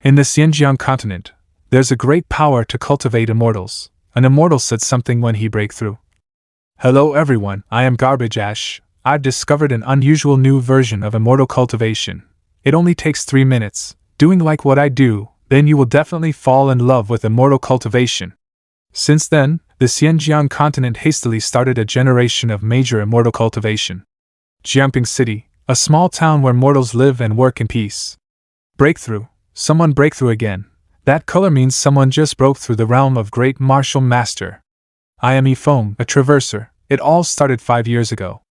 In the Xinjiang continent, there's a great power to cultivate immortals. An immortal said something when he break through. Hello everyone, I am Garbage Ash. I've discovered an unusual new version of immortal cultivation. It only takes 3 minutes. Doing like what I do, then you will definitely fall in love with immortal cultivation. Since then, the Xinjiang continent hastily started a generation of major immortal cultivation. Jiangping City, a small town where mortals live and work in peace. Breakthrough. Someone breakthrough again. That color means someone just broke through the realm of great martial master. I am Yifeng, a traverser. It all started 5 years ago.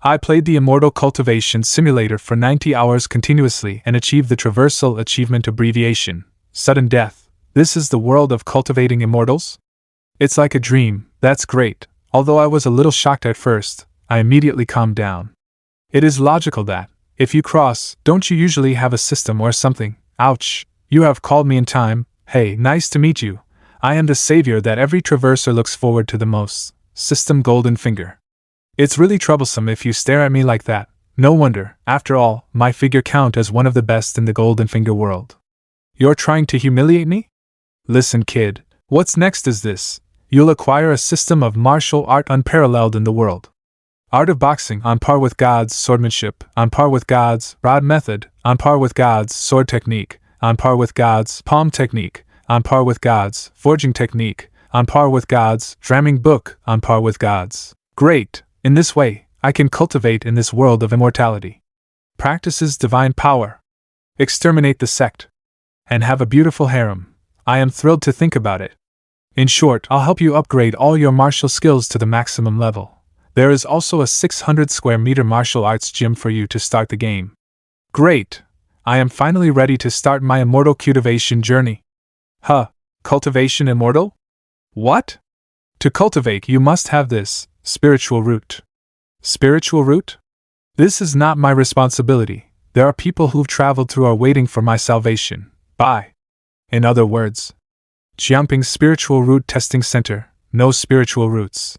I played the Immortal Cultivation Simulator for 90 hours continuously and achieved the Traversal Achievement abbreviation, Sudden Death. This is the world of cultivating immortals? It's like a dream, that's great. Although I was a little shocked at first, I immediately calmed down. It is logical that, if you cross, don't you usually have a system or something? Ouch. You have called me in time. Hey, nice to meet you. I am the savior that every traverser looks forward to the most. System Golden Finger. It's really troublesome if you stare at me like that. No wonder, after all, my figure count as one of the best in the Golden Finger world. You're trying to humiliate me? Listen, kid, what's next is this. You'll acquire a system of martial art unparalleled in the world. Art of boxing on par with God's swordsmanship, on par with God's rod method, on par with God's sword technique, on par with God's palm technique, on par with God's forging technique, on par with God's drumming book, on par with God's. Great! In this way, I can cultivate in this world of immortality. Practices divine power. Exterminate the sect. And have a beautiful harem. I am thrilled to think about it. In short, I'll help you upgrade all your martial skills to the maximum level. There is also a 600 square meter martial arts gym for you to start the game. Great! I am finally ready to start my immortal cultivation journey. Cultivation immortal? What? To cultivate, you must have this spiritual root. Spiritual root? This is not my responsibility. There are people who've traveled through are waiting for my salvation. Bye. In other words, Jiangping Spiritual Root Testing Center, no spiritual roots.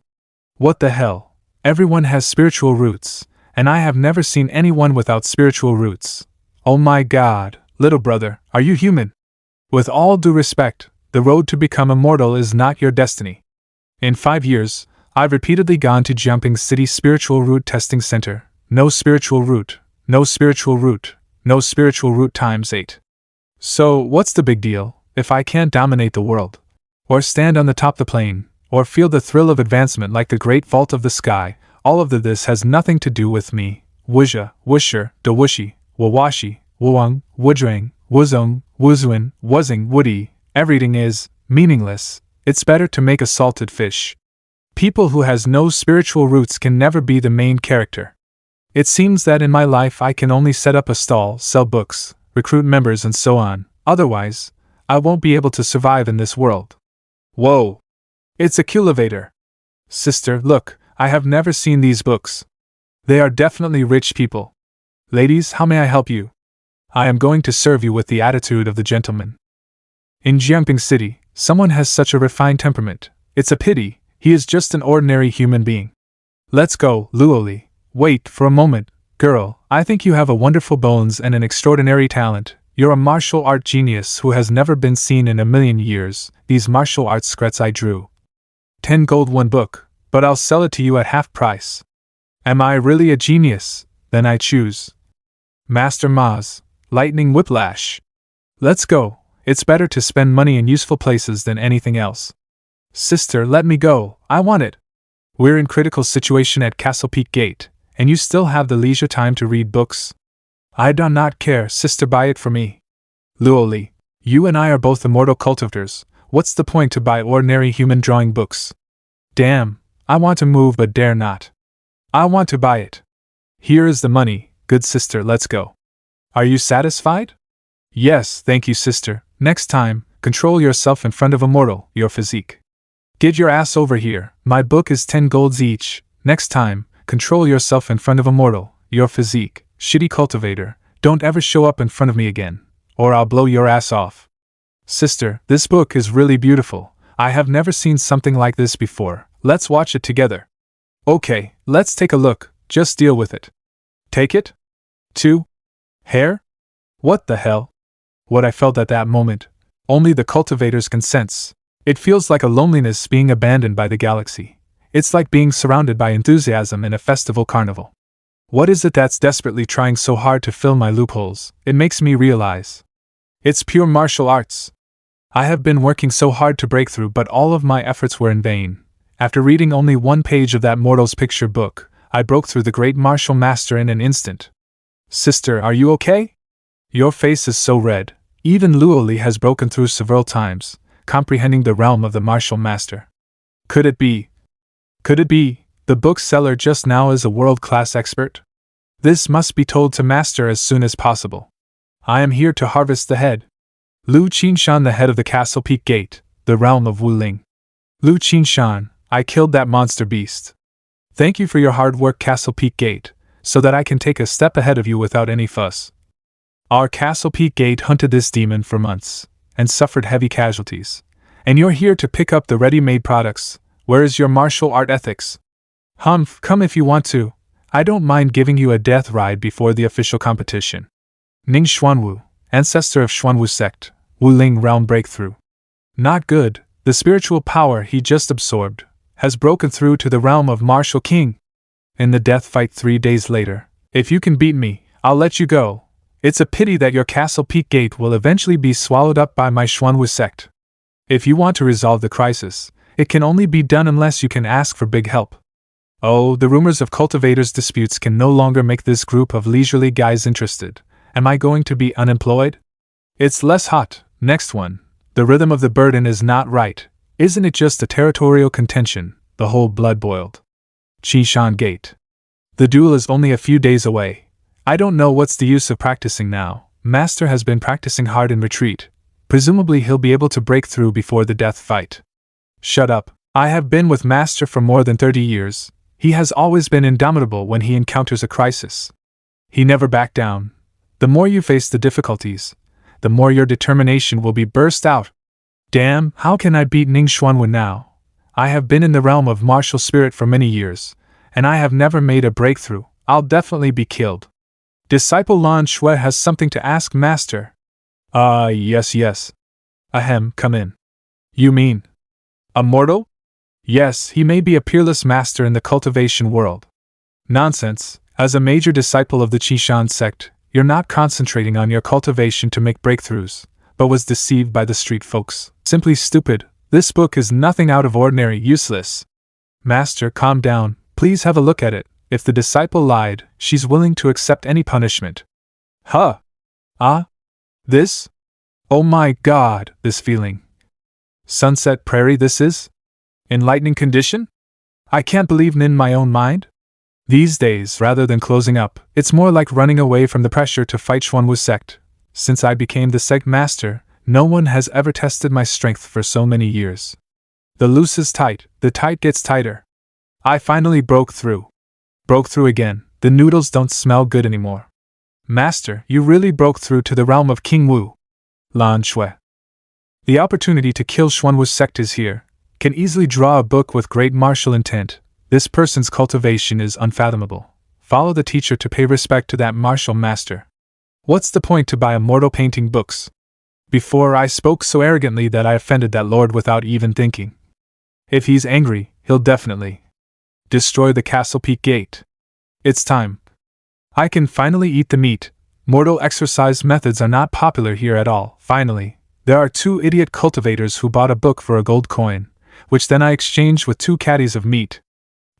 What the hell? Everyone has spiritual roots, and I have never seen anyone without spiritual roots. Oh my God, little brother, are you human? With all due respect, the road to become immortal is not your destiny. In 5 years, I've repeatedly gone to Jiangping City Spiritual Root Testing Center. No spiritual root, no spiritual root, no spiritual root times 8. So, what's the big deal, if I can't dominate the world? Or stand on the top of the plane, or feel the thrill of advancement like the great vault of the sky? All of this has nothing to do with me. Wuzha, Wusher, Dawushi, Wawashi, Wuang, Wudrang, Wuzong, Wuzuan, Wuzing, Woody. Everything is meaningless. It's better to make a salted fish. People who has no spiritual roots can never be the main character. It seems that in my life I can only set up a stall, sell books, recruit members and so on. Otherwise, I won't be able to survive in this world. Whoa! It's a cultivator. Sister, look, I have never seen these books. They are definitely rich people. Ladies, how may I help you? I am going to serve you with the attitude of the gentleman. In Jiangping City, someone has such a refined temperament. It's a pity. He is just an ordinary human being. Let's go, Luoli. Wait for a moment, girl. I think you have a wonderful bones and an extraordinary talent. You're a martial art genius who has never been seen in a million years. These martial arts scripts I drew. 10 gold 1 book, but I'll sell it to you at half price. Am I really a genius? Then I choose. Master Maz, Lightning Whiplash. Let's go. It's better to spend money in useful places than anything else. Sister, let me go, I want it. We're in critical situation at Castle Peak Gate, and you still have the leisure time to read books? I do not care, sister, buy it for me. Luoli, you and I are both immortal cultivators. What's the point to buy ordinary human drawing books? Damn, I want to move but dare not. I want to buy it. Here is the money, good sister, let's go. Are you satisfied? Yes, thank you, sister. Next time, control yourself in front of a mortal, your physique. Get your ass over here, my book is 10 golds each. Next time, control yourself in front of a mortal, your physique. Shitty cultivator, don't ever show up in front of me again, or I'll blow your ass off. Sister, this book is really beautiful. I have never seen something like this before. Let's watch it together. Okay, let's take a look, just deal with it. Take it? 2. Hair? What the hell? What I felt at that moment, only the cultivators can sense. It feels like a loneliness being abandoned by the galaxy. It's like being surrounded by enthusiasm in a festival carnival. What is it that's desperately trying so hard to fill my loopholes? It makes me realize. It's pure martial arts. I have been working so hard to break through, but all of my efforts were in vain. After reading only one page of that mortal's picture book, I broke through the great martial master in an instant. Sister, are you okay? Your face is so red. Even Luoli has broken through several times, comprehending the realm of the martial master. Could it be? The bookseller just now is a world-class expert? This must be told to master as soon as possible. I am here to harvest the head. Lu Qinshan, the head of the Castle Peak Gate, the realm of Wuling. Lu Qinshan, I killed that monster beast. Thank you for your hard work, Castle Peak Gate, so that I can take a step ahead of you without any fuss. Our Castle Peak Gate hunted this demon for months, and suffered heavy casualties. And you're here to pick up the ready-made products. Where is your martial art ethics? Humph, come if you want to. I don't mind giving you a death ride before the official competition. Ning Xuanwu, ancestor of Xuanwu sect, Wuling realm breakthrough. Not good. The spiritual power he just absorbed has broken through to the realm of Martial King. In the death fight 3 days later, if you can beat me, I'll let you go. It's a pity that your Castle Peak Gate will eventually be swallowed up by my Xuanwu sect. If you want to resolve the crisis, it can only be done unless you can ask for big help. Oh, the rumors of cultivators' disputes can no longer make this group of leisurely guys interested. Am I going to be unemployed? It's less hot. Next one. The rhythm of the burden is not right. Isn't it just a territorial contention? The whole blood boiled. Qishan Gate. The duel is only a few days away. I don't know what's the use of practicing now. Master has been practicing hard in retreat. Presumably he'll be able to break through before the death fight. Shut up. I have been with Master for more than 30 years. He has always been indomitable when he encounters a crisis. He never backed down. The more you face the difficulties, the more your determination will be burst out. Damn, how can I beat Ning Xuanwen now? I have been in the realm of martial spirit for many years, and I have never made a breakthrough. I'll definitely be killed. Disciple Lan Shui has something to ask Master. Yes. Ahem, come in. You mean a mortal? Yes, he may be a peerless master in the cultivation world. Nonsense. As a major disciple of the Qishan sect, you're not concentrating on your cultivation to make breakthroughs, but was deceived by the street folks. Simply stupid. This book is nothing out of ordinary, useless. Master, calm down. Please have a look at it. If the disciple lied, she's willing to accept any punishment. Huh? This? Oh my God, this feeling. Sunset Prairie this is? Enlightening condition? I can't believe in my own mind? These days, rather than closing up, it's more like running away from the pressure to fight Xuanwu sect. Since I became the sect master, no one has ever tested my strength for so many years. The loose is tight, the tight gets tighter. I finally broke through. Broke through again. The noodles don't smell good anymore. Master, you really broke through to the realm of King Wu. Lan Shui. The opportunity to kill Xuanwu sect is here. Can easily draw a book with great martial intent. This person's cultivation is unfathomable. Follow the teacher to pay respect to that martial master. What's the point to buy immortal painting books? Before I spoke so arrogantly that I offended that lord without even thinking. If he's angry, he'll definitely destroy the Castle Peak Gate. It's time. I can finally eat the meat. Mortal exercise methods are not popular here at all. Finally, there are 2 idiot cultivators who bought a book for a gold coin, which then I exchanged with 2 caddies of meat.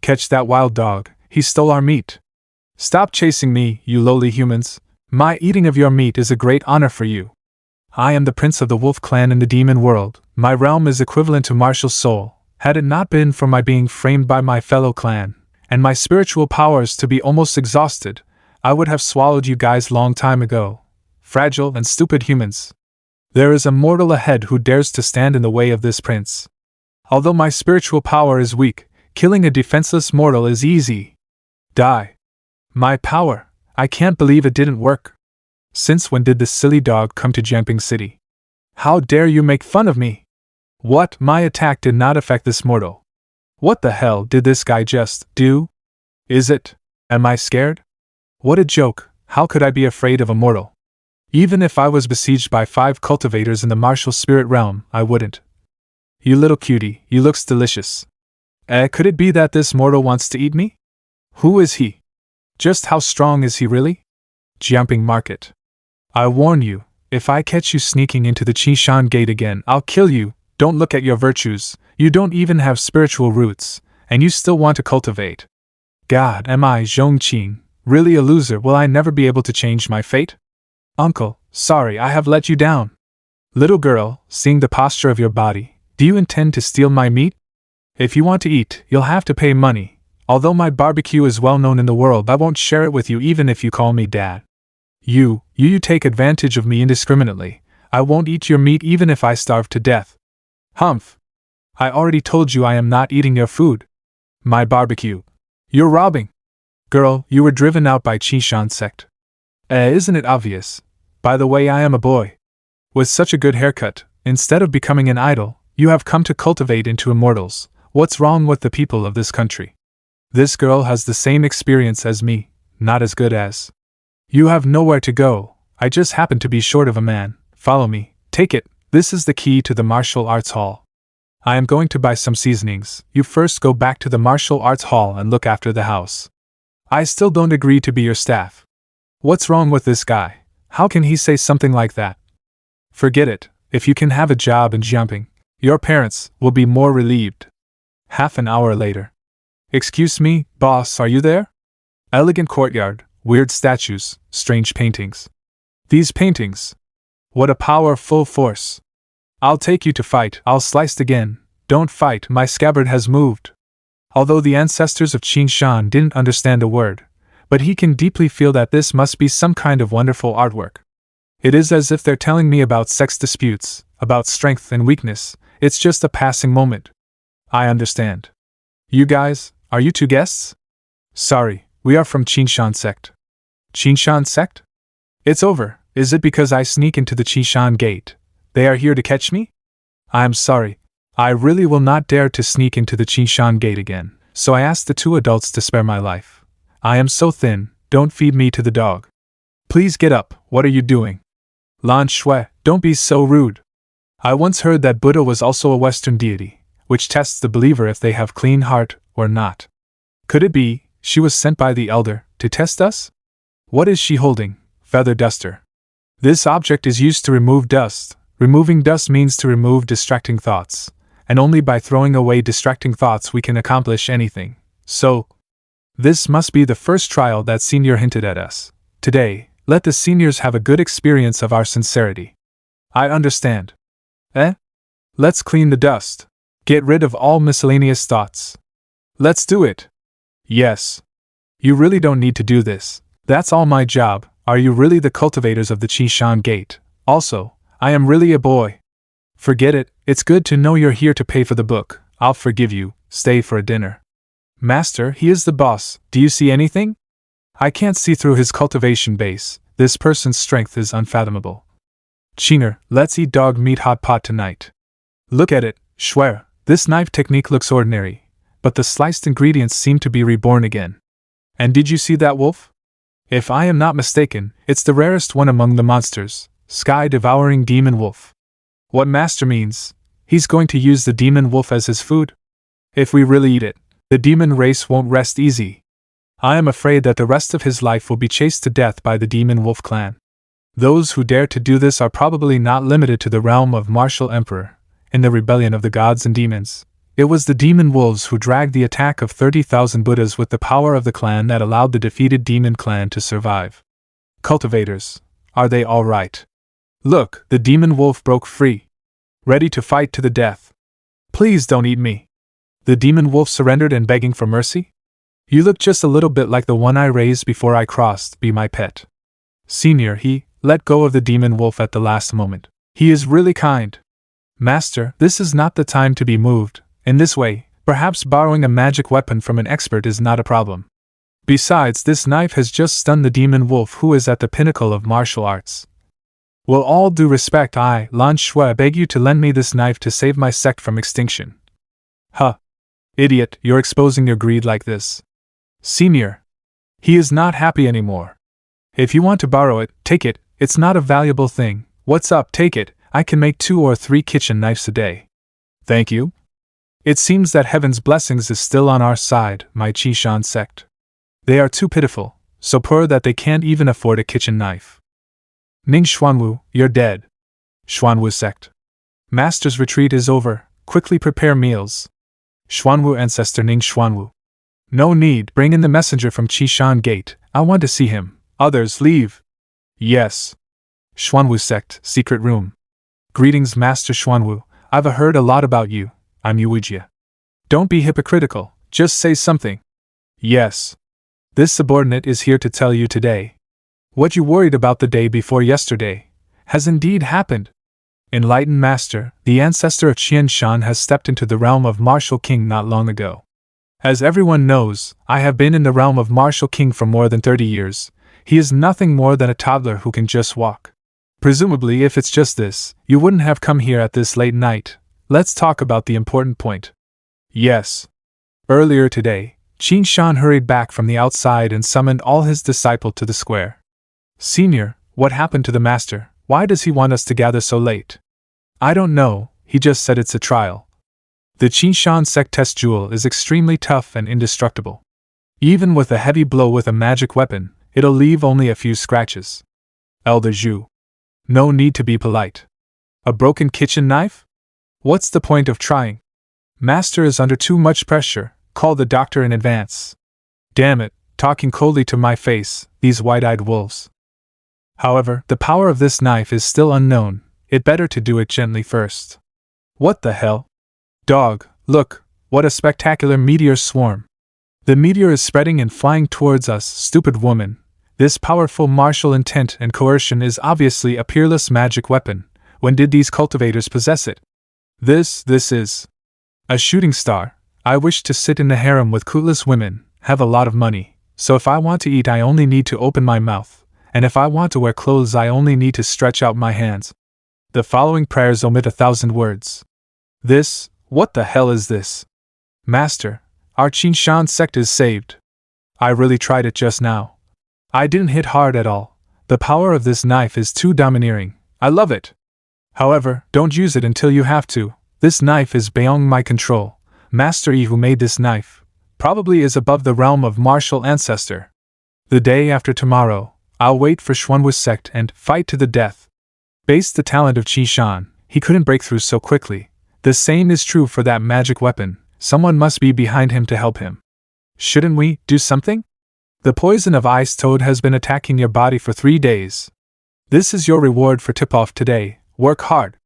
Catch that wild dog, he stole our meat. Stop chasing me, you lowly humans. My eating of your meat is a great honor for you. I am the prince of the wolf clan in the demon world. My realm is equivalent to martial soul. Had it not been for my being framed by my fellow clan, and my spiritual powers to be almost exhausted, I would have swallowed you guys long time ago. Fragile and stupid humans. There is a mortal ahead who dares to stand in the way of this prince. Although my spiritual power is weak, killing a defenseless mortal is easy. Die. My power. I can't believe it didn't work. Since when did this silly dog come to Jiangping City? How dare you make fun of me? What? My attack did not affect this mortal. What the hell did this guy just do? Is it? Am I scared? What a joke. How could I be afraid of a mortal? Even if I was besieged by 5 cultivators in the martial spirit realm, I wouldn't. You little cutie, you looks delicious. Could it be that this mortal wants to eat me? Who is he? Just how strong is he really? Jumping market. I warn you, if I catch you sneaking into the Qishan gate again, I'll kill you. Don't look at your virtues, you don't even have spiritual roots, and you still want to cultivate. God, am I Zhongqing, really a loser? Will I never be able to change my fate? Uncle, sorry I have let you down. Little girl, seeing the posture of your body, do you intend to steal my meat? If you want to eat, you'll have to pay money. Although my barbecue is well known in the world, I won't share it with you even if you call me Dad. You take advantage of me indiscriminately. I won't eat your meat even if I starve to death. Humph! I already told you I am not eating your food. My barbecue. You're robbing. Girl, you were driven out by Qishan sect. Isn't it obvious? By the way, I am a boy. With such a good haircut, instead of becoming an idol, you have come to cultivate into immortals. What's wrong with the people of this country? This girl has the same experience as me, not as good as. You have nowhere to go, I just happen to be short of a man. Follow me, take it, this is the key to the martial arts hall. I am going to buy some seasonings. You first go back to the martial arts hall and look after the house. I still don't agree to be your staff. What's wrong with this guy? How can he say something like that? Forget it, if you can have a job in jumping, your parents will be more relieved. Half an hour later. Excuse me, boss, are you there? Elegant courtyard, weird statues, strange paintings. These paintings. What a powerful force. I'll take you to fight, I'll slice again. Don't fight, my scabbard has moved. Although the ancestors of Qishan didn't understand a word, but he can deeply feel that this must be some kind of wonderful artwork. It is as if they're telling me about sex disputes, about strength and weakness. It's just a passing moment. I understand. You guys, are you 2 guests? Sorry, we are from Qishan sect. Qishan sect? It's over. Is it because I sneak into the Qishan gate? They are here to catch me? I'm sorry. I really will not dare to sneak into the Qishan gate again, so I asked the 2 adults to spare my life. I am so thin, don't feed me to the dog. Please get up, what are you doing? Lan Shui, don't be so rude. I once heard that Buddha was also a Western deity, which tests the believer if they have clean heart or not. Could it be, she was sent by the elder to test us? What is she holding? Feather duster. This object is used to remove dust. Removing dust means to remove distracting thoughts, and only by throwing away distracting thoughts we can accomplish anything. So, this must be the first trial that senior hinted at us. Today, let the seniors have a good experience of our sincerity. I understand. Let's clean the dust. Get rid of all miscellaneous thoughts. Let's do it. Yes. You really don't need to do this. That's all my job. Are you really the cultivators of the Qishan gate? Also, I am really a boy. Forget it, it's good to know you're here to pay for the book. I'll forgive you, stay for a dinner. Master, he is the boss, do you see anything? I can't see through his cultivation base, this person's strength is unfathomable. Chiner, let's eat dog meat hot pot tonight. Look at it, Schwer, this knife technique looks ordinary, but the sliced ingredients seem to be reborn again. And did you see that wolf? If I am not mistaken, it's the rarest one among the monsters, sky-devouring demon wolf. What Master means, he's going to use the demon wolf as his food? If we really eat it, the demon race won't rest easy. I am afraid that the rest of his life will be chased to death by the demon wolf clan. Those who dare to do this are probably not limited to the realm of Martial Emperor. In the rebellion of the gods and demons, it was the demon wolves who dragged the attack of 30,000 Buddhas with the power of the clan that allowed the defeated demon clan to survive. Cultivators, are they all right? Look, the demon wolf broke free. Ready to fight to the death. Please don't eat me. The demon wolf surrendered and begging for mercy? You look just a little bit like the one I raised before I crossed, be my pet. Senior, he let go of the demon wolf at the last moment. He is really kind. Master, this is not the time to be moved. In this way, perhaps borrowing a magic weapon from an expert is not a problem. Besides, this knife has just stunned the demon wolf who is at the pinnacle of martial arts. With all due respect, I, Lan Shui, beg you to lend me this knife to save my sect from extinction. Huh. Idiot, you're exposing your greed like this. Senior. He is not happy anymore. If you want to borrow it, take it, It's not a valuable thing. What's up, take it, I can make 2 or 3 kitchen knives a day. Thank you. It seems that heaven's blessings is still on our side, my Qishan sect. They are too pitiful, so poor that they can't even afford a kitchen knife. Ning Xuanwu, you're dead. Xuanwu sect. Master's retreat is over, quickly prepare meals. Xuanwu ancestor Ning Xuanwu. No need, bring in the messenger from Qishan Gate, I want to see him. Others, leave. Yes. Xuanwu sect, secret room. Greetings, Master Xuanwu, I've heard a lot about you, I'm Yuwijia. Don't be hypocritical, just say something. Yes. This subordinate is here to tell you today. What you worried about the day before yesterday has indeed happened. Enlightened Master, the ancestor of Qian Shan has stepped into the realm of Martial King not long ago. As everyone knows, I have been in the realm of Martial King for more than 30 years. He is nothing more than a toddler who can just walk. Presumably, if it's just this, you wouldn't have come here at this late night. Let's talk about the important point. Yes. Earlier today, Qin Shan hurried back from the outside and summoned all his disciples to the square. Senior, what happened to the master? Why does he want us to gather so late? I don't know, he just said it's a trial. The Qin Shan sect test jewel is extremely tough and indestructible. Even with a heavy blow with a magic weapon, it'll leave only a few scratches. Elder Zhu. No need to be polite. A broken kitchen knife? What's the point of trying? Master is under too much pressure, call the doctor in advance. Damn it, talking coldly to my face, these wide-eyed wolves. However, the power of this knife is still unknown, it better to do it gently first. What the hell? Dog, look, what a spectacular meteor swarm. The meteor is spreading and flying towards us, stupid woman. This powerful martial intent and coercion is obviously a peerless magic weapon. When did these cultivators possess it? This is a shooting star. I wish to sit in the harem with cootless women, have a lot of money, so if I want to eat I only need to open my mouth. And if I want to wear clothes I only need to stretch out my hands. The following prayers omit 1,000 words. This, what the hell is this? Master, our Qin Shan sect is saved. I really tried it just now. I didn't hit hard at all. The power of this knife is too domineering. I love it. However, don't use it until you have to. This knife is beyond my control. Master Yi who made this knife probably is above the realm of martial ancestor. The day after tomorrow, I'll wait for Xuanwu's sect and fight to the death. Based the talent of Qi Shan, he couldn't break through so quickly. The same is true for that magic weapon. Someone must be behind him to help him. Shouldn't we do something? The poison of ice toad has been attacking your body for 3 days. This is your reward for tip-off today. Work hard.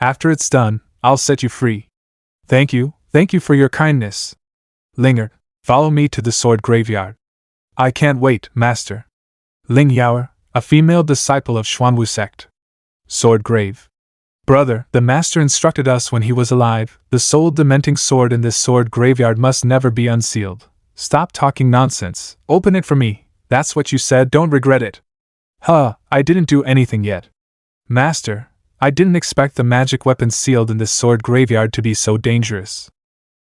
After it's done, I'll set you free. Thank you for your kindness. Linger, follow me to the sword graveyard. I can't wait, Master. Ling Yaoer, a female disciple of Xuanwu sect. Sword grave. Brother, the master instructed us when he was alive, the soul dementing sword in this sword graveyard must never be unsealed. Stop talking nonsense, open it for me, that's what you said, don't regret it. Huh, I didn't do anything yet. Master, I didn't expect the magic weapon sealed in this sword graveyard to be so dangerous.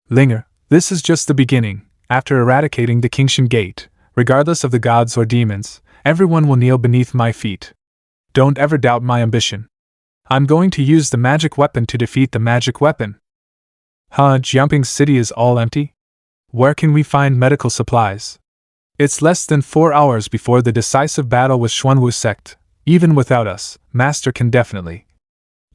Linger, this is just the beginning. After eradicating the Qingshan Gate, regardless of the gods or demons, everyone will kneel beneath my feet. Don't ever doubt my ambition. I'm going to use the magic weapon to defeat the magic weapon. Huh, Jiangping City is all empty? Where can we find medical supplies? It's less than 4 hours before the decisive battle with Xuanwu sect. Even without us, Master can definitely.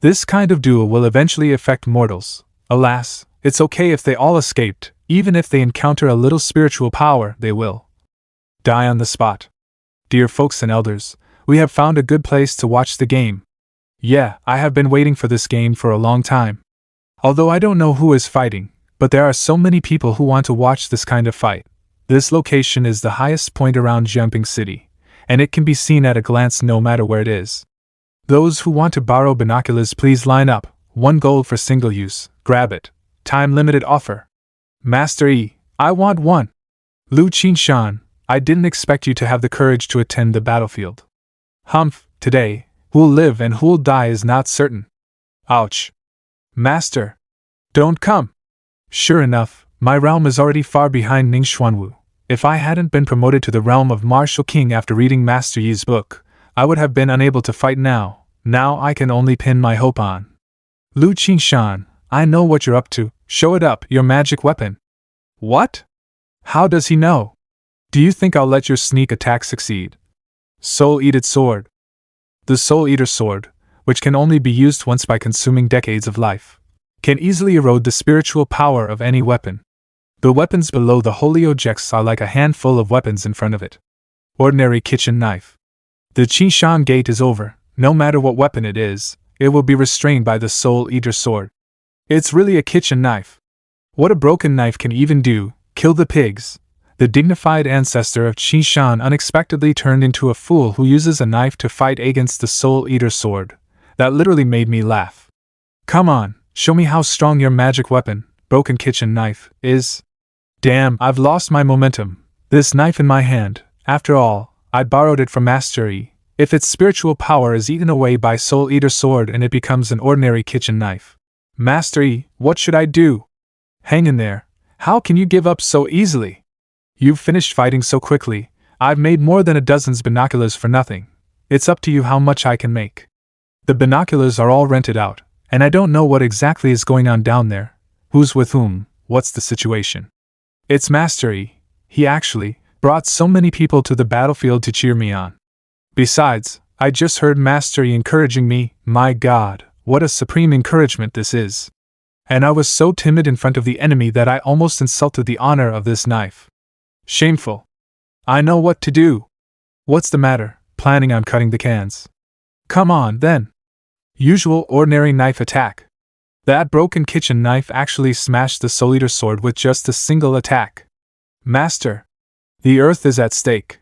This kind of duel will eventually affect mortals. Alas, it's okay if they all escaped, even if they encounter a little spiritual power, they will die on the spot. Dear folks and elders, we have found a good place to watch the game. Yeah, I have been waiting for this game for a long time. Although I don't know who is fighting, but there are so many people who want to watch this kind of fight. This location is the highest point around Jiangping City, and it can be seen at a glance no matter where it is. Those who want to borrow binoculars please line up, 1 gold for single use, grab it. Time limited offer. Master Yi, I want 1. Lu Qinshan, I didn't expect you to have the courage to attend the battlefield. Humph, today, who'll live and who'll die is not certain. Ouch. Master. Don't come. Sure enough, my realm is already far behind Ning Xuanwu. If I hadn't been promoted to the realm of Martial King after reading Master Yi's book, I would have been unable to fight now. Now I can only pin my hope on Lu Qingshan. I know what you're up to. Show it up, your magic weapon. What? How does he know? Do you think I'll let your sneak attack succeed? Soul Eated Sword. The Soul Eater Sword, which can only be used once by consuming decades of life, can easily erode the spiritual power of any weapon. The weapons below the holy objects are like a handful of weapons in front of it. Ordinary kitchen knife. The Qingshan gate is over. No matter what weapon it is, it will be restrained by the Soul Eater Sword. It's really a kitchen knife. What a broken knife can even do, kill the pigs. The dignified ancestor of Qingshan unexpectedly turned into a fool who uses a knife to fight against the Soul Eater Sword. That literally made me laugh. Come on, show me how strong your magic weapon, broken kitchen knife, is. Damn, I've lost my momentum. This knife in my hand, after all, I borrowed it from Master Yi. If its spiritual power is eaten away by Soul Eater Sword and it becomes an ordinary kitchen knife. Master Yi, what should I do? Hang in there. How can you give up so easily? You've finished fighting so quickly. I've made more than a dozen's binoculars for nothing. It's up to you how much I can make. The binoculars are all rented out, and I don't know what exactly is going on down there. Who's with whom? What's the situation? It's Master Yi. He actually brought so many people to the battlefield to cheer me on. Besides, I just heard Master Yi encouraging me. My God, what a supreme encouragement this is. And I was so timid in front of the enemy that I almost insulted the honor of this knife. Shameful. I know what to do. What's the matter? Planning on cutting the cans. Come on, then. Usual ordinary knife attack. That broken kitchen knife actually smashed the Soul Eater Sword with just a single attack. Master. The earth is at stake.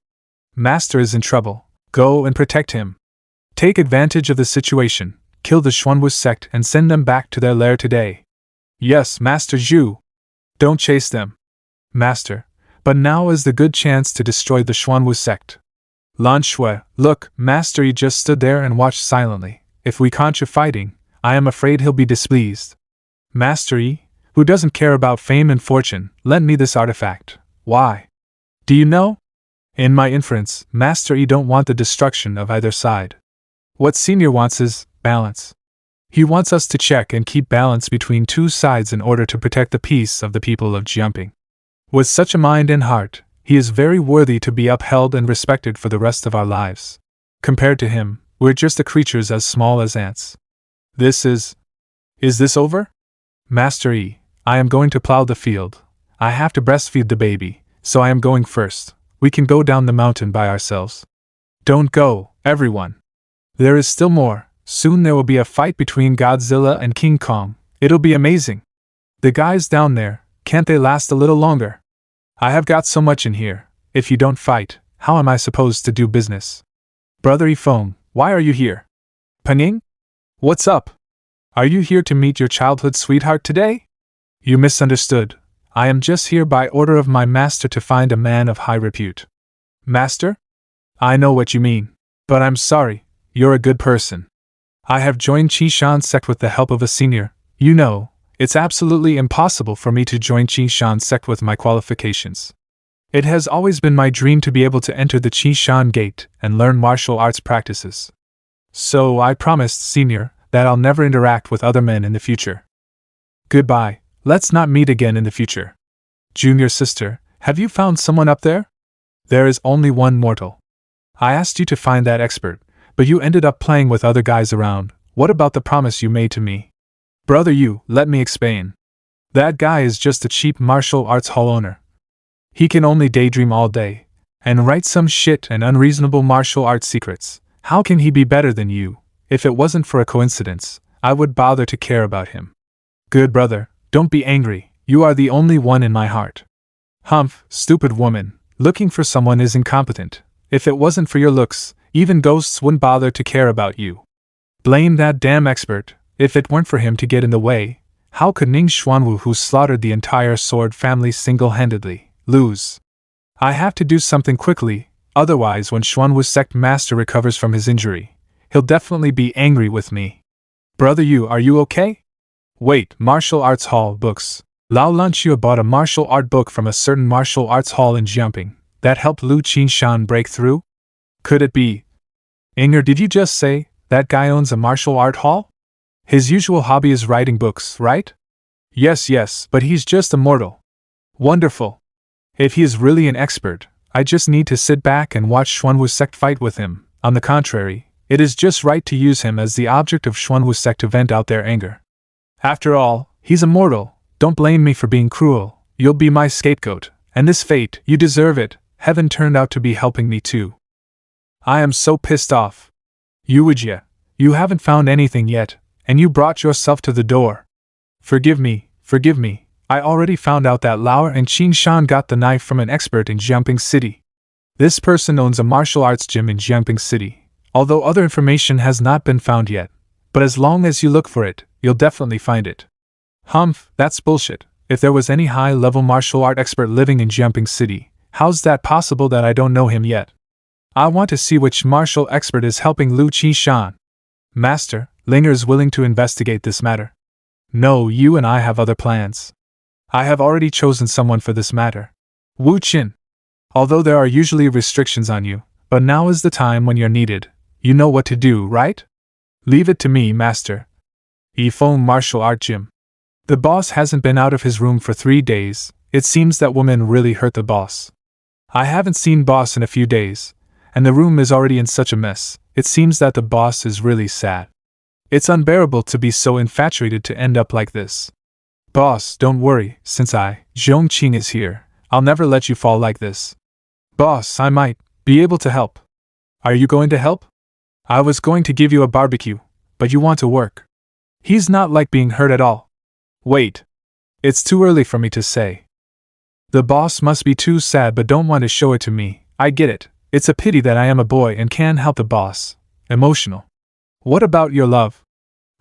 Master is in trouble. Go and protect him. Take advantage of the situation, kill the Xuanwu sect and send them back to their lair today. Yes, Master Zhu. Don't chase them. Master, but now is the good chance to destroy the Xuanwu sect. Lan Shui, look, Master Yi just stood there and watched silently. If we continue fighting, I am afraid he'll be displeased. Master Yi, who doesn't care about fame and fortune, lend me this artifact. Why? Do you know? In my inference, Master Yi don't want the destruction of either side. What Senior wants is balance. He wants us to check and keep balance between two sides in order to protect the peace of the people of Jiangping. With such a mind and heart, he is very worthy to be upheld and respected for the rest of our lives. Compared to him, we're just the creatures as small as ants. Is this over? Master Yi, I am going to plow the field. I have to breastfeed the baby, so I am going first. We can go down the mountain by ourselves. Don't go, everyone. There is still more. Soon there will be a fight between Godzilla and King Kong. It'll be amazing. The guys down there, can't they last a little longer? I have got so much in here. If you don't fight, how am I supposed to do business? Brother Yifeng, why are you here? Panning? What's up? Are you here to meet your childhood sweetheart today? You misunderstood. I am just here by order of my master to find a man of high repute. Master? I know what you mean. But I'm sorry, you're a good person. I have joined Qingshan's sect with the help of a senior. You know, it's absolutely impossible for me to join Qingshan's sect with my qualifications. It has always been my dream to be able to enter the Qingshan gate and learn martial arts practices. So I promised Senior that I'll never interact with other men in the future. Goodbye, let's not meet again in the future. Junior sister, have you found someone up there? There is only one mortal. I asked you to find that expert, but you ended up playing with other guys around. What about the promise you made to me? Brother you, let me explain. That guy is just a cheap martial arts hall owner. He can only daydream all day, and write some shit and unreasonable martial arts secrets. How can he be better than you? If it wasn't for a coincidence, I would bother to care about him. Good brother, don't be angry, you are the only one in my heart. Humph, stupid woman, looking for someone is incompetent. If it wasn't for your looks, even ghosts wouldn't bother to care about you. Blame that damn expert. If it weren't for him to get in the way, how could Ning Xuanwu, who slaughtered the entire sword family single-handedly, lose? I have to do something quickly, otherwise when Xuanwu's sect master recovers from his injury, he'll definitely be angry with me. Brother you, are you okay? Wait, martial arts hall books. Lao Lanqiu bought a martial art book from a certain martial arts hall in Jiangping that helped Lu Qingshan break through? Could it be? Inger, did you just say that guy owns a martial art hall? His usual hobby is writing books, right? Yes, but he's just a mortal. Wonderful. If he is really an expert, I just need to sit back and watch Xuanwu sect fight with him. On the contrary, it is just right to use him as the object of Xuanwu sect to vent out their anger. After all, he's a mortal. Don't blame me for being cruel. You'll be my scapegoat, and this fate, you deserve it. Heaven turned out to be helping me too. I am so pissed off. Yuwijia, you haven't found anything yet, and you brought yourself to the door. Forgive me. I already found out that Lauer and Qin Shan got the knife from an expert in Jiangping City. This person owns a martial arts gym in Jiangping City, although other information has not been found yet. But as long as you look for it, you'll definitely find it. Humph, that's bullshit. If there was any high-level martial art expert living in Jiangping City, how's that possible that I don't know him yet? I want to see which martial expert is helping Lu Qishan. Master, Linger is willing to investigate this matter. No, you and I have other plans. I have already chosen someone for this matter. Wu Qin. Although there are usually restrictions on you, but now is the time when you're needed. You know what to do, right? Leave it to me, Master. Yifeng Martial Art Gym. The boss hasn't been out of his room for 3 days. It seems that woman really hurt the boss. I haven't seen boss in a few days, and the room is already in such a mess. It seems that the boss is really sad. It's unbearable to be so infatuated to end up like this. Boss, don't worry, since Zhongqing is here, I'll never let you fall like this. Boss, I might be able to help. Are you going to help? I was going to give you a barbecue, but you want to work. He's not like being hurt at all. Wait. It's too early for me to say. The boss must be too sad but don't want to show it to me. I get it. It's a pity that I am a boy and can't help the boss. Emotional. What about your love?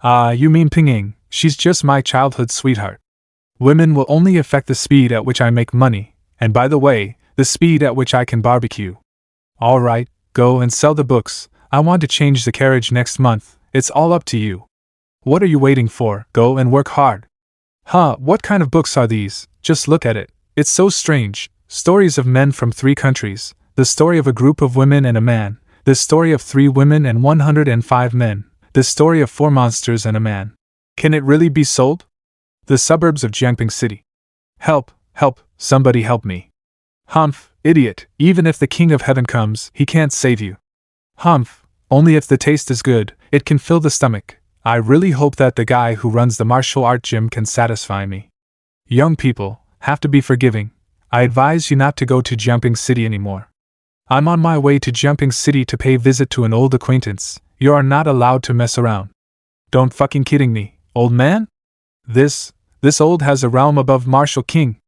You mean Pingying, she's just my childhood sweetheart. Women will only affect the speed at which I make money, and by the way, the speed at which I can barbecue. Alright, go and sell the books. I want to change the carriage next month. It's all up to you. What are you waiting for? Go and work hard. What kind of books are these? Just look at it. It's so strange. Stories of men from 3 countries, the story of a group of women and a man, the story of 3 women and 105 men, the story of 4 monsters and a man. Can it really be sold? The suburbs of Jiangping City. Help, somebody help me. Humph, idiot, even if the King of Heaven comes, he can't save you. Humph, only if the taste is good, it can fill the stomach. I really hope that the guy who runs the martial art gym can satisfy me. Young people have to be forgiving. I advise you not to go to Jiangping City anymore. I'm on my way to Jiangping City to pay visit to an old acquaintance. You are not allowed to mess around. Don't fucking kidding me, old man? This old has a realm above martial king.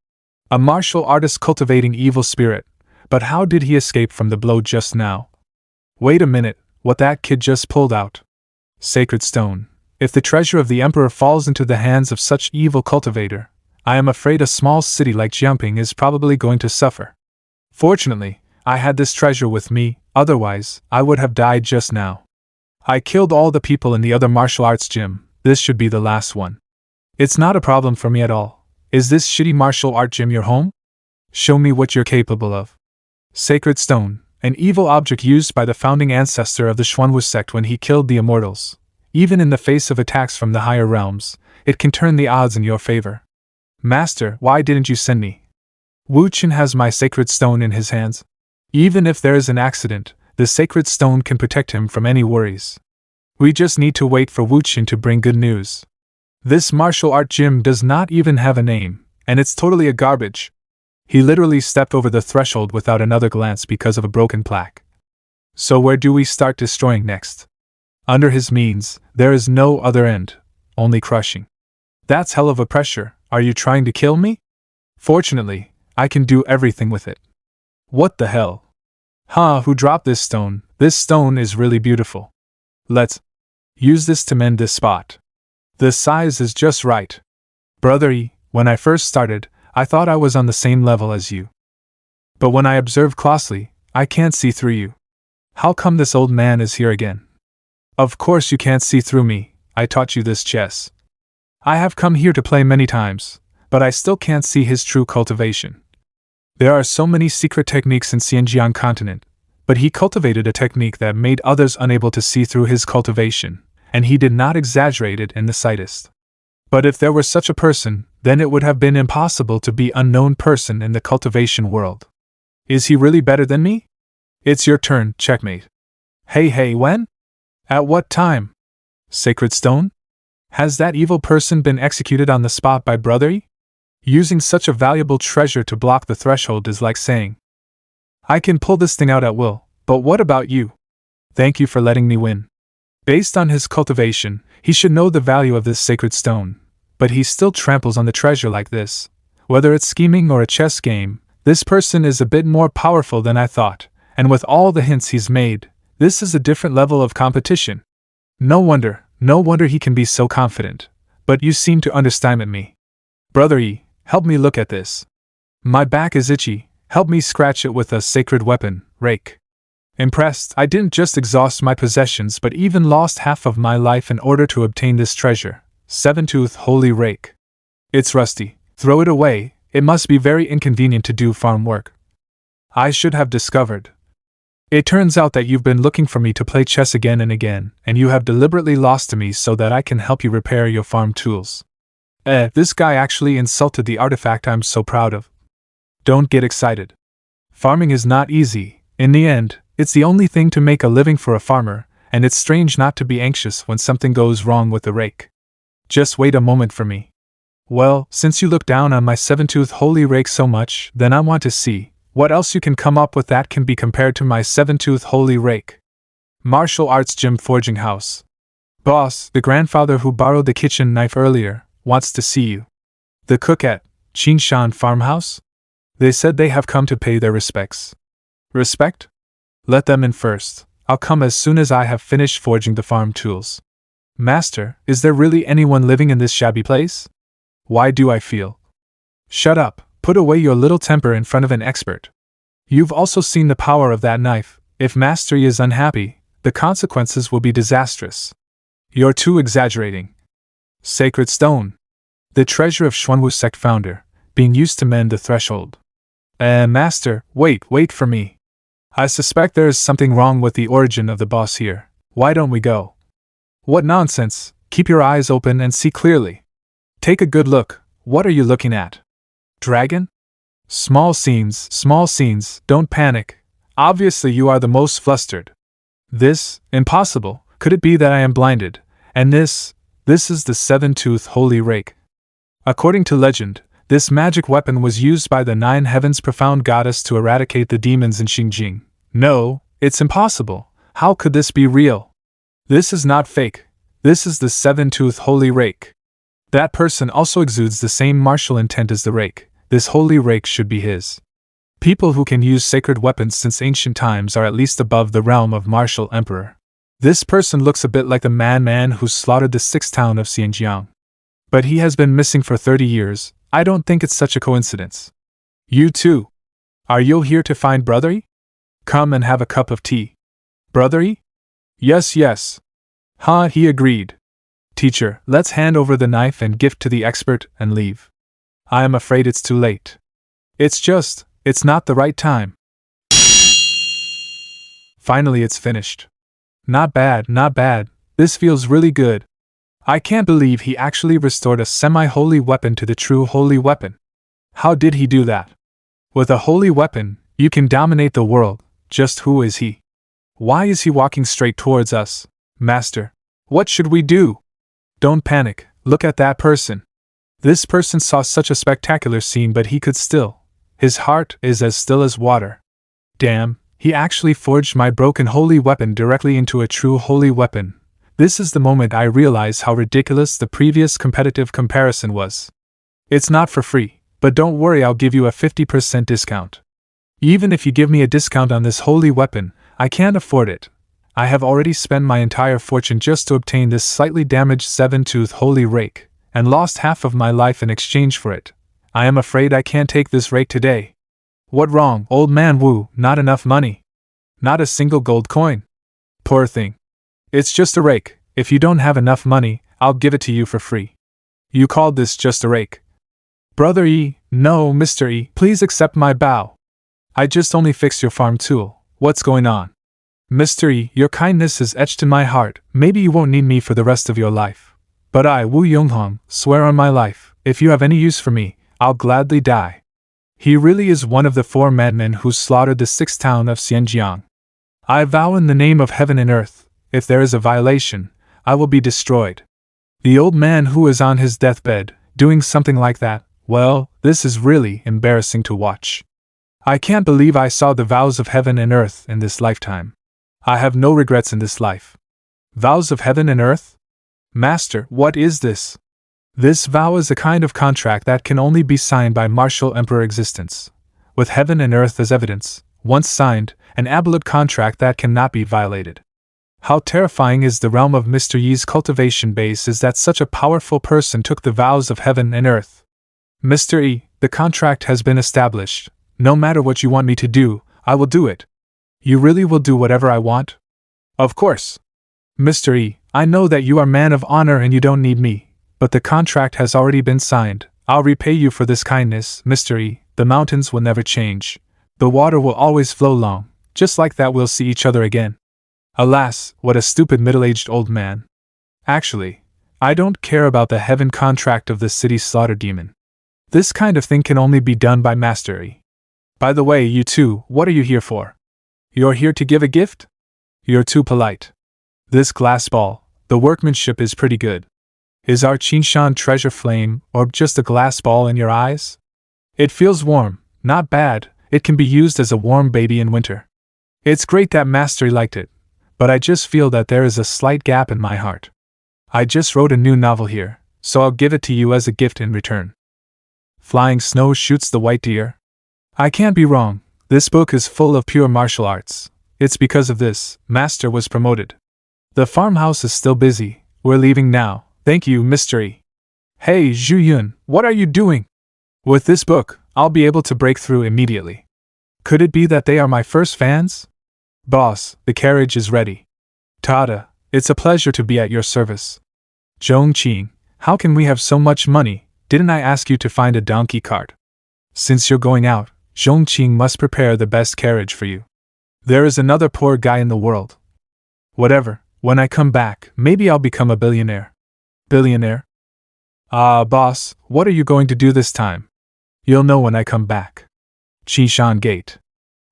A martial artist cultivating evil spirit. But how did he escape from the blow just now? Wait a minute, what that kid just pulled out. Sacred stone. If the treasure of the emperor falls into the hands of such evil cultivator, I am afraid a small city like Jiangping is probably going to suffer. Fortunately, I had this treasure with me, otherwise, I would have died just now. I killed all the people in the other martial arts gym. This should be the last one. It's not a problem for me at all. Is this shitty martial art gym your home? Show me what you're capable of. Sacred stone, an evil object used by the founding ancestor of the Xuanwu sect when he killed the immortals. Even in the face of attacks from the higher realms, it can turn the odds in your favor. Master, why didn't you send me? Wu Qin has my sacred stone in his hands. Even if there is an accident, the sacred stone can protect him from any worries. We just need to wait for Wu Qin to bring good news. This martial art gym does not even have a name, and it's totally a garbage. He literally stepped over the threshold without another glance because of a broken plaque. So where do we start destroying next? Under his means, there is no other end, only crushing. That's hell of a pressure. Are you trying to kill me? Fortunately, I can do everything with it. What the hell? Who dropped this stone? This stone is really beautiful. Let's use this to mend this spot. The size is just right. Brother E, when I first started, I thought I was on the same level as you. But when I observe closely, I can't see through you. How come this old man is here again? Of course you can't see through me. I taught you this chess. I have come here to play many times, but I still can't see his true cultivation. There are so many secret techniques in Xinjiang continent, But he cultivated a technique that made others unable to see through his cultivation, and he did not exaggerate it in the slightest. But if there were such a person, then it would have been impossible to be unknown person in the cultivation world. Is he really better than me? It's your turn, checkmate. Hey, when? At what time? Sacred stone? Has that evil person been executed on the spot by Brother E? Using such a valuable treasure to block the threshold is like saying, I can pull this thing out at will, but what about you? Thank you for letting me win. Based on his cultivation, he should know the value of this sacred stone, but he still tramples on the treasure like this. Whether it's scheming or a chess game, this person is a bit more powerful than I thought, and with all the hints he's made, this is a different level of competition. No wonder he can be so confident, but you seem to underestimate me. Brother E, help me look at this. My back is itchy, help me scratch it with a sacred weapon, rake. Impressed, I didn't just exhaust my possessions but even lost half of my life in order to obtain this treasure, seven-tooth holy rake. It's rusty, throw it away, it must be very inconvenient to do farm work. I should have discovered. It turns out that you've been looking for me to play chess again and again, and you have deliberately lost to me so that I can help you repair your farm tools. This guy actually insulted the artifact I'm so proud of. Don't get excited. Farming is not easy. In the end, it's the only thing to make a living for a farmer, and it's strange not to be anxious when something goes wrong with the rake. Just wait a moment for me. Well, since you look down on my seven-tooth holy rake so much, then I want to see what else you can come up with that can be compared to my seven-tooth holy rake. Martial Arts Gym Forging House. Boss, the grandfather who borrowed the kitchen knife earlier, wants to see you. The cook at Qingshan Farmhouse? They said they have come to pay their respects. Respect? Let them in first. I'll come as soon as I have finished forging the farm tools. Master, is there really anyone living in this shabby place? Why do I feel? Shut up. Put away your little temper in front of an expert. You've also seen the power of that knife. If Master Yi is unhappy, the consequences will be disastrous. You're too exaggerating. Sacred stone. The treasure of Xuanwu sect founder, being used to mend the threshold. Master, wait for me. I suspect there is something wrong with the origin of the boss here. Why don't we go? What nonsense, keep your eyes open and see clearly. Take a good look, what are you looking at? Dragon? Small scenes, don't panic. Obviously you are the most flustered. This, impossible, could it be that I am blinded, and this is the seven-tooth holy rake. According to legend, this magic weapon was used by the Nine Heavens profound goddess to eradicate the demons in Xingjing. No, it's impossible. How could this be real? This is not fake. This is the seven-tooth holy rake. That person also exudes the same martial intent as the rake. This holy rake should be his. People who can use sacred weapons since ancient times are at least above the realm of martial emperor. This person looks a bit like the man who slaughtered the 6th town of Xinjiang. But he has been missing for 30 years. I don't think it's such a coincidence. You too. Are you here to find Brother E? Come and have a cup of tea. Brother E? Yes. He agreed. Teacher, let's hand over the knife and gift to the expert and leave. I am afraid it's too late. It's not the right time. Finally it's finished. Not bad. This feels really good. I can't believe he actually restored a semi-holy weapon to the true holy weapon. How did he do that? With a holy weapon, you can dominate the world. Just who is he? Why is he walking straight towards us? Master, what should we do? Don't panic, look at that person. This person saw such a spectacular scene but he could still. His heart is as still as water. Damn, he actually forged my broken holy weapon directly into a true holy weapon. This is the moment I realize how ridiculous the previous competitive comparison was. It's not for free, but don't worry, I'll give you a 50% discount. Even if you give me a discount on this holy weapon, I can't afford it. I have already spent my entire fortune just to obtain this slightly damaged seven-tooth holy rake, and lost half of my life in exchange for it. I am afraid I can't take this rake today. What wrong, old man Wu? Not enough money? Not a single gold coin? Poor thing. It's just a rake. If you don't have enough money, I'll give it to you for free. You called this just a rake? Brother E, no, Mr. E, please accept my bow. I just only fixed your farm tool. What's going on? Mr. E, your kindness is etched in my heart. Maybe you won't need me for the rest of your life. But I, Wu Yonghong, swear on my life, if you have any use for me, I'll gladly die. He really is one of the 4 madmen who slaughtered the 6th town of Xianjiang. I vow in the name of heaven and earth, if there is a violation, I will be destroyed. The old man who is on his deathbed, doing something like that, well, this is really embarrassing to watch. I can't believe I saw the vows of heaven and earth in this lifetime. I have no regrets in this life. Vows of heaven and earth? Master, what is this? This vow is a kind of contract that can only be signed by martial emperor existence, with heaven and earth as evidence. Once signed, an absolute contract that cannot be violated. How terrifying is the realm of Mr. Yi's cultivation base is that such a powerful person took the vows of heaven and earth. Mr. E, the contract has been established. No matter what you want me to do, I will do it. You really will do whatever I want? Of course. Mr. E, I know that you are man of honor and you don't need me. But the contract has already been signed. I'll repay you for this kindness, Mr. E. The mountains will never change. The water will always flow long. Just like that we'll see each other again. Alas, what a stupid middle-aged old man. Actually, I don't care about the heaven contract of the city slaughter demon. This kind of thing can only be done by Master E. By the way, you two, what are you here for? You're here to give a gift? You're too polite. This glass ball, the workmanship is pretty good. Is our Qinshan treasure flame, or just a glass ball in your eyes? It feels warm, not bad, it can be used as a warm baby in winter. It's great that Master liked it, but I just feel that there is a slight gap in my heart. I just wrote a new novel here, so I'll give it to you as a gift in return. Flying Snow Shoots the White Deer? I can't be wrong, this book is full of pure martial arts. It's because of this, Master was promoted. The farmhouse is still busy, we're leaving now. Thank you, Mr. E. Hey, Zhu Yun, what are you doing? With this book, I'll be able to break through immediately. Could it be that they are my first fans? Boss, the carriage is ready. Tada, it's a pleasure to be at your service. Zhongqing, how can we have so much money? Didn't I ask you to find a donkey cart? Since you're going out, Zhongqing must prepare the best carriage for you. There is another poor guy in the world. Whatever, when I come back, maybe I'll become a billionaire. Billionaire? Boss, what are you going to do this time? You'll know when I come back. Qishan Gate.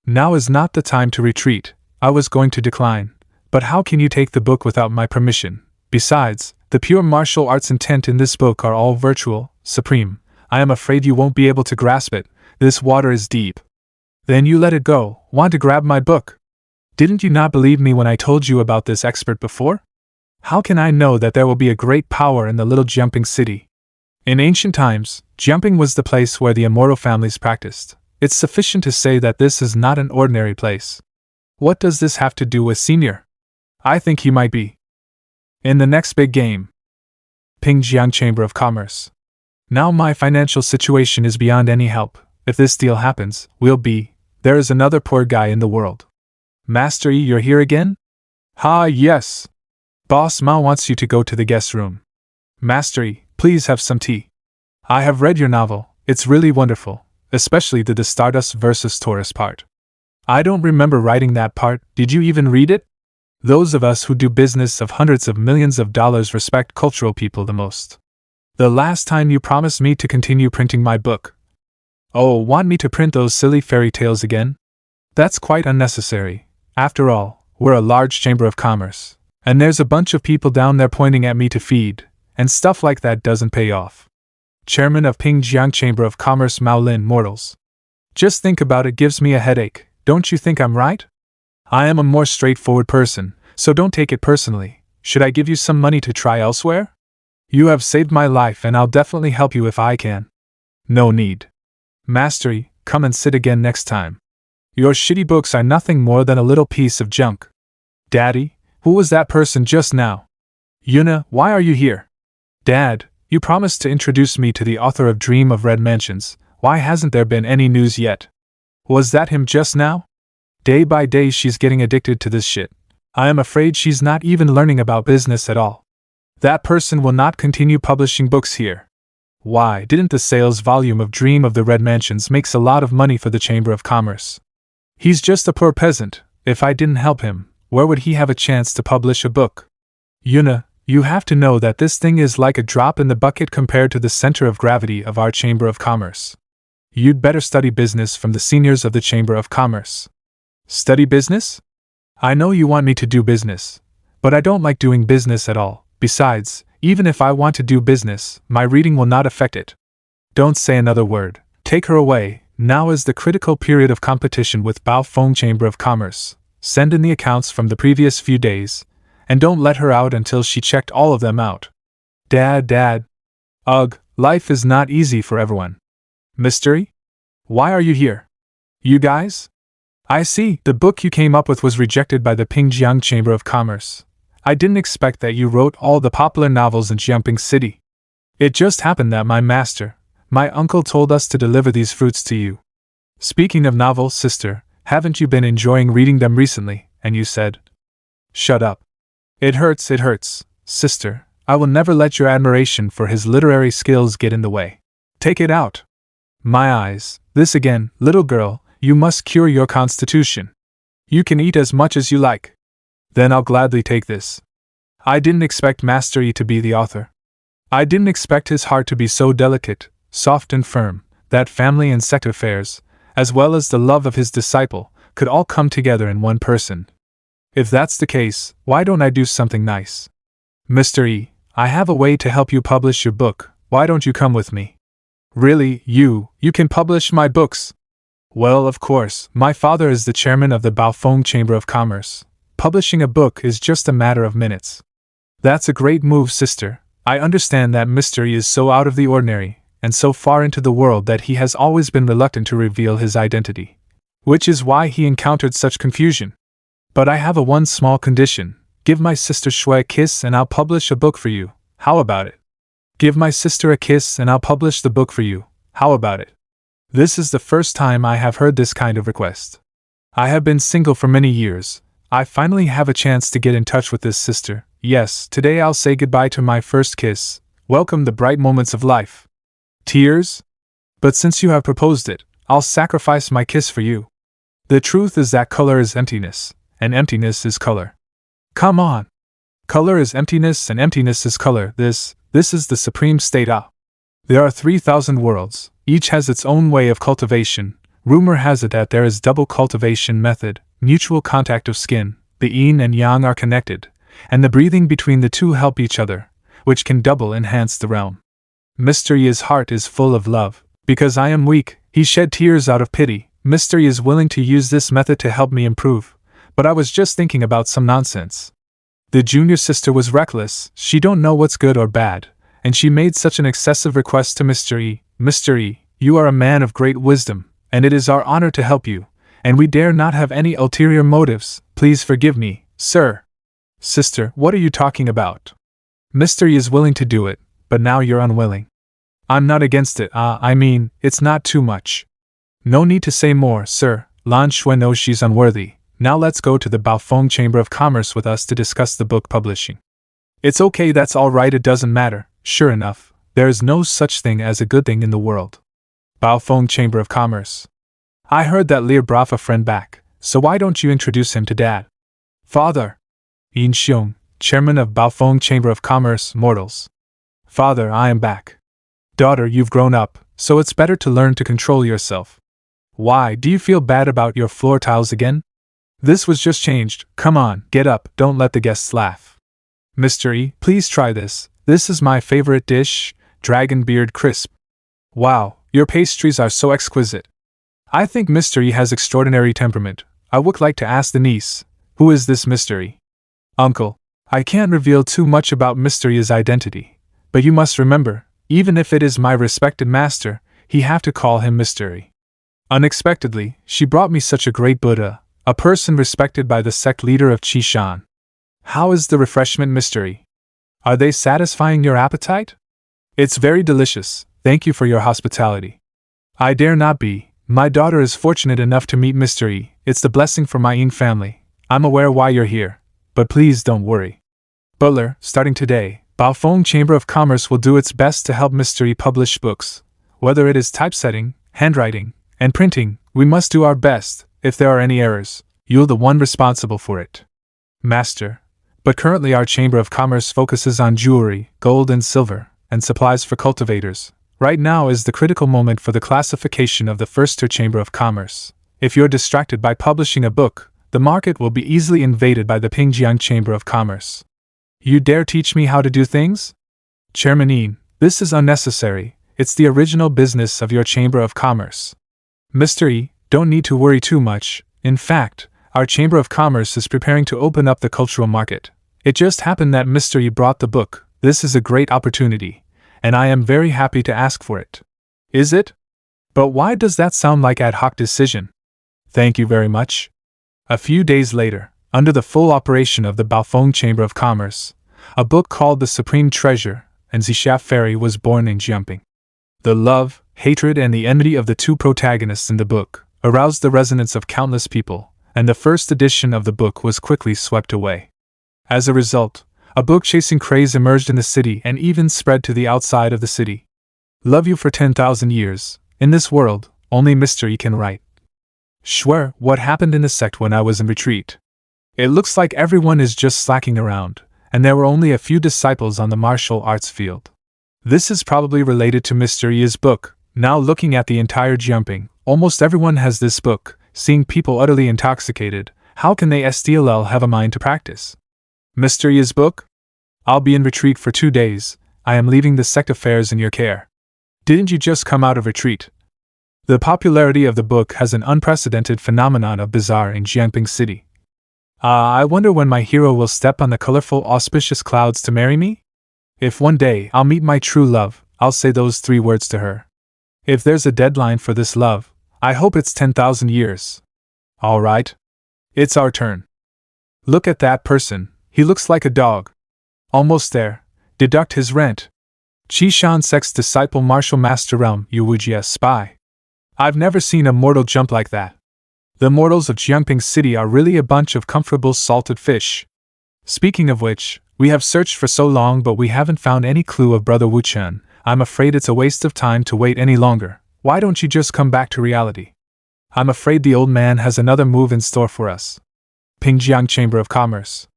Now is not the time to retreat. I was going to decline, but how can you take the book without my permission? Besides, the pure martial arts intent in this book are all virtual, supreme. I am afraid you won't be able to grasp it. This water is deep. Then you let it go. Want to grab my book? Didn't you not believe me when I told you about this expert before? How can I know that there will be a great power in the little jumping city? In ancient times, jumping was the place where the immortal families practiced. It's sufficient to say that this is not an ordinary place. What does this have to do with Senior? I think he might be in the next big game. Pingjiang Chamber of Commerce. Now my financial situation is beyond any help. If this deal happens, there is another poor guy in the world. Master E, you're here again? Yes. Boss Mao wants you to go to the guest room. Master E, please have some tea. I have read your novel, it's really wonderful, especially the Stardust versus Taurus part. I don't remember writing that part, did you even read it? Those of us who do business of hundreds of millions of dollars respect cultural people the most. The last time you promised me to continue printing my book. Oh, want me to print those silly fairy tales again? That's quite unnecessary. After all, we're a large chamber of commerce. And there's a bunch of people down there pointing at me to feed, and stuff like that doesn't pay off. Chairman of Pingjiang Chamber of Commerce Mao Lin Mortals. Just think about it gives me a headache, don't you think I'm right? I am a more straightforward person, so don't take it personally. Should I give you some money to try elsewhere? You have saved my life and I'll definitely help you if I can. No need. Master E, come and sit again next time. Your shitty books are nothing more than a little piece of junk. Daddy? Who was that person just now? Yuna, why are you here? Dad, you promised to introduce me to the author of Dream of Red Mansions. Why hasn't there been any news yet? Was that him just now? Day by day she's getting addicted to this shit. I am afraid she's not even learning about business at all. That person will not continue publishing books here. Why didn't the sales volume of Dream of the Red Mansions makes a lot of money for the Chamber of Commerce? He's just a poor peasant. If I didn't help him, where would he have a chance to publish a book? Yuna, you have to know that this thing is like a drop in the bucket compared to the center of gravity of our Chamber of Commerce. You'd better study business from the seniors of the Chamber of Commerce. Study business? I know you want me to do business, but I don't like doing business at all. Besides, even if I want to do business, my reading will not affect it. Don't say another word. Take her away. Now is the critical period of competition with Baofeng Chamber of Commerce. Send in the accounts from the previous few days, and don't let her out until she checked all of them out. Dad. Ugh, life is not easy for everyone. Mystery? Why are you here? You guys? I see, the book you came up with was rejected by the Pingjiang Chamber of Commerce. I didn't expect that you wrote all the popular novels in Jiangping City. It just happened that my uncle told us to deliver these fruits to you. Speaking of novels, sister, haven't you been enjoying reading them recently? And you said, shut up. It hurts, sister. I will never let your admiration for his literary skills get in the way. Take it out. My eyes, this again, little girl, you must cure your constitution. You can eat as much as you like. Then I'll gladly take this. I didn't expect Master Yi to be the author. I didn't expect his heart to be so delicate, soft and firm, that family and sect affairs, as well as the love of his disciple, could all come together in one person. If that's the case, why don't I do something nice? Mr. Yi, I have a way to help you publish your book. Why don't you come with me? Really, you can publish my books? Well, of course, my father is the chairman of the Baofeng Chamber of Commerce. Publishing a book is just a matter of minutes. That's a great move, sister. I understand that Mr. Yi is so out of the ordinary, and so far into the world that he has always been reluctant to reveal his identity. Which is why he encountered such confusion. But I have one small condition. Give my sister Shui a kiss and I'll publish a book for you. How about it? Give my sister a kiss and I'll publish the book for you. How about it? This is the first time I have heard this kind of request. I have been single for many years. I finally have a chance to get in touch with this sister. Yes, today I'll say goodbye to my first kiss. Welcome the bright moments of life. Tears? But since you have proposed it, I'll sacrifice my kiss for you. The truth is that color is emptiness, and emptiness is color. Come on. Color is emptiness and emptiness is color. This is the supreme state. There are 3,000 worlds. Each has its own way of cultivation. Rumor has it that there is double cultivation method. Mutual contact of skin, the yin and yang are connected, and the breathing between the two help each other, which can double enhance the realm. Mr. Yi's heart is full of love. Because I am weak, he shed tears out of pity. Mr. Yi is willing to use this method to help me improve, but I was just thinking about some nonsense. The junior sister was reckless, she don't know what's good or bad, and she made such an excessive request to Mr. Yi. Mr. Yi, you are a man of great wisdom, and it is our honor to help you. And we dare not have any ulterior motives. Please forgive me, sir. Sister, what are you talking about? Mr. Yi is willing to do it, but now you're unwilling. I'm not against it. I mean, it's not too much. No need to say more, sir. Lan Shui knows she's unworthy. Now let's go to the Baofeng Chamber of Commerce with us to discuss the book publishing. It's okay, that's all right, it doesn't matter. Sure enough, there is no such thing as a good thing in the world. Baofeng Chamber of Commerce. I heard that Lear brought a friend back, so why don't you introduce him to Dad? Father. Yin Xiong, chairman of Baofeng Chamber of Commerce, mortals. Father, I am back. Daughter, you've grown up, so it's better to learn to control yourself. Why, do you feel bad about your floor tiles again? This was just changed. Come on, get up, don't let the guests laugh. Mr. Yi, please try this. This is my favorite dish, dragon beard crisp. Wow, your pastries are so exquisite. I think Mr. Yi has extraordinary temperament. I would like to ask the niece, who is this Mr. Yi? Uncle, I can't reveal too much about Mr. Yi's identity, but you must remember, even if it is my respected master, he have to call him Mr. Yi. Unexpectedly, she brought me such a great Buddha, a person respected by the sect leader of Qishan. How is the refreshment, Mr. Yi? Are they satisfying your appetite? It's very delicious, thank you for your hospitality. I dare not be. My daughter is fortunate enough to meet Mr. Yi. It's the blessing for my Ying family. I'm aware why you're here, but please don't worry. Butler, starting today, Baofeng Chamber of Commerce will do its best to help Mr. Yi publish books. Whether it is typesetting, handwriting, and printing, we must do our best. If there are any errors, You're the one responsible for it. Master. But currently our Chamber of Commerce focuses on jewelry, gold and silver, and supplies for cultivators. Right now is the critical moment for the classification of the first-tier Chamber of Commerce. If you're distracted by publishing a book, the market will be easily invaded by the Pingjiang Chamber of Commerce. You dare teach me how to do things? Chairman Yin, this is unnecessary. It's the original business of your Chamber of Commerce. Mr. Yi, don't need to worry too much. In fact, our Chamber of Commerce is preparing to open up the cultural market. It just happened that Mr. Yi brought the book. This is a great opportunity, and I am very happy to ask for it. Is it? But why does that sound like ad hoc decision? Thank you very much. A few days later, under the full operation of the Baofeng Chamber of Commerce, a book called The Supreme Treasure and Zixia Fairy was born in Jiangping. The love, hatred, and the enmity of the two protagonists in the book aroused the resonance of countless people, and the first edition of the book was quickly swept away. As a result, a book-chasing craze emerged in the city and even spread to the outside of the city. Love you for 10,000 years. In this world, only Mr. Yi can write. Swear, what happened in the sect when I was in retreat? It looks like everyone is just slacking around, and there were only a few disciples on the martial arts field. This is probably related to Mr. Yi's book. Now looking at the entire Jiangping, almost everyone has this book. Seeing people utterly intoxicated, how can they SDLL have a mind to practice? Mr. Yi's book? I'll be in retreat for 2 days. I am leaving the sect affairs in your care. Didn't you just come out of retreat? The popularity of the book has an unprecedented phenomenon of bazaar in Jiangping City. I wonder when my hero will step on the colorful, auspicious clouds to marry me? If one day I'll meet my true love, I'll say those 3 words to her. If there's a deadline for this love, I hope it's 10,000 years. All right. It's our turn. Look at that person. He looks like a dog. Almost there. Deduct his rent. Qishan sect's disciple martial master Realm Yuwujia spy. I've never seen a mortal jump like that. The mortals of Jiangping City are really a bunch of comfortable salted fish. Speaking of which, we have searched for so long but we haven't found any clue of Brother Wu Chen. I'm afraid it's a waste of time to wait any longer. Why don't you just come back to reality? I'm afraid the old man has another move in store for us. Pingjiang Chamber of Commerce.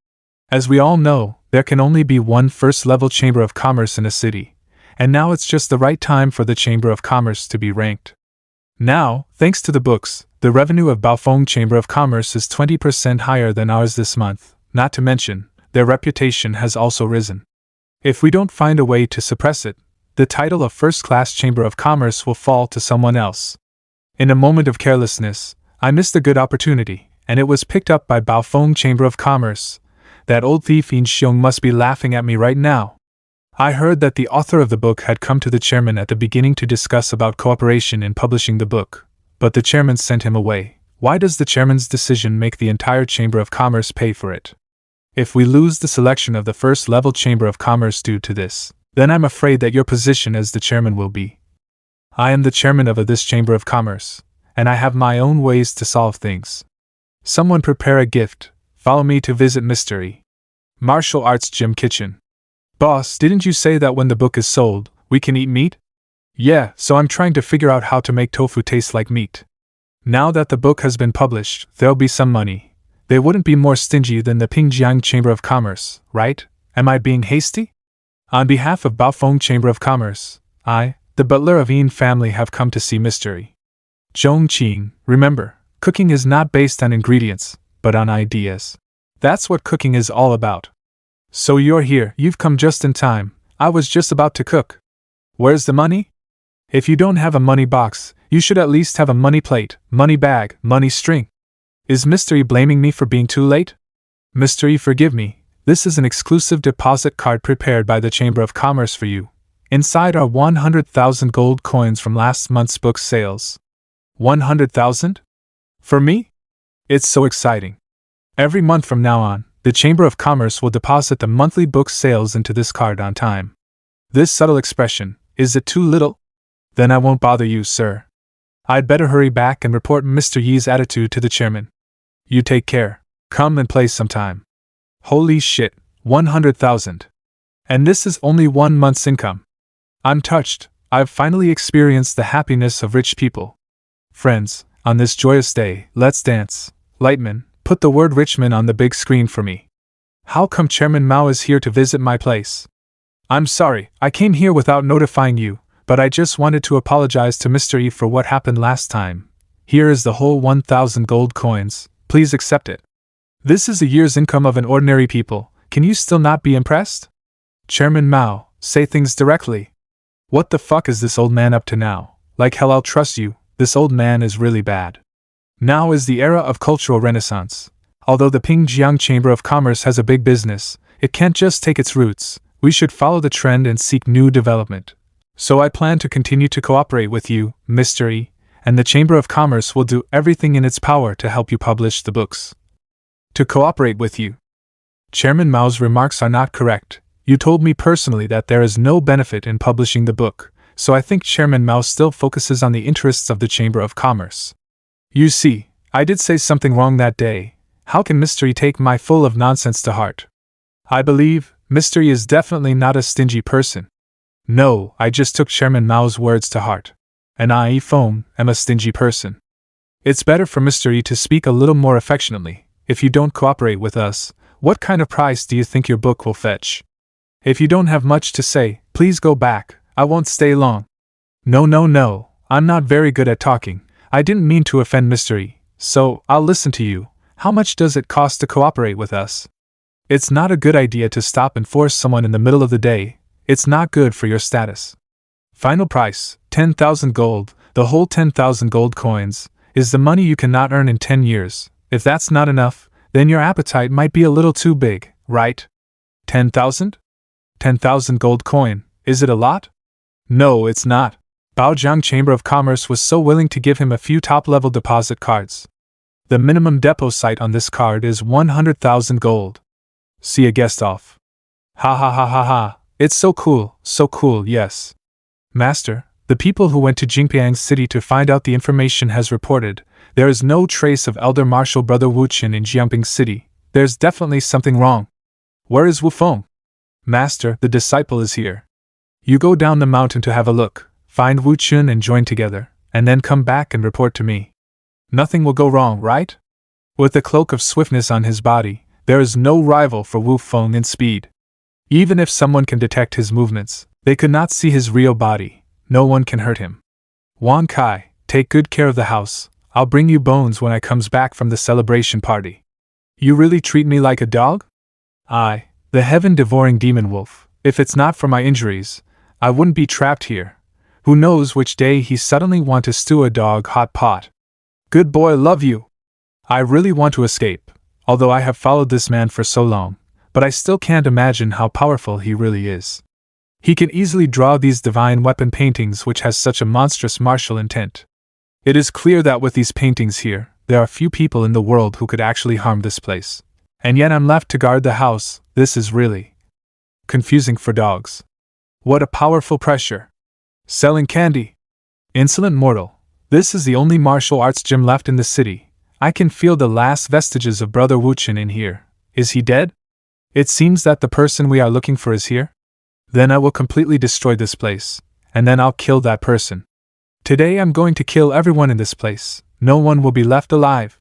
As we all know, there can only be one first-level Chamber of Commerce in a city, and now it's just the right time for the Chamber of Commerce to be ranked. Now, thanks to the books, the revenue of Baofeng Chamber of Commerce is 20% higher than ours this month, not to mention, their reputation has also risen. If we don't find a way to suppress it, the title of first-class Chamber of Commerce will fall to someone else. In a moment of carelessness, I missed a good opportunity, and it was picked up by Baofeng Chamber of Commerce. That old thief Yin Xiong must be laughing at me right now. I heard that the author of the book had come to the chairman at the beginning to discuss about cooperation in publishing the book, but the chairman sent him away. Why does the chairman's decision make the entire Chamber of Commerce pay for it? If we lose the selection of the first-level Chamber of Commerce due to this, then I'm afraid that your position as the chairman will be. I am the chairman of this Chamber of Commerce, and I have my own ways to solve things. Someone prepare a gift. Follow me to visit Mr. Yi. Martial Arts Gym Kitchen. Boss, didn't you say that when the book is sold, we can eat meat? Yeah, so I'm trying to figure out how to make tofu taste like meat. Now that the book has been published, there'll be some money. They wouldn't be more stingy than the Pingjiang Chamber of Commerce, right? Am I being hasty? On behalf of Baofeng Chamber of Commerce, I, the butler of Yin family, have come to see Mr. Yi. Zhongqing, remember, cooking is not based on ingredients, but on ideas. That's what cooking is all about. So you're here, you've come just in time. I was just about to cook. Where's the money? If you don't have a money box, you should at least have a money plate, money bag, money string. Is Mr. Yi blaming me for being too late? Mr. Yi, forgive me. This is an exclusive deposit card prepared by the Chamber of Commerce for you. Inside are 100,000 gold coins from last month's book sales. 100,000? For me? It's so exciting. Every month from now on, the Chamber of Commerce will deposit the monthly book sales into this card on time. This subtle expression, is it too little? Then I won't bother you, sir. I'd better hurry back and report Mr. Yi's attitude to the chairman. You take care. Come and play sometime. Holy shit, 100,000. And this is only 1 month's income. I'm touched. I've finally experienced the happiness of rich people. Friends, on this joyous day, let's dance. Lightman, Put the word Richmond on the big screen for me. How come Chairman Mao is here to visit my place? I'm sorry, I came here without notifying you, but I just wanted to apologize to Mr. E for what happened last time. Here is the whole 1,000 gold coins, please accept it. This is a year's income of an ordinary people, can you still not be impressed? Chairman Mao, say things directly. What the fuck is this old man up to now? Like hell I'll trust you, this old man is really bad. Now is the era of cultural renaissance. Although the Pingjiang Chamber of Commerce has a big business, it can't just take its roots, we should follow the trend and seek new development. So I plan to continue to cooperate with you, Mr. E, and the Chamber of Commerce will do everything in its power to help you publish the books. To cooperate with you. Chairman Mao's remarks are not correct. You told me personally that there is no benefit in publishing the book, so I think Chairman Mao still focuses on the interests of the Chamber of Commerce. You see, I did say something wrong that day. How can Mr. E take my full of nonsense to heart? I believe Mr. E is definitely not a stingy person. No, I just took Chairman Mao's words to heart. And I, Foam, am a stingy person. It's better for Mr. E to speak a little more affectionately. If you don't cooperate with us, what kind of price do you think your book will fetch? If you don't have much to say, please go back, I won't stay long. No, I'm not very good at talking. I didn't mean to offend Mr. E, so I'll listen to you. How much does it cost to cooperate with us? It's not a good idea to stop and force someone in the middle of the day. It's not good for your status. Final price, 10,000 gold, the whole 10,000 gold coins, is the money you cannot earn in 10 years. If that's not enough, then your appetite might be a little too big, right? 10,000? 10,000 gold coin, is it a lot? No, it's not. Baojiang Chamber of Commerce was so willing to give him a few top-level deposit cards. The minimum deposit on this card is 100,000 gold. See a guest off. Ha, it's so cool, yes. Master, the people who went to Jingpiang City to find out the information has reported, there is no trace of Elder Marshal Brother Wu Qin in Jiangping City. There's definitely something wrong. Where is Wu Feng? Master, the disciple is here. You go down the mountain to have a look, find Wu Qin and join together, and then come back and report to me. Nothing will go wrong, right? With the cloak of swiftness on his body, there is no rival for Wu Feng in speed. Even if someone can detect his movements, they could not see his real body. No one can hurt him. Wan Kai, take good care of the house. I'll bring you bones when I comes back from the celebration party. You really treat me like a dog? I, the heaven-devouring demon wolf, if it's not for my injuries, I wouldn't be trapped here. Who knows which day he suddenly want to stew a dog hot pot. Good boy, love you. I really want to escape, although I have followed this man for so long, but I still can't imagine how powerful he really is. He can easily draw these divine weapon paintings which has such a monstrous martial intent. It is clear that with these paintings here, there are few people in the world who could actually harm this place. And yet I'm left to guard the house. This is really confusing for dogs. What a powerful pressure. Selling candy. Insolent mortal. This is the only martial arts gym left in the city. I can feel the last vestiges of Brother Wu Qin in here. Is he dead? It seems that the person we are looking for is here. Then I will completely destroy this place, and then I'll kill that person. Today I'm going to kill everyone in this place. No one will be left alive.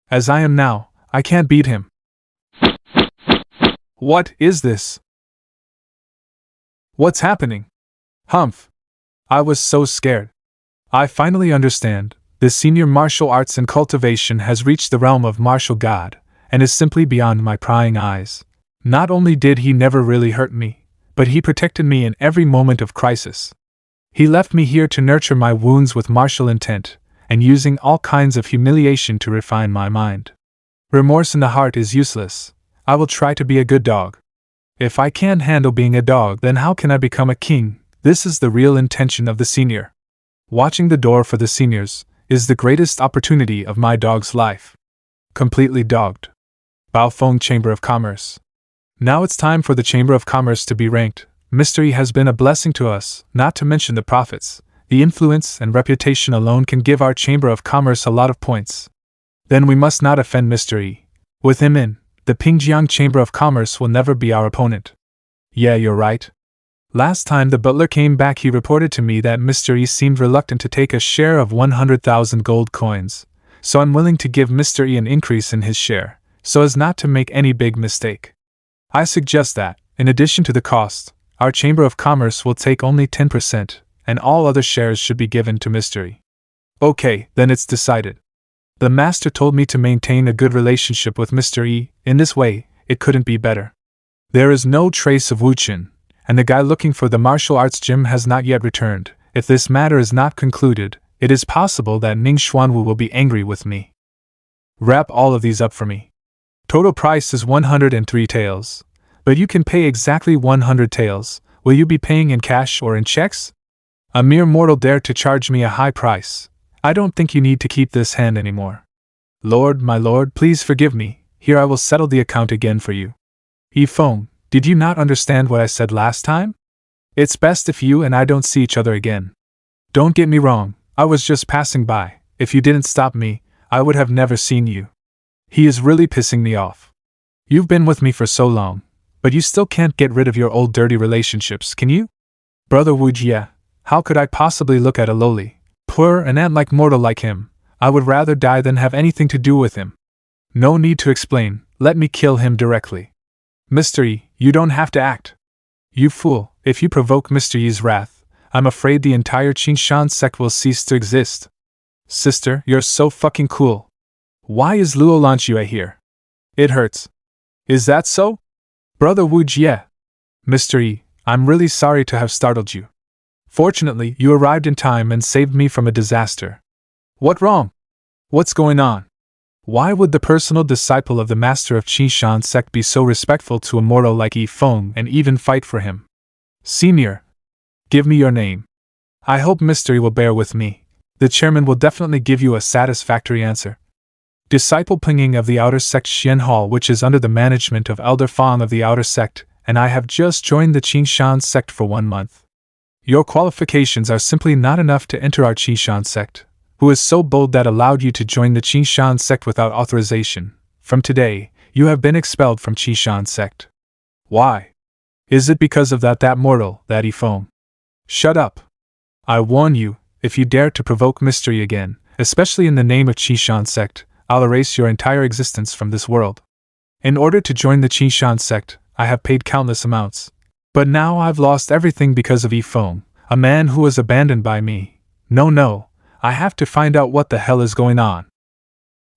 As I am now, I can't beat him. What is this? What's happening? Humph. I was so scared. I finally understand. The senior martial arts and cultivation has reached the realm of martial god, and is simply beyond my prying eyes. Not only did he never really hurt me, but he protected me in every moment of crisis. He left me here to nurture my wounds with martial intent, and using all kinds of humiliation to refine my mind. Remorse in the heart is useless. I will try to be a good dog. If I can't handle being a dog, then how can I become a king? This is the real intention of the senior. Watching the door for the seniors is the greatest opportunity of my dog's life. Completely dogged. Baofeng Chamber of Commerce. Now it's time for the Chamber of Commerce to be ranked. Mystery has been a blessing to us, not to mention the profits. The influence and reputation alone can give our Chamber of Commerce a lot of points. Then we must not offend Mystery. With him in, the Pingjiang Chamber of Commerce will never be our opponent. Yeah, you're right. Last time the butler came back, he reported to me that Mystery seemed reluctant to take a share of 100,000 gold coins, so I'm willing to give Mr. E an increase in his share, so as not to make any big mistake. I suggest that, in addition to the cost, our Chamber of Commerce will take only 10%, and all other shares should be given to Mr. E. Okay, then it's decided. The master told me to maintain a good relationship with Mr. E, in this way, it couldn't be better. There is no trace of Wu Qin, and the guy looking for the martial arts gym has not yet returned. If this matter is not concluded, it is possible that Ning Xuanwu will be angry with me. Wrap all of these up for me. Total price is 103 taels. But you can pay exactly 100 taels. Will you be paying in cash or in checks? A mere mortal dared to charge me a high price. I don't think you need to keep this hand anymore. Lord, my lord, please forgive me. Here I will settle the account again for you. Yi Feng, did you not understand what I said last time? It's best if you and I don't see each other again. Don't get me wrong, I was just passing by. If you didn't stop me, I would have never seen you. He is really pissing me off. You've been with me for so long, but you still can't get rid of your old dirty relationships, can you? Brother Wu Jie, how could I possibly look at a lowly, poor and ant-like mortal like him? I would rather die than have anything to do with him. No need to explain, let me kill him directly. Mr. Yi, you don't have to act. You fool, if you provoke Mr. Yi's wrath, I'm afraid the entire Qingshan sect will cease to exist. Sister, you're so fucking cool. Why is Luo Lanxue here? It hurts. Is that so? Brother Wu Jie. Mr. Yi, I'm really sorry to have startled you. Fortunately, you arrived in time and saved me from a disaster. What wrong? What's going on? Why would the personal disciple of the master of Qingshan sect be so respectful to a mortal like Yi Feng and even fight for him? Senior, give me your name. I hope Mr. Yi will bear with me. The chairman will definitely give you a satisfactory answer. Disciple Pinging of the Outer Sect Xian Hall, which is under the management of Elder Fang of the Outer Sect, and I have just joined the Qingshan sect for 1 month. Your qualifications are simply not enough to enter our Qingshan sect. Who is so bold that allowed you to join the Qingshan sect without authorization? From today, you have been expelled from Qingshan sect. Why? Is it because of that mortal, that Yi Feng? Shut up. I warn you, if you dare to provoke mystery again, especially in the name of Qingshan sect, I'll erase your entire existence from this world. In order to join the Qingshan sect, I have paid countless amounts. But now I've lost everything because of Yi Feng, a man who was abandoned by me. No, I have to find out what the hell is going on.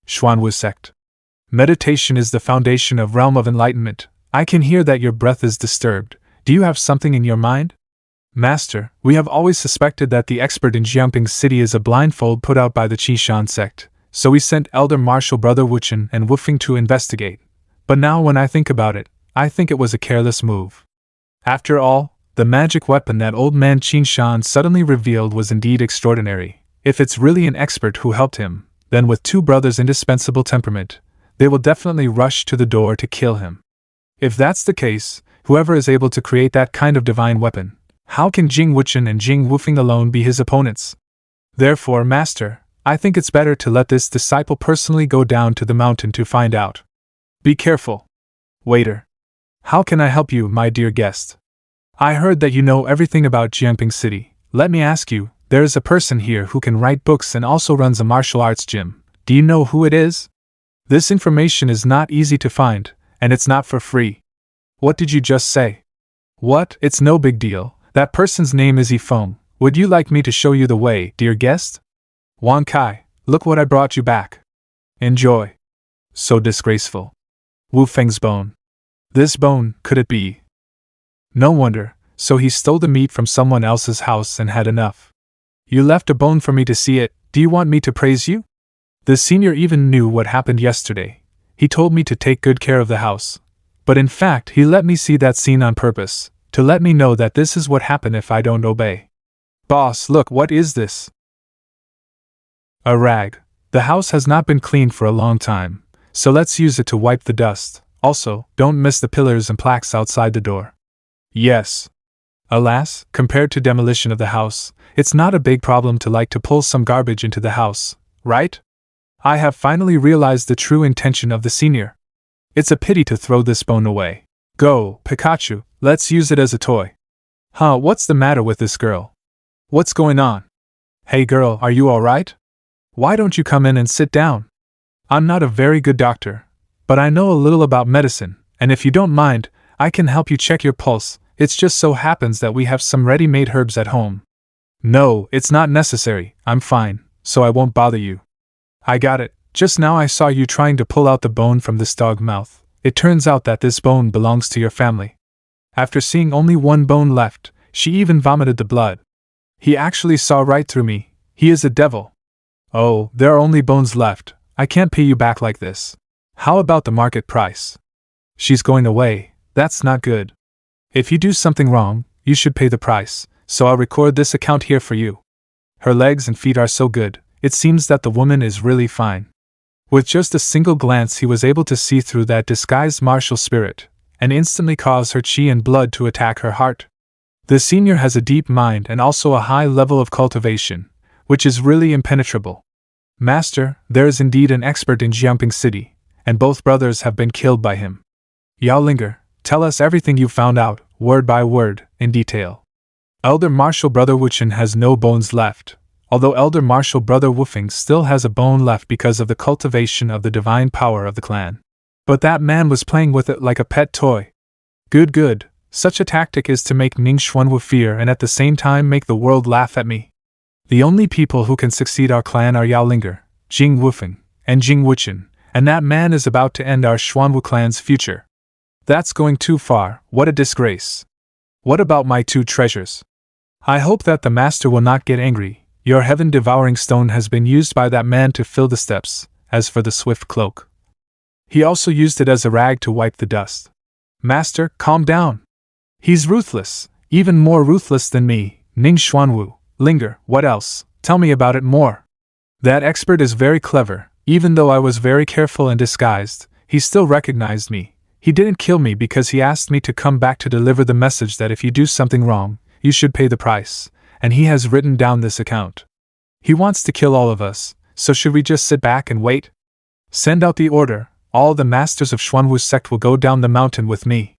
Xuanwu sect. Meditation is the foundation of realm of enlightenment. I can hear that your breath is disturbed. Do you have something in your mind? Master, we have always suspected that the expert in Jiangping City is a blindfold put out by the Qingshan sect, so we sent Elder Marshal Brother Wu Qin and Wu Feng to investigate. But now when I think about it, I think it was a careless move. After all, the magic weapon that old man Qingshan suddenly revealed was indeed extraordinary. If it's really an expert who helped him, then with two brothers' indispensable temperament, they will definitely rush to the door to kill him. If that's the case, whoever is able to create that kind of divine weapon, how can Jing Wuchen and Jing Wufeng alone be his opponents? Therefore, Master, I think it's better to let this disciple personally go down to the mountain to find out. Be careful. Waiter. How can I help you, my dear guest? I heard that you know everything about Jiangping City. Let me ask you, there is a person here who can write books and also runs a martial arts gym. Do you know who it is? This information is not easy to find, and it's not for free. What did you just say? What? It's no big deal. That person's name is Yi Feng. Would you like me to show you the way, dear guest? Wan Kai, look what I brought you back. Enjoy. So disgraceful. Wu Feng's bone. This bone, could it be? No wonder, so he stole the meat from someone else's house and had enough. You left a bone for me to see it. Do you want me to praise you? The senior even knew what happened yesterday. He told me to take good care of the house. But in fact, he let me see that scene on purpose, to let me know that this is what happened if I don't obey. Boss, look, what is this? A rag. The house has not been cleaned for a long time, so let's use it to wipe the dust. Also, don't miss the pillars and plaques outside the door. Yes. Alas, compared to demolition of the house, it's not a big problem to pull some garbage into the house, right? I have finally realized the true intention of the senior. It's a pity to throw this bone away. Go, Pikachu, let's use it as a toy. Huh, what's the matter with this girl? What's going on? Hey girl, are you alright? Why don't you come in and sit down? I'm not a very good doctor, but I know a little about medicine, and if you don't mind, I can help you check your pulse. It just so happens that we have some ready-made herbs at home. No, it's not necessary, I'm fine, so I won't bother you. I got it. Just now I saw you trying to pull out the bone from this dog's mouth. It turns out that this bone belongs to your family. After seeing only one bone left, she even vomited the blood. He actually saw right through me. He is a devil. Oh, there are only bones left. I can't pay you back like this. How about the market price? She's going away. That's not good. If you do something wrong, you should pay the price, so I'll record this account here for you. Her legs and feet are so good, it seems that the woman is really fine. With just a single glance he was able to see through that disguised martial spirit, and instantly cause her chi and blood to attack her heart. The senior has a deep mind and also a high level of cultivation, which is really impenetrable. Master, there is indeed an expert in Jiangping City, and both brothers have been killed by him. Yao Linger, tell us everything you found out, word by word, in detail. Elder Martial Brother Wuchen has no bones left, although Elder Martial Brother Wufeng still has a bone left because of the cultivation of the divine power of the clan. But that man was playing with it like a pet toy. Good. Such a tactic is to make Ning Xuanwu fear and at the same time make the world laugh at me. The only people who can succeed our clan are Yao Linger, Jing Wufeng, and Jing Wuchen, and that man is about to end our Xuanwu clan's future. That's going too far. What a disgrace. What about my 2 treasures? I hope that the master will not get angry. Your heaven-devouring stone has been used by that man to fill the steps. As for the swift cloak, he also used it as a rag to wipe the dust. Master, calm down. He's ruthless, even more ruthless than me. Ning Xuanwu, Linger, what else? Tell me about it more. That expert is very clever. Even though I was very careful and disguised, he still recognized me. He didn't kill me because he asked me to come back to deliver the message that if you do something wrong, you should pay the price, and he has written down this account. He wants to kill all of us, so should we just sit back and wait? Send out the order. All the masters of Xuanwu sect will go down the mountain with me.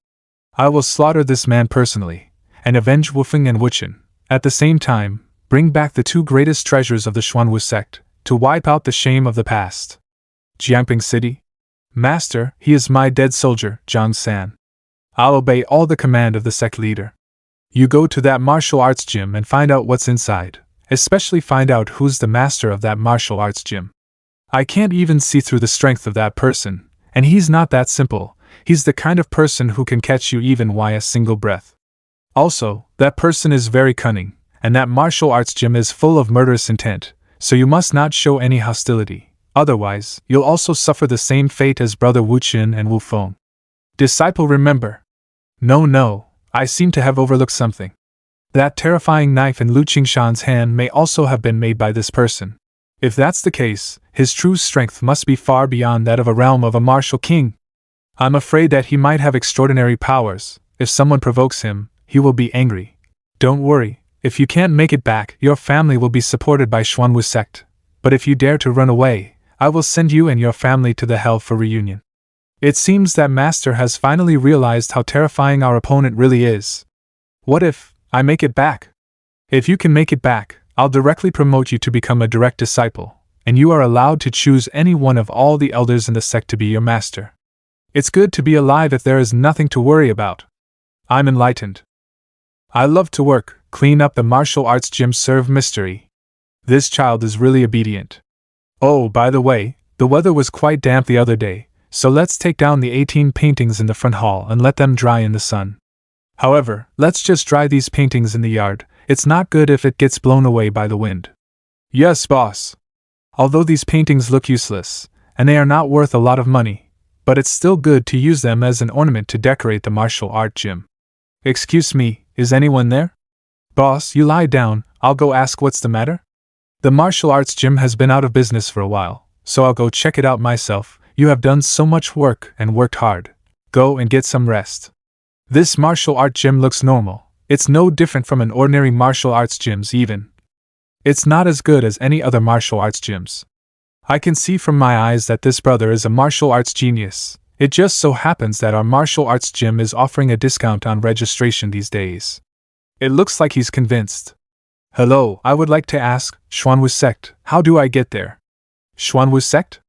I will slaughter this man personally, and avenge Wufeng and Wuchen. At the same time, bring back the 2 greatest treasures of the Xuanwu sect, to wipe out the shame of the past. Jiangping City? Master, he is my dead soldier, Zhang San. I'll obey all the command of the sect leader. You go to that martial arts gym and find out what's inside, especially find out who's the master of that martial arts gym. I can't even see through the strength of that person, and he's not that simple. He's the kind of person who can catch you even by a single breath. Also, that person is very cunning, and that martial arts gym is full of murderous intent, so you must not show any hostility. Otherwise, you'll also suffer the same fate as Brother Wu Qin and Wu Feng. Disciple, remember. No, I seem to have overlooked something. That terrifying knife in Lu Qingshan's hand may also have been made by this person. If that's the case, his true strength must be far beyond that of a realm of a martial king. I'm afraid that he might have extraordinary powers. If someone provokes him, he will be angry. Don't worry, if you can't make it back, your family will be supported by Xuanwu sect. But if you dare to run away, I will send you and your family to the hell for reunion. It seems that Master has finally realized how terrifying our opponent really is. What if I make it back? If you can make it back, I'll directly promote you to become a direct disciple, and you are allowed to choose any one of all the elders in the sect to be your master. It's good to be alive if there is nothing to worry about. I'm enlightened. I love to work, clean up the martial arts gym, serve mystery. This child is really obedient. Oh, by the way, the weather was quite damp the other day, so let's take down the 18 paintings in the front hall and let them dry in the sun. However, let's just dry these paintings in the yard. It's not good if it gets blown away by the wind. Yes, boss. Although these paintings look useless, and they are not worth a lot of money, but it's still good to use them as an ornament to decorate the martial art gym. Excuse me, is anyone there? Boss, you lie down, I'll go ask what's the matter. The martial arts gym has been out of business for a while, so I'll go check it out myself. You have done so much work and worked hard. Go and get some rest. This martial art gym looks normal. It's no different from an ordinary martial arts gyms even. It's not as good as any other martial arts gyms. I can see from my eyes that this brother is a martial arts genius. It just so happens that our martial arts gym is offering a discount on registration these days. It looks like he's convinced. Hello, I would like to ask, Xuanwu sect, how do I get there? Xuanwu sect?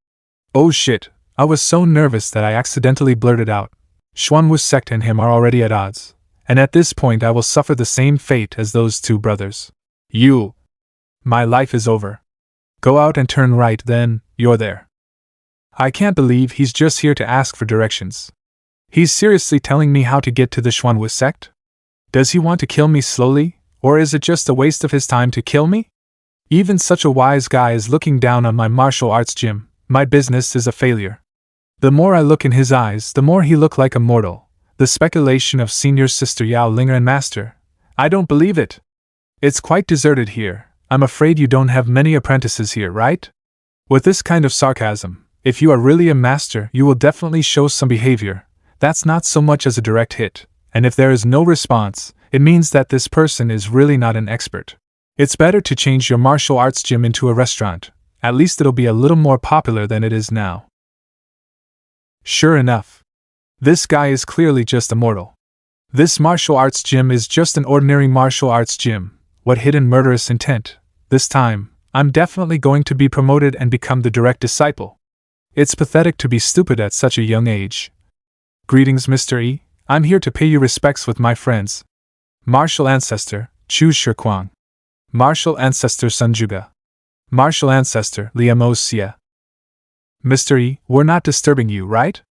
Oh shit, I was so nervous that I accidentally blurted out. Xuanwu sect and him are already at odds, and at this point I will suffer the same fate as those two brothers. You! My life is over. Go out and turn right, then, you're there. I can't believe he's just here to ask for directions. He's seriously telling me how to get to the Xuanwu sect? Does he want to kill me slowly, or is it just a waste of his time to kill me? Even such a wise guy is looking down on my martial arts gym. My business is a failure. The more I look in his eyes, the more he look like a mortal. The speculation of Senior Sister Yao Linger and Master. I don't believe it. It's quite deserted here. I'm afraid you don't have many apprentices here, right? With this kind of sarcasm, if you are really a master, you will definitely show some behavior. That's not so much as a direct hit, and if there is no response, it means that this person is really not an expert. It's better to change your martial arts gym into a restaurant. At least it'll be a little more popular than it is now. Sure enough. This guy is clearly just a mortal. This martial arts gym is just an ordinary martial arts gym. What hidden murderous intent? This time, I'm definitely going to be promoted and become the direct disciple. It's pathetic to be stupid at such a young age. Greetings, Mr. E. I'm here to pay you respects with my friends. Martial Ancestor, Chu Shikuang. Martial Ancestor Sun Juga. Martial Ancestor Liamo Xie. Mr. E, we're not disturbing you, right?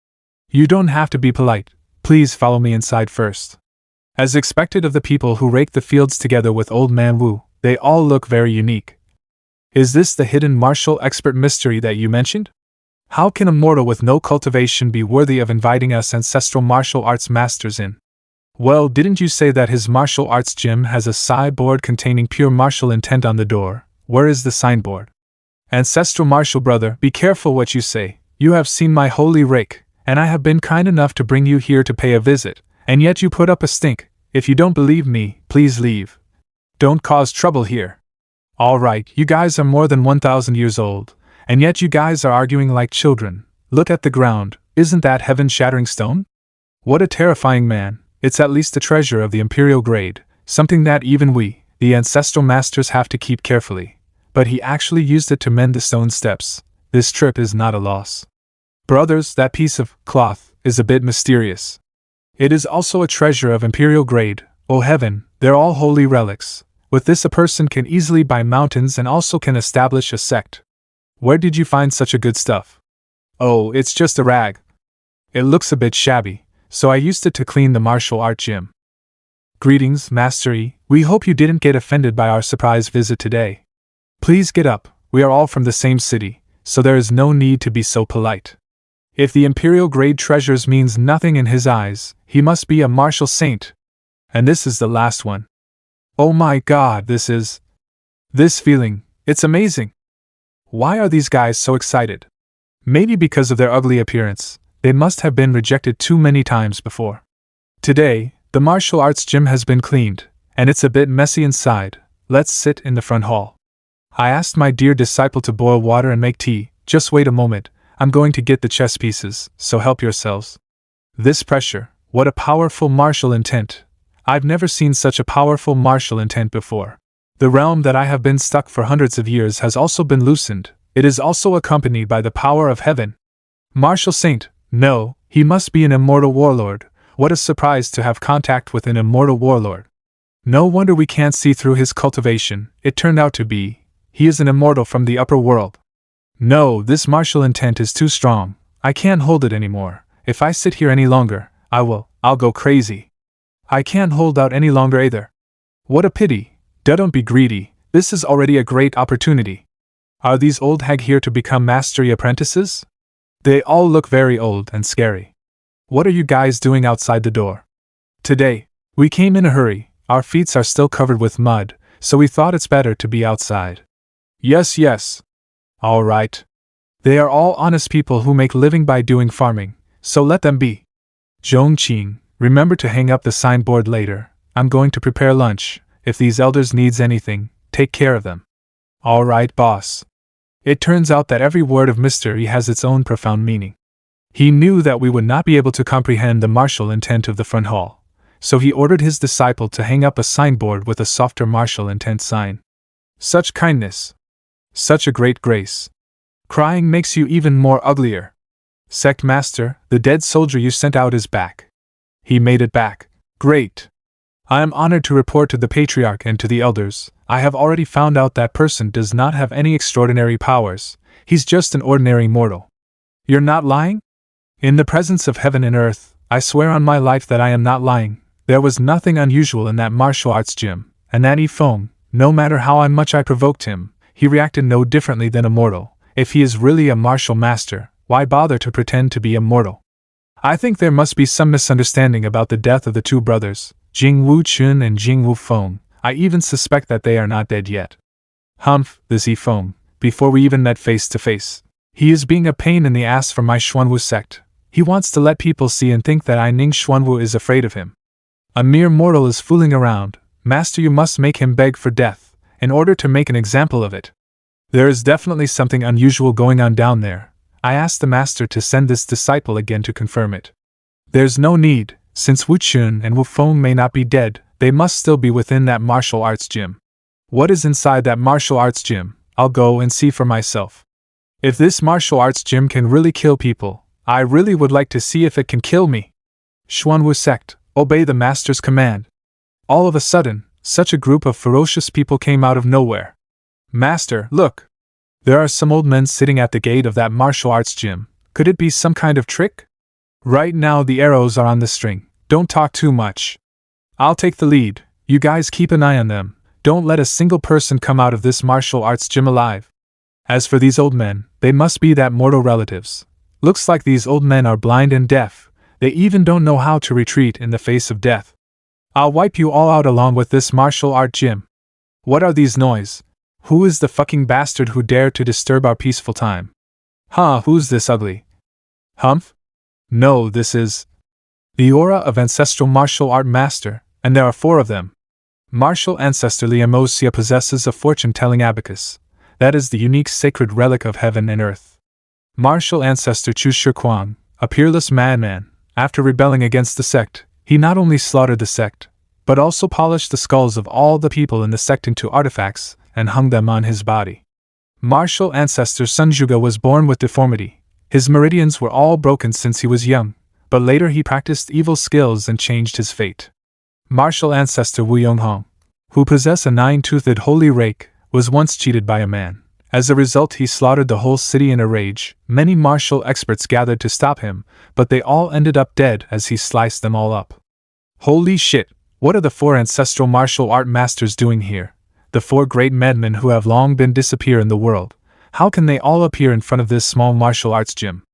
You don't have to be polite. Please follow me inside first. As expected of the people who rake the fields together with Old Man Wu, they all look very unique. Is this the hidden martial expert mystery that you mentioned? How can a mortal with no cultivation be worthy of inviting us ancestral martial arts masters in? Well, didn't you say that his martial arts gym has a signboard containing pure martial intent on the door? Where is the signboard? Ancestral martial brother, be careful what you say. You have seen my holy rake, and I have been kind enough to bring you here to pay a visit, and yet you put up a stink. If you don't believe me, please leave. Don't cause trouble here. Alright, you guys are more than 1,000 years old, and yet you guys are arguing like children. Look at the ground, isn't that heaven-shattering stone? What a terrifying man. It's at least a treasure of the imperial grade, something that even we, the ancestral masters, have to keep carefully. But he actually used it to mend the stone steps. This trip is not a loss. Brothers, that piece of cloth is a bit mysterious. It is also a treasure of imperial grade. Oh heaven, they're all holy relics. With this a person can easily buy mountains and also can establish a sect. Where did you find such a good stuff? Oh, it's just a rag. It looks a bit shabby, so I used it to clean the martial art gym. Greetings, Master E. We hope you didn't get offended by our surprise visit today. Please get up, we are all from the same city, so there is no need to be so polite. If the imperial grade treasures means nothing in his eyes, he must be a martial saint. And this is the last one. Oh my god, this feeling, it's amazing. Why are these guys so excited? Maybe because of their ugly appearance, they must have been rejected too many times before. Today, the martial arts gym has been cleaned, and it's a bit messy inside. Let's sit in the front hall. I asked my dear disciple to boil water and make tea. Just wait a moment, I'm going to get the chess pieces, so help yourselves. This pressure, what a powerful martial intent. I've never seen such a powerful martial intent before. The realm that I have been stuck for hundreds of years has also been loosened. It is also accompanied by the power of heaven. Martial saint, no, he must be an immortal warlord. What a surprise to have contact with an immortal warlord. No wonder we can't see through his cultivation. It turned out to be he is an immortal from the upper world. No, this martial intent is too strong. I can't hold it anymore. If I sit here any longer, I'll go crazy. I can't hold out any longer either. What a pity. Don't be greedy. This is already a great opportunity. Are these old hag here to become mastery apprentices? They all look very old and scary. What are you guys doing outside the door? Today, we came in a hurry. Our feet are still covered with mud, so we thought it's better to be outside. Yes. All right. They are all honest people who make living by doing farming, so let them be. Zhongqing, remember to hang up the signboard later. I'm going to prepare lunch. If these elders needs anything, take care of them. All right, boss. It turns out that every word of Mr. E has its own profound meaning. He knew that we would not be able to comprehend the martial intent of the front hall, so he ordered his disciple to hang up a signboard with a softer martial intent sign. Such kindness. Such a great grace. Crying makes you even more uglier. Sect Master, the dead soldier you sent out is back. He made it back. Great. I am honored to report to the Patriarch and to the elders, I have already found out that person does not have any extraordinary powers, he's just an ordinary mortal. You're not lying? In the presence of heaven and earth, I swear on my life that I am not lying. There was nothing unusual in that martial arts gym, and that Ifong, no matter how much I provoked him, he reacted no differently than a mortal. If he is really a martial master, why bother to pretend to be a mortal? I think there must be some misunderstanding about the death of the two brothers, Jing Wuchun and Jing Wufeng. I even suspect that they are not dead yet. Humph, this Ifong, before we even met face to face. He is being a pain in the ass for my Xuanwu sect. He wants to let people see and think that I Ning Xuanwu is afraid of him. A mere mortal is fooling around. Master, you must make him beg for death, in order to make an example of it. There is definitely something unusual going on down there. I asked the master to send this disciple again to confirm it. There's no need, since Wuchun and Wufeng may not be dead, they must still be within that martial arts gym. What is inside that martial arts gym? I'll go and see for myself. If this martial arts gym can really kill people, I really would like to see if it can kill me. Xuanwu sect, obey the master's command. All of a sudden, such a group of ferocious people came out of nowhere. Master, look! There are some old men sitting at the gate of that martial arts gym. Could it be some kind of trick? Right now the arrows are on the string. Don't talk too much. I'll take the lead. You guys keep an eye on them. Don't let a single person come out of this martial arts gym alive. As for these old men, they must be that mortal relatives. Looks like these old men are blind and deaf. They even don't know how to retreat in the face of death. I'll wipe you all out along with this martial art gym. What are these noise? Who is the fucking bastard who dared to disturb our peaceful time? Huh, who's this ugly? Humph? No, this is the aura of ancestral martial art master, and there are 4 of them. Martial ancestor Liamosia possesses a fortune-telling abacus. That is the unique sacred relic of heaven and earth. Martial ancestor Chu Shikuang, a peerless madman, after rebelling against the sect, he not only slaughtered the sect, but also polished the skulls of all the people in the sect into artifacts and hung them on his body. Martial ancestor Sunjuga was born with deformity. His meridians were all broken since he was young, but later he practiced evil skills and changed his fate. Martial ancestor Wu Yonghong, who possessed a 9-toothed holy rake, was once cheated by a man. As a result, he slaughtered the whole city in a rage. Many martial experts gathered to stop him, but they all ended up dead as he sliced them all up. Holy shit, what are the 4 ancestral martial art masters doing here? The 4 great madmen who have long been disappear in the world. How can they all appear in front of this small martial arts gym?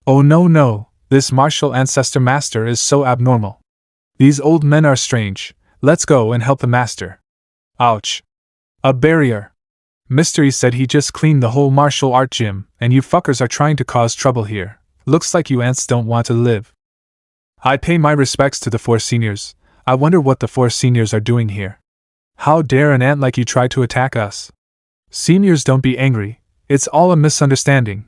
Oh no, this martial ancestor master is so abnormal. These old men are strange. Let's go and help the master. Ouch. A barrier. Mystery said he just cleaned the whole martial art gym, and you fuckers are trying to cause trouble here. Looks like you ants don't want to live. I pay my respects to the 4 seniors. I wonder what the 4 seniors are doing here. How dare an ant like you try to attack us? Seniors, don't be angry. It's all a misunderstanding.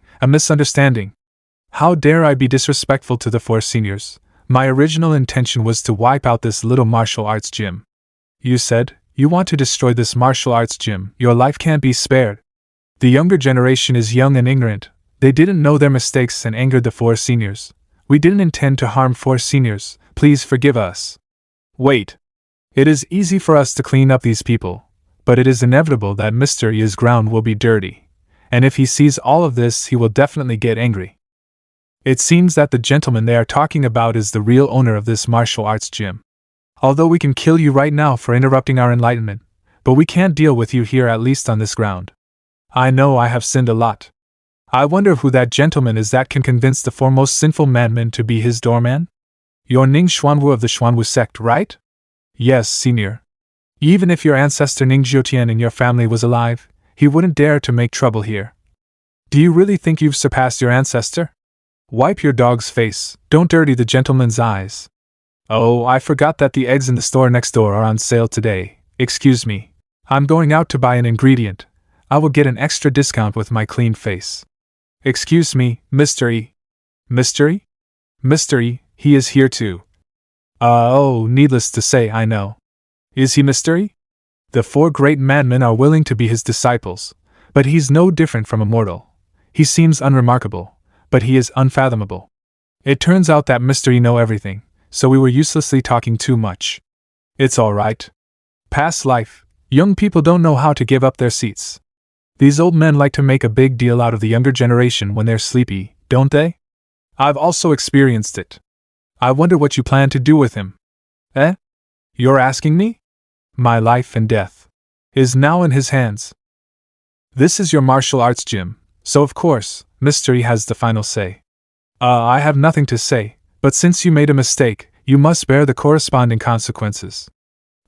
How dare I be disrespectful to the 4 seniors? My original intention was to wipe out this little martial arts gym. You said, you want to destroy this martial arts gym. Your life can't be spared. The younger generation is young and ignorant. They didn't know their mistakes and angered the 4 seniors. We didn't intend to harm 4 seniors. Please forgive us. Wait. It is easy for us to clean up these people, but it is inevitable that Mr. Yi's ground will be dirty. And if he sees all of this, he will definitely get angry. It seems that the gentleman they are talking about is the real owner of this martial arts gym. Although we can kill you right now for interrupting our enlightenment, but we can't deal with you here, at least on this ground. I know I have sinned a lot. I wonder who that gentleman is that can convince the 4 most sinful madmen to be his doorman? You're Ning Xuanwu of the Xuanwu sect, right? Yes, senior. Even if your ancestor Ning Jiutian and your family was alive, he wouldn't dare to make trouble here. Do you really think you've surpassed your ancestor? Wipe your dog's face, don't dirty the gentleman's eyes. Oh, I forgot that the eggs in the store next door are on sale today. Excuse me. I'm going out to buy an ingredient. I will get an extra discount with my clean face. Excuse me, Mr. E. Mr. E? Mr. E, he is here too. Oh, needless to say, I know. Is he Mr. E? The 4 great madmen are willing to be his disciples, but he's no different from a mortal. He seems unremarkable, but he is unfathomable. It turns out that Mr. E know everything, so we were uselessly talking too much. It's all right. Past life, young people don't know how to give up their seats. These old men like to make a big deal out of the younger generation when they're sleepy, don't they? I've also experienced it. I wonder what you plan to do with him. Eh? You're asking me? My life and death is now in his hands. This is your martial arts gym, so of course, Mr. E has the final say. I have nothing to say, but since you made a mistake, you must bear the corresponding consequences.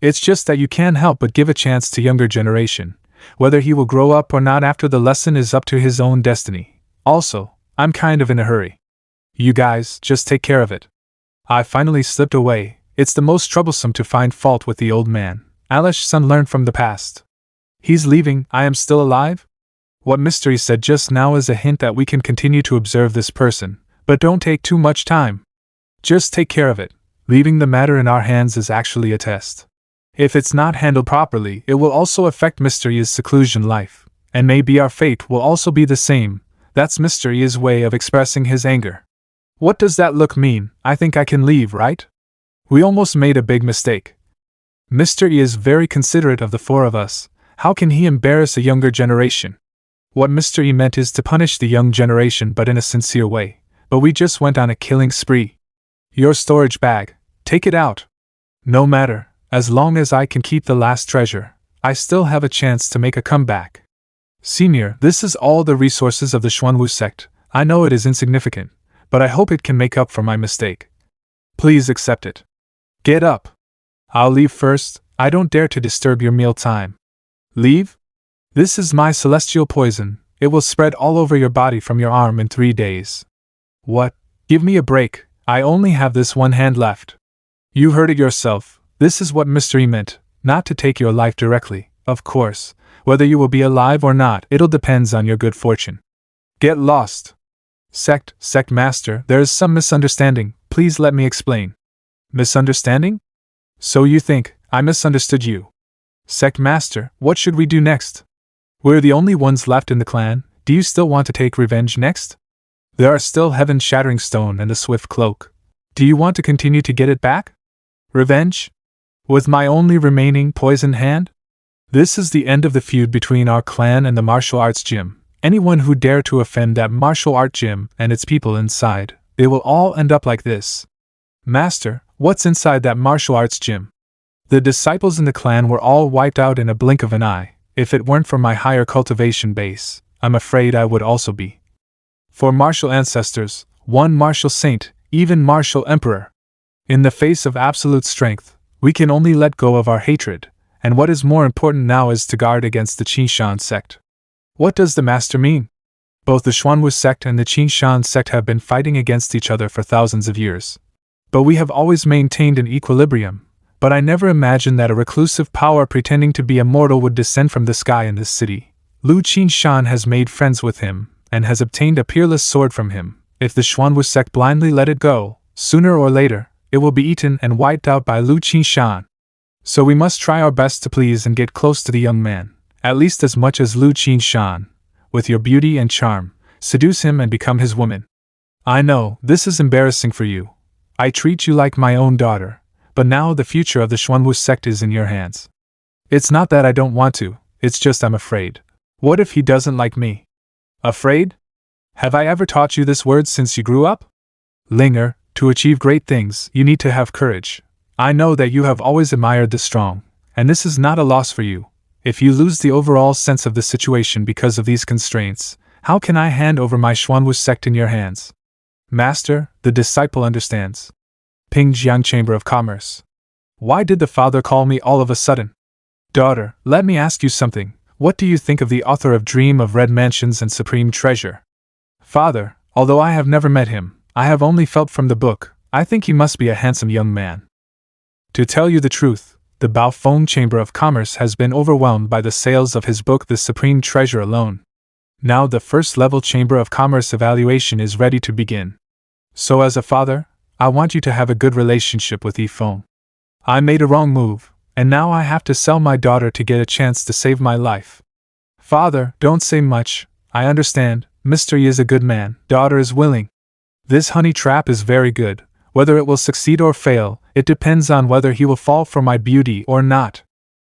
It's just that you can't help but give a chance to younger generation. Whether he will grow up or not after the lesson is up to his own destiny. Also, I'm kind of in a hurry. You guys, just take care of it. I finally slipped away. It's the most troublesome to find fault with the old man. Alish's son learned from the past. He's leaving. I am still alive? What Mr. E said just now is a hint that we can continue to observe this person, but don't take too much time. Just take care of it. Leaving the matter in our hands is actually a test. If it's not handled properly, it will also affect Mr. E's seclusion life, and maybe our fate will also be the same. That's Mr. E's way of expressing his anger. What does that look mean? I think I can leave, right? We almost made a big mistake. Mr. E is very considerate of the four of us. How can he embarrass a younger generation? What Mr. E meant is to punish the young generation, but in a sincere way. But we just went on a killing spree. Your storage bag. Take it out. No matter. As long as I can keep the last treasure, I still have a chance to make a comeback. Senior, this is all the resources of the Xuanwu sect. I know it is insignificant, but I hope it can make up for my mistake. Please accept it. Get up. I'll leave first. I don't dare to disturb your meal time. Leave? This is my celestial poison. It will spread all over your body from your arm in 3 days. What? Give me a break. I only have this one hand left. You heard it yourself. This is what Mr. E meant, not to take your life directly, of course. Whether you will be alive or not, it'll depends on your good fortune. Get lost. Sect Master, there is some misunderstanding. Please let me explain. Misunderstanding? So you think I misunderstood you. Sect Master, what should we do next? We're the only ones left in the clan. Do you still want to take revenge next? There are still Heaven's Shattering Stone and the Swift Cloak. Do you want to continue to get it back? Revenge? With my only remaining poisoned hand? This is the end of the feud between our clan and the martial arts gym. Anyone who dare to offend that martial art gym and its people inside, they will all end up like this. Master, what's inside that martial arts gym? The disciples in the clan were all wiped out in a blink of an eye. If it weren't for my higher cultivation base, I'm afraid I would also be. 4 martial ancestors, 1 martial saint, even martial emperor. In the face of absolute strength, we can only let go of our hatred, and what is more important now is to guard against the Qingshan sect. What does the master mean? Both the Xuanwu sect and the Qingshan sect have been fighting against each other for thousands of years. But we have always maintained an equilibrium. But I never imagined that a reclusive power pretending to be immortal would descend from the sky in this city. Lu Qingshan has made friends with him, and has obtained a peerless sword from him. If the Xuanwu sect blindly let it go, sooner or later, it will be eaten and wiped out by Lu Qingshan. So we must try our best to please and get close to the young man, at least as much as Lu Qingshan. With your beauty and charm, seduce him and become his woman. I know, this is embarrassing for you. I treat you like my own daughter, but now the future of the Xuanwu sect is in your hands. It's not that I don't want to, it's just I'm afraid. What if he doesn't like me? Afraid? Have I ever taught you this word since you grew up? Linger, to achieve great things, you need to have courage. I know that you have always admired the strong, and this is not a loss for you. If you lose the overall sense of the situation because of these constraints, how can I hand over my Xuanwu sect in your hands? Master, the disciple understands. Pingjiang Chamber of Commerce. Why did the father call me all of a sudden? Daughter, let me ask you something. What do you think of the author of Dream of Red Mansions and Supreme Treasure? Father, although I have never met him, I have only felt from the book, I think he must be a handsome young man. To tell you the truth, the Baofeng Chamber of Commerce has been overwhelmed by the sales of his book The Supreme Treasure alone. Now the first-level Chamber of Commerce evaluation is ready to begin. So as a father, I want you to have a good relationship with Yifeng. I made a wrong move, and now I have to sell my daughter to get a chance to save my life. Father, don't say much, I understand, Mr. Yi is a good man, daughter is willing. This honey trap is very good. Whether it will succeed or fail, it depends on whether he will fall for my beauty or not.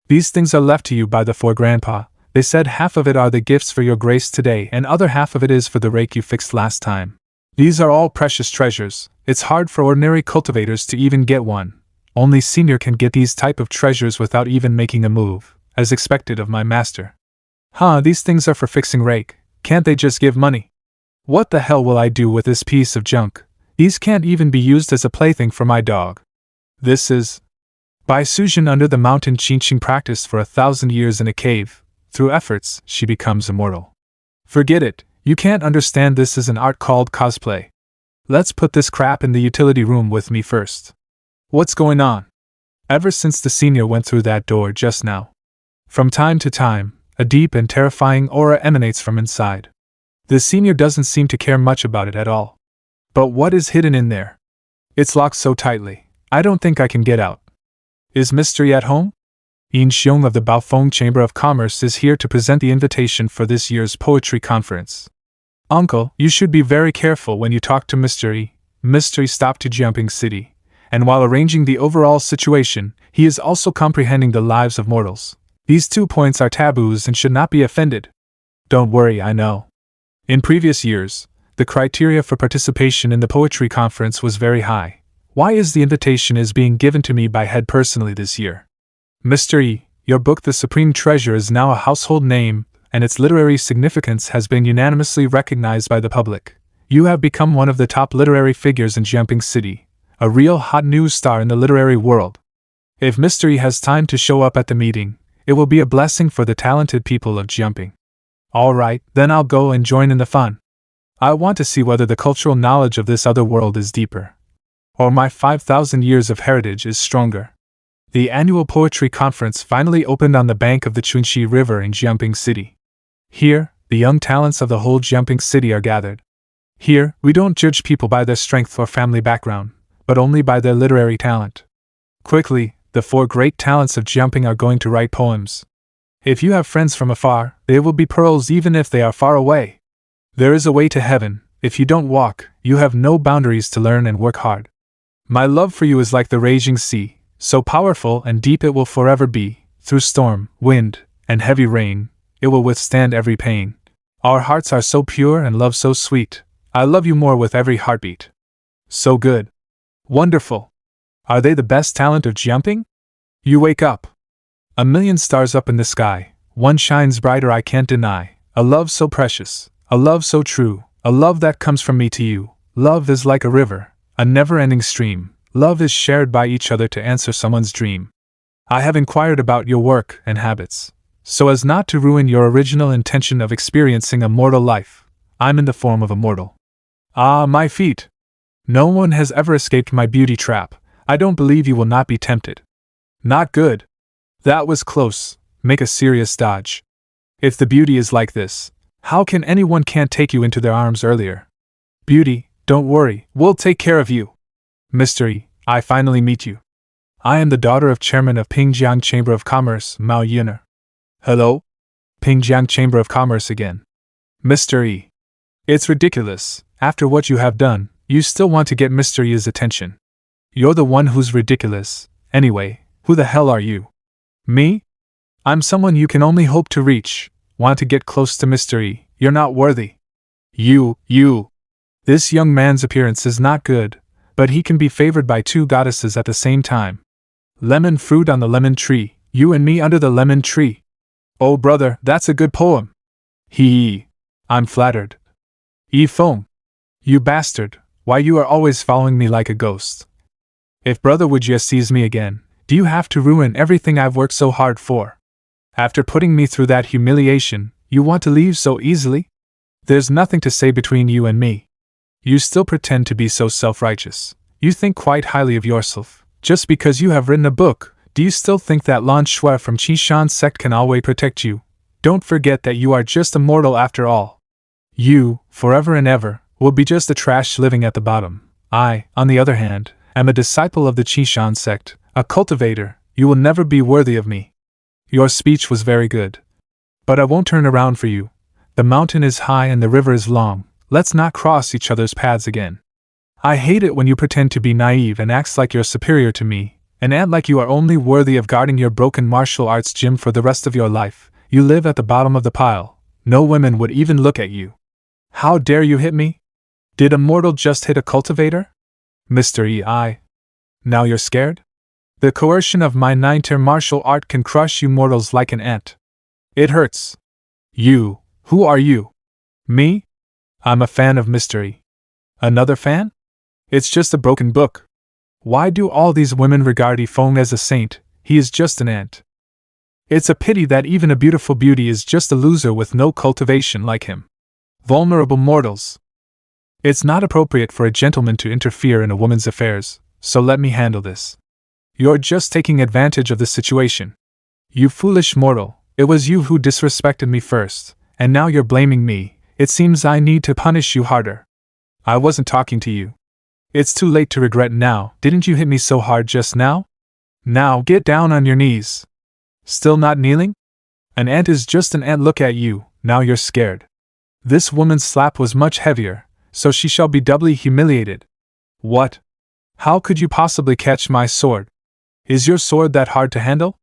These things are left to you by the four grandpa. They said half of it are the gifts for your grace today and other half of it is for the rake you fixed last time. These are all precious treasures. It's hard for ordinary cultivators to even get one. Only senior can get these type of treasures without even making a move, as expected of my master. These things are for fixing rake. Can't they just give money? What the hell will I do with this piece of junk? These can't even be used as a plaything for my dog. This is... By Suzhen under the mountain Qingqing practiced for 1,000 years in a cave. Through efforts, she becomes immortal. Forget it, you can't understand this as an art called cosplay. Let's put this crap in the utility room with me first. What's going on? Ever since the senior went through that door just now. From time to time, a deep and terrifying aura emanates from inside. The senior doesn't seem to care much about it at all. But what is hidden in there? It's locked so tightly, I don't think I can get out. Is Mr. Yi at home? Yin Xiong of the Baofeng Chamber of Commerce is here to present the invitation for this year's poetry conference. Uncle, you should be very careful when you talk to Mr. Yi. Mr. Yi stopped to Jumping City, and while arranging the overall situation, he is also comprehending the lives of mortals. These 2 points are taboos and should not be offended. Don't worry, I know. In previous years, the criteria for participation in the poetry conference was very high. Why is the invitation being given to me by head personally this year? Mr. Yi, your book The Supreme Treasure is now a household name, and its literary significance has been unanimously recognized by the public. You have become one of the top literary figures in Jumping City, a real hot news star in the literary world. If Mr. Yi has time to show up at the meeting, it will be a blessing for the talented people of Jumping. Alright, then I'll go and join in the fun. I want to see whether the cultural knowledge of this other world is deeper, or my 5,000 years of heritage is stronger. The annual poetry conference finally opened on the bank of the Chunxi River in Jumping City. Here, the young talents of the whole Jumping City are gathered. Here, we don't judge people by their strength or family background, but only by their literary talent. Quickly, the 4 great talents of Jumping are going to write poems. If you have friends from afar, they will be pearls even if they are far away. There is a way to heaven. If you don't walk, you have no boundaries to learn and work hard. My love for you is like the raging sea, so powerful and deep it will forever be. Through storm, wind, and heavy rain, it will withstand every pain. Our hearts are so pure and love so sweet. I love you more with every heartbeat. So good. Wonderful. Are they the best talent of Jumping? You wake up. A million stars up in the sky, one shines brighter I can't deny. A love so precious, a love so true, a love that comes from me to you. Love is like a river, a never-ending stream. Love is shared by each other to answer someone's dream. I have inquired about your work and habits, so as not to ruin your original intention of experiencing a mortal life. I'm in the form of a mortal. Ah, my feet! No one has ever escaped my beauty trap. I don't believe you will not be tempted. Not good. That was close. Make a serious dodge. If the beauty is like this, how can anyone can't take you into their arms earlier? Beauty, don't worry, we'll take care of you. Mr. Yi, I finally meet you. I am the daughter of Chairman of Pingjiang Chamber of Commerce, Mao Yuner. Hello? Pingjiang Chamber of Commerce again. Mr. Yi. It's ridiculous. After what you have done, you still want to get Mr. Yi's attention. You're the one who's ridiculous. Anyway, who the hell are you? Me? I'm someone you can only hope to reach. Want to get close to Mr. Yi. You're not worthy. You. This young man's appearance is not good, but he can be favored by 2 goddesses at the same time. Lemon fruit on the lemon tree, you and me under the lemon tree. Oh brother, that's a good poem. Hee. I'm flattered. Yi Feng. You bastard, why you are always following me like a ghost. If brother Wujie sees me again, do you have to ruin everything I've worked so hard for? After putting me through that humiliation, you want to leave so easily? There's nothing to say between you and me. You still pretend to be so self-righteous. You think quite highly of yourself. Just because you have written a book, do you still think that Lan Shui from Qishan sect can always protect you? Don't forget that you are just a mortal after all. You, forever and ever, will be just a trash living at the bottom. I, on the other hand, am a disciple of the Qishan sect, a cultivator. You will never be worthy of me. Your speech was very good. But I won't turn around for you. The mountain is high and the river is long, let's not cross each other's paths again. I hate it when you pretend to be naive and act like you're superior to me, and act like you are only worthy of guarding your broken martial arts gym for the rest of your life. You live at the bottom of the pile. No women would even look at you. How dare you hit me? Did a mortal just hit a cultivator? Mr. E.I. Now you're scared? The coercion of my 9-tier martial art can crush you mortals like an ant. It hurts. You, who are you? Me? I'm a fan of mystery. Another fan? It's just a broken book. Why do all these women regard Ifong as a saint? He is just an ant. It's a pity that even a beautiful beauty is just a loser with no cultivation like him. Vulnerable mortals. It's not appropriate for a gentleman to interfere in a woman's affairs, so let me handle this. You're just taking advantage of the situation. You foolish mortal, it was you who disrespected me first, and now you're blaming me. It seems I need to punish you harder. I wasn't talking to you. It's too late to regret now. Didn't you hit me so hard just now? Now get down on your knees. Still not kneeling? An ant is just an ant. Look at you, now you're scared. This woman's slap was much heavier, so she shall be doubly humiliated. What? How could you possibly catch my sword? Is your sword that hard to handle?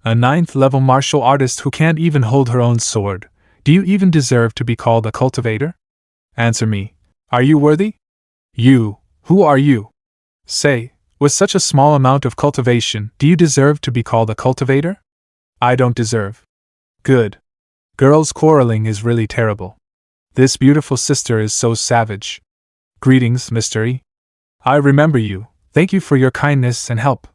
A 9th-level martial artist who can't even hold her own sword. Do you even deserve to be called a cultivator? Answer me. Are you worthy? You, who are you? Say, with such a small amount of cultivation, do you deserve to be called a cultivator? I don't deserve. Good. Girls quarreling is really terrible. This beautiful sister is so savage. Greetings, Mr. E. I remember you. Thank you for your kindness and help.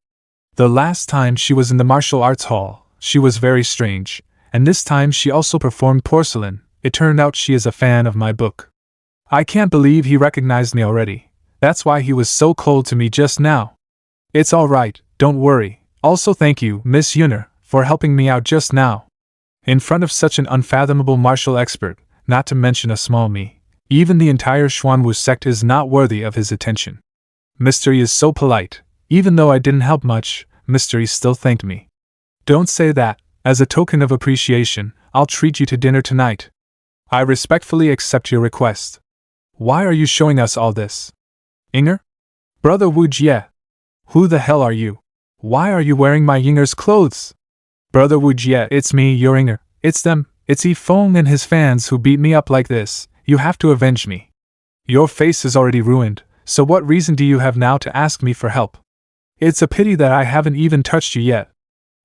The last time she was in the martial arts hall, she was very strange, and this time she also performed porcelain. It turned out she is a fan of my book. I can't believe he recognized me already. That's why he was so cold to me just now. It's all right, don't worry. Also thank you, Miss Yuner, for helping me out just now. In front of such an unfathomable martial expert, not to mention a small me, even the entire Xuanwu sect is not worthy of his attention. Mr. E is so polite. Even though I didn't help much, Mr. E still thanked me. Don't say that. As a token of appreciation, I'll treat you to dinner tonight. I respectfully accept your request. Why are you showing us all this? Inger? Brother Wu Jie. Who the hell are you? Why are you wearing my Yinger's clothes? Brother Wu Jie, it's me, your Inger. It's them. It's Yifeng and his fans who beat me up like this. You have to avenge me. Your face is already ruined, so what reason do you have now to ask me for help? It's a pity that I haven't even touched you yet.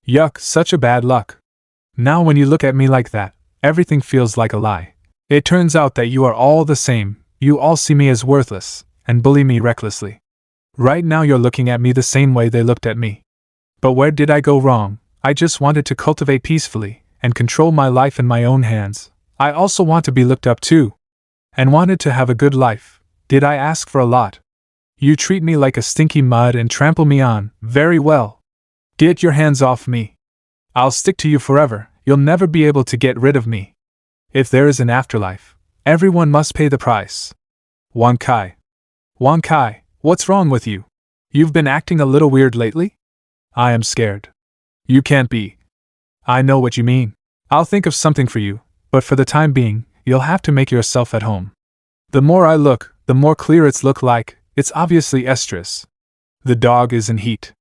Yuck, such a bad luck. Now when you look at me like that, everything feels like a lie. It turns out that you are all the same. You all see me as worthless, and bully me recklessly. Right now you're looking at me the same way they looked at me. But where did I go wrong? I just wanted to cultivate peacefully, and control my life in my own hands. I also want to be looked up to. And wanted to have a good life. Did I ask for a lot? You treat me like a stinky mud and trample me on. Very well. Get your hands off me. I'll stick to you forever. You'll never be able to get rid of me. If there is an afterlife, everyone must pay the price. Wan Kai. Wan Kai, what's wrong with you? You've been acting a little weird lately? I am scared. You can't be. I know what you mean. I'll think of something for you, but for the time being, you'll have to make yourself at home. The more I look, the more clear it's look like. It's obviously estrus. The dog is in heat.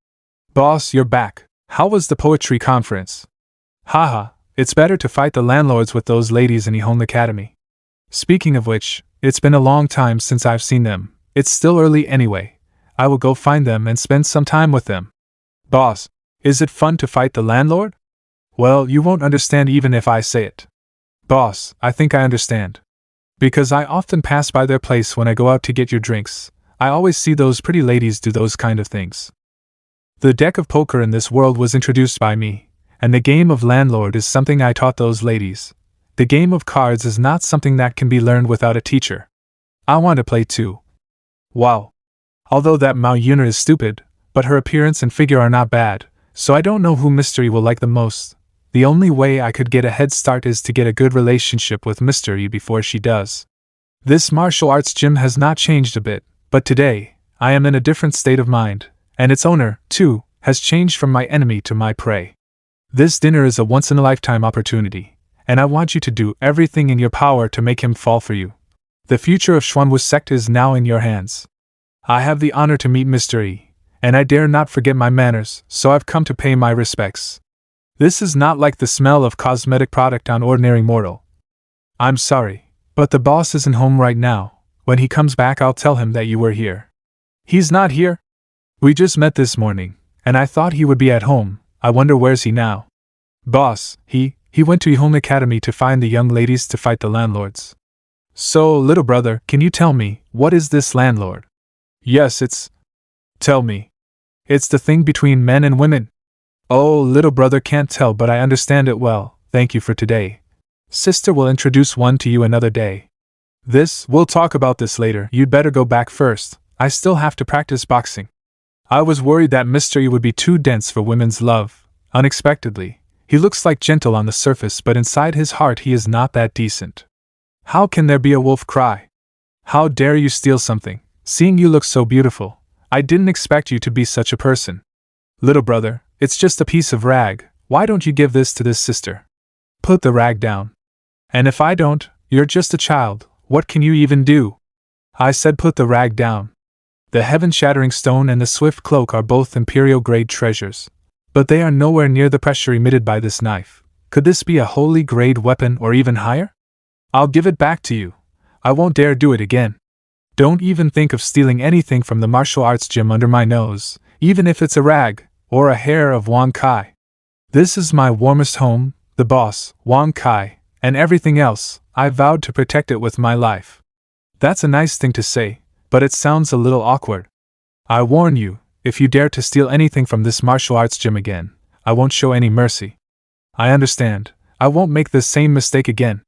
Boss, you're back. How was the poetry conference? Haha, it's better to fight the landlords with those ladies in Ihong Academy. Speaking of which, it's been a long time since I've seen them. It's still early anyway. I will go find them and spend some time with them. Boss, is it fun to fight the landlord? Well, you won't understand even if I say it. Boss, I think I understand. Because I often pass by their place when I go out to get your drinks. I always see those pretty ladies do those kind of things. The deck of poker in this world was introduced by me, and the game of landlord is something I taught those ladies. The game of cards is not something that can be learned without a teacher. I want to play too. Wow. Although that Mao Yuner is stupid, but her appearance and figure are not bad, so I don't know who Mystery will like the most. The only way I could get a head start is to get a good relationship with Mystery before she does. This martial arts gym has not changed a bit, but today, I am in a different state of mind, and its owner, too, has changed from my enemy to my prey. This dinner is a once-in-a-lifetime opportunity, and I want you to do everything in your power to make him fall for you. The future of Xuanwu sect is now in your hands. I have the honor to meet Mr. E, and I dare not forget my manners, so I've come to pay my respects. This is not like the smell of cosmetic product on ordinary mortal. I'm sorry, but the boss isn't home right now. When he comes back I'll tell him that you were here. He's not here? We just met this morning, and I thought he would be at home. I wonder where's he now? Boss, he went to Yihon Academy to find the young ladies to fight the landlords. So, little brother, can you tell me, what is this landlord? Yes, it's... Tell me. It's the thing between men and women. Oh, little brother can't tell, but I understand it well. Thank you for today. Sister will introduce one to you another day. We'll talk about this later. You'd better go back first. I still have to practice boxing. I was worried that Mr. E would be too dense for women's love. Unexpectedly, he looks like gentle on the surface, but inside his heart he is not that decent. How can there be a wolf cry? How dare you steal something? Seeing you look so beautiful, I didn't expect you to be such a person. Little brother, it's just a piece of rag. Why don't you give this to this sister? Put the rag down. And if I don't, you're just a child. What can you even do? I said put the rag down. The heaven-shattering stone and the swift cloak are both imperial-grade treasures. But they are nowhere near the pressure emitted by this knife. Could this be a holy-grade weapon or even higher? I'll give it back to you. I won't dare do it again. Don't even think of stealing anything from the martial arts gym under my nose, even if it's a rag, or a hair of Wang Kai. This is my warmest home, the boss, Wang Kai, and everything else. I vowed to protect it with my life. That's a nice thing to say, but it sounds a little awkward. I warn you, if you dare to steal anything from this martial arts gym again, I won't show any mercy. I understand. I won't make the same mistake again.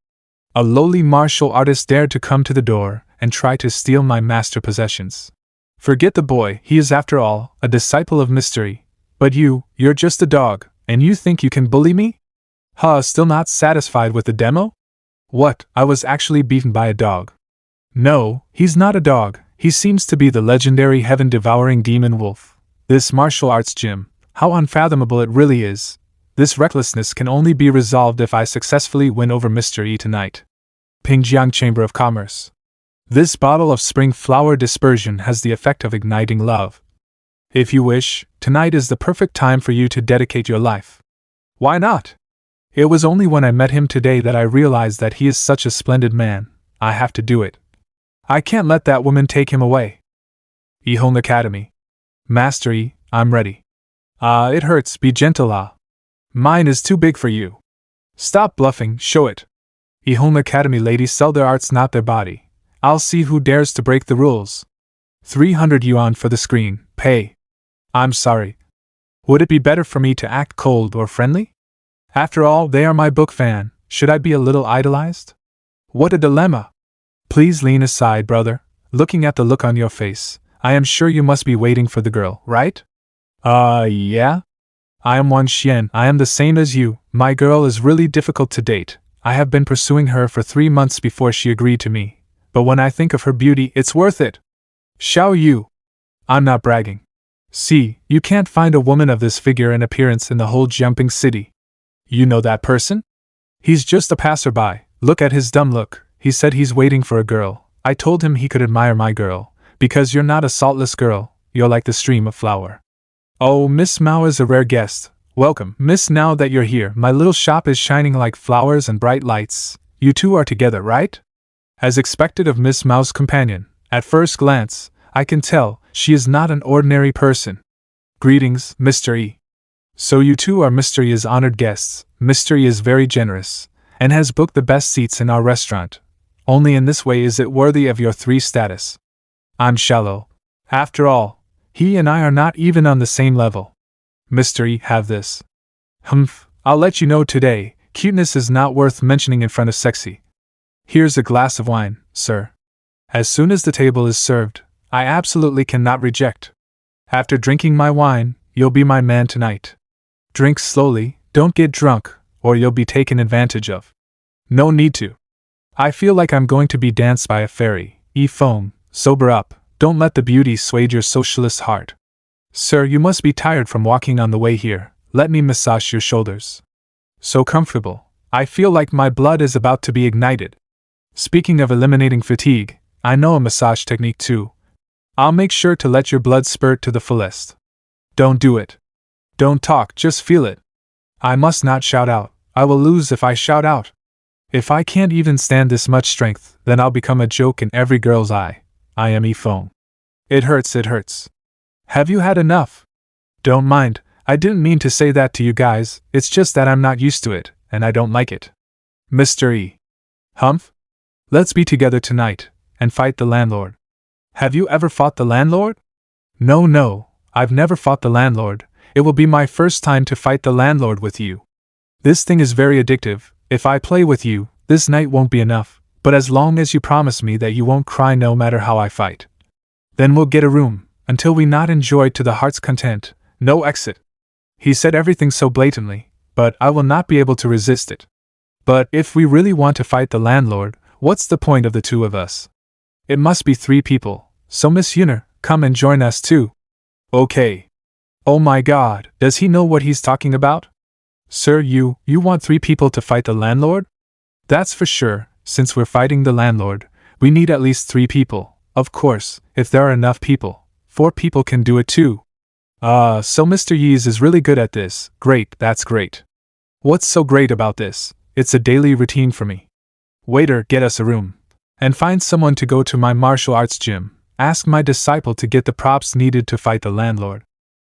A lowly martial artist dared to come to the door and try to steal my master possessions. Forget the boy, he is after all a disciple of mystery. But you're just a dog, and you think you can bully me? Still not satisfied with the demo? What, I was actually beaten by a dog? No, he's not a dog, he seems to be the legendary heaven-devouring demon wolf. This martial arts gym, how unfathomable it really is. This recklessness can only be resolved if I successfully win over Mr. E tonight. Pingjiang Chamber of Commerce. This bottle of spring flower dispersion has the effect of igniting love. If you wish, tonight is the perfect time for you to dedicate your life. Why not? It was only when I met him today that I realized that he is such a splendid man. I have to do it. I can't let that woman take him away. Yihon Academy. Master E, I'm ready. It hurts, be gentle. Mine is too big for you. Stop bluffing, show it. Yihon Academy ladies sell their arts, not their body. I'll see who dares to break the rules. 300 yuan for the screen, pay. I'm sorry. Would it be better for me to act cold or friendly? After all, they are my book fan. Should I be a little idolized? What a dilemma. Please lean aside, brother. Looking at the look on your face, I am sure you must be waiting for the girl, right? Yeah? I am Wan Xian. I am the same as you. My girl is really difficult to date. I have been pursuing her for 3 months before she agreed to me. But when I think of her beauty, it's worth it. Xiao Yu. I'm not bragging. See, you can't find a woman of this figure and appearance in the whole jumping city. You know that person? He's just a passerby. Look at his dumb look. He said he's waiting for a girl. I told him he could admire my girl. Because you're not a saltless girl, you're like the stream of flower. Oh, Miss Mao is a rare guest. Welcome, Miss. Now that you're here, my little shop is shining like flowers and bright lights. You two are together, right? As expected of Miss Mao's companion, at first glance, I can tell she is not an ordinary person. Greetings, Mr. E. So you two are Mr. E's honored guests. Mr. E is very generous, and has booked the best seats in our restaurant. Only in this way is it worthy of your 3 status. I'm shallow. After all, he and I are not even on the same level. Mr. E, have this. Humph, I'll let you know today, cuteness is not worth mentioning in front of sexy. Here's a glass of wine, sir. As soon as the table is served, I absolutely cannot reject. After drinking my wine, you'll be my man tonight. Drink slowly, don't get drunk, or you'll be taken advantage of. No need to. I feel like I'm going to be danced by a fairy. Feng, sober up, don't let the beauty sway your socialist heart. Sir, you must be tired from walking on the way here. Let me massage your shoulders. So comfortable. I feel like my blood is about to be ignited. Speaking of eliminating fatigue, I know a massage technique too. I'll make sure to let your blood spurt to the fullest. Don't do it. Don't talk, just feel it. I must not shout out. I will lose if I shout out. If I can't even stand this much strength, then I'll become a joke in every girl's eye. I am Efong. It hurts, it hurts. Have you had enough? Don't mind, I didn't mean to say that to you guys, it's just that I'm not used to it, and I don't like it. Mr. E. Humph? Let's be together tonight, and fight the landlord. Have you ever fought the landlord? No, I've never fought the landlord. It will be my first time to fight the landlord with you. This thing is very addictive. If I play with you, this night won't be enough, but as long as you promise me that you won't cry no matter how I fight. Then we'll get a room, until we not enjoy to the heart's content, no exit. He said everything so blatantly, but I will not be able to resist it. But if we really want to fight the landlord, what's the point of the two of us? It must be 3 people, so Miss Yuner, come and join us too. Okay. Oh my god, does he know what he's talking about? Sir, you want 3 people to fight the landlord? That's for sure, since we're fighting the landlord, we need at least 3 people. Of course, if there are enough people, 4 people can do it too. So Mr. Yees is really good at this. Great, that's great. What's so great about this? It's a daily routine for me. Waiter, get us a room. And find someone to go to my martial arts gym. Ask my disciple to get the props needed to fight the landlord.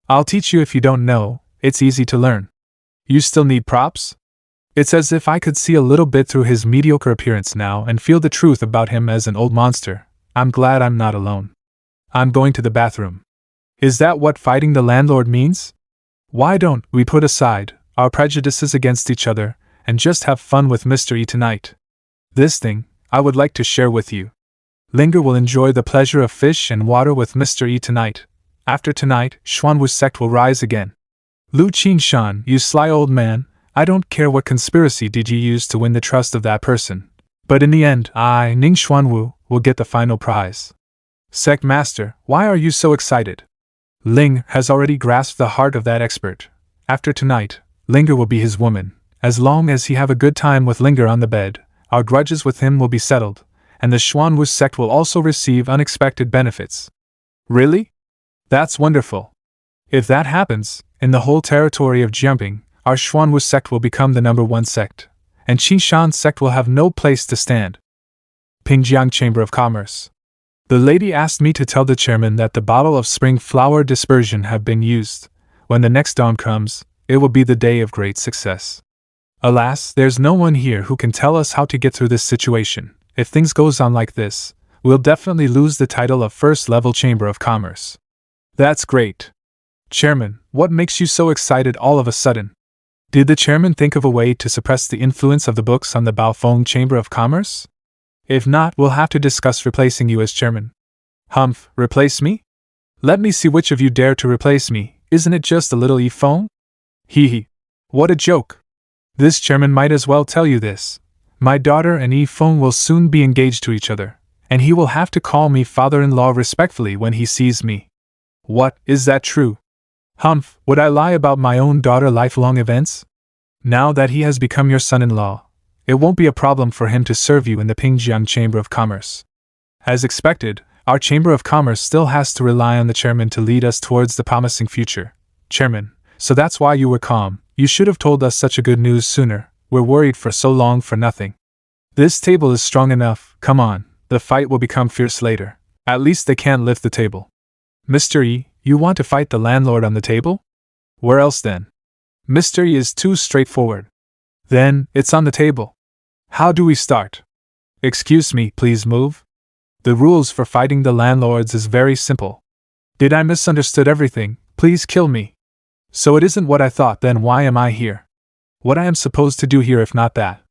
I'll teach you if you don't know, it's easy to learn. You still need props? It's as if I could see a little bit through his mediocre appearance now and feel the truth about him as an old monster. I'm glad I'm not alone. I'm going to the bathroom. Is that what fighting the landlord means? Why don't we put aside our prejudices against each other and just have fun with Mr. E tonight? This thing, I would like to share with you. Linger will enjoy the pleasure of fish and water with Mr. E tonight. After tonight, Xuanwu's sect will rise again. Lu Qingshan, you sly old man, I don't care what conspiracy did you use to win the trust of that person. But in the end, I, Ning Xuanwu, will get the final prize. Sect Master, why are you so excited? Ling has already grasped the heart of that expert. After tonight, Linger will be his woman. As long as he have a good time with Linger on the bed, our grudges with him will be settled, and the Xuanwu sect will also receive unexpected benefits. Really? That's wonderful. If that happens, in the whole territory of Jiangping, our Xuanwu sect will become the #1 sect, and Qingshan sect will have no place to stand. Pingjiang Chamber of Commerce. The lady asked me to tell the chairman that the bottle of spring flower dispersion have been used. When the next dawn comes, it will be the day of great success. Alas, there's no one here who can tell us how to get through this situation. If things goes on like this, we'll definitely lose the title of first-level Chamber of Commerce. That's great. Chairman, what makes you so excited all of a sudden? Did the chairman think of a way to suppress the influence of the books on the Baofeng Chamber of Commerce? If not, we'll have to discuss replacing you as chairman. Humph, replace me? Let me see which of you dare to replace me. Isn't it just a little Efeng? Hee. What a joke. This chairman might as well tell you this. My daughter and Efeng will soon be engaged to each other, and he will have to call me father-in-law respectfully when he sees me. What, is that true? Humph, would I lie about my own daughter lifelong events? Now that he has become your son-in-law, it won't be a problem for him to serve you in the Pingjiang Chamber of Commerce. As expected, our Chamber of Commerce still has to rely on the chairman to lead us towards the promising future. Chairman, so that's why you were calm. You should have told us such a good news sooner. We're worried for so long for nothing. This table is strong enough, come on, the fight will become fierce later. At least they can't lift the table. Mr. E, you want to fight the landlord on the table? Where else then? Mr. E is too straightforward. Then, it's on the table. How do we start? Excuse me, please move. The rules for fighting the landlords is very simple. Did I misunderstood everything? Please kill me. So it isn't what I thought, then why am I here? What I am supposed to do here if not that?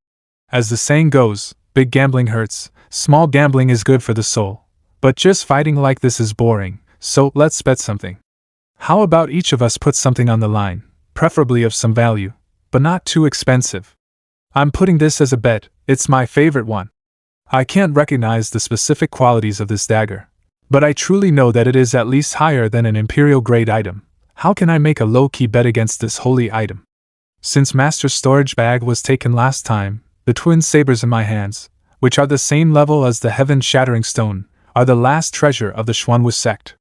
As the saying goes, big gambling hurts, small gambling is good for the soul. But just fighting like this is boring, so let's bet something. How about each of us put something on the line, preferably of some value, but not too expensive? I'm putting this as a bet, it's my favorite one. I can't recognize the specific qualities of this dagger, but I truly know that it is at least higher than an imperial grade item. How can I make a low-key bet against this holy item? Since Master's storage bag was taken last time, the twin sabers in my hands, which are the same level as the heaven-shattering stone, are the last treasure of the Xuanwu sect.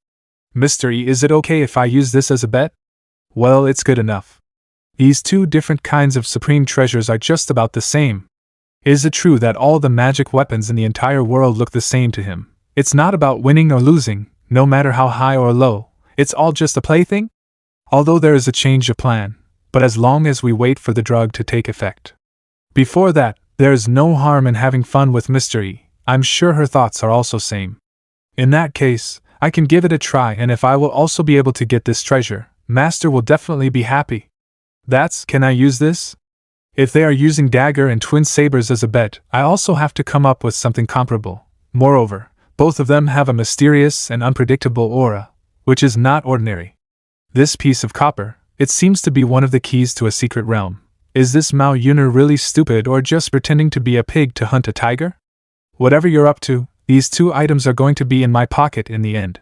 Mr. E, is it okay if I use this as a bet? Well, it's good enough. These two different kinds of supreme treasures are just about the same. Is it true that all the magic weapons in the entire world look the same to him? It's not about winning or losing, no matter how high or low, it's all just a plaything? Although there is a change of plan, but as long as we wait for the drug to take effect. Before that, there is no harm in having fun with Mr. E. I'm sure her thoughts are also same. In that case, I can give it a try, and if I will also be able to get this treasure, Master will definitely be happy. Can I use this? If they are using dagger and twin sabers as a bet, I also have to come up with something comparable. Moreover, both of them have a mysterious and unpredictable aura, which is not ordinary. This piece of copper, it seems to be one of the keys to a secret realm. Is this Mao Yuner really stupid or just pretending to be a pig to hunt a tiger? Whatever you're up to, these two items are going to be in my pocket in the end.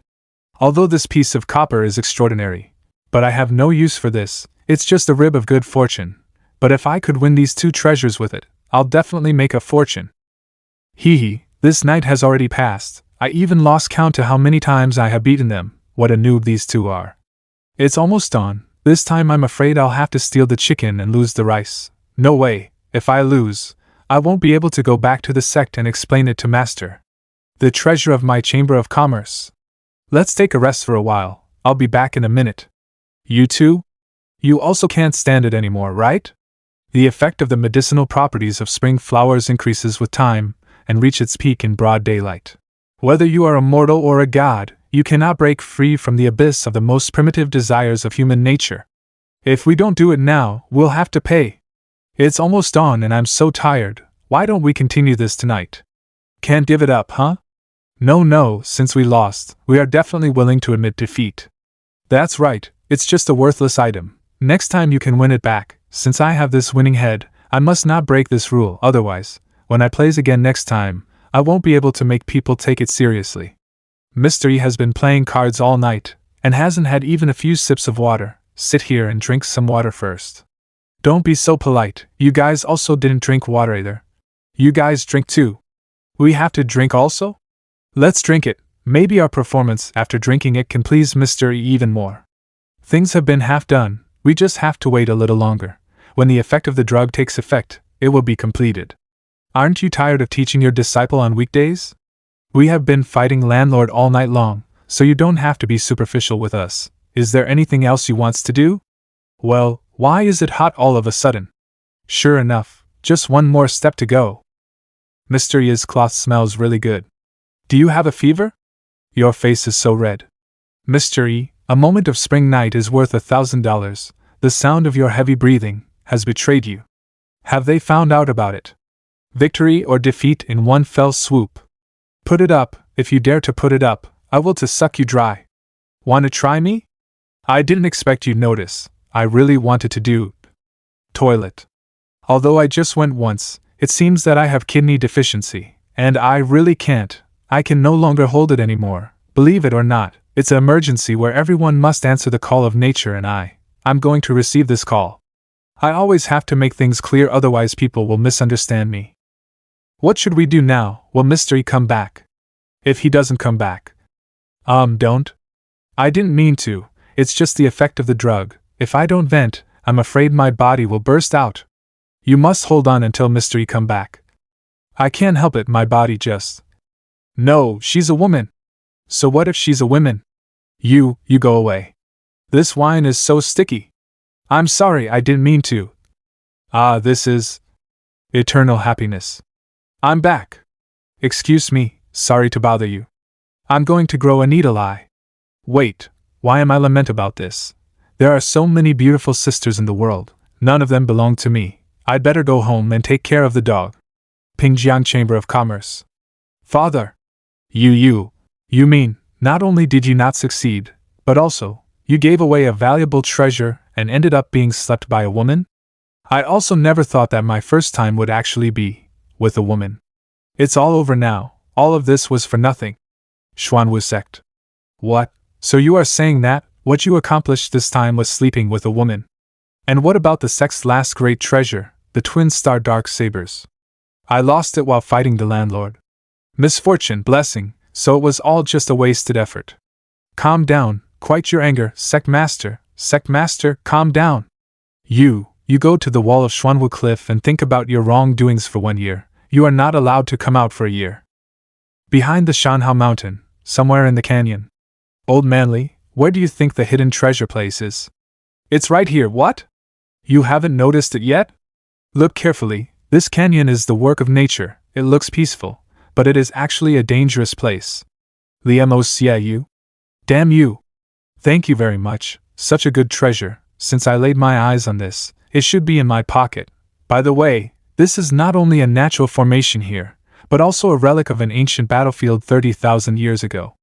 Although this piece of copper is extraordinary, but I have no use for this, it's just a rib of good fortune. But if I could win these two treasures with it, I'll definitely make a fortune. This night has already passed. I even lost count to how many times I have beaten them. What a noob these two are. It's almost dawn. This time I'm afraid I'll have to steal the chicken and lose the rice. No way, if I lose, I won't be able to go back to the sect and explain it to Master. The treasure of my Chamber of Commerce. Let's take a rest for a while. I'll be back in a minute. You too? You also can't stand it anymore, right? The effect of the medicinal properties of spring flowers increases with time and reach its peak in broad daylight. Whether you are a mortal or a god, you cannot break free from the abyss of the most primitive desires of human nature. If we don't do it now, we'll have to pay. It's almost dawn and I'm so tired. Why don't we continue this tonight? Can't give it up, huh? No, since we lost, we are definitely willing to admit defeat. That's right, it's just a worthless item. Next time you can win it back. Since I have this winning head, I must not break this rule, otherwise, when I plays again next time, I won't be able to make people take it seriously. Mr. E has been playing cards all night, and hasn't had even a few sips of water. Sit here and drink some water first. Don't be so polite, you guys also didn't drink water either. You guys drink too. We have to drink also? Let's drink it, maybe our performance after drinking it can please Mr. E even more. Things have been half done, we just have to wait a little longer. When the effect of the drug takes effect, it will be completed. Aren't you tired of teaching your disciple on weekdays? We have been fighting landlord all night long, so you don't have to be superficial with us. Is there anything else you wants to do? Well, why is it hot all of a sudden? Sure enough, just one more step to go. Mr. Yi's cloth smells really good. Do you have a fever? Your face is so red. Mr. E, a moment of spring night is worth $1,000. The sound of your heavy breathing has betrayed you. Have they found out about it? Victory or defeat in one fell swoop. Put it up, if you dare to put it up, I will to suck you dry. Want to try me? I didn't expect you'd notice. I really wanted to do. Toilet. Although I just went once, it seems that I have kidney deficiency, and I really can't. I can no longer hold it anymore. Believe it or not, it's an emergency where everyone must answer the call of nature, and I'm going to receive this call. I always have to make things clear, otherwise people will misunderstand me. What should we do now? Will Mr. E come back? If he doesn't come back. Don't. I didn't mean to, it's just the effect of the drug. If I don't vent, I'm afraid my body will burst out. You must hold on until Mr. E come back. I can't help it, my body just. No, she's a woman. So what if she's a woman? You go away. This wine is so sticky. I'm sorry, I didn't mean to. This is eternal happiness. I'm back. Excuse me, sorry to bother you. I'm going to grow a needle eye. Wait, why am I lament about this? There are so many beautiful sisters in the world, none of them belong to me. I'd better go home and take care of the dog. Pingjiang Chamber of Commerce. Father! You mean, not only did you not succeed, but also, you gave away a valuable treasure and ended up being slept by a woman? I also never thought that my first time would actually be with a woman. It's all over now, all of this was for nothing. Xuanwu sect. What? So you are saying that what you accomplished this time was sleeping with a woman? And what about the sect's last great treasure, the twin star dark sabers? I lost it while fighting the landlord. Misfortune, blessing, so it was all just a wasted effort. Calm down, quiet your anger, sect master, calm down. You go to the wall of Schwanwu Cliff and think about your wrongdoings for 1 year. You are not allowed to come out for a year. Behind the Shanhao Mountain, somewhere in the canyon. Old Manly, where do you think the hidden treasure place is? It's right here, what? You haven't noticed it yet? Look carefully, this canyon is the work of nature, it looks peaceful, but it is actually a dangerous place. You? Damn you! Thank you very much, such a good treasure, since I laid my eyes on this, it should be in my pocket. By the way, this is not only a natural formation here, but also a relic of an ancient battlefield 30,000 years ago.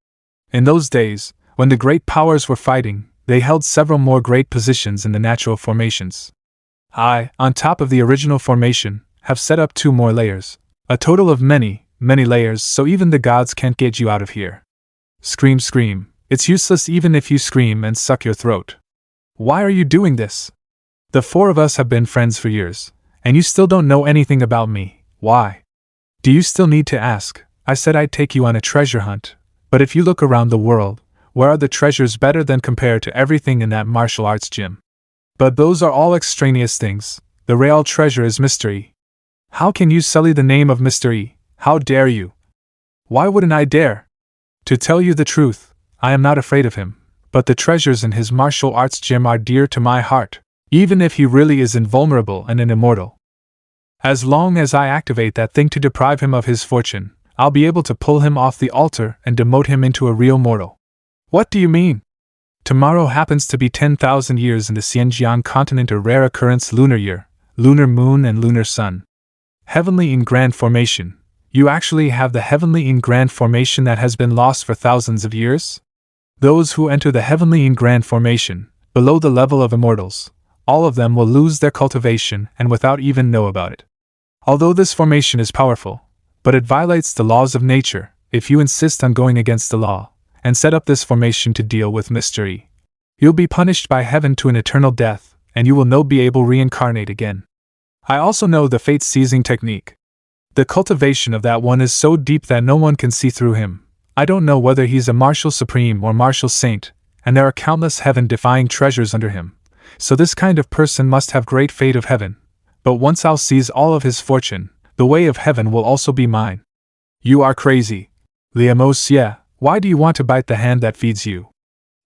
In those days, when the great powers were fighting, they held several more great positions in the natural formations. I, on top of the original formation, have set up 2 more layers, a total of many layers, so even the gods can't get you out of here. Scream, it's useless even if you scream and suck your throat. Why are you doing this? The 4 of us have been friends for years, and you still don't know anything about me, why? Do you still need to ask? I said I'd take you on a treasure hunt, but if you look around the world, where are the treasures better than compared to everything in that martial arts gym? But those are all extraneous things, the real treasure is mystery. How can you sully the name of mystery? How dare you? Why wouldn't I dare? To tell you the truth, I am not afraid of him, but the treasures in his martial arts gym are dear to my heart, even if he really is invulnerable and an immortal. As long as I activate that thing to deprive him of his fortune, I'll be able to pull him off the altar and demote him into a real mortal. What do you mean? Tomorrow happens to be 10,000 years in the Xianjiang continent, a rare occurrence lunar year, lunar moon and lunar sun. Heavenly in grand formation. You actually have the heavenly in grand formation that has been lost for thousands of years? Those who enter the heavenly in grand formation, below the level of immortals, all of them will lose their cultivation and without even know about it. Although this formation is powerful, but it violates the laws of nature if you insist on going against the law and set up this formation to deal with mystery. You'll be punished by heaven to an eternal death, and you will no be able reincarnate again. I also know the fate-seizing technique. The cultivation of that one is so deep that no one can see through him. I don't know whether he's a martial supreme or martial saint, and there are countless heaven-defying treasures under him, so this kind of person must have great fate of heaven. But once I'll seize all of his fortune, the way of heaven will also be mine. You are crazy. Yeah, why do you want to bite the hand that feeds you?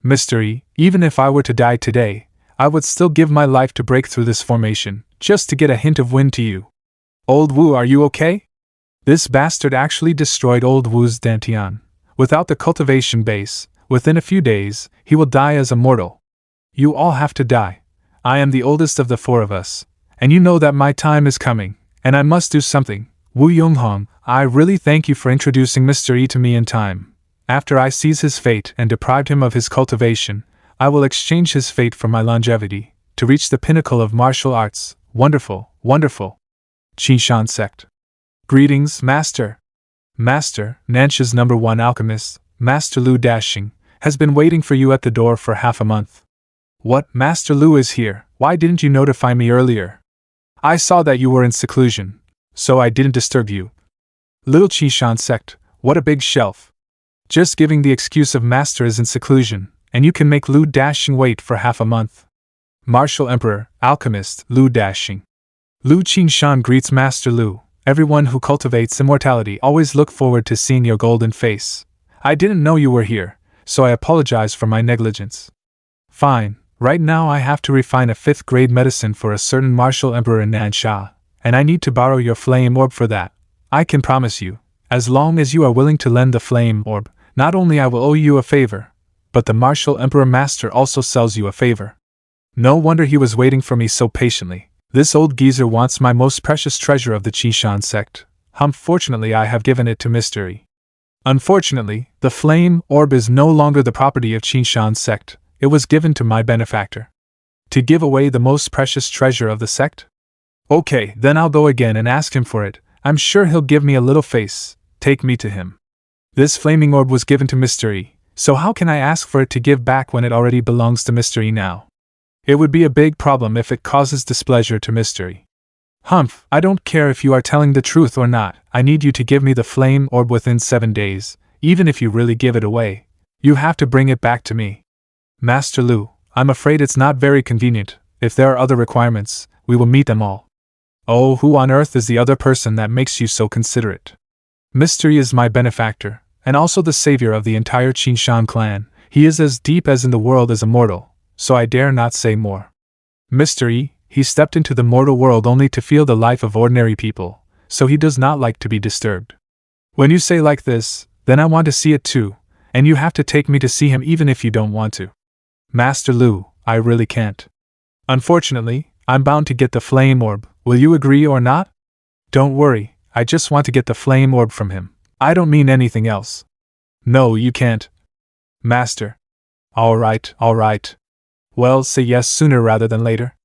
Mystery, even if I were to die today, I would still give my life to break through this formation, just to get a hint of wind to you. Old Wu, are you okay? This bastard actually destroyed Old Wu's dantian. Without the cultivation base, within a few days, he will die as a mortal. You all have to die. I am the oldest of the 4 of us, and you know that my time is coming, and I must do something. Wu Yonghong, I really thank you for introducing Mr. E to me in time. After I seize his fate and deprived him of his cultivation, I will exchange his fate for my longevity, to reach the pinnacle of martial arts. Wonderful, wonderful. Qinshan sect. Greetings, Master. Master, Nansha's #1 alchemist, Master Lu Dashing, has been waiting for you at the door for half a month. What, Master Lu is here? Why didn't you notify me earlier? I saw that you were in seclusion, so I didn't disturb you. Little Qinshan sect, what a big shelf. Just giving the excuse of Master is in seclusion, and you can make Lu Dashing wait for half a month. Martial Emperor, Alchemist, Lu Dashing. Lu Qinshan greets Master Lu. Everyone who cultivates immortality always look forward to seeing your golden face. I didn't know you were here, so I apologize for my negligence. Fine, right now I have to refine a 5th grade medicine for a certain martial emperor in Nansha, and I need to borrow your flame orb for that. I can promise you, as long as you are willing to lend the flame orb, not only I will owe you a favor, but the martial emperor master also sells you a favor. No wonder he was waiting for me so patiently. This old geezer wants my most precious treasure of the Qinshan sect. Fortunately I have given it to Mr. E. Unfortunately, the flame orb is no longer the property of Qinshan sect. It was given to my benefactor. To give away the most precious treasure of the sect? Okay, then I'll go again and ask him for it. I'm sure he'll give me a little face. Take me to him. This flaming orb was given to Mr. E, so how can I ask for it to give back when it already belongs to Mr. E now? It would be a big problem if it causes displeasure to Mystery. Humph, I don't care if you are telling the truth or not, I need you to give me the flame orb within 7 days, even if you really give it away. You have to bring it back to me. Master Lu, I'm afraid it's not very convenient. If there are other requirements, we will meet them all. Oh, who on earth is the other person that makes you so considerate? Mystery is my benefactor, and also the savior of the entire Qinshan clan. He is as deep as in the world as a mortal, so I dare not say more. Mystery, he stepped into the mortal world only to feel the life of ordinary people, so he does not like to be disturbed. When you say like this, then I want to see it too, and you have to take me to see him even if you don't want to. Master Lu, I really can't. Unfortunately, I'm bound to get the flame orb. Will you agree or not? Don't worry, I just want to get the flame orb from him. I don't mean anything else. No, you can't. Master. All right. Well, say yes sooner rather than later.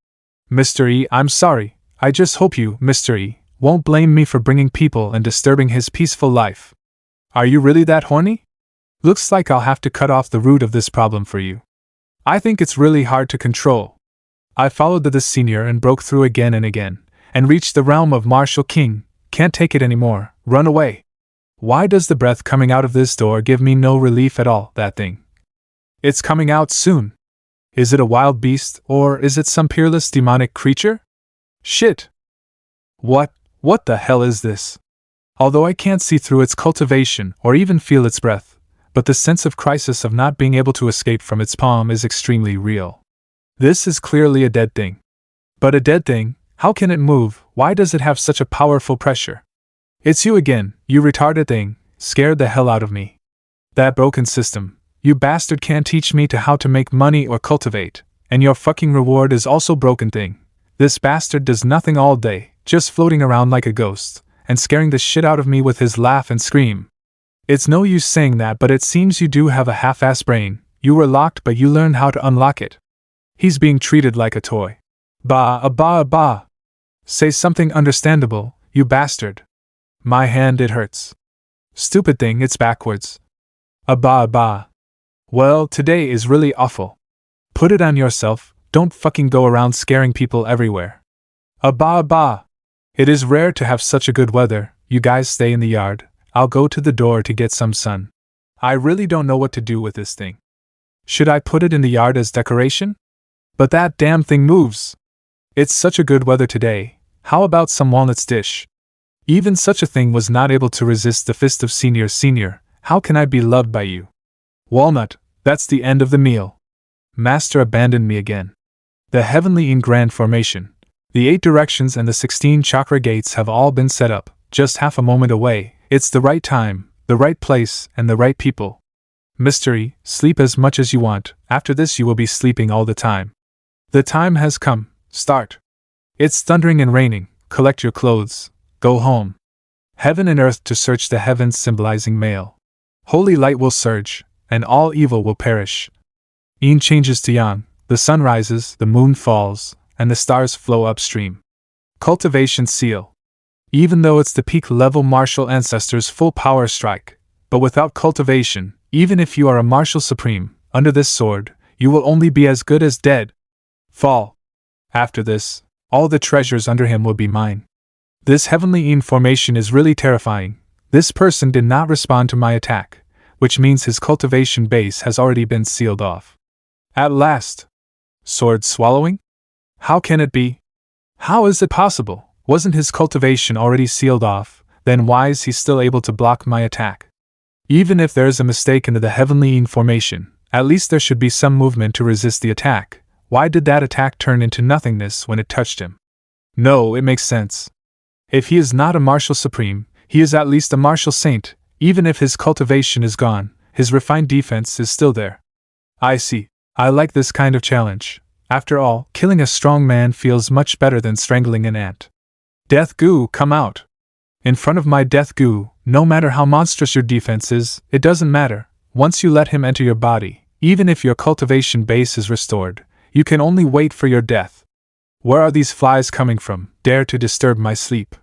Mr. E, I'm sorry. I just hope you, Mr. E, won't blame me for bringing people and disturbing his peaceful life. Are you really that horny? Looks like I'll have to cut off the root of this problem for you. I think it's really hard to control. I followed the senior and broke through again and again, and reached the realm of Martial King. Can't take it anymore. Run away. Why does the breath coming out of this door give me no relief at all, that thing? It's coming out soon. Is it a wild beast, or is it some peerless demonic creature? Shit! What the hell is this? Although I can't see through its cultivation or even feel its breath, but the sense of crisis of not being able to escape from its palm is extremely real. This is clearly a dead thing. But a dead thing, how can it move? Why does it have such a powerful pressure? It's you again, you retarded thing, scared the hell out of me. That broken system, you bastard can't teach me to how to make money or cultivate, and your fucking reward is also broken thing. This bastard does nothing all day, just floating around like a ghost, and scaring the shit out of me with his laugh and scream. It's no use saying that, but it seems you do have a half-ass brain. You were locked but you learned how to unlock it. He's being treated like a toy. Bah. Say something understandable, you bastard. My hand, it hurts. Stupid thing, it's backwards. Bah. Well, today is really awful. Put it on yourself, don't fucking go around scaring people everywhere. Bah. It is rare to have such a good weather. You guys stay in the yard. I'll go to the door to get some sun. I really don't know what to do with this thing. Should I put it in the yard as decoration? But that damn thing moves. It's such a good weather today. How about some walnuts dish? Even such a thing was not able to resist the fist of Senior. How can I be loved by you? Walnut, that's the end of the meal. Master abandoned me again. The heavenly in grand formation, the 8 directions and the 16 chakra gates have all been set up, just half a moment away. It's the right time, the right place, and the right people. Mystery, sleep as much as you want. After this you will be sleeping all the time. The time has come. Start. It's thundering and raining. Collect your clothes. Go home. Heaven and earth to search the heavens symbolizing male. Holy light will surge, and all evil will perish. Yin changes to yang, the sun rises, the moon falls, and the stars flow upstream. Cultivation seal. Even though it's the peak level martial ancestors' full power strike, but without cultivation, even if you are a martial supreme, under this sword, you will only be as good as dead. Fall. After this, all the treasures under him will be mine. This heavenly Yin formation is really terrifying. This person did not respond to my attack, which means his cultivation base has already been sealed off. At last. Sword swallowing? How can it be? How is it possible? Wasn't his cultivation already sealed off? Then why is he still able to block my attack? Even if there is a mistake in the heavenly Yin formation, at least there should be some movement to resist the attack. Why did that attack turn into nothingness when it touched him? No, it makes sense. If he is not a martial supreme, he is at least a martial saint. Even if his cultivation is gone, his refined defense is still there. I see. I like this kind of challenge. After all, killing a strong man feels much better than strangling an ant. Death goo, come out. In front of my death goo, no matter how monstrous your defense is, it doesn't matter. Once you let him enter your body, even if your cultivation base is restored, you can only wait for your death. Where are these flies coming from? Dare to disturb my sleep.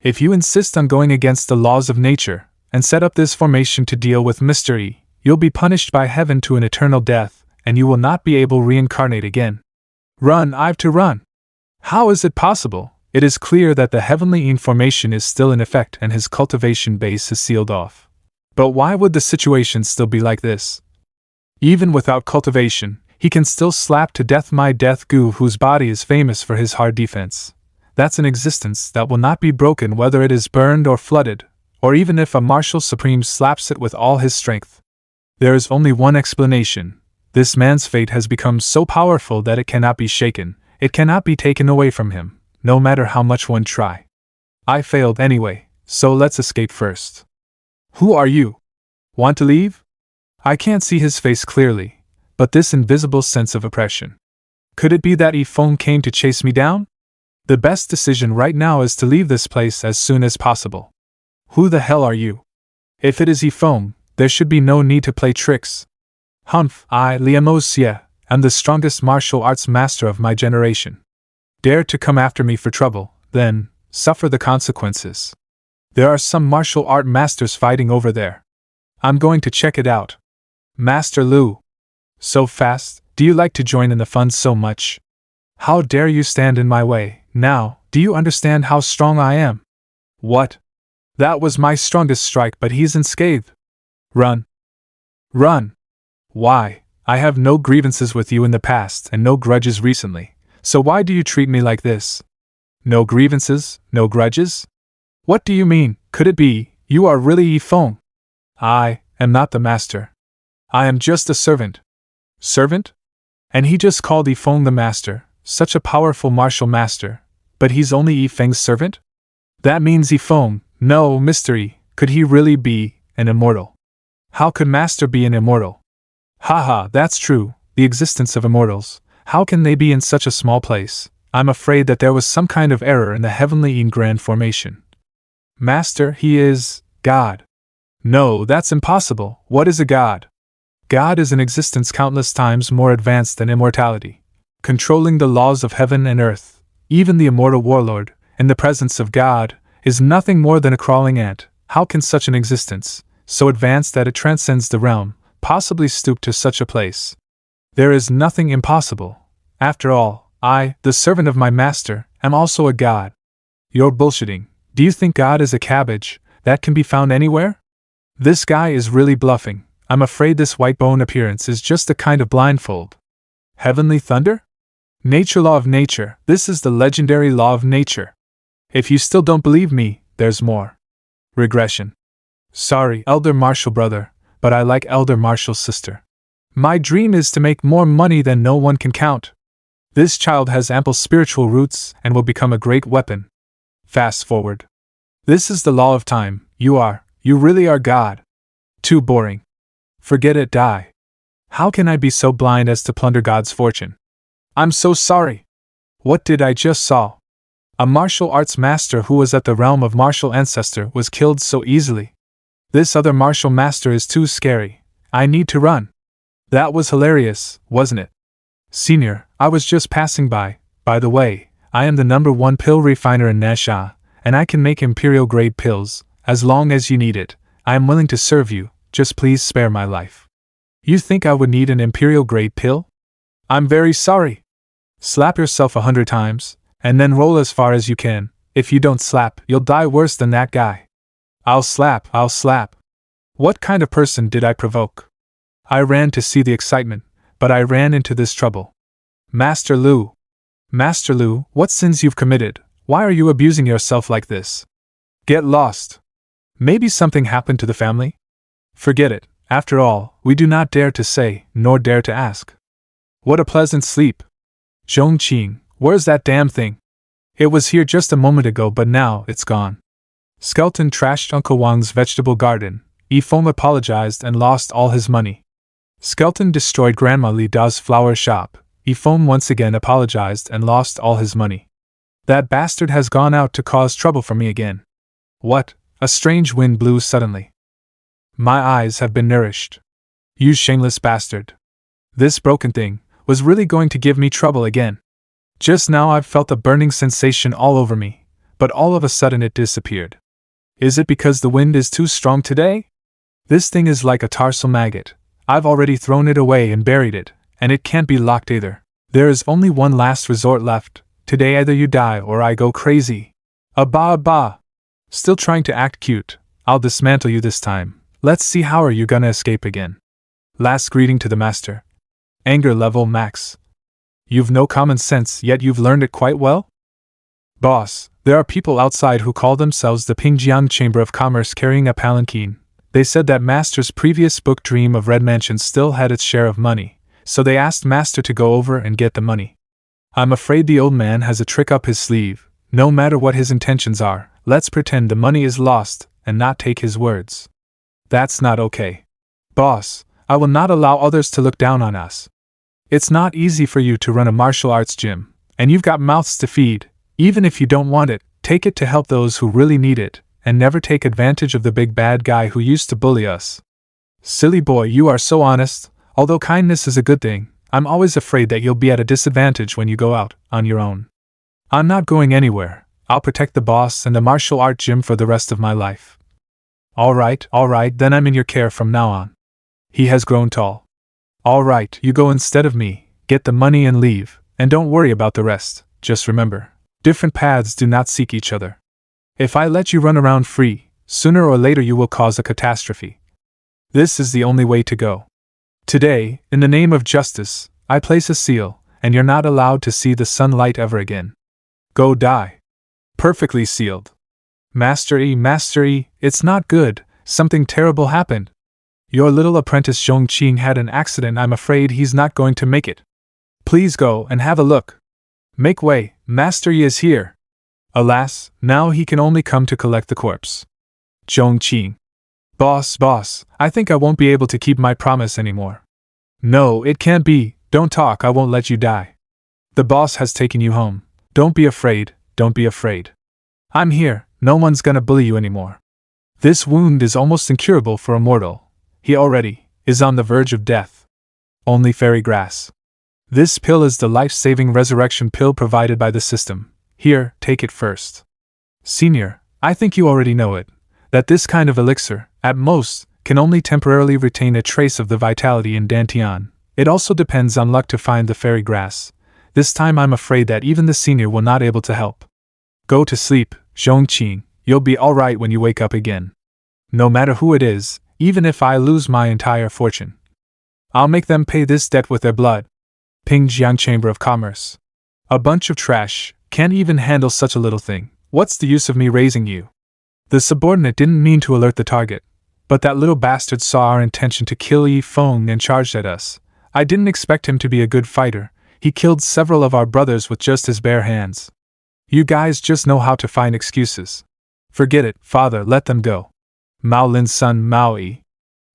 If you insist on going against the laws of nature, and set up this formation to deal with mystery, you'll be punished by heaven to an eternal death, and you will not be able to reincarnate again. Run, I've to run! How is it possible? It is clear that the heavenly information is still in effect and his cultivation base is sealed off. But why would the situation still be like this? Even without cultivation, he can still slap to death my death goo whose body is famous for his hard defense. That's an existence that will not be broken whether it is burned or flooded, or even if a martial supreme slaps it with all his strength. There is only one explanation. This man's fate has become so powerful that it cannot be shaken, it cannot be taken away from him, no matter how much one try. I failed anyway, so let's escape first. Who are you? Want to leave? I can't see his face clearly, but this invisible sense of oppression. Could it be that Yifeng came to chase me down? The best decision right now is to leave this place as soon as possible. Who the hell are you? If it is Yifeng, there should be no need to play tricks. Humph, I, Liamosia, am the strongest martial arts master of my generation. Dare to come after me for trouble, then, suffer the consequences. There are some martial art masters fighting over there. I'm going to check it out. Master Lu. So fast, do you like to join in the fun so much? How dare you stand in my way? Now, do you understand how strong I am? What? That was my strongest strike, but he's unscathed. Run. Run. Why? I have no grievances with you in the past and no grudges recently, so why do you treat me like this? No grievances, no grudges? What do you mean? Could it be, you are really Yifeng? I am not the master. I am just a servant. Servant? And he just called Yifeng the master, such a powerful martial master, but he's only Yifeng's servant? That means Yifeng, no mystery, could he really be an immortal? How could master be an immortal? Haha, that's true, the existence of immortals. How can they be in such a small place? I'm afraid that there was some kind of error in the heavenly Grand formation. Master, he is God. No, that's impossible. What is a god? God is an existence countless times more advanced than immortality, controlling the laws of heaven and earth. Even the immortal warlord, in the presence of God, is nothing more than a crawling ant. How can such an existence, so advanced that it transcends the realm, possibly stoop to such a place? There is nothing impossible. After all, I, the servant of my master, am also a god. You're bullshitting. Do you think God is a cabbage that can be found anywhere? This guy is really bluffing. I'm afraid this white bone appearance is just a kind of blindfold. Heavenly thunder? Nature law of nature. This is the legendary law of nature. If you still don't believe me, there's more. Regression. Sorry, Elder Marshal brother, but I like Elder Marshal's sister. My dream is to make more money than no one can count. This child has ample spiritual roots and will become a great weapon. Fast forward. This is the law of time. You really are God. Too boring. Forget it, die. How can I be so blind as to plunder God's fortune? I'm so sorry. What did I just saw? A martial arts master who was at the realm of martial ancestor was killed so easily. This other martial master is too scary. I need to run. That was hilarious, wasn't it? Senior, I was just passing by. By the way, I am the #1 pill refiner in Nasha, and I can make imperial-grade pills. As long as you need it, I am willing to serve you, just please spare my life. You think I would need an imperial-grade pill? I'm very sorry. Slap yourself 100 times, and then roll as far as you can. If you don't slap, you'll die worse than that guy. I'll slap. What kind of person did I provoke? I ran to see the excitement, but I ran into this trouble. Master Lu, what sins you've committed? Why are you abusing yourself like this? Get lost. Maybe something happened to the family? Forget it. After all, we do not dare to say, nor dare to ask. What a pleasant sleep. Zhongqing, where's that damn thing? It was here just a moment ago, but now it's gone. Skeleton trashed Uncle Wang's vegetable garden. Yifeng apologized and lost all his money. Skeleton destroyed Grandma Li Da's flower shop. Yifeng once again apologized and lost all his money. That bastard has gone out to cause trouble for me again. What? A strange wind blew suddenly. My eyes have been nourished. You shameless bastard. This broken thing was really going to give me trouble again. Just now I've felt a burning sensation all over me, but all of a sudden it disappeared. Is it because the wind is too strong today? This thing is like a tarsal maggot. I've already thrown it away and buried it, and it can't be locked either. There is only one last resort left. Today either you die or I go crazy. Abba. Still trying to act cute. I'll dismantle you this time. Let's see how are you gonna escape again. Last greeting to the master. Anger level max. You've no common sense, yet you've learned it quite well? Boss, there are people outside who call themselves the Pingjiang Chamber of Commerce carrying a palanquin. They said that Master's previous book Dream of Red Mansion still had its share of money, so they asked Master to go over and get the money. I'm afraid the old man has a trick up his sleeve. No matter what his intentions are, let's pretend the money is lost and not take his words. That's not okay. Boss, I will not allow others to look down on us. It's not easy for you to run a martial arts gym, and you've got mouths to feed. Even if you don't want it, take it to help those who really need it, and never take advantage of the big bad guy who used to bully us. Silly boy, you are so honest. Although kindness is a good thing, I'm always afraid that you'll be at a disadvantage when you go out on your own. I'm not going anywhere. I'll protect the boss and the martial art gym for the rest of my life. All right, then I'm in your care from now on. He has grown tall. All right, you go instead of me, get the money and leave, and don't worry about the rest. Just remember, different paths do not seek each other. If I let you run around free, sooner or later you will cause a catastrophe. This is the only way to go. Today, in the name of justice, I place a seal, and you're not allowed to see the sunlight ever again. Go die. Perfectly sealed. Master E, it's not good. Something terrible happened. Your little apprentice Zhongqing had an accident. I'm afraid he's not going to make it. Please go and have a look. Make way, Master Yi is here. Alas, now he can only come to collect the corpse. Zhongqing. Boss, I think I won't be able to keep my promise anymore. No, it can't be. Don't talk, I won't let you die. The boss has taken you home. Don't be afraid. I'm here, no one's gonna bully you anymore. This wound is almost incurable for a mortal. He already is on the verge of death. Only fairy grass. This pill is the life-saving resurrection pill provided by the system. Here, take it first. Senior, I think you already know it, that this kind of elixir, at most, can only temporarily retain a trace of the vitality in Dantian. It also depends on luck to find the fairy grass. This time I'm afraid that even the senior will not able to help. Go to sleep, Zhongqing, you'll be alright when you wake up again. No matter who it is, even if I lose my entire fortune, I'll make them pay this debt with their blood. Pingjiang Chamber of Commerce. A bunch of trash, can't even handle such a little thing. What's the use of me raising you? The subordinate didn't mean to alert the target, but that little bastard saw our intention to kill Yi Feng and charged at us. I didn't expect him to be a good fighter. He killed several of our brothers with just his bare hands. You guys just know how to find excuses. Forget it, father, let them go. Mao Lin's son Mao Yi.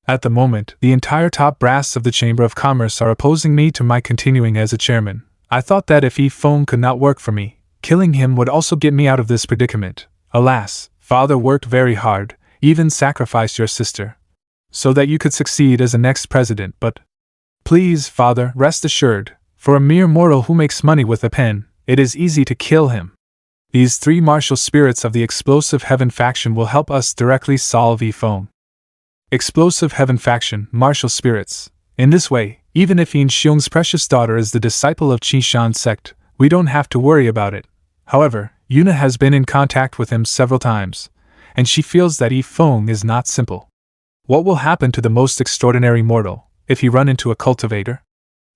At the moment, the entire top brass of the Chamber of Commerce are opposing me to my continuing as a chairman. I thought that if Yi Feng could not work for me, killing him would also get me out of this predicament. Alas, father worked very hard, even sacrificed your sister, so that you could succeed as the next president, but please, father, rest assured, for a mere mortal who makes money with a pen, it is easy to kill him. These three martial spirits of the Explosive Heaven faction will help us directly solve Yi Feng. Explosive Heaven faction, martial spirits. In this way, even if Yin Xiong's precious daughter is the disciple of Qi Shan sect, we don't have to worry about it. However, Yuna has been in contact with him several times, and she feels that Yi Feng is not simple. What will happen to the most extraordinary mortal if he run into a cultivator?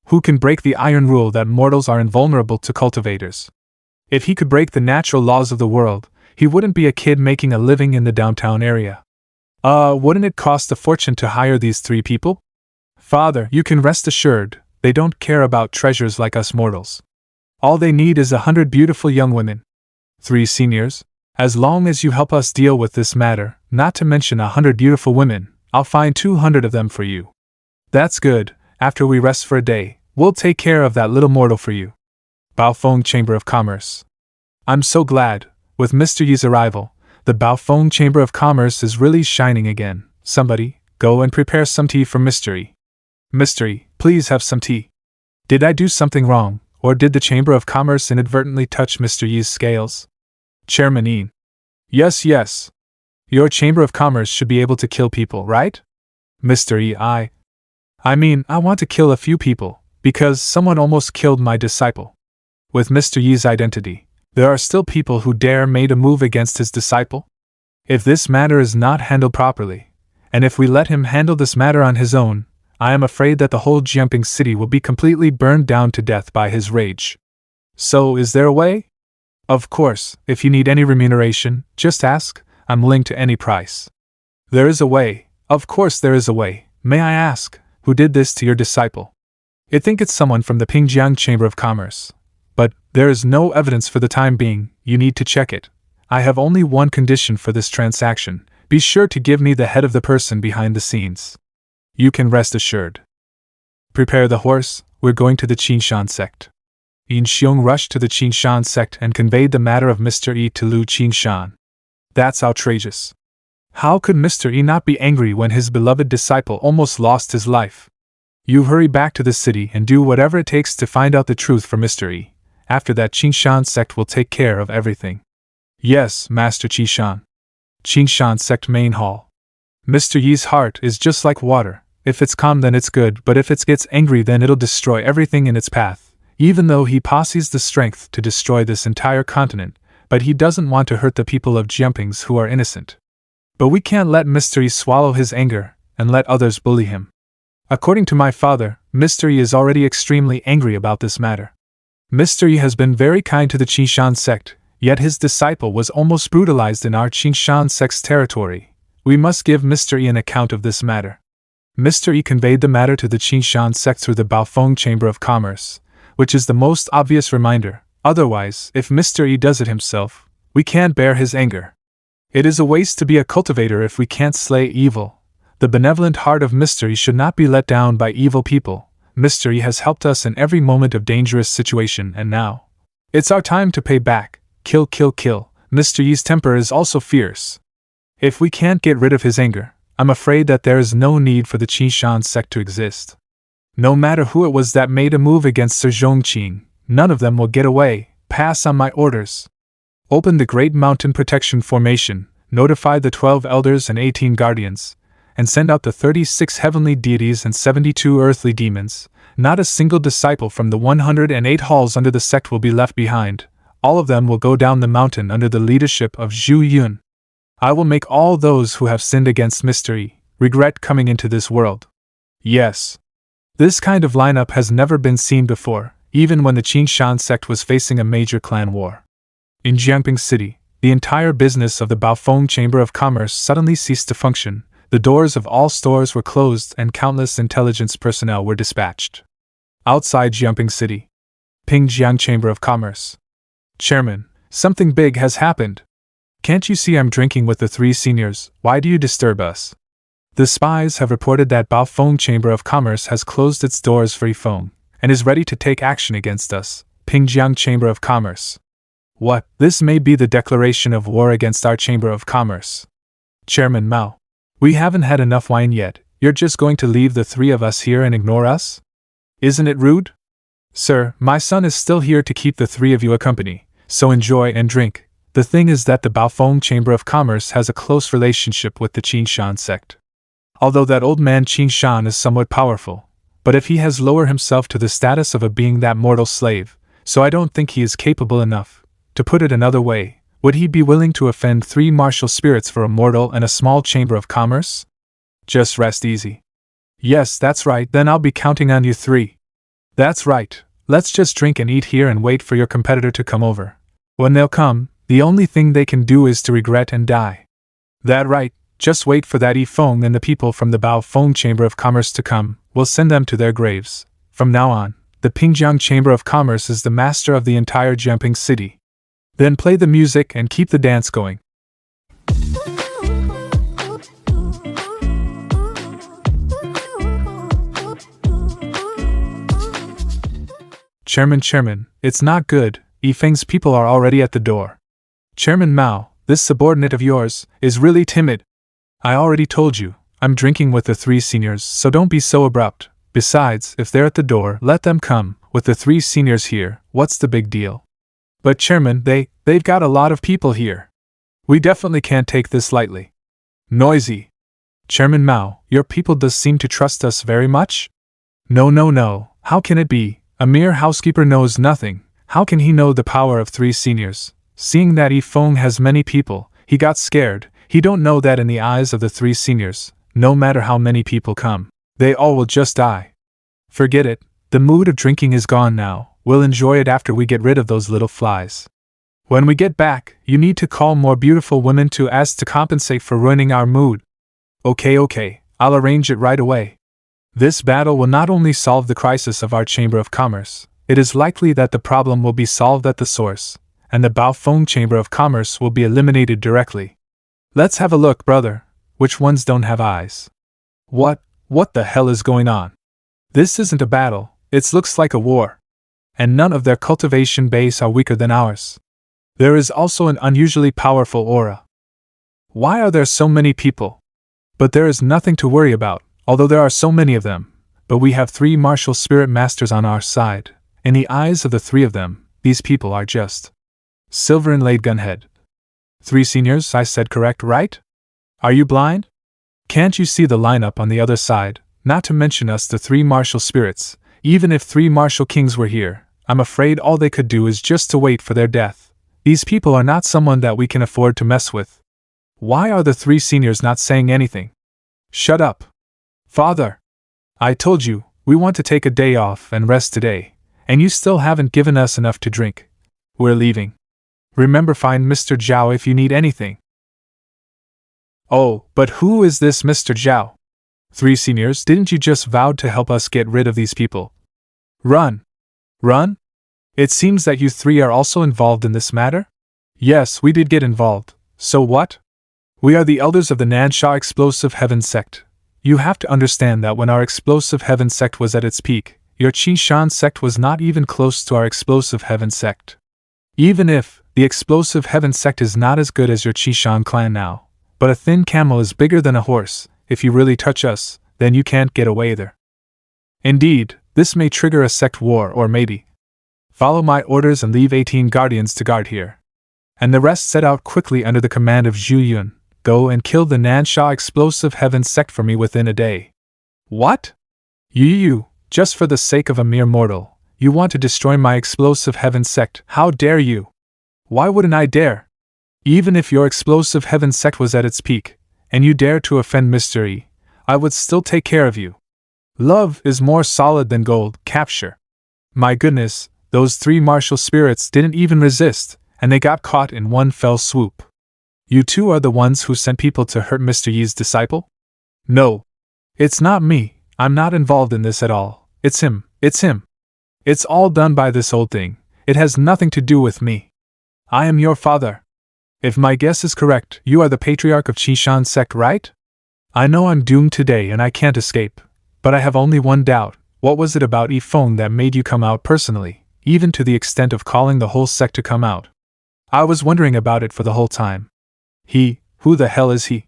Who can break the iron rule that mortals are invulnerable to cultivators? If he could break the natural laws of the world, he wouldn't be a kid making a living in the downtown area. Wouldn't it cost a fortune to hire these three people? Father, you can rest assured, they don't care about treasures like us mortals. All they need is 100 beautiful young women. 3 seniors? As long as you help us deal with this matter, not to mention 100 beautiful women, I'll find 200 of them for you. That's good. After we rest for a day, we'll take care of that little mortal for you. Baofeng Chamber of Commerce. I'm so glad, with Mr. Yi's arrival, the Baofeng Chamber of Commerce is really shining again. Somebody, go and prepare some tea for Mr. Yi. Mr. Yi, please have some tea. Did I do something wrong, or did the Chamber of Commerce inadvertently touch Mr. Yi's scales? Chairman Yin. Yes. Your Chamber of Commerce should be able to kill people, right? Mr. Yi, I mean, I want to kill a few people, Because someone almost killed my disciple. With Mr. Yi's identity, there are still people who dare make a move against his disciple? If this matter is not handled properly, and if we let him handle this matter on his own, I am afraid that the whole Jiangping city will be completely burned down to death by his rage. So, is there a way? Of course, if you need any remuneration, just ask. I'm willing to any price. There is a way. Of course there is a way. May I ask, who did this to your disciple? I think it's someone from the Pingjiang Chamber of Commerce. But there is no evidence for the time being. You need to check it. I have only one condition for this transaction. Be sure to give me the head of the person behind the scenes. You can rest assured. Prepare the horse, we're going to the Qinshan sect. Yin Xiong rushed to the Qinshan sect and conveyed the matter of Mr. Yi to Lu Qinshan. That's outrageous. How could Mr. Yi not be angry when his beloved disciple almost lost his life? You hurry back to the city and do whatever it takes to find out the truth for Mr. Yi. After that, Qinshan sect will take care of everything. Yes, Master Qishan. Qinshan sect main hall. Mr. Yi's heart is just like water. If it's calm then it's good, but if it gets angry then it'll destroy everything in its path. Even though he possesses the strength to destroy this entire continent, but he doesn't want to hurt the people of Jiangping who are innocent. But we can't let Mr. Yi swallow his anger and let others bully him. According to my father, Mr. Yi is already extremely angry about this matter. Mr. Yi has been very kind to the Qinshan sect, yet his disciple was almost brutalized in our Qinshan sect's territory. We must give Mr. Yi an account of this matter. Mr. Yi conveyed the matter to the Qinshan sect through the Baofeng Chamber of Commerce, which is the most obvious reminder. Otherwise, if Mr. Yi does it himself, we can't bear his anger. It is a waste to be a cultivator if we can't slay evil. The benevolent heart of Mr. Yi should not be let down by evil people. Mr. Yi has helped us in every moment of dangerous situation, and now it's our time to pay back. Kill, kill, kill. Mr. Yi's temper is also fierce. If we can't get rid of his anger, I'm afraid that there is no need for the Qinshan sect to exist. No matter who it was that made a move against Sir Zhongqing, none of them will get away. Pass on my orders. Open the Great Mountain Protection Formation, notify the 12 elders and 18 guardians, and send out the 36 heavenly deities and 72 earthly demons. Not a single disciple from the 108 halls under the sect will be left behind. All of them will go down the mountain under the leadership of Zhu Yun. I will make all those who have sinned against Mr. Yi regret coming into this world. Yes. This kind of lineup has never been seen before, even when the Qinshan sect was facing a major clan war. In Jiangping City, the entire business of the Baofeng Chamber of Commerce suddenly ceased to function. The doors of all stores were closed and countless intelligence personnel were dispatched. Outside Jiangping City, Pingjiang Chamber of Commerce. Chairman, something big has happened. Can't you see I'm drinking with the 3 seniors? Why do you disturb us? The spies have reported that Baofeng Chamber of Commerce has closed its doors for Yifeng and is ready to take action against us. Pingjiang Chamber of Commerce. What? This may be the declaration of war against our Chamber of Commerce. Chairman Mao. We haven't had enough wine yet. You're just going to leave the 3 of us here and ignore us? Isn't it rude? Sir, my son is still here to keep the 3 of you company, so enjoy and drink. The thing is that the Baofeng Chamber of Commerce has a close relationship with the Qinshan sect. Although that old man Qinshan is somewhat powerful, but if he has lowered himself to the status of a being that mortal slave, so I don't think he is capable enough. To put it another way, would he be willing to offend 3 martial spirits for a mortal and a small chamber of commerce? Just rest easy. Yes, that's right, then I'll be counting on you 3. That's right, let's just drink and eat here and wait for your competitor to come over. When they'll come, the only thing they can do is to regret and die. That right, just wait for that Yifeng and the people from the Baofeng Chamber of Commerce to come, we'll send them to their graves. From now on, the Pingjiang Chamber of Commerce is the master of the entire Jiangping city. Then play the music and keep the dance going. Chairman, it's not good. Yifeng's people are already at the door. Chairman Mao, this subordinate of yours is really timid. I already told you, I'm drinking with the 3 seniors, so don't be so abrupt. Besides, if they're at the door, let them come. With the 3 seniors here, what's the big deal? But Chairman, they've got a lot of people here. We definitely can't take this lightly. Noisy. Chairman Mao, your people does seem to trust us very much? No. How can it be? A mere housekeeper knows nothing. How can he know the power of 3 seniors? Seeing that Yifeng has many people, he got scared. He don't know that in the eyes of the 3 seniors, no matter how many people come, they all will just die. Forget it. The mood of drinking is gone now. We'll enjoy it after we get rid of those little flies. When we get back, you need to call more beautiful women to compensate for ruining our mood. Okay, I'll arrange it right away. This battle will not only solve the crisis of our Chamber of Commerce, it is likely that the problem will be solved at the source, and the Baofeng Chamber of Commerce will be eliminated directly. Let's have a look, brother. Which ones don't have eyes? What the hell is going on? This isn't a battle, it looks like a war. And none of their cultivation base are weaker than ours. There is also an unusually powerful aura. Why are there so many people? But there is nothing to worry about, although there are so many of them. But we have 3 martial spirit masters on our side. In the eyes of the 3 of them, these people are just silver inlaid gunhead. 3 seniors, I said correct, right? Are you blind? Can't you see the lineup on the other side, not to mention us the 3 martial spirits? Even if 3 martial kings were here, I'm afraid all they could do is just to wait for their death. These people are not someone that we can afford to mess with. Why are the 3 seniors not saying anything? Shut up. Father! I told you, we want to take a day off and rest today, and you still haven't given us enough to drink. We're leaving. Remember, find Mr. Zhao if you need anything. Oh, but who is this Mr. Zhao? 3 seniors, didn't you just vow to help us get rid of these people? Run! Run? It seems that you 3 are also involved in this matter? Yes, we did get involved. So what? We are the elders of the Nansha Explosive Heaven sect. You have to understand that when our Explosive Heaven sect was at its peak, your Qishan sect was not even close to our Explosive Heaven sect. Even if the Explosive Heaven sect is not as good as your Qishan clan now, but a thin camel is bigger than a horse. If you really touch us, then you can't get away there. Indeed, this may trigger a sect war, or maybe. Follow my orders and leave 18 guardians to guard here. And the rest set out quickly under the command of Zhu Yun. Go and kill the Nansha Explosive Heaven sect for me within a day. What? You, just for the sake of a mere mortal, you want to destroy my Explosive Heaven sect? How dare you? Why wouldn't I dare? Even if your Explosive Heaven sect was at its peak, and you dare to offend Mr. E, I would still take care of you. Love is more solid than gold. Capture. My goodness, those 3 martial spirits didn't even resist, and they got caught in one fell swoop. You 2 are the ones who sent people to hurt Mr. Yi's disciple? No. It's not me. I'm not involved in this at all. It's him. It's all done by this old thing. It has nothing to do with me. I am your father. If my guess is correct, you are the patriarch of Qishan sect, right? I know I'm doomed today and I can't escape. But I have only one doubt. What was it about Yifeng that made you come out personally, even to the extent of calling the whole sect to come out? I was wondering about it for the whole time. Who the hell is he?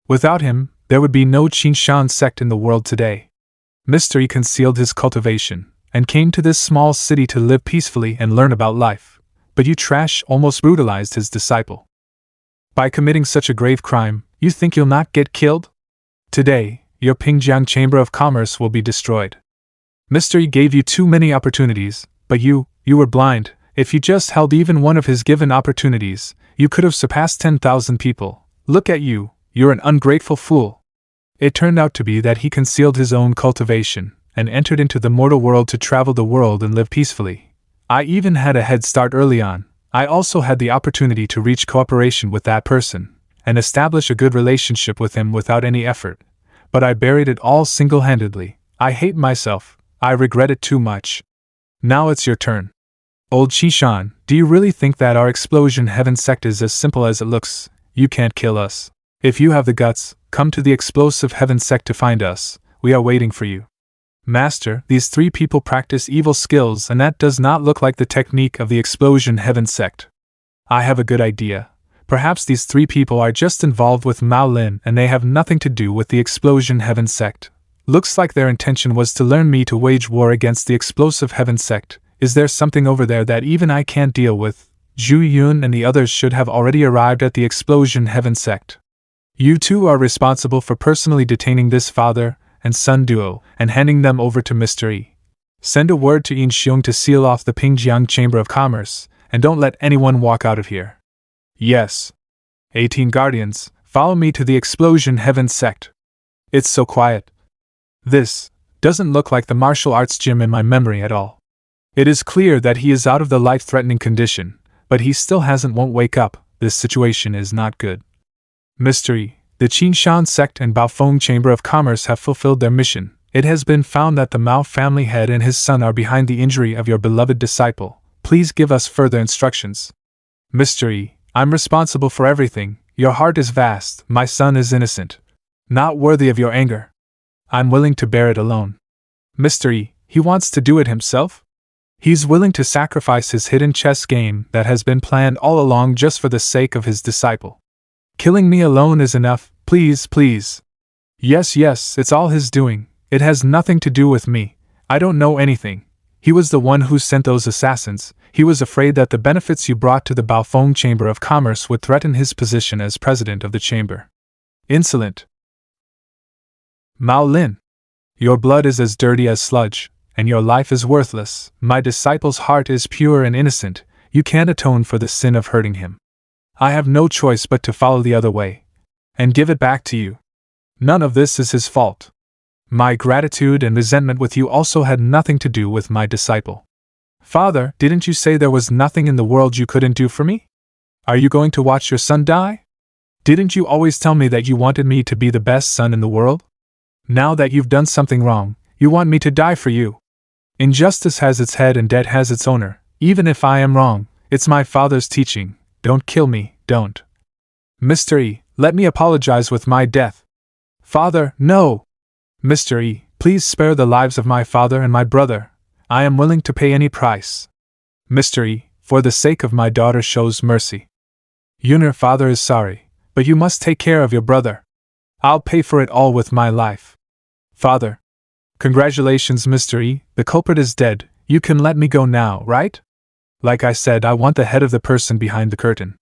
Without him, there would be no Qishan sect in the world today. Mr. E concealed his cultivation, and came to this small city to live peacefully and learn about life. But you trash almost brutalized his disciple. By committing such a grave crime, you think you'll not get killed? Today, your Pingjiang Chamber of Commerce will be destroyed. Mr. E gave you too many opportunities, but you were blind. If you just held even one of his given opportunities, you could have surpassed 10,000 people. Look at you, you're an ungrateful fool. It turned out to be that he concealed his own cultivation, and entered into the mortal world to travel the world and live peacefully. I even had a head start early on. I also had the opportunity to reach cooperation with that person, and establish a good relationship with him without any effort. But I buried it all single-handedly. I hate myself. I regret it too much. Now it's your turn. Old Qishan, do you really think that our Explosion Heaven sect is as simple as it looks? You can't kill us. If you have the guts, come to the Explosive Heaven sect to find us. We are waiting for you. Master, these 3 people practice evil skills, and that does not look like the technique of the Explosion Heaven sect. I have a good idea. Perhaps these 3 people are just involved with Mao Lin and they have nothing to do with the Explosion Heaven sect. Looks like their intention was to learn me to wage war against the Explosive Heaven sect. Is there something over there that even I can't deal with? Zhu Yun and the others should have already arrived at the Explosion Heaven sect. You 2 are responsible for personally detaining this father and son duo and handing them over to Mr. E. Send a word to Yin Xiong to seal off the Pingjiang Chamber of Commerce, and don't let anyone walk out of here. Yes. 18 Guardians, follow me to the Explosion Heaven sect. It's so quiet. This doesn't look like the martial arts gym in my memory at all. It is clear that he is out of the life-threatening condition, but he still won't wake up. This situation is not good. Mystery. The Qinshan sect and Baofeng Chamber of Commerce have fulfilled their mission. It has been found that the Mao family head and his son are behind the injury of your beloved disciple. Please give us further instructions. Mystery. I'm responsible for everything. Your heart is vast. My son is innocent. Not worthy of your anger. I'm willing to bear it alone. Mystery. He wants to do it himself? He's willing to sacrifice his hidden chess game that has been planned all along just for the sake of his disciple. Killing me alone is enough, please, please. Yes, it's all his doing. It has nothing to do with me. I don't know anything. He was the one who sent those assassins. He was afraid that the benefits you brought to the Baofeng Chamber of Commerce would threaten his position as president of the chamber. Insolent. Mao Lin. Your blood is as dirty as sludge, and your life is worthless. My disciple's heart is pure and innocent. You can't atone for the sin of hurting him. I have no choice but to follow the other way, and give it back to you. None of this is his fault. My gratitude and resentment with you also had nothing to do with my disciple. Father, didn't you say there was nothing in the world you couldn't do for me? Are you going to watch your son die? Didn't you always tell me that you wanted me to be the best son in the world? Now that you've done something wrong, you want me to die for you. Injustice has its head and debt has its owner. Even if I am wrong, it's my father's teaching. Don't kill me, don't. Mr. E, let me apologize with my death. Father, no! Mr. E, please spare the lives of my father and my brother. I am willing to pay any price. Mr. E, for the sake of my daughter, shows mercy. Your father is sorry, but you must take care of your brother. I'll pay for it all with my life. Father. Congratulations, Mr. E, the culprit is dead. You can let me go now, right? Like I said, I want the head of the person behind the curtain.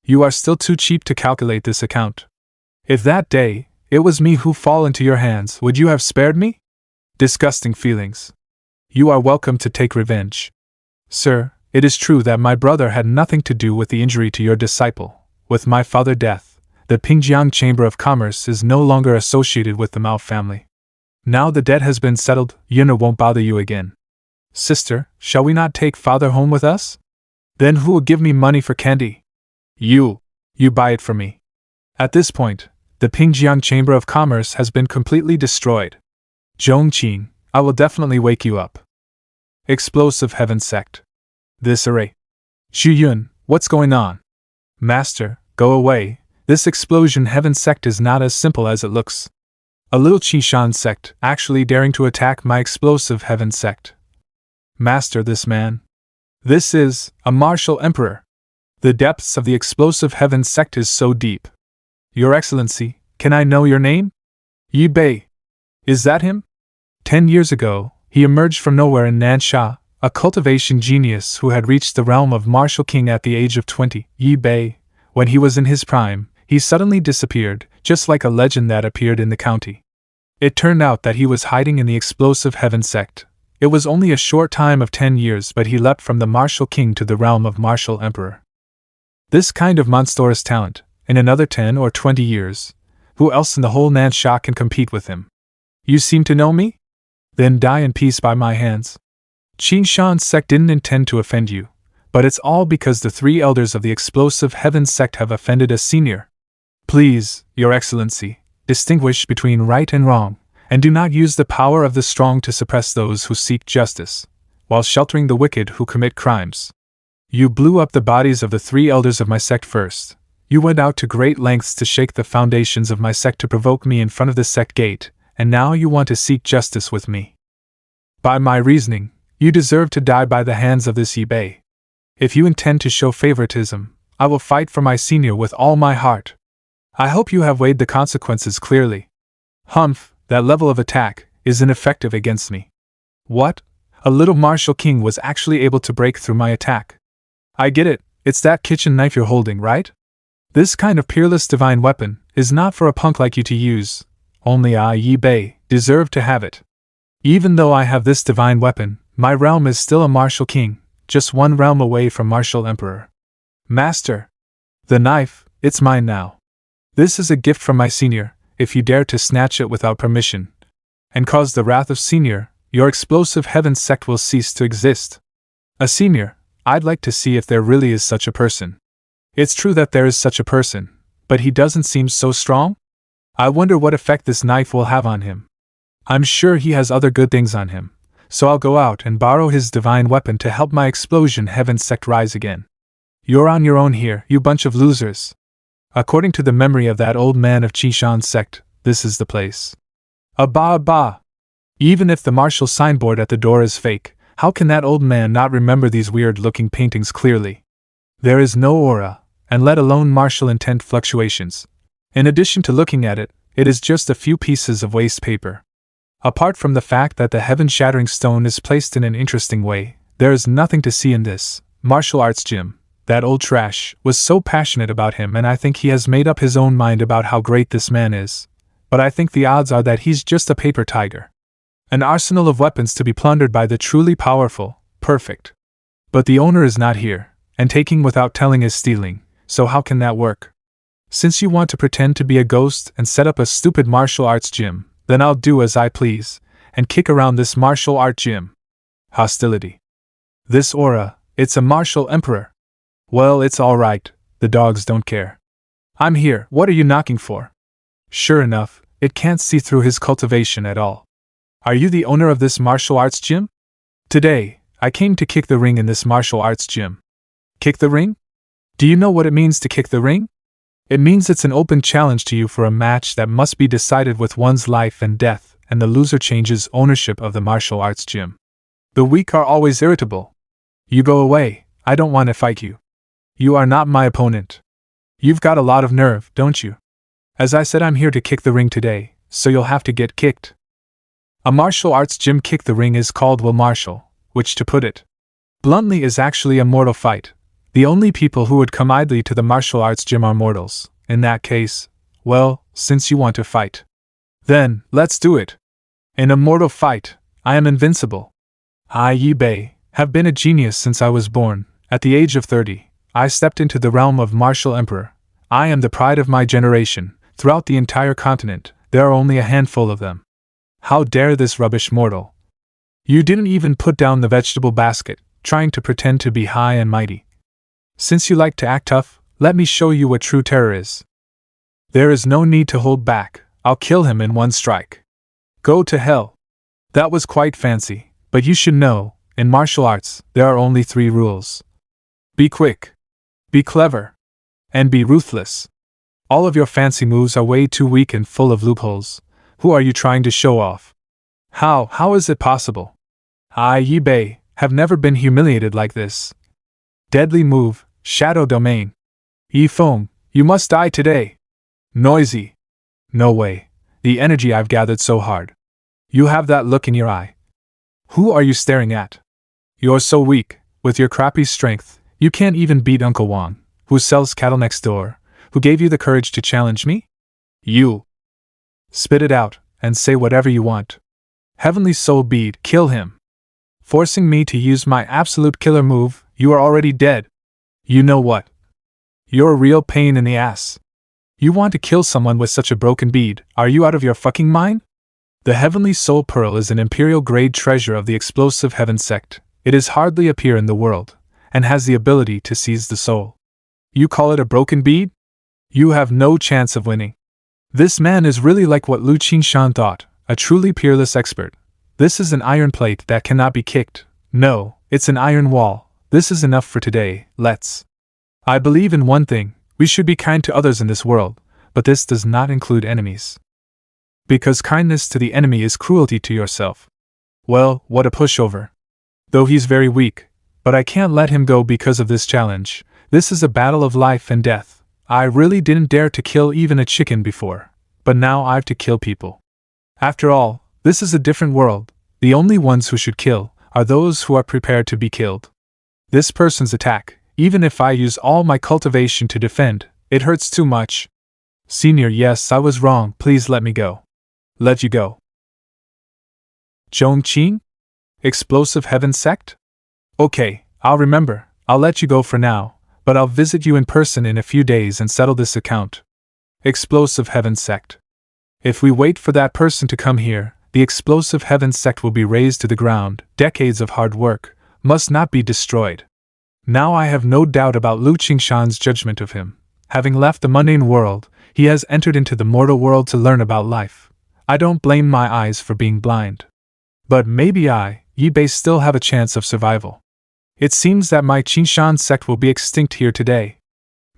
You are still too cheap to calculate this account. If that day, it was me who fall into your hands, would you have spared me? Disgusting feelings. You are welcome to take revenge. Sir, it is true that my brother had nothing to do with the injury to your disciple. With my father's death, the Pingjiang Chamber of Commerce is no longer associated with the Mao family. Now the debt has been settled, Yuna won't bother you again. Sister, shall we not take father home with us? Then who will give me money for candy? You buy it for me. At this point, the Pingjiang Chamber of Commerce has been completely destroyed. Zhongqing, I will definitely wake you up. Explosive Heaven Sect. This array. Xu Yun, what's going on? Master, go away. This Explosion Heaven Sect is not as simple as it looks. A little Qishan sect actually daring to attack my Explosive Heaven Sect. Master, this man. This is a martial emperor. The depths of the Explosive Heaven Sect is so deep. Your Excellency, can I know your name? Yi Bei. Is that him? 10 years ago, he emerged from nowhere in Nansha, a cultivation genius who had reached the realm of martial king at the age of 20. Yi Bei, when he was in his prime, he suddenly disappeared, just like a legend that appeared in the county. It turned out that he was hiding in the Explosive Heaven Sect. It was only a short time of 10 years, but he leapt from the martial king to the realm of martial emperor. This kind of monstrous talent, in another 10 or 20 years, who else in the whole Nansha can compete with him? You seem to know me? Then die in peace by my hands. Qinshan sect didn't intend to offend you, but it's all because the 3 elders of the Explosive Heaven sect have offended a senior. Please, Your Excellency, distinguish between right and wrong, and do not use the power of the strong to suppress those who seek justice, while sheltering the wicked who commit crimes. You blew up the bodies of the 3 elders of my sect first. You went out to great lengths to shake the foundations of my sect to provoke me in front of the sect gate, and now you want to seek justice with me. By my reasoning, you deserve to die by the hands of this Yi Bei. If you intend to show favoritism, I will fight for my senior with all my heart. I hope you have weighed the consequences clearly. Humph, that level of attack is ineffective against me. What? A little martial king was actually able to break through my attack. I get it, it's that kitchen knife you're holding, right? This kind of peerless divine weapon is not for a punk like you to use. Only I, Yi Bei, deserve to have it. Even though I have this divine weapon, My realm is still a martial king, just one realm away from martial emperor. Master! The knife, it's mine now. This is a gift from my senior, if you dare to snatch it without permission, and cause the wrath of senior, your explosive heaven sect will cease to exist. A senior, I'd like to see if there really is such a person. It's true that there is such a person, but he doesn't seem so strong? I wonder what effect this knife will have on him. I'm sure he has other good things on him, so I'll go out and borrow his divine weapon to help my explosion heaven sect rise again. You're on your own here, you bunch of losers. According to the memory of that old man of Qishan's sect, this is the place. Abba! Even if the martial signboard at the door is fake, how can that old man not remember these weird-looking paintings clearly? There is no aura, and let alone martial intent fluctuations. In addition to looking at it, it is just a few pieces of waste paper. Apart from the fact that the heaven-shattering stone is placed in an interesting way, there is nothing to see in this martial arts gym. That old trash was so passionate about him, and I think he has made up his own mind about how great this man is. But I think the odds are that he's just a paper tiger. An arsenal of weapons to be plundered by the truly powerful, perfect. But the owner is not here, and taking without telling is stealing, so how can that work? Since you want to pretend to be a ghost and set up a stupid martial arts gym, then I'll do as I please, and kick around this martial art gym. Hostility. This aura, it's a martial emperor. Well, it's alright, the dogs don't care. I'm here, what are you knocking for? Sure enough, it can't see through his cultivation at all. Are you the owner of this martial arts gym? Today, I came to kick the ring in this martial arts gym. Kick the ring? Do you know what it means to kick the ring? It means it's an open challenge to you for a match that must be decided with one's life and death, and the loser changes ownership of the martial arts gym. The weak are always irritable. You go away, I don't want to fight you. You are not my opponent. You've got a lot of nerve, don't you? As I said, I'm here to kick the ring today, so you'll have to get kicked. A martial arts gym kick the ring is called will martial, which, to put it bluntly, is actually a mortal fight. The only people who would come idly to the martial arts gym are mortals. In that case, well, since you want to fight, then, let's do it. In a mortal fight, I am invincible. I, Yi Bei, have been a genius since I was born. At the age of 30, I stepped into the realm of martial emperor. I am the pride of my generation. Throughout the entire continent, there are only a handful of them. How dare this rubbish mortal? You didn't even put down the vegetable basket, trying to pretend to be high and mighty. Since you like to act tough, let me show you what true terror is. There is no need to hold back, I'll kill him in one strike. Go to hell. That was quite fancy, but you should know, in martial arts, there are only 3 rules. Be quick. Be clever. And be ruthless. All of your fancy moves are way too weak and full of loopholes. Who are you trying to show off? How is it possible? I, Yi Bei, have never been humiliated like this. Deadly move, Shadow Domain. Yi Feng, you must die today. Noisy. No way. The energy I've gathered so hard. You have that look in your eye. Who are you staring at? You're so weak, with your crappy strength, you can't even beat Uncle Wang, who sells cattle next door, who gave you the courage to challenge me? You. Spit it out, and say whatever you want. Heavenly Soul Bead, kill him. Forcing me to use my absolute killer move, you are already dead. You know what? You're a real pain in the ass. You want to kill someone with such a broken bead, are you out of your fucking mind? The Heavenly Soul Pearl is an imperial-grade treasure of the explosive heaven sect. It is hardly a peer in the world, and has the ability to seize the soul. You call it a broken bead? You have no chance of winning. This man is really like what Lu Qinshan thought, a truly peerless expert. This is an iron plate that cannot be kicked. No, it's an iron wall. This is enough for today, let's. I believe in one thing, we should be kind to others in this world, but this does not include enemies. Because kindness to the enemy is cruelty to yourself. Well, what a pushover. Though he's very weak, but I can't let him go because of this challenge. This is a battle of life and death. I really didn't dare to kill even a chicken before, but now I've to kill people. After all, this is a different world. The only ones who should kill are those who are prepared to be killed. This person's attack, even if I use all my cultivation to defend, it hurts too much. Senior, yes, I was wrong, please let me go. Let you go. Zhongqing? Explosive Heaven Sect? Okay, I'll remember. I'll let you go for now, but I'll visit you in person in a few days and settle this account. Explosive Heaven Sect. If we wait for that person to come here, the Explosive Heaven Sect will be razed to the ground. Decades of hard work must not be destroyed. Now I have no doubt about Lu Qingshan's judgment of him. Having left the mundane world, he has entered into the mortal world to learn about life. I don't blame my eyes for being blind. But maybe I, Yi Bei, still have a chance of survival. It seems that my Qingshan sect will be extinct here today.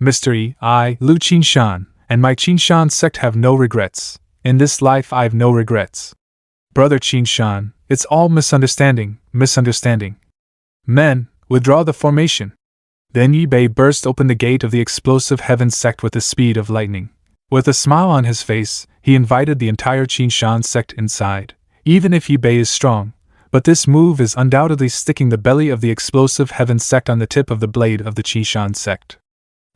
Mr. Yi, I, Lu Qingshan, and my Qingshan sect have no regrets. In this life I've no regrets. Brother Qingshan, it's all misunderstanding. Men, withdraw the formation. Then Yi Bei burst open the gate of the Explosive Heaven Sect with the speed of lightning. With a smile on his face, he invited the entire Qingshan sect inside. Even if Yi Bei is strong, but this move is undoubtedly sticking the belly of the Explosive Heaven Sect on the tip of the blade of the Qingshan sect.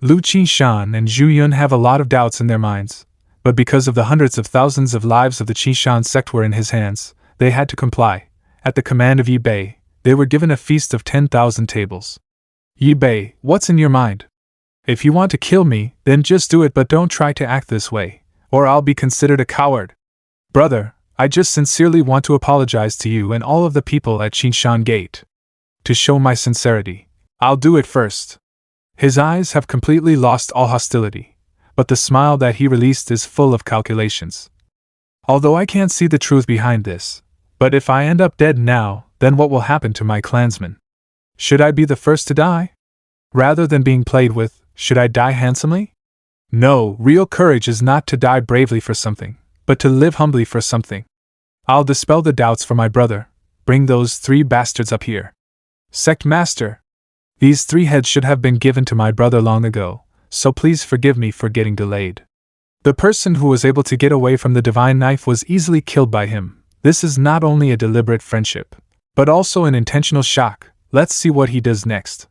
Lu Qingshan and Zhu Yun have a lot of doubts in their minds, but because of the hundreds of thousands of lives of the Qingshan sect were in his hands, they had to comply. At the command of Yi Bei, they were given a feast of 10,000 tables. Yi Bei, what's in your mind? If you want to kill me, then just do it, but don't try to act this way, or I'll be considered a coward. Brother, I just sincerely want to apologize to you and all of the people at Qingshan Gate. To show my sincerity, I'll do it first. His eyes have completely lost all hostility, but the smile that he released is full of calculations. Although I can't see the truth behind this, but if I end up dead now, then what will happen to my clansmen? Should I be the first to die? Rather than being played with, should I die handsomely? No, real courage is not to die bravely for something, but to live humbly for something. I'll dispel the doubts for my brother. Bring those 3 bastards up here. Sect Master. These 3 heads should have been given to my brother long ago, so please forgive me for getting delayed. The person who was able to get away from the divine knife was easily killed by him. This is not only a deliberate friendship, but also an intentional shock. Let's see what he does next.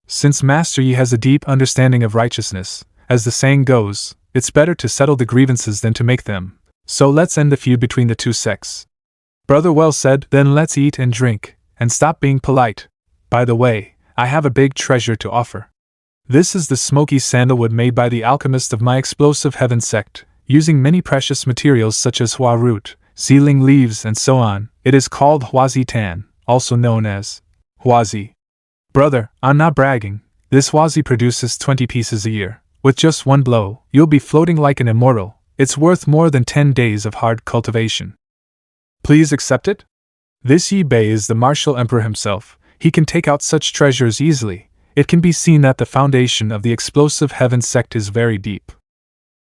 Since Master Yi has a deep understanding of righteousness, as the saying goes, it's better to settle the grievances than to make them. So let's end the feud between the 2 sects. Brother, well said. Then let's eat and drink, and stop being polite. By the way, I have a big treasure to offer. This is the smoky sandalwood made by the alchemist of my Explosive Heaven sect, using many precious materials such as hua root, sealing leaves and so on. It is called huazi tan, also known as huazi. Brother, I'm not bragging. This huazi produces 20 pieces a year. With just one blow, you'll be floating like an immortal. It's worth more than 10 days of hard cultivation. Please accept it? This Yi Bei is the martial emperor himself. He can take out such treasures easily. It can be seen that the foundation of the Explosive Heaven sect is very deep.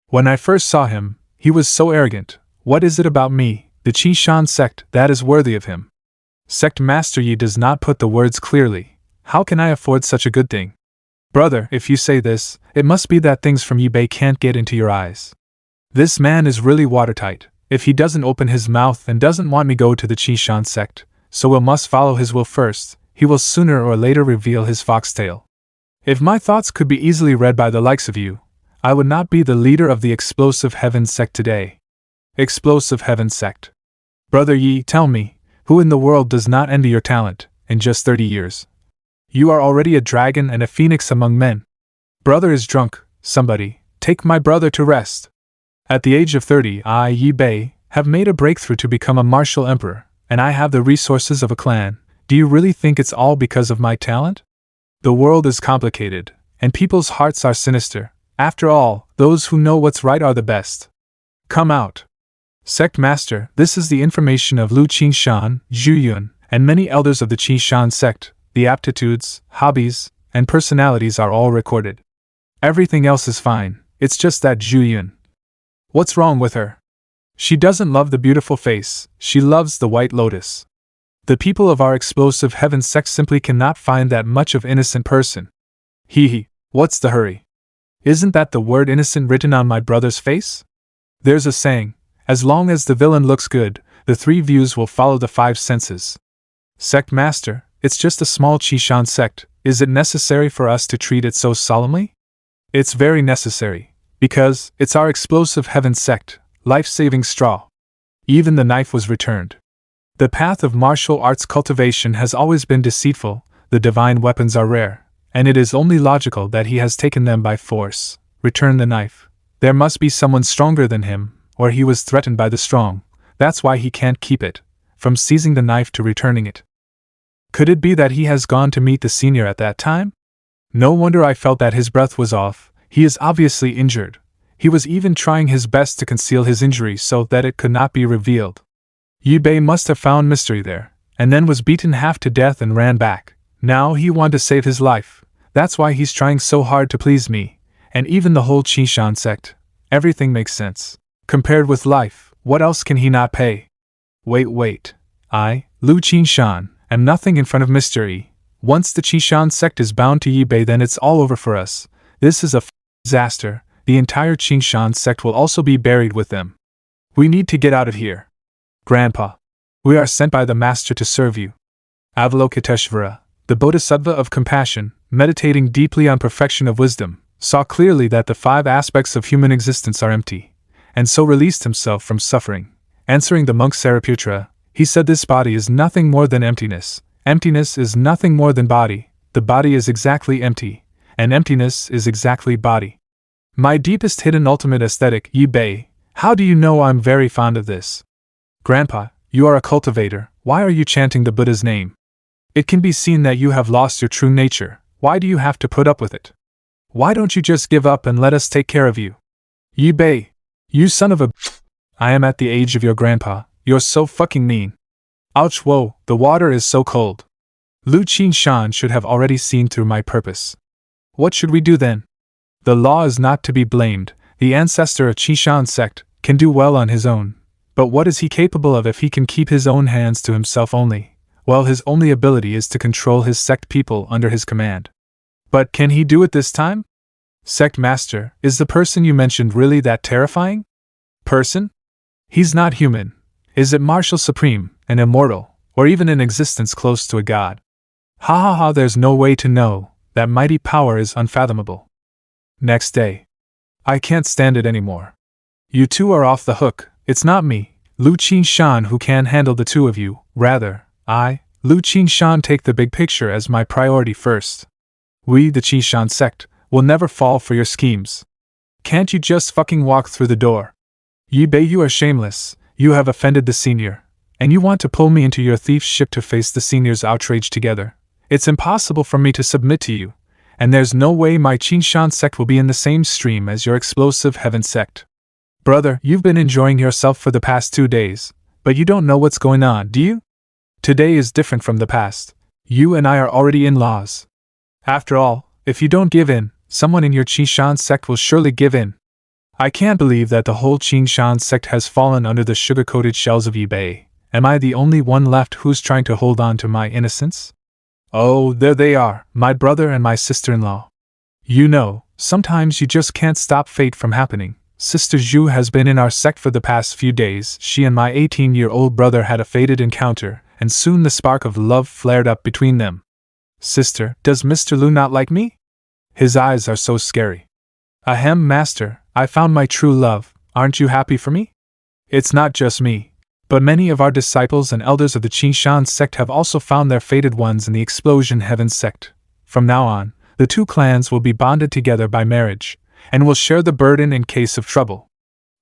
When I first saw him, he was so arrogant. What is it about me, the Qingshan sect, that is worthy of him? Sect Master Yi does not put the words clearly. How can I afford such a good thing? Brother, if you say this, it must be that things from Yi Bei can't get into your eyes. This man is really watertight. If he doesn't open his mouth and doesn't want me go to the Qingshan sect, so we must follow his will first, he will sooner or later reveal his foxtail. If my thoughts could be easily read by the likes of you, I would not be the leader of the Explosive Heaven sect today. Explosive Heaven sect. Brother Yi, tell me, who in the world does not envy your talent, in just 30 years? You are already a dragon and a phoenix among men. Brother is drunk. Somebody, take my brother to rest. At the age of 30, I, Yi Bei, have made a breakthrough to become a martial emperor, and I have the resources of a clan. Do you really think it's all because of my talent? The world is complicated, and people's hearts are sinister. After all, those who know what's right are the best. Come out. Sect Master, this is the information of Lu Qingshan, Zhu Yun, and many elders of the Qingshan sect. The aptitudes, hobbies, and personalities are all recorded. Everything else is fine, it's just that Zhu Yun. What's wrong with her? She doesn't love the beautiful face, she loves the white lotus. The people of our Explosive Heaven sect simply cannot find that much of innocent person. Hee, what's the hurry? Isn't that the word innocent written on my brother's face? There's a saying, as long as the villain looks good, the 3 views will follow the 5 senses. Sect Master, it's just a small Qingshan sect, is it necessary for us to treat it so solemnly? It's very necessary, because it's our Explosive Heaven sect, life-saving straw. Even the knife was returned. The path of martial arts cultivation has always been deceitful, the divine weapons are rare, and it is only logical that he has taken them by force. Return the knife. There must be someone stronger than him, or he was threatened by the strong, that's why he can't keep it, from seizing the knife to returning it. Could it be that he has gone to meet the senior at that time? No wonder I felt that his breath was off, he is obviously injured. He was even trying his best to conceal his injury so that it could not be revealed. Yibei must have found mystery there, and then was beaten half to death and ran back. Now he wanted to save his life. That's why he's trying so hard to please me, and even the whole Qishan sect. Everything makes sense. Compared with life, what else can he not pay? Wait. I, Lu Qinshan, am nothing in front of Mr. E. Once the Qishan sect is bound to Yibei, then it's all over for us. This is a disaster. The entire Qinshan sect will also be buried with them. We need to get out of here. Grandpa, we are sent by the Master to serve you. Avalokiteshvara, the Bodhisattva of compassion, meditating deeply on perfection of wisdom, saw clearly that the 5 aspects of human existence are empty, and so released himself from suffering. Answering the monk Sariputra, he said this body is nothing more than emptiness. Emptiness is nothing more than body. The body is exactly empty, and emptiness is exactly body. My deepest hidden ultimate aesthetic, Yibei, how do you know I'm very fond of this? Grandpa, you are a cultivator, why are you chanting the Buddha's name? It can be seen that you have lost your true nature, why do you have to put up with it? Why don't you just give up and let us take care of you? Yibei, you son of a... I am at the age of your grandpa, you're so fucking mean. Ouch, whoa, the water is so cold. Lu Qinshan should have already seen through my purpose. What should we do then? The law is not to be blamed, the ancestor of Qishan sect can do well on his own. But what is he capable of if he can keep his own hands to himself only? Well, his only ability is to control his sect people under his command. But can he do it this time? Sect Master, is the person you mentioned really that terrifying? Person? He's not human. Is it martial supreme, an immortal, or even an existence close to a god? Ha, there's no way to know. That mighty power is unfathomable. Next day. I can't stand it anymore. You two are off the hook. It's not me, Lu Qinshan, who can handle the two of you. Rather, I, Lu Qinshan, take the big picture as my priority first. We, the Qishan sect, will never fall for your schemes. Can't you just fucking walk through the door? Yibei, you are shameless. You have offended the senior. And you want to pull me into your thief's ship to face the senior's outrage together. It's impossible for me to submit to you. And there's no way my Qinshan sect will be in the same stream as your explosive heaven sect. Brother, you've been enjoying yourself for the past 2 days, but you don't know what's going on, do you? Today is different from the past. You and I are already in-laws. After all, if you don't give in, someone in your Qishan sect will surely give in. I can't believe that the whole Qinshan sect has fallen under the sugar-coated shells of Yibei. Am I the only one left who's trying to hold on to my innocence? Oh, there they are, my brother and my sister-in-law. You know, sometimes you just can't stop fate from happening. Sister Zhu has been in our sect for the past few days. She and my 18-year-old brother had a fated encounter, and soon the spark of love flared up between them. Sister, does Mr. Lu not like me? His eyes are so scary. Ahem, Master, I found my true love. Aren't you happy for me? It's not just me, but many of our disciples and elders of the Qinshan sect have also found their fated ones in the Explosion Heaven sect. From now on, the two clans will be bonded together by marriage, and will share the burden in case of trouble.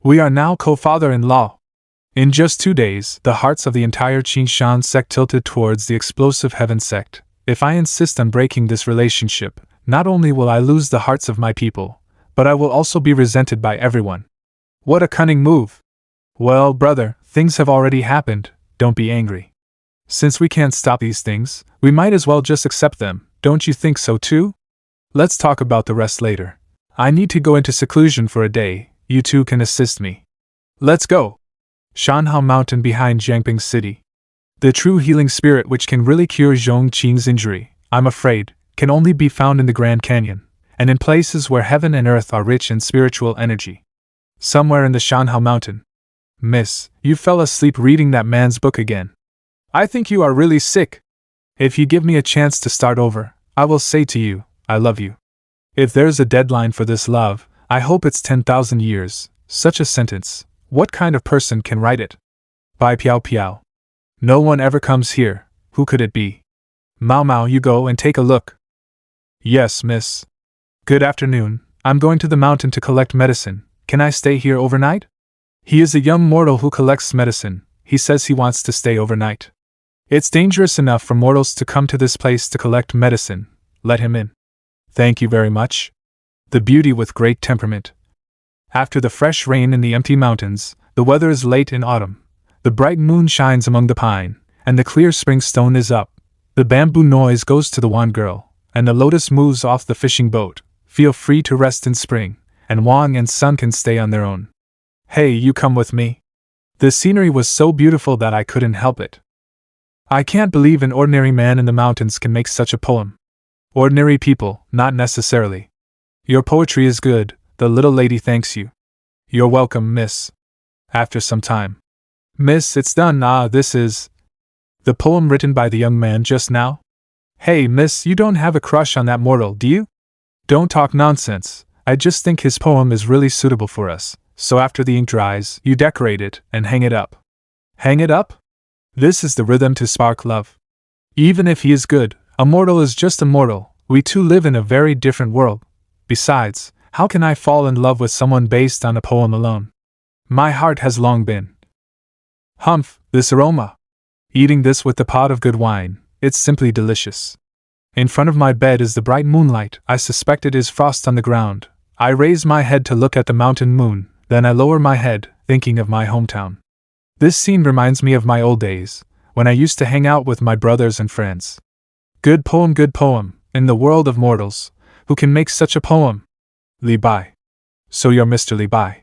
We are now co-father-in-law. In just 2 days, the hearts of the entire Qinshan sect tilted towards the Explosive Heaven sect. If I insist on breaking this relationship, not only will I lose the hearts of my people, but I will also be resented by everyone. What a cunning move! Well, brother, things have already happened, don't be angry. Since we can't stop these things, we might as well just accept them, don't you think so too? Let's talk about the rest later. I need to go into seclusion for a day, you two can assist me. Let's go! Shanhao Mountain behind Jiangping City. The true healing spirit which can really cure Zhong Qing's injury, I'm afraid, can only be found in the Grand Canyon, and in places where heaven and earth are rich in spiritual energy. Somewhere in the Shanhao Mountain. Miss, you fell asleep reading that man's book again. I think you are really sick. If you give me a chance to start over, I will say to you, I love you. If there's a deadline for this love, I hope it's 10,000 years. Such a sentence, what kind of person can write it? Bai Piao Piao. No one ever comes here. Who could it be? Mau Mau, you go and take a look. Yes, miss. Good afternoon. I'm going to the mountain to collect medicine. Can I stay here overnight? He is a young mortal who collects medicine. He says he wants to stay overnight. It's dangerous enough for mortals to come to this place to collect medicine. Let him in. Thank you very much. The beauty with great temperament. After the fresh rain in the empty mountains, the weather is late in autumn. The bright moon shines among the pine, and the clear spring stone is up. The bamboo noise goes to the wand girl, and the lotus moves off the fishing boat. Feel free to rest in spring, and Wang and Sun can stay on their own. Hey, you come with me? The scenery was so beautiful that I couldn't help it. I can't believe an ordinary man in the mountains can make such a poem. Ordinary people, not necessarily. Your poetry is good, the little lady thanks you. You're welcome, miss. After some time. Miss, it's done. This is the poem written by the young man just now? Hey, miss, you don't have a crush on that mortal, do you? Don't talk nonsense. I just think his poem is really suitable for us, so after the ink dries, you decorate it and hang it up. Hang it up? This is the rhythm to spark love. Even if he is good, a mortal is just a mortal. We two live in a very different world. Besides, how can I fall in love with someone based on a poem alone? My heart has long been. Humph, this aroma! Eating this with the pot of good wine, it's simply delicious. In front of my bed is the bright moonlight. I suspect it is frost on the ground. I raise my head to look at the mountain moon, then I lower my head, thinking of my hometown. This scene reminds me of my old days, when I used to hang out with my brothers and friends. Good poem, in the world of mortals, who can make such a poem? Li Bai. So you're Mr. Li Bai?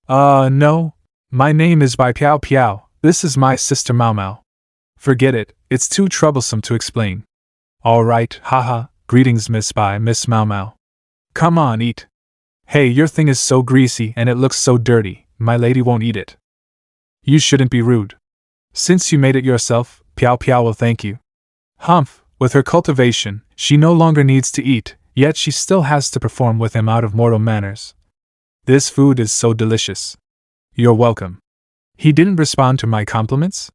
No. My name is Bai Piao Piao. This is my sister Mau Mau. Forget it, it's too troublesome to explain. Alright, haha, greetings Miss Bai, Miss Mau Mau. Come on, eat. Hey, your thing is so greasy and it looks so dirty, my lady won't eat it. You shouldn't be rude. Since you made it yourself, Piao Piao will thank you. Humph, with her cultivation, she no longer needs to eat, yet she still has to perform with him out of mortal manners. This food is so delicious. You're welcome. He didn't respond to my compliments?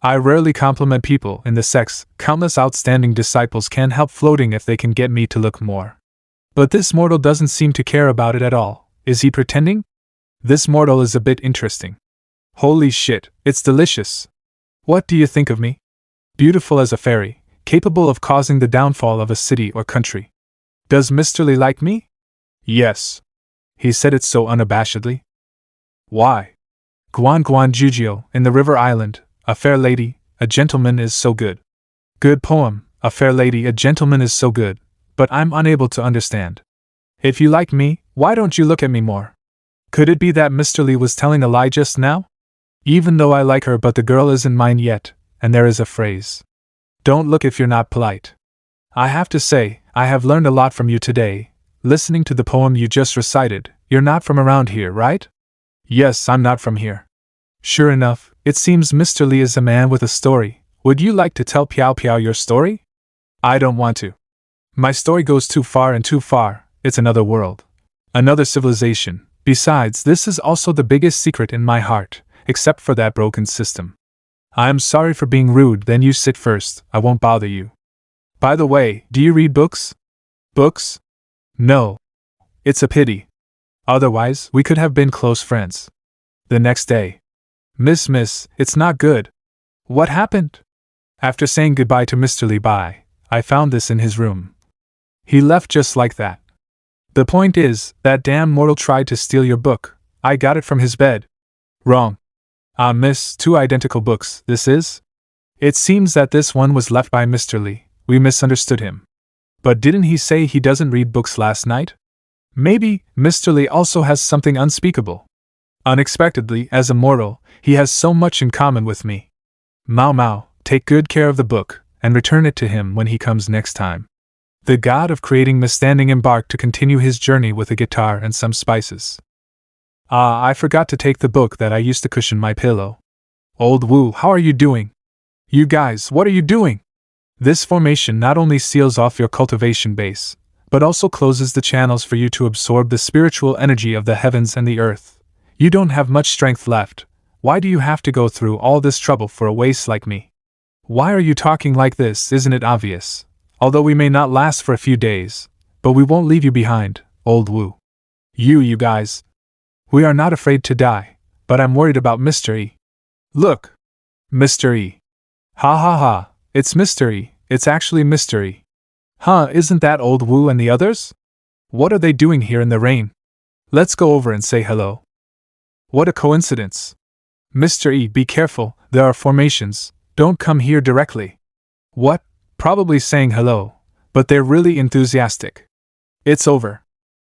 I rarely compliment people in the sex. Countless outstanding disciples can't help floating if they can get me to look more. But this mortal doesn't seem to care about it at all. Is he pretending? This mortal is a bit interesting. Holy shit, it's delicious. What do you think of me? Beautiful as a fairy, capable of causing the downfall of a city or country. Does Mr. Li like me? Yes. He said it so unabashedly. Why? Guan Guan Jujio, in the river island, a fair lady, a gentleman is so good. Good poem, a fair lady, a gentleman is so good, but I'm unable to understand. If you like me, why don't you look at me more? Could it be that Mr. Li was telling a lie just now? Even though I like her, but the girl isn't mine yet, and there is a phrase. Don't look if you're not polite. I have to say, I have learned a lot from you today. Listening to the poem you just recited, you're not from around here, right? Yes, I'm not from here. Sure enough, it seems Mr. Li is a man with a story. Would you like to tell Piao Piao your story? I don't want to. My story goes too far and too far. It's another world. Another civilization. Besides, this is also the biggest secret in my heart, except for that broken system. I am sorry for being rude, then you sit first, I won't bother you. By the way, do you read books? Books? No. It's a pity. Otherwise, we could have been close friends. The next day. Miss, it's not good. What happened? After saying goodbye to Mr. Li Bai, I found this in his room. He left just like that. The point is, that damn mortal tried to steal your book. I got it from his bed. Wrong. Miss, two identical books, this is? It seems that this one was left by Mr. Li. We misunderstood him. But didn't he say he doesn't read books last night? Maybe, Mr. Li also has something unspeakable. Unexpectedly, as a mortal, he has so much in common with me. Mau Mau, take good care of the book, and return it to him when he comes next time. The god of creating misstanding embarked to continue his journey with a guitar and some spices. I forgot to take the book that I used to cushion my pillow. Old Wu, how are you doing? You guys, what are you doing? This formation not only seals off your cultivation base, but also closes the channels for you to absorb the spiritual energy of the heavens and the earth. You don't have much strength left. Why do you have to go through all this trouble for a waste like me? Why are you talking like this? Isn't it obvious? Although we may not last for a few days, but we won't leave you behind, old Wu. You guys. We are not afraid to die, but I'm worried about Mr. E. Look! Mr. E. Ha ha ha, it's Mr. E, it's actually Mr. E. Huh, isn't that old Wu and the others? What are they doing here in the rain? Let's go over and say hello. What a coincidence. Mr. E, be careful, there are formations, don't come here directly. What? Probably saying hello, but they're really enthusiastic. It's over.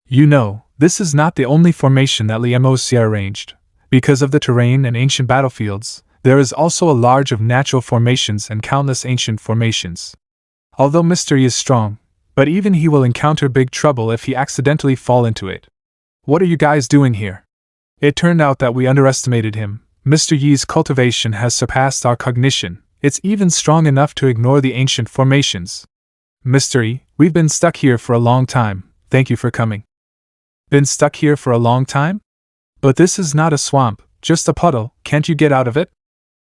You know, this is not the only formation that Liamosia arranged. Because of the terrain and ancient battlefields, there is also a large of natural formations and countless ancient formations. Although Mr. E is strong, but even he will encounter big trouble if he accidentally fall into it. What are you guys doing here? It turned out that we underestimated him. Mr. Yi's cultivation has surpassed our cognition. It's even strong enough to ignore the ancient formations. Mr. E, we've been stuck here for a long time. Thank you for coming. Been stuck here for a long time? But this is not a swamp, just a puddle, can't you get out of it?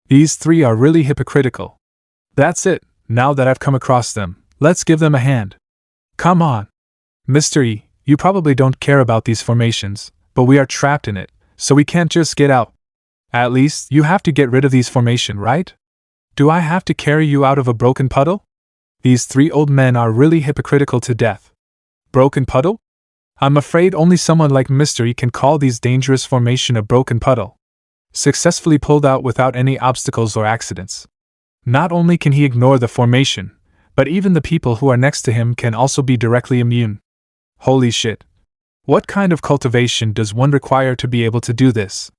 These three are really hypocritical. That's it, now that I've come across them, let's give them a hand. Come on. Mr. E, you probably don't care about these formations, but we are trapped in it, so we can't just get out. At least, you have to get rid of these formation, right? Do I have to carry you out of a broken puddle? These three old men are really hypocritical to death. Broken puddle? I'm afraid only someone like Mr. E can call these dangerous formation a broken puddle. Successfully pulled out without any obstacles or accidents. Not only can he ignore the formation, but even the people who are next to him can also be directly immune. Holy shit. What kind of cultivation does one require to be able to do this?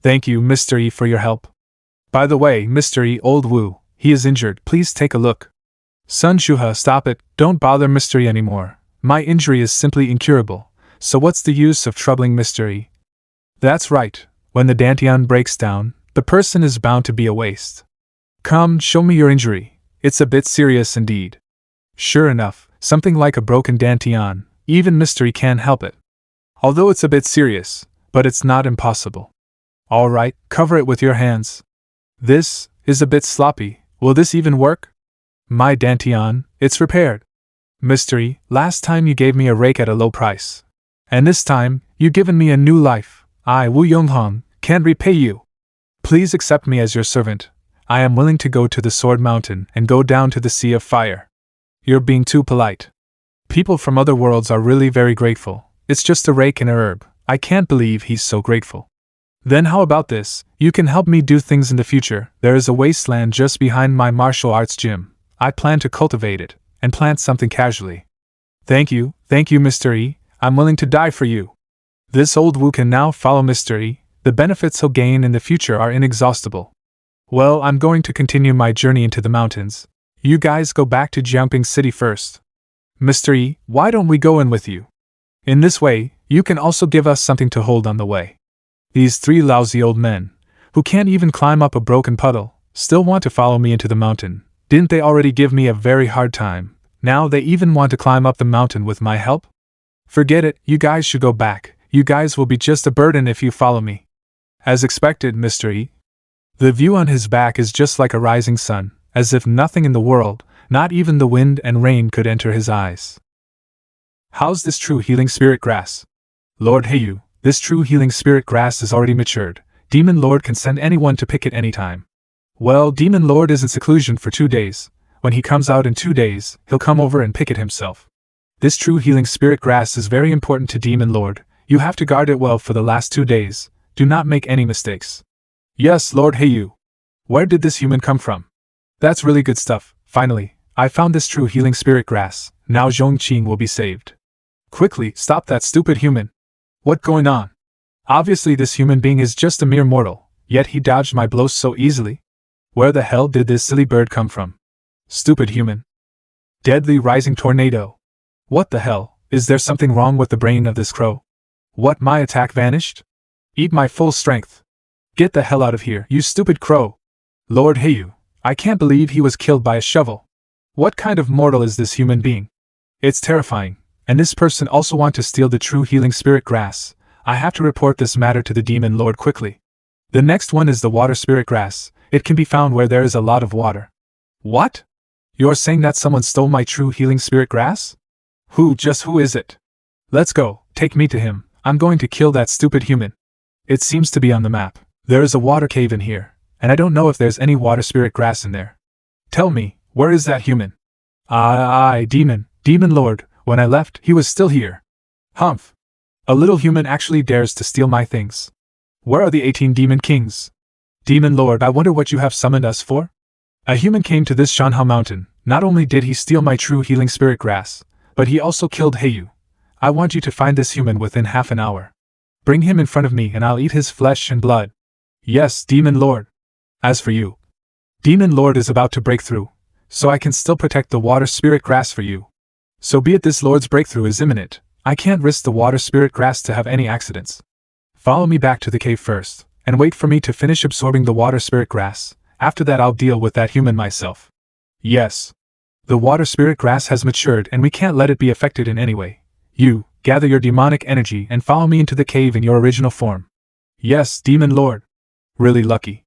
Thank you, Mr. E, for your help. By the way, Mr. E, old Wu, he is injured, please take a look. Sun Shuha, stop it, don't bother Mr. E anymore. My injury is simply incurable, so what's the use of troubling Mr. E? That's right, when the Dantian breaks down, the person is bound to be a waste. Come, show me your injury, it's a bit serious indeed. Sure enough, something like a broken Dantian, even Mr. E can't help it. Although it's a bit serious, but it's not impossible. Alright, cover it with your hands. This is a bit sloppy, will this even work? My Dantian, it's repaired. Mr. E, last time you gave me a rake at a low price. And this time, you've given me a new life. I, Wu Yonghong, can't repay you. Please accept me as your servant. I am willing to go to the Sword Mountain and go down to the Sea of Fire. You're being too polite. People from other worlds are really very grateful. It's just a rake and a herb. I can't believe he's so grateful. Then how about this? You can help me do things in the future. There is a wasteland just behind my martial arts gym. I plan to cultivate it and plant something casually. Thank you, Mr. E. I'm willing to die for you. This old Wu can now follow Mr. E. The benefits he'll gain in the future are inexhaustible. Well, I'm going to continue my journey into the mountains. You guys go back to Jiangping City first. Mr. E, why don't we go in with you? In this way, you can also give us something to hold on the way. These three lousy old men, who can't even climb up a broken puddle, still want to follow me into the mountain. Didn't they already give me a very hard time? Now they even want to climb up the mountain with my help? Forget it, you guys should go back. You guys will be just a burden if you follow me. As expected, Mr. E. The view on his back is just like a rising sun, as if nothing in the world, not even the wind and rain, could enter his eyes. How's this true healing spirit grass? Lord Heyu, this true healing spirit grass is already matured. Demon Lord can send anyone to pick it anytime. Well, Demon Lord is in seclusion for 2 days. When he comes out in 2 days, he'll come over and pick it himself. This true healing spirit grass is very important to Demon Lord. You have to guard it well for the last 2 days. Do not make any mistakes. Yes, Lord Heyu. Where did this human come from? That's really good stuff. Finally, I found this true healing spirit grass. Now Zhongqing will be saved. Quickly, stop that stupid human. What's going on? Obviously this human being is just a mere mortal, yet he dodged my blows so easily. Where the hell did this silly bird come from? Stupid human. Deadly rising tornado. What the hell, is there something wrong with the brain of this crow? What, my attack vanished? Eat my full strength. Get the hell out of here, you stupid crow. Lord Heyu, I can't believe he was killed by a shovel. What kind of mortal is this human being? It's terrifying, and this person also want to steal the true healing spirit grass. I have to report this matter to the Demon Lord quickly. The next one is the water spirit grass. It can be found where there is a lot of water. What? You're saying that someone stole my true healing spirit grass? Who is it? Let's go, take me to him. I'm going to kill that stupid human. It seems to be on the map. There is a water cave in here, and I don't know if there's any water spirit grass in there. Tell me, where is that human? Demon Lord, when I left, he was still here. Humph. A little human actually dares to steal my things. Where are the 18 demon kings? Demon Lord, I wonder what you have summoned us for? A human came to this Shanhao mountain. Not only did he steal my true healing spirit grass, but he also killed Heyu. I want you to find this human within half an hour. Bring him in front of me and I'll eat his flesh and blood. Yes, Demon Lord. As for you, Demon Lord is about to break through, so I can still protect the water spirit grass for you. So be it, this Lord's breakthrough is imminent. I can't risk the water spirit grass to have any accidents. Follow me back to the cave first, and wait for me to finish absorbing the water spirit grass. After that I'll deal with that human myself. Yes. The water spirit grass has matured and we can't let it be affected in any way. You, gather your demonic energy and follow me into the cave in your original form. Yes, Demon Lord. Really lucky.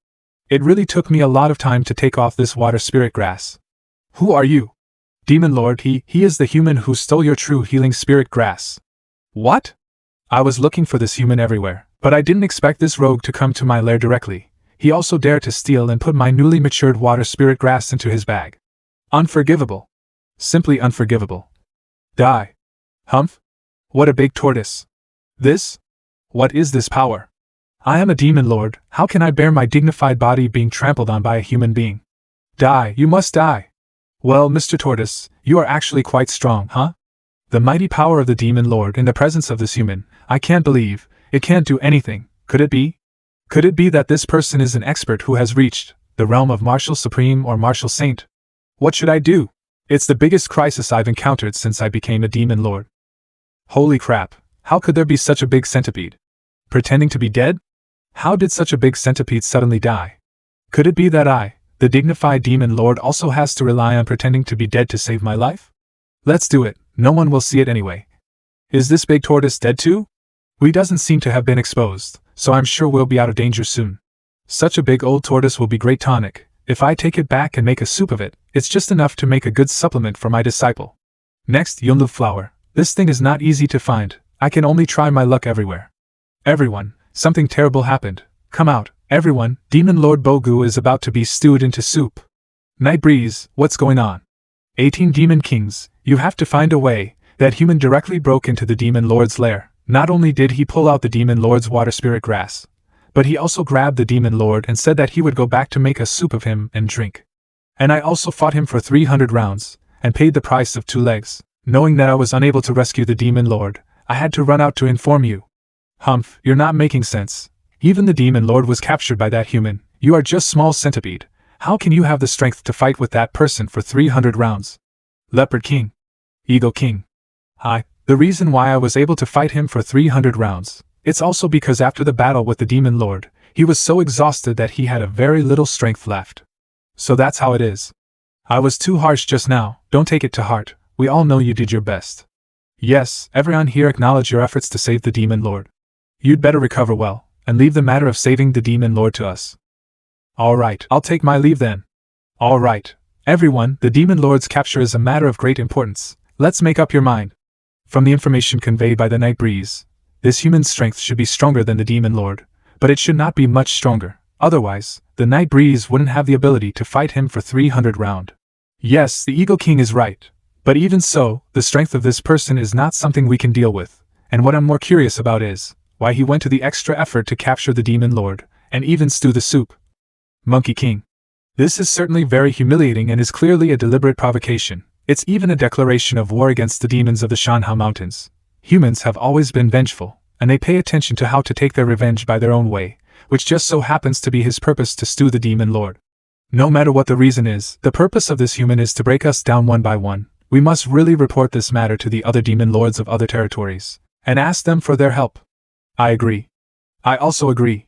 It really took me a lot of time to take off this water spirit grass. Who are you? Demon Lord, he is the human who stole your true healing spirit grass. What? I was looking for this human everywhere, but I didn't expect this rogue to come to my lair directly. He also dared to steal and put my newly matured water spirit grass into his bag. Unforgivable. Simply unforgivable. Die. Humph? What a big tortoise. This? What is this power? I am a demon lord, how can I bear my dignified body being trampled on by a human being? Die, you must die. Well, Mr. Tortoise, you are actually quite strong, huh? The mighty power of the demon lord in the presence of this human, I can't believe, it can't do anything, could it be? Could it be that this person is an expert who has reached the realm of Martial Supreme or Martial Saint? What should I do? It's the biggest crisis I've encountered since I became a demon lord. Holy crap, how could there be such a big centipede? Pretending to be dead? How did such a big centipede suddenly die? Could it be that I, the dignified demon lord, also has to rely on pretending to be dead to save my life? Let's do it, no one will see it anyway. Is this big tortoise dead too? He doesn't seem to have been exposed, so I'm sure we'll be out of danger soon. Such a big old tortoise will be great tonic. If I take it back and make a soup of it, it's just enough to make a good supplement for my disciple. Next, yunlu flower. This thing is not easy to find, I can only try my luck everywhere. Everyone, something terrible happened. Come out, everyone, Demon Lord Bogu is about to be stewed into soup. Night Breeze, what's going on? 18 Demon Kings, you have to find a way. That human directly broke into the Demon Lord's lair. Not only did he pull out the Demon Lord's water spirit grass, but he also grabbed the Demon Lord and said that he would go back to make a soup of him and drink. And I also fought him for 300 rounds, and paid the price of 2 legs. Knowing that I was unable to rescue the Demon Lord, I had to run out to inform you. Humph, you're not making sense. Even the Demon Lord was captured by that human. You are just small centipede. How can you have the strength to fight with that person for 300 rounds? Leopard King. Eagle King. The reason why I was able to fight him for 300 rounds, it's also because after the battle with the Demon Lord, he was so exhausted that he had a very little strength left. So that's how it is. I was too harsh just now, don't take it to heart, we all know you did your best. Yes, everyone here acknowledge your efforts to save the Demon Lord. You'd better recover well, and leave the matter of saving the Demon Lord to us. Alright, I'll take my leave then. Alright, everyone, the Demon Lord's capture is a matter of great importance, let's make up your mind. From the information conveyed by the Night Breeze, this human's strength should be stronger than the Demon Lord, but it should not be much stronger, otherwise, the Night Breeze wouldn't have the ability to fight him for 300 rounds. Yes, the Eagle King is right, but even so, the strength of this person is not something we can deal with, and what I'm more curious about is, why he went to the extra effort to capture the Demon Lord, and even stew the soup. Monkey King. This is certainly very humiliating and is clearly a deliberate provocation. It's even a declaration of war against the demons of the Shanhao Mountains. Humans have always been vengeful, and they pay attention to how to take their revenge by their own way, which just so happens to be his purpose to stew the Demon Lord. No matter what the reason is, the purpose of this human is to break us down one by one. We must really report this matter to the other Demon Lords of other territories, and ask them for their help. I agree. I also agree.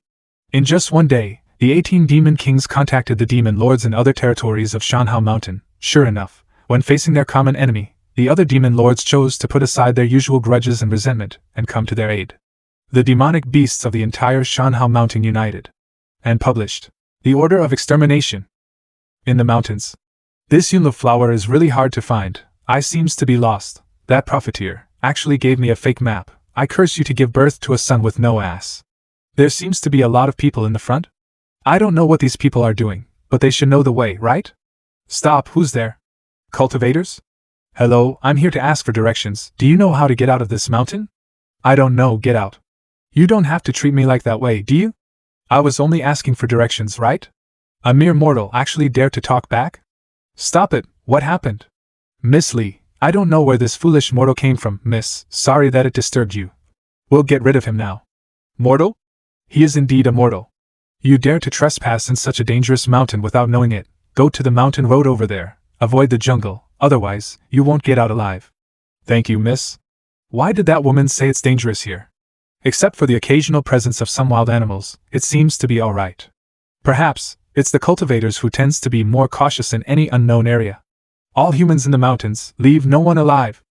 In just one day, the 18 Demon Kings contacted the Demon Lords in other territories of Shanhao Mountain. Sure enough, when facing their common enemy, the other Demon Lords chose to put aside their usual grudges and resentment, and come to their aid. The demonic beasts of the entire Shanhao Mountain united, and published the order of extermination. In the mountains, This yule flower is really hard to find. I seems to be lost. That profiteer actually gave me a fake map. I curse you to give birth to a son with no ass. There seems to be a lot of people in the front. I don't know what these people are doing, but they should know the way, right? Stop, who's there? Cultivators? Hello, I'm here to ask for directions. Do you know how to get out of this mountain? I don't know, get out. You don't have to treat me like that way, do you? I was only asking for directions, right? A mere mortal actually dared to talk back? Stop it, what happened? Miss Lee, I don't know where this foolish mortal came from, miss. Sorry that it disturbed you. We'll get rid of him now. Mortal? He is indeed a mortal. You dare to trespass in such a dangerous mountain without knowing it. Go to the mountain road over there. Avoid the jungle, otherwise, you won't get out alive. Thank you, miss. Why did that woman say it's dangerous here? Except for the occasional presence of some wild animals, it seems to be alright. Perhaps, it's the cultivators who tends to be more cautious in any unknown area. All humans in the mountains leave no one alive.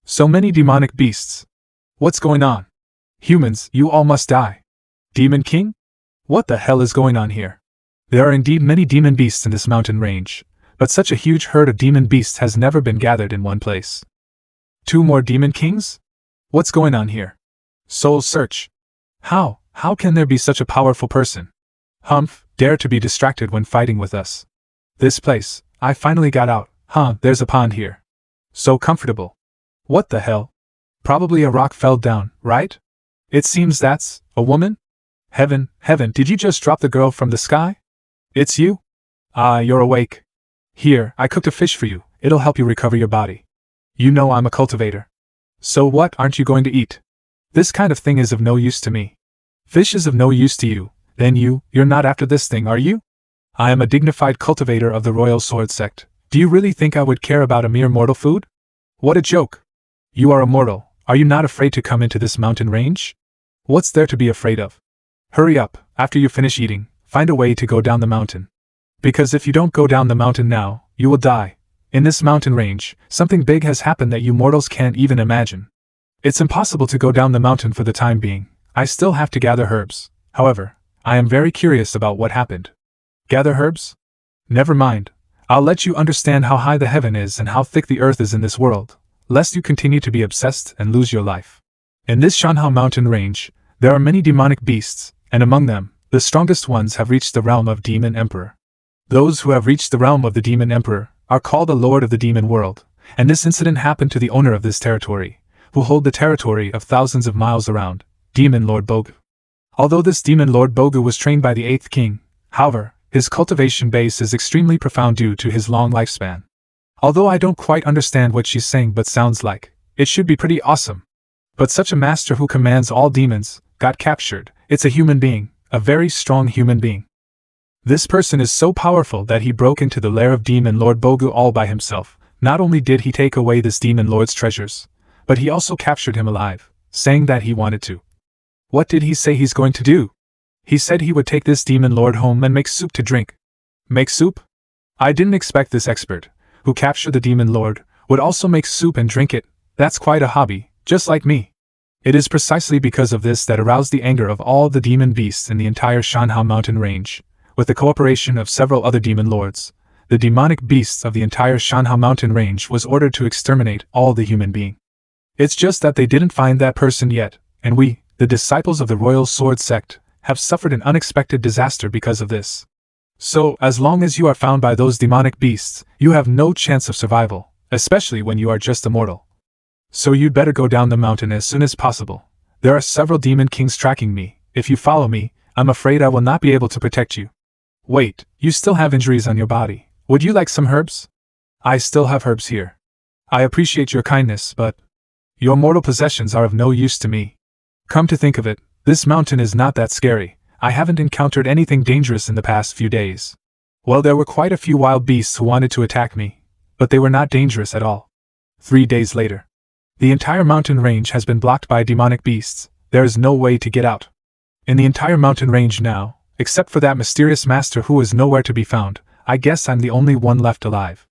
So many demonic beasts. What's going on? Humans, you all must die. Demon King? What the hell is going on here? There are indeed many demon beasts in this mountain range, but such a huge herd of demon beasts has never been gathered in one place. 2 more demon kings? What's going on here? Soul search. How can there be such a powerful person? Humph, dare to be distracted when fighting with us. This place, I finally got out. There's a pond here. So comfortable. What the hell? Probably a rock fell down, right? It seems that's a woman? Heaven, did you just drop the girl from the sky? It's you? Ah, you're awake. Here, I cooked a fish for you. It'll help you recover your body. You know I'm a cultivator. So what aren't you going to eat? This kind of thing is of no use to me. Fish is of no use to you. Then you're not after this thing, are you? I am a dignified cultivator of the Royal Sword Sect. Do you really think I would care about a mere mortal food? What a joke. You are a mortal. Are you not afraid to come into this mountain range? What's there to be afraid of? Hurry up, after you finish eating, find a way to go down the mountain. Because if you don't go down the mountain now, you will die. In this mountain range, something big has happened that you mortals can't even imagine. It's impossible to go down the mountain for the time being. I still have to gather herbs. However, I am very curious about what happened. Gather herbs? Never mind. I'll let you understand how high the heaven is and how thick the earth is in this world, lest you continue to be obsessed and lose your life. In this Shanhao mountain range, there are many demonic beasts, and among them, the strongest ones have reached the realm of Demon Emperor. Those who have reached the realm of the Demon Emperor are called the Lord of the Demon World, and this incident happened to the owner of this territory, who hold the territory of thousands of miles around, Demon Lord Bogu. Although this Demon Lord Bogu was trained by the 8th king, however, his cultivation base is extremely profound due to his long lifespan. Although I don't quite understand what she's saying, but sounds like it should be pretty awesome. But such a master who commands all demons got captured. It's a human being, a very strong human being. This person is so powerful that he broke into the lair of Demon Lord Bogu all by himself. Not only did he take away this Demon Lord's treasures, but he also captured him alive, saying that he wanted to. What did he say he's going to do? He said he would take this Demon Lord home and make soup to drink. Make soup? I didn't expect this expert, who captured the Demon Lord, would also make soup and drink it. That's quite a hobby, just like me. It is precisely because of this that aroused the anger of all the demon beasts in the entire Shanhao mountain range. With the cooperation of several other demon lords, the demonic beasts of the entire Shanhao mountain range was ordered to exterminate all the human being. It's just that they didn't find that person yet, and we, the disciples of the Royal Sword Sect, have suffered an unexpected disaster because of this. So, as long as you are found by those demonic beasts, you have no chance of survival, especially when you are just a mortal. So you'd better go down the mountain as soon as possible. There are several demon kings tracking me. If you follow me, I'm afraid I will not be able to protect you. Wait, you still have injuries on your body. Would you like some herbs? I still have herbs here. I appreciate your kindness, but your mortal possessions are of no use to me. Come to think of it, this mountain is not that scary. I haven't encountered anything dangerous in the past few days. Well, there were quite a few wild beasts who wanted to attack me, but they were not dangerous at all. 3 days later. The entire mountain range has been blocked by demonic beasts. There is no way to get out. In the entire mountain range now, except for that mysterious master who is nowhere to be found, I guess I'm the only one left alive.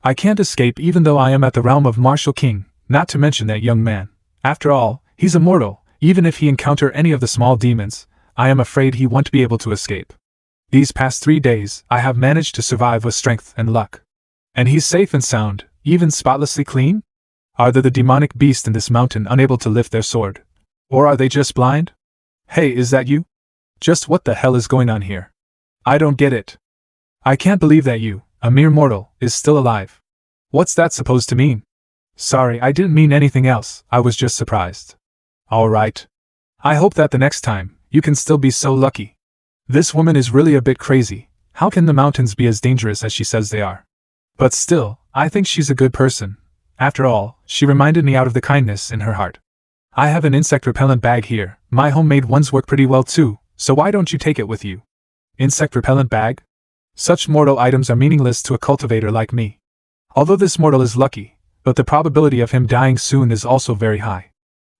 I can't escape even though I am at the realm of Martial King, not to mention that young man. After all, he's immortal. Even if he encounter any of the small demons, I am afraid he won't be able to escape. These past 3 days, I have managed to survive with strength and luck. And he's safe and sound, even spotlessly clean? Are there the demonic beasts in this mountain unable to lift their sword? Or are they just blind? Hey, is that you? Just what the hell is going on here? I don't get it. I can't believe that you, a mere mortal, is still alive. What's that supposed to mean? Sorry, I didn't mean anything else, I was just surprised. Alright. I hope that the next time, you can still be so lucky. This woman is really a bit crazy. How can the mountains be as dangerous as she says they are? But still, I think she's a good person. After all, she reminded me out of the kindness in her heart. I have an insect repellent bag here, my homemade ones work pretty well too, so why don't you take it with you? Insect repellent bag? Such mortal items are meaningless to a cultivator like me. Although this mortal is lucky, but the probability of him dying soon is also very high.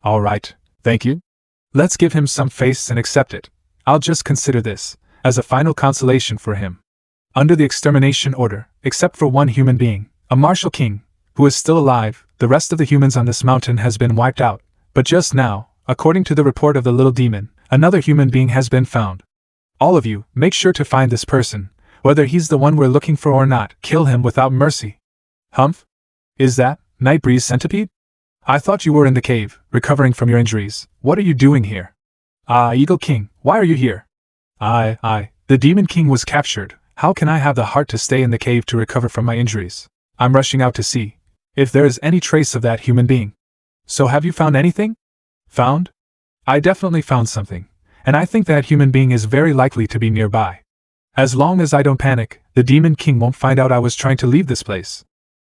Alright, thank you. Let's give him some face and accept it. I'll just consider this as a final consolation for him. Under the extermination order, except for one human being, a martial king, who is still alive, the rest of the humans on this mountain has been wiped out. But just now, according to the report of the little demon, another human being has been found. All of you, make sure to find this person. Whether he's the one we're looking for or not, kill him without mercy. Humph? Is that Nightbreeze Centipede? I thought you were in the cave, recovering from your injuries. What are you doing here? Eagle King, why are you here? The Demon King was captured. How can I have the heart to stay in the cave to recover from my injuries? I'm rushing out to see if there is any trace of that human being. So have you found anything? Found? I definitely found something, and I think that human being is very likely to be nearby. As long as I don't panic, the Demon King won't find out I was trying to leave this place.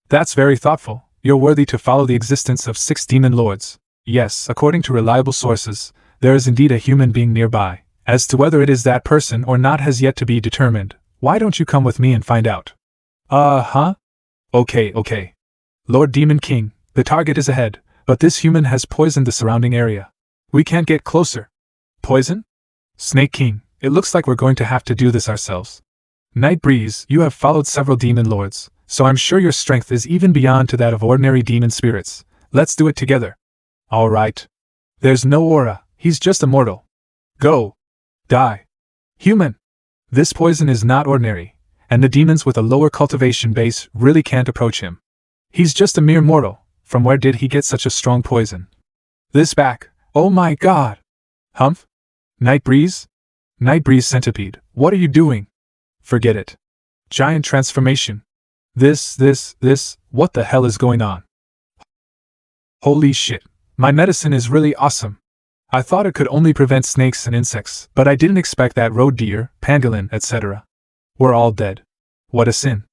That's very thoughtful. You're worthy to follow the existence of 6 demon lords. Yes, according to reliable sources, there is indeed a human being nearby. As to whether it is that person or not has yet to be determined. Why don't you come with me and find out? Okay. Lord Demon King, the target is ahead, but this human has poisoned the surrounding area. We can't get closer. Poison? Snake King, it looks like we're going to have to do this ourselves. Nightbreeze, you have followed several demon lords, so I'm sure your strength is even beyond to that of ordinary demon spirits. Let's do it together. Alright. There's no aura, he's just a mortal. Go. Die. Human. This poison is not ordinary, and the demons with a lower cultivation base really can't approach him. He's just a mere mortal. From where did he get such a strong poison? This back. Oh my god. Humph? Nightbreeze? Nightbreeze Centipede, what are you doing? Forget it. Giant transformation. This, what the hell is going on? Holy shit. My medicine is really awesome. I thought it could only prevent snakes and insects, but I didn't expect that road deer, pangolin, etc. We're all dead. What a sin.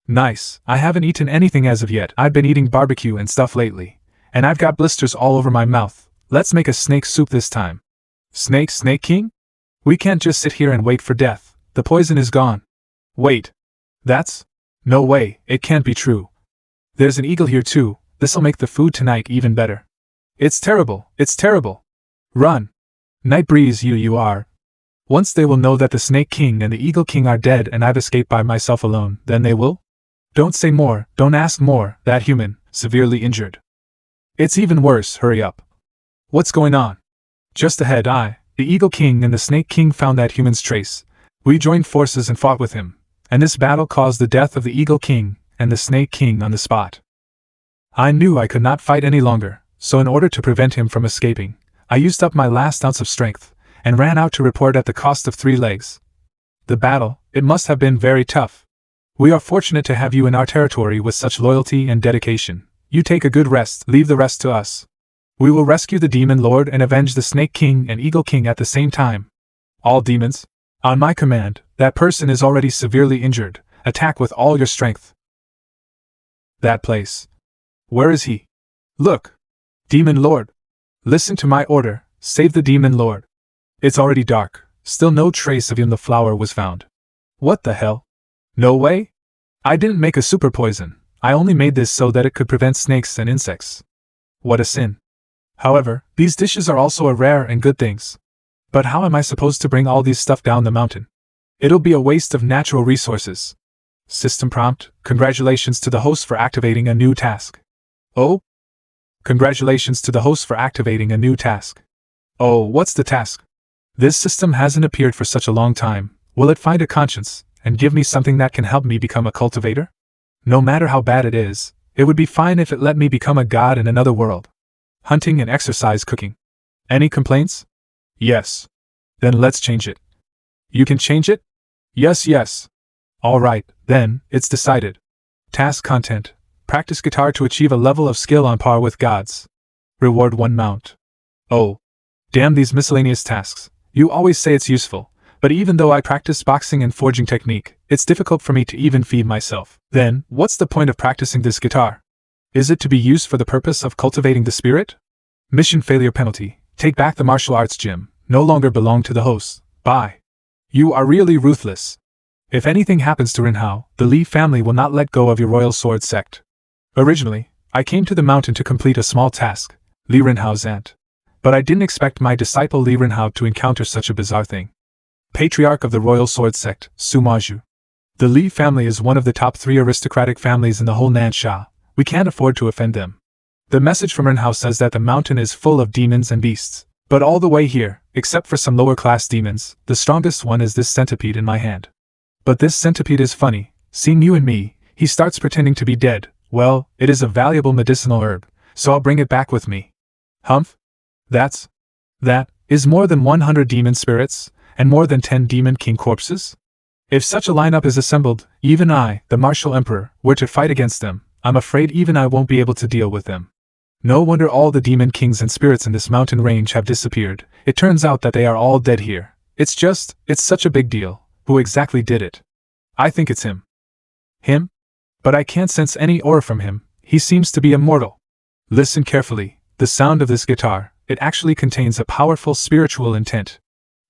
Nice, I haven't eaten anything as of yet. I've been eating barbecue and stuff lately, and I've got blisters all over my mouth. Let's make a snake soup this time. Snake King? We can't just sit here and wait for death. The poison is gone. Wait. That's? No way, it can't be true. There's an eagle here too. This'll make the food tonight even better. It's terrible. Run. Nightbreeze, you are. Once they will know that the Snake King and the Eagle King are dead and I've escaped by myself alone, then they will? Don't say more, don't ask more, that human, severely injured. It's even worse, hurry up. What's going on? Just ahead, the Eagle King and the Snake King found that human's trace. We joined forces and fought with him, and this battle caused the death of the Eagle King and the Snake King on the spot. I knew I could not fight any longer, so in order to prevent him from escaping, I used up my last ounce of strength, and ran out to report at the cost of 3 legs. The battle, it must have been very tough. We are fortunate to have you in our territory with such loyalty and dedication. You take a good rest, leave the rest to us. We will rescue the Demon Lord and avenge the Snake King and Eagle King at the same time. All demons? On my command, that person is already severely injured. Attack with all your strength. That place. Where is he? Look! Demon Lord! Listen to my order, save the Demon Lord. It's already dark, still no trace of him. The flower was found. What the hell? No way? I didn't make a super poison, I only made this so that it could prevent snakes and insects. What a sin. However, these dishes are also a rare and good things. But how am I supposed to bring all these stuff down the mountain? It'll be a waste of natural resources. System prompt, congratulations to the host for activating a new task. Oh? Congratulations to the host for activating a new task. Oh, what's the task? This system hasn't appeared for such a long time. Will it find a conscience, and give me something that can help me become a cultivator? No matter how bad it is, it would be fine if it let me become a god in another world. Hunting and exercise cooking. Any complaints? Yes. Then let's change it. You can change it? Yes. Alright, then, it's decided. Task content. Practice guitar to achieve a level of skill on par with gods. Reward 1 mount. Oh. Damn these miscellaneous tasks. You always say it's useful, but even though I practice boxing and forging technique, it's difficult for me to even feed myself. Then, what's the point of practicing this guitar? Is it to be used for the purpose of cultivating the spirit? Mission failure penalty. Take back the martial arts gym. No longer belong to the host. Bye. You are really ruthless. If anything happens to Rinhao, the Li family will not let go of your royal sword sect. Originally, I came to the mountain to complete a small task, Li Rinhao's aunt. But I didn't expect my disciple Li Rinhao to encounter such a bizarre thing. Patriarch of the royal sword sect, Sumaju. The Li family is one of the top 3 aristocratic families in the whole Nansha. We can't afford to offend them. The message from Rinhao says that the mountain is full of demons and beasts. But all the way here, except for some lower-class demons, the strongest one is this centipede in my hand. But this centipede is funny. Seeing you and me, he starts pretending to be dead. Well, it is a valuable medicinal herb, so I'll bring it back with me. Humph? That is more than 100 demon spirits, and more than 10 demon king corpses? If such a lineup is assembled, even I, the martial emperor, were to fight against them, I'm afraid even I won't be able to deal with them. No wonder all the demon kings and spirits in this mountain range have disappeared. It turns out that they are all dead here. It's such a big deal. Who exactly did it? I think it's him. Him? But I can't sense any aura from him. He seems to be immortal. Listen carefully. The sound of this guitar, it actually contains a powerful spiritual intent.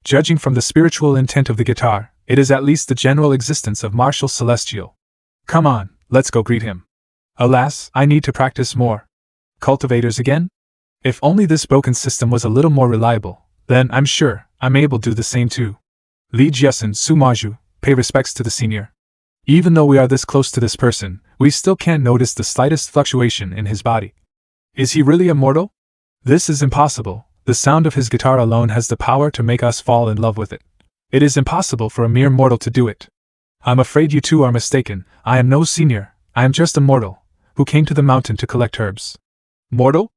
Judging from the spiritual intent of the guitar, it is at least the general existence of martial celestial. Come on, let's go greet him. Alas, I need to practice more. Cultivators again? If only this broken system was a little more reliable, then I'm sure I'm able to do the same too. Li Jiasen Sumaju, pay respects to the senior. Even though we are this close to this person, we still can't notice the slightest fluctuation in his body. Is he really immortal? This is impossible. The sound of his guitar alone has the power to make us fall in love with it. It is impossible for a mere mortal to do it. I'm afraid you two are mistaken. I am no senior. I am just a mortal, who came to the mountain to collect herbs. Mortal?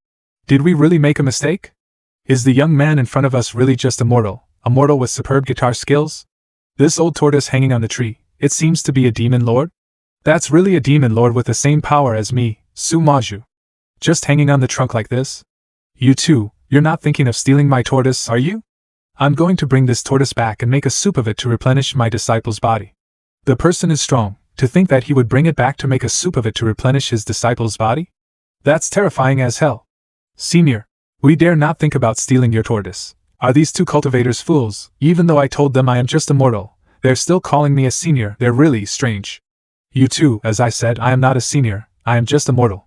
Did we really make a mistake? Is the young man in front of us really just a mortal with superb guitar skills? This old tortoise hanging on the tree, it seems to be a demon lord? That's really a demon lord with the same power as me, Sumaju. Just hanging on the trunk like this? You two, you're not thinking of stealing my tortoise, are you? I'm going to bring this tortoise back and make a soup of it to replenish my disciple's body. The person is strong. To think that he would bring it back to make a soup of it to replenish his disciple's body? That's terrifying as hell. Senior, we dare not think about stealing your tortoise. Are these two cultivators fools? Even though I told them I am just a mortal, they're still calling me a senior. They're really strange. You two, as I said, I am not a senior, I am just a mortal.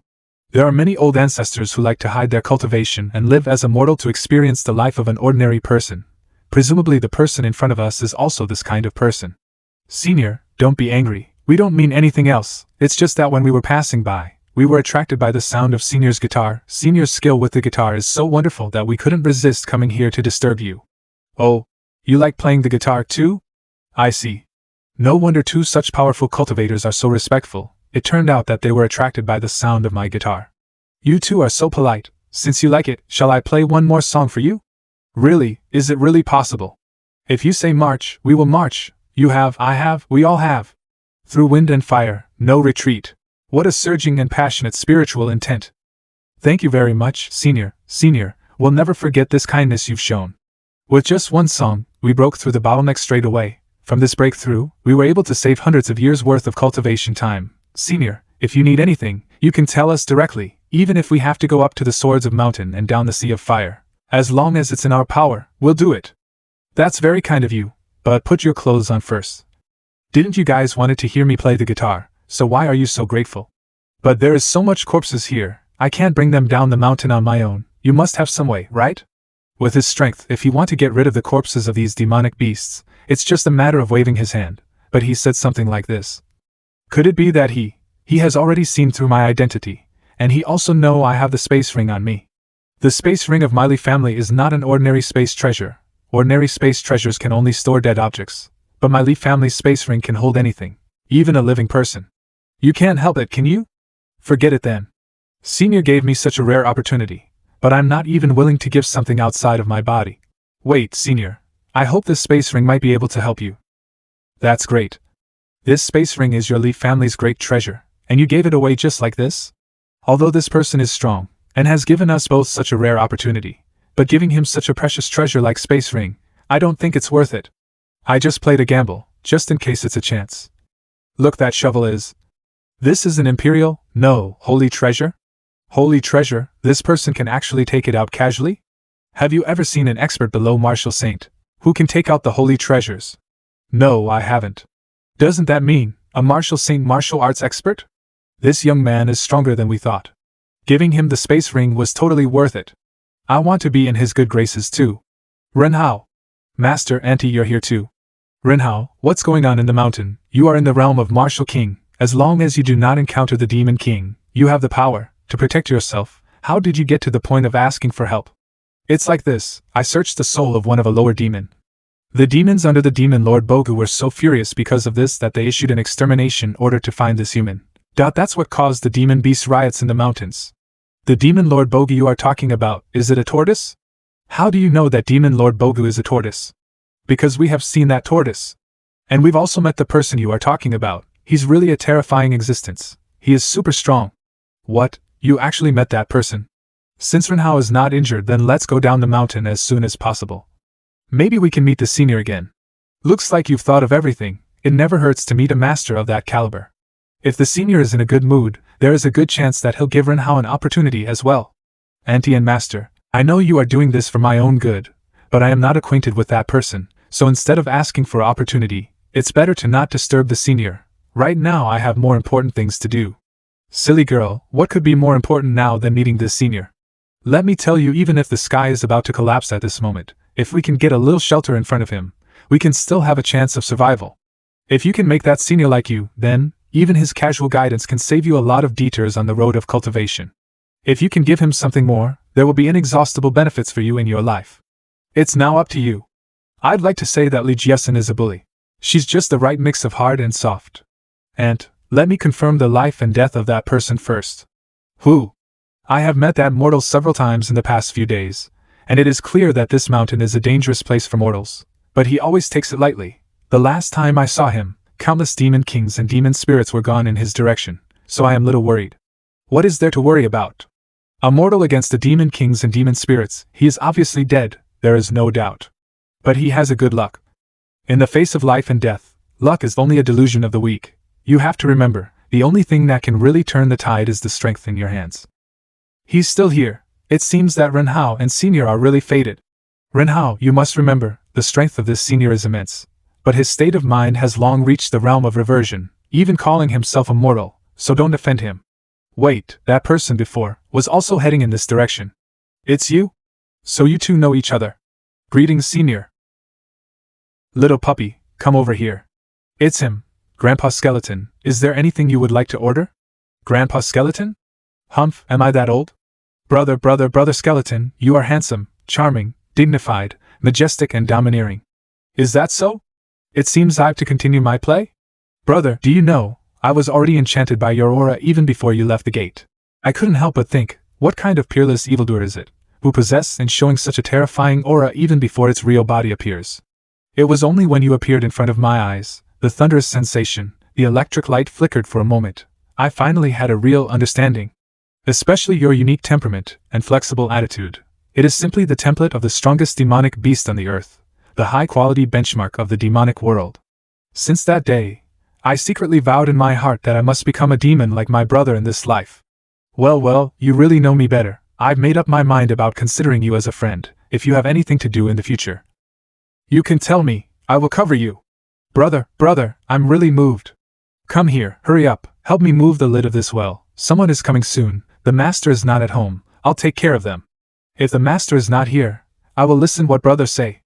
There are many old ancestors who like to hide their cultivation and live as a mortal to experience the life of an ordinary person. Presumably the person in front of us is also this kind of person. Senior, don't be angry. We don't mean anything else. It's just that when we were passing by, we were attracted by the sound of Senior's guitar. Senior's skill with the guitar is so wonderful that we couldn't resist coming here to disturb you. Oh, you like playing the guitar too? I see. No wonder two such powerful cultivators are so respectful. It turned out that they were attracted by the sound of my guitar. You two are so polite. Since you like it, shall I play one more song for you? Really, is it really possible? If you say march, we will march. You have, I have, we all have. Through wind and fire, no retreat. What a surging and passionate spiritual intent. Thank you very much, Senior. We'll never forget this kindness you've shown. With just one song, we broke through the bottleneck straight away. From this breakthrough, we were able to save hundreds of years' worth of cultivation time. Senior, if you need anything, you can tell us directly, even if we have to go up to the swords of mountain and down the sea of fire. As long as it's in our power, we'll do it. That's very kind of you, but put your clothes on first. Didn't you guys wanted to hear me play the guitar, so why are you so grateful? But there is so much corpses here, I can't bring them down the mountain on my own. You must have some way, right? With his strength, if you want to get rid of the corpses of these demonic beasts, it's just a matter of waving his hand. But he said something like this. Could it be that he has already seen through my identity, and he also know I have the space ring on me? The space ring of Miley family is not an ordinary space treasure. Ordinary space treasures can only store dead objects, but Miley family's space ring can hold anything, even a living person. You can't help it, can you? Forget it then. Senior gave me such a rare opportunity, but I'm not even willing to give something outside of my body. Wait, Senior. I hope this space ring might be able to help you. That's great. This space ring is your Lee family's great treasure, and you gave it away just like this? Although this person is strong, and has given us both such a rare opportunity, but giving him such a precious treasure like space ring, I don't think it's worth it. I just played a gamble, just in case it's a chance. Look, that shovel is. This is an imperial, no, holy treasure? Holy treasure, this person can actually take it out casually? Have you ever seen an expert below martial saint, who can take out the holy treasures? No, I haven't. Doesn't that mean, a martial saint martial arts expert? This young man is stronger than we thought. Giving him the space ring was totally worth it. I want to be in his good graces too. Renhao. Master, Auntie, you're here too. Renhao, what's going on in the mountain? You are in the realm of Martial King. As long as you do not encounter the Demon King, you have the power to protect yourself. How did you get to the point of asking for help? It's like this. I searched the soul of one of a lower demon. The demons under the demon Lord Bogu were so furious because of this that they issued an extermination order to find this human. That's what caused the demon beast riots in the mountains. The demon Lord Bogu you are talking about, is it a tortoise? How do you know that demon Lord Bogu is a tortoise? Because we have seen that tortoise. And we've also met the person you are talking about. He's really a terrifying existence. He is super strong. What? You actually met that person? Since Renhao is not injured, then let's go down the mountain as soon as possible. Maybe we can meet the senior again. Looks like you've thought of everything. It never hurts to meet a master of that caliber. If the senior is in a good mood, there is a good chance that he'll give Renhao an opportunity as well. Auntie and Master, I know you are doing this for my own good, but I am not acquainted with that person, so instead of asking for opportunity, it's better to not disturb the senior. Right now I have more important things to do. Silly girl, what could be more important now than meeting this senior? Let me tell you, even if the sky is about to collapse at this moment, if we can get a little shelter in front of him, we can still have a chance of survival. If you can make that senior like you, then, even his casual guidance can save you a lot of detours on the road of cultivation. If you can give him something more, there will be inexhaustible benefits for you in your life. It's now up to you. I'd like to say that Li Jiesin is a bully. She's just the right mix of hard and soft. And, let me confirm the life and death of that person first. Who? I have met that mortal several times in the past few days, and it is clear that this mountain is a dangerous place for mortals, but he always takes it lightly. The last time I saw him, countless demon kings and demon spirits were gone in his direction, so I am little worried. What is there to worry about? A mortal against the demon kings and demon spirits, he is obviously dead, there is no doubt. But he has a good luck. In the face of life and death, luck is only a delusion of the weak. You have to remember, the only thing that can really turn the tide is the strength in your hands. He's still here. It seems that Renhao and Senior are really fated. Renhao, you must remember, the strength of this senior is immense. But his state of mind has long reached the realm of reversion, even calling himself a mortal, so don't offend him. Wait, that person before was also heading in this direction. It's you? So you two know each other. Greetings, Senior. Little puppy, come over here. It's him, Grandpa Skeleton. Is there anything you would like to order? Grandpa Skeleton? Humph, am I that old? Brother Skeleton, you are handsome, charming, dignified, majestic and domineering. Is that so? It seems I've to continue my play? Brother, do you know, I was already enchanted by your aura even before you left the gate. I couldn't help but think, what kind of peerless evildoer is it, who possesses and showing such a terrifying aura even before its real body appears? It was only when you appeared in front of my eyes, the thunderous sensation, the electric light flickered for a moment, I finally had a real understanding. Especially your unique temperament and flexible attitude. It is simply the template of the strongest demonic beast on the earth, the high-quality benchmark of the demonic world. Since that day, I secretly vowed in my heart that I must become a demon like my brother in this life. Well, you really know me better. I've made up my mind about considering you as a friend, if you have anything to do in the future. You can tell me, I will cover you. Brother, I'm really moved. Come here, hurry up, help me move the lid of this well. Someone is coming soon. The master is not at home. I'll take care of them. If the master is not here, I will listen what brothers say.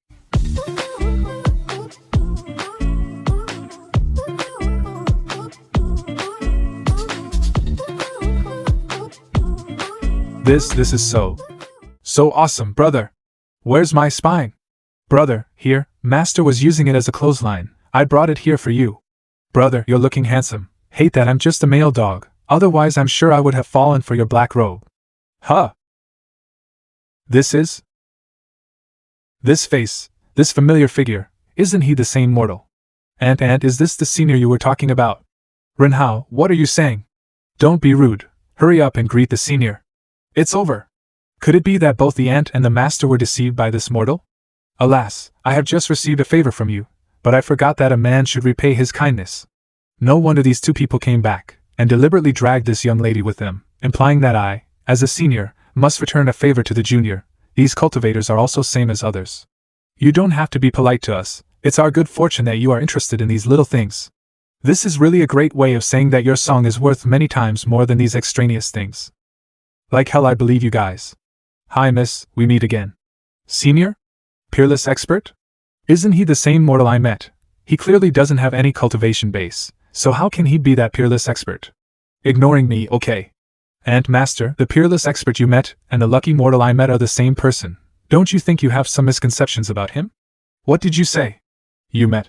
This is so awesome, brother. Where's my spine? Brother, here, master was using it as a clothesline. I brought it here for you. Brother, you're looking handsome. Hate that I'm just a male dog, otherwise I'm sure I would have fallen for your black robe. Huh? This face, this familiar figure, isn't he the same mortal? And is this the senior you were talking about? Renhao, what are you saying? Don't be rude, hurry up and greet the senior. It's over. Could it be that both the ant and the master were deceived by this mortal? Alas, I have just received a favor from you, but I forgot that a man should repay his kindness. No wonder these two people came back, and deliberately dragged this young lady with them, implying that I, as a senior, must return a favor to the junior. These cultivators are also same as others. You don't have to be polite to us, it's our good fortune that you are interested in these little things. This is really a great way of saying that your song is worth many times more than these extraneous things. Like hell I believe you guys. Hi miss, we meet again. Senior? Peerless expert? Isn't he the same mortal I met? He clearly doesn't have any cultivation base, so how can he be that peerless expert? Ignoring me, okay. Ant Master, the peerless expert you met, and the lucky mortal I met are the same person. Don't you think you have some misconceptions about him? What did you say? You met.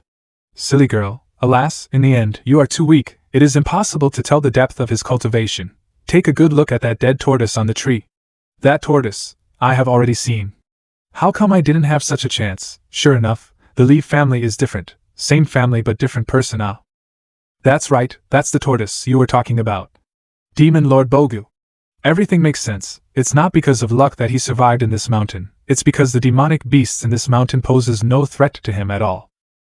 Silly girl, alas, in the end, you are too weak. It is impossible to tell the depth of his cultivation. Take a good look at that dead tortoise on the tree. That tortoise, I have already seen. How come I didn't have such a chance? Sure enough, the Lee family is different. Same family but different personnel. That's right, that's the tortoise you were talking about. Demon Lord Bogu. Everything makes sense. It's not because of luck that he survived in this mountain. It's because the demonic beasts in this mountain poses no threat to him at all.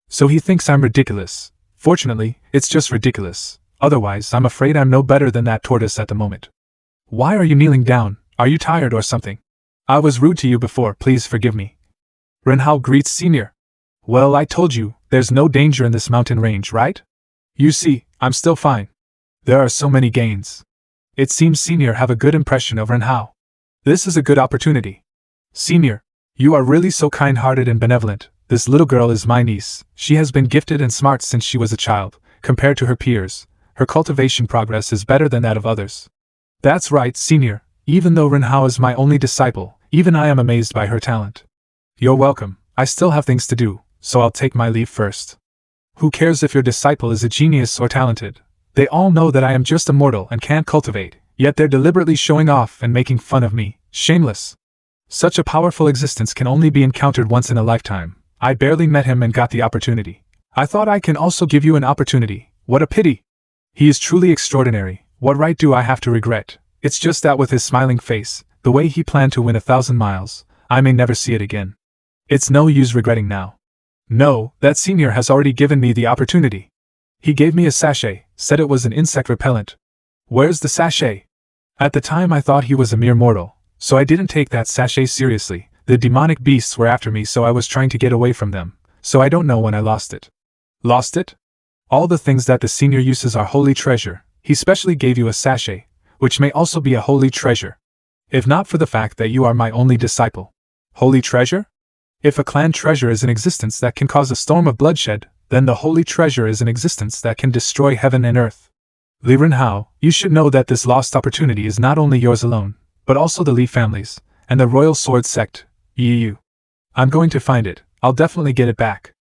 So he thinks I'm ridiculous. Fortunately, it's just ridiculous. Otherwise, I'm afraid I'm no better than that tortoise at the moment. Why are you kneeling down? Are you tired or something? I was rude to you before, please forgive me. Renhao greets Senior. Well, I told you, there's no danger in this mountain range, right? You see, I'm still fine. There are so many gains. It seems Senior have a good impression of Renhao. This is a good opportunity. Senior, you are really so kind-hearted and benevolent. This little girl is my niece. She has been gifted and smart since she was a child. Compared to her peers, her cultivation progress is better than that of others. That's right, Senior. Even though Renhao is my only disciple, even I am amazed by her talent. You're welcome. I still have things to do, so I'll take my leave first. Who cares if your disciple is a genius or talented? They all know that I am just a mortal and can't cultivate, yet they're deliberately showing off and making fun of me. Shameless. Such a powerful existence can only be encountered once in a lifetime. I barely met him and got the opportunity. I thought I can also give you an opportunity. What a pity. He is truly extraordinary. What right do I have to regret? It's just that with his smiling face, the way he planned to win 1,000 miles, I may never see it again. It's no use regretting now. No, that senior has already given me the opportunity. He gave me a sachet, said it was an insect repellent. Where's the sachet? At the time I thought he was a mere mortal, so I didn't take that sachet seriously. The demonic beasts were after me, so I was trying to get away from them, so I don't know when I lost it. Lost it? All the things that the senior uses are holy treasure. He specially gave you a sachet, which may also be a holy treasure. If not for the fact that you are my only disciple. Holy treasure? If a clan treasure is in existence that can cause a storm of bloodshed, then the holy treasure is in existence that can destroy heaven and earth. Li Renhao, you should know that this lost opportunity is not only yours alone, but also the Li family's, and the Royal Sword Sect, Yu. I'm going to find it. I'll definitely get it back.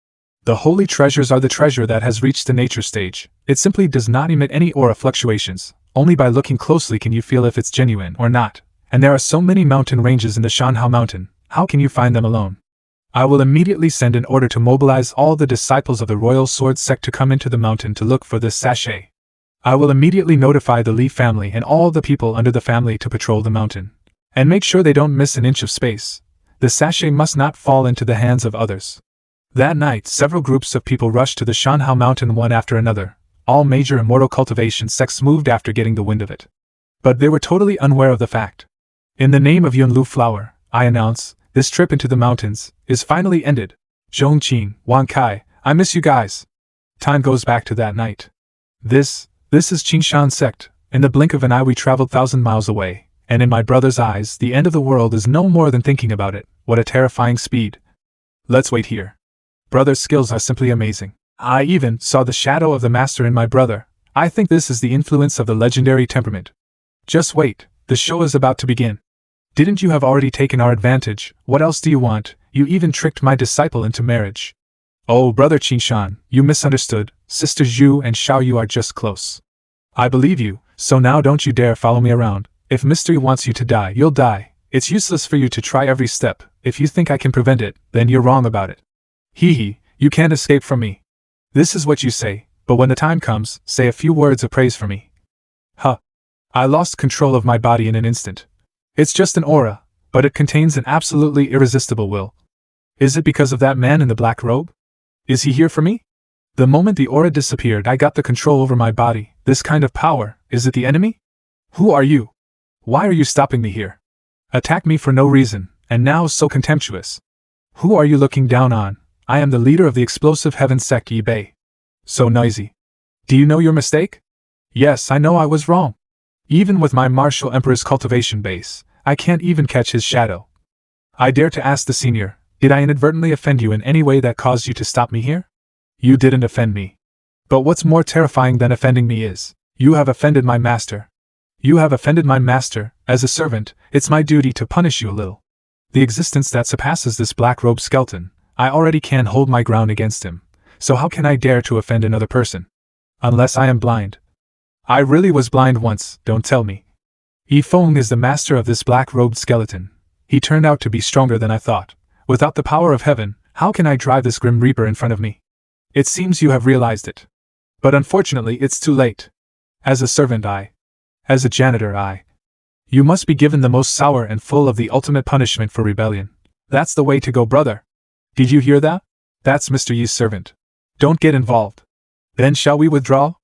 The holy treasures are the treasure that has reached the nature stage. It simply does not emit any aura fluctuations. Only by looking closely can you feel if it's genuine or not. And there are so many mountain ranges in the Shanhao mountain, how can you find them alone? I will immediately send an order to mobilize all the disciples of the Royal Sword Sect to come into the mountain to look for this sachet. I will immediately notify the Li family and all the people under the family to patrol the mountain. And make sure they don't miss an inch of space. The sachet must not fall into the hands of others. That night, several groups of people rushed to the Shanhao mountain one after another. All major immortal cultivation sects moved after getting the wind of it. But they were totally unaware of the fact. In the name of Yunlu Flower, I announce, this trip into the mountains is finally ended. Zhongqing, Wan Kai, I miss you guys. Time goes back to that night. This is Qingshan sect. In the blink of an eye we traveled 1,000 miles away, and in my brother's eyes the end of the world is no more than thinking about it. What a terrifying speed. Let's wait here. Brother's skills are simply amazing. I even saw the shadow of the master in my brother. I think this is the influence of the legendary temperament. Just wait, the show is about to begin. Didn't you have already taken our advantage? What else do you want? You even tricked my disciple into marriage. Oh, brother Qingshan, you misunderstood. Sisters Yu and Xiao Yu are just close. I believe you, so now don't you dare follow me around. If Mystery wants you to die, you'll die. It's useless for you to try every step. If you think I can prevent it, then you're wrong about it. Hee hee, you can't escape from me. This is what you say, but when the time comes, say a few words of praise for me. Huh. I lost control of my body in an instant. It's just an aura, but it contains an absolutely irresistible will. Is it because of that man in the black robe? Is he here for me? The moment the aura disappeared, I got the control over my body. This kind of power, is it the enemy? Who are you? Why are you stopping me here? Attack me for no reason, and now so contemptuous. Who are you looking down on? I am the leader of the explosive heaven sect Yi Bei. So noisy. Do you know your mistake? Yes, I know I was wrong. Even with my martial emperor's cultivation base, I can't even catch his shadow. I dare to ask the senior, did I inadvertently offend you in any way that caused you to stop me here? You didn't offend me. But what's more terrifying than offending me is, you have offended my master. You have offended my master. As a servant, it's my duty to punish you a little. The existence that surpasses this black-robed skeleton, I already can hold my ground against him, so how can I dare to offend another person? Unless I am blind. I really was blind once, don't tell me. Yi Feng is the master of this black-robed skeleton. He turned out to be stronger than I thought. Without the power of heaven, how can I drive this grim reaper in front of me? It seems you have realized it. But unfortunately it's too late. As a servant as a janitor you must be given the most sour and full of the ultimate punishment for rebellion. That's the way to go, brother. Did you hear that? That's Mr. Yi's servant. Don't get involved. Then shall we withdraw?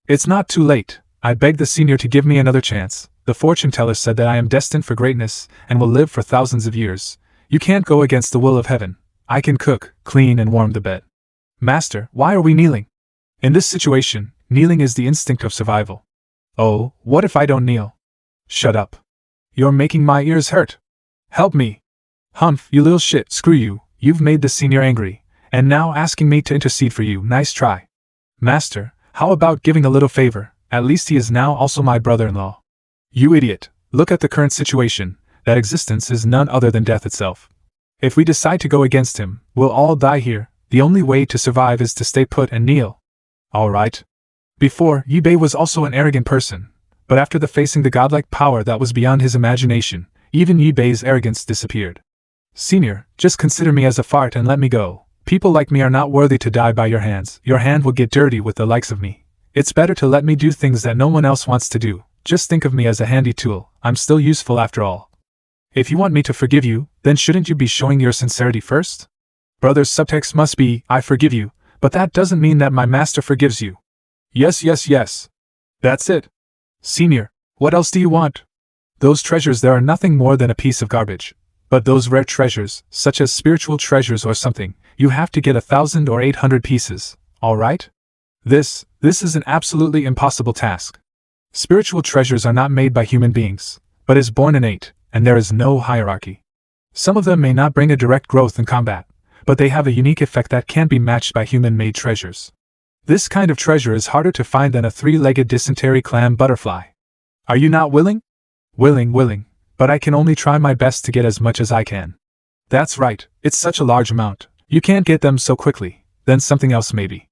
It's not too late. I beg the senior to give me another chance. The fortune teller said that I am destined for greatness and will live for thousands of years. You can't go against the will of heaven. I can cook, clean, and warm the bed. Master, why are we kneeling? In this situation, kneeling is the instinct of survival. Oh, what if I don't kneel? Shut up. You're making my ears hurt. Help me. Humph, you little shit, screw you. You've made the senior angry, and now asking me to intercede for you. Nice try. Master, how about giving a little favor? At least he is now also my brother-in-law. You idiot. Look at the current situation. That existence is none other than death itself. If we decide to go against him, we'll all die here. The only way to survive is to stay put and kneel. All right. Before, Yi Bei was also an arrogant person, but after facing the godlike power that was beyond his imagination, even Yi Bei's arrogance disappeared. Senior, just consider me as a fart and let me go. People like me are not worthy to die by your hands. Your hand will get dirty with the likes of me. It's better to let me do things that no one else wants to do. Just think of me as a handy tool. I'm still useful after all. If you want me to forgive you, then shouldn't you be showing your sincerity first? Brother's subtext must be, I forgive you, but that doesn't mean that my master forgives you. Yes. That's it. Senior, what else do you want? Those treasures there are nothing more than a piece of garbage. But those rare treasures, such as spiritual treasures or something, you have to get 1,000 or 800 pieces, all right? This is an absolutely impossible task. Spiritual treasures are not made by human beings, but is born innate, and there is no hierarchy. Some of them may not bring a direct growth in combat, but they have a unique effect that can't be matched by human-made treasures. This kind of treasure is harder to find than a 3-legged dysentery clam butterfly. Are you not willing? Willing, but I can only try my best to get as much as I can. That's right, it's such a large amount. You can't get them so quickly. Then something else maybe.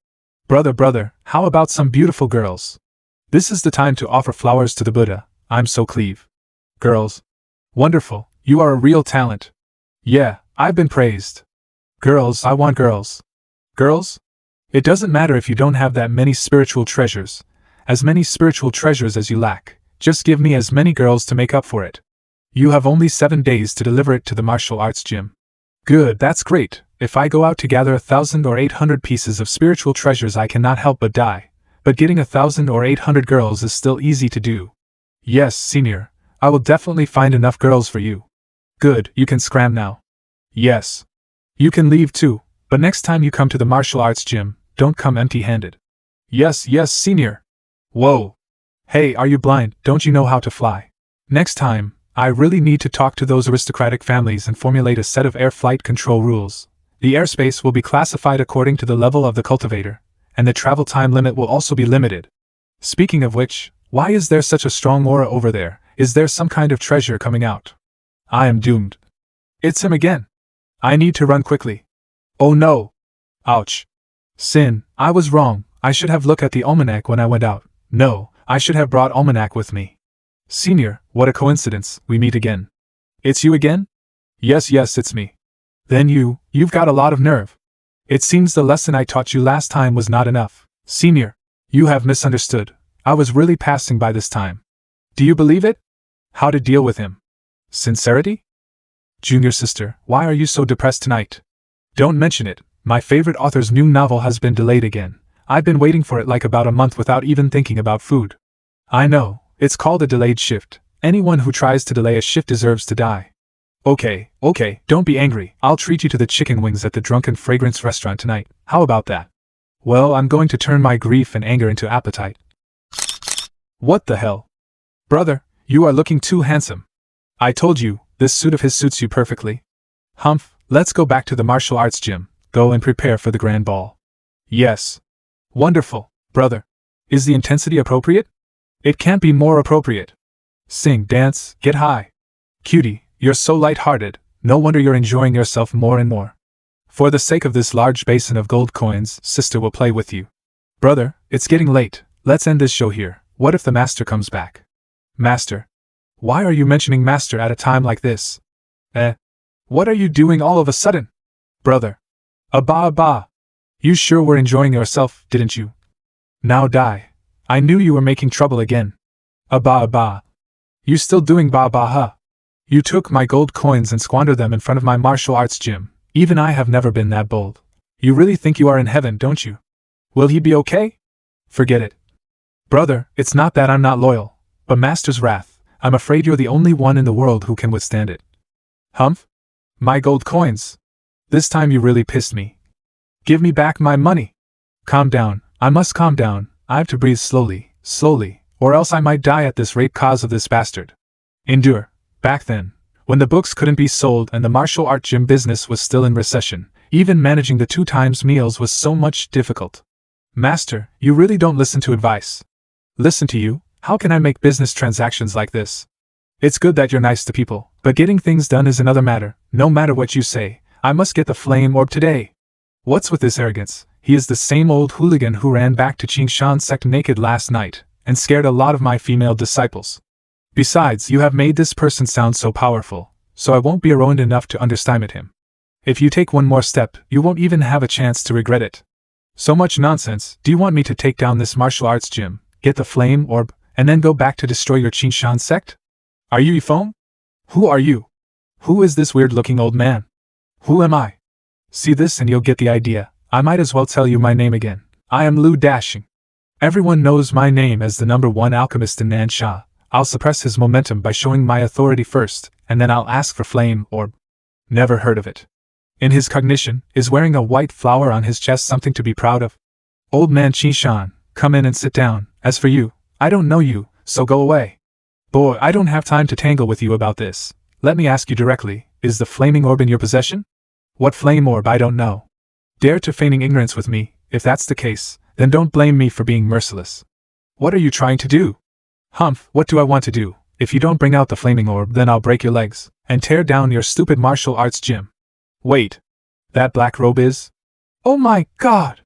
Brother, how about some beautiful girls? This is the time to offer flowers to the Buddha. I'm so cleave. Girls. Wonderful, you are a real talent. Yeah, I've been praised. Girls, I want girls. Girls? It doesn't matter if you don't have that many spiritual treasures. As many spiritual treasures as you lack. Just give me as many girls to make up for it. You have only 7 days to deliver it to the martial arts gym. Good, that's great. If I go out to gather 1,000 or 800 pieces of spiritual treasures, I cannot help but die. But getting 1,000 or 800 girls is still easy to do. Yes, senior, I will definitely find enough girls for you. Good, you can scram now. Yes. You can leave too, but next time you come to the martial arts gym, don't come empty-handed. Yes, senior. Whoa. Hey, are you blind? Don't you know how to fly? Next time, I really need to talk to those aristocratic families and formulate a set of air flight control rules. The airspace will be classified according to the level of the cultivator, and the travel time limit will also be limited. Speaking of which, why is there such a strong aura over there? Is there some kind of treasure coming out? I am doomed. It's him again. I need to run quickly. Oh no. Ouch. Sin, I was wrong. I should have looked at the almanac when I went out. No, I should have brought almanac with me. Senior, what a coincidence, we meet again. It's you again? Yes, it's me. Then you've got a lot of nerve. It seems the lesson I taught you last time was not enough. Senior, you have misunderstood. I was really passing by this time. Do you believe it? How to deal with him? Sincerity? Junior sister, why are you so depressed tonight? Don't mention it. My favorite author's new novel has been delayed again. I've been waiting for it like about a month without even thinking about food. I know, it's called a delayed shift. Anyone who tries to delay a shift deserves to die. Okay, don't be angry. I'll treat you to the chicken wings at the Drunken Fragrance restaurant tonight. How about that? Well, I'm going to turn my grief and anger into appetite. What the hell? Brother, you are looking too handsome. I told you, this suit of his suits you perfectly. Humph, let's go back to the martial arts gym. Go and prepare for the grand ball. Yes. Wonderful, brother. Is the intensity appropriate? It can't be more appropriate. Sing, dance, get high. Cutie, you're so light-hearted, no wonder you're enjoying yourself more and more. For the sake of this large basin of gold coins, sister will play with you. Brother, it's getting late, let's end this show here. What if the master comes back? Master? Why are you mentioning master at a time like this? What are you doing all of a sudden? Brother. Abba. You sure were enjoying yourself, didn't you? Now die. I knew you were making trouble again. Abba. You still doing ba huh? You took my gold coins and squandered them in front of my martial arts gym. Even I have never been that bold. You really think you are in heaven, don't you? Will he be okay? Forget it. Brother, it's not that I'm not loyal, but master's wrath, I'm afraid you're the only one in the world who can withstand it. Humph? My gold coins. This time you really pissed me. Give me back my money. Calm down, I must calm down, I have to breathe slowly, or else I might die at this rate cause of this bastard. Endure. Back then, when the books couldn't be sold and the martial art gym business was still in recession, even managing the 2 times meals was so much difficult. Master, you really don't listen to advice. Listen to you, how can I make business transactions like this? It's good that you're nice to people, but getting things done is another matter. No matter what you say, I must get the flame orb today. What's with this arrogance? He is the same old hooligan who ran back to Qingshan sect naked last night, and scared a lot of my female disciples. Besides, you have made this person sound so powerful, so I won't be around enough to underestimate him. If you take one more step, you won't even have a chance to regret it. So much nonsense. Do you want me to take down this martial arts gym, get the flame orb, and then go back to destroy your Qingshan sect? Are you Yifeng? Who are you? Who is this weird-looking old man? Who am I? See this and you'll get the idea. I might as well tell you my name again. I am Lu Dashing. Everyone knows my name as the #1 alchemist in Nansha. I'll suppress his momentum by showing my authority first, and then I'll ask for flame orb. Never heard of it. In his cognition, is wearing a white flower on his chest something to be proud of? Old man Qingshan, come in and sit down. As for you, I don't know you, so go away. Boy, I don't have time to tangle with you about this. Let me ask you directly, is the flaming orb in your possession? What flame orb? I don't know. Dare to feigning ignorance with me. If that's the case, then don't blame me for being merciless. What are you trying to do? Humph, what do I want to do? If you don't bring out the flaming orb, then I'll break your legs, and tear down your stupid martial arts gym. Wait. That black robe is? Oh my god!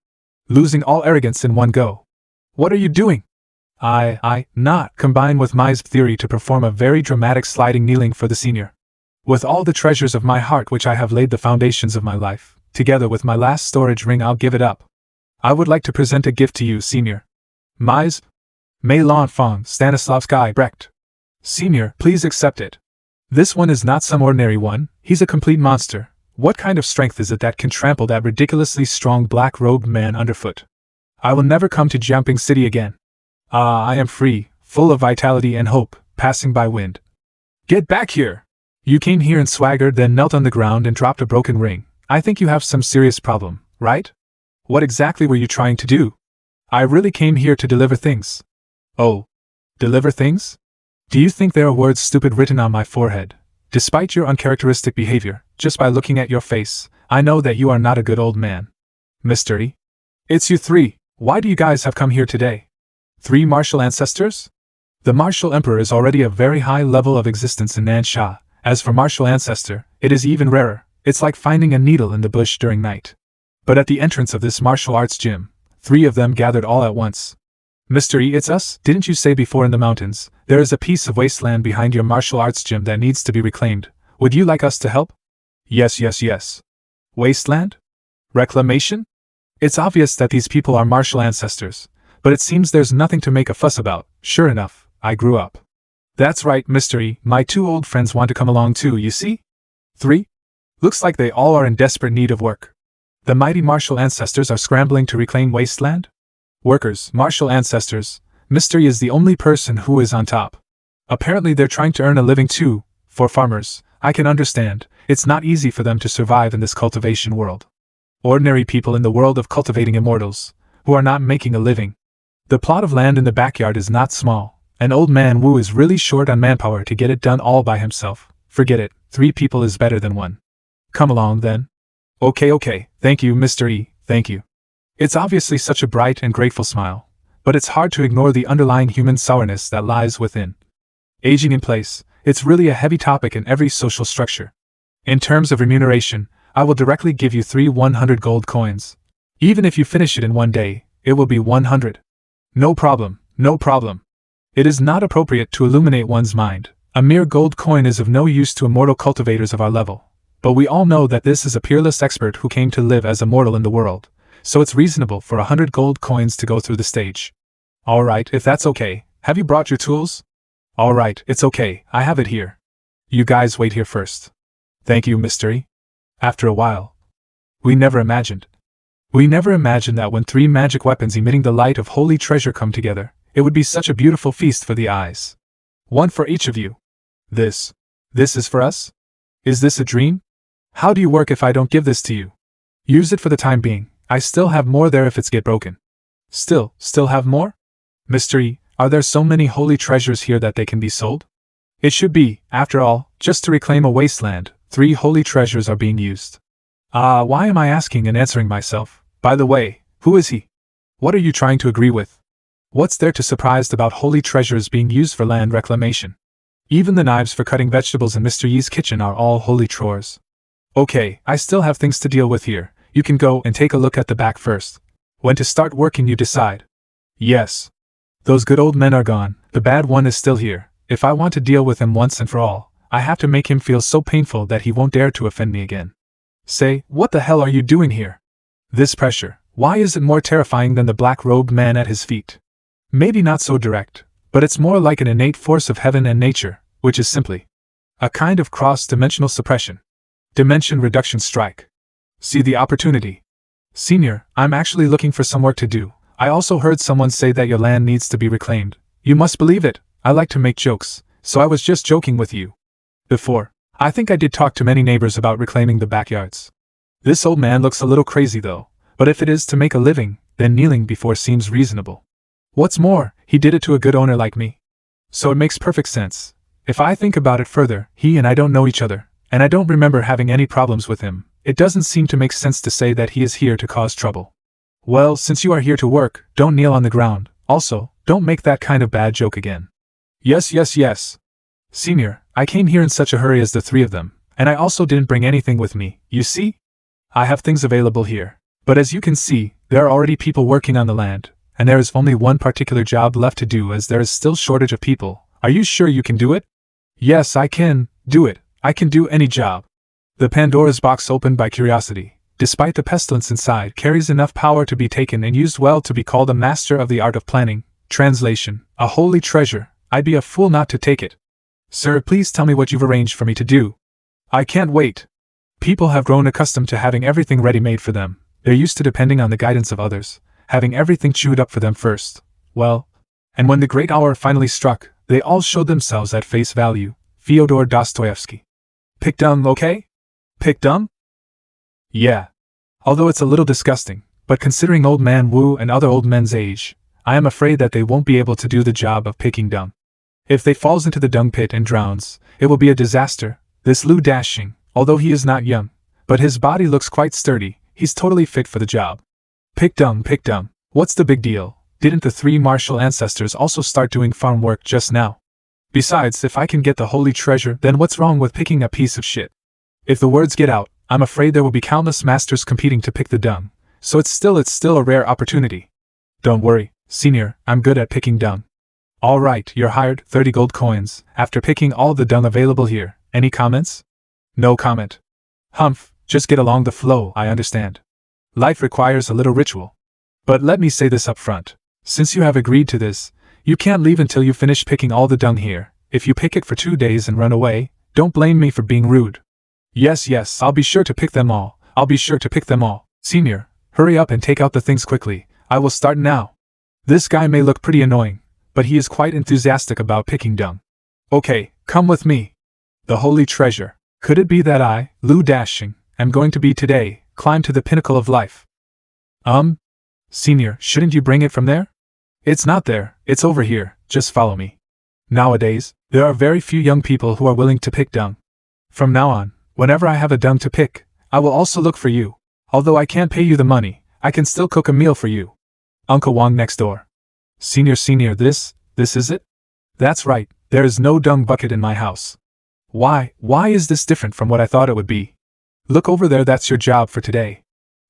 Losing all arrogance in one go. What are you doing? Not combine with my theory to perform a very dramatic sliding kneeling for the senior. With all the treasures of my heart which I have laid the foundations of my life, together with my last storage ring I'll give it up. I would like to present a gift to you, senior. Mise? Mei Lanfang Stanislavsky Brecht. Senior, please accept it. This one is not some ordinary one, he's a complete monster. What kind of strength is it that can trample that ridiculously strong black-robed man underfoot? I will never come to Jumping City again. I am free, full of vitality and hope, passing by wind. Get back here! You came here and swaggered, then knelt on the ground and dropped a broken ring. I think you have some serious problem, right? What exactly were you trying to do? I really came here to deliver things. Oh. Deliver things? Do you think there are words stupid written on my forehead? Despite your uncharacteristic behavior, just by looking at your face, I know that you are not a good old man. Mystery? It's you 3. Why do you guys have come here today? 3 martial ancestors? The martial emperor is already a very high level of existence in Nansha. As for martial ancestor, it is even rarer. It's like finding a needle in the bush during night. But at the entrance of this martial arts gym, 3 of them gathered all at once. Mr. E, it's us. Didn't you say before in the mountains, there is a piece of wasteland behind your martial arts gym that needs to be reclaimed? Would you like us to help? Yes. Wasteland? Reclamation? It's obvious that these people are martial ancestors, but it seems there's nothing to make a fuss about. Sure enough, I grew up. That's right, Mr. E, my 2 old friends want to come along too, you see? 3? Looks like they all are in desperate need of work. The mighty martial ancestors are scrambling to reclaim wasteland? Workers, martial ancestors, Mr. E is the only person who is on top. Apparently they're trying to earn a living too. For farmers, I can understand, it's not easy for them to survive in this cultivation world. Ordinary people in the world of cultivating immortals, who are not making a living. The plot of land in the backyard is not small, and old man Wu is really short on manpower to get it done all by himself. Forget it, 3 people is better than 1. Come along then. Okay, thank you, Mr. E, thank you. It's obviously such a bright and grateful smile, but it's hard to ignore the underlying human sourness that lies within. Aging in place, it's really a heavy topic in every social structure. In terms of remuneration, I will directly give you 3 100 gold coins. Even if you finish it in 1 day, it will be 100. No problem. It is not appropriate to illuminate one's mind. A mere gold coin is of no use to immortal cultivators of our level. But we all know that this is a peerless expert who came to live as a mortal in the world, so it's reasonable for 100 gold coins to go through the stage. Alright, if that's okay, have you brought your tools? Alright, it's okay, I have it here. You guys wait here first. Thank you, Mr. E. After a while. We never imagined that when 3 magic weapons emitting the light of holy treasure come together, it would be such a beautiful feast for the eyes. 1 for each of you. This is for us? Is this a dream? How do you work if I don't give this to you? Use it for the time being. I still have more there if it's get broken. Still have more? Mr. E, are there so many holy treasures here that they can be sold? It should be, after all, just to reclaim a wasteland, 3 holy treasures are being used. Why am I asking and answering myself? By the way, who is he? What are you trying to agree with? What's there to surprised about holy treasures being used for land reclamation? Even the knives for cutting vegetables in Mr. Yi's kitchen are all holy chores. Okay, I still have things to deal with here. You can go and take a look at the back first. When to start working you decide. Yes. Those good old men are gone, the bad one is still here. If I want to deal with him once and for all, I have to make him feel so painful that he won't dare to offend me again. Say, what the hell are you doing here? This pressure, why is it more terrifying than the black-robed man at his feet? Maybe not so direct, but it's more like an innate force of heaven and nature, which is simply a kind of cross-dimensional suppression. Dimension reduction strike. See the opportunity. Senior, I'm actually looking for some work to do. I also heard someone say that your land needs to be reclaimed. You must believe it. I like to make jokes, so I was just joking with you. Before, I think I did talk to many neighbors about reclaiming the backyards. This old man looks a little crazy though, but if it is to make a living, then kneeling before seems reasonable. What's more, he did it to a good owner like me. So it makes perfect sense. If I think about it further, he and I don't know each other, and I don't remember having any problems with him. It doesn't seem to make sense to say that he is here to cause trouble. Well, since you are here to work, don't kneel on the ground. Also, don't make that kind of bad joke again. Yes. Senior, I came here in such a hurry as the 3 of them, and I also didn't bring anything with me, you see? I have things available here, but as you can see, there are already people working on the land, and there is only one particular job left to do as there is still shortage of people. Are you sure you can do it? Yes, I can do it. I can do any job. The Pandora's box opened by curiosity, despite the pestilence inside, carries enough power to be taken and used well to be called a master of the art of planning. Translation, a holy treasure. I'd be a fool not to take it. Sir, please tell me what you've arranged for me to do. I can't wait. People have grown accustomed to having everything ready-made for them. They're used to depending on the guidance of others, having everything chewed up for them first. Well, and when the great hour finally struck, they all showed themselves at face value. Fyodor Dostoevsky. Pick dumb, okay? Pick dumb? Yeah. Although it's a little disgusting, but considering old man Wu and other old men's age, I am afraid that they won't be able to do the job of picking dung. If they falls into the dung pit and drowns, it will be a disaster. This Lu Dashing, although he is not young, but his body looks quite sturdy, he's totally fit for the job. Pick dumb. What's the big deal? Didn't the 3 martial ancestors also start doing farm work just now? Besides, if I can get the holy treasure, then what's wrong with picking a piece of shit? If the words get out, I'm afraid there will be countless masters competing to pick the dung, so it's still a rare opportunity. Don't worry, Senior, I'm good at picking dung. All right, you're hired, 30 gold coins, after picking all the dung available here. Any comments? No comment. Humph, just get along the flow, I understand. Life requires a little ritual. But let me say this up front. Since you have agreed to this, you can't leave until you finish picking all the dung here. If you pick it for 2 days and run away, don't blame me for being rude. Yes, I'll be sure to pick them all. Senior, hurry up and take out the things quickly. I will start now. This guy may look pretty annoying, but he is quite enthusiastic about picking dung. Okay, come with me. The holy treasure. Could it be that I, Lou Dashing, am going to be today, climb to the pinnacle of life? Senior, shouldn't you bring it from there? It's not there, it's over here, just follow me. Nowadays, there are very few young people who are willing to pick dung. From now on, whenever I have a dung to pick, I will also look for you. Although I can't pay you the money, I can still cook a meal for you. Uncle Wong next door. Senior, this is it? That's right, there is no dung bucket in my house. Why is this different from what I thought it would be? Look over there, that's your job for today.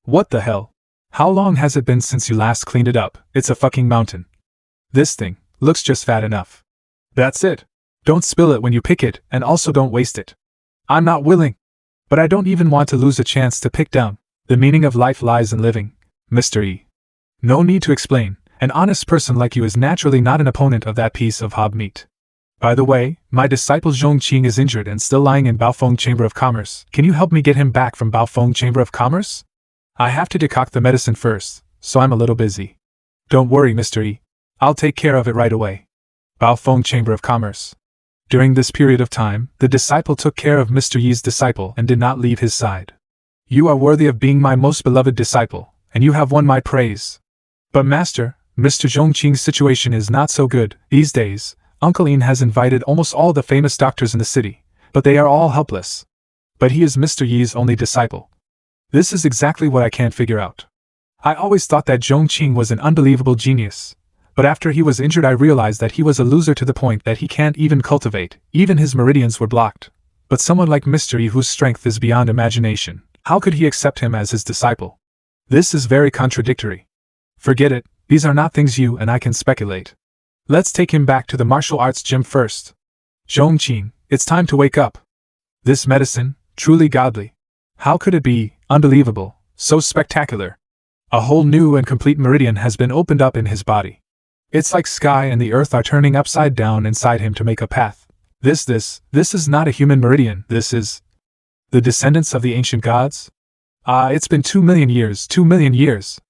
What the hell? How long has it been since you last cleaned it up? It's a fucking mountain. This thing looks just fat enough. That's it. Don't spill it when you pick it, and also don't waste it. I'm not willing. But I don't even want to lose a chance to pick dung. The meaning of life lies in living, Mr. E. No need to explain. An honest person like you is naturally not an opponent of that piece of hob meat. By the way, my disciple Zhongqing is injured and still lying in Baofeng Chamber of Commerce. Can you help me get him back from Baofeng Chamber of Commerce? I have to decoct the medicine first, so I'm a little busy. Don't worry, Mr. E. I'll take care of it right away. Baofeng Chamber of Commerce. During this period of time, the disciple took care of Mr. Yi's disciple and did not leave his side. You are worthy of being my most beloved disciple, and you have won my praise. But Master, Mr. Zhongqing's situation is not so good. These days, Uncle Ian has invited almost all the famous doctors in the city, but they are all helpless. But he is Mr. Yi's only disciple. This is exactly what I can't figure out. I always thought that Zhongqing was an unbelievable genius, but after he was injured I realized that he was a loser to the point that he can't even cultivate, even his meridians were blocked. But someone like Mr. Yi whose strength is beyond imagination, how could he accept him as his disciple? This is very contradictory. Forget it, these are not things you and I can speculate. Let's take him back to the martial arts gym first. Zhongqing, it's time to wake up. This medicine, truly godly. How could it be? Unbelievable, so spectacular. A whole new and complete meridian has been opened up in his body. It's like sky and the earth are turning upside down inside him to make a path. This is not a human meridian, this is the descendants of the ancient gods? It's been 2 million years, 2 million years.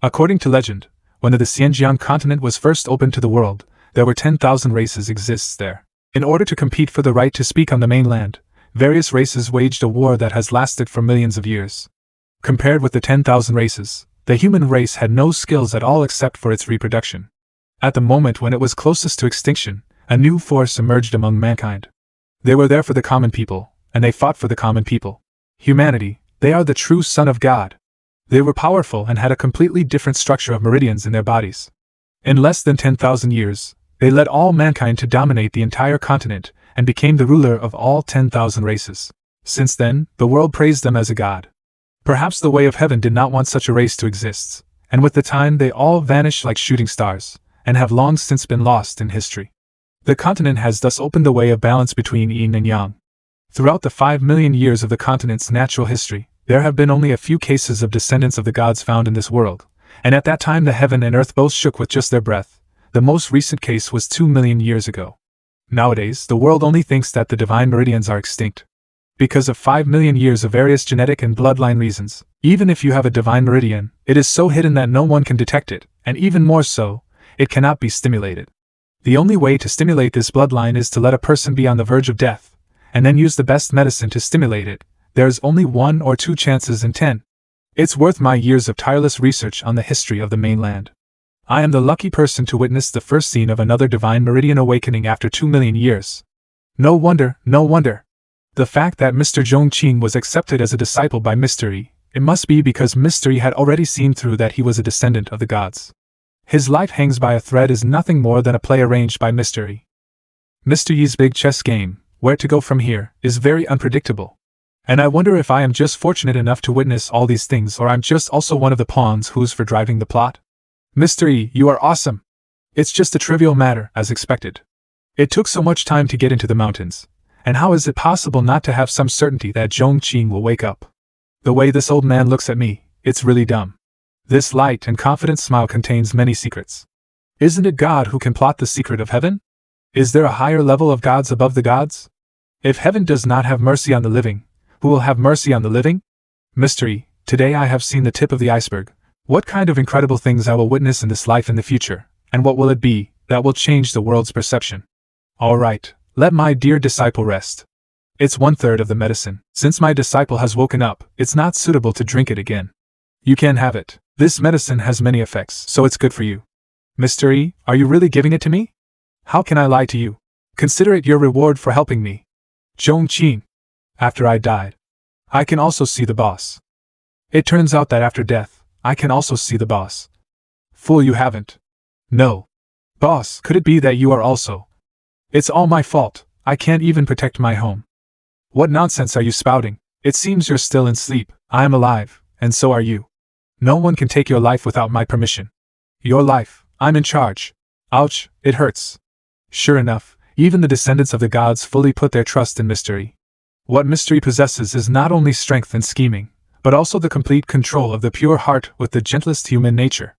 According to legend, when the Xinjiang continent was first opened to the world, there were 10,000 races exists there. In order to compete for the right to speak on the mainland, various races waged a war that has lasted for millions of years. Compared with the 10,000 races, the human race had no skills at all except for its reproduction. At the moment when it was closest to extinction, a new force emerged among mankind. They were there for the common people, and they fought for the common people. Humanity, they are the true Son of God. They were powerful and had a completely different structure of meridians in their bodies. In less than 10,000 years, they led all mankind to dominate the entire continent, and became the ruler of all 10,000 races. Since then, the world praised them as a god. Perhaps the way of heaven did not want such a race to exist, and with the time they all vanished like shooting stars, and have long since been lost in history. The continent has thus opened the way of balance between yin and yang. Throughout the 5 million years of the continent's natural history, there have been only a few cases of descendants of the gods found in this world, and at that time the heaven and earth both shook with just their breath. The most recent case was 2 million years ago. Nowadays, the world only thinks that the divine meridians are extinct. Because of 5 million years of various genetic and bloodline reasons, even if you have a divine meridian, it is so hidden that no one can detect it, and even more so, it cannot be stimulated. The only way to stimulate this bloodline is to let a person be on the verge of death, and then use the best medicine to stimulate it. There is only 1 or 2 chances in 10. It's worth my years of tireless research on the history of the mainland. I am the lucky person to witness the first scene of another divine meridian awakening after 2 million years. No wonder. The fact that Mr. Zhongqing was accepted as a disciple by Mr. Yi, it must be because Mr. Yi had already seen through that he was a descendant of the gods. His life hangs by a thread is nothing more than a play arranged by Mr. Yi. Mr. Yi's big chess game, where to go from here, is very unpredictable. And I wonder if I am just fortunate enough to witness all these things or I'm just also one of the pawns who's for driving the plot. Mr. E, you are awesome. It's just a trivial matter, as expected. It took so much time to get into the mountains, and how is it possible not to have some certainty that Zhongqing will wake up? The way this old man looks at me, it's really dumb. This light and confident smile contains many secrets. Isn't it God who can plot the secret of heaven? Is there a higher level of gods above the gods? If heaven does not have mercy on the living, who will have mercy on the living? Mr. E, today I have seen the tip of the iceberg. What kind of incredible things I will witness in this life in the future, and what will it be that will change the world's perception? All right, let my dear disciple rest. It's 1/3 of the medicine. Since my disciple has woken up, it's not suitable to drink it again. You can have it. This medicine has many effects, so it's good for you. Mr. E, are you really giving it to me? How can I lie to you? Consider it your reward for helping me. Zhongqing. After I died, I can also see the boss. It turns out that after death, I can also see the boss. Fool, you haven't. No. Boss, could it be that you are also? It's all my fault. I can't even protect my home. What nonsense are you spouting? It seems you're still in sleep. I am alive, and so are you. No one can take your life without my permission. Your life, I'm in charge. Ouch, it hurts. Sure enough, even the descendants of the gods fully put their trust in mystery. What mystery possesses is not only strength and scheming, but also the complete control of the pure heart with the gentlest human nature.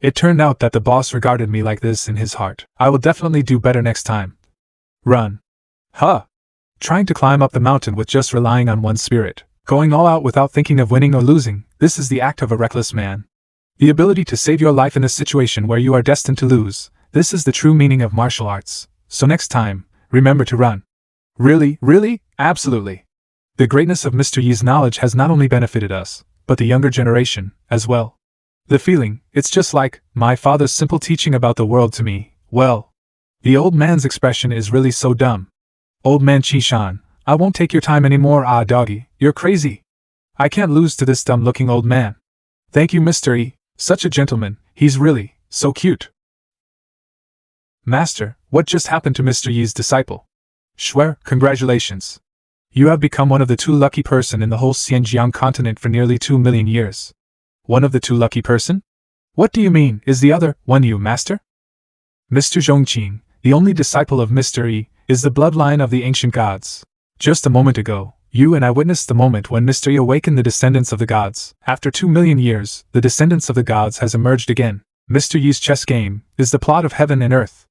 It turned out that the boss regarded me like this in his heart. I will definitely do better next time. Run. Huh. Trying to climb up the mountain with just relying on one's spirit, going all out without thinking of winning or losing, this is the act of a reckless man. The ability to save your life in a situation where you are destined to lose, this is the true meaning of martial arts. So next time, remember to run. Really, really, absolutely. The greatness of Mr. Yi's knowledge has not only benefited us, but the younger generation, as well. The feeling, it's just like my father's simple teaching about the world to me. Well, the old man's expression is really so dumb. Old man Qishan, I won't take your time anymore. Ah, doggy, you're crazy. I can't lose to this dumb-looking old man. Thank you, Mr. E, such a gentleman, he's really so cute. Master, what just happened to Mr. Yi's disciple? Shuer, congratulations. You have become one of the 2 lucky person in the whole Xinjiang continent for nearly 2 million years. One of the 2 lucky person? What do you mean, is the other one you, master? Mr. Zhongqing, the only disciple of Mr. E, is the bloodline of the ancient gods. Just a moment ago, you and I witnessed the moment when Mr. E awakened the descendants of the gods. After 2 million years, the descendants of the gods has emerged again. Mr. Yi's chess game is the plot of heaven and earth.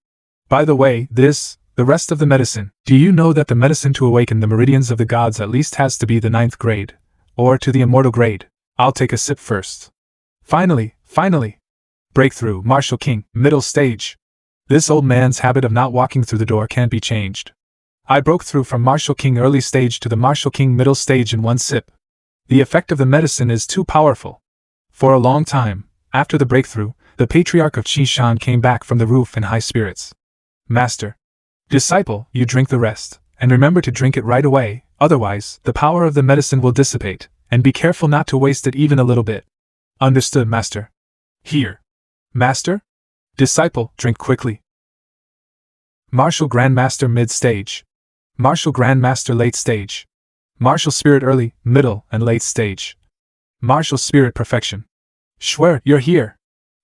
By the way, the rest of the medicine. Do you know that the medicine to awaken the meridians of the gods at least has to be the 9th grade? Or to the immortal grade? I'll take a sip first. Finally. Breakthrough, Martial King, middle stage. This old man's habit of not walking through the door can't be changed. I broke through from Martial King early stage to the Martial King middle stage in 1 sip. The effect of the medicine is too powerful. For a long time, after the breakthrough, the Patriarch of Qishan came back from the roof in high spirits. Master. Disciple, you drink the rest, and remember to drink it right away, otherwise, the power of the medicine will dissipate, and be careful not to waste it even a little bit. Understood, Master. Here. Master? Disciple, drink quickly. Martial Grandmaster mid-stage. Martial Grandmaster late stage. Martial Spirit early, middle, and late stage. Martial Spirit perfection. Shuer, you're here.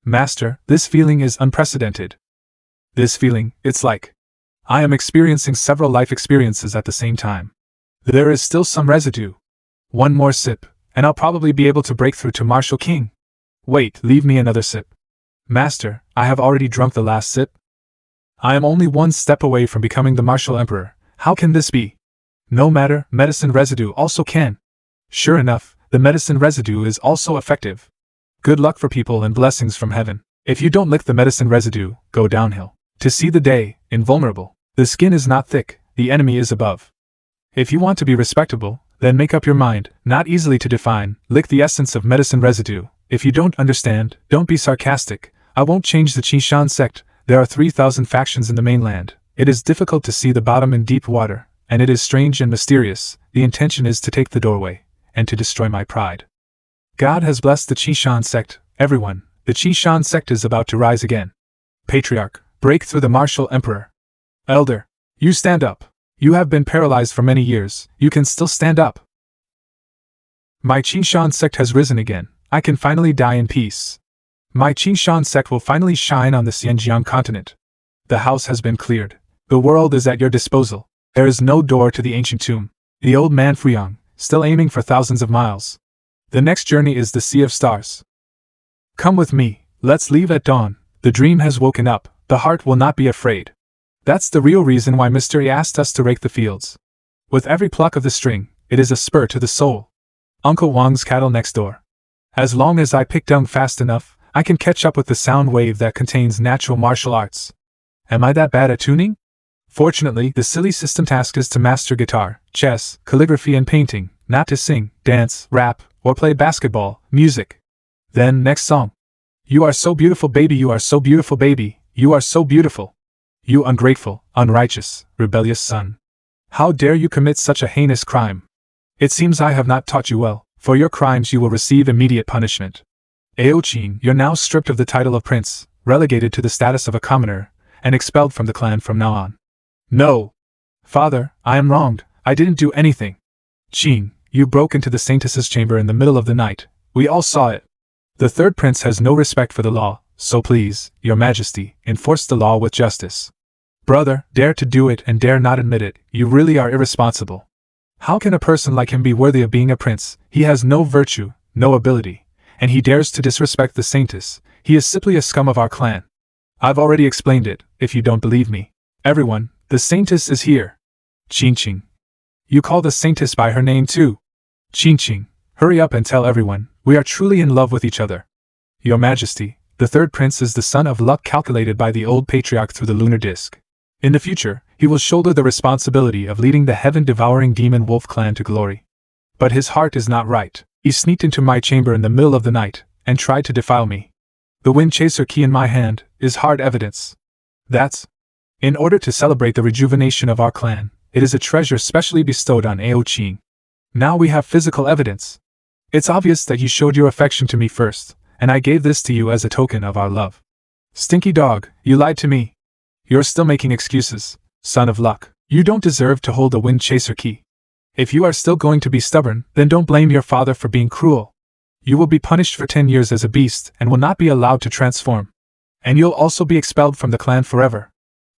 Master, this feeling is unprecedented. This feeling, it's like I am experiencing several life experiences at the same time. There is still some residue. One more sip, and I'll probably be able to break through to Martial King. Wait, leave me another sip. Master, I have already drunk the last sip. I am only 1 step away from becoming the Martial Emperor. How can this be? No matter, medicine residue also can. Sure enough, the medicine residue is also effective. Good luck for people and blessings from heaven. If you don't lick the medicine residue, go downhill. To see the day, invulnerable. The skin is not thick, the enemy is above. If you want to be respectable, then make up your mind, not easily to define, lick the essence of medicine residue. If you don't understand, don't be sarcastic. I won't change the Qishan sect. There are 3,000 factions in the mainland. It is difficult to see the bottom in deep water, and it is strange and mysterious. The intention is to take the doorway, and to destroy my pride. God has blessed the Qishan sect, everyone. The Qishan sect is about to rise again. Patriarch, break through the Martial Emperor. Elder, you stand up. You have been paralyzed for many years. You can still stand up. My Qishan sect has risen again. I can finally die in peace. My Qingshan sect will finally shine on the Xinjiang continent. The house has been cleared. The world is at your disposal. There is no door to the ancient tomb. The old man Fuyang, still aiming for thousands of miles. The next journey is the Sea of Stars. Come with me, let's leave at dawn. The dream has woken up, the heart will not be afraid. That's the real reason why Mr. E asked us to rake the fields. With every pluck of the string, it is a spur to the soul. Uncle Wang's cattle next door. As long as I pick dung fast enough, I can catch up with the sound wave that contains natural martial arts. Am I that bad at tuning? Fortunately, the silly system task is to master guitar, chess, calligraphy and painting, not to sing, dance, rap, or play basketball, music. Then, next song. You are so beautiful baby, you are so beautiful baby, you are so beautiful. You ungrateful, unrighteous, rebellious son. How dare you commit such a heinous crime? It seems I have not taught you well. For your crimes you will receive immediate punishment. Aoqing, you're now stripped of the title of prince, relegated to the status of a commoner, and expelled from the clan from now on. No! Father, I am wronged, I didn't do anything. Qing, you broke into the saintess's chamber in the middle of the night, we all saw it. The third prince has no respect for the law, so please, your majesty, enforce the law with justice. Brother, dare to do it and dare not admit it, you really are irresponsible. How can a person like him be worthy of being a prince? He has no virtue, no ability, and he dares to disrespect the saintess. He is simply a scum of our clan. I've already explained it, if you don't believe me. Everyone, the saintess is here. Qingqing. You call the saintess by her name too. Qingqing, hurry up and tell everyone, we are truly in love with each other. Your Majesty, the third prince is the son of luck calculated by the old patriarch through the lunar disk. In the future, he will shoulder the responsibility of leading the heaven-devouring demon wolf clan to glory. But his heart is not right. He sneaked into my chamber in the middle of the night, and tried to defile me. The wind chaser key in my hand is hard evidence. That's. In order to celebrate the rejuvenation of our clan, it is a treasure specially bestowed on Aoqing. Now we have physical evidence. It's obvious that you showed your affection to me first, and I gave this to you as a token of our love. Stinky dog, you lied to me. You're still making excuses, son of luck. You don't deserve to hold the wind chaser key. If you are still going to be stubborn, then don't blame your father for being cruel. You will be punished for 10 years as a beast and will not be allowed to transform. And you'll also be expelled from the clan forever.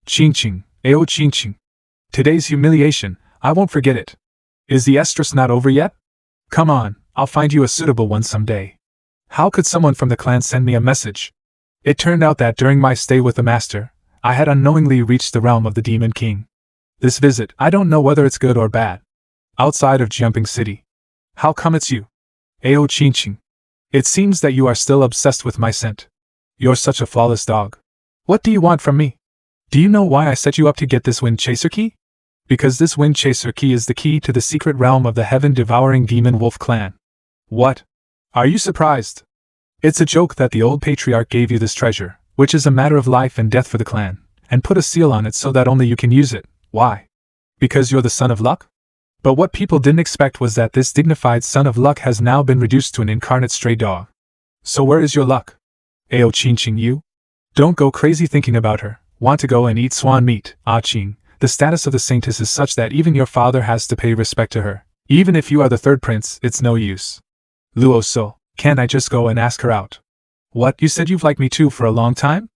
Qingqing, Qingqing. Today's humiliation, I won't forget it. Is the estrus not over yet? Come on, I'll find you a suitable one someday. How could someone from the clan send me a message? It turned out that during my stay with the master, I had unknowingly reached the realm of the Demon King. This visit, I don't know whether it's good or bad. Outside of Jumping City. How come it's you? Qingqing. It seems that you are still obsessed with my scent. You're such a flawless dog. What do you want from me? Do you know why I set you up to get this wind chaser key? Because this wind chaser key is the key to the secret realm of the heaven-devouring demon wolf clan. What? Are you surprised? It's a joke that the old patriarch gave you this treasure, which is a matter of life and death for the clan, and put a seal on it so that only you can use it. Why? Because you're the son of luck? But what people didn't expect was that this dignified son of luck has now been reduced to an incarnate stray dog. So where is your luck? Qingqing, you? Don't go crazy thinking about her. Want to go and eat swan meat, Qing. The status of the saintess is such that even your father has to pay respect to her. Even if you are the third prince, it's no use. Luo So, can't I just go and ask her out? What, you said you've liked me too for a long time?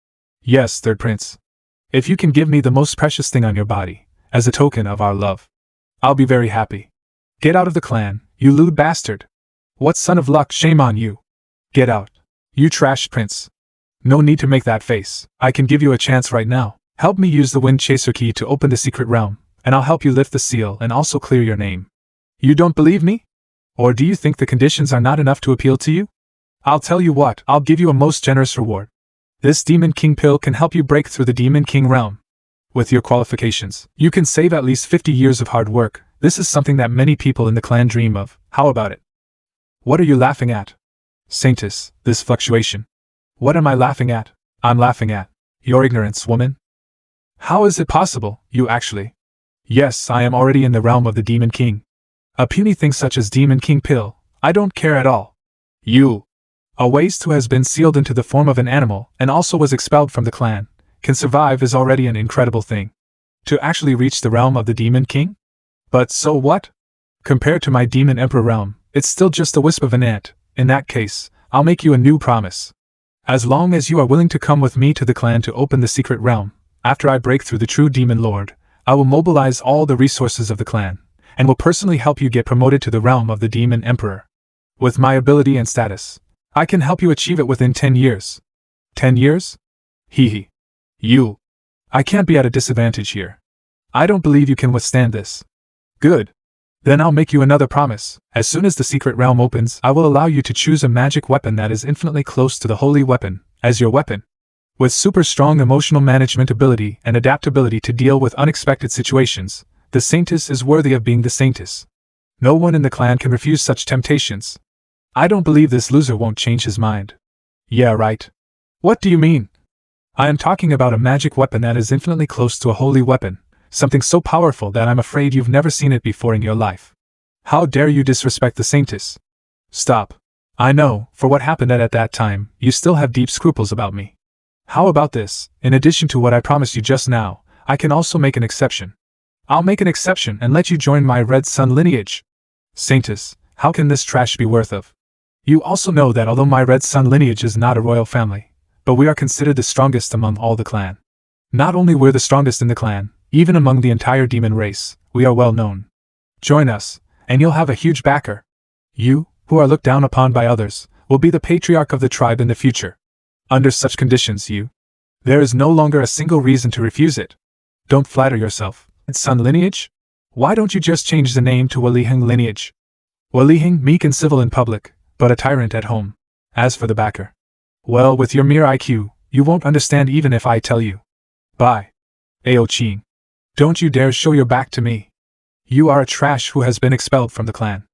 Yes, third prince. If you can give me the most precious thing on your body, as a token of our love, I'll be very happy. Get out of the clan, you lewd bastard. What son of luck, shame on you. Get out. You trash prince. No need to make that face. I can give you a chance right now. Help me use the wind chaser key to open the secret realm, and I'll help you lift the seal and also clear your name. You don't believe me? Or do you think the conditions are not enough to appeal to you? I'll tell you what, I'll give you a most generous reward. This Demon King pill can help you break through the Demon King realm. With your qualifications, you can save at least 50 years of hard work. This is something that many people in the clan dream of. How about it? What are you laughing at? Saintess, this fluctuation. What am I laughing at? I'm laughing at your ignorance, woman. How is it possible, you actually? Yes, I am already in the realm of the Demon King. A puny thing such as Demon King pill, I don't care at all. You. A waste who has been sealed into the form of an animal and also was expelled from the clan, can survive is already an incredible thing. To actually reach the realm of the Demon King? But so what? Compared to my Demon Emperor realm, it's still just a wisp of an ant. In that case, I'll make you a new promise. As long as you are willing to come with me to the clan to open the secret realm, after I break through the true demon lord, I will mobilize all the resources of the clan, and will personally help you get promoted to the realm of the demon emperor. With my ability and status, I can help you achieve it within 10 years. 10 years? Hee hee. You. I can't be at a disadvantage here. I don't believe you can withstand this. Good. Then I'll make you another promise. As soon as the secret realm opens, I will allow you to choose a magic weapon that is infinitely close to the holy weapon, as your weapon. With super strong emotional management ability and adaptability to deal with unexpected situations, the Saintess is worthy of being the Saintess. No one in the clan can refuse such temptations. I don't believe this loser won't change his mind. Yeah, right. What do you mean? I am talking about a magic weapon that is infinitely close to a holy weapon, something so powerful that I'm afraid you've never seen it before in your life. How dare you disrespect the Saintess? Stop. I know, for what happened at that time, you still have deep scruples about me. How about this? In addition to what I promised you just now, I can also make an exception. I'll make an exception and let you join my Red Sun lineage. Saintess, how can this trash be worth of? You also know that although my Red Sun lineage is not a royal family, but we are considered the strongest among all the clan. Not only we're the strongest in the clan, even among the entire demon race, we are well known. Join us, and you'll have a huge backer. You, who are looked down upon by others, will be the patriarch of the tribe in the future. Under such conditions there is no longer a single reason to refuse it. Don't flatter yourself. Red Sun lineage? Why don't you just change the name to Waliheng lineage? Waliheng, meek and civil in public, but a tyrant at home. As for the backer, well, with your mere IQ, you won't understand even if I tell you. Bye. Ao Ching. Don't you dare show your back to me. You are a trash who has been expelled from the clan.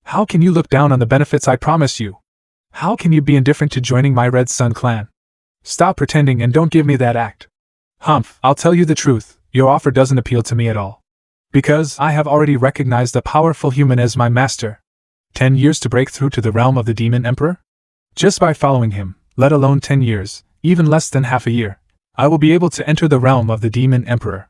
How can you look down on the benefits I promise you? How can you be indifferent to joining my Red Sun clan? Stop pretending and don't give me that act. Humph, I'll tell you the truth, your offer doesn't appeal to me at all. Because I have already recognized a powerful human as my master. 10 years to break through to the realm of the demon emperor? Just by following him, let alone 10 years, even less than half a year, I will be able to enter the realm of the demon emperor.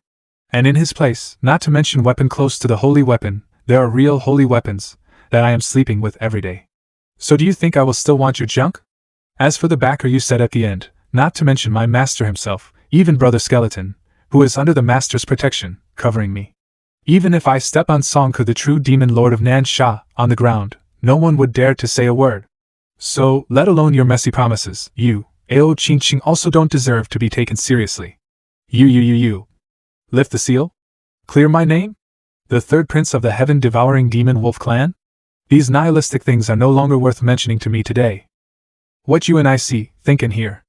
And in his place, not to mention weapon close to the holy weapon, there are real holy weapons that I am sleeping with every day. So do you think I will still want your junk? As for the backer you said at the end, not to mention my master himself, even Brother Skeleton, who is under the master's protection, covering me. Even if I step on Songku, the true demon lord of Nansha, on the ground, no one would dare to say a word. So, let alone your messy promises, you, Ao Ching Ching, also don't deserve to be taken seriously. You. Lift the seal? Clear my name? The third prince of the heaven-devouring demon wolf clan? These nihilistic things are no longer worth mentioning to me today. What you and I see, think and hear.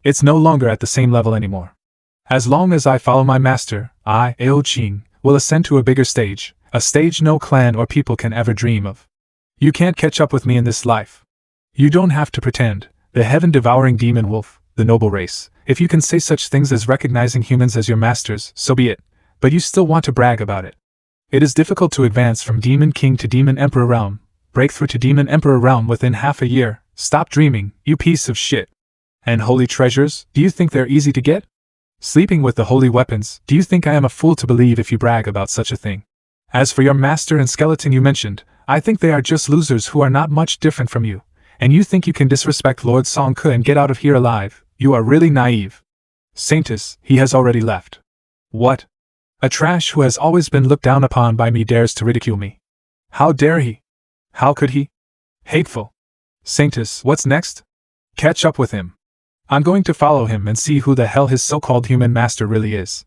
It's no longer at the same level anymore. As long as I follow my master, I, Ao Ching, will ascend to a bigger stage, a stage no clan or people can ever dream of. You can't catch up with me in this life. You don't have to pretend, the heaven-devouring demon wolf, the noble race. If you can say such things as recognizing humans as your masters, so be it, but you still want to brag about it. It is difficult to advance from Demon King to Demon Emperor realm, break through to Demon Emperor realm within half a year. Stop dreaming, you piece of shit. And holy treasures, do you think they're easy to get? Sleeping with the holy weapons, do you think I am a fool to believe if you brag about such a thing? As for your master and skeleton you mentioned, I think they are just losers who are not much different from you, and you think you can disrespect Lord Songku and get out of here alive. You are really naive. Saintess, he has already left. What? A trash who has always been looked down upon by me dares to ridicule me. How dare he? How could he? Hateful. Saintess, what's next? Catch up with him. I'm going to follow him and see who the hell his so-called human master really is.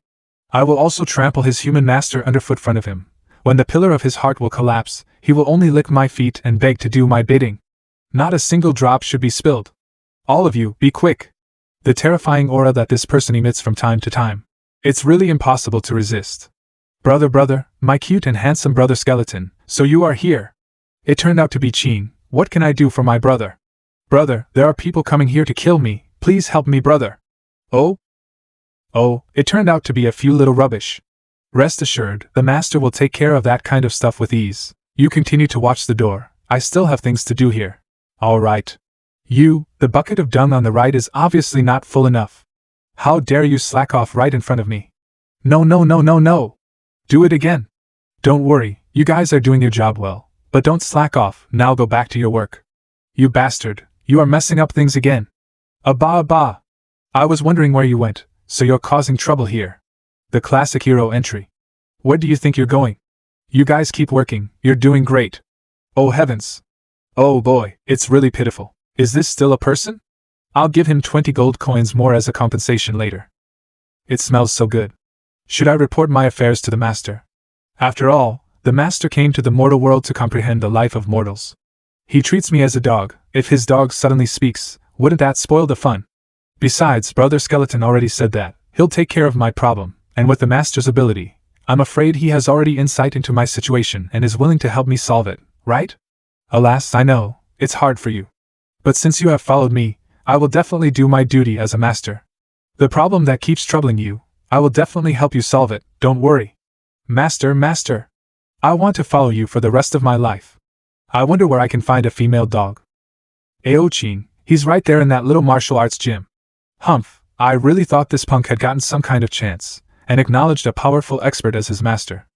I will also trample his human master underfoot in front of him. When the pillar of his heart will collapse, he will only lick my feet and beg to do my bidding. Not a single drop should be spilled. All of you, be quick. The terrifying aura that this person emits from time to time. It's really impossible to resist. Brother, my cute and handsome brother skeleton, so you are here. It turned out to be Chin. What can I do for my brother? Brother, there are people coming here to kill me. Please help me, brother. Oh, it turned out to be a few little rubbish. Rest assured, the master will take care of that kind of stuff with ease. You continue to watch the door. I still have things to do here. All right. You, the bucket of dung on the right is obviously not full enough. How dare you slack off right in front of me? No. Do it again. Don't worry, you guys are doing your job well, but don't slack off, now go back to your work. You bastard, you are messing up things again. Abba. I was wondering where you went, so you're causing trouble here. The classic hero entry. Where do you think you're going? You guys keep working, you're doing great. Oh heavens. Oh boy, it's really pitiful. Is this still a person? I'll give him 20 gold coins more as a compensation later. It smells so good. Should I report my affairs to the master? After all, the master came to the mortal world to comprehend the life of mortals. He treats me as a dog. If his dog suddenly speaks, wouldn't that spoil the fun? Besides, Brother Skeleton already said that he'll take care of my problem, and with the master's ability, I'm afraid he has already insight into my situation and is willing to help me solve it, right? Alas, I know, it's hard for you. But since you have followed me, I will definitely do my duty as a master. The problem that keeps troubling you, I will definitely help you solve it, don't worry. Master, I want to follow you for the rest of my life. I wonder where I can find a female dog. Aochin, he's right there in that little martial arts gym. Humph, I really thought this punk had gotten some kind of chance, and acknowledged a powerful expert as his master.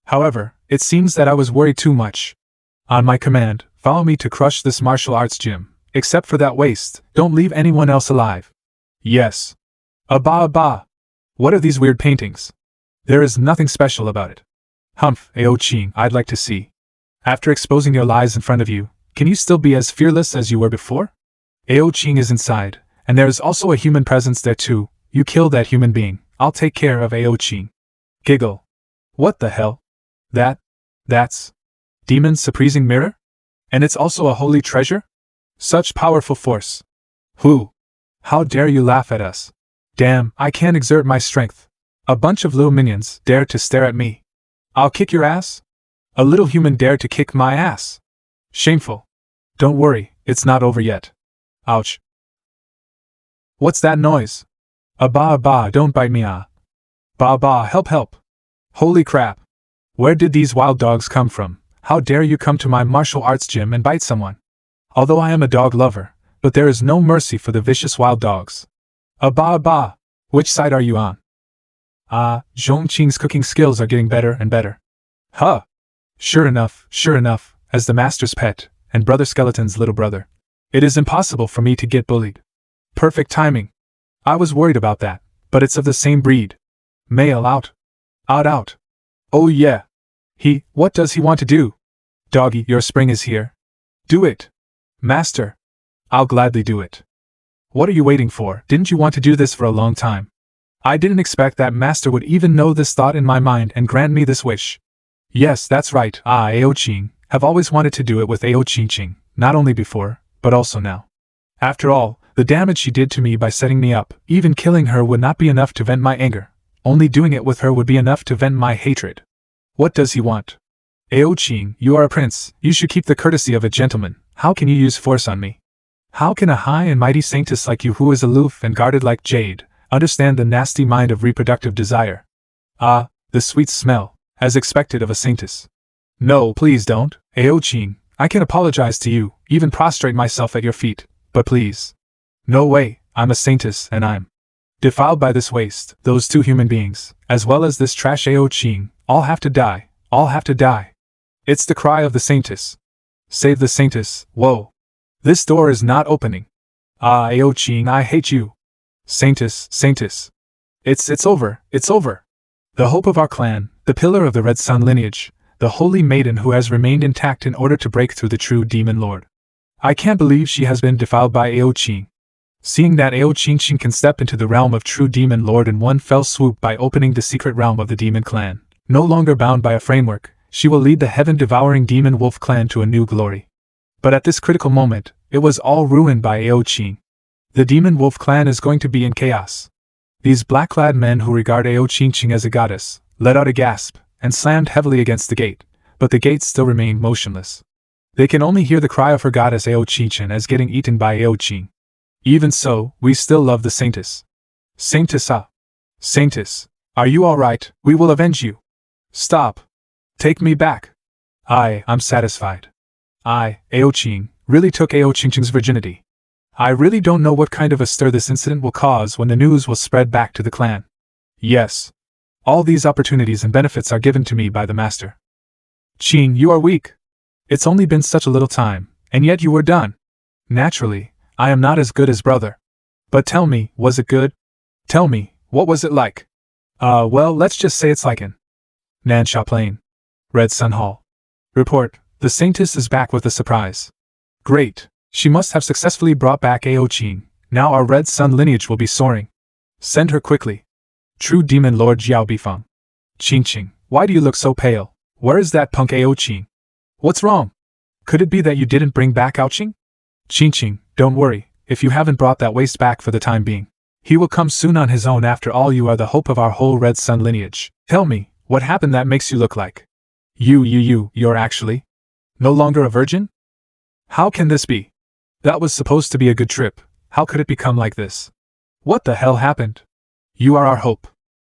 However, it seems that I was worried too much. On my command, follow me to crush this martial arts gym. Except for that waste, don't leave anyone else alive. Yes. Abba. What are these weird paintings? There is nothing special about it. Humph, Aochin, I'd like to see. After exposing your lies in front of you, can you still be as fearless as you were before? Aochin is inside, and there is also a human presence there too. You kill that human being, I'll take care of Aochin. Giggle. What the hell? That's Demon's surprising mirror? And it's also a holy treasure? Such powerful force. Who? How dare you laugh at us? Damn, I can't exert my strength. A bunch of little minions dare to stare at me. I'll kick your ass? A little human dare to kick my ass. Shameful. Don't worry, it's not over yet. Ouch. What's that noise? Abba, don't bite me, ah. Ba, help. Holy crap. Where did these wild dogs come from? How dare you come to my martial arts gym and bite someone? Although I am a dog lover, but there is no mercy for the vicious wild dogs. Abba, which side are you on? Zhongqing's cooking skills are getting better and better. Huh. Sure enough, as the master's pet, and Brother Skeleton's little brother, it is impossible for me to get bullied. Perfect timing. I was worried about that, but it's of the same breed. Male out. Out. Oh yeah. What does he want to do? Doggy, your spring is here. Do it. Master. I'll gladly do it. What are you waiting for? Didn't you want to do this for a long time? I didn't expect that master would even know this thought in my mind and grant me this wish. Yes, that's right. Aochin, have always wanted to do it with Aochin, not only before, but also now. After all, the damage she did to me by setting me up, even killing her would not be enough to vent my anger. Only doing it with her would be enough to vent my hatred. What does he want? Aochin, you are a prince, you should keep the courtesy of a gentleman. How can you use force on me? How can a high and mighty saintess like you who is aloof and guarded like jade, understand the nasty mind of reproductive desire? The sweet smell, as expected of a saintess. No, please don't, Aochin, I can apologize to you, even prostrate myself at your feet, but please. No way, I'm a saintess and I'm defiled by this waste. Those two human beings, as well as this trash Aochin, all have to die, It's the cry of the saintess. Save the saintess, whoa. This door is not opening. Aochin, I hate you. Saintess. It's over. The hope of our clan, the pillar of the Red Sun lineage, the holy maiden who has remained intact in order to break through the true demon lord. I can't believe she has been defiled by Aochin. Seeing that Aochin can step into the realm of true demon lord in one fell swoop by opening the secret realm of the demon clan, no longer bound by a framework, she will lead the heaven-devouring demon wolf clan to a new glory. But at this critical moment, it was all ruined by Aochin. The demon wolf clan is going to be in chaos. These black-clad men who regard Aochin as a goddess, let out a gasp, and slammed heavily against the gate, but the gate still remained motionless. They can only hear the cry of her goddess Aochin as getting eaten by Aochin. Even so, we still love the saintess. Saintess, are you alright? We will avenge you. Stop. Take me back. I'm satisfied. Aochin, really took Aochin's virginity. I really don't know what kind of a stir this incident will cause when the news will spread back to the clan. Yes. All these opportunities and benefits are given to me by the master. Chin, you are weak. It's only been such a little time, and yet you were done. Naturally, I am not as good as brother. But tell me, was it good? Tell me, what was it like? Well, let's just say it's like an Nansha Plain. Red Sun Hall. Report, the Saintess is back with a surprise. Great, she must have successfully brought back Ao Qing. Now our Red Sun lineage will be soaring. Send her quickly. True Demon Lord Jiao Bifeng. Qing, why do you look so pale? Where is that punk Ao Qing? What's wrong? Could it be that you didn't bring back Ao Qing? Qing, don't worry, if you haven't brought that waste back for the time being. He will come soon on his own. After all, you are the hope of our whole Red Sun lineage. Tell me, what happened that makes you look like you're actually no longer a virgin? How can this be? That was supposed to be a good trip. How could it become like this? What the hell happened? You are our hope.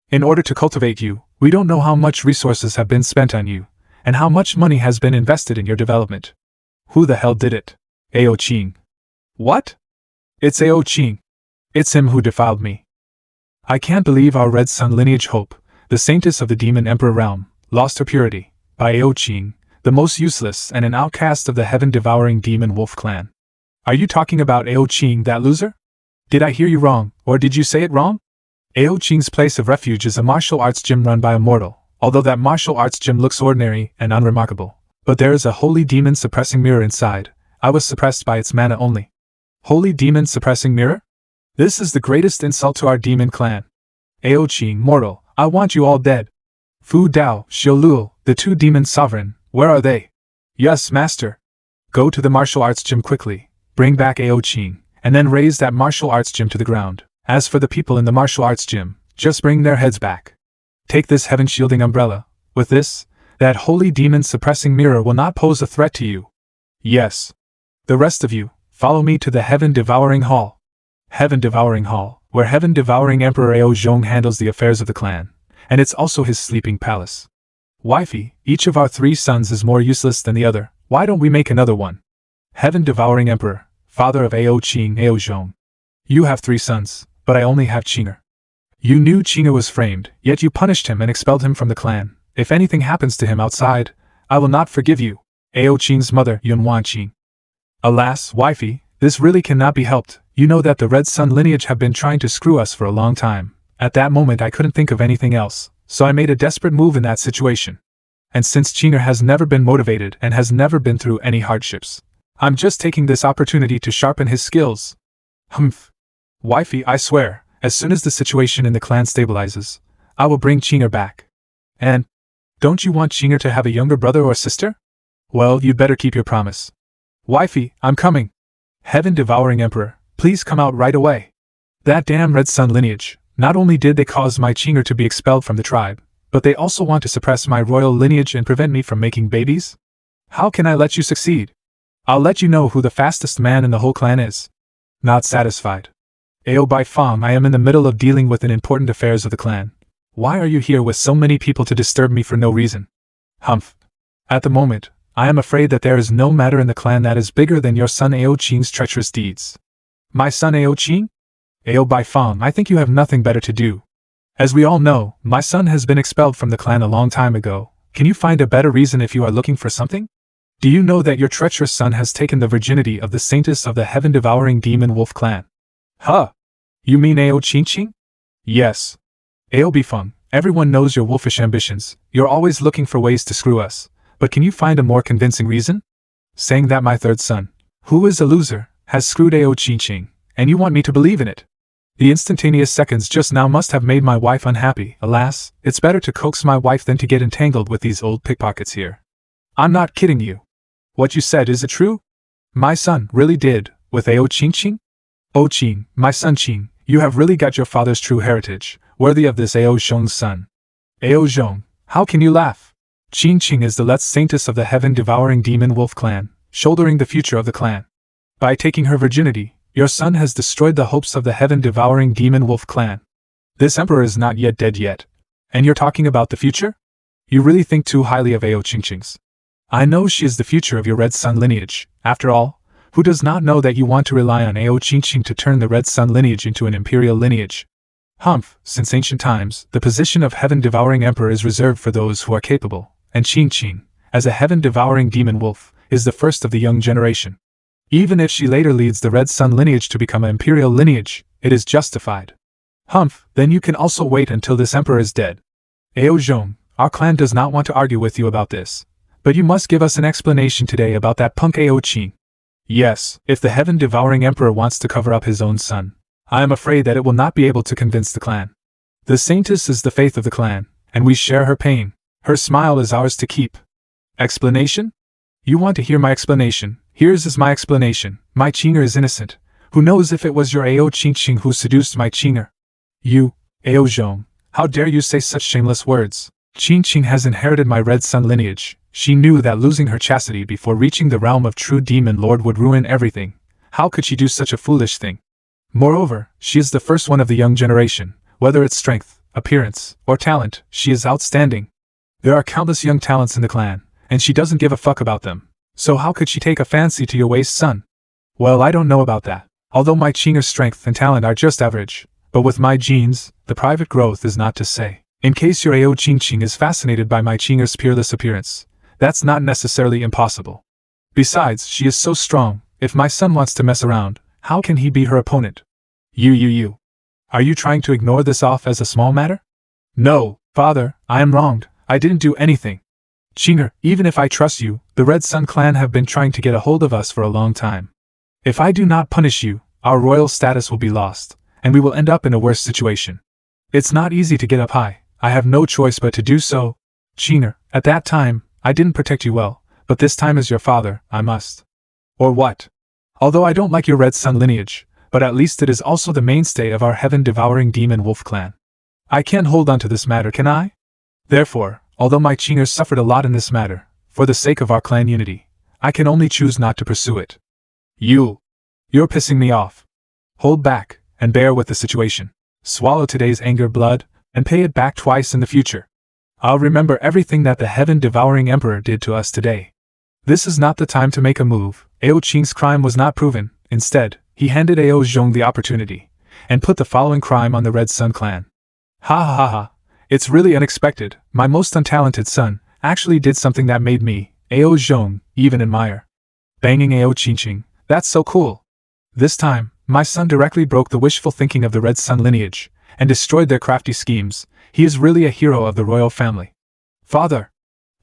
In order to cultivate you, we don't know how much resources have been spent on you, and how much money has been invested in your development. Who the hell did it? Ao Qing. What? It's Ao Qing. It's him who defiled me. I can't believe our Red Sun lineage hope, the Saintess of the Demon Emperor realm, lost her purity, by Ao Qing, the most useless and an outcast of the heaven-devouring demon wolf clan. Are you talking about Ao Qing, that loser? Did I hear you wrong, or did you say it wrong? Ao Qing's place of refuge is a martial arts gym run by a mortal, although that martial arts gym looks ordinary and unremarkable. But there is a holy demon suppressing mirror inside. I was suppressed by its mana only. Holy demon suppressing mirror? This is the greatest insult to our demon clan. Ao Qing, mortal, I want you all dead. Fu Dao, Xiu Luo, the two demon sovereign, where are they? Yes, master. Go to the martial arts gym quickly, bring back Ao Qing, and then raise that martial arts gym to the ground. As for the people in the martial arts gym, just bring their heads back. Take this heaven-shielding umbrella. With this, that holy demon-suppressing mirror will not pose a threat to you. Yes. The rest of you, follow me to the Heaven-Devouring Hall. Heaven-Devouring Hall, where Heaven-Devouring Emperor Ao Zhong handles the affairs of the clan, and it's also his sleeping palace. Wifey, each of our 3 sons is more useless than the other. Why don't we make another one? Heaven-Devouring Emperor, father of Ao Qing, Ao Zhong. You have 3 sons, but I only have Qing'er. You knew Qing'er was framed, yet you punished him and expelled him from the clan. If anything happens to him outside, I will not forgive you. Ao Qing's mother, Yunwan Qing. Alas, wifey, this really cannot be helped. You know that the Red Sun lineage have been trying to screw us for a long time. At that moment I couldn't think of anything else, so I made a desperate move in that situation. And since Qing'er has never been motivated and has never been through any hardships, I'm just taking this opportunity to sharpen his skills. Humph. Wifey, I swear, as soon as the situation in the clan stabilizes, I will bring Qing'er back. And, don't you want Qing'er to have a younger brother or sister? Well, you'd better keep your promise. Wifey, I'm coming. Heaven-Devouring Emperor, please come out right away. That damn Red Sun lineage, not only did they cause my Qing'er to be expelled from the tribe, but they also want to suppress my royal lineage and prevent me from making babies? How can I let you succeed? I'll let you know who the fastest man in the whole clan is. Not satisfied. Ao Bifeng, I am in the middle of dealing with an important affairs of the clan. Why are you here with so many people to disturb me for no reason? Humph. At the moment, I am afraid that there is no matter in the clan that is bigger than your son Ao Qing's treacherous deeds. My son Ao Qing? Ao Bifeng, I think you have nothing better to do. As we all know, my son has been expelled from the clan a long time ago. Can you find a better reason if you are looking for something? Do you know that your treacherous son has taken the virginity of the Saintess of the Heaven-Devouring Demon Wolf clan? Huh? You mean Ao Qing? Yes. Ao Bifeng, everyone knows your wolfish ambitions. You're always looking for ways to screw us. But can you find a more convincing reason? Saying that my 3rd son, who is a loser, has screwed Ao Qing, and you want me to believe in it? The instantaneous seconds just now must have made my wife unhappy. Alas, it's better to coax my wife than to get entangled with these old pickpockets here. I'm not kidding you. What you said, is it true? My son really did, with Ao Qing? Oh Qing, my son Qing, you have really got your father's true heritage, worthy of this Ao Zhong's son. Ao Zhong, how can you laugh? Qing is the last saintess of the heaven-devouring demon wolf clan, shouldering the future of the clan. By taking her virginity, your son has destroyed the hopes of the heaven-devouring demon wolf clan. This emperor is not yet dead yet. And you're talking about the future? You really think too highly of Ao Qing's. I know she is the future of your Red Sun lineage. After all, who does not know that you want to rely on Ao Qing to turn the Red Sun lineage into an imperial lineage? Humph, since ancient times, the position of heaven-devouring emperor is reserved for those who are capable, and Qing, as a heaven-devouring demon wolf, is the first of the young generation. Even if she later leads the Red Sun lineage to become an imperial lineage, it is justified. Humph, then you can also wait until this emperor is dead. Ao Zhong, our clan does not want to argue with you about this, but you must give us an explanation today about that punk Ao Qing. Yes, if the heaven-devouring emperor wants to cover up his own son, I am afraid that it will not be able to convince the clan. The saintess is the faith of the clan, and we share her pain. Her smile is ours to keep. Explanation? You want to hear my explanation? Here's is my explanation. My Qinger is innocent. Who knows if it was your Ao Qingqing who seduced my Qinger? You, Ao Zhong, how dare you say such shameless words? Qingqing has inherited my red sun lineage. She knew that losing her chastity before reaching the realm of true demon lord would ruin everything. How could she do such a foolish thing? Moreover, she is the first one of the young generation. Whether it's strength, appearance, or talent, she is outstanding. There are countless young talents in the clan, and she doesn't give a fuck about them. So how could she take a fancy to your waste son? Well, I don't know about that. Although my Qinger's strength and talent are just average, but with my genes, the private growth is not to say. In case your Ao Qingqing is fascinated by my Qinger's peerless appearance, that's not necessarily impossible. Besides, she is so strong, if my son wants to mess around, how can he be her opponent? You. Are you trying to ignore this off as a small matter? No, father, I am wronged. I didn't do anything. Qinger, even if I trust you, the Red Sun clan have been trying to get a hold of us for a long time. If I do not punish you, our royal status will be lost, and we will end up in a worse situation. It's not easy to get up high. I have no choice but to do so. Qinger, at that time, I didn't protect you well, but this time as your father, I must. Or what? Although I don't like your Red Sun lineage, but at least it is also the mainstay of our heaven-devouring demon wolf clan. I can't hold on to this matter, can I? Therefore, although my Qingers suffered a lot in this matter, for the sake of our clan unity, I can only choose not to pursue it. You're pissing me off. Hold back, and bear with the situation. Swallow today's anger blood, and pay it back twice in the future. I'll remember everything that the heaven-devouring emperor did to us today. This is not the time to make a move. Ao Qing's crime was not proven. Instead, he handed Ao Zhong the opportunity, and put the following crime on the Red Sun clan. Ha. It's really unexpected. My most untalented son actually did something that made me, Ao Zhong, even admire. Banging Ao Qingqing, that's so cool. This time, my son directly broke the wishful thinking of the Red Sun lineage, and destroyed their crafty schemes. He is really a hero of the royal family. Father.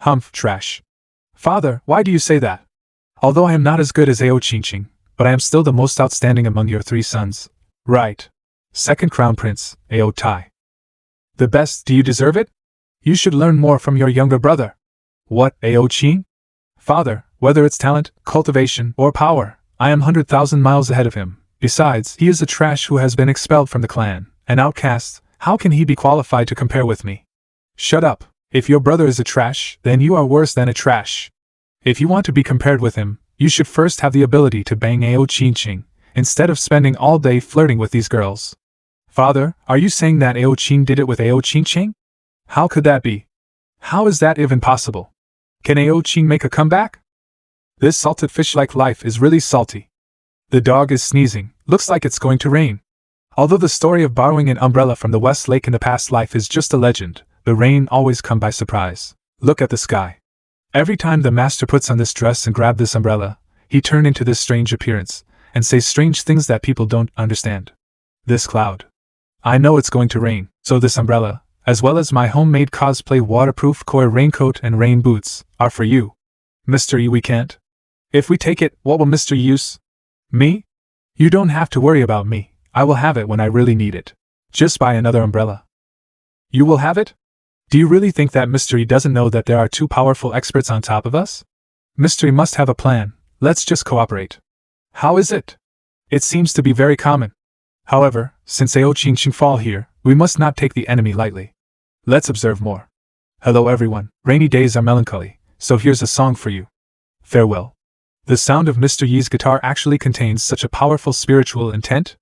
Humph, trash. Father, why do you say that? Although I am not as good as Ao Qingqing, but I am still the most outstanding among your three sons. Right. Second Crown Prince, Ao Tai. The best, do you deserve it? You should learn more from your younger brother. What, Ao Qing? Father, whether it's talent, cultivation, or power, I am 100,000 miles ahead of him. Besides, he is a trash who has been expelled from the clan, an outcast. How can he be qualified to compare with me? Shut up. If your brother is a trash, then you are worse than a trash. If you want to be compared with him, you should first have the ability to bang Ao Qingqing, instead of spending all day flirting with these girls. Father, are you saying that Ao Qing did it with Ao Qingqing? How could that be? How is that even possible? Can Ao Qing make a comeback? This salted fish-like life is really salty. The dog is sneezing. Looks like it's going to rain. Although the story of borrowing an umbrella from the West Lake in the past life is just a legend, the rain always comes by surprise. Look at the sky. Every time the master puts on this dress and grab this umbrella, he turn into this strange appearance, and says strange things that people don't understand. This cloud. I know it's going to rain, so this umbrella, as well as my homemade cosplay waterproof koi raincoat and rain boots, are for you. Mr. E, we can't. If we take it, what will Mr. E use? Me? You don't have to worry about me. I will have it when I really need it. Just buy another umbrella. You will have it? Do you really think that Mr. E doesn't know that there are two powerful experts on top of us? Mr. E must have a plan. Let's just cooperate. How is it? It seems to be very common. However, since Ao Qingqing fall here, we must not take the enemy lightly. Let's observe more. Hello everyone, rainy days are melancholy, so here's a song for you. Farewell. The sound of Mr. Yi's guitar actually contains such a powerful spiritual intent.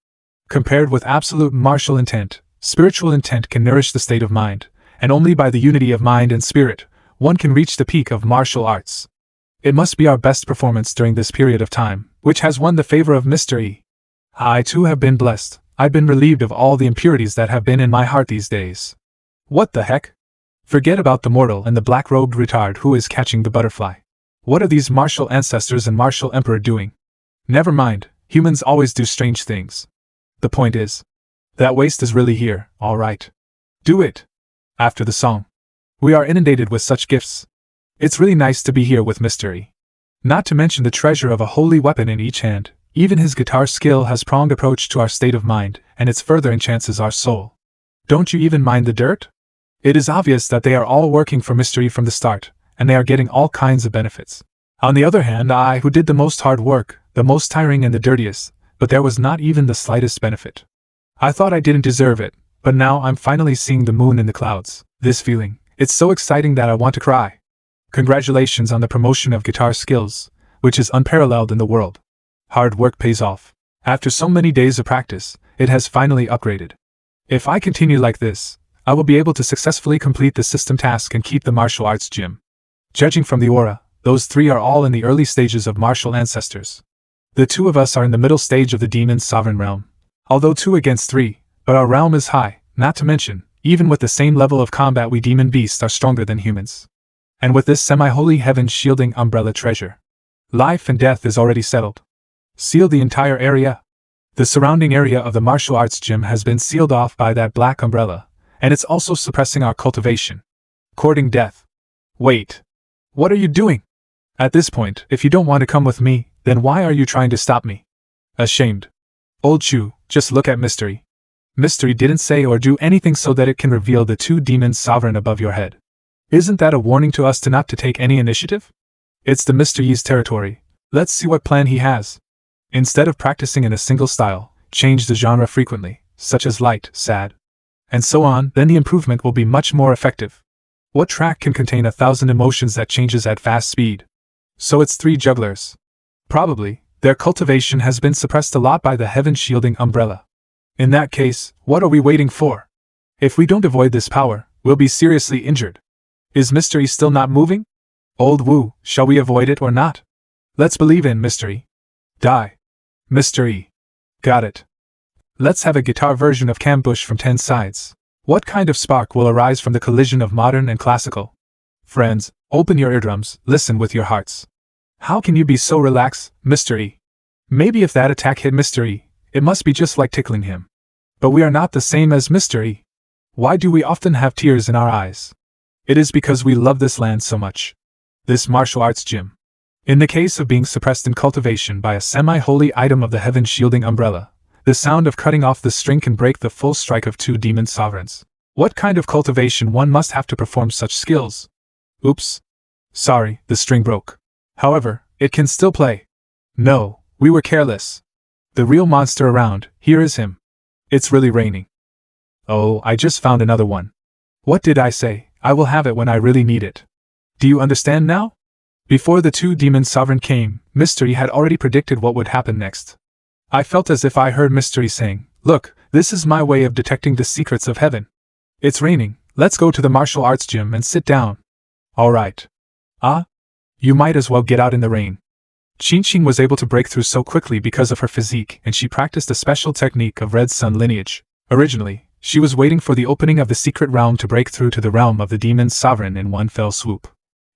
Compared with absolute martial intent, spiritual intent can nourish the state of mind, and only by the unity of mind and spirit, one can reach the peak of martial arts. It must be our best performance during this period of time, which has won the favor of Mr. E. I too have been blessed. I've been relieved of all the impurities that have been in my heart these days. What the heck? Forget about the mortal and the black-robed retard who is catching the butterfly. What are these martial ancestors and martial emperor doing? Never mind, humans always do strange things. The point is, That waste is really here, alright. Do it! After the song. We are inundated with such gifts. It's really nice to be here with Mystery. Not to mention the treasure of a holy weapon in each hand. Even his guitar skill has pronged approach to our state of mind, and its further enhances our soul. Don't you even mind the dirt? It is obvious that they are all working for Mystery from the start, and they are getting all kinds of benefits. On the other hand, I, who did the most hard work, the most tiring and the dirtiest, but there was not even the slightest benefit. I thought I didn't deserve it, but now I'm finally seeing the moon in the clouds. This feeling, it's so exciting that I want to cry. Congratulations on the promotion of guitar skills, which is unparalleled in the world. Hard work pays off. After so many days of practice, it has finally upgraded. If I continue like this, I will be able to successfully complete the system task and keep the martial arts gym. Judging from the aura, those three are all in the early stages of martial ancestors. The two of us are in the middle stage of the demon's sovereign realm. Although 2 against 3, but our realm is high, not to mention, even with the same level of combat we demon beasts are stronger than humans. And with this semi-holy heaven shielding umbrella treasure, life and death is already settled. Seal the entire area. The surrounding area of the martial arts gym has been sealed off by that black umbrella, and it's also suppressing our cultivation. Courting death. Wait. What are you doing? At this point, if you don't want to come with me, then why are you trying to stop me? Ashamed. Old Chu, just look at Mystery. Mystery didn't say or do anything so that it can reveal the 2 demons sovereign above your head. Isn't that a warning to us not to take any initiative? It's the Mystery's territory. Let's see what plan he has. Instead of practicing in a single style, change the genre frequently, such as light, sad, and so on, then the improvement will be much more effective. What track can contain 1,000 emotions that changes at fast speed? So it's 3 jugglers. Probably, their cultivation has been suppressed a lot by the heaven-shielding umbrella. In that case, what are we waiting for? If we don't avoid this power, we'll be seriously injured. Is Mystery still not moving? Old Wu, shall we avoid it or not? Let's believe in Mystery. Die. Mystery. Got it. Let's have a guitar version of Cambush from 10 sides. What kind of spark will arise from the collision of modern and classical? Friends, open your eardrums, listen with your hearts. How can you be so relaxed, Mystery? Maybe if that attack hit Mystery, it must be just like tickling him. But we are not the same as Mystery. Why do we often have tears in our eyes? It is because we love this land so much. This martial arts gym. In the case of being suppressed in cultivation by a semi-holy item of the heaven-shielding umbrella, the sound of cutting off the string can break the full strike of 2 demon sovereigns. What kind of cultivation one must have to perform such skills? Oops. Sorry, the string broke. However, it can still play. No, we were careless. The real monster around, here is him. It's really raining. Oh, I just found another one. What did I say? I will have it when I really need it. Do you understand now? Before the 2 demon sovereign came, Mystery had already predicted what would happen next. I felt as if I heard Mystery saying, "Look, this is my way of detecting the secrets of heaven. It's raining, let's go to the martial arts gym and sit down." Alright. You might as well get out in the rain. Qingqing was able to break through so quickly because of her physique, and she practiced a special technique of Red Sun lineage. Originally, she was waiting for the opening of the secret realm to break through to the realm of the demon sovereign in one fell swoop.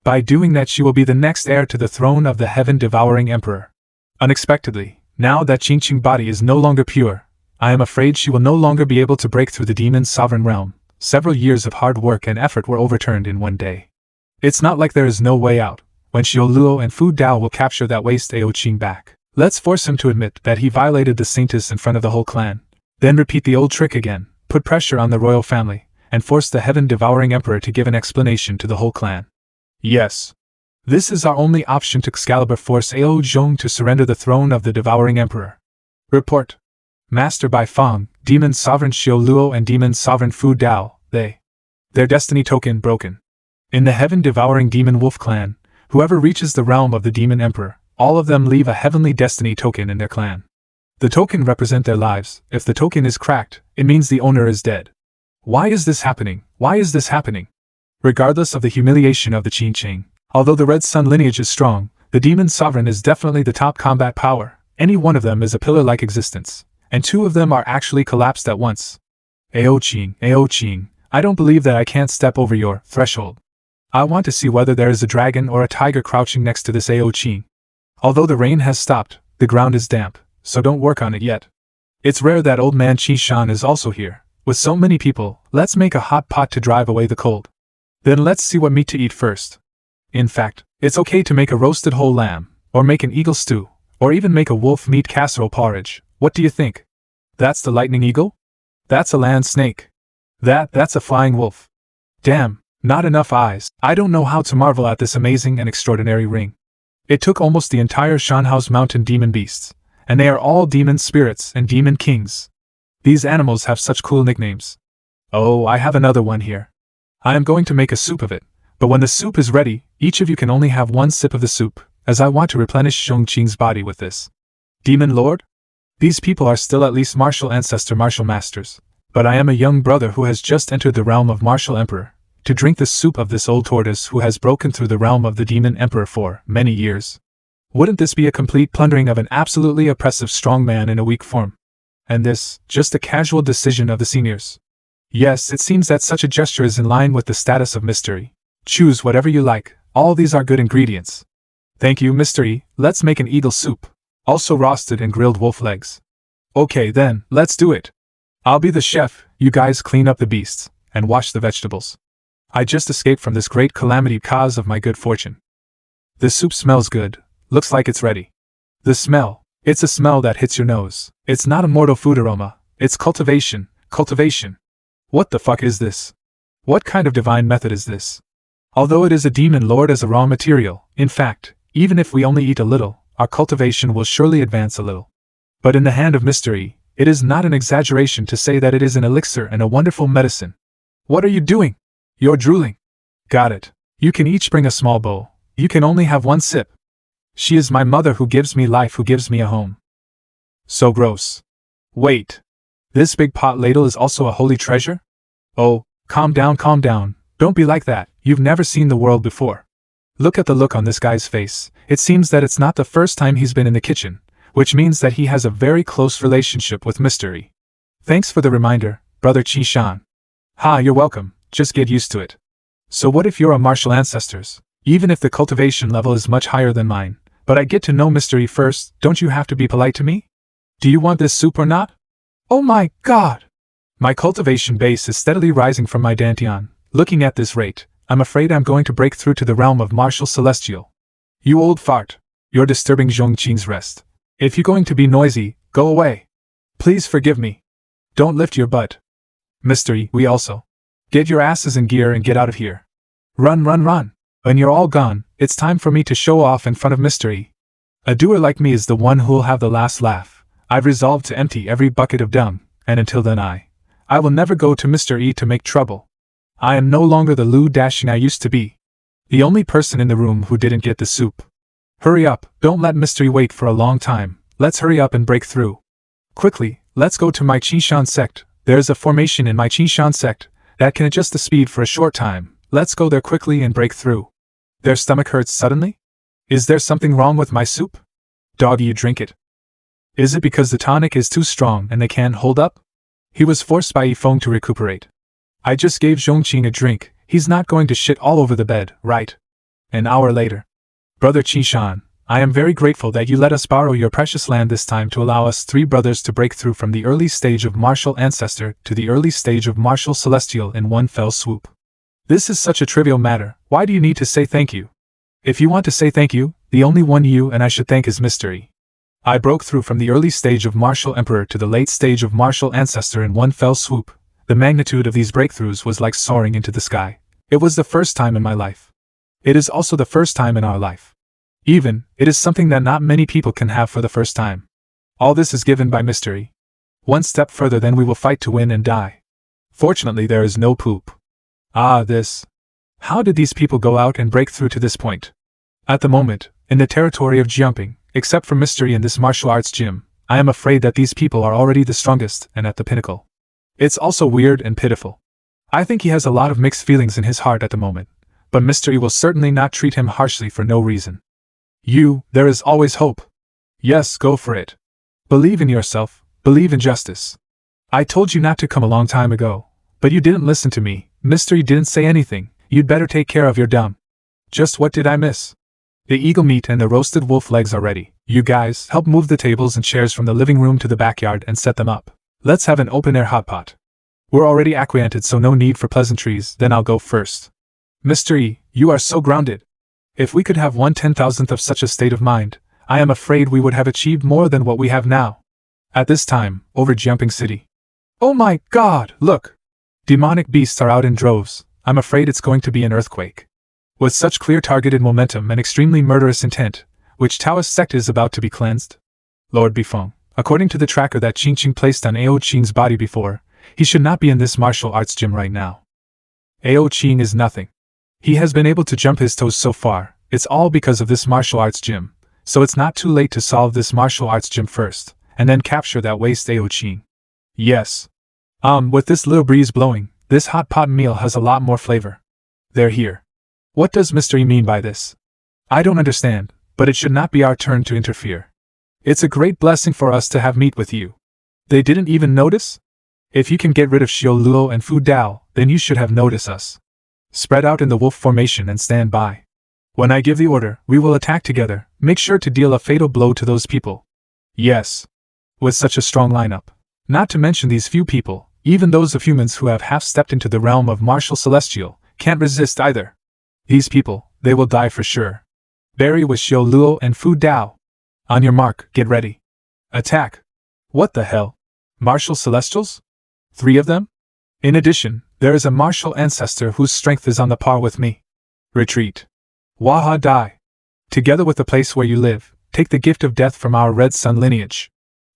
By doing that, she will be the next heir to the throne of the heaven-devouring emperor. Unexpectedly, now that Qingqing's body is no longer pure, I am afraid she will no longer be able to break through the demon sovereign realm. Several years of hard work and effort were overturned in one day. It's not like there is no way out. When Xiao Luo and Fu Dao will capture that waste Ao Qing back, let's force him to admit that he violated the saintess in front of the whole clan. Then repeat the old trick again, put pressure on the royal family, and force the heaven-devouring emperor to give an explanation to the whole clan. Yes. This is our only option to Excalibur force Ao Zhong to surrender the throne of the devouring emperor. Report. Master Bai Fang, Demon Sovereign Xiao Luo and Demon Sovereign Fu Dao, their destiny token broken. In the heaven-devouring demon wolf clan, whoever reaches the realm of the demon emperor, all of them leave a heavenly destiny token in their clan. The token represents their lives. If the token is cracked, it means the owner is dead. Why is this happening? Why is this happening? Regardless of the humiliation of the Qingqing, although the Red Sun lineage is strong, the demon sovereign is definitely the top combat power. Any one of them is a pillar-like existence, and 2 of them are actually collapsed at once. Ao Qing, I don't believe that I can't step over your threshold. I want to see whether there is a dragon or a tiger crouching next to this Ao Qing. Although the rain has stopped, the ground is damp, so don't work on it yet. It's rare that old man Qishan is also here. With so many people, let's make a hot pot to drive away the cold. Then let's see what meat to eat first. In fact, it's okay to make a roasted whole lamb, or make an eagle stew, or even make a wolf meat casserole porridge. What do you think? That's the lightning eagle? That's a land snake. That's a flying wolf. Damn, not enough eyes. I don't know how to marvel at this amazing and extraordinary ring. It took almost the entire Shanhao's mountain demon beasts, and they are all demon spirits and demon kings. These animals have such cool nicknames. Oh, I have another one here. I am going to make a soup of it, but when the soup is ready, each of you can only have one sip of the soup, as I want to replenish Zhongqing's body with this. Demon Lord? These people are still at least martial ancestor martial masters, but I am a young brother who has just entered the realm of martial emperor, to drink the soup of this old tortoise who has broken through the realm of the demon emperor for many years. Wouldn't this be a complete plundering of an absolutely oppressive strong man in a weak form? And this, just a casual decision of the seniors. Yes, it seems that such a gesture is in line with the status of mystery. Choose whatever you like, all these are good ingredients. Thank you, mystery, let's make an eagle soup. Also roasted and grilled wolf legs. Okay then, let's do it. I'll be the chef, you guys clean up the beasts, and wash the vegetables. I just escaped from this great calamity cause of my good fortune. The soup smells good, looks like it's ready. The smell, it's a smell that hits your nose. It's not a mortal food aroma, it's cultivation. What the fuck is this? What kind of divine method is this? Although it is a demon lord as a raw material, in fact, even if we only eat a little, our cultivation will surely advance a little. But in the hand of mystery, it is not an exaggeration to say that it is an elixir and a wonderful medicine. What are you doing? You're drooling. Got it. You can each bring a small bowl. You can only have one sip. She is my mother who gives me life, who gives me a home. So gross. Wait. This big pot ladle is also a holy treasure? Oh, calm down. Don't be like that, you've never seen the world before. Look at the look on this guy's face. It seems that it's not the first time he's been in the kitchen, which means that he has a very close relationship with mystery. Thanks for the reminder, brother Qishan. Ha, you're welcome, just get used to it. So what if you're a martial ancestors? Even if the cultivation level is much higher than mine, but I get to know mystery first, don't you have to be polite to me? Do you want this soup or not? Oh my god! My cultivation base is steadily rising from my dantian. Looking at this rate, I'm afraid I'm going to break through to the realm of martial celestial. You old fart. You're disturbing Zhongqing's rest. If you're going to be noisy, go away. Please forgive me. Don't lift your butt. Mystery, we also. Get your asses in gear and get out of here. Run. When you're all gone, it's time for me to show off in front of mystery. A doer like me is the one who'll have the last laugh. I've resolved to empty every bucket of dung, and until then I will never go to Mr. E to make trouble. I am no longer the Lu Dashing I used to be. The only person in the room who didn't get the soup. Hurry up, don't let mystery wait for a long time. Let's hurry up and break through. Quickly, let's go to my Qishan sect. There's a formation in my Qishan sect that can adjust the speed for a short time. Let's go there quickly and break through. Their stomach hurts suddenly? Is there something wrong with my soup? Doggy, you drink it. Is it because the tonic is too strong and they can't hold up? He was forced by Yifeng to recuperate. I just gave Zhongqing a drink, he's not going to shit all over the bed, right? An hour later. Brother Qishan, I am very grateful that you let us borrow your precious land this time to allow us three brothers to break through from the early stage of martial ancestor to the early stage of martial celestial in one fell swoop. This is such a trivial matter, why do you need to say thank you? If you want to say thank you, the only one you and I should thank is mystery. I broke through from the early stage of martial emperor to the late stage of martial ancestor in one fell swoop. The magnitude of these breakthroughs was like soaring into the sky. It was the first time in my life. It is also the first time in our life. Even, it is something that not many people can have for the first time. All this is given by mystery. One step further, then we will fight to win and die. Fortunately, there is no poop. Ah, this. How did these people go out and break through to this point? At the moment, in the territory of jumping, except for mystery in this martial arts gym, I am afraid that these people are already the strongest and at the pinnacle. It's also weird and pitiful. I think he has a lot of mixed feelings in his heart at the moment, but mystery will certainly not treat him harshly for no reason. There is always hope. Yes, go for it. Believe in yourself, believe in justice. I told you not to come a long time ago, but you didn't listen to me. Mystery didn't say anything. You'd better take care of your dumb. Just what did I miss? The eagle meat and the roasted wolf legs are ready. You guys, help move the tables and chairs from the living room to the backyard and set them up. Let's have an open-air hot pot. We're already acquainted, so no need for pleasantries, then I'll go first. Mr. E, you are so grounded. If we could have 1/10,000th of such a state of mind, I am afraid we would have achieved more than what we have now. At this time, over Jumping City. Oh my God, look! Demonic beasts are out in droves. I'm afraid it's going to be an earthquake. With such clear targeted momentum and extremely murderous intent, which Taoist sect is about to be cleansed? Lord Bifeng, according to the tracker that Qing Qing placed on Ao Qing's body before, he should not be in this martial arts gym right now. Ao Qing is nothing. He has been able to jump his toes so far, it's all because of this martial arts gym, so it's not too late to solve this martial arts gym first, and then capture that waste Ao Qing. Yes. With this little breeze blowing, this hot pot meal has a lot more flavor. They're here. What does Mr. E mean by this? I don't understand, but it should not be our turn to interfere. It's a great blessing for us to have meat with you. They didn't even notice? If you can get rid of Xiao Luo and Fu Dao, then you should have noticed us. Spread out in the wolf formation and stand by. When I give the order, we will attack together. Make sure to deal a fatal blow to those people. Yes. With such a strong lineup. Not to mention these few people, even those of humans who have half-stepped into the realm of martial celestial, can't resist either. These people, they will die for sure. Bury with Xiao Luo and Fu Dao. On your mark, get ready. Attack. What the hell? Martial celestials? 3 of them? In addition, there is a martial ancestor whose strength is on the par with me. Retreat. Waha die. Together with the place where you live, take the gift of death from our Red Sun lineage.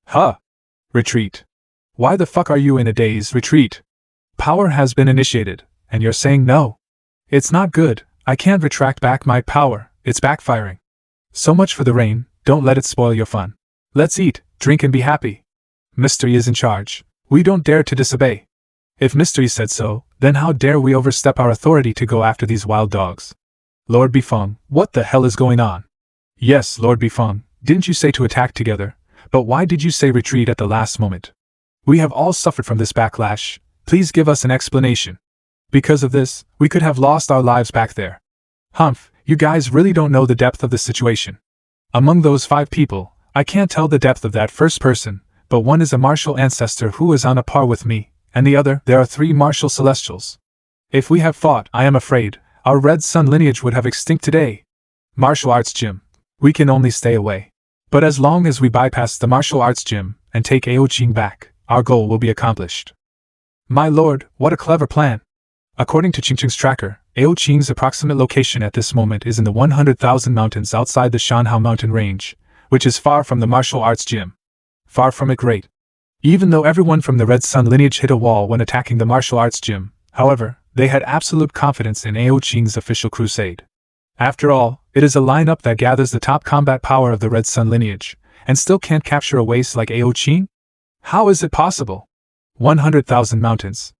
Huh. Retreat. Why the fuck are you in a daze? Retreat. Power has been initiated, and you're saying no. It's not good. I can't retract back my power, it's backfiring. So much for the rain, don't let it spoil your fun. Let's eat, drink and be happy. Mr. E is in charge. We don't dare to disobey. If Mr. E said so, then how dare we overstep our authority to go after these wild dogs? Lord Bifeng, what the hell is going on? Yes, Lord Bifeng, didn't you say to attack together? But why did you say retreat at the last moment? We have all suffered from this backlash. Please give us an explanation. Because of this, we could have lost our lives back there. Humph, you guys really don't know the depth of the situation. Among those 5 people, I can't tell the depth of that first person, but one is a martial ancestor who is on a par with me, and the other, there are 3 martial celestials. If we have fought, I am afraid, our Red Sun lineage would have extinct today. Martial arts gym. We can only stay away. But as long as we bypass the martial arts gym and take Ao Qing back, our goal will be accomplished. My lord, what a clever plan. According to Qing Qing's tracker, Ao Qing's approximate location at this moment is in the 100,000 mountains outside the Shanhao mountain range, which is far from the martial arts gym. Far from it great. Even though everyone from the Red Sun lineage hit a wall when attacking the martial arts gym, however, they had absolute confidence in Ao Qing's official crusade. After all, it is a lineup that gathers the top combat power of the Red Sun lineage, and still can't capture a waste like Ao Qing? How is it possible? 100,000 mountains.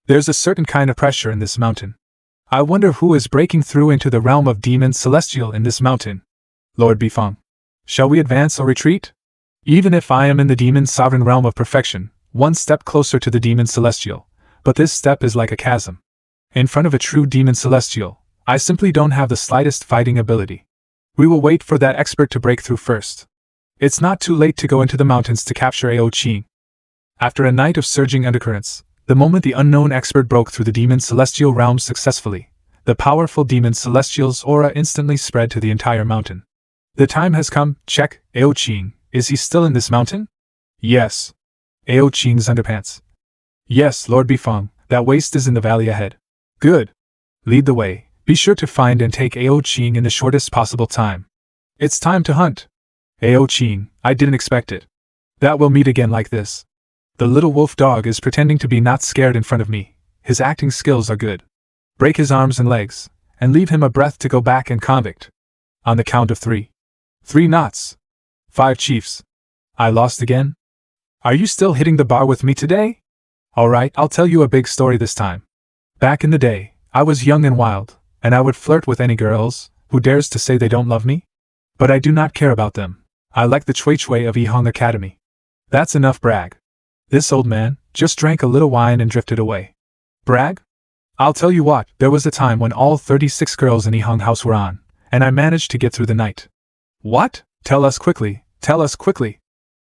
There's a certain kind of pressure in this mountain. I wonder who is breaking through into the realm of demon celestial in this mountain. Lord Bifeng. Shall we advance or retreat? Even if I am in the demon sovereign realm of perfection, one step closer to the demon celestial, but this step is like a chasm. In front of a true demon celestial, I simply don't have the slightest fighting ability. We will wait for that expert to break through first. It's not too late to go into the mountains to capture Ao Qing. After a night of surging undercurrents, the moment the unknown expert broke through the demon celestial realm successfully, the powerful demon celestial's aura instantly spread to the entire mountain. The time has come. Check. Ao Qing, is he still in this mountain? Yes. Ao Qing's underpants. Yes, Lord Bifeng, that waste is in the valley ahead. Good. Lead the way. Be sure to find and take Ao Qing in the shortest possible time. It's time to hunt. Ao Qing, I didn't expect it. That we'll meet again like this. The little wolf dog is pretending to be not scared in front of me. His acting skills are good. Break his arms and legs, and leave him a breath to go back and convict. On the count of 3. 3 knots. 5 chiefs. I lost again? Are you still hitting the bar with me today? Alright, I'll tell you a big story this time. Back in the day, I was young and wild, and I would flirt with any girls who dares to say they don't love me. But I do not care about them. I like the Chui Chui of Yihong Academy. That's enough brag. This old man just drank a little wine and drifted away. Brag? I'll tell you what, there was a time when all 36 girls in Yihong House were on, and I managed to get through the night. What? Tell us quickly, Tell us quickly.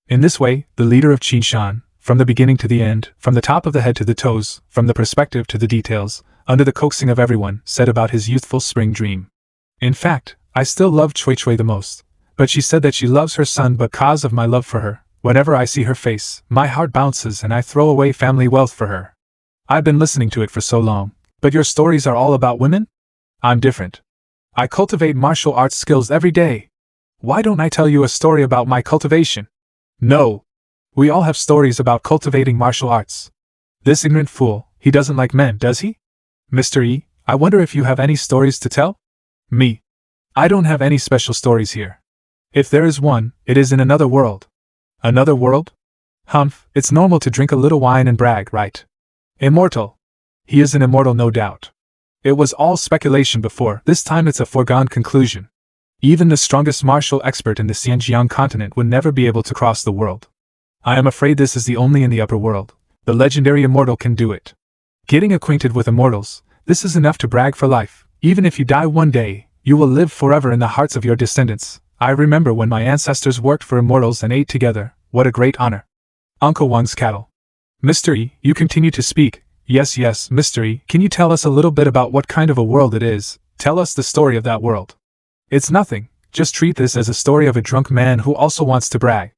In this way, the leader of Qinshan, from the beginning to the end, from the top of the head to the toes, from the perspective to the details, under the coaxing of everyone, said about his youthful spring dream. In fact, I still love Cui Cui the most, but she said that she loves her son because of my love for her. Whenever I see her face, my heart bounces and I throw away family wealth for her. I've been listening to it for so long, but your stories are all about women? I'm different. I cultivate martial arts skills every day. Why don't I tell you a story about my cultivation? No. We all have stories about cultivating martial arts. This ignorant fool, he doesn't like men, does he? Mr. E, I wonder if you have any stories to tell? Me. I don't have any special stories here. If there is one, it is in another world. Another world? Humph, it's normal to drink a little wine and brag, right? Immortal. He is an immortal, no doubt. It was all speculation before, this time it's a foregone conclusion. Even the strongest martial expert in the Xinjiang continent would never be able to cross the world. I am afraid this is the only in the upper world. The legendary immortal can do it. Getting acquainted with immortals, this is enough to brag for life. Even if you die one day, you will live forever in the hearts of your descendants. I remember when my ancestors worked for immortals and ate together. What a great honor. Uncle Wang's cattle. Mr. E, you continue to speak. Yes, Mr. E, can you tell us a little bit about what kind of a world it is? Tell us the story of that world. It's nothing, just treat this as a story of a drunk man who also wants to brag.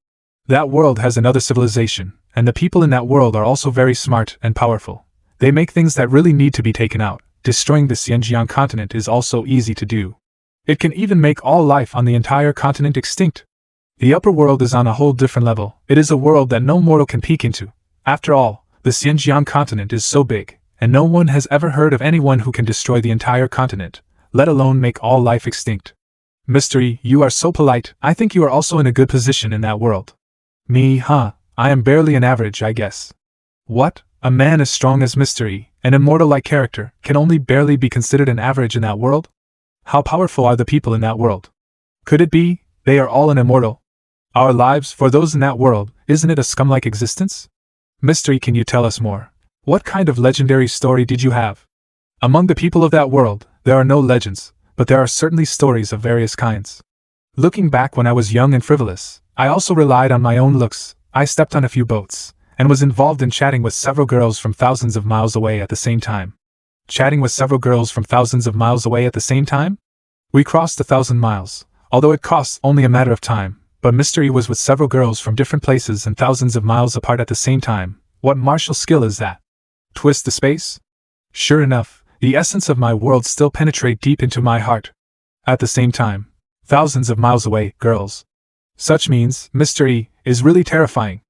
That world has another civilization, and the people in that world are also very smart and powerful. They make things that really need to be taken out. Destroying the Xinjiang continent is also easy to do. It can even make all life on the entire continent extinct. The upper world is on a whole different level. It is a world that no mortal can peek into. After all, the Xinjiang continent is so big, and no one has ever heard of anyone who can destroy the entire continent, let alone make all life extinct. Mr. E, you are so polite. I think you are also in a good position in that world. Me, huh? I am barely an average, I guess. What? A man as strong as Mr. E, an immortal-like character, can only barely be considered an average in that world? How powerful are the people in that world? Could it be, they are all an immortal? Our lives, for those in that world, isn't it a scum-like existence? Mr. E, can you tell us more? What kind of legendary story did you have? Among the people of that world, there are no legends, but there are certainly stories of various kinds. Looking back when I was young and frivolous, I also relied on my own looks. I stepped on a few boats, and was involved in chatting with several girls from thousands of miles away at the same time. Chatting with several girls from thousands of miles away at the same time? We crossed 1,000 miles, although it costs only a matter of time, but Mr. E was with several girls from different places and thousands of miles apart at the same time. What martial skill is that? Twist the space? Sure enough, the essence of my world still penetrate deep into my heart. At the same time, thousands of miles away, girls. Such means, Mr. E, is really terrifying.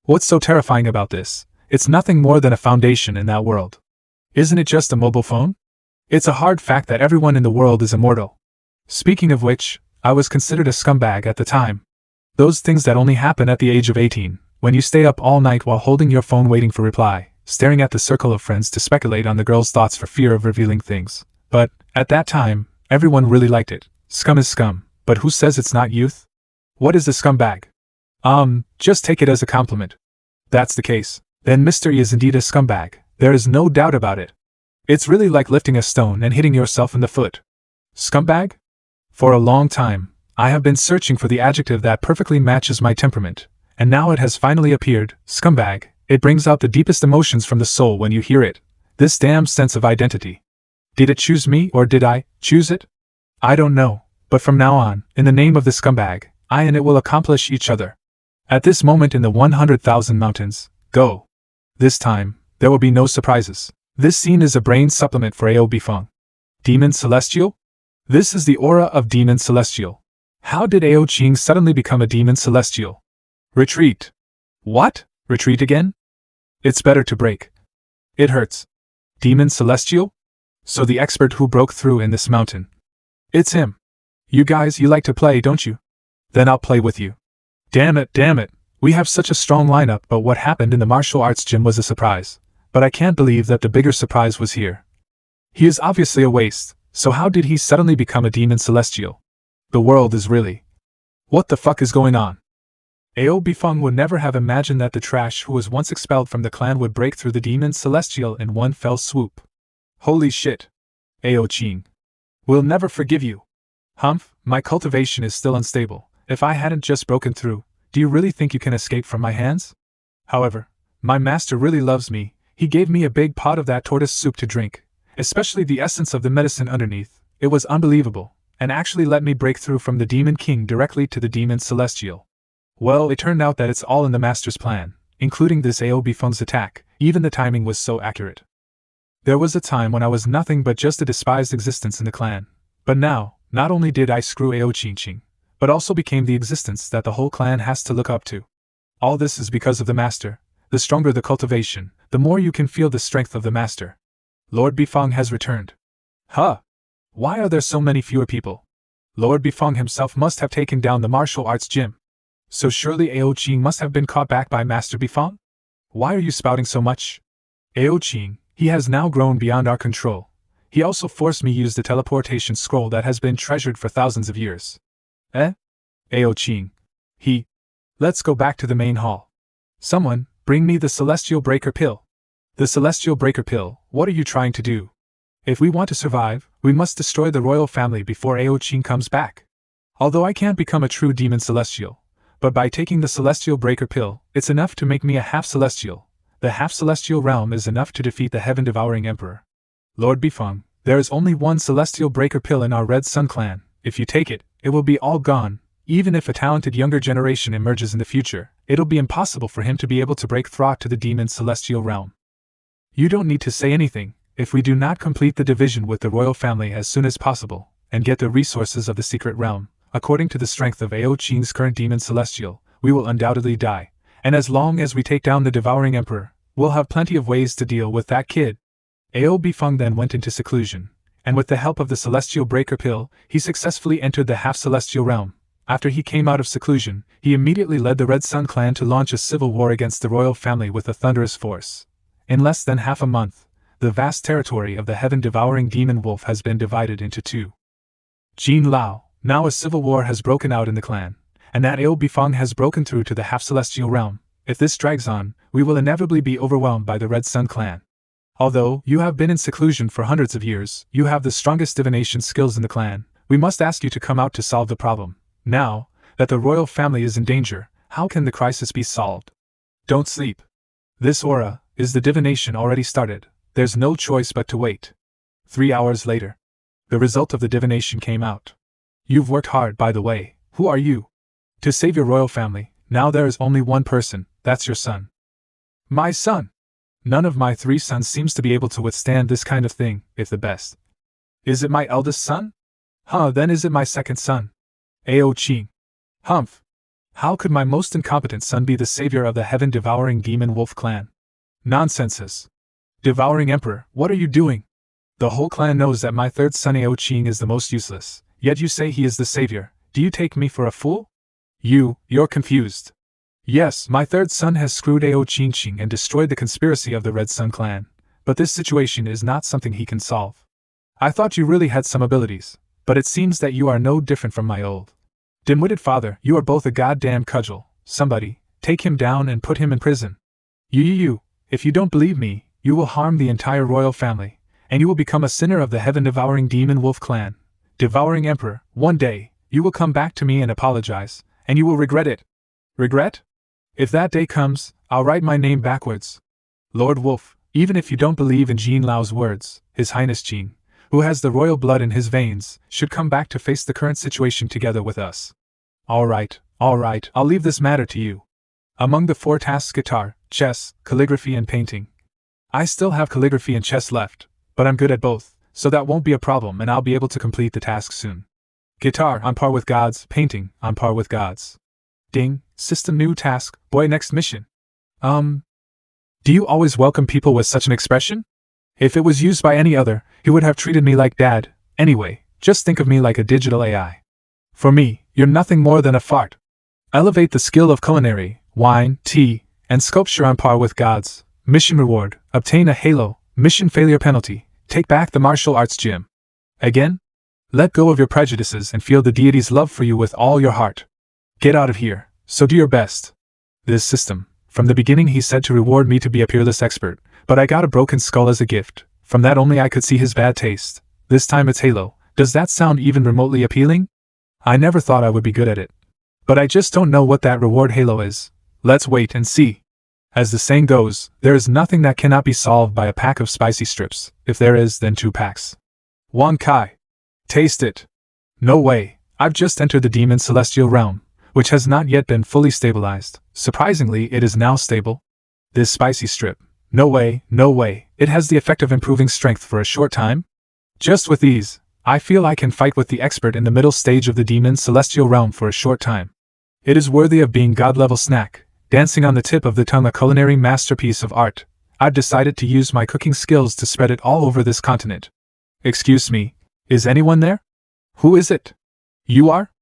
What's so terrifying about this? It's nothing more than a foundation in that world. Isn't it just a mobile phone? It's a hard fact that everyone in the world is immortal. Speaking of which, I was considered a scumbag at the time. Those things that only happen at the age of 18, when you stay up all night while holding your phone waiting for reply, staring at the circle of friends to speculate on the girl's thoughts for fear of revealing things. But, at that time, everyone really liked it. Scum is scum, but who says it's not youth? What is a scumbag? Just take it as a compliment. That's the case. Then Mr. E is indeed a scumbag. There is no doubt about it. It's really like lifting a stone and hitting yourself in the foot. Scumbag? For a long time, I have been searching for the adjective that perfectly matches my temperament, and now it has finally appeared. Scumbag. It brings out the deepest emotions from the soul when you hear it. This damn sense of identity. Did it choose me or did I choose it? I don't know, but from now on, in the name of the scumbag, I and it will accomplish each other. At this moment in the 100,000 mountains, go. This time, there will be no surprises. This scene is a brain supplement for AO Bifeng. Demon Celestial? This is the aura of Demon Celestial. How did AO Qing suddenly become a Demon Celestial? Retreat. What? Retreat again? It's better to break. It hurts. Demon Celestial? So the expert who broke through in this mountain. It's him. You guys, you like to play, don't you? Then I'll play with you. Damn it. We have such a strong lineup, but what happened in the martial arts gym was a surprise. But I can't believe that the bigger surprise was here. He is obviously a waste, so how did he suddenly become a Demon Celestial? The world is really... What the fuck is going on? AO Bifeng would never have imagined that the trash who was once expelled from the clan would break through the Demon Celestial in one fell swoop. Holy shit. AO Qing. We'll never forgive you. Humph, my cultivation is still unstable, If I hadn't just broken through, do you really think you can escape from my hands? However, my master really loves me. He gave me a big pot of that tortoise soup to drink, especially the essence of the medicine underneath. It was unbelievable, and actually let me break through from the Demon King directly to the Demon Celestial. Well, it turned out that it's all in the master's plan, including this Ao Bifeng's attack. Even the timing was so accurate. There was a time when I was nothing but just a despised existence in the clan. But now, not only did I screw Ao Qingqing, but also became the existence that the whole clan has to look up to. All this is because of the master. The stronger the cultivation, the more you can feel the strength of the master. Lord Bifeng has returned. Huh! Why are there so many fewer people? Lord Bifeng himself must have taken down the martial arts gym. So surely Ao Qing must have been caught back by Master Bifeng? Why are you spouting so much? Ao Qing, he has now grown beyond our control. He also forced me use the teleportation scroll that has been treasured for thousands of years. Eh? Ao Qing. Let's go back to the main hall. Someone, bring me the Celestial Breaker Pill. The Celestial Breaker Pill, what are you trying to do? If we want to survive, we must destroy the royal family before Ao Qing comes back. Although I can't become a true demon celestial, but by taking the Celestial Breaker Pill, it's enough to make me a half-celestial. The half-celestial realm is enough to defeat the heaven-devouring emperor. Lord Bifeng, there is only one Celestial Breaker Pill in our Red Sun clan. If you take it, it will be all gone. Even if a talented younger generation emerges in the future, it'll be impossible for him to be able to break through to the demon celestial realm. You don't need to say anything. If we do not complete the division with the royal family as soon as possible, and get the resources of the secret realm, according to the strength of Ao Qing's current demon celestial, we will undoubtedly die. And as long as we take down the devouring emperor, we'll have plenty of ways to deal with that kid. Ao Bifeng then went into seclusion, and with the help of the Celestial Breaker Pill, he successfully entered the half-celestial realm. After he came out of seclusion, he immediately led the Red Sun clan to launch a civil war against the royal family with a thunderous force. In less than half a month, the vast territory of the heaven-devouring demon wolf has been divided into two. Jin Lao, now a civil war has broken out in the clan, and that Ao Bifeng has broken through to the half-celestial realm. If this drags on, we will inevitably be overwhelmed by the Red Sun clan. Although you have been in seclusion for hundreds of years, you have the strongest divination skills in the clan. We must ask you to come out to solve the problem. Now that the royal family is in danger, how can the crisis be solved? Don't sleep. This aura is the divination already started. There's no choice but to wait. 3 hours later, the result of the divination came out. You've worked hard, by the way. Who are you? To save your royal family, now there is only one person, that's your son. My son? None of my 3 sons seems to be able to withstand this kind of thing, if the best. Is it my eldest son? Then is it my second son? Ao Qing. Humph. How could my most incompetent son be the savior of the heaven-devouring demon wolf clan? Nonsenses. Devouring Emperor, what are you doing? The whole clan knows that my third son Ao Qing is the most useless, yet you say he is the savior. Do you take me for a fool? You're confused. Yes, my third son has screwed Ao Qingqing and destroyed the conspiracy of the Red Sun clan, but this situation is not something he can solve. I thought you really had some abilities, but it seems that you are no different from my old dim-witted father. You are both a goddamn cudgel. Somebody, take him down and put him in prison. If you don't believe me, you will harm the entire royal family, and you will become a sinner of the heaven-devouring demon wolf clan. Devouring Emperor, one day, you will come back to me and apologize, and you will regret it. Regret? If that day comes, I'll write my name backwards. Lord Wolf, even if you don't believe in Jin Lao's words, His Highness Jin, who has the royal blood in his veins, should come back to face the current situation together with us. All right, I'll leave this matter to you. Among the 4 tasks: guitar, chess, calligraphy and painting. I still have calligraphy and chess left, but I'm good at both, so that won't be a problem and I'll be able to complete the task soon. Guitar, on par with gods. Painting, on par with gods. Ding, system new task, boy next mission. Do you always welcome people with such an expression? If it was used by any other, he would have treated me like dad. Anyway, just think of me like a digital AI. For me, you're nothing more than a fart. Elevate the skill of culinary, wine, tea, and sculpture on par with gods. Mission reward, obtain a halo. Mission failure penalty, take back the martial arts gym. Again? Let go of your prejudices and feel the deity's love for you with all your heart. Get out of here, so do your best. This system, from the beginning he said to reward me to be a peerless expert, but I got a broken skull as a gift. From that only I could see his bad taste. This time it's Halo. Does that sound even remotely appealing? I never thought I would be good at it. But I just don't know what that reward halo is. Let's wait and see. As the saying goes, there is nothing that cannot be solved by a pack of spicy strips. If there is, then 2 packs. Wan Kai. Taste it. No way, I've just entered the demon celestial realm, which has not yet been fully stabilized. Surprisingly, it is now stable. This spicy strip. No way, no way, it has the effect of improving strength for a short time? Just with ease, I feel I can fight with the expert in the middle stage of the demon celestial realm for a short time. It is worthy of being god-level snack, dancing on the tip of the tongue, a culinary masterpiece of art. I've decided to use my cooking skills to spread it all over this continent. Excuse me, is anyone there? Who is it? You are?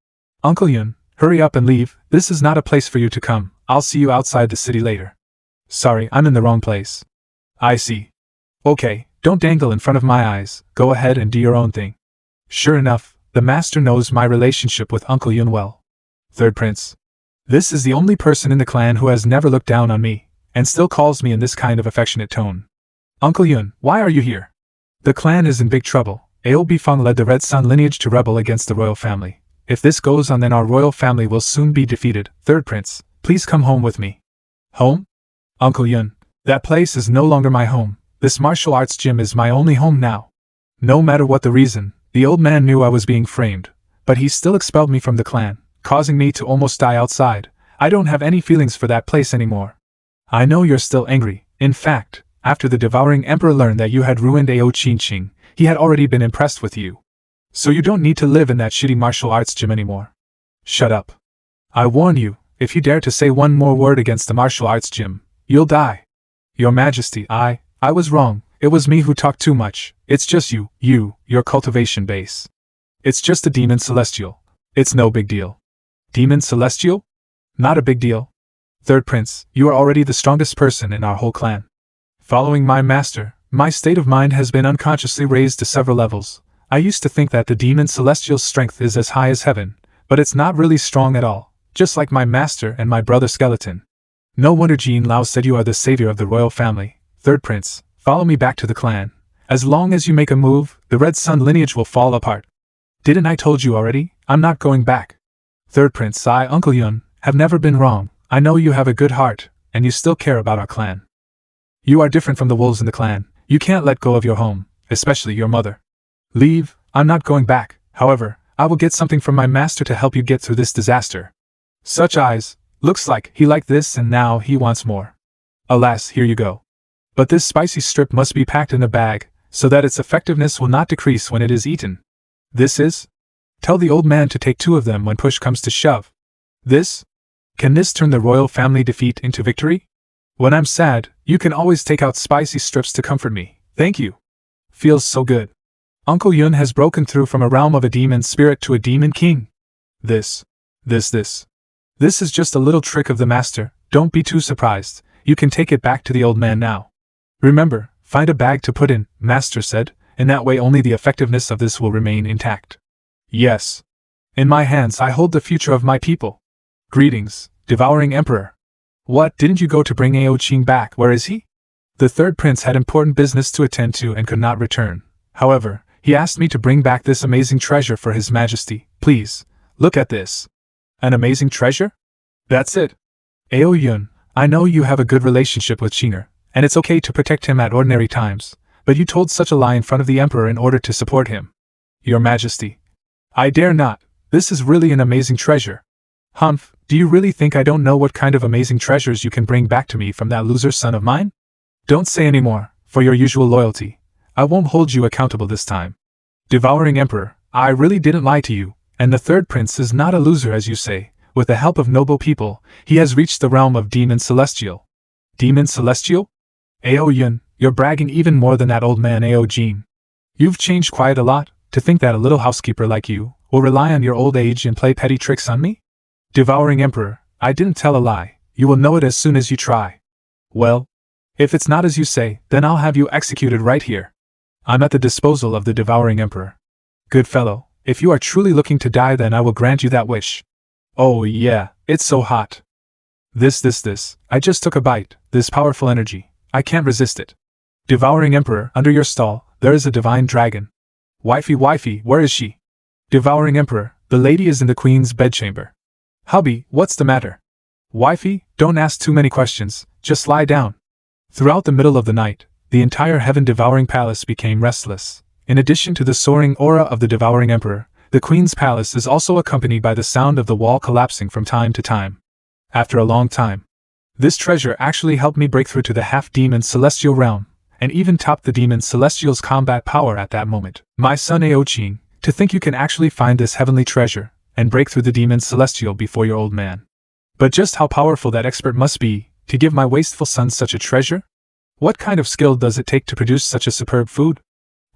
Uncle Yun, hurry up and leave, this is not a place for you to come, I'll see you outside the city later. Sorry, I'm in the wrong place. I see. Okay, don't dangle in front of my eyes, go ahead and do your own thing. Sure enough, the master knows my relationship with Uncle Yun well. Third Prince. This is the only person in the clan who has never looked down on me, and still calls me in this kind of affectionate tone. Uncle Yun, why are you here? The clan is in big trouble. Aobi Feng led the Red Sun lineage to rebel against the royal family. If this goes on, then our royal family will soon be defeated. Third Prince, please come home with me. Home? Uncle Yun, that place is no longer my home. This martial arts gym is my only home now. No matter what the reason, the old man knew I was being framed, but he still expelled me from the clan, causing me to almost die outside. I don't have any feelings for that place anymore. I know you're still angry. In fact, after the Devouring Emperor learned that you had ruined Ao Qingqing, he had already been impressed with you. So you don't need to live in that shitty martial arts gym anymore. Shut up. I warn you, if you dare to say one more word against the martial arts gym, you'll die. Your Majesty, I was wrong. It was me who talked too much. It's just your cultivation base. It's just a demon celestial. It's no big deal. Demon celestial? Not a big deal. Third Prince, you are already the strongest person in our whole clan. Following my master, my state of mind has been unconsciously raised to several levels. I used to think that the demon celestial's strength is as high as heaven, but it's not really strong at all, just like my master and my brother Skeleton. No wonder Jean Lao said you are the savior of the royal family. Third Prince, follow me back to the clan. As long as you make a move, the Red Sun lineage will fall apart. Didn't I told you already? I'm not going back. Third Prince, Uncle Yun, have never been wrong. I know you have a good heart, and you still care about our clan. You are different from the wolves in the clan. You can't let go of your home, especially your mother. Leave, I'm not going back. However, I will get something from my master to help you get through this disaster. Such eyes, looks like he liked this and now he wants more. Alas, here you go. But this spicy strip must be packed in a bag, so that its effectiveness will not decrease when it is eaten. This is? Tell the old man to take 2 of them when push comes to shove. This? Can this turn the royal family defeat into victory? When I'm sad, you can always take out spicy strips to comfort me. Thank you. Feels so good. Uncle Yun has broken through from a realm of a demon spirit to a demon king. This is just a little trick of the master. Don't be too surprised. You can take it back to the old man now. Remember, find a bag to put in, master said, in that way only the effectiveness of this will remain intact. Yes. In my hands I hold the future of my people. Greetings, Devouring Emperor. What, didn't you go to bring Ao Qing back? Where is he? The third prince had important business to attend to and could not return. However, he asked me to bring back this amazing treasure for his majesty. Please, look at this. An amazing treasure? That's it. Ao Yun, I know you have a good relationship with Qinger, and it's okay to protect him at ordinary times, but you told such a lie in front of the emperor in order to support him. Your Majesty. I dare not. This is really an amazing treasure. Humph, do you really think I don't know what kind of amazing treasures you can bring back to me from that loser son of mine? Don't say any more, for your usual loyalty. I won't hold you accountable this time. Devouring Emperor, I really didn't lie to you, and the third prince is not a loser as you say. With the help of noble people, he has reached the realm of Demon Celestial. Demon Celestial? Ao Yun, you're bragging even more than that old man Ao Jin. You've changed quite a lot, to think that a little housekeeper like you will rely on your old age and play petty tricks on me? Devouring Emperor, I didn't tell a lie. You will know it as soon as you try. Well, if it's not as you say, then I'll have you executed right here. I'm at the disposal of the Devouring Emperor. Good fellow, if you are truly looking to die, then I will grant you that wish. Oh yeah, it's so hot. This, I just took a bite, this powerful energy, I can't resist it. Devouring Emperor, under your stall, there is a divine dragon. Wifey, where is she? Devouring Emperor, the lady is in the queen's bedchamber. Hubby, what's the matter? Wifey, don't ask too many questions, just lie down. Throughout the middle of the night, the entire heaven-devouring palace became restless. In addition to the soaring aura of the devouring emperor, the queen's palace is also accompanied by the sound of the wall collapsing from time to time. After a long time, this treasure actually helped me break through to the half-demon celestial realm, and even topped the demon celestial's combat power at that moment. My son Aoqing, to think you can actually find this heavenly treasure, and break through the demon celestial before your old man. But just how powerful that expert must be, to give my wasteful son such a treasure? What kind of skill does it take to produce such a superb food?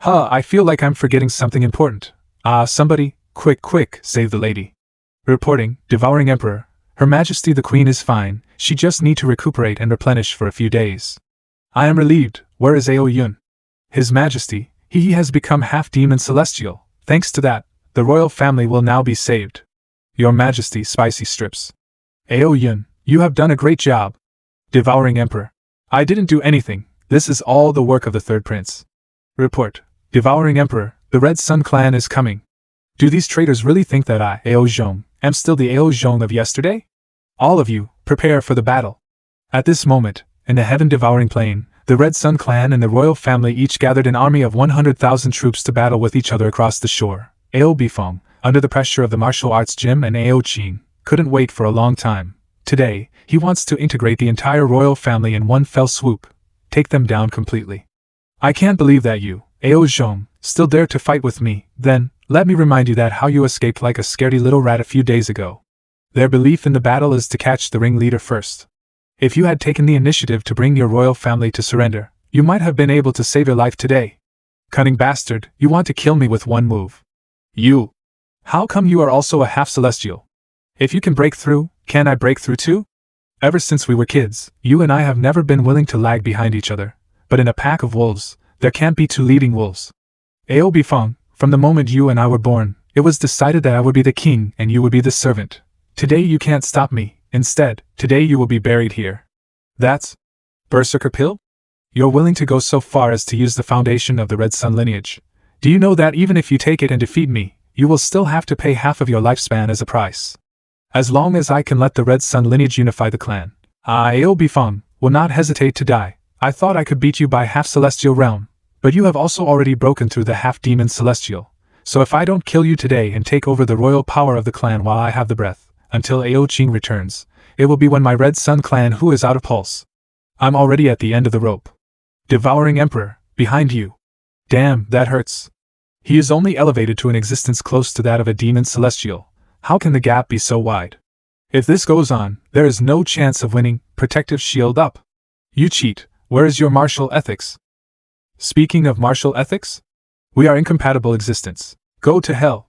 I feel like I'm forgetting something important. Somebody, quick, save the lady. Reporting, Devouring Emperor, Her Majesty the Queen is fine, she just need to recuperate and replenish for a few days. I am relieved, where is Ao Yun? His Majesty, he has become half-demon celestial, thanks to that, the royal family will now be saved. Your Majesty, Spicy Strips. Ao Yun, you have done a great job. Devouring Emperor. I didn't do anything, this is all the work of the third prince. Report, Devouring Emperor, the Red Sun clan is coming. Do these traitors really think that I, Ao Zhong, am still the Ao Zhong of yesterday? All of you, prepare for the battle. At this moment, in the heaven-devouring plain, the Red Sun clan and the royal family each gathered an army of 100,000 troops to battle with each other across the shore. Ao Bifeng, under the pressure of the martial arts gym, and Ao Qing, couldn't wait for a long time. Today, he wants to integrate the entire royal family in one fell swoop. Take them down completely. I can't believe that you, Ao Zhong, still dare to fight with me. Then, let me remind you that how you escaped like a scaredy little rat a few days ago. Their belief in the battle is to catch the ringleader first. If you had taken the initiative to bring your royal family to surrender, you might have been able to save your life today. Cunning bastard, you want to kill me with one move. You. How come you are also a half-celestial? If you can break through, can I break through too? Ever since we were kids, you and I have never been willing to lag behind each other. But in a pack of wolves, there can't be two leading wolves. Ao Bifeng, from the moment you and I were born, it was decided that I would be the king and you would be the servant. Today you can't stop me. Instead, today you will be buried here. That's Berserker Pill? You're willing to go so far as to use the foundation of the Red Sun lineage. Do you know that even if you take it and defeat me, you will still have to pay half of your lifespan as a price? As long as I can let the Red Sun lineage unify the clan, Ao Bifeng will not hesitate to die. I thought I could beat you by half-celestial realm, but you have also already broken through the half-demon celestial. So if I don't kill you today and take over the royal power of the clan while I have the breath, until Ao Qing returns, it will be when my Red Sun clan who is out of pulse. I'm already at the end of the rope. Devouring Emperor, behind you. Damn, that hurts. He is only elevated to an existence close to that of a demon celestial. How can the gap be so wide? If this goes on, there is no chance of winning. Protective shield up. You cheat, where is your martial ethics? Speaking of martial ethics? We are incompatible existence. Go to hell.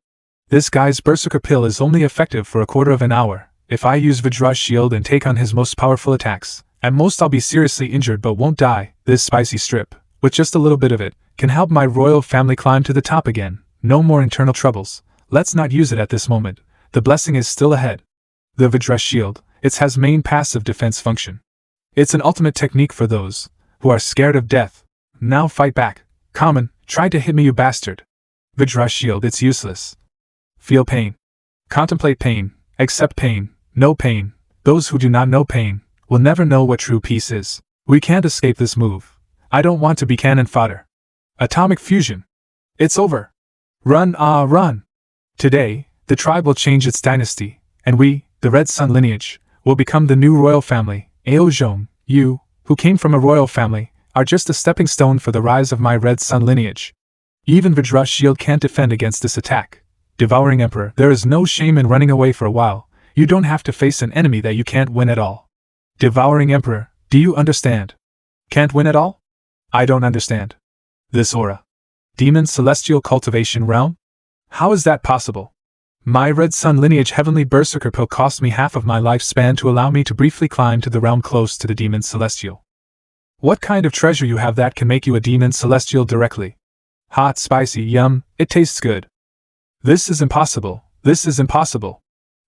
This guy's Berserker Pill is only effective for a quarter of an hour. If I use Vajra's shield and take on his most powerful attacks, at most I'll be seriously injured but won't die. This spicy strip, with just a little bit of it, can help my royal family climb to the top again. No more internal troubles. Let's not use it at this moment. The blessing is still ahead. The Vajra's shield, it has main passive defense function. It's an ultimate technique for those who are scared of death. Now fight back. Common, try to hit me, you bastard. Vajra's shield, it's useless. Feel pain. Contemplate pain. Accept pain. Know pain. Those who do not know pain will never know what true peace is. We can't escape this move. I don't want to be cannon fodder. Atomic fusion. It's over. Run, run. Today, the tribe will change its dynasty, and we, the Red Sun lineage, will become the new royal family. Ao Zhong, you, who came from a royal family, are just a stepping stone for the rise of my Red Sun lineage. Even Vajra's shield can't defend against this attack. Devouring Emperor, there is no shame in running away for a while. You don't have to face an enemy that you can't win at all. Devouring Emperor, do you understand? Can't win at all? I don't understand. This aura. Demon Celestial Cultivation Realm? How is that possible? My Red Sun lineage heavenly Berserker Pill cost me half of my lifespan to allow me to briefly climb to the realm close to the Demon Celestial. What kind of treasure you have that can make you a Demon Celestial directly? Hot, spicy, yum, it tastes good. This is impossible. This is impossible.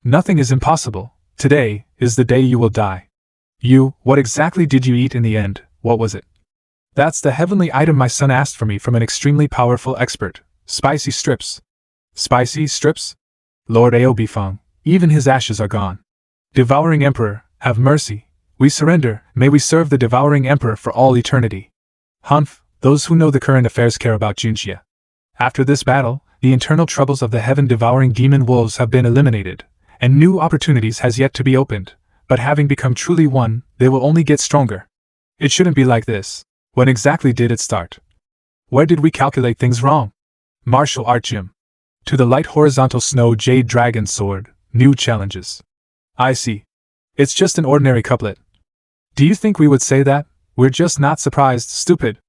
Nothing is impossible. Today is the day you will die. You, what exactly did you eat in the end? What was it? That's the heavenly item my son asked for me from an extremely powerful expert. Spicy strips. Spicy strips? Lord Ao Bifeng, even his ashes are gone. Devouring Emperor, have mercy. We surrender, may we serve the Devouring Emperor for all eternity. Humph, those who know the current affairs care about Junjie. After this battle, the internal troubles of the heaven-devouring demon wolves have been eliminated, and new opportunities has yet to be opened, but having become truly one, they will only get stronger. It shouldn't be like this. When exactly did it start? Where did we calculate things wrong? Martial Art Gym. To the light horizontal snow jade dragon sword, new challenges. I see. It's just an ordinary couplet. Do you think we would say that? We're just not surprised, stupid.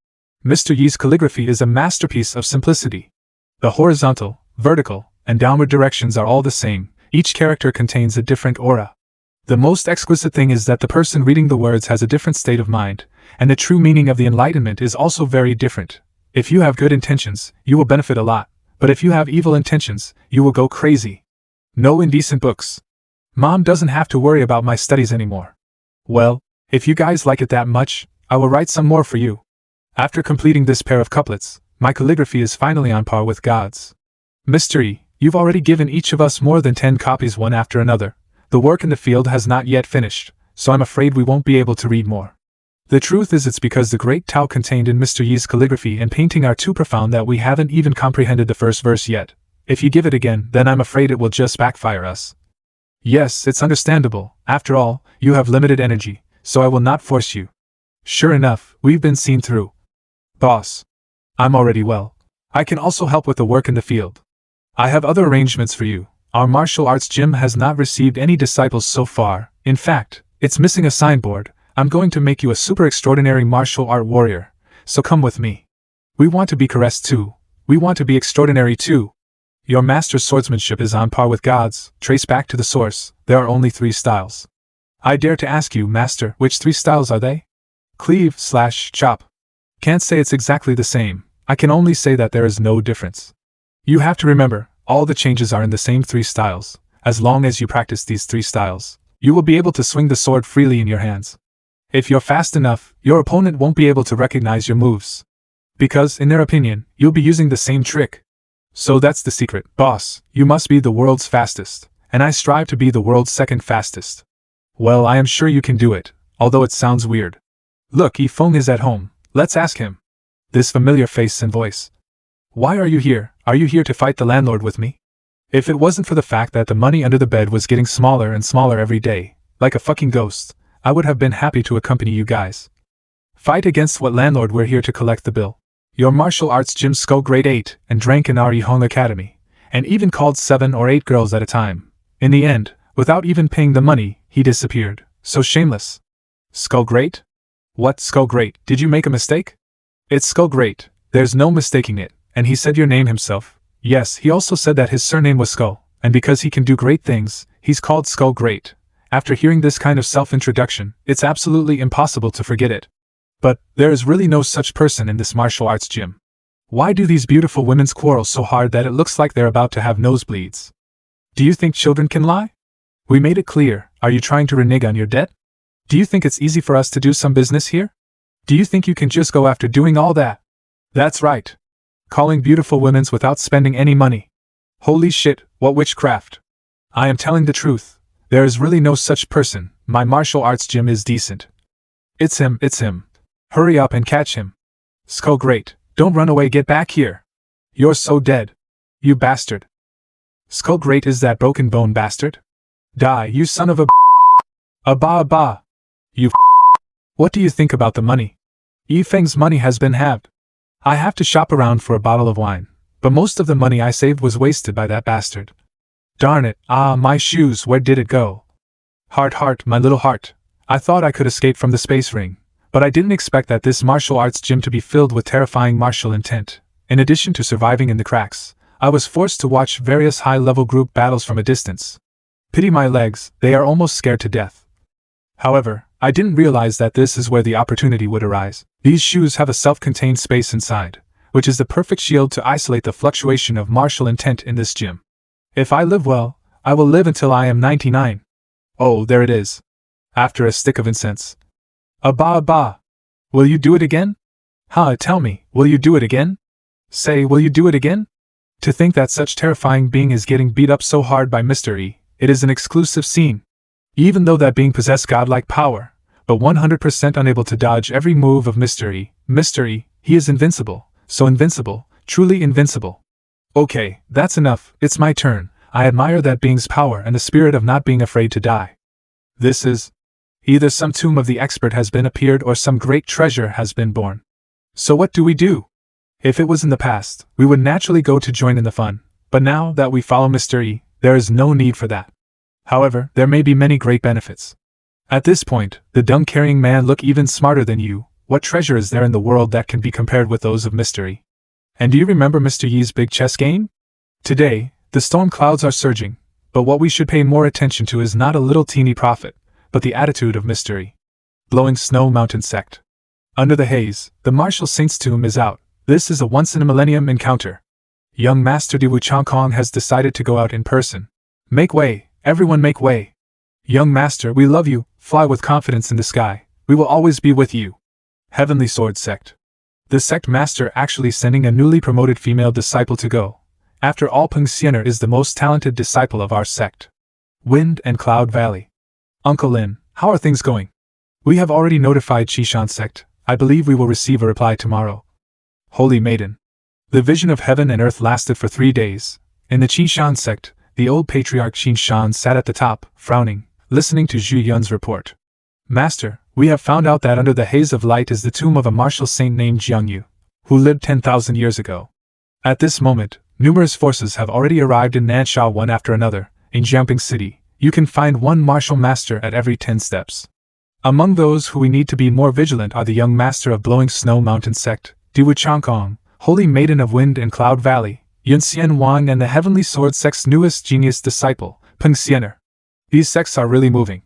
Mr. Yi's calligraphy is a masterpiece of simplicity. The horizontal, vertical, and downward directions are all the same, each character contains a different aura. The most exquisite thing is that the person reading the words has a different state of mind, and the true meaning of the enlightenment is also very different. If you have good intentions, you will benefit a lot, but if you have evil intentions, you will go crazy. No indecent books. Mom doesn't have to worry about my studies anymore. Well, if you guys like it that much, I will write some more for you. After completing this pair of couplets, my calligraphy is finally on par with God's. Mr. E, you've already given each of us more than 10 copies one after another. The work in the field has not yet finished, so I'm afraid we won't be able to read more. The truth is it's because the great Tao contained in Mr. Yi's calligraphy and painting are too profound that we haven't even comprehended the first verse yet. If you give it again, then I'm afraid it will just backfire us. Yes, it's understandable. After all, you have limited energy, so I will not force you. Sure enough, we've been seen through. Boss. I'm already well. I can also help with the work in the field. I have other arrangements for you. Our martial arts gym has not received any disciples so far. In fact, it's missing a signboard. I'm going to make you a super extraordinary martial art warrior. So come with me. We want to be caressed too. We want to be extraordinary too. Your master's swordsmanship is on par with God's. Trace back to the source. There are only 3 styles. I dare to ask you, master, which 3 styles are they? Cleave / chop. Can't say it's exactly the same. I can only say that there is no difference. You have to remember, all the changes are in the same 3 styles. As long as you practice these 3 styles, you will be able to swing the sword freely in your hands. If you're fast enough, your opponent won't be able to recognize your moves. Because, in their opinion, you'll be using the same trick. So that's the secret, boss. You must be the world's fastest, and I strive to be the world's second fastest. Well, I am sure you can do it, although it sounds weird. Look, Yifeng is at home. Let's ask him. This familiar face and voice. Why are you here? Are you here to fight the landlord with me? If it wasn't for the fact that the money under the bed was getting smaller and smaller every day, like a fucking ghost, I would have been happy to accompany you guys. Fight against what landlord? We're here to collect the bill. Your martial arts gym Skull grade 8 and drank in our Yihong Academy, and even called 7 or 8 girls at a time. In the end, without even paying the money, he disappeared. So shameless. Skull grade? What Skull grade? Did you make a mistake? It's Skull grade. There's no mistaking it. And he said your name himself. Yes, he also said that his surname was Skull, and because he can do great things, he's called Skull Great. After hearing this kind of self-introduction, it's absolutely impossible to forget it. But, there is really no such person in this martial arts gym. Why do these beautiful women quarrel so hard that it looks like they're about to have nosebleeds? Do you think children can lie? We made it clear. Are you trying to renege on your debt? Do you think it's easy for us to do some business here? Do you think you can just go after doing all that? That's right. Calling beautiful women without spending any money. Holy shit, what witchcraft. I am telling the truth. There is really no such person. My martial arts gym is decent. It's him, it's him. Hurry up and catch him. Skull Great, don't run away, get back here. You're so dead. You bastard. Skull Great is that broken bone bastard? Die, you son of a Abba. You What do you think about the money? Yifeng's money has been halved. I have to shop around for a bottle of wine, but most of the money I saved was wasted by that bastard. Darn it, my shoes, where did it go? Heart, my little heart. I thought I could escape from the space ring, but I didn't expect that this martial arts gym to be filled with terrifying martial intent. In addition to surviving in the cracks, I was forced to watch various high-level group battles from a distance. Pity my legs, they are almost scared to death. However, I didn't realize that this is where the opportunity would arise. These shoes have a self-contained space inside, which is the perfect shield to isolate the fluctuation of martial intent in this gym. If I live well, I will live until I am 99. Oh, there it is. After a stick of incense. Abba. Will you do it again? Tell me, will you do it again? Say, will you do it again? To think that such terrifying being is getting beat up so hard by Mr. E, It is an exclusive scene. Even though that being possessed godlike power, but 100% unable to dodge every move of mystery, he is invincible, so invincible, truly invincible. Okay, that's enough, it's my turn. I admire that being's power and the spirit of not being afraid to die. This is either some tomb of the expert has been appeared or some great treasure has been born. So what do we do? If it was in the past, we would naturally go to join in the fun, but now that we follow Mr. E, there is no need for that. However, there may be many great benefits. At this point, the dung-carrying man look even smarter than you. What treasure is there in the world that can be compared with those of Mr. E? And do you remember Mr. Yi's big chess game? Today, the storm clouds are surging, but what we should pay more attention to is not a little teeny profit, but the attitude of Mr. E. Blowing Snow Mountain Sect. Under the haze, the martial saint's tomb is out. This is a once-in-a-millennium encounter. Young Master Di Wuchangkong has decided to go out in person. Make way, everyone make way. Young Master, we love you, fly with confidence in the sky, we will always be with you. Heavenly Sword Sect. The sect master actually sending a newly promoted female disciple to go. After all, Peng Xiener is the most talented disciple of our sect. Wind and Cloud Valley. Uncle Lin, how are things going? We have already notified Qishan sect. I believe we will receive a reply tomorrow. Holy Maiden. The vision of heaven and earth lasted for 3 days. In the Qishan sect, the old patriarch Qinshan sat at the top, frowning, listening to Zhu Yun's report. Master, we have found out that under the haze of light is the tomb of a martial saint named Jiang Yu, who lived 10,000 years ago. At this moment, numerous forces have already arrived in Nansha one after another. In Jiangping City, you can find one martial master at every 10 steps. Among those who we need to be more vigilant are the young master of Blowing Snow Mountain Sect, Di Wuchangkong, Holy Maiden of Wind and Cloud Valley, Yun Xian Wang, and the Heavenly Sword Sect's newest genius disciple, Peng Xiener. These sects are really moving.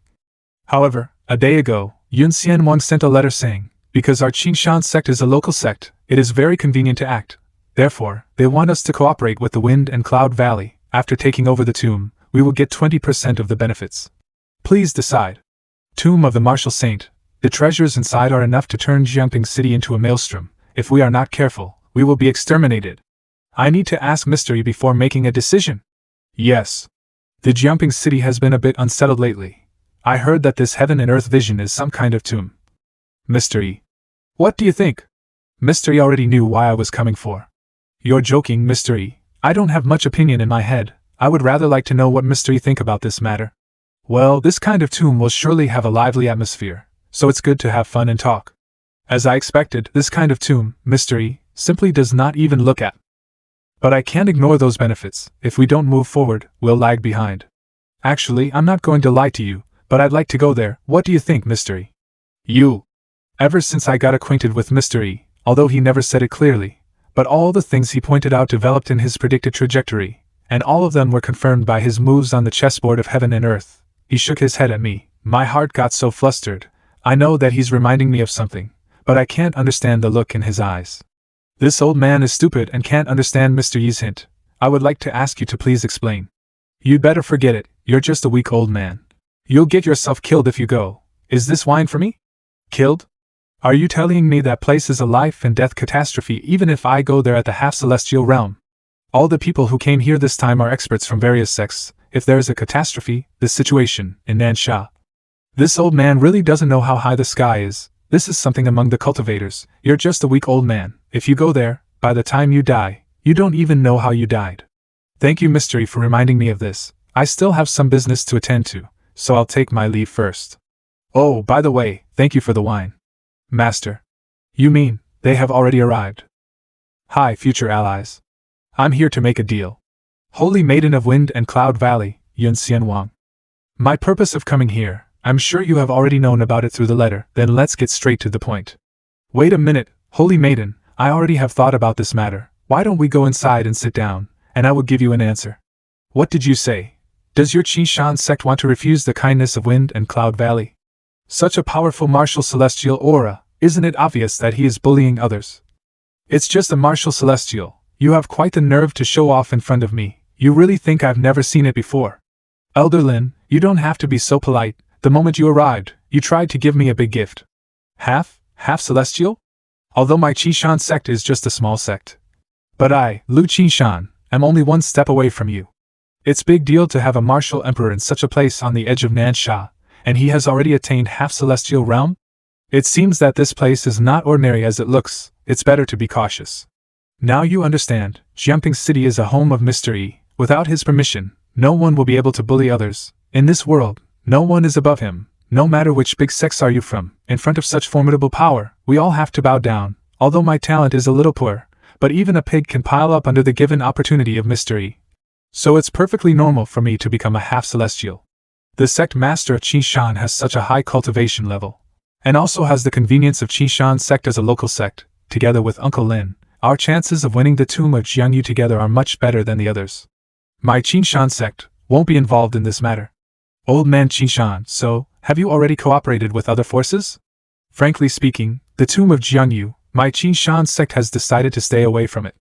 However, a day ago, Yun Xian Wang sent a letter saying, because our Qinshan sect is a local sect, it is very convenient to act. Therefore, they want us to cooperate with the Wind and Cloud Valley. After taking over the tomb, we will get 20% of the benefits. Please decide. Tomb of the Martial Saint. The treasures inside are enough to turn Jiangping City into a maelstrom. If we are not careful, we will be exterminated. I need to ask Mr. E before making a decision. Yes. The Jiangping City has been a bit unsettled lately. I heard that this heaven and earth vision is some kind of tomb. Mr. E. What do you think? Mr. E already knew why I was coming for. You're joking, Mr. E. I don't have much opinion in my head. I would rather like to know what Mr. E think about this matter. Well, this kind of tomb will surely have a lively atmosphere, so it's good to have fun and talk. As I expected, this kind of tomb, Mr. E, simply does not even look at. But I can't ignore those benefits. If we don't move forward, we'll lag behind. Actually, I'm not going to lie to you, but I'd like to go there. What do you think, Mr. E? You. Ever since I got acquainted with Mr. E, although he never said it clearly, but all the things he pointed out developed in his predicted trajectory, and all of them were confirmed by his moves on the chessboard of heaven and earth. He shook his head at me. My heart got so flustered. I know that he's reminding me of something, but I can't understand the look in his eyes. This old man is stupid and can't understand Mr. Yi's hint. I would like to ask you to please explain. You'd better forget it, you're just a weak old man. You'll get yourself killed if you go. Is this wine for me? Killed? Are you telling me that place is a life and death catastrophe even if I go there at the half-celestial realm? All the people who came here this time are experts from various sects. If there is a catastrophe, this situation, in Nansha. This old man really doesn't know how high the sky is. This is something among the cultivators. You're just a weak old man. If you go there, by the time you die, you don't even know how you died. Thank you, Mr. E, for reminding me of this. I still have some business to attend to, so I'll take my leave first. Oh, by the way, thank you for the wine. Master. You mean, they have already arrived? Hi, future allies. I'm here to make a deal. Holy Maiden of Wind and Cloud Valley, Yun Xian Wang. My purpose of coming here, I'm sure you have already known about it through the letter, then let's get straight to the point. Wait a minute, Holy Maiden, I already have thought about this matter. Why don't we go inside and sit down, and I will give you an answer. What did you say? Does your Qinshan sect want to refuse the kindness of Wind and Cloud Valley? Such a powerful martial celestial aura, isn't it obvious that he is bullying others? It's just a martial celestial. You have quite the nerve to show off in front of me. You really think I've never seen it before? Elder Lin, you don't have to be so polite. The moment you arrived, you tried to give me a big gift. Half celestial? Although my Qinshan sect is just a small sect. But I, Lu Qinshan, am only one step away from you. It's big deal to have a martial emperor in such a place on the edge of Nansha, and he has already attained half-celestial realm? It seems that this place is not ordinary as it looks. It's better to be cautious. Now you understand, Jiangping City is a home of mystery. Without his permission, no one will be able to bully others. In this world, no one is above him. No matter which big sects are you from, in front of such formidable power, we all have to bow down. Although my talent is a little poor, but even a pig can pile up under the given opportunity of mystery. So it's perfectly normal for me to become a half-celestial. The sect master of Qishan has such a high cultivation level, and also has the convenience of Qishan sect as a local sect. Together with Uncle Lin, our chances of winning the tomb of Jiangyu together are much better than the others. My Qishan sect won't be involved in this matter. Old man Qishan, so, have you already cooperated with other forces? Frankly speaking, the tomb of Jiangyu, my Qishan sect has decided to stay away from it.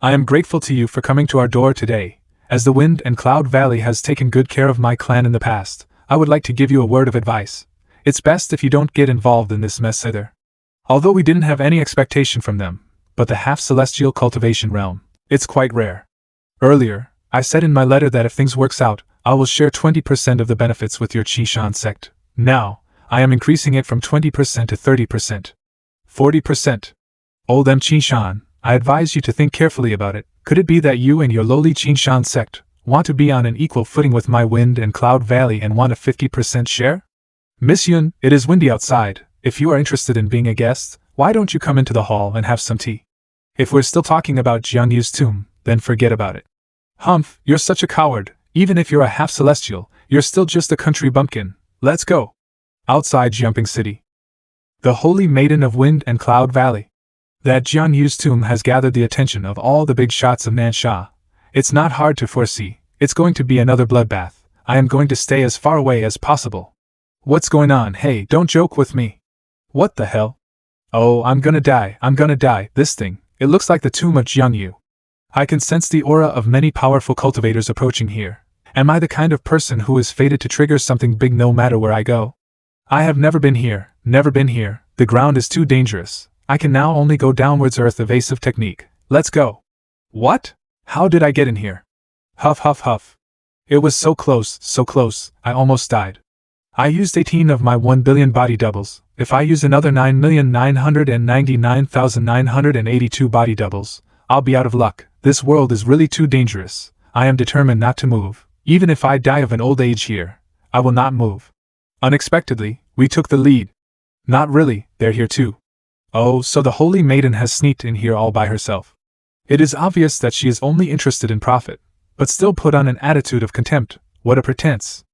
I am grateful to you for coming to our door today. As the Wind and Cloud Valley has taken good care of my clan in the past, I would like to give you a word of advice. It's best if you don't get involved in this mess either. Although we didn't have any expectation from them, but the half-celestial cultivation realm, it's quite rare. Earlier, I said in my letter that if things works out, I will share 20% of the benefits with your Qishan sect. Now, I am increasing it from 20% to 30%. 40%. Old M. Qishan, I advise you to think carefully about it. Could it be that you and your lowly Qishan sect want to be on an equal footing with my Wind and Cloud Valley and want a 50% share? Miss Yun, it is windy outside. If you are interested in being a guest, why don't you come into the hall and have some tea? If we're still talking about Jiangyu's tomb, then forget about it. Humph, you're such a coward. Even if you're a half-celestial, you're still just a country bumpkin. Let's go. Outside Jiangping City. The Holy Maiden of Wind and Cloud Valley. That Jiangyu's tomb has gathered the attention of all the big shots of Nansha. It's not hard to foresee. It's going to be another bloodbath. I am going to stay as far away as possible. What's going on? Hey, don't joke with me. What the hell? Oh, I'm gonna die. This thing, it looks like the tomb of Jiangyu. I can sense the aura of many powerful cultivators approaching here. Am I the kind of person who is fated to trigger something big no matter where I go? I have never been here. The ground is too dangerous. I can now only go downwards earth evasive technique. Let's go. What? How did I get in here? Huff huff huff. It was so close, I almost died. I used 18 of my 1 billion body doubles. If I use another 9,999,982 body doubles, I'll be out of luck. This world is really too dangerous. I am determined not to move. Even if I die of an old age here, I will not move. Unexpectedly, we took the lead. Not really, they're here too. Oh, so the Holy Maiden has sneaked in here all by herself. It is obvious that she is only interested in profit, but still put on an attitude of contempt. What a pretense.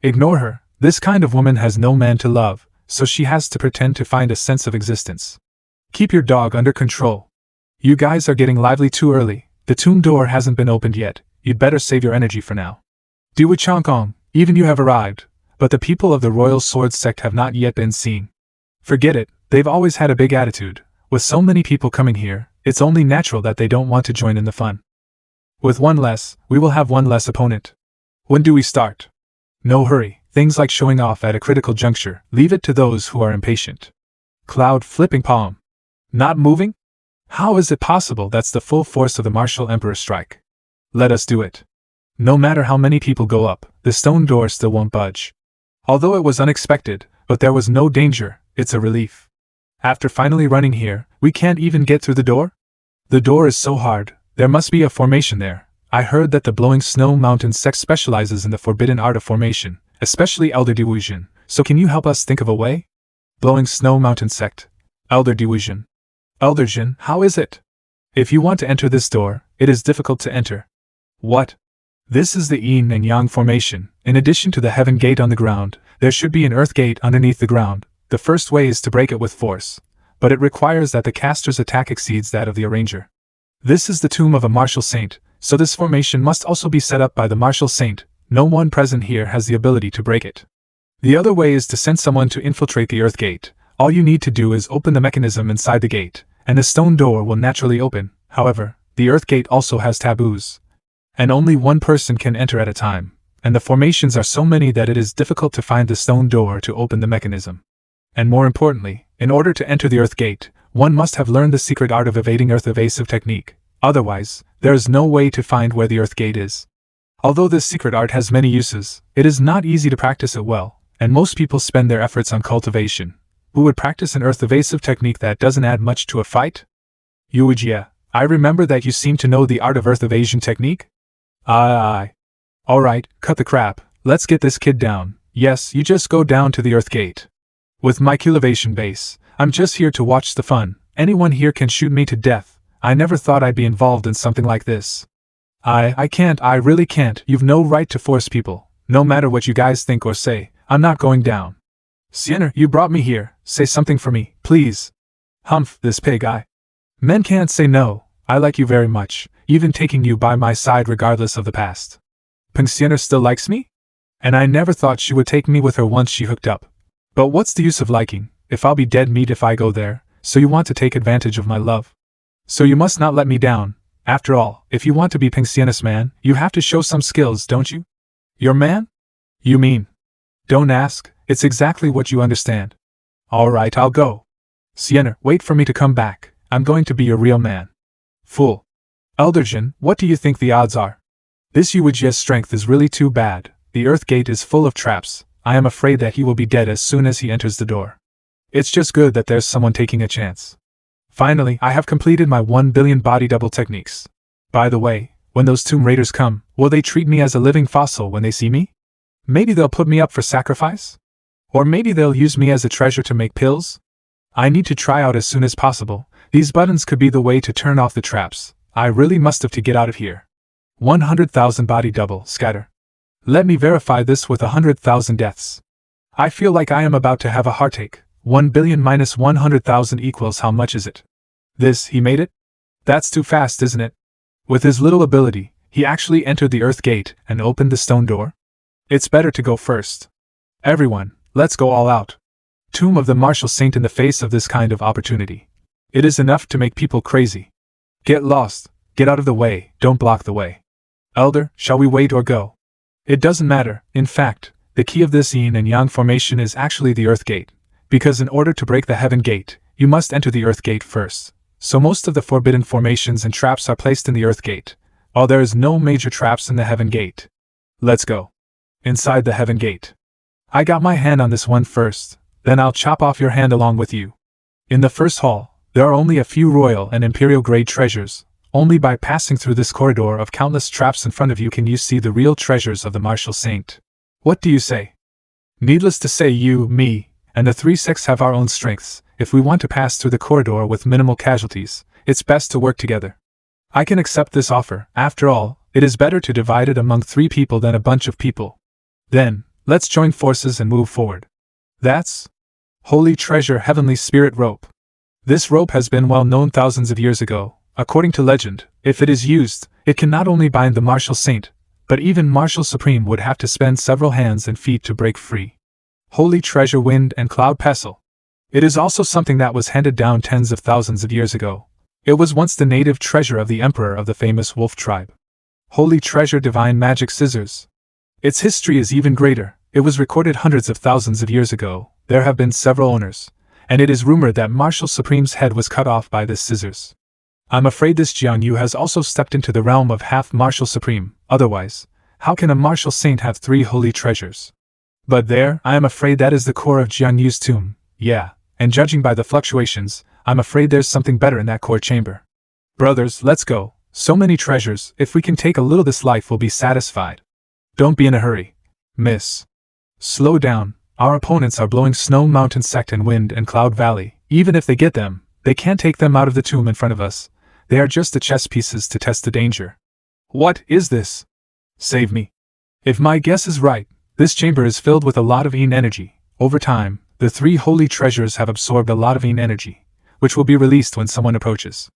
Ignore her. This kind of woman has no man to love, so she has to pretend to find a sense of existence. Keep your dog under control. You guys are getting lively too early. The tomb door hasn't been opened yet. You'd better save your energy for now. Dewi Changkong, even you have arrived, but the people of the Royal Sword Sect have not yet been seen. Forget it, they've always had a big attitude. With so many people coming here, it's only natural that they don't want to join in the fun. With one less, we will have one less opponent. When do we start? No hurry, things like showing off at a critical juncture, leave it to those who are impatient. Cloud flipping palm. Not moving? How is it possible? That's the full force of the martial emperor strike. Let us do it. No matter how many people go up, the stone door still won't budge. Although it was unexpected, but there was no danger, it's a relief. After finally running here, we can't even get through the door? The door is so hard, there must be a formation there. I heard that the Blowing Snow Mountain sect specializes in the forbidden art of formation, especially Elder Division, so can you help us think of a way? Blowing Snow Mountain sect. Elder Division. Elder Jin, how is it? If you want to enter this door, it is difficult to enter. What? This is the Yin and Yang formation. In addition to the heaven gate on the ground, there should be an earth gate underneath the ground. The first way is to break it with force, but it requires that the caster's attack exceeds that of the arranger. This is the tomb of a martial saint, so this formation must also be set up by the martial saint. No one present here has the ability to break it. The other way is to send someone to infiltrate the earth gate. All you need to do is open the mechanism inside the gate, and the stone door will naturally open. However, the earth gate also has taboos, and only one person can enter at a time, and the formations are so many that it is difficult to find the stone door to open the mechanism. And more importantly, in order to enter the earth gate, one must have learned the secret art of evading earth evasive technique. Otherwise, there is no way to find where the earth gate is. Although this secret art has many uses, it is not easy to practice it well, and most people spend their efforts on cultivation. Who would practice an earth evasive technique that doesn't add much to a fight? Yeah, I remember that you seem to know the art of earth evasion technique? Aye. Alright, cut the crap, let's get this kid down. Yes, you just go down to the earth gate. With my cultivation base, I'm just here to watch the fun. Anyone here can shoot me to death. I never thought I'd be involved in something like this. I can't, I really can't. You've no right to force people. No matter what you guys think or say, I'm not going down. Sienna, you brought me here. Say something for me, please. Humph, this pig Men can't say no. I like you very much, even taking you by my side regardless of the past. Sienna still likes me? And I never thought she would take me with her once she hooked up. But what's the use of liking, if I'll be dead meat if I go there, so you want to take advantage of my love? So you must not let me down. After all, if you want to be Sienna's man, you have to show some skills, don't you? Your man? You mean? Don't ask, it's exactly what you understand. Alright, I'll go. Sienna, wait for me to come back. I'm going to be your real man. Fool. Elderjin, what do you think the odds are? This Yuji's strength is really too bad. The earth gate is full of traps. I am afraid that he will be dead as soon as he enters the door. It's just good that there's someone taking a chance. Finally, I have completed my 1 billion body double techniques. By the way, when those tomb raiders come, will they treat me as a living fossil when they see me? Maybe they'll put me up for sacrifice? Or maybe they'll use me as a treasure to make pills? I need to try out as soon as possible. These buttons could be the way to turn off the traps. I really must have to get out of here. 100,000 body double, scatter. Let me verify this with 100,000 deaths. I feel like I am about to have a heartache. 1 billion minus 100,000 equals how much is it? This, he made it? That's too fast, isn't it? With his little ability, he actually entered the earth gate and opened the stone door. It's better to go first. Everyone, let's go all out. Tomb of the Martial Saint in the face of this kind of opportunity. It is enough to make people crazy. Get lost, get out of the way, don't block the way. Elder, shall we wait or go? It doesn't matter, in fact, the key of this yin and yang formation is actually the earth gate. Because in order to break the heaven gate, you must enter the earth gate first. So most of the forbidden formations and traps are placed in the earth gate, while there is no major traps in the heaven gate. Let's go. Inside the heaven gate. I got my hand on this one first, then I'll chop off your hand along with you. In the first hall, there are only a few royal and imperial grade treasures. Only by passing through this corridor of countless traps in front of you can you see the real treasures of the Martial Saint. What do you say? Needless to say, you, me, and the three sects have our own strengths. If we want to pass through the corridor with minimal casualties, it's best to work together. I can accept this offer. After all, it is better to divide it among 3 people than a bunch of people. Then, let's join forces and move forward. That's Holy Treasure Heavenly Spirit Rope. This rope has been well known thousands of years ago. According to legend, if it is used, it can not only bind the Martial Saint, but even Martial Supreme would have to spend several hands and feet to break free. Holy Treasure Wind and Cloud Pestle. It is also something that was handed down tens of thousands of years ago. It was once the native treasure of the emperor of the famous wolf tribe. Holy Treasure Divine Magic Scissors. Its history is even greater. It was recorded hundreds of thousands of years ago. There have been several owners, and it is rumored that Martial Supreme's head was cut off by this scissors. I'm afraid this Jiang Yu has also stepped into the realm of half Martial Supreme. Otherwise, how can a Martial Saint have 3 holy treasures? But there, I am afraid that is the core of Jiang Yu's tomb. Yeah, and judging by the fluctuations, I'm afraid there's something better in that core chamber. Brothers, let's go. So many treasures, if we can take a little this life we'll be satisfied. Don't be in a hurry. Miss. Slow down, our opponents are blowing Snow Mountain Sect and Wind and Cloud Valley. Even if they get them, they can't take them out of the tomb in front of us. They are just the chess pieces to test the danger. What is this? Save me. If my guess is right, this chamber is filled with a lot of yin energy. Over time, the 3 holy treasures have absorbed a lot of yin energy, which will be released when someone approaches.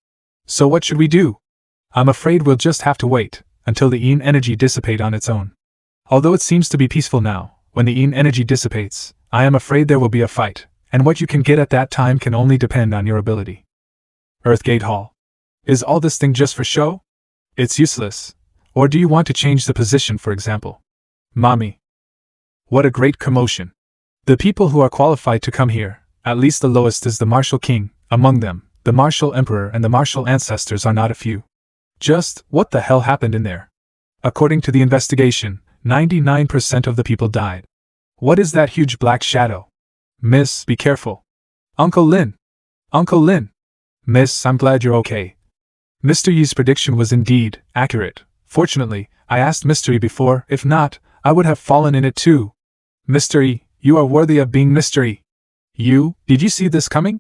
So what should we do? I'm afraid we'll just have to wait until the yin energy dissipate on its own. Although it seems to be peaceful now, when the yin energy dissipates, I am afraid there will be a fight, and what you can get at that time can only depend on your ability. Earthgate Hall. Is all this thing just for show? It's useless. Or do you want to change the position, for example? Mommy. What a great commotion. The people who are qualified to come here, at least the lowest is the Martial King. Among them, the Martial Emperor and the Martial Ancestors are not a few. Just, what the hell happened in there? According to the investigation, 99% of the people died. What is that huge black shadow? Miss, be careful. Uncle Lin! Uncle Lin! Miss, I'm glad you're okay. Mr. Yi's prediction was indeed accurate. Fortunately, I asked Mr. Yi before, if not, I would have fallen in it too. Mr. Yi, you are worthy of being Mr. Yi. You, did you see this coming?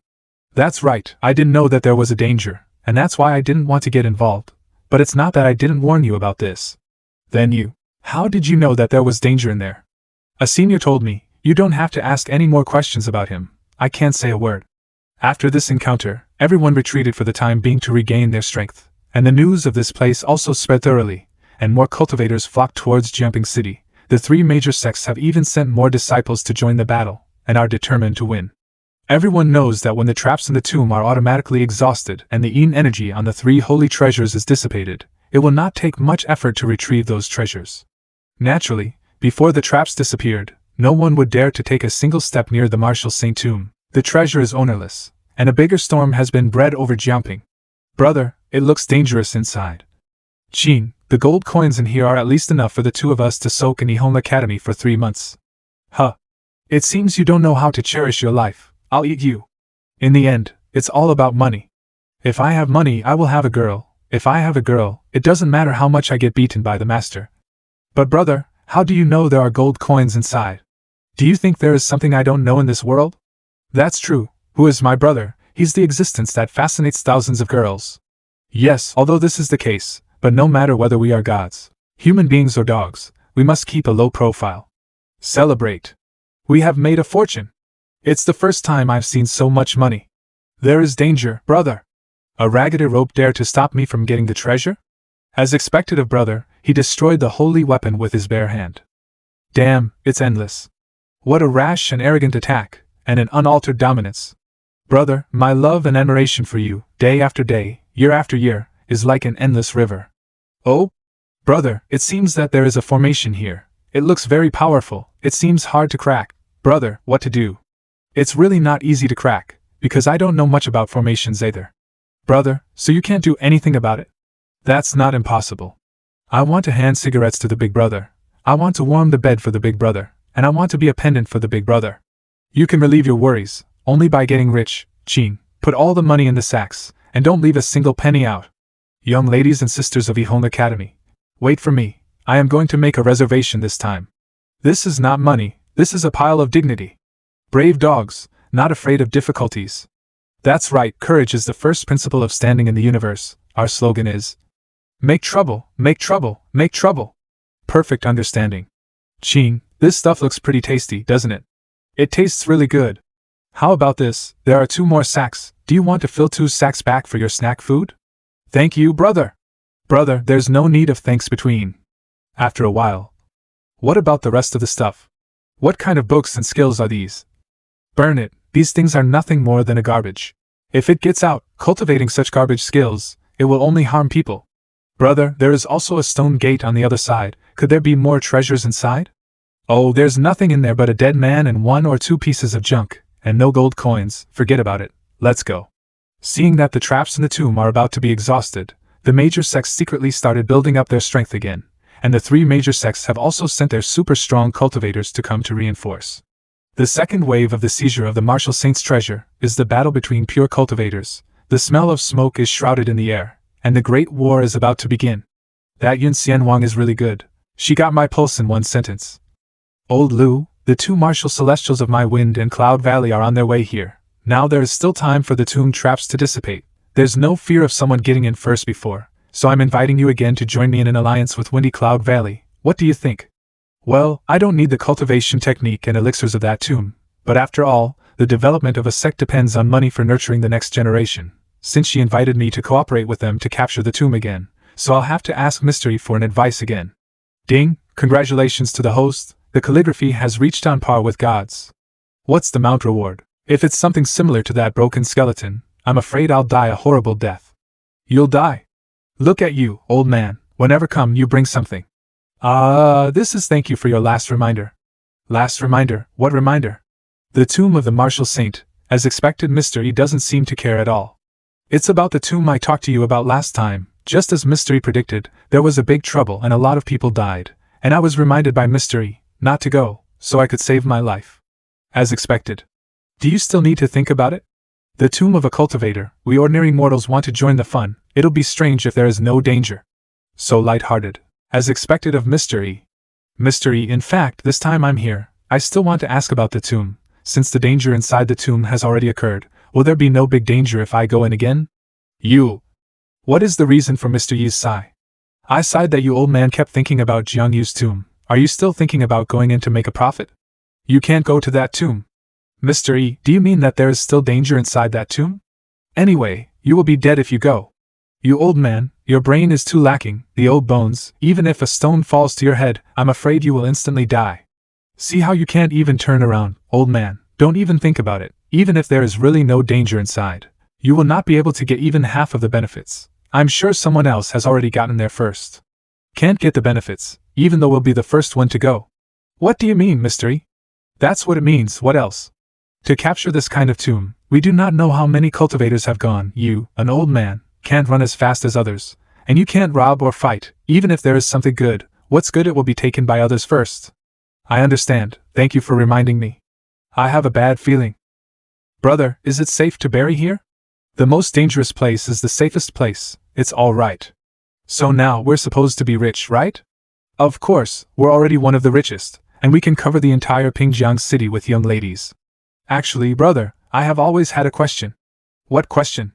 That's right, I didn't know that there was a danger, and that's why I didn't want to get involved. But it's not that I didn't warn you about this. Then you, how did you know that there was danger in there? A senior told me. You don't have to ask any more questions about him. I can't say a word. After this encounter, everyone retreated for the time being to regain their strength, and the news of this place also spread thoroughly, and more cultivators flocked towards Jumping City. The three major sects have even sent more disciples to join the battle, and are determined to win. Everyone knows that when the traps in the tomb are automatically exhausted and the Yin energy on the three holy treasures is dissipated, it will not take much effort to retrieve those treasures. Naturally, before the traps disappeared, no one would dare to take a single step near the Martial Saint tomb. The treasure is ownerless, and a bigger storm has been bred over Jiangping. Brother, it looks dangerous inside. Qin, the gold coins in here are at least enough for the two of us to soak in Nihon Academy for 3 months. Huh. It seems you don't know how to cherish your life. I'll eat you. In the end, it's all about money. If I have money, I will have a girl. If I have a girl, it doesn't matter how much I get beaten by the master. But brother, how do you know there are gold coins inside? Do you think there is something I don't know in this world? That's true. Who is my brother? He's the existence that fascinates thousands of girls. Yes, although this is the case, but no matter whether we are gods, human beings or dogs, we must keep a low profile. Celebrate. We have made a fortune. It's the first time I've seen so much money. There is danger, brother. A ragged rope dared to stop me from getting the treasure? As expected of brother, he destroyed the holy weapon with his bare hand. Damn, it's endless. What a rash and arrogant attack, and an unaltered dominance. Brother, my love and admiration for you, day after day, year after year, is like an endless river. Oh? Brother, it seems that there is a formation here. It looks very powerful. It seems hard to crack. Brother, what to do? It's really not easy to crack, because I don't know much about formations either. Brother, so you can't do anything about it? That's not impossible. I want to hand cigarettes to the big brother. I want to warm the bed for the big brother, and I want to be a pendant for the big brother. You can relieve your worries, only by getting rich. Qin, put all the money in the sacks, and don't leave a single penny out. Young ladies and sisters of Nihon Academy, wait for me. I am going to make a reservation this time. This is not money, this is a pile of dignity. Brave dogs, not afraid of difficulties. That's right, courage is the first principle of standing in the universe. Our slogan is, make trouble, make trouble, make trouble. Perfect understanding. Qin, this stuff looks pretty tasty, doesn't it? It tastes really good. How about this? There are 2 more sacks. Do you want to fill 2 sacks back for your snack food? Thank you, brother. Brother, there's no need of thanks between. After a while. What about the rest of the stuff? What kind of books and skills are these? Burn it. These things are nothing more than a garbage. If it gets out, cultivating such garbage skills, it will only harm people. Brother, there is also a stone gate on the other side. Could there be more treasures inside? Oh, there's nothing in there but a dead man and 1 or 2 pieces of junk, and no gold coins. Forget about it. Let's go. Seeing that the traps in the tomb are about to be exhausted, the major sects secretly started building up their strength again, and the 3 major sects have also sent their super strong cultivators to come to reinforce. The second wave of the seizure of the Martial Saint's treasure is the battle between pure cultivators. The smell of smoke is shrouded in the air, and the great war is about to begin. That Yun Xianwang is really good. She got my pulse in 1 sentence. Old Lu, the 2 martial celestials of my wind and cloud valley are on their way here. Now there is still time for the tomb traps to dissipate. There's no fear of someone getting in first before, so I'm inviting you again to join me in an alliance with Windy Cloud Valley. What do you think? Well, I don't need the cultivation technique and elixirs of that tomb, but after all, the development of a sect depends on money for nurturing the next generation. Since she invited me to cooperate with them to capture the tomb again, so I'll have to ask Mystery for an advice again. Ding, congratulations to the host, the calligraphy has reached on par with gods. What's the mount reward? If it's something similar to that broken skeleton, I'm afraid I'll die a horrible death. You'll die? Look at you, old man, whenever come you bring something. This is thank you for your last reminder. Last reminder? What reminder? The tomb of the Martial Saint. As expected, Mr. E doesn't seem to care at all. It's about the tomb I talked to you about last time. Just as Mystery predicted, there was a big trouble and a lot of people died, and I was reminded by Mystery not to go, so I could save my life. As expected. Do you still need to think about it? The tomb of a cultivator, we ordinary mortals want to join the fun, it'll be strange if there is no danger. So light-hearted. As expected of Mystery. Mystery, in fact, this time I'm here, I still want to ask about the tomb. Since the danger inside the tomb has already occurred, will there be no big danger if I go in again? You. What is the reason for Mr. Yi's sigh? I sighed that you old man kept thinking about Jiang Yu's tomb. Are you still thinking about going in to make a profit? You can't go to that tomb. Mr. Yi, do you mean that there is still danger inside that tomb? Anyway, you will be dead if you go. You old man, your brain is too lacking, the old bones, even if a stone falls to your head, I'm afraid you will instantly die. See how you can't even turn around, old man, don't even think about it, even if there is really no danger inside. You will not be able to get even half of the benefits. I'm sure someone else has already gotten there first. Can't get the benefits, even though we'll be the first one to go. What do you mean, Mystery? That's what it means, what else? To capture this kind of tomb, we do not know how many cultivators have gone. You, an old man, can't run as fast as others, and you can't rob or fight, even if there is something good. What's good it will be taken by others first. I understand, thank you for reminding me. I have a bad feeling. Brother, is it safe to bury here? The most dangerous place is the safest place, it's all right. So now we're supposed to be rich, right? Of course, we're already one of the richest, and we can cover the entire Pingjiang city with young ladies. Actually, brother, I have always had a question. What question?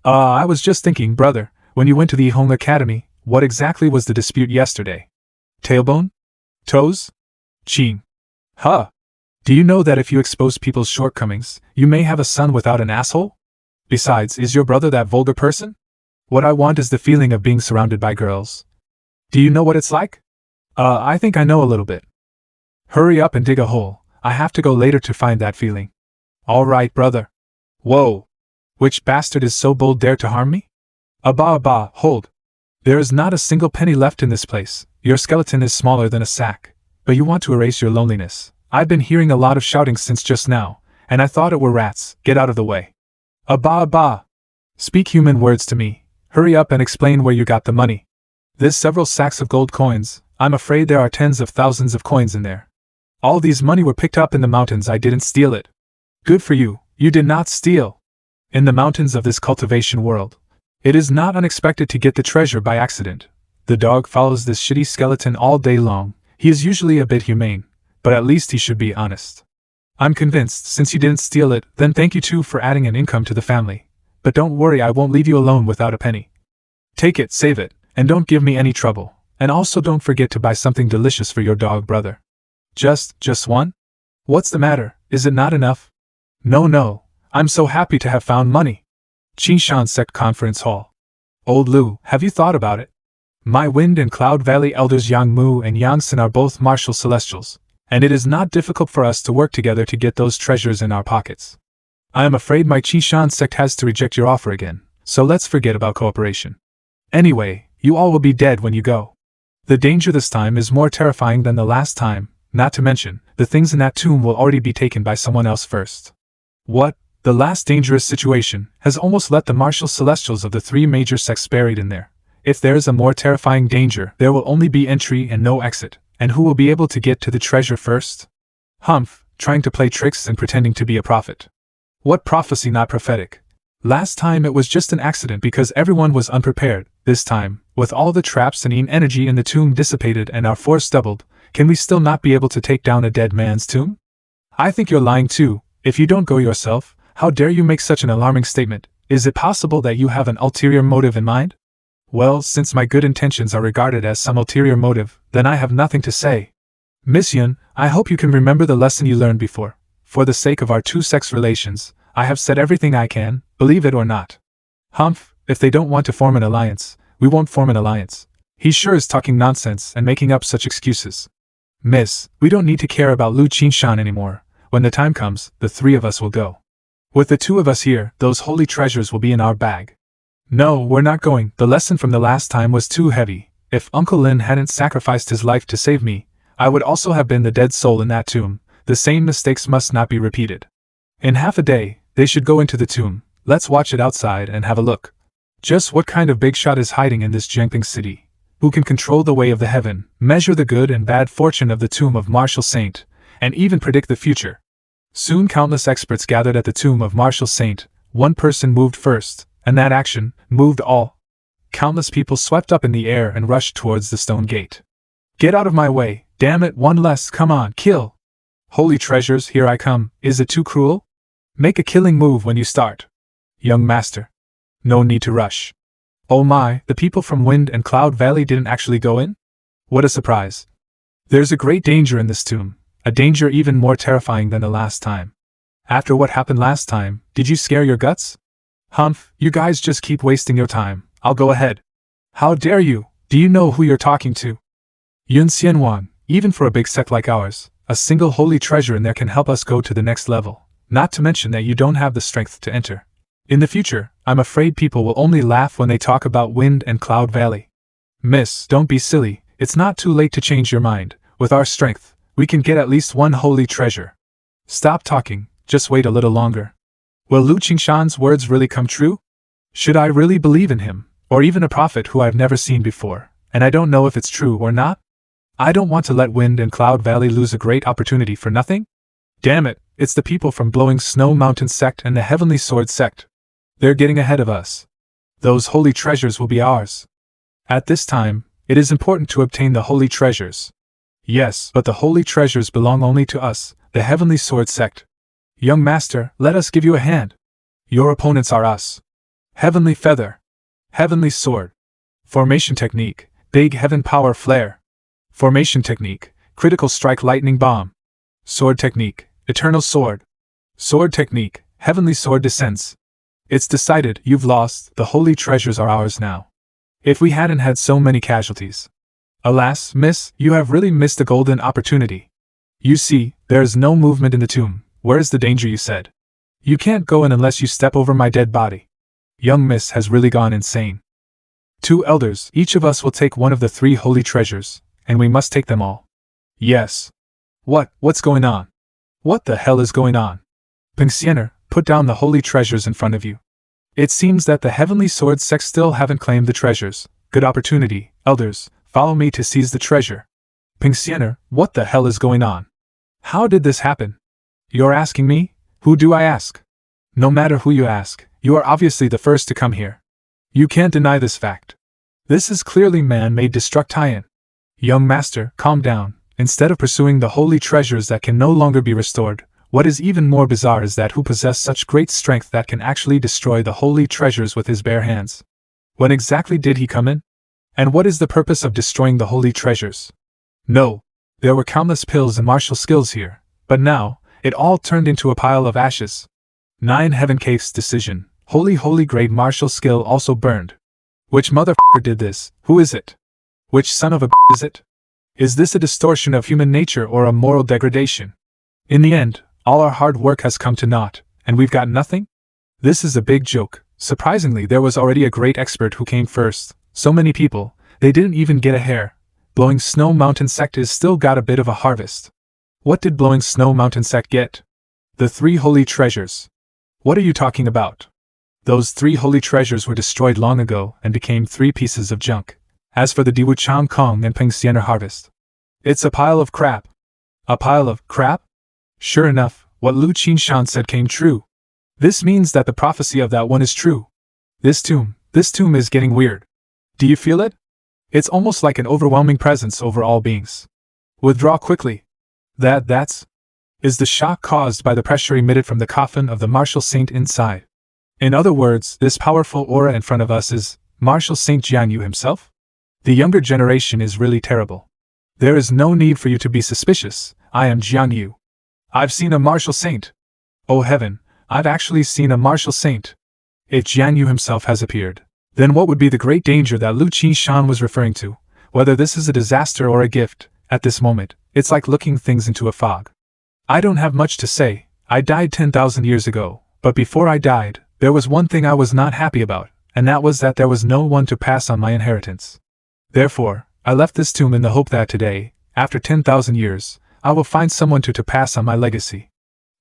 I was just thinking, brother, when you went to the Hong Academy, what exactly was the dispute yesterday? Tailbone? Toes? Qing. Huh. Do you know that if you expose people's shortcomings, you may have a son without an asshole? Besides, is your brother that vulgar person? What I want is the feeling of being surrounded by girls. Do you know what it's like? I think I know a little bit. Hurry up and dig a hole, I have to go later to find that feeling. All right, brother. Whoa. Which bastard is so bold dare to harm me? Abba, hold. There is not a single penny left in this place, your skeleton is smaller than a sack, but you want to erase your loneliness. I've been hearing a lot of shouting since just now, and I thought it were rats, get out of the way. Abba. Speak human words to me, hurry up and explain where you got the money. There's several sacks of gold coins, I'm afraid there are tens of thousands of coins in there. All these money were picked up in the mountains, I didn't steal it. Good for you, you did not steal. In the mountains of this cultivation world, it is not unexpected to get the treasure by accident. The dog follows this shitty skeleton all day long, he is usually a bit humane, but at least he should be honest. I'm convinced, since you didn't steal it, then thank you too for adding an income to the family. But don't worry, I won't leave you alone without a penny. Take it, save it, and don't give me any trouble, and also don't forget to buy something delicious for your dog, brother. Just one? What's the matter, is it not enough? No, I'm so happy to have found money. Qingshan Sect Conference Hall. Old Lu, have you thought about it? My Wind and Cloud Valley elders Yang Mu and Yang Sin are both martial celestials, and it is not difficult for us to work together to get those treasures in our pockets. I am afraid my Qingshan Sect has to reject your offer again, so let's forget about cooperation. Anyway, you all will be dead when you go. The danger this time is more terrifying than the last time, not to mention, the things in that tomb will already be taken by someone else first. What? The last dangerous situation has almost let the martial celestials of the three major sects buried in there. If there is a more terrifying danger, there will only be entry and no exit, and who will be able to get to the treasure first? Humph, trying to play tricks and pretending to be a prophet. What prophecy not prophetic? Last time it was just an accident because everyone was unprepared. This time, with all the traps and energy in the tomb dissipated and our force doubled, can we still not be able to take down a dead man's tomb? I think you're lying too. If you don't go yourself, how dare you make such an alarming statement? Is it possible that you have an ulterior motive in mind? Well, since my good intentions are regarded as some ulterior motive, then I have nothing to say. Miss Yun, I hope you can remember the lesson you learned before. For the sake of our two-sex relations, I have said everything I can, believe it or not. Humph, if they don't want to form an alliance, we won't form an alliance. He sure is talking nonsense and making up such excuses. Miss, we don't need to care about Lu Qingshan anymore. When the time comes, the three of us will go. With the two of us here, those holy treasures will be in our bag. No, we're not going. The lesson from the last time was too heavy. If Uncle Lin hadn't sacrificed his life to save me, I would also have been the dead soul in that tomb. The same mistakes must not be repeated. In half a day, they should go into the tomb. Let's watch it outside and have a look. Just what kind of big shot is hiding in this Jiangping city? Who can control the way of the heaven, measure the good and bad fortune of the tomb of Martial Saint, and even predict the future? Soon countless experts gathered at the tomb of Martial Saint. One person moved first, and that action moved all. Countless people swept up in the air and rushed towards the stone gate. Get out of my way, damn it, one less, come on, kill! Holy treasures, here I come, is it too cruel? Make a killing move when you start. Young master. No need to rush. Oh my, the people from Wind and Cloud Valley didn't actually go in? What a surprise. There's a great danger in this tomb, a danger even more terrifying than the last time. After what happened last time, did you scare your guts? Humph, you guys just keep wasting your time, I'll go ahead. How dare you, do you know who you're talking to? Yun Xianwan, even for a big sect like ours, a single holy treasure in there can help us go to the next level, not to mention that you don't have the strength to enter. In the future, I'm afraid people will only laugh when they talk about Wind and Cloud Valley. Miss, don't be silly, it's not too late to change your mind. With our strength, we can get at least one holy treasure. Stop talking, just wait a little longer. Will Lu Qingshan's words really come true? Should I really believe in him, or even a prophet who I've never seen before, and I don't know if it's true or not? I don't want to let Wind and Cloud Valley lose a great opportunity for nothing. Damn it, it's the people from Blowing Snow Mountain sect and the Heavenly Sword sect. They're getting ahead of us. Those holy treasures will be ours. At this time, it is important to obtain the holy treasures. Yes, but the holy treasures belong only to us, the Heavenly Sword sect. Young master, let us give you a hand. Your opponents are us. Heavenly Feather. Heavenly Sword. Formation Technique, Big Heaven Power Flare. Formation Technique, Critical Strike Lightning Bomb. Sword Technique, Eternal Sword. Sword Technique, Heavenly Sword Descents. It's decided, you've lost, the holy treasures are ours now. If we hadn't had so many casualties. Alas, miss, you have really missed a golden opportunity. You see, there is no movement in the tomb. Where is the danger, you said? You can't go in unless you step over my dead body. Young miss has really gone insane. 2 elders, each of us will take one of the 3 holy treasures, and we must take them all. Yes. What's going on? What the hell is going on? Pensioner, put down the holy treasures in front of you. It seems that the Heavenly Sword sect still haven't claimed the treasures. Good opportunity, elders, follow me to seize the treasure. Pensioner, what the hell is going on? How did this happen? You're asking me? Who do I ask? No matter who you ask, you are obviously the first to come here. You can't deny this fact. This is clearly man-made destruction. Young master, calm down. Instead of pursuing the holy treasures that can no longer be restored, what is even more bizarre is that who possess such great strength that can actually destroy the holy treasures with his bare hands. When exactly did he come in? And what is the purpose of destroying the holy treasures? No. There were countless pills and martial skills here, but now, it all turned into a pile of ashes. 9 Heaven Cave's decision, holy great martial skill also burned. Which motherfucker did this? Who is it? Which son of a is it? Is this a distortion of human nature or a moral degradation? In the end, all our hard work has come to naught, and we've got nothing? This is a big joke. Surprisingly, there was already a great expert who came first. So many people, they didn't even get a hair. Blowing Snow Mountain sect is still got a bit of a harvest. What did Blowing Snow Mountain sect get? The 3 holy treasures. What are you talking about? Those 3 holy treasures were destroyed long ago and became 3 pieces of junk. As for the Diwu Chang Kong and Peng Xianer harvest, it's a pile of crap. A pile of crap? Sure enough, what Lu Qingshan said came true. This means that the prophecy of that one is true. This tomb is getting weird. Do you feel it? It's almost like an overwhelming presence over all beings. Withdraw quickly. Is the shock caused by the pressure emitted from the coffin of the Martial Saint inside. In other words, this powerful aura in front of us is Martial Saint Jiangyu himself? The younger generation is really terrible. There is no need for you to be suspicious. I am Jiangyu. I've seen a martial saint. Oh heaven, I've actually seen a martial saint. If Jiangyu himself has appeared, then what would be the great danger that Lu Qingshan was referring to? Whether this is a disaster or a gift, at this moment, it's like looking things into a fog. I don't have much to say. I died 10,000 years ago, but before I died, there was one thing I was not happy about, and that was that there was no one to pass on my inheritance. Therefore, I left this tomb in the hope that today, after 10,000 years, I will find someone to pass on my legacy.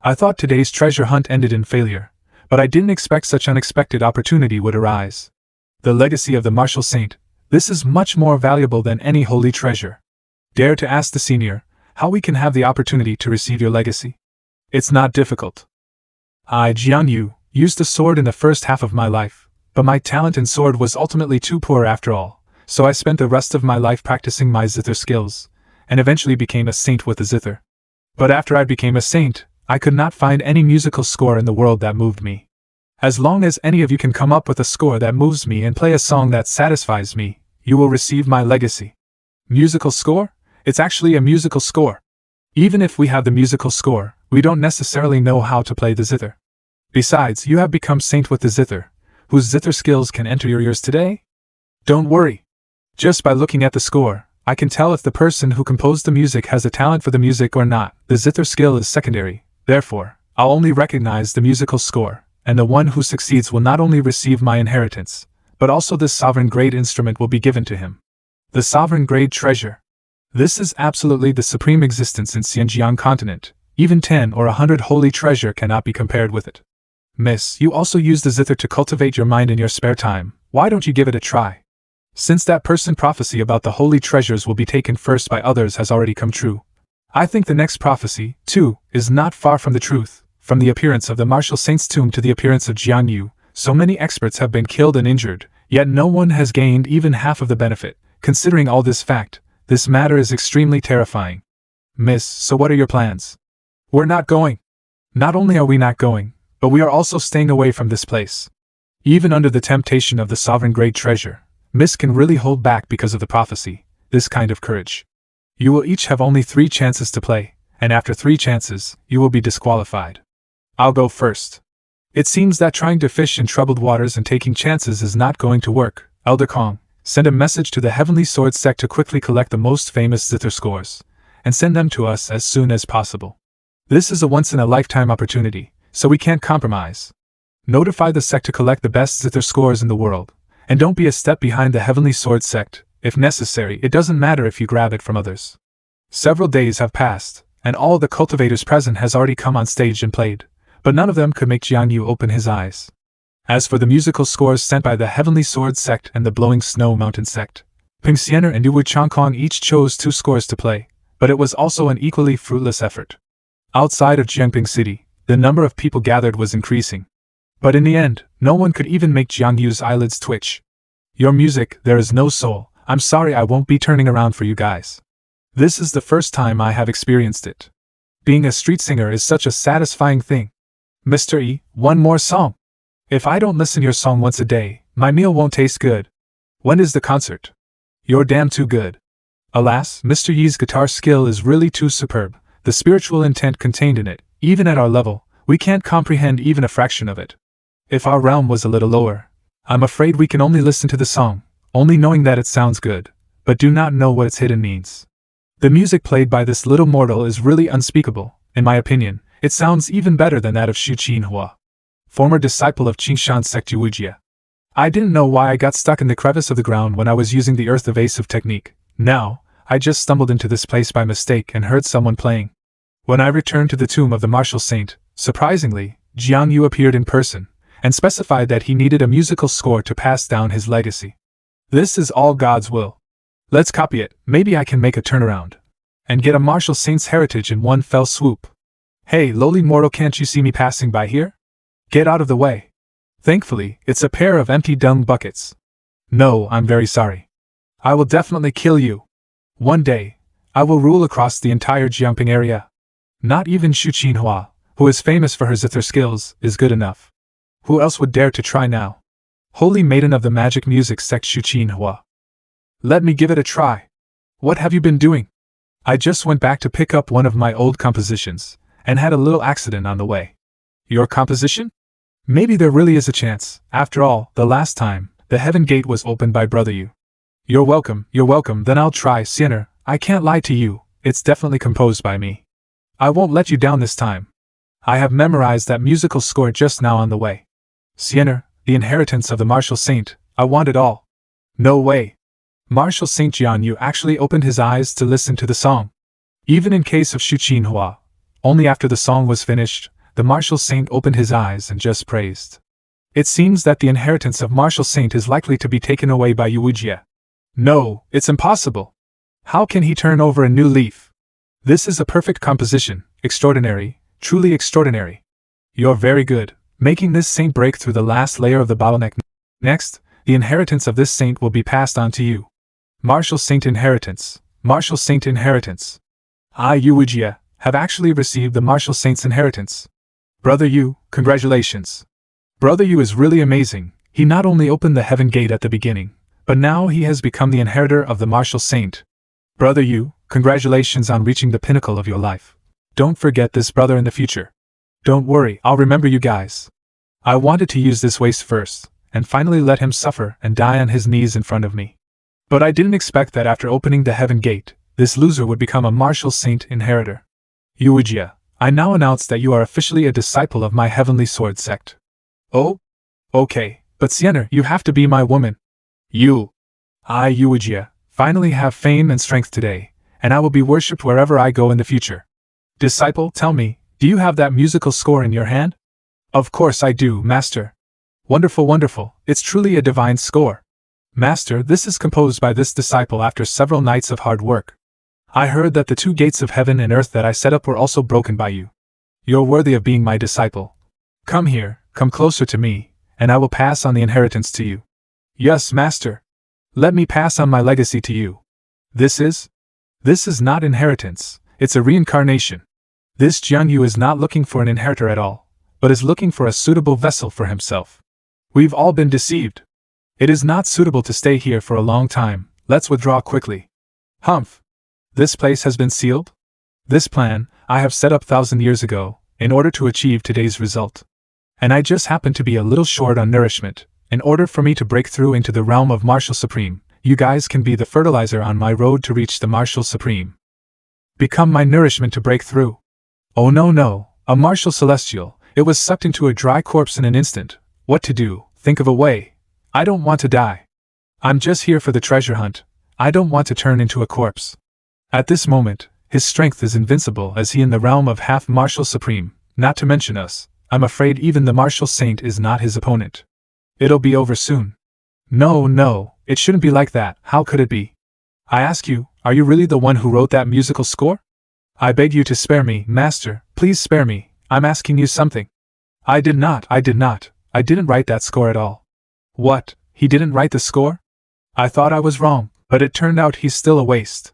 I thought today's treasure hunt ended in failure, but I didn't expect such unexpected opportunity would arise. The legacy of the martial saint. This is much more valuable than any holy treasure. Dare to ask the senior how we can have the opportunity to receive your legacy. It's not difficult. I, Jiang Yu, used a sword in the first half of my life, but my talent in sword was ultimately too poor after all, so I spent the rest of my life practicing my zither skills, and eventually became a saint with the zither. But after I became a saint, I could not find any musical score in the world that moved me. As long as any of you can come up with a score that moves me and play a song that satisfies me, you will receive my legacy. Musical score? It's actually a musical score. Even if we have the musical score, we don't necessarily know how to play the zither. Besides, you have become saint with the zither, whose zither skills can enter your ears today? Don't worry. Just by looking at the score, I can tell if the person who composed the music has a talent for the music or not. The zither skill is secondary, therefore, I'll only recognize the musical score, and the one who succeeds will not only receive my inheritance, but also this sovereign grade instrument will be given to him. The sovereign grade treasure. This is absolutely the supreme existence in Xinjiang continent. Even 10 or 100 holy treasure cannot be compared with it. Miss, you also use the zither to cultivate your mind in your spare time. Why don't you give it a try? Since that person prophecy about the holy treasures will be taken first by others has already come true, I think the next prophecy, too, is not far from the truth. From the appearance of the martial saint's tomb to the appearance of Jiang Yu, so many experts have been killed and injured, yet no one has gained even half of the benefit. Considering all this fact, this matter is extremely terrifying. Miss, so what are your plans? We're not going. Not only are we not going, but we are also staying away from this place. Even under the temptation of the sovereign grade treasure, Miss can really hold back because of the prophecy, this kind of courage. You will each have only 3 chances to play, and after 3 chances, you will be disqualified. I'll go first. It seems that trying to fish in troubled waters and taking chances is not going to work. Elder Kong, send a message to the Heavenly Sword sect to quickly collect the most famous zither scores, and send them to us as soon as possible. This is a once-in-a-lifetime opportunity, so we can't compromise. Notify the sect to collect the best zither scores in the world, and don't be a step behind the Heavenly Sword sect. If necessary, it doesn't matter if you grab it from others. Several days have passed, and all the cultivators present has already come on stage and played, but none of them could make Jiang Yu open his eyes. As for the musical scores sent by the Heavenly Sword sect and the Blowing Snow Mountain sect, Ping Xiener and Yu Changkong each chose 2 scores to play, but it was also an equally fruitless effort. Outside of Jiangping City, the number of people gathered was increasing. But in the end, no one could even make Jiang Yu's eyelids twitch. Your music, there is no soul. I'm sorry, I won't be turning around for you guys. This is the first time I have experienced it. Being a street singer is such a satisfying thing. Mr. E, one more song. If I don't listen your song once a day, my meal won't taste good. When is the concert? You're damn too good. Alas, Mr. Yi's guitar skill is really too superb. The spiritual intent contained in it, even at our level, we can't comprehend even a fraction of it. If our realm was a little lower, I'm afraid we can only listen to the song, only knowing that it sounds good, but do not know what its hidden means. The music played by this little mortal is really unspeakable. In my opinion, it sounds even better than that of Xu Qinhua, former disciple of Qingshan sect Yuujia. I didn't know why I got stuck in the crevice of the ground when I was using the earth evasive technique. Now, I just stumbled into this place by mistake and heard someone playing. When I returned to the tomb of the martial saint, surprisingly, Jiang Yu appeared in person, and specified that he needed a musical score to pass down his legacy. This is all God's will. Let's copy it, maybe I can make a turnaround, and get a martial saint's heritage in one fell swoop. Hey, lowly mortal, can't you see me passing by here? Get out of the way. Thankfully, it's a pair of empty dung buckets. No, I'm very sorry. I will definitely kill you. One day, I will rule across the entire Jiangping area. Not even Xu Qinhua, who is famous for her zither skills, is good enough. Who else would dare to try now? Holy Maiden of the Magic Music sect Xu Qinhua. Let me give it a try. What have you been doing? I just went back to pick up one of my old compositions, and had a little accident on the way. Your composition? Maybe there really is a chance. After all, the last time, the heaven gate was opened by Brother Yu. You're welcome, then I'll try. Xiener, I can't lie to you, it's definitely composed by me. I won't let you down this time. I have memorized that musical score just now on the way. Xiener, the inheritance of the martial saint, I want it all. No way. Martial Saint Jiang Yu actually opened his eyes to listen to the song. Even in case of Xu Qinhua, only after the song was finished, the martial saint opened his eyes and just praised. It seems that the inheritance of Martial Saint is likely to be taken away by Yuujia. No, it's impossible. How can he turn over a new leaf? This is a perfect composition, extraordinary, truly extraordinary. You're very good, making this saint break through the last layer of the bottleneck. Next, the inheritance of this saint will be passed on to you. Martial Saint inheritance, Martial Saint inheritance. I, Yuujia, have actually received the Martial Saint's inheritance. Brother Yu, congratulations. Brother Yu is really amazing. He not only opened the heaven gate at the beginning, but now he has become the inheritor of the Martial Saint. Brother Yu, congratulations on reaching the pinnacle of your life. Don't forget this brother in the future. Don't worry, I'll remember you guys. I wanted to use this waste first, and finally let him suffer and die on his knees in front of me. But I didn't expect that after opening the heaven gate, this loser would become a Martial Saint inheritor. Yuujia, I now announce that you are officially a disciple of my Heavenly Sword sect. Oh? Okay, but Sienna, you have to be my woman. You. I, Yuujia, finally have fame and strength today, and I will be worshipped wherever I go in the future. Disciple, tell me, do you have that musical score in your hand? Of course I do, Master. Wonderful, wonderful, it's truly a divine score. Master, this is composed by this disciple after several nights of hard work. I heard that the 2 gates of heaven and earth that I set up were also broken by you. You're worthy of being my disciple. Come here, come closer to me, and I will pass on the inheritance to you. Yes, Master. Let me pass on my legacy to you. This is not inheritance, it's a reincarnation. This Jiang Yu is not looking for an inheritor at all, but is looking for a suitable vessel for himself. We've all been deceived. It is not suitable to stay here for a long time, let's withdraw quickly. Humph! This place has been sealed? This plan, I have set up 1,000 years ago, in order to achieve today's result. And I just happen to be a little short on nourishment. In order for me to break through into the realm of Martial Supreme, you guys can be the fertilizer on my road to reach the Martial Supreme. Become my nourishment to break through. Oh no, a Martial Celestial, it was sucked into a dry corpse in an instant. What to do? Think of a way. I don't want to die. I'm just here for the treasure hunt. I don't want to turn into a corpse. At this moment, his strength is invincible as he in the realm of half Martial Supreme, not to mention us. I'm afraid even the Martial Saint is not his opponent. It'll be over soon. No, it shouldn't be like that, how could it be? I ask you, are you really the one who wrote that musical score? I beg you to spare me, Master, please spare me, I'm asking you something. I didn't write that score at all. What, he didn't write the score? I thought I was wrong, but it turned out he's still a waste.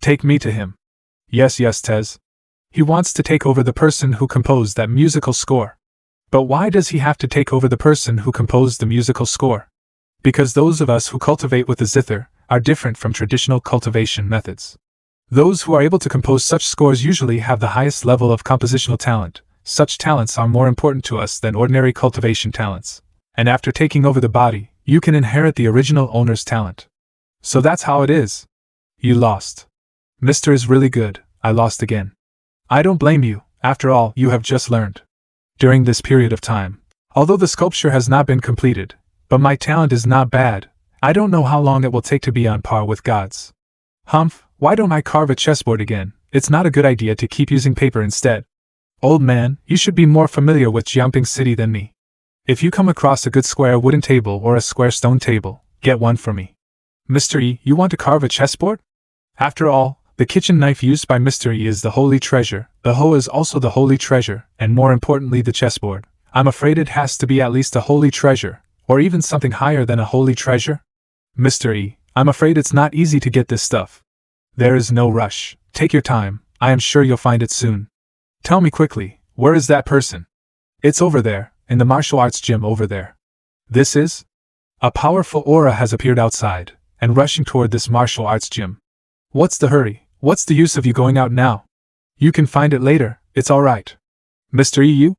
Take me to him. Yes, Tez. He wants to take over the person who composed that musical score. But why does he have to take over the person who composed the musical score? Because those of us who cultivate with the zither are different from traditional cultivation methods. Those who are able to compose such scores usually have the highest level of compositional talent. Such talents are more important to us than ordinary cultivation talents. And after taking over the body, you can inherit the original owner's talent. So that's how it is. You lost. Mr. is really good, I lost again. I don't blame you, after all, you have just learned. During this period of time, although the sculpture has not been completed, but my talent is not bad, I don't know how long it will take to be on par with gods. Humph, why don't I carve a chessboard again? It's not a good idea to keep using paper instead. Old man, you should be more familiar with Jiangping City than me. If you come across a good square wooden table or a square stone table, get one for me. Mr. E, you want to carve a chessboard? After all, the kitchen knife used by Mr. E is the holy treasure, the hoe is also the holy treasure, and more importantly the chessboard. I'm afraid it has to be at least a holy treasure, or even something higher than a holy treasure. Mr. E, I'm afraid it's not easy to get this stuff. There is no rush, take your time, I am sure you'll find it soon. Tell me quickly, where is that person? It's over there, in the martial arts gym over there. This is? A powerful aura has appeared outside, and rushing toward this martial arts gym. What's the hurry? What's the use of you going out now? You can find it later, it's alright. Mr. EU?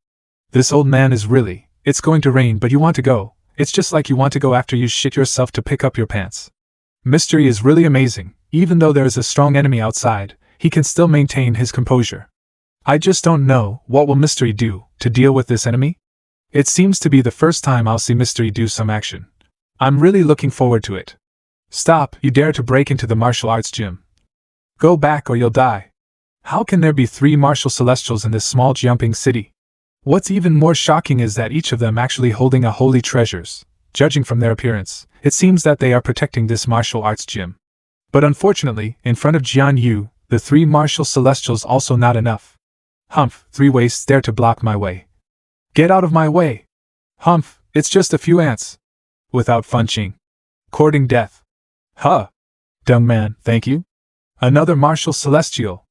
This old man is really, it's going to rain but you want to go, it's just like you want to go after you shit yourself to pick up your pants. Mr. E is really amazing, even though there is a strong enemy outside, he can still maintain his composure. I just don't know, what will Mr. E do, to deal with this enemy? It seems to be the first time I'll see Mr. E do some action. I'm really looking forward to it. Stop, you dare to break into the martial arts gym. Go back or you'll die. How can there be 3 martial celestials in this small Jiangping city? What's even more shocking is that each of them actually holding a holy treasures. Judging from their appearance, it seems that they are protecting this martial arts gym. But unfortunately, in front of Jian Yu, the three martial celestials also not enough. Humph, three wastes dare to block my way. Get out of my way! Humph, it's just a few ants. Without flinching. Courting death. Huh. Dumb man, thank you. Another martial celestial.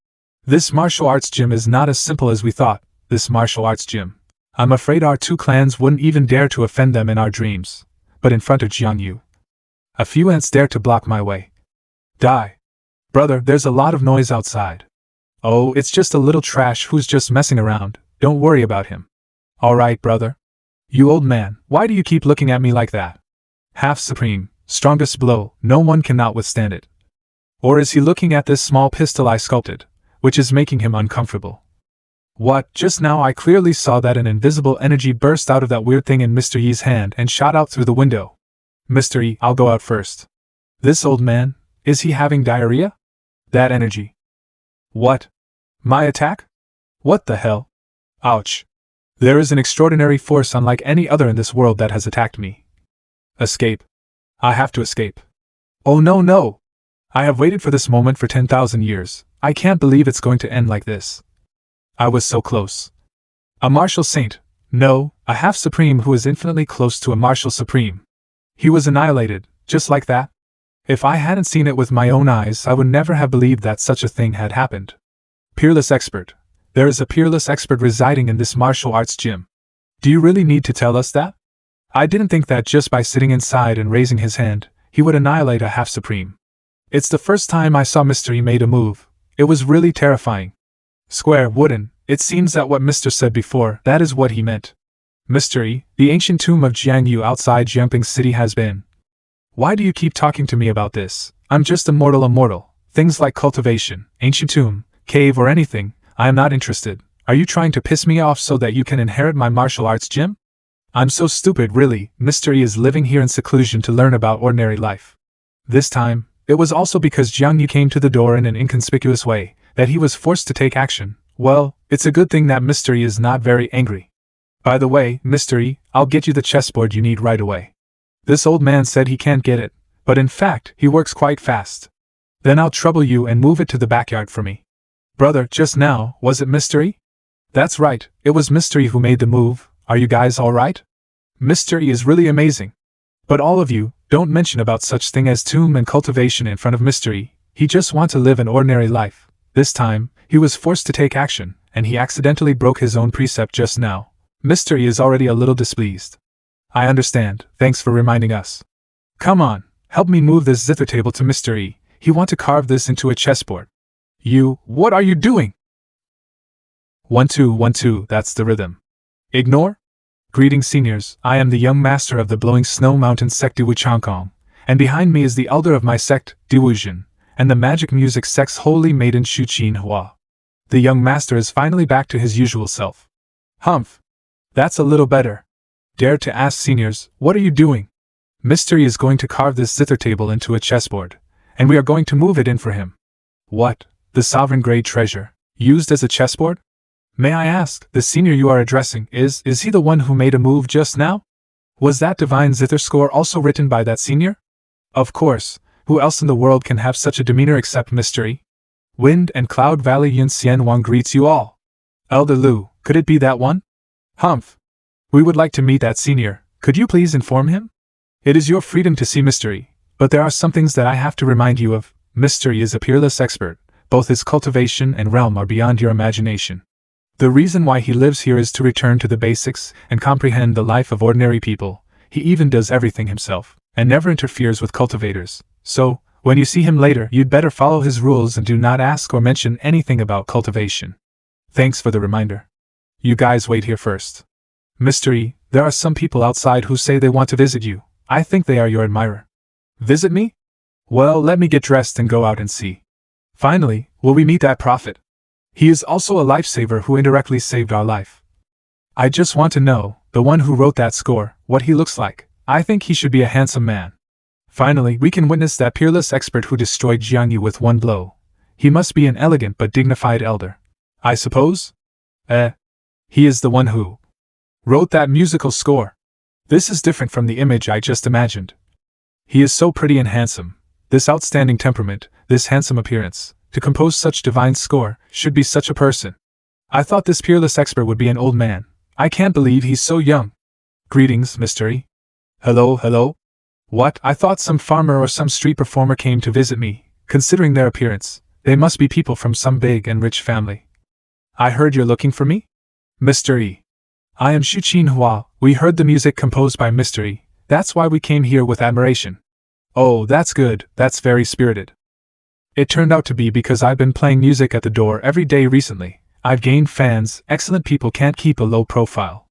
This martial arts gym is not as simple as we thought, this martial arts gym. I'm afraid our two clans wouldn't even dare to offend them in our dreams. But in front of Jiang Yu, a few ants dare to block my way. Die. Brother, there's a lot of noise outside. Oh, it's just a little trash who's just messing around, don't worry about him. Alright, brother. You old man, why do you keep looking at me like that? Half supreme, strongest blow, no one cannot withstand it. Or is he looking at this small pistol I sculpted, which is making him uncomfortable? What, just now I clearly saw that an invisible energy burst out of that weird thing in Mr. Yi's hand and shot out through the window. Mr. Yi, I'll go out first. This old man, is he having diarrhea? That energy. What? My attack? What the hell? Ouch. There is an extraordinary force unlike any other in this world that has attacked me. Escape. I have to escape. Oh no no! I have waited for this moment for 10,000 years. I can't believe it's going to end like this. I was so close. A martial saint. No, a half-supreme who is infinitely close to a martial supreme. He was annihilated, just like that. If I hadn't seen it with my own eyes, I would never have believed that such a thing had happened. Peerless expert. There is a peerless expert residing in this martial arts gym. Do you really need to tell us that? I didn't think that just by sitting inside and raising his hand, he would annihilate a half-supreme. It's the first time I saw Mr. E made a move. It was really terrifying. Square, wooden, it seems that what Mr. said before, that is what he meant. Mr. E, the ancient tomb of Jiang Yu outside Jiangping City has been. Why do you keep talking to me about this? I'm just a mortal. Things like cultivation, ancient tomb, cave or anything, I am not interested. Are you trying to piss me off so that you can inherit my martial arts gym? I'm so stupid really. Mr. E is living here in seclusion to learn about ordinary life. This time, it was also because Jiang Yu came to the door in an inconspicuous way, that he was forced to take action. Well, it's a good thing that Mr. E is not very angry. By the way, Mr. E, I'll get you the chessboard you need right away. This old man said he can't get it, but in fact, he works quite fast. Then I'll trouble you and move it to the backyard for me. Brother, just now, was it Mr. E? That's right, it was Mr. E who made the move. Are you guys alright? Mr. E is really amazing. But all of you, don't mention about such thing as tomb and cultivation in front of Mr. E. He just wants to live an ordinary life. This time, he was forced to take action, and he accidentally broke his own precept just now. Mr. E is already a little displeased. I understand, thanks for reminding us. Come on, help me move this zither table to Mr. E. He want to carve this into a chessboard. You, what are you doing? 1-2, 1-2, that's the rhythm. Ignore? Greetings seniors, I am the young master of the Blowing Snow Mountain sect Diwu Changkong, and behind me is the elder of my sect, Diwu Jin, and the magic music sect's holy maiden Shu Qin Hua. The young master is finally back to his usual self. Humph. That's a little better. Dare to ask seniors, what are you doing? Mr. E is going to carve this zither table into a chessboard, and we are going to move it in for him. What? The sovereign grade treasure, used as a chessboard? May I ask, the senior you are addressing, is he the one who made a move just now? Was that divine zither score also written by that senior? Of course, who else in the world can have such a demeanor except Mr. E? Wind and Cloud Valley Yun Xian Wang greets you all. Elder Lu, could it be that one? Humph. We would like to meet that senior, could you please inform him? It is your freedom to see Mr. E, but there are some things that I have to remind you of. Mr. E is a peerless expert, both his cultivation and realm are beyond your imagination. The reason why he lives here is to return to the basics and comprehend the life of ordinary people. He even does everything himself, and never interferes with cultivators. So, when you see him later, you'd better follow his rules and do not ask or mention anything about cultivation. Thanks for the reminder. You guys wait here first. Mr. E, there are some people outside who say they want to visit you. I think they are your admirer. Visit me? Well, let me get dressed and go out and see. Finally, will we meet that prophet? He is also a lifesaver who indirectly saved our life. I just want to know, the one who wrote that score, what he looks like. I think he should be a handsome man. Finally, we can witness that peerless expert who destroyed Jiang Yu with one blow. He must be an elegant but dignified elder. I suppose? He is the one who wrote that musical score. This is different from the image I just imagined. He is so pretty and handsome. This outstanding temperament, this handsome appearance, to compose such divine score, should be such a person. I thought this peerless expert would be an old man. I can't believe he's so young. Greetings, Mr. E. Hello, hello? What? I thought some farmer or some street performer came to visit me. Considering their appearance, they must be people from some big and rich family. I heard you're looking for me? Mr. E. I am Xu Qinhua. We heard the music composed by Mr. E. That's why we came here with admiration. Oh, that's good, that's very spirited. It turned out to be because I've been playing music at the door every day recently. I've gained fans. Excellent people can't keep a low profile.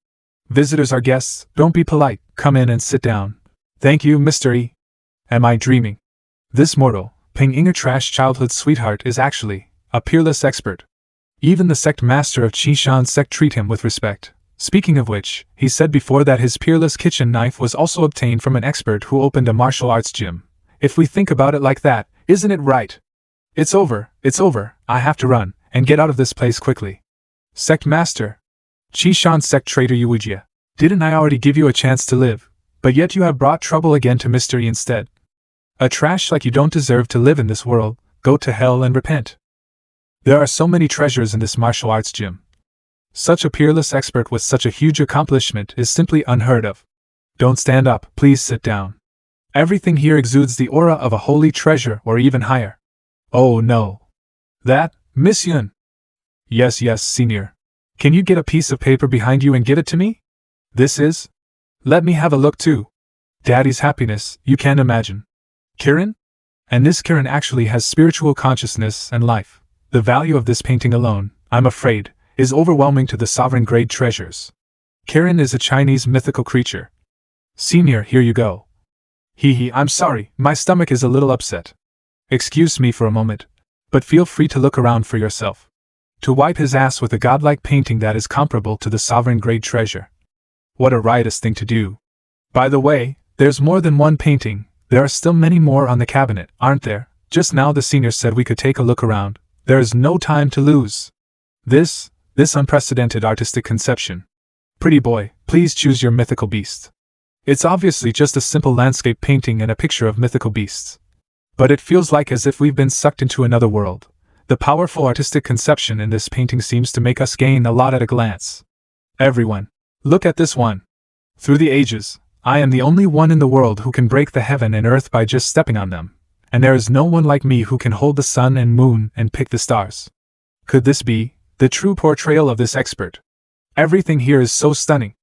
Visitors are guests, don't be polite, come in and sit down. Thank you, Mr. E. Am I dreaming? This mortal, Ping Inger Trash childhood sweetheart is actually a peerless expert. Even the sect master of Qishan sect treat him with respect. Speaking of which, he said before that his peerless kitchen knife was also obtained from an expert who opened a martial arts gym. If we think about it like that, isn't it right? It's over, I have to run, and get out of this place quickly. Sect master. Qishan sect traitor Yuujia. Didn't I already give you a chance to live? But yet you have brought trouble again to Mr. E instead. A trash like you don't deserve to live in this world, go to hell and repent. There are so many treasures in this martial arts gym. Such a peerless expert with such a huge accomplishment is simply unheard of. Don't stand up, please sit down. Everything here exudes the aura of a holy treasure or even higher. Oh no. That, Miss Yun. Yes, senior. Can you get a piece of paper behind you and give it to me? This is? Let me have a look too. Daddy's happiness, you can't imagine. Kirin? And this Kirin actually has spiritual consciousness and life. The value of this painting alone, I'm afraid, is overwhelming to the sovereign-grade treasures. Kirin is a Chinese mythical creature. Senior, here you go. I'm sorry, my stomach is a little upset. Excuse me for a moment, but feel free to look around for yourself. To wipe his ass with a godlike painting that is comparable to the sovereign-grade treasure. What a riotous thing to do. By the way, there's more than one painting. There are still many more on the cabinet, aren't there? Just now the senior said we could take a look around. There is no time to lose. This unprecedented artistic conception. Pretty boy, please choose your mythical beast. It's obviously just a simple landscape painting and a picture of mythical beasts. But it feels like as if we've been sucked into another world. The powerful artistic conception in this painting seems to make us gain a lot at a glance. Everyone, look at this one. Through the ages, I am the only one in the world who can break the heaven and earth by just stepping on them. And there is no one like me who can hold the sun and moon and pick the stars. Could this be the true portrayal of this expert? Everything here is so stunning.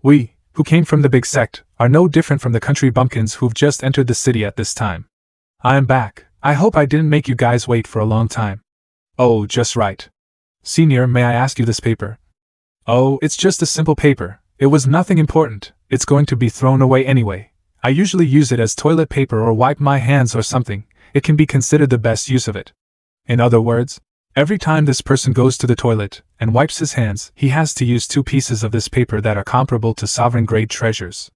We, who came from the big sect, are no different from the country bumpkins who've just entered the city at this time. I am back. I hope I didn't make you guys wait for a long time. Oh, just right. Senior, may I ask you this paper? Oh, it's just a simple paper. It was nothing important. It's going to be thrown away anyway. I usually use it as toilet paper or wipe my hands or something. It can be considered the best use of it. In other words, every time this person goes to the toilet and wipes his hands, he has to use 2 pieces of this paper that are comparable to sovereign-grade treasures.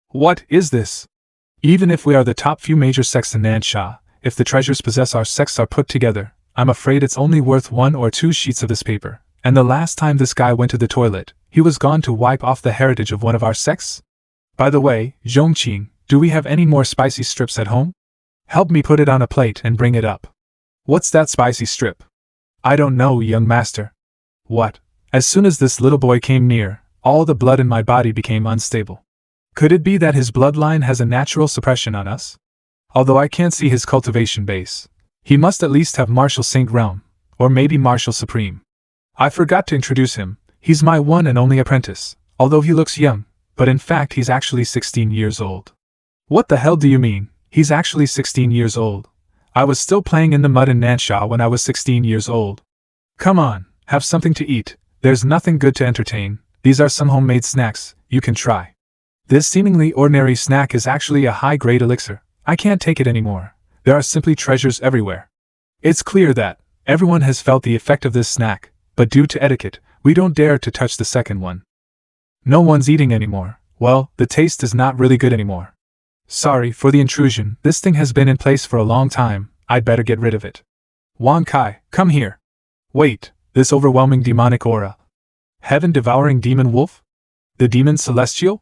What is this? Even if we are the top few major sects in Nansha, if the treasures possessed our sects are put together, I'm afraid it's only worth 1 or 2 sheets of this paper. And the last time this guy went to the toilet, he was gone to wipe off the heritage of one of our sects? By the way, Zhongqing, do we have any more spicy strips at home? Help me put it on a plate and bring it up. What's that spicy strip? I don't know, young master. What? As soon as this little boy came near, all the blood in my body became unstable. Could it be that his bloodline has a natural suppression on us? Although I can't see his cultivation base, he must at least have Martial Saint Realm, or maybe Martial Supreme. I forgot to introduce him. He's my one and only apprentice, although he looks young, but in fact he's actually 16 years old. What the hell do you mean, he's actually 16 years old? I was still playing in the mud in Nansha when I was 16 years old. Come on, have something to eat. There's nothing good to entertain. These are some homemade snacks, you can try. This seemingly ordinary snack is actually a high-grade elixir. I can't take it anymore. There are simply treasures everywhere. It's clear that everyone has felt the effect of this snack, but due to etiquette, we don't dare to touch the second one. No one's eating anymore. Well, the taste is not really good anymore. Sorry for the intrusion. This thing has been in place for a long time. I'd better get rid of it. Wang Kai, come here. Wait, this overwhelming demonic aura. Heaven-devouring demon wolf? The demon celestial?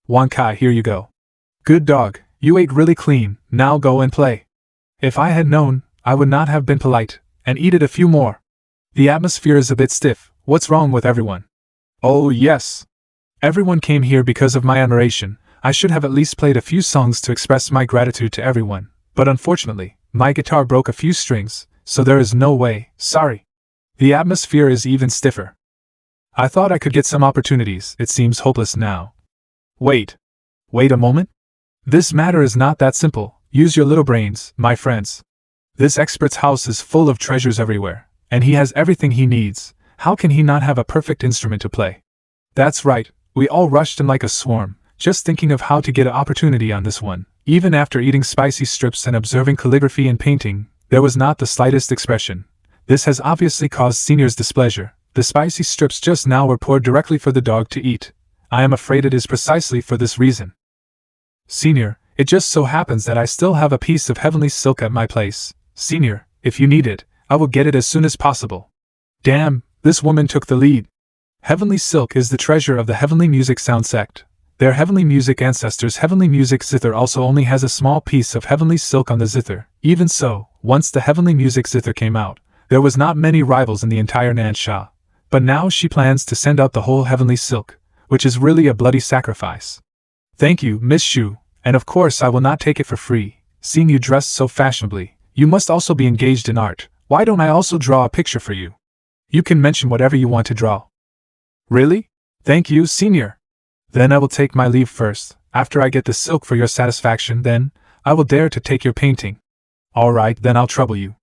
Wankai, here you go. Good dog, you ate really clean, now go and play. If I had known, I would not have been polite, and eat it a few more. The atmosphere is a bit stiff, what's wrong with everyone? Oh yes. Everyone came here because of my admiration. I should have at least played a few songs to express my gratitude to everyone, but unfortunately, my guitar broke a few strings, so there is no way, sorry. The atmosphere is even stiffer. I thought I could get some opportunities, it seems hopeless now. Wait a moment? This matter is not that simple, use your little brains, my friends. This expert's house is full of treasures everywhere, and he has everything he needs. How can he not have a perfect instrument to play? That's right, we all rushed in like a swarm, just thinking of how to get an opportunity on this one. Even after eating spicy strips and observing calligraphy and painting, there was not the slightest expression. This has obviously caused Senior's displeasure. The spicy strips just now were poured directly for the dog to eat. I am afraid it is precisely for this reason. Senior, it just so happens that I still have a piece of heavenly silk at my place. Senior, if you need it, I will get it as soon as possible. Damn, this woman took the lead. Heavenly silk is the treasure of the heavenly music sound sect. Their heavenly music ancestors' heavenly music zither also only has a small piece of heavenly silk on the zither. Even so, once the heavenly music zither came out, there was not many rivals in the entire Nansha. But now she plans to send out the whole heavenly silk, which is really a bloody sacrifice. Thank you, Miss Shu, and of course I will not take it for free. Seeing you dressed so fashionably, you must also be engaged in art. Why don't I also draw a picture for you? You can mention whatever you want to draw. Really? Thank you, Senior. Then I will take my leave first. After I get the silk for your satisfaction, then I will dare to take your painting. All right, then I'll trouble you.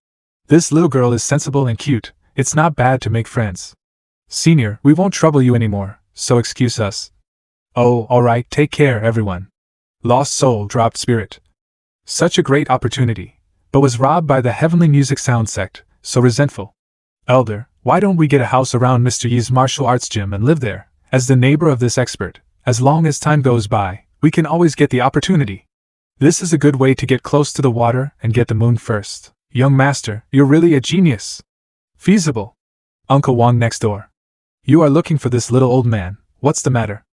This little girl is sensible and cute. It's not bad to make friends. Senior, we won't trouble you anymore, so excuse us. Oh, all right, take care, everyone. Lost soul dropped spirit. Such a great opportunity, but was robbed by the heavenly music sound sect, so resentful. Elder, why don't we get a house around Mr. Yi's martial arts gym and live there, as the neighbor of this expert? As long as time goes by, we can always get the opportunity. This is a good way to get close to the water and get the moon first. Young master, you're really a genius. Feasible. Uncle Wang next door. You are looking for this little old man. What's the matter?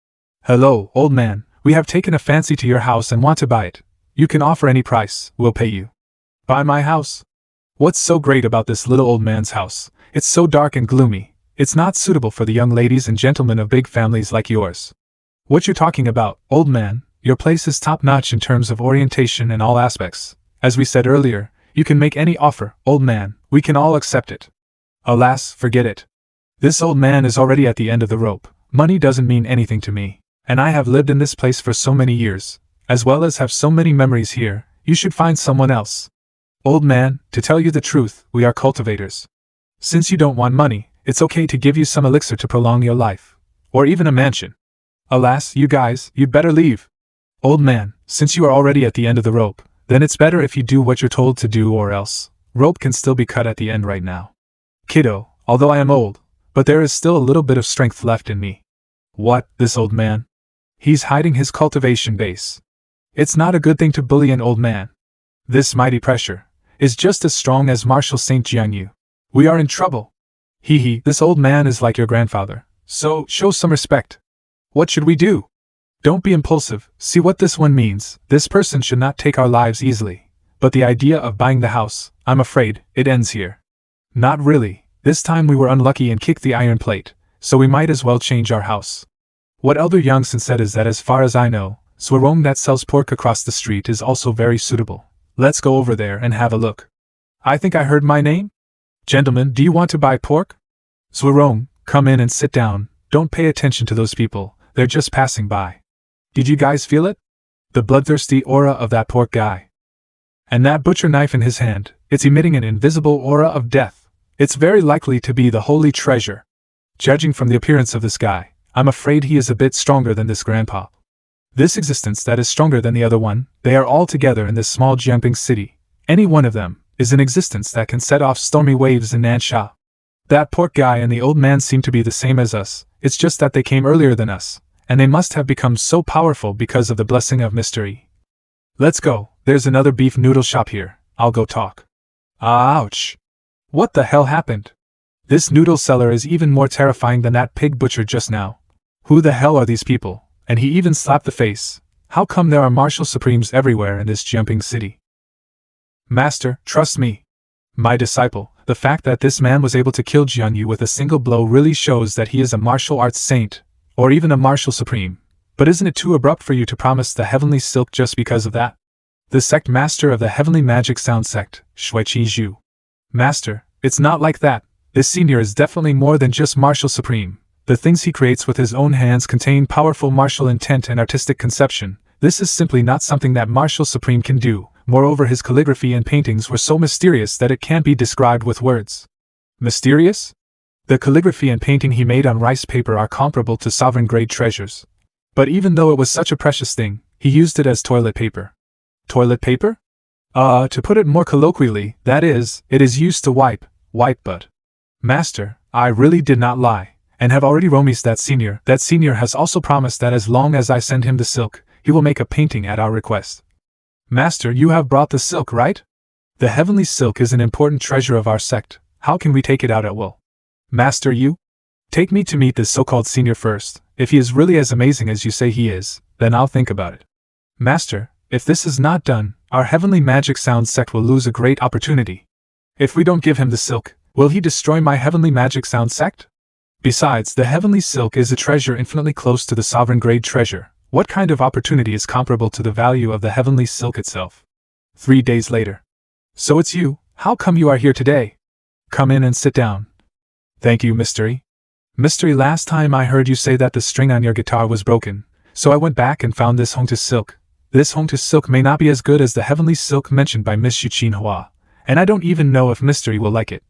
Hello, old man. We have taken a fancy to your house and want to buy it. You can offer any price, we'll pay you. Buy my house? What's so great about this little old man's house? It's so dark and gloomy. It's not suitable for the young ladies and gentlemen of big families like yours. What you're talking about, old man, your place is top-notch in terms of orientation and all aspects. As we said earlier, you can make any offer, old man, we can all accept it. Alas, forget it. This old man is already at the end of the rope. Money doesn't mean anything to me. And I have lived in this place for so many years, as well as have so many memories here. You should find someone else. Old man, to tell you the truth, we are cultivators. Since you don't want money, it's okay to give you some elixir to prolong your life. Or even a mansion. Alas, you guys, you'd better leave. Old man, since you are already at the end of the rope, then it's better if you do what you're told to do, or else rope can still be cut at the end right now. Kiddo, although I am old, but there is still a little bit of strength left in me. What, this old man? He's hiding his cultivation base. It's not a good thing to bully an old man. This mighty pressure is just as strong as Marshal St. Jiangyu. We are in trouble. Hee, this old man is like your grandfather, so show some respect. What should we do? Don't be impulsive, see what this one means. This person should not take our lives easily. But the idea of buying the house, I'm afraid, it ends here. Not really. This time we were unlucky and kicked the iron plate, so we might as well change our house. What Elder Youngson said is that as far as I know, Swarong that sells pork across the street is also very suitable. Let's go over there and have a look. I think I heard my name? Gentlemen, do you want to buy pork? Swarong, come in and sit down. Don't pay attention to those people, they're just passing by. Did you guys feel it? The bloodthirsty aura of that pork guy. And that butcher knife in his hand, it's emitting an invisible aura of death. It's very likely to be the holy treasure. Judging from the appearance of this guy, I'm afraid he is a bit stronger than this grandpa. This existence that is stronger than the other one, they are all together in this small jumping city. Any one of them is an existence that can set off stormy waves in Nansha. That pork guy and the old man seem to be the same as us, it's just that they came earlier than us, and they must have become so powerful because of the blessing of mystery. Let's go, there's another beef noodle shop here, I'll go talk. Ouch! What the hell happened? This noodle seller is even more terrifying than that pig butcher just now. Who the hell are these people? And he even slapped the face. How come there are martial supremes everywhere in this jumping city? Master, trust me. My disciple, the fact that this man was able to kill Jian Yu with a single blow really shows that he is a martial arts saint, or even a martial supreme. But isn't it too abrupt for you to promise the heavenly silk just because of that? The sect master of the heavenly magic sound sect, Shuiqi Zhu. Master, it's not like that. This senior is definitely more than just martial supreme. The things he creates with his own hands contain powerful martial intent and artistic conception. This is simply not something that martial supreme can do. Moreover, his calligraphy and paintings were so mysterious that it can't be described with words. Mysterious? The calligraphy and painting he made on rice paper are comparable to sovereign-grade treasures. But even though it was such a precious thing, he used it as toilet paper. Toilet paper? To put it more colloquially, that is, it is used to wipe butt. Master, I really did not lie, and have already promised that senior. That senior has also promised that as long as I send him the silk, he will make a painting at our request. Master, you have brought the silk, right? The heavenly silk is an important treasure of our sect. How can we take it out at will? Master, you? Take me to meet this so-called senior first. If he is really as amazing as you say he is, then I'll think about it. Master, if this is not done, our heavenly magic sound sect will lose a great opportunity. If we don't give him the silk, will he destroy my heavenly magic sound sect? Besides, the heavenly silk is a treasure infinitely close to the sovereign-grade treasure. What kind of opportunity is comparable to the value of the heavenly silk itself? 3 days later. So it's you. How come you are here today? Come in and sit down. Thank you, Mystery. Mystery, last time I heard you say that the string on your guitar was broken, so I went back and found this Hongtu silk. This Hongtu silk may not be as good as the heavenly silk mentioned by Miss Yuqin Hua, and I don't even know if Mystery will like it.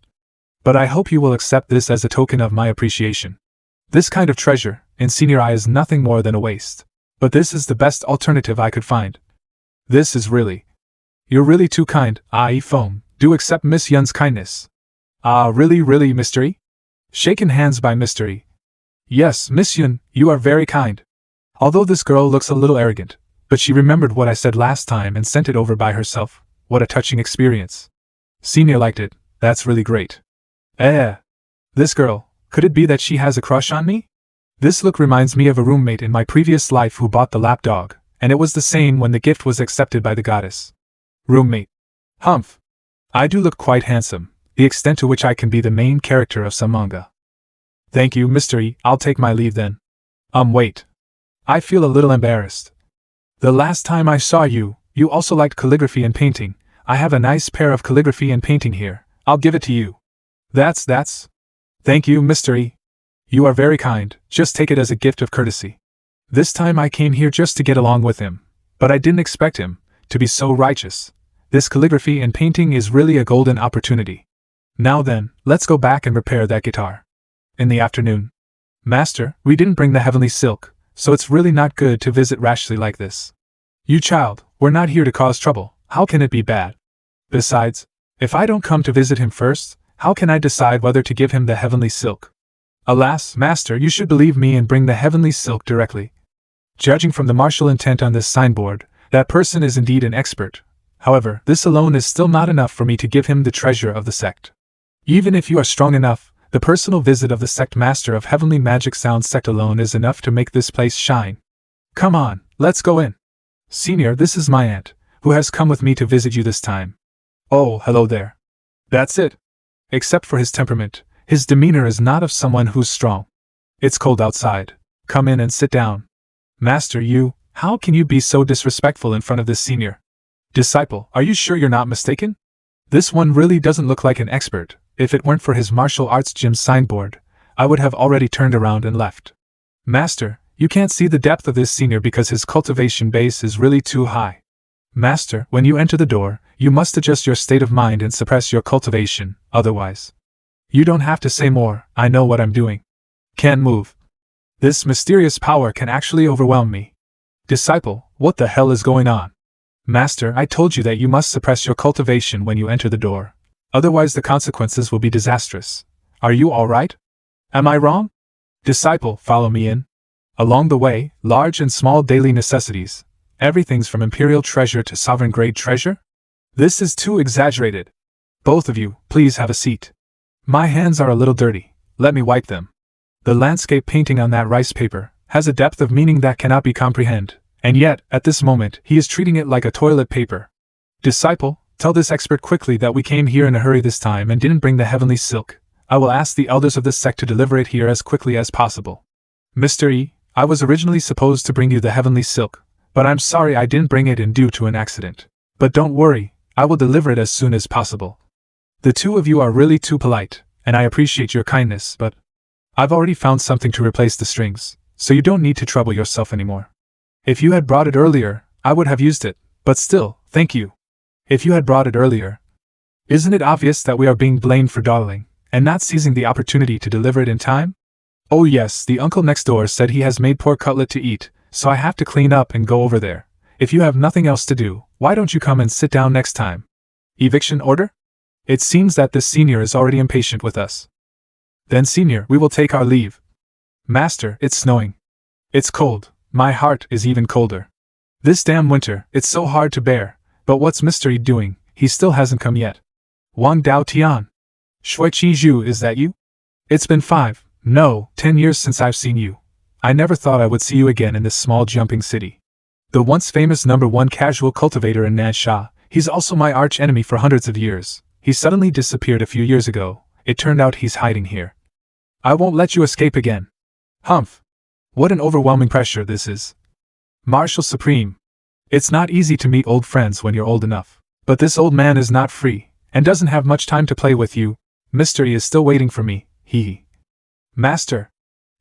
But I hope you will accept this as a token of my appreciation. This kind of treasure, in senior eye, is nothing more than a waste. But this is the best alternative I could find. This is really... You're really too kind, Foam. Do accept Miss Yun's kindness. Really, Mystery? Shaken hands by Mystery. Yes, Miss Yun, you are very kind. Although this girl looks a little arrogant, but she remembered what I said last time and sent it over by herself. What a touching experience. Senior liked it. That's really great. This girl, could it be that she has a crush on me? This look reminds me of a roommate in my previous life who bought the lapdog, and it was the same when the gift was accepted by the goddess. Roommate. Humph. I do look quite handsome, the extent to which I can be the main character of some manga. Thank you, Mystery, I'll take my leave then. Wait. I feel a little embarrassed. The last time I saw you, you also liked calligraphy and painting. I have a nice pair of calligraphy and painting here. I'll give it to you. That's. Thank you, Mystery. You are very kind, just take it as a gift of courtesy. This time I came here just to get along with him, but I didn't expect him to be so righteous. This calligraphy and painting is really a golden opportunity. Now then, let's go back and repair that guitar. In the afternoon. Master, we didn't bring the heavenly silk, so it's really not good to visit rashly like this. You child, we're not here to cause trouble, how can it be bad? Besides, if I don't come to visit him first, how can I decide whether to give him the heavenly silk? Alas, Master, you should believe me and bring the heavenly silk directly. Judging from the martial intent on this signboard, that person is indeed an expert. However, this alone is still not enough for me to give him the treasure of the sect. Even if you are strong enough, the personal visit of the sect master of heavenly magic sound sect alone is enough to make this place shine. Come on, let's go in. Senior, this is my aunt, who has come with me to visit you this time. Oh, hello there. That's it. Except for his temperament, his demeanor is not of someone who's strong. It's cold outside. Come in and sit down. Master, how can you be so disrespectful in front of this senior? Disciple, are you sure you're not mistaken? This one really doesn't look like an expert. If it weren't for his martial arts gym signboard, I would have already turned around and left. Master, you can't see the depth of this senior because his cultivation base is really too high. Master, when you enter the door, you must adjust your state of mind and suppress your cultivation, otherwise. You don't have to say more, I know what I'm doing. Can't move. This mysterious power can actually overwhelm me. Disciple, what the hell is going on? Master, I told you that you must suppress your cultivation when you enter the door. Otherwise the consequences will be disastrous. Are you all right? Am I wrong? Disciple, follow me in. Along the way, large and small daily necessities. Everything's from imperial treasure to sovereign-grade treasure? This is too exaggerated. Both of you, please have a seat. My hands are a little dirty, let me wipe them. The landscape painting on that rice paper has a depth of meaning that cannot be comprehended, and yet, at this moment, he is treating it like a toilet paper. Disciple, tell this expert quickly that we came here in a hurry this time and didn't bring the heavenly silk. I will ask the elders of this sect to deliver it here as quickly as possible. Mr. E, I was originally supposed to bring you the heavenly silk, but I'm sorry I didn't bring it in due to an accident. But don't worry, I will deliver it as soon as possible. The two of you are really too polite, and I appreciate your kindness, but I've already found something to replace the strings, so you don't need to trouble yourself anymore. If you had brought it earlier, I would have used it, but still, thank you. If you had brought it earlier. Isn't it obvious that we are being blamed for dawdling, and not seizing the opportunity to deliver it in time? Oh yes, the uncle next door said he has made pork cutlet to eat, so I have to clean up and go over there. If you have nothing else to do, why don't you come and sit down next time? Eviction order? It seems that this senior is already impatient with us. Then senior, we will take our leave. Master, it's snowing. It's cold, my heart is even colder. This damn winter, it's so hard to bear, but what's Mr. E doing? He still hasn't come yet. Wang Dao Tian. Shui Qi Zhu, is that you? It's been 10 years since I've seen you. I never thought I would see you again in this small jumping city. The once famous #1 casual cultivator in Nansha, he's also my arch enemy for hundreds of years. He suddenly disappeared a few years ago. It turned out he's hiding here. I won't let you escape again. Humph. What an overwhelming pressure this is. Marshal Supreme. It's not easy to meet old friends when you're old enough. But this old man is not free, and doesn't have much time to play with you. Mr. E is still waiting for me, hee. Master.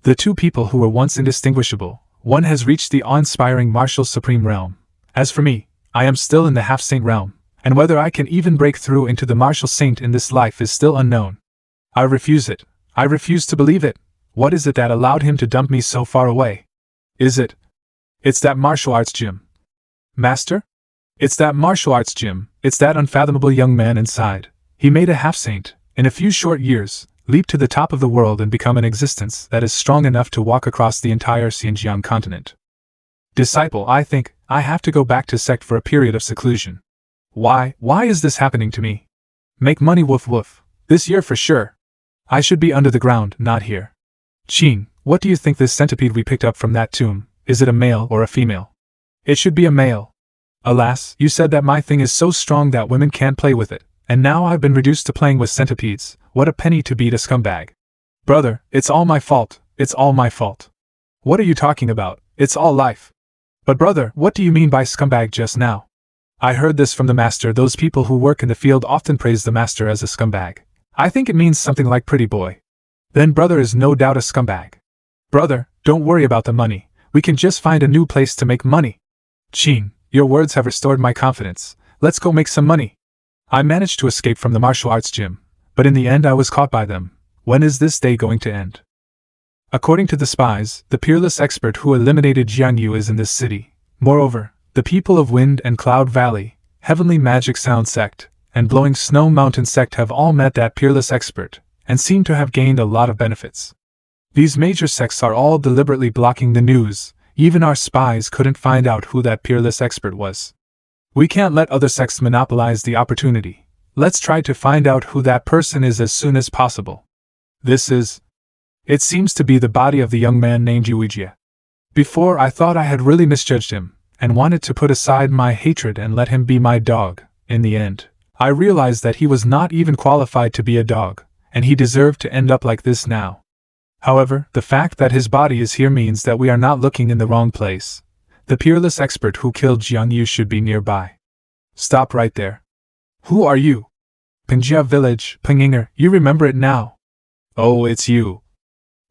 The two people who were once indistinguishable, one has reached the awe-inspiring Marshal Supreme realm. As for me, I am still in the half-saint realm, and whether I can even break through into the Marshal Saint in this life is still unknown. I refuse it. I refuse to believe it. What is it that allowed him to dump me so far away? Is it? It's that martial arts gym. Master? It's that martial arts gym. It's that unfathomable young man inside. He made a half-saint, in a few short years, leap to the top of the world and become an existence that is strong enough to walk across the entire Xinjiang continent. Disciple, I think I have to go back to sect for a period of seclusion. Why is this happening to me? Make money, woof woof. This year for sure. I should be under the ground, not here. Qin, what do you think this centipede we picked up from that tomb, is it a male or a female? It should be a male. Alas, you said that my thing is so strong that women can't play with it, and now I've been reduced to playing with centipedes. What a penny to beat a scumbag. Brother, it's all my fault, it's all my fault. What are you talking about? It's all life. But brother, what do you mean by scumbag just now? I heard this from the master. Those people who work in the field often praise the master as a scumbag. I think it means something like pretty boy. Then brother is no doubt a scumbag. Brother, don't worry about the money. We can just find a new place to make money. Qin, your words have restored my confidence. Let's go make some money. I managed to escape from the martial arts gym, but in the end I was caught by them. When is this day going to end? According to the spies, the peerless expert who eliminated Jiang Yu is in this city. Moreover, the people of Wind and Cloud Valley, Heavenly Magic Sound Sect, and Blowing Snow Mountain Sect have all met that peerless expert, and seem to have gained a lot of benefits. These major sects are all deliberately blocking the news. Even our spies couldn't find out who that peerless expert was. We can't let other sects monopolize the opportunity. Let's try to find out who that person is as soon as possible. It seems to be the body of the young man named Yuijia. Before I thought I had really misjudged him, and wanted to put aside my hatred and let him be my dog. In the end, I realized that he was not even qualified to be a dog, and he deserved to end up like this now. However, the fact that his body is here means that we are not looking in the wrong place. The peerless expert who killed Jiang Yu should be nearby. Stop right there. Who are you? Pingjia Village, Pinginger, you remember it now. Oh, it's you.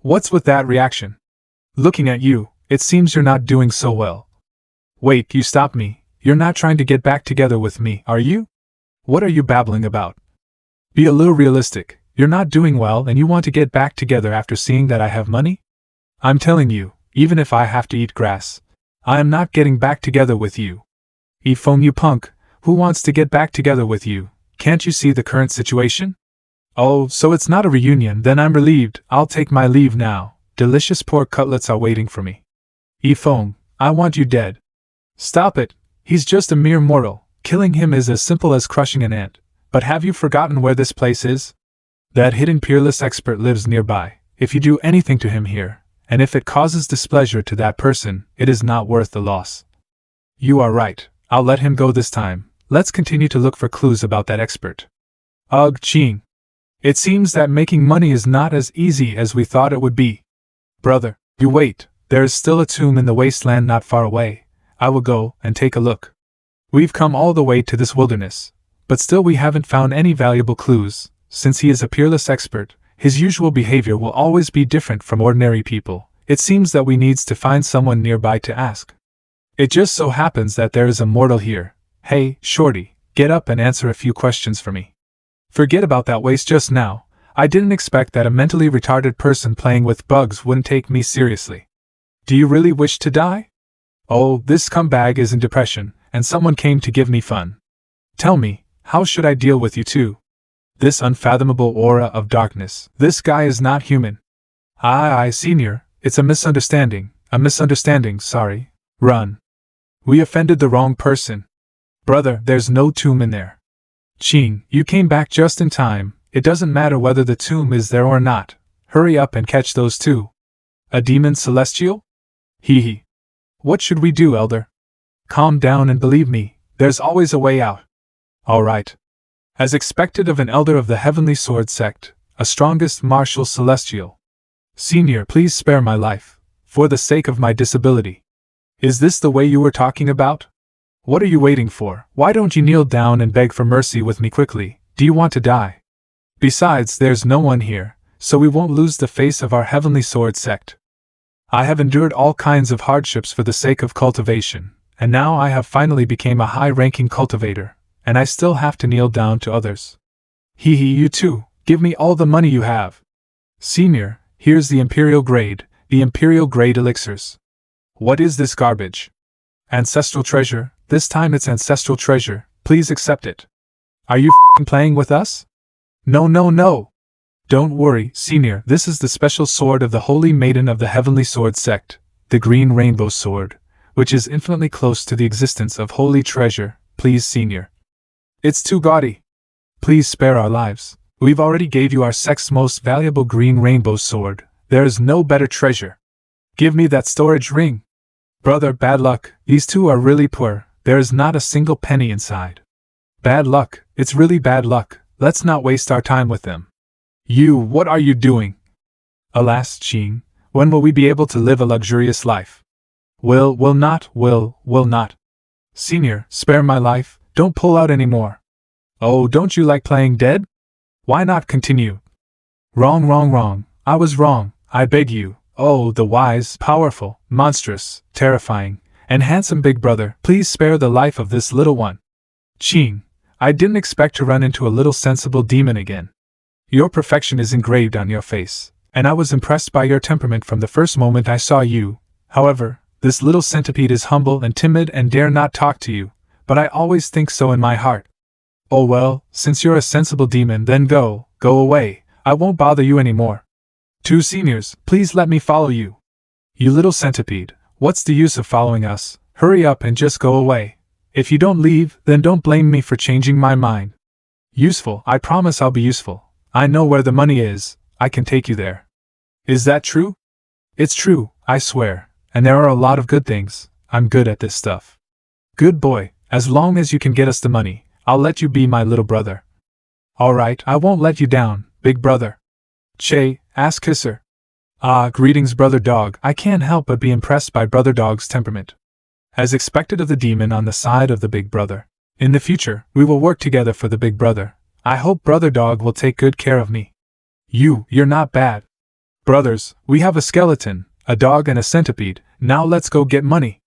What's with that reaction? Looking at you, it seems you're not doing so well. Wait, you stopped me. You're not trying to get back together with me, are you? What are you babbling about? Be a little realistic. You're not doing well and you want to get back together after seeing that I have money? I'm telling you, even if I have to eat grass, I am not getting back together with you. Yifeng, you punk, who wants to get back together with you? Can't you see the current situation? Oh, so it's not a reunion, then I'm relieved. I'll take my leave now. Delicious pork cutlets are waiting for me. Yifeng, I want you dead. Stop it. He's just a mere mortal. Killing him is as simple as crushing an ant. But have you forgotten where this place is? That hidden peerless expert lives nearby. If you do anything to him here, and if it causes displeasure to that person, it is not worth the loss. You are right, I'll let him go this time. Let's continue to look for clues about that expert. Ugh, Ching. It seems that making money is not as easy as we thought it would be. Brother, you wait, there is still a tomb in the wasteland not far away. I will go and take a look. We've come all the way to this wilderness, but still we haven't found any valuable clues. Since he is a peerless expert, his usual behavior will always be different from ordinary people. It seems that we needs to find someone nearby to ask. It just so happens that there is a mortal here. Hey, Shorty, get up and answer a few questions for me. Forget about that waste just now. I didn't expect that a mentally retarded person playing with bugs wouldn't take me seriously. Do you really wish to die? Oh, this scumbag is in depression, and someone came to give me fun. Tell me, how should I deal with you two? This unfathomable aura of darkness. This guy is not human. Aye, senior, it's a misunderstanding, sorry. Run. We offended the wrong person. Brother, there's no tomb in there. Ching, you came back just in time. It doesn't matter whether the tomb is there or not. Hurry up and catch those two. A demon celestial? Hee hee. What should we do, Elder? Calm down and believe me, there's always a way out. All right. As expected of an elder of the Heavenly Sword sect, a strongest martial celestial. Senior, please spare my life, for the sake of my disability. Is this the way you were talking about? What are you waiting for? Why don't you kneel down and beg for mercy with me quickly? Do you want to die? Besides, there's no one here, so we won't lose the face of our Heavenly Sword sect. I have endured all kinds of hardships for the sake of cultivation, and now I have finally become a high-ranking cultivator, and I still have to kneel down to others. Hee hee, you too, give me all the money you have. Senior, here's the Imperial Grade elixirs. What is this garbage? Ancestral treasure, this time it's ancestral treasure, please accept it. Are you f***ing playing with us? No. Don't worry, Senior, this is the special sword of the Holy Maiden of the Heavenly Sword sect, the Green Rainbow Sword, which is infinitely close to the existence of holy treasure, please Senior. It's too gaudy. Please spare our lives. We've already gave you our sect's most valuable Green Rainbow Sword. There is no better treasure. Give me that storage ring. Brother, bad luck, these two are really poor, there is not a single penny inside. Bad luck, it's really bad luck, let's not waste our time with them. You, what are you doing? Alas, Ching, when will we be able to live a luxurious life? Will not. Senior, spare my life, don't pull out any more. Oh, don't you like playing dead? Why not continue? Wrong, I was wrong, I beg you. Oh, the wise, powerful, monstrous, terrifying, and handsome big brother, please spare the life of this little one. Ching, I didn't expect to run into a little sensible demon again. Your perfection is engraved on your face, and I was impressed by your temperament from the first moment I saw you. However, this little centipede is humble and timid and dare not talk to you, but I always think so in my heart. Oh well, since you're a sensible demon, then go away, I won't bother you anymore. Two seniors, please let me follow you. You little centipede, what's the use of following us? Hurry up and just go away. If you don't leave, then don't blame me for changing my mind. Useful, I promise I'll be useful. I know where the money is, I can take you there. Is that true? It's true, I swear, and there are a lot of good things. I'm good at this stuff. Good boy, as long as you can get us the money, I'll let you be my little brother. Alright, I won't let you down, big brother. Che, ask Kisser. Ah, greetings, brother dog. I can't help but be impressed by brother dog's temperament. As expected of the demon on the side of the big brother. In the future, we will work together for the big brother. I hope brother dog will take good care of me. You're not bad. Brothers, we have a skeleton, a dog and a centipede. Now let's go get money.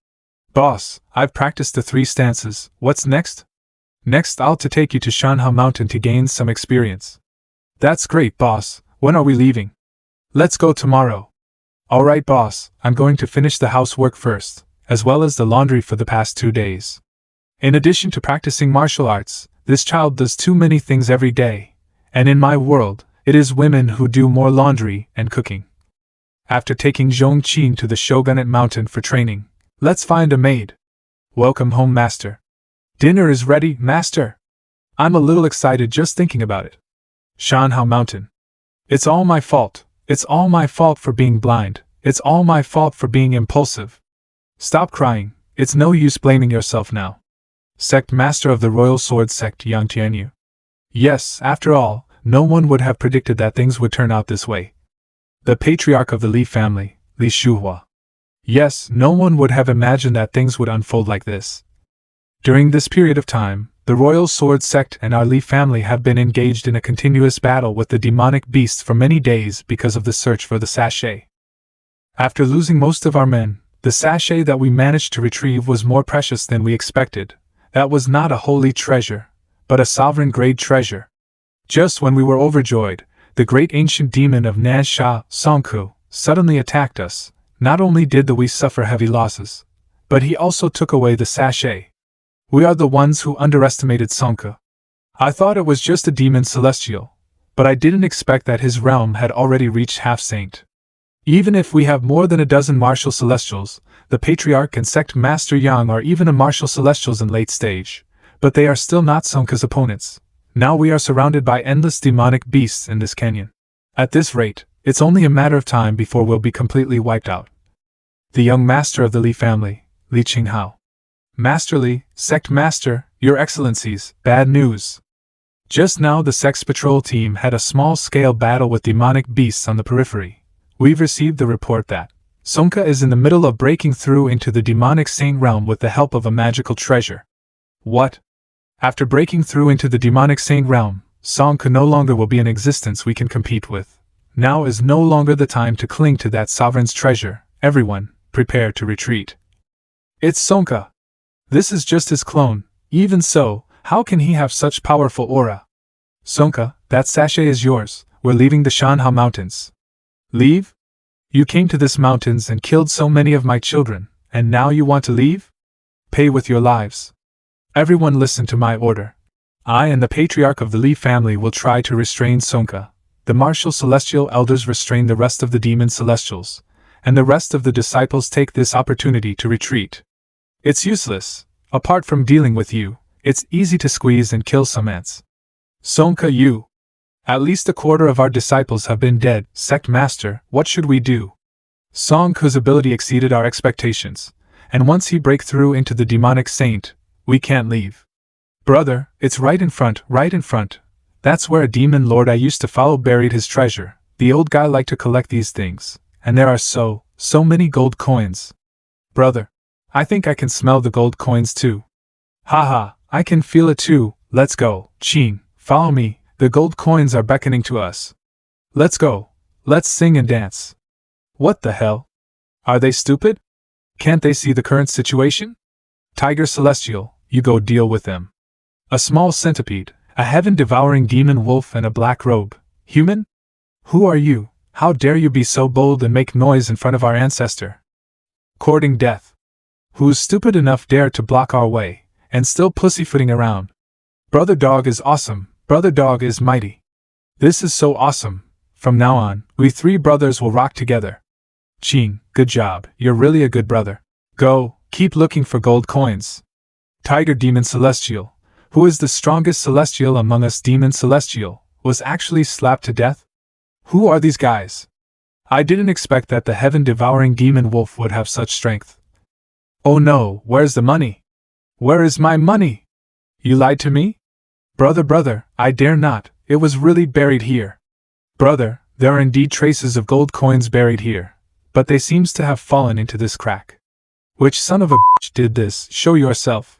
Boss, I've practiced the 3 stances. What's next? Next I'll take you to Shanhao Mountain to gain some experience. That's great, boss. When are we leaving? Let's go tomorrow. Alright, boss, I'm going to finish the housework first, as well as the laundry for the past 2 days. In addition to practicing martial arts, this child does too many things every day, and in my world, it is women who do more laundry and cooking. After taking Zhongqing to the Shogunate Mountain for training, let's find a maid. Welcome home, master. Dinner is ready, master. I'm a little excited just thinking about it. Shanhao Mountain. It's all my fault. It's all my fault for being blind. It's all my fault for being impulsive. Stop crying. It's no use blaming yourself now. Sect Master of the Royal Sword Sect Yang Tianyu. Yes, after all, no one would have predicted that things would turn out this way. The Patriarch of the Li family, Li Shuhua. Yes, no one would have imagined that things would unfold like this. During this period of time, the Royal Sword Sect and our Li family have been engaged in a continuous battle with the demonic beasts for many days because of the search for the sachet. After losing most of our men, the sachet that we managed to retrieve was more precious than we expected. That was not a holy treasure, but a sovereign-grade treasure. Just when we were overjoyed, the great ancient demon of Nansha, Songku, suddenly attacked us. Not only did we suffer heavy losses, but he also took away the sachet. We are the ones who underestimated Songku. I thought it was just a demon celestial, but I didn't expect that his realm had already reached half-saint. Even if we have more than a dozen martial celestials, the Patriarch and Sect Master Yang are even a martial celestials in late stage, but they are still not Songku's opponents. Now we are surrounded by endless demonic beasts in this canyon. At this rate, it's only a matter of time before we'll be completely wiped out. The young master of the Li family, Li Qinghao. Master Li, Sect Master, Your Excellencies, bad news. Just now the Sect's patrol team had a small-scale battle with demonic beasts on the periphery. We've received the report that Songku is in the middle of breaking through into the demonic saint realm with the help of a magical treasure. What? After breaking through into the demonic saint realm, Songku no longer will be in existence we can compete with. Now is no longer the time to cling to that sovereign's treasure. Everyone, prepare to retreat. It's Songku. This is just his clone. Even so, how can he have such powerful aura? Songku, that sachet is yours. We're leaving the Shanhao Mountains. Leave? You came to this mountains and killed so many of my children, and now you want to leave? Pay with your lives. Everyone listen to my order. I and the Patriarch of the Li family will try to restrain Songku. The martial celestial elders restrain the rest of the demon celestials, and the rest of the disciples take this opportunity to retreat. It's useless. Apart from dealing with you, it's easy to squeeze and kill some ants. Songku, you. At least a quarter of our disciples have been dead. Sect Master, what should we do? Songku's ability exceeded our expectations, and once he break through into the demonic saint, we can't leave. Brother, it's right in front, right in front. That's where a demon lord I used to follow buried his treasure. The old guy liked to collect these things, and there are so many gold coins. Brother, I think I can smell the gold coins too. Haha, I can feel it too. Let's go. Qing, follow me. The gold coins are beckoning to us. Let's go. Let's sing and dance. What the hell? Are they stupid? Can't they see the current situation? Tiger Celestial, you go deal with them. A small centipede, a heaven-devouring demon wolf and a black robe. Human? Who are you? How dare you be so bold and make noise in front of our ancestor? Courting death. Who's stupid enough dare to block our way, and still pussyfooting around? Brother Dog is awesome. Brother Dog is mighty. This is so awesome. From now on, we three brothers will rock together. Qing, good job. You're really a good brother. Go, keep looking for gold coins. Tiger Demon Celestial, who is the strongest celestial among us demon celestial, was actually slapped to death? Who are these guys? I didn't expect that the heaven-devouring demon wolf would have such strength. Oh no, where's the money? Where is my money? You lied to me? Brother, I dare not. It was really buried here. Brother, there are indeed traces of gold coins buried here, but they seems to have fallen into this crack. Which son of a bitch did this? Show yourself.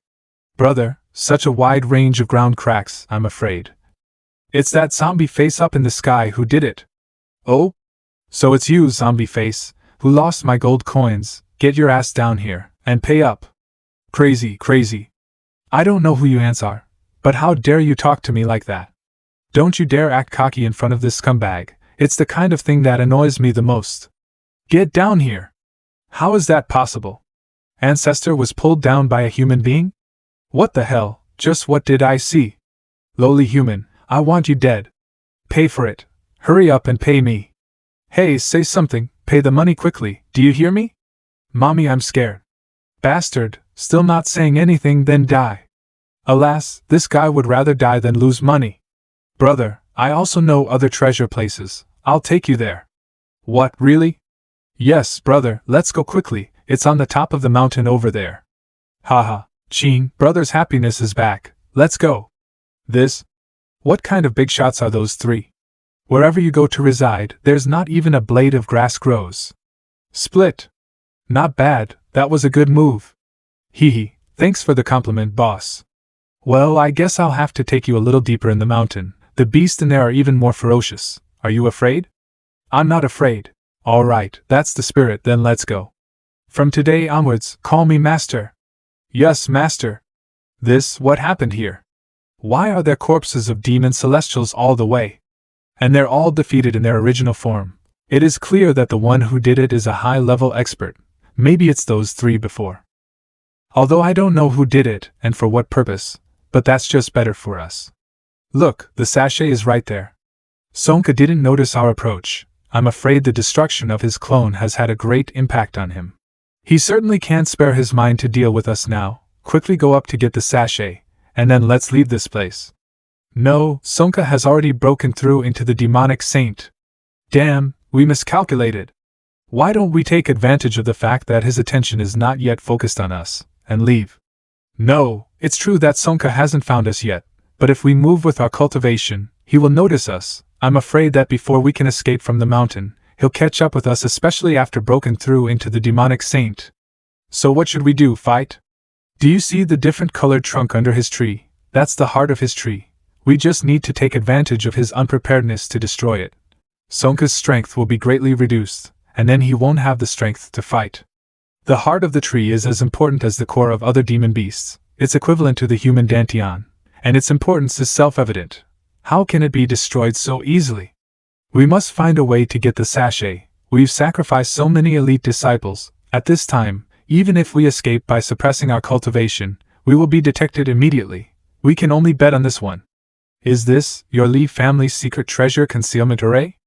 Brother, such a wide range of ground cracks, I'm afraid. It's that zombie face up in the sky who did it. Oh? So it's you, zombie face, who lost my gold coins. Get your ass down here, and pay up. Crazy. I don't know who you ants are, but how dare you talk to me like that? Don't you dare act cocky in front of this scumbag. It's the kind of thing that annoys me the most. Get down here. How is that possible? Ancestor was pulled down by a human being? What the hell? Just what did I see? Lowly human, I want you dead. Pay for it. Hurry up and pay me. Hey, say something. Pay the money quickly. Do you hear me? Mommy, I'm scared. Bastard, still not saying anything, then die. Alas, this guy would rather die than lose money. Brother, I also know other treasure places. I'll take you there. What, really? Yes, brother, let's go quickly, it's on the top of the mountain over there. Haha, Qing, brother's happiness is back, let's go. This? What kind of big shots are those three? Wherever you go to reside, there's not even a blade of grass grows. Split. Not bad, that was a good move. Hee hee, thanks for the compliment, boss. Well, I guess I'll have to take you a little deeper in the mountain. The beasts in there are even more ferocious. Are you afraid? I'm not afraid. All right, that's the spirit, then let's go. From today onwards, call me Master. Yes, Master. What happened here? Why are there corpses of demon celestials all the way? And they're all defeated in their original form. It is clear that the one who did it is a high-level expert. Maybe it's those three before. Although I don't know who did it, and for what purpose, but that's just better for us. Look, the sachet is right there. Sonka didn't notice our approach. I'm afraid the destruction of his clone has had a great impact on him. He certainly can't spare his mind to deal with us now. Quickly go up to get the sachet, and then let's leave this place. No, Sonka has already broken through into the demonic saint. Damn, we miscalculated. Why don't we take advantage of the fact that his attention is not yet focused on us, and leave? No, it's true that Sonka hasn't found us yet, but if we move with our cultivation, he will notice us. I'm afraid that before we can escape from the mountain, he'll catch up with us, especially after broken through into the demonic saint. So what should we do, fight? Do you see the different colored trunk under his tree? That's the heart of his tree. We just need to take advantage of his unpreparedness to destroy it. Sonka's strength will be greatly reduced, and then he won't have the strength to fight. The heart of the tree is as important as the core of other demon beasts. It's equivalent to the human dantian, and its importance is self-evident. How can it be destroyed so easily? We must find a way to get the sachet. We've sacrificed so many elite disciples. At this time, even if we escape by suppressing our cultivation, we will be detected immediately. We can only bet on this one. Is this your Li family's secret treasure concealment array?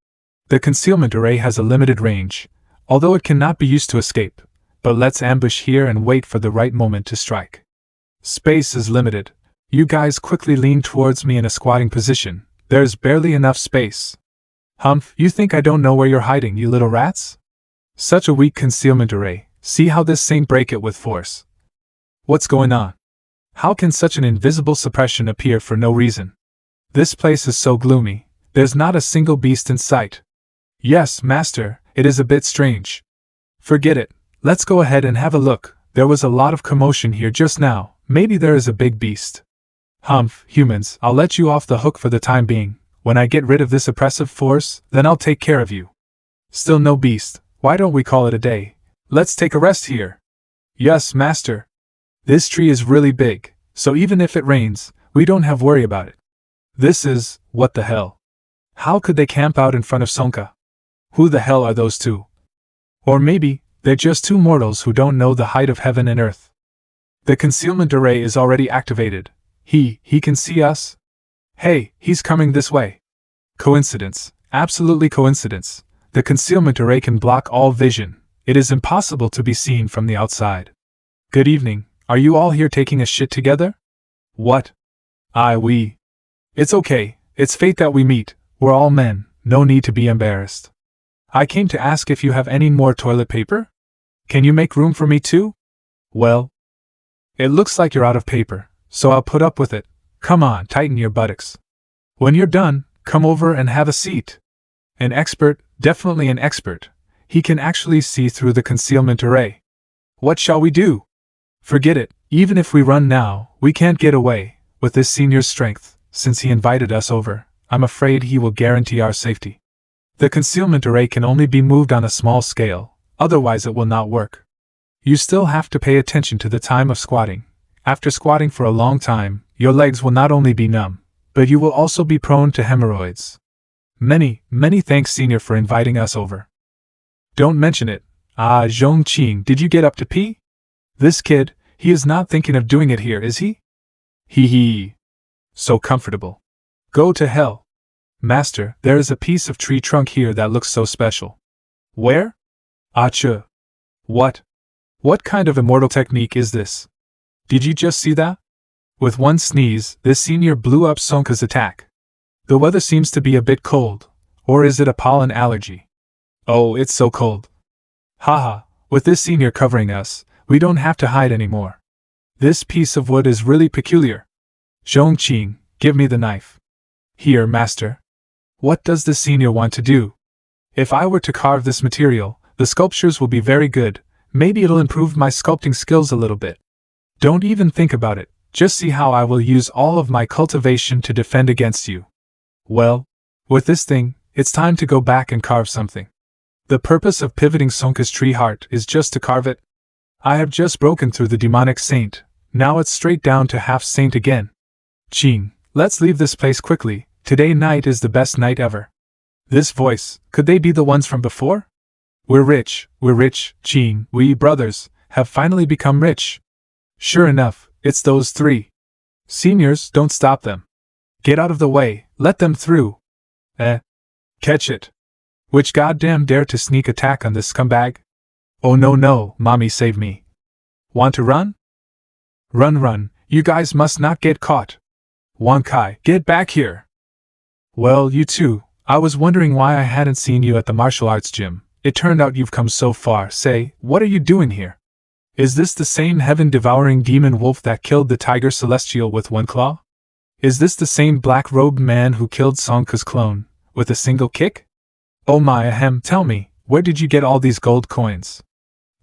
The concealment array has a limited range, although it cannot be used to escape. But let's ambush here and wait for the right moment to strike. Space is limited. You guys quickly lean towards me in a squatting position. There's barely enough space. Humph, you think I don't know where you're hiding, you little rats? Such a weak concealment array. See how this saint break it with force. What's going on? How can such an invisible suppression appear for no reason? This place is so gloomy. There's not a single beast in sight. Yes, Master, it is a bit strange. Forget it. Let's go ahead and have a look. There was a lot of commotion here just now. Maybe there is a big beast. Humph, humans, I'll let you off the hook for the time being. When I get rid of this oppressive force, then I'll take care of you. Still no beast. Why don't we call it a day? Let's take a rest here. Yes, Master. This tree is really big, so even if it rains, we don't have worry about it. This is, what the hell? How could they camp out in front of Sonka? Who the hell are those two? Or maybe, they're just two mortals who don't know the height of heaven and earth. The concealment array is already activated. He can see us? Hey, he's coming this way. Coincidence, absolutely coincidence. The concealment array can block all vision. It is impossible to be seen from the outside. Good evening, are you all here taking a shit together? What? We. It's okay, it's fate that we meet. We're all men, no need to be embarrassed. I came to ask if you have any more toilet paper? Can you make room for me too? Well, it looks like you're out of paper, so I'll put up with it. Come on, tighten your buttocks. When you're done, come over and have a seat. An expert, definitely an expert. He can actually see through the concealment array. What shall we do? Forget it, even if we run now, we can't get away. With this senior's strength, since he invited us over, I'm afraid he will guarantee our safety. The concealment array can only be moved on a small scale, otherwise it will not work. You still have to pay attention to the time of squatting. After squatting for a long time, your legs will not only be numb, but you will also be prone to hemorrhoids. Many thanks, Senior, for inviting us over. Don't mention it. Zhongqing, did you get up to pee? This kid, he is not thinking of doing it here, is he? Hee. So comfortable. Go to hell. Master, there is a piece of tree trunk here that looks so special. Where? Achoo. What? What kind of immortal technique is this? Did you just see that? With one sneeze, this senior blew up Sonka's attack. The weather seems to be a bit cold. Or is it a pollen allergy? Oh, it's so cold. Haha, with this senior covering us, we don't have to hide anymore. This piece of wood is really peculiar. Zhongqing, give me the knife. Here, master. What does the senior want to do? If I were to carve this material, the sculptures will be very good. Maybe it'll improve my sculpting skills a little bit. Don't even think about it, just see how I will use all of my cultivation to defend against you. Well, with this thing, it's time to go back and carve something. The purpose of pivoting Sonka's tree heart is just to carve it. I have just broken through the demonic saint, now it's straight down to half saint again. Qing, let's leave this place quickly, today night is the best night ever. This voice, could they be the ones from before? We're rich, Qing, we brothers, have finally become rich. Sure enough, it's those three. Seniors, don't stop them. Get out of the way, let them through. Catch it. Which goddamn dare to sneak attack on this scumbag? Oh no, mommy save me. Want to run? Run, you guys must not get caught. Wan Kai, get back here. Well, you two, I was wondering why I hadn't seen you at the martial arts gym. It turned out you've come so far. Say, what are you doing here? Is this the same heaven-devouring demon wolf that killed the tiger celestial with one claw? Is this the same black-robed man who killed Sonka's clone with a single kick? Oh my tell me, where did you get all these gold coins?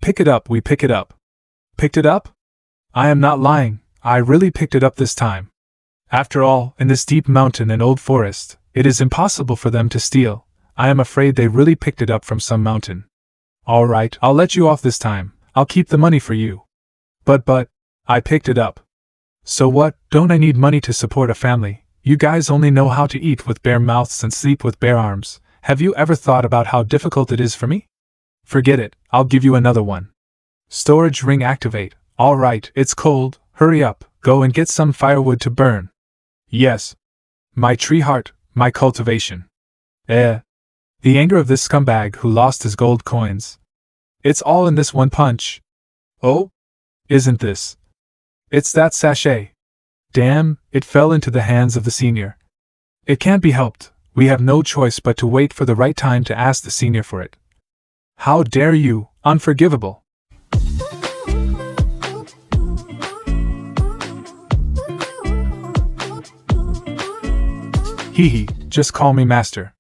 Pick it up, we pick it up. Picked it up? I am not lying, I really picked it up this time. After all, in this deep mountain and old forest, it is impossible for them to steal. I am afraid they really picked it up from some mountain. All right, I'll let you off this time. I'll keep the money for you. But, I picked it up. So what, don't I need money to support a family? You guys only know how to eat with bare mouths and sleep with bare arms. Have you ever thought about how difficult it is for me? Forget it, I'll give you another one. Storage ring activate. All right, it's cold, hurry up, go and get some firewood to burn. Yes. My tree heart, my cultivation. The anger of this scumbag who lost his gold coins. It's all in this one punch. Oh? Isn't this? It's that sachet. Damn, it fell into the hands of the senior. It can't be helped, we have no choice but to wait for the right time to ask the senior for it. How dare you, unforgivable! Hee, just call me master.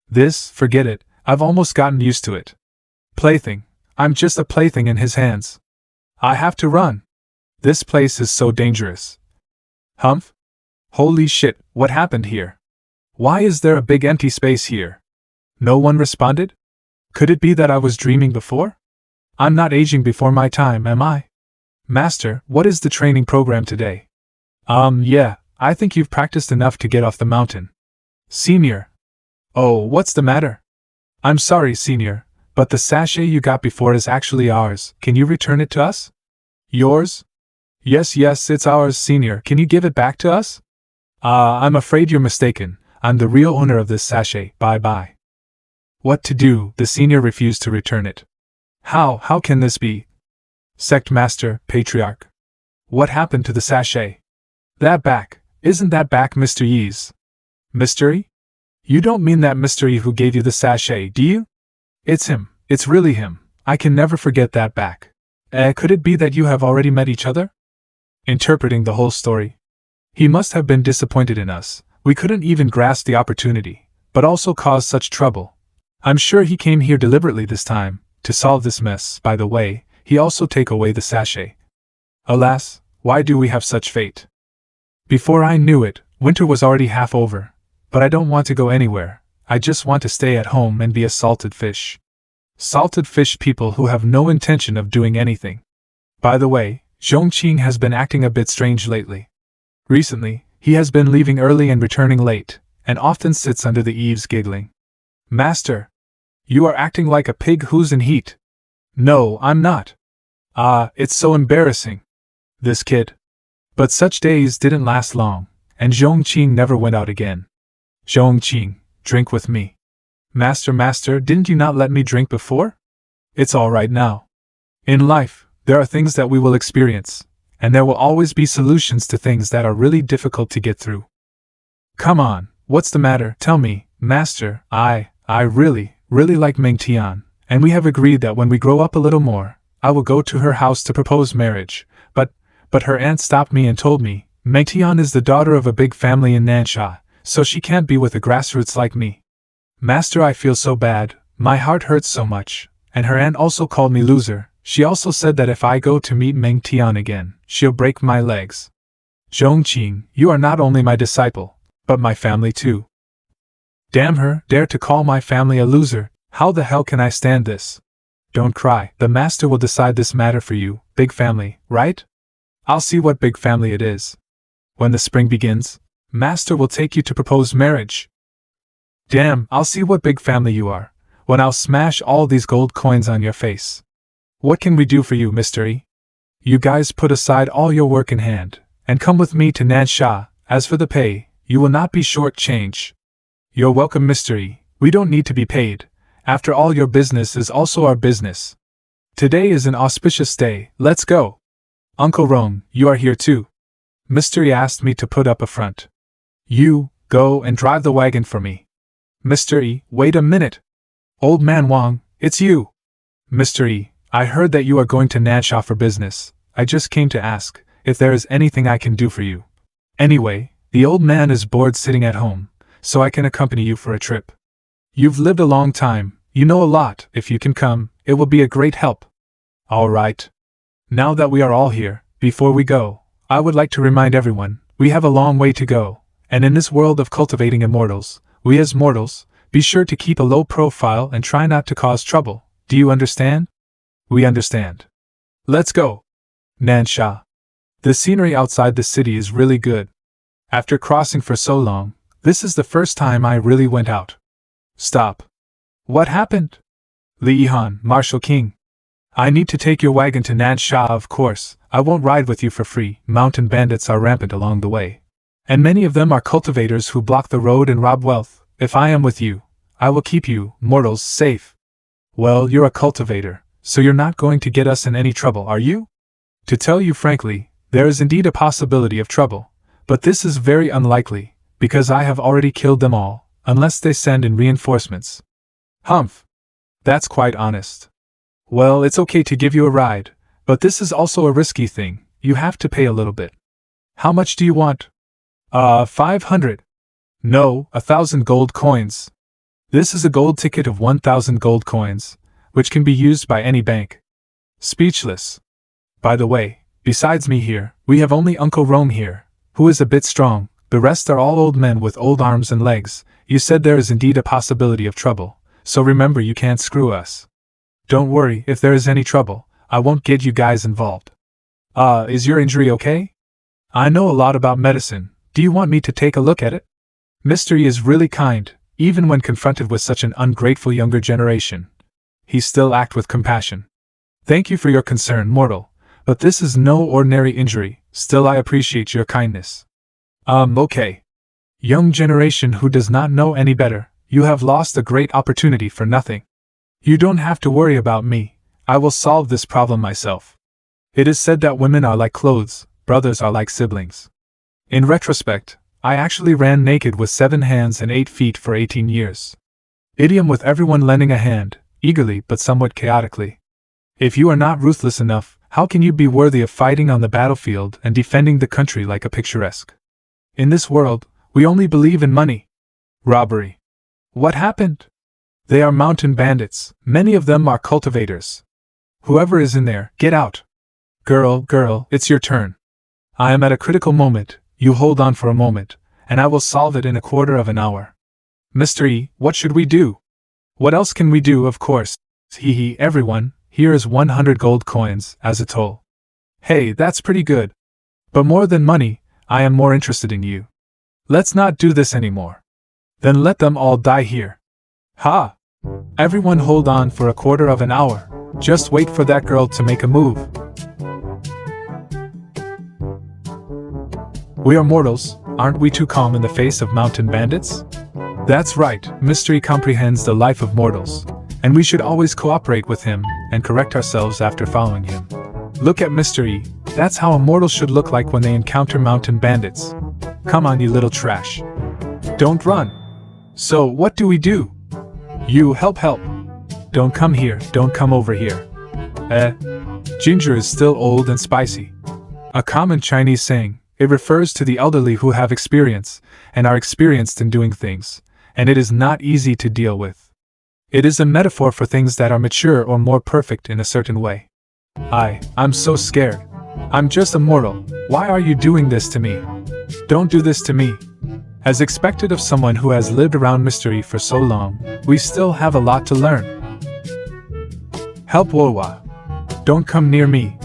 This, forget it, I've almost gotten used to it. Plaything, I'm just a plaything in his hands. I have to run. This place is so dangerous. Humph? Holy shit, what happened here? Why is there a big empty space here? No one responded? Could it be that I was dreaming before? I'm not aging before my time, am I? Master, what is the training program today? Yeah, I think you've practiced enough to get off the mountain. Senior. Oh, what's the matter? I'm sorry, Senior, but the sachet you got before is actually ours. Can you return it to us? Yours? Yes, it's ours, Senior. Can you give it back to us? I'm afraid you're mistaken. I'm the real owner of this sachet. Bye. What to do? The Senior refused to return it. How can this be? Sect Master, Patriarch. What happened to the sachet? That back. Isn't that back Mr. Yi's? Mystery? You don't mean that Mr. Yi who gave you the sachet, do you? It's him. It's really him. I can never forget that back. Could it be that you have already met each other? Interpreting the whole story. He must have been disappointed in us. We couldn't even grasp the opportunity, but also caused such trouble. I'm sure he came here deliberately this time, to solve this mess. By the way, he also take away the sachet. Alas, why do we have such fate? Before I knew it, winter was already half over. But I don't want to go anywhere. I just want to stay at home and be a salted fish. Salted fish people who have no intention of doing anything. By the way, Zhongqing has been acting a bit strange lately. Recently, he has been leaving early and returning late, and often sits under the eaves giggling. Master! You are acting like a pig who's in heat. No, I'm not. It's so embarrassing. This kid. But such days didn't last long, and Zhongqing never went out again. Zhongqing, drink with me. Master, didn't you not let me drink before? It's all right now. In life, there are things that we will experience, and there will always be solutions to things that are really difficult to get through. Come on, what's the matter? Tell me, Master, I really like Meng Tian, and we have agreed that when we grow up a little more, I will go to her house to propose marriage, but her aunt stopped me and told me, Meng Tian is the daughter of a big family in Nansha, so she can't be with a grassroots like me. Master, I feel so bad, my heart hurts so much, and her aunt also called me loser. She also said that if I go to meet Meng Tian again, she'll break my legs. Zhongqing, you are not only my disciple, but my family too. Damn her, dare to call my family a loser, how the hell can I stand this? Don't cry, the master will decide this matter for you, big family, right? I'll see what big family it is. When the spring begins, master will take you to propose marriage. Damn, I'll see what big family you are, when I'll smash all these gold coins on your face. What can we do for you, Mr. E? You guys put aside all your work in hand, and come with me to Nansha. As for the pay, you will not be short change. You're welcome, Mr. E. We don't need to be paid. After all, your business is also our business. Today is an auspicious day, let's go. Uncle Rome, you are here too. Mr. E asked me to put up a front. You, go and drive the wagon for me. Mr. E, wait a minute. Old man Wang, it's you. Mr. E, I heard that you are going to Nansha for business. I just came to ask if there is anything I can do for you. Anyway, the old man is bored sitting at home, so I can accompany you for a trip. You've lived a long time, you know a lot. If you can come, it will be a great help. All right. Now that we are all here, before we go, I would like to remind everyone, we have a long way to go, and in this world of cultivating immortals, we as mortals, be sure to keep a low profile and try not to cause trouble. Do you understand? We understand. Let's go. Nansha. The scenery outside the city is really good. After crossing for so long, this is the first time I really went out. Stop. What happened? Li Yihan, Marshal King. I need to take your wagon to Nansha, of course. I won't ride with you for free. Mountain bandits are rampant along the way. And many of them are cultivators who block the road and rob wealth. If I am with you, I will keep you, mortals, safe. Well, you're a cultivator, so you're not going to get us in any trouble, are you? To tell you frankly, there is indeed a possibility of trouble, but this is very unlikely, because I have already killed them all, unless they send in reinforcements. Humph. That's quite honest. Well, it's okay to give you a ride, but this is also a risky thing. You have to pay a little bit. How much do you want? 500. No, 1,000 gold coins. This is a gold ticket of 1,000 gold coins, which can be used by any bank. Speechless. By the way, besides me here, we have only Uncle Rome here, who is a bit strong. The rest are all old men with old arms and legs. You said there is indeed a possibility of trouble, so remember you can't screw us. Don't worry, if there is any trouble, I won't get you guys involved. Is your injury okay? I know a lot about medicine. Do you want me to take a look at it? Mr. E is really kind, even when confronted with such an ungrateful younger generation. He still acts with compassion. Thank you for your concern, mortal, but this is no ordinary injury. Still, I appreciate your kindness. Okay. Young generation who does not know any better, you have lost a great opportunity for nothing. You don't have to worry about me. I will solve this problem myself. It is said that women are like clothes, brothers are like siblings. In retrospect, I actually ran naked with 7 hands and 8 feet for 18 years. Idiom with everyone lending a hand, eagerly but somewhat chaotically. If you are not ruthless enough, how can you be worthy of fighting on the battlefield and defending the country like a picturesque? In this world, we only believe in money. Robbery. What happened? They are mountain bandits. Many of them are cultivators. Whoever is in there, get out. Girl, it's your turn. I am at a critical moment. You hold on for a moment, and I will solve it in a quarter of an hour. Mr. E, what should we do? What else can we do, of course? Hee, everyone, here is 100 gold coins, as a toll. Hey, that's pretty good. But more than money, I am more interested in you. Let's not do this anymore. Then let them all die here. Ha! Everyone hold on for a quarter of an hour. Just wait for that girl to make a move. We are mortals, aren't we too calm in the face of mountain bandits? That's right, Mystery comprehends the life of mortals, and we should always cooperate with him and correct ourselves after following him. Look at Mystery, that's how a mortal should look like when they encounter mountain bandits. Come on, you little trash. Don't run. So, what do we do? You help. Don't come here, don't come over here. Ginger is still old and spicy. A common Chinese saying. It refers to the elderly who have experience, and are experienced in doing things, and it is not easy to deal with. It is a metaphor for things that are mature or more perfect in a certain way. I'm so scared. I'm just a mortal. Why are you doing this to me? Don't do this to me. As expected of someone who has lived around mystery for so long, we still have a lot to learn. Help Wowa. Don't come near me.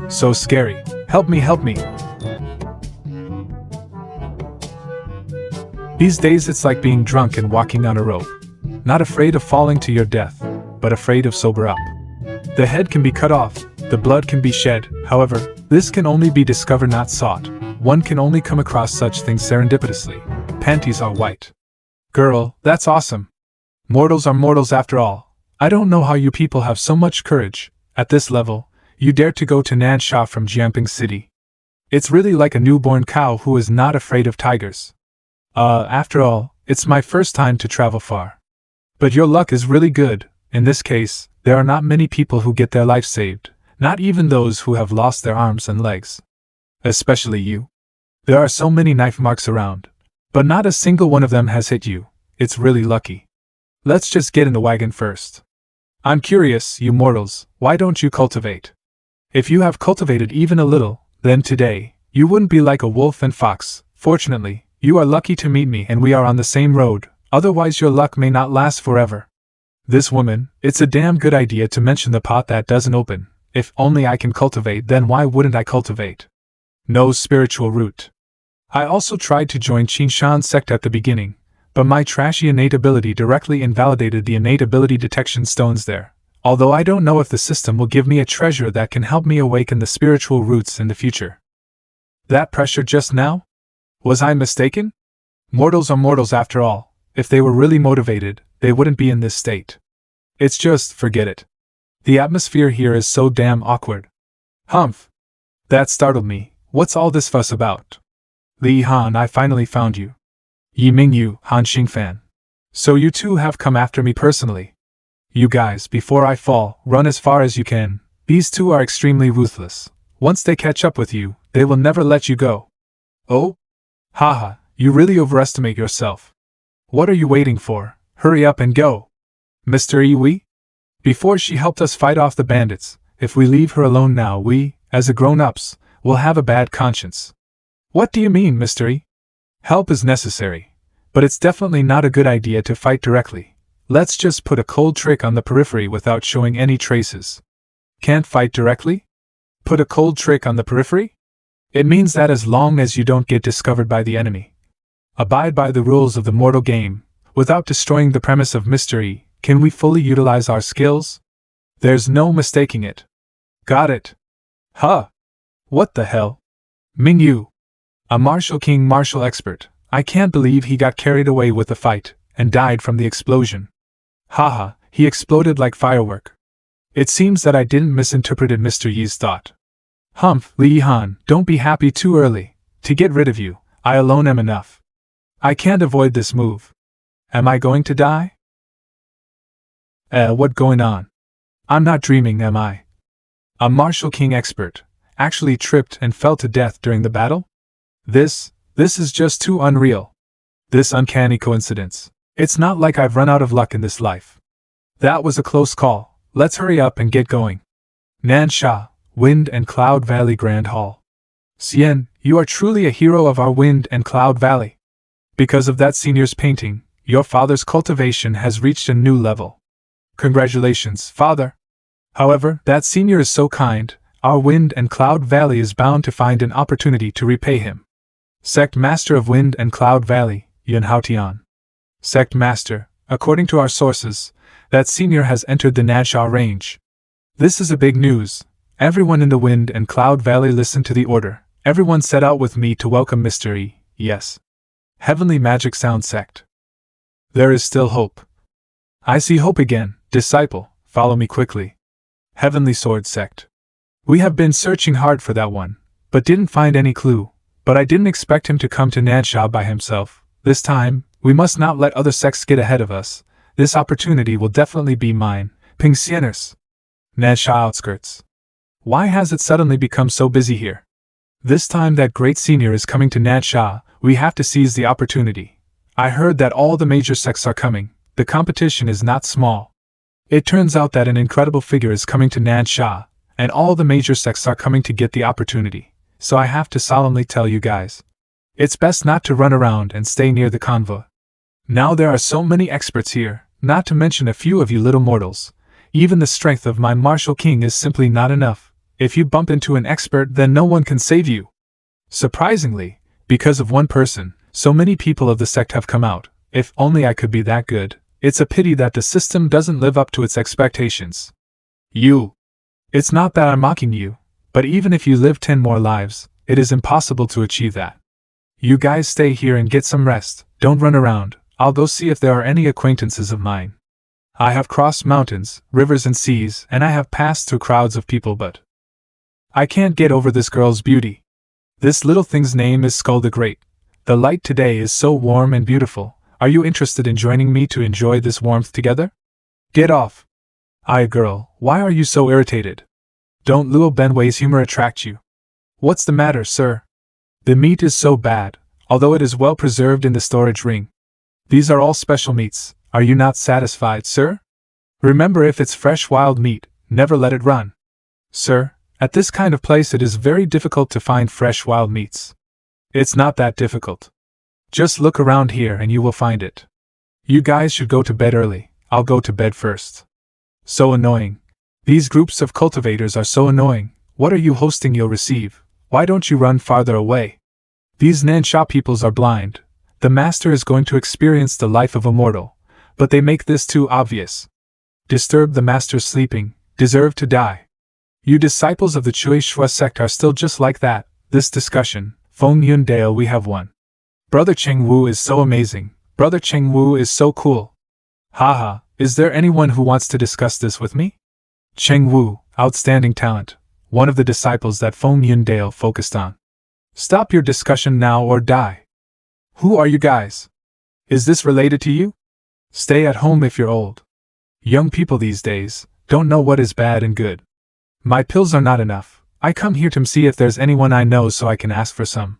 So scary. Help me. These days it's like being drunk and walking on a rope. Not afraid of falling to your death, but afraid of sober up. The head can be cut off, the blood can be shed, however, this can only be discovered not sought. One can only come across such things serendipitously. Panties are white. Girl, that's awesome. Mortals are mortals after all. I don't know how you people have so much courage. At this level, you dare to go to Nansha from Jiangping City. It's really like a newborn cow who is not afraid of tigers. After all, it's my first time to travel far. But your luck is really good. In this case, there are not many people who get their life saved, not even those who have lost their arms and legs. Especially you. There are so many knife marks around, but not a single one of them has hit you. It's really lucky. Let's just get in the wagon first. I'm curious, you mortals, why don't you cultivate? If you have cultivated even a little, then today, you wouldn't be like a wolf and fox. Fortunately, you are lucky to meet me and we are on the same road, otherwise your luck may not last forever. This woman, it's a damn good idea to mention the pot that doesn't open. If only I can cultivate, then why wouldn't I cultivate? No spiritual root. I also tried to join Qingshan's sect at the beginning, but my trashy innate ability directly invalidated the innate ability detection stones there, although I don't know if the system will give me a treasure that can help me awaken the spiritual roots in the future. That pressure just now? Was I mistaken? Mortals are mortals after all. If they were really motivated, they wouldn't be in this state. It's just, forget it. The atmosphere here is so damn awkward. Humph. That startled me. What's all this fuss about? Li Han, I finally found you. Yi Mingyu, Han Xingfan. So you two have come after me personally. You guys, before I fall, run as far as you can. These two are extremely ruthless. Once they catch up with you, they will never let you go. Oh? Haha, you really overestimate yourself. What are you waiting for? Hurry up and go. Mr. Iwi? Before she helped us fight off the bandits, if we leave her alone now we, as the grown-ups, will have a bad conscience. What do you mean, Mr. E? Help is necessary, but it's definitely not a good idea to fight directly. Let's just put a cold trick on the periphery without showing any traces. Can't fight directly? Put a cold trick on the periphery? It means that as long as you don't get discovered by the enemy, abide by the rules of the mortal game, without destroying the premise of mystery, can we fully utilize our skills? There's no mistaking it. Got it. Huh. What the hell? Mingyu. A martial king martial expert. I can't believe he got carried away with the fight, and died from the explosion. Haha, he exploded like firework. It seems that I didn't misinterpreted Mr. Yi's thought. Humph, Li Han, don't be happy too early. To get rid of you, I alone am enough. I can't avoid this move. Am I going to die? What going on? I'm not dreaming, am I? A martial king expert actually tripped and fell to death during the battle? This is just too unreal. This uncanny coincidence. It's not like I've run out of luck in this life. That was a close call. Let's hurry up and get going. Nansha, Wind and Cloud Valley Grand Hall. Xian, you are truly a hero of our Wind and Cloud Valley. Because of that senior's painting, your father's cultivation has reached a new level. Congratulations, father. However, that senior is so kind, our Wind and Cloud Valley is bound to find an opportunity to repay him. Sect Master of Wind and Cloud Valley, Yun Haotian. Sect Master, according to our sources, that senior has entered the Nansha range. This is a big news. Everyone in the Wind and Cloud Valley listened to the order. Everyone set out with me to welcome Mr. E, yes. Heavenly Magic Sound Sect. There is still hope. I see hope again, disciple, follow me quickly. Heavenly Sword Sect. We have been searching hard for that one, but didn't find any clue. But I didn't expect him to come to Nansha by himself. This time, We must not let other sects get ahead of us. This opportunity will definitely be mine. Ping Sieners. Nansha outskirts. Why has it suddenly become so busy here? This time that great senior is coming to Nansha, we have to seize the opportunity. I heard that all the major sects are coming. The competition is not small. It turns out that an incredible figure is coming to Nansha, and all the major sects are coming to get the opportunity. So I have to solemnly tell you guys. It's best not to run around and stay near the convoy. Now there are so many experts here, not to mention a few of you little mortals. Even the strength of my martial king is simply not enough. If you bump into an expert, then no one can save you. Surprisingly, because of one person, so many people of the sect have come out. If only I could be that good. It's a pity that the system doesn't live up to its expectations. It's not that I'm mocking you, but even if you live 10 more lives, it is impossible to achieve that. You guys stay here and get some rest, don't run around. I'll go see if there are any acquaintances of mine. I have crossed mountains, rivers and seas, and I have passed through crowds of people, but I can't get over this girl's beauty. This little thing's name is Skull the Great. The light today is so warm and beautiful. Are you interested in joining me to enjoy this warmth together? Get off. Aye, girl, why are you so irritated? Don't Luo Benway's humor attract you? What's the matter, sir? The meat is so bad, although it is well preserved in the storage ring. These are all special meats. Are you not satisfied, sir? Remember, if it's fresh wild meat, never let it run. Sir, at this kind of place it is very difficult to find fresh wild meats. It's not that difficult. Just look around here and you will find it. You guys should go to bed early. I'll go to bed first. So annoying. These groups of cultivators are so annoying. What are you hosting? You'll receive. Why don't you run farther away? These Nansha peoples are blind. The master is going to experience the life of a mortal, but they make this too obvious. Disturb the master's sleeping, deserve to die. You disciples of the Chui Shua sect are still just like that. This discussion, Feng Yun Dale, we have won. Brother Cheng Wu is so amazing. Brother Cheng Wu is so cool. Haha, is there anyone who wants to discuss this with me? Cheng Wu, outstanding talent. One of the disciples that Feng Yun Dale focused on. Stop your discussion now or die. Who are you guys? Is this related to you? Stay at home if you're old. Young people these days don't know what is bad and good. My pills are not enough. I come here to see if there's anyone I know so I can ask for some.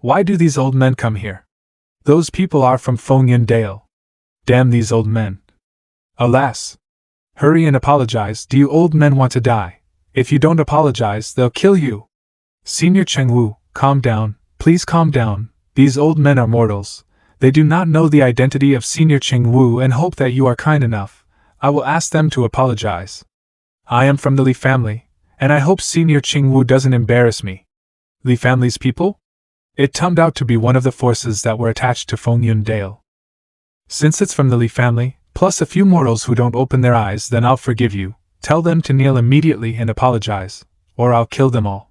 Why do these old men come here? Those people are from Feng Yun Dale. Damn these old men. Alas. Hurry and apologize. Do you old men want to die? If you don't apologize, they'll kill you. Senior Cheng Wu, calm down, please calm down. These old men are mortals. They do not know the identity of Senior Cheng Wu and hope that you are kind enough. I will ask them to apologize. I am from the Li family, and I hope Senior Cheng Wu doesn't embarrass me. Li family's people? It turned out to be one of the forces that were attached to Feng Yun Dale. Since it's from the Li family, plus a few mortals who don't open their eyes, then I'll forgive you. Tell them to kneel immediately and apologize, or I'll kill them all.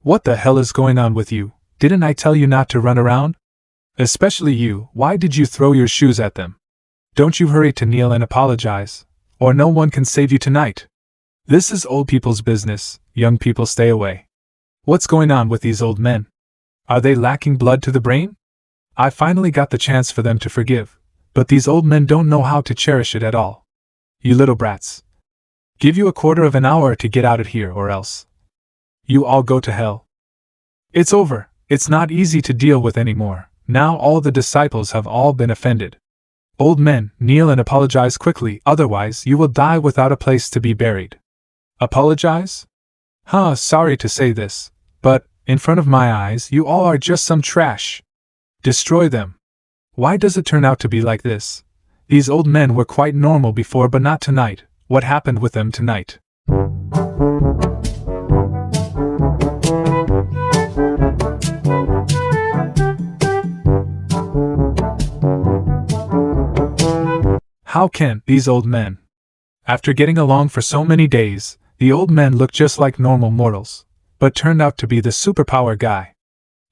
What the hell is going on with you? Didn't I tell you not to run around? Especially you, why did you throw your shoes at them? Don't you hurry to kneel and apologize, or no one can save you tonight. This is old people's business, young people stay away. What's going on with these old men? Are they lacking blood to the brain? I finally got the chance for them to forgive, but these old men don't know how to cherish it at all. You little brats. Give you a quarter of an hour to get out of here or else. You all go to hell. It's over. It's not easy to deal with anymore. Now all the disciples have all been offended. Old men, kneel and apologize quickly, otherwise you will die without a place to be buried. Apologize? Sorry to say this, but, in front of my eyes, you all are just some trash. Destroy them. Why does it turn out to be like this? These old men were quite normal before, but not tonight. What happened with them tonight? How can these old men? After getting along for so many days, the old men looked just like normal mortals, but turned out to be the superpower guy.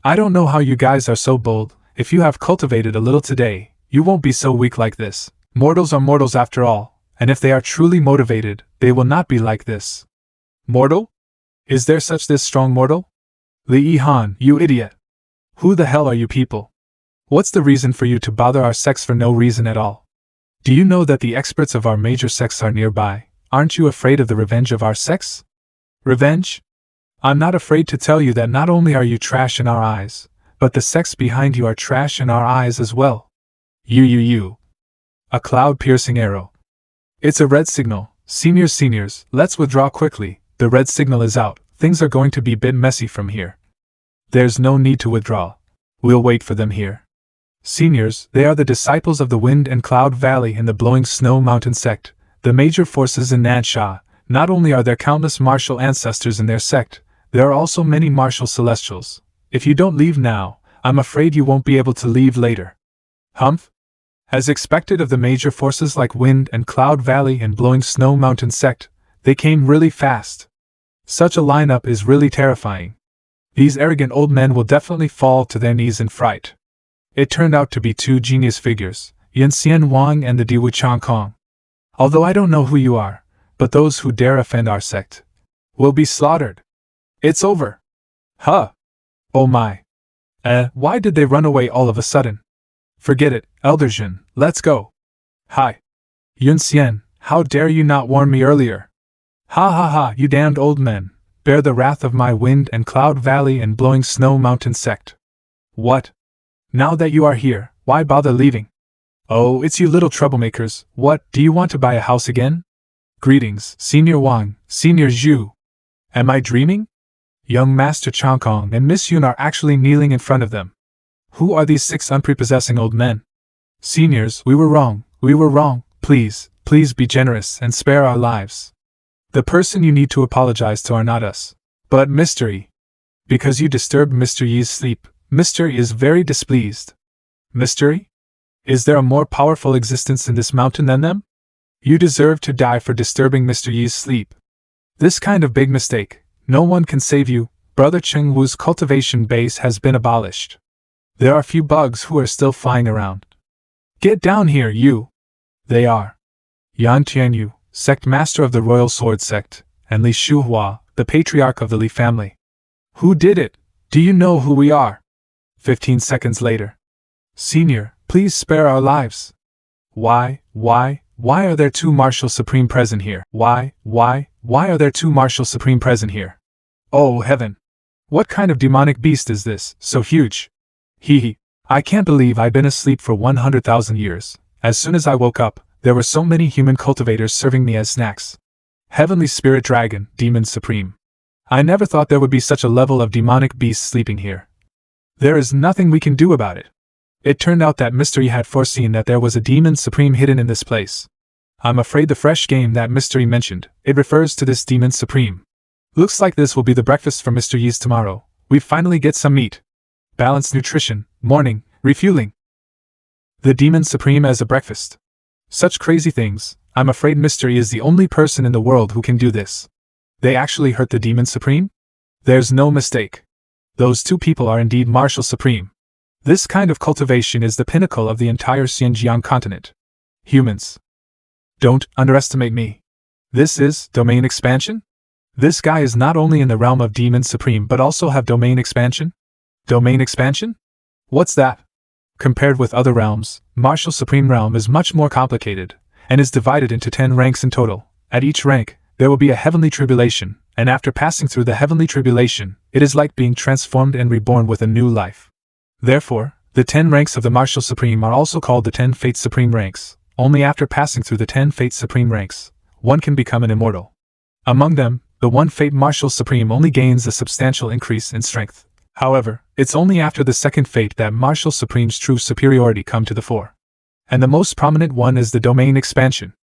I don't know how you guys are so bold. If you have cultivated a little today, you won't be so weak like this. Mortals are mortals after all. And if they are truly motivated, they will not be like this. Mortal? Is there such this strong mortal? Li Yihan, you idiot. Who the hell are you people? What's the reason for you to bother our sects for no reason at all? Do you know that the experts of our major sects are nearby? Aren't you afraid of the revenge of our sects? Revenge? I'm not afraid to tell you that not only are you trash in our eyes, but the sects behind you are trash in our eyes as well. You. A cloud-piercing arrow. It's a red signal. Seniors, let's withdraw quickly. The red signal is out. Things are going to be a bit messy from here. There's no need to withdraw. We'll wait for them here. Seniors, they are the disciples of the Wind and Cloud Valley and the Blowing Snow Mountain sect, the major forces in Nansha. Not only are there countless martial ancestors in their sect, there are also many martial celestials. If you don't leave now, I'm afraid you won't be able to leave later. Humph? As expected of the major forces like Wind and Cloud Valley and Blowing Snow Mountain sect, they came really fast. Such a lineup is really terrifying. These arrogant old men will definitely fall to their knees in fright. It turned out to be two genius figures, Yunxian Wang and the Diwu Changkong. Although I don't know who you are, but those who dare offend our sect will be slaughtered. It's over. Huh. Oh my. Why did they run away all of a sudden? Forget it, Elder Jin, let's go. Hi. Yunxian, how dare you not warn me earlier? Ha, you damned old men, bear the wrath of my Wind and Cloud Valley and Blowing Snow Mountain sect. What? Now that you are here, why bother leaving? Oh, it's you little troublemakers. What, do you want to buy a house again? Greetings, Senior Wang, Senior Zhu. Am I dreaming? Young Master Changkong and Miss Yun are actually kneeling in front of them. Who are these 6 unprepossessing old men? Seniors, we were wrong. Please be generous and spare our lives. The person you need to apologize to are not us, but Mr. Yi. Because you disturbed Mr. Yi's sleep, Mr. Yi is very displeased. Mr. Yi? Is there a more powerful existence in this mountain than them? You deserve to die for disturbing Mr. Yi's sleep. This kind of big mistake, no one can save you. Brother Cheng Wu's cultivation base has been abolished. There are few bugs who are still flying around. Get down here, you! They are Yan Tianyu, sect master of the Royal Sword sect, and Li Shuhua, the patriarch of the Li family. Who did it? Do you know who we are? 15 seconds later. Senior, please spare our lives. Why are there 2 Martial Supreme present here? Why are there 2 Martial Supreme present here? Oh heaven! What kind of demonic beast is this, so huge? Hee. I can't believe I've been asleep for 100,000 years. As soon as I woke up, there were so many human cultivators serving me as snacks. Heavenly Spirit Dragon, Demon Supreme. I never thought there would be such a level of demonic beasts sleeping here. There is nothing we can do about it. It turned out that Mr. Yi had foreseen that there was a Demon Supreme hidden in this place. I'm afraid the fresh game that Mr. Yi mentioned, it refers to this Demon Supreme. Looks like this will be the breakfast for Mr. Yi's tomorrow. We finally get some meat. Balanced nutrition, morning, refueling. The Demon Supreme as a breakfast. Such crazy things. I'm afraid Mr. Yi is the only person in the world who can do this. They actually hurt the Demon Supreme? There's no mistake. Those 2 people are indeed Martial Supreme. This kind of cultivation is the pinnacle of the entire Xinjiang continent. Humans. Don't underestimate me. This is domain expansion? This guy is not only in the realm of Demon Supreme but also have domain expansion? Domain expansion? What's that? Compared with other realms, Martial Supreme Realm is much more complicated, and is divided into 10 ranks in total. At each rank, there will be a heavenly tribulation, and after passing through the heavenly tribulation, it is like being transformed and reborn with a new life. Therefore, the 10 ranks of the Martial Supreme are also called the 10 Fate Supreme ranks. Only after passing through the 10 Fate Supreme ranks, one can become an immortal. Among them, the 1 Fate Martial Supreme only gains a substantial increase in strength. However, it's only after the 2nd Fate that Martial Supreme's true superiority come to the fore. And the most prominent one is the domain expansion.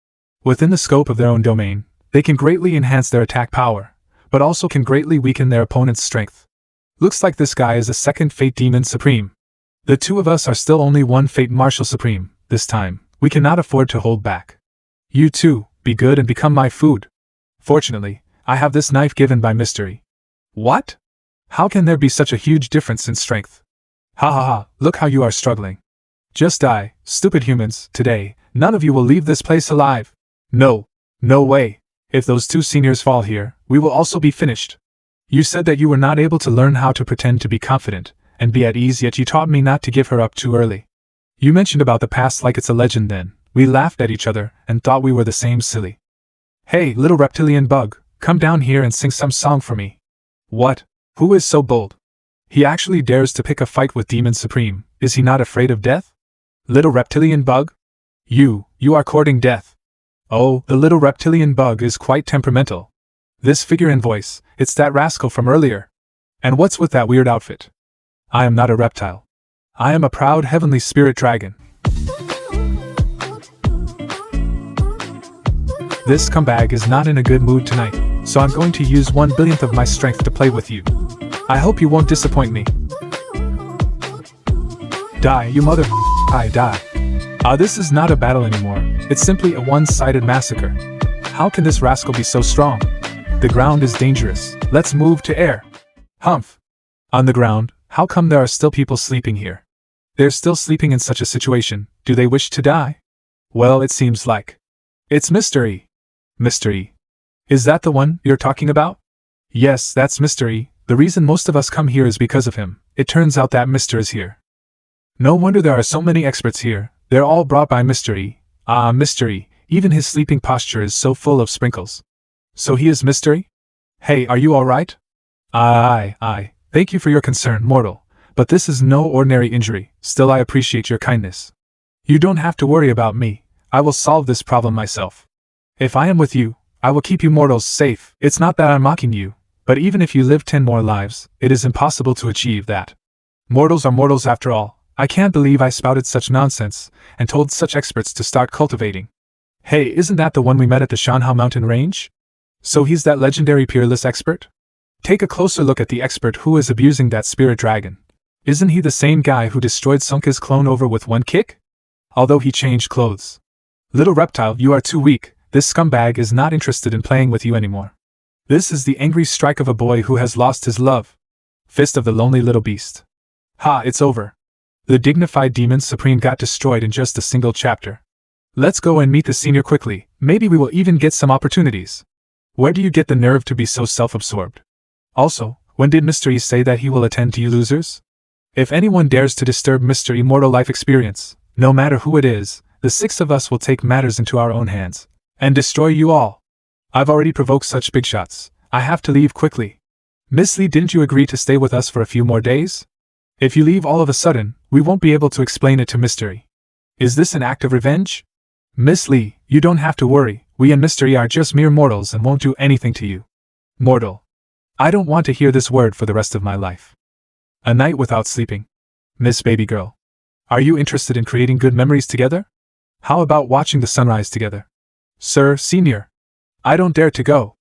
Within the scope of their own domain, they can greatly enhance their attack power, but also can greatly weaken their opponent's strength. Looks like this guy is a 2nd Fate Demon Supreme. The 2 of us are still only 1 Fate Martial Supreme. This time, we cannot afford to hold back. You too, be good and become my food. Fortunately, I have this knife given by Mr. Yi. What? How can there be such a huge difference in strength? Ha, look how you are struggling. Just die, stupid humans. Today, none of you will leave this place alive. No way. If those 2 seniors fall here, we will also be finished. You said that you were not able to learn how to pretend to be confident, and be at ease, yet you taught me not to give her up too early. You mentioned about the past like it's a legend then. We laughed at each other and thought we were the same silly. Hey, little reptilian bug, come down here and sing some song for me. What? Who is so bold? He actually dares to pick a fight with Demon Supreme. Is he not afraid of death? Little reptilian bug? You are courting death. Oh, the little reptilian bug is quite temperamental. This figure and voice, it's that rascal from earlier. And what's with that weird outfit? I am not a reptile. I am a proud heavenly spirit dragon. This scumbag is not in a good mood tonight, so I'm going to use 1/1000th of my strength to play with you. I hope you won't disappoint me. Die, you mother I die. This is not a battle anymore, it's simply a one-sided massacre. How can this rascal be so strong? The ground is dangerous, let's move to air. Humph. On the ground, how come there are still people sleeping here? They're still sleeping in such a situation, do they wish to die? Well, it seems like. It's Mr. E. Mr. E. Is that the one you're talking about? Yes, that's Mr. E. The reason most of us come here is because of him. It turns out that Mr. is here. No wonder there are so many experts here. They're all brought by Mr. E. Mr. E. Even his sleeping posture is so full of sprinkles. So he is Mr. E? Hey, are you alright? Aye. Thank you for your concern, mortal. But this is no ordinary injury. Still, I appreciate your kindness. You don't have to worry about me. I will solve this problem myself. If I am with you, I will keep you mortals safe. It's not that I'm mocking you, but even if you live 10 more lives, it is impossible to achieve that. Mortals are mortals after all. I can't believe I spouted such nonsense, and told such experts to start cultivating. Hey, isn't that the one we met at the Shanhao mountain range? So he's that legendary peerless expert? Take a closer look at the expert who is abusing that spirit dragon. Isn't he the same guy who destroyed Sunka's clone over with one kick? Although he changed clothes. Little reptile, you are too weak. This scumbag is not interested in playing with you anymore. This is the angry strike of a boy who has lost his love. Fist of the lonely little beast. Ha, it's over. The dignified Demon Supreme got destroyed in just a single chapter. Let's go and meet the senior quickly, maybe we will even get some opportunities. Where do you get the nerve to be so self-absorbed? Also, when did Mr. E say that he will attend to you losers? If anyone dares to disturb Mr. Immortal life experience, no matter who it is, the 6 of us will take matters into our own hands and destroy you all. I've already provoked such big shots. I have to leave quickly. Miss Lee, didn't you agree to stay with us for a few more days? If you leave all of a sudden, we won't be able to explain it to Mr. E. Is this an act of revenge? Miss Lee, you don't have to worry. We and Mr. E are just mere mortals and won't do anything to you. Mortal. I don't want to hear this word for the rest of my life. A night without sleeping. Miss Baby Girl. Are you interested in creating good memories together? How about watching the sunrise together? Sir, Senior. I don't dare to go.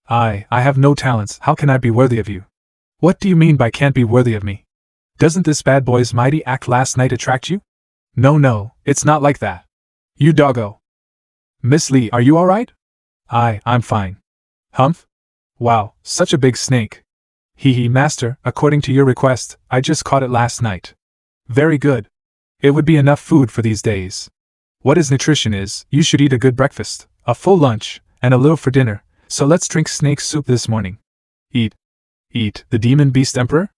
I have no talents, how can I be worthy of you? What do you mean by can't be worthy of me? Doesn't this bad boy's mighty act last night attract you? No, it's not like that. You doggo. Miss Lee, are you alright? I'm fine. Humph? Wow, such a big snake. Hee, master, according to your request, I just caught it last night. Very good. It would be enough food for these days. What is nutrition is, you should eat a good breakfast, a full lunch, and a little for dinner, so let's drink snake soup this morning. Eat, the demon beast emperor?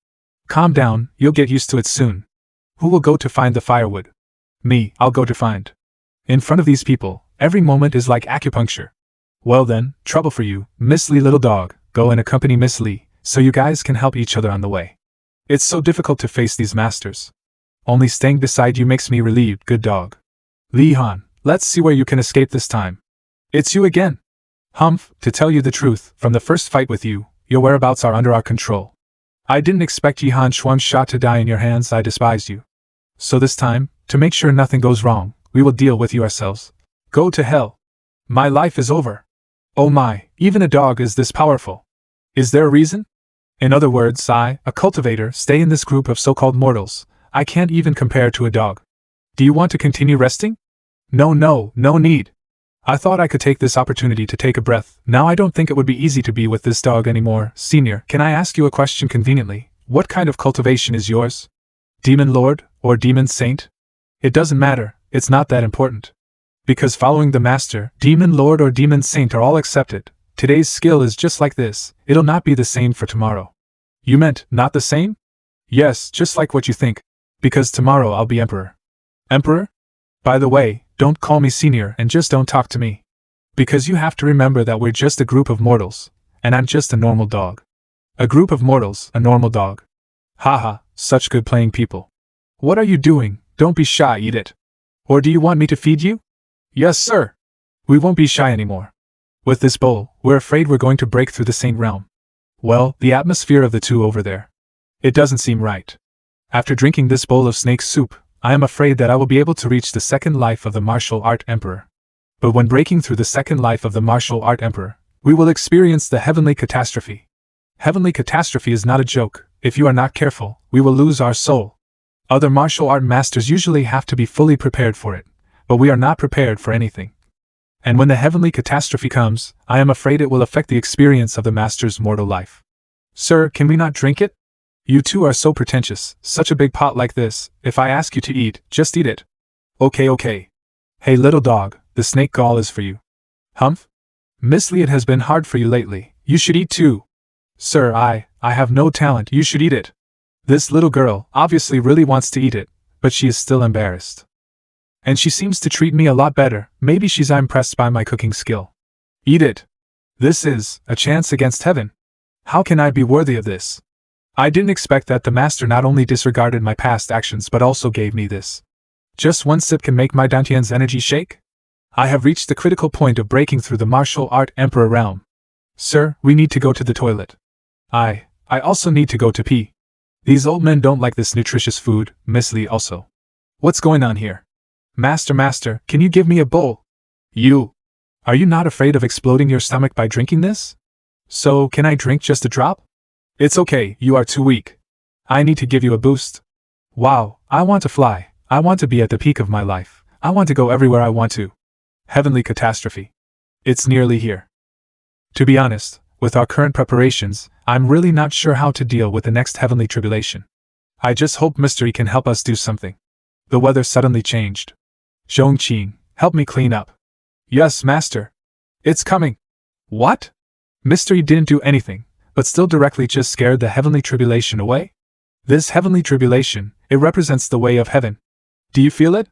Calm down, you'll get used to it soon. Who will go to find the firewood? Me, I'll go to find. In front of these people, every moment is like acupuncture. Well then, trouble for you, Miss Lee little dog, go and accompany Miss Lee, so you guys can help each other on the way. It's so difficult to face these masters. Only staying beside you makes me relieved, good dog. Li Han, let's see where you can escape this time. It's you again. Humph, to tell you the truth, from the first fight with you, your whereabouts are under our control. I didn't expect Yihan Shuangsha to die in your hands, I despise you. So this time, to make sure nothing goes wrong, we will deal with you ourselves. Go to hell. My life is over. Oh my, even a dog is this powerful. Is there a reason? In other words, I, a cultivator, stay in this group of so-called mortals. I can't even compare to a dog. Do you want to continue resting? No need. I thought I could take this opportunity to take a breath. Now I don't think it would be easy to be with this dog anymore. Senior, can I ask you a question conveniently? What kind of cultivation is yours? Demon Lord, or Demon Saint? It doesn't matter, it's not that important. Because following the Master, Demon Lord or Demon Saint are all accepted. Today's skill is just like this, it'll not be the same for tomorrow. You meant, not the same? Yes, just like what you think. Because tomorrow I'll be Emperor. Emperor? By the way, don't call me senior and just don't talk to me. Because you have to remember that we're just a group of mortals, and I'm just a normal dog. A group of mortals, a normal dog. Haha, such good playing people. What are you doing? Don't be shy, eat it. Or do you want me to feed you? Yes, sir. We won't be shy anymore. With this bowl, we're afraid we're going to break through the Saint Realm. Well, the atmosphere of the two over there. It doesn't seem right. After drinking this bowl of snake soup, I am afraid that I will be able to reach the second life of the martial art emperor. But when breaking through the second life of the martial art emperor, we will experience the heavenly catastrophe. Heavenly catastrophe is not a joke. If you are not careful, we will lose our soul. Other martial art masters usually have to be fully prepared for it, but we are not prepared for anything. And when the heavenly catastrophe comes, I am afraid it will affect the experience of the master's mortal life. Sir, can we not drink it? You two are so pretentious, such a big pot like this. If I ask you to eat, just eat it. Okay. Hey little dog, the snake gall is for you. Humph? Miss Lee, it has been hard for you lately. You should eat too. Sir, I have no talent. You should eat it. This little girl obviously really wants to eat it, but she is still embarrassed. And she seems to treat me a lot better. Maybe she's impressed by my cooking skill. Eat it. This is a chance against heaven. How can I be worthy of this? I didn't expect that the master not only disregarded my past actions but also gave me this. Just one sip can make my Dantian's energy shake? I have reached the critical point of breaking through the martial art emperor realm. Sir, we need to go to the toilet. I also need to go to pee. These old men don't like this nutritious food, Miss Lee also. What's going on here? Master, can you give me a bowl? Are you not afraid of exploding your stomach by drinking this? So, can I drink just a drop? It's okay, you are too weak. I need to give you a boost. Wow, I want to fly. I want to be at the peak of my life. I want to go everywhere I want to. Heavenly catastrophe. It's nearly here. To be honest, with our current preparations, I'm really not sure how to deal with the next heavenly tribulation. I just hope Mystery can help us do something. The weather suddenly changed. Zhongqing, help me clean up. Yes, master. It's coming. What? Mystery didn't do anything, but still directly just scared the heavenly tribulation away? This heavenly tribulation, it represents the way of heaven. Do you feel it?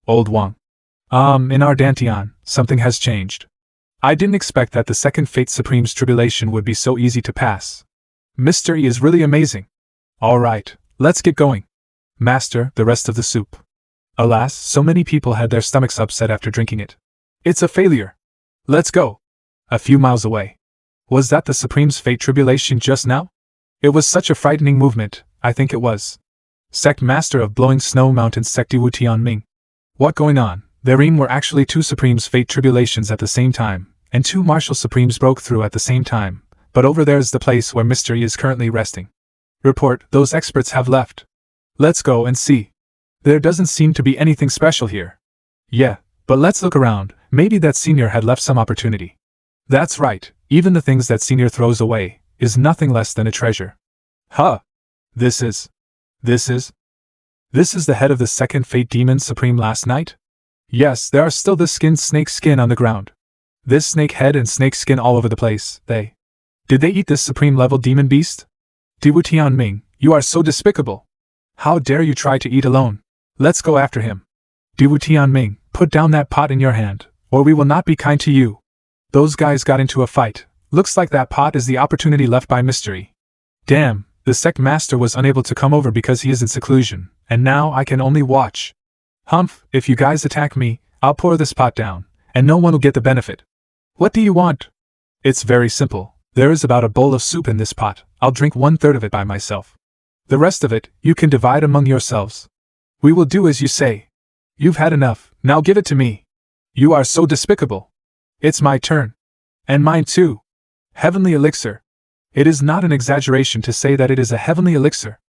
Old Wang. In our Dantian, something has changed. I didn't expect that the second Fate Supreme's tribulation would be so easy to pass. Mystery is really amazing. Alright, let's get going. Master, the rest of the soup. Alas, so many people had their stomachs upset after drinking it. It's a failure. Let's go. A few miles away. Was that the Supreme's Fate tribulation just now? It was such a frightening movement, I think it was. Sect Master of Blowing Snow Mountain Sect Wu Tianming. What going on? Therein were actually two Supremes' Fate tribulations at the same time, and two Martial Supremes broke through at the same time, but over there's the place where Mystery is currently resting. Report, those experts have left. Let's go and see. There doesn't seem to be anything special here. Yeah, but let's look around, maybe that senior had left some opportunity. That's right, even the things that senior throws away, is nothing less than a treasure. Huh. This is the head of the second Fate Demon Supreme last night? Yes, there are still the snake skin on the ground. This snake head and snake skin all over the place, Did they eat this supreme level demon beast? Diwu Tianming, you are so despicable. How dare you try to eat alone? Let's go after him. Diwu Tianming, put down that pot in your hand, or we will not be kind to you. Those guys got into a fight. Looks like that pot is the opportunity left by Mystery. Damn, the sect master was unable to come over because he is in seclusion, and now I can only watch. Humph, if you guys attack me, I'll pour this pot down, and no one will get the benefit. What do you want? It's very simple. There is about a bowl of soup in this pot. I'll drink 1/3 of it by myself. The rest of it, you can divide among yourselves. We will do as you say. You've had enough, now give it to me. You are so despicable. It's my turn. And mine too. Heavenly elixir. It is not an exaggeration to say that it is a heavenly elixir.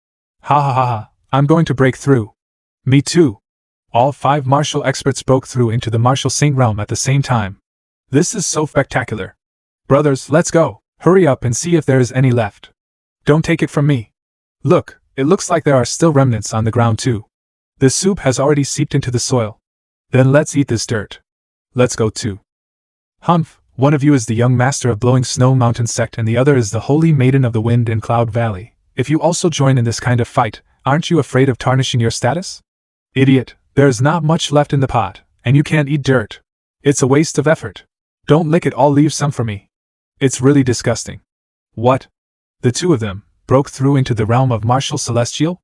Ha, I'm going to break through. Me too. All 5 martial experts broke through into the martial saint realm at the same time. This is so spectacular. Brothers, let's go. Hurry up and see if there is any left. Don't take it from me. Look, it looks like there are still remnants on the ground too. The soup has already seeped into the soil. Then let's eat this dirt. Let's go too. Humph, one of you is the young master of Blowing Snow Mountain Sect and the other is the holy maiden of the Wind and Cloud Valley. if you also join in this kind of fight, aren't you afraid of tarnishing your status? Idiot, there's not much left in the pot, and you can't eat dirt. It's a waste of effort. Don't lick it all, leave some for me. It's really disgusting. What? The two of them broke through into the realm of martial celestial?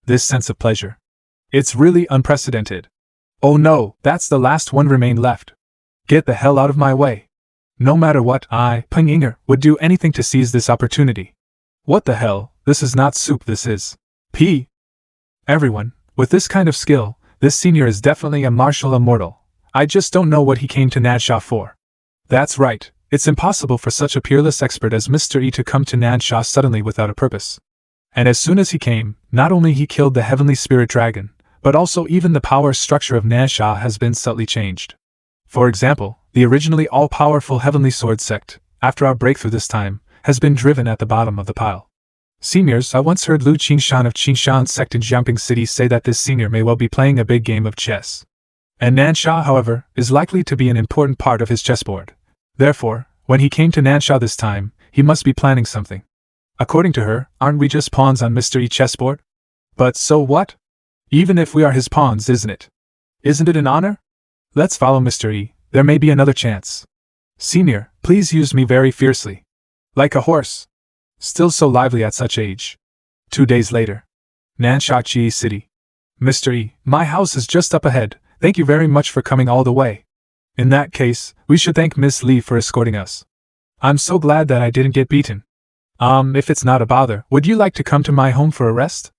This sense of pleasure. It's really unprecedented. Oh no, that's the last one remained left. Get the hell out of my way. No matter what, I, Peng Yinger, would do anything to seize this opportunity. What the hell, this is not soup, this is pee. Everyone, with this kind of skill, this senior is definitely a martial immortal. I just don't know what he came to Nansha for. That's right, it's impossible for such a peerless expert as Mr. E to come to Nansha suddenly without a purpose. And as soon as he came, not only he killed the heavenly spirit dragon, but also even the power structure of Nansha has been subtly changed. For example, the originally all-powerful heavenly sword sect, after our breakthrough this time, has been driven at the bottom of the pile. Seniors, I once heard Lu Qingshan of Qingshan sect in Jumping City say that this senior may well be playing a big game of chess. And Nansha, however, is likely to be an important part of his chessboard. Therefore, when he came to Nansha this time, he must be planning something. According to her, aren't we just pawns on Mr. E's chessboard? But so what? Even if we are his pawns, isn't it? Isn't it an honor? Let's follow Mr. E, there may be another chance. Senior, please use me very fiercely. Like a horse. Still so lively at such age. 2 days later. Nansha Chi City. Mr. E, my house is just up ahead, thank you very much for coming all the way. In that case, we should thank Miss Lee for escorting us. I'm so glad that I didn't get beaten. If it's not a bother, would you like to come to my home for a rest?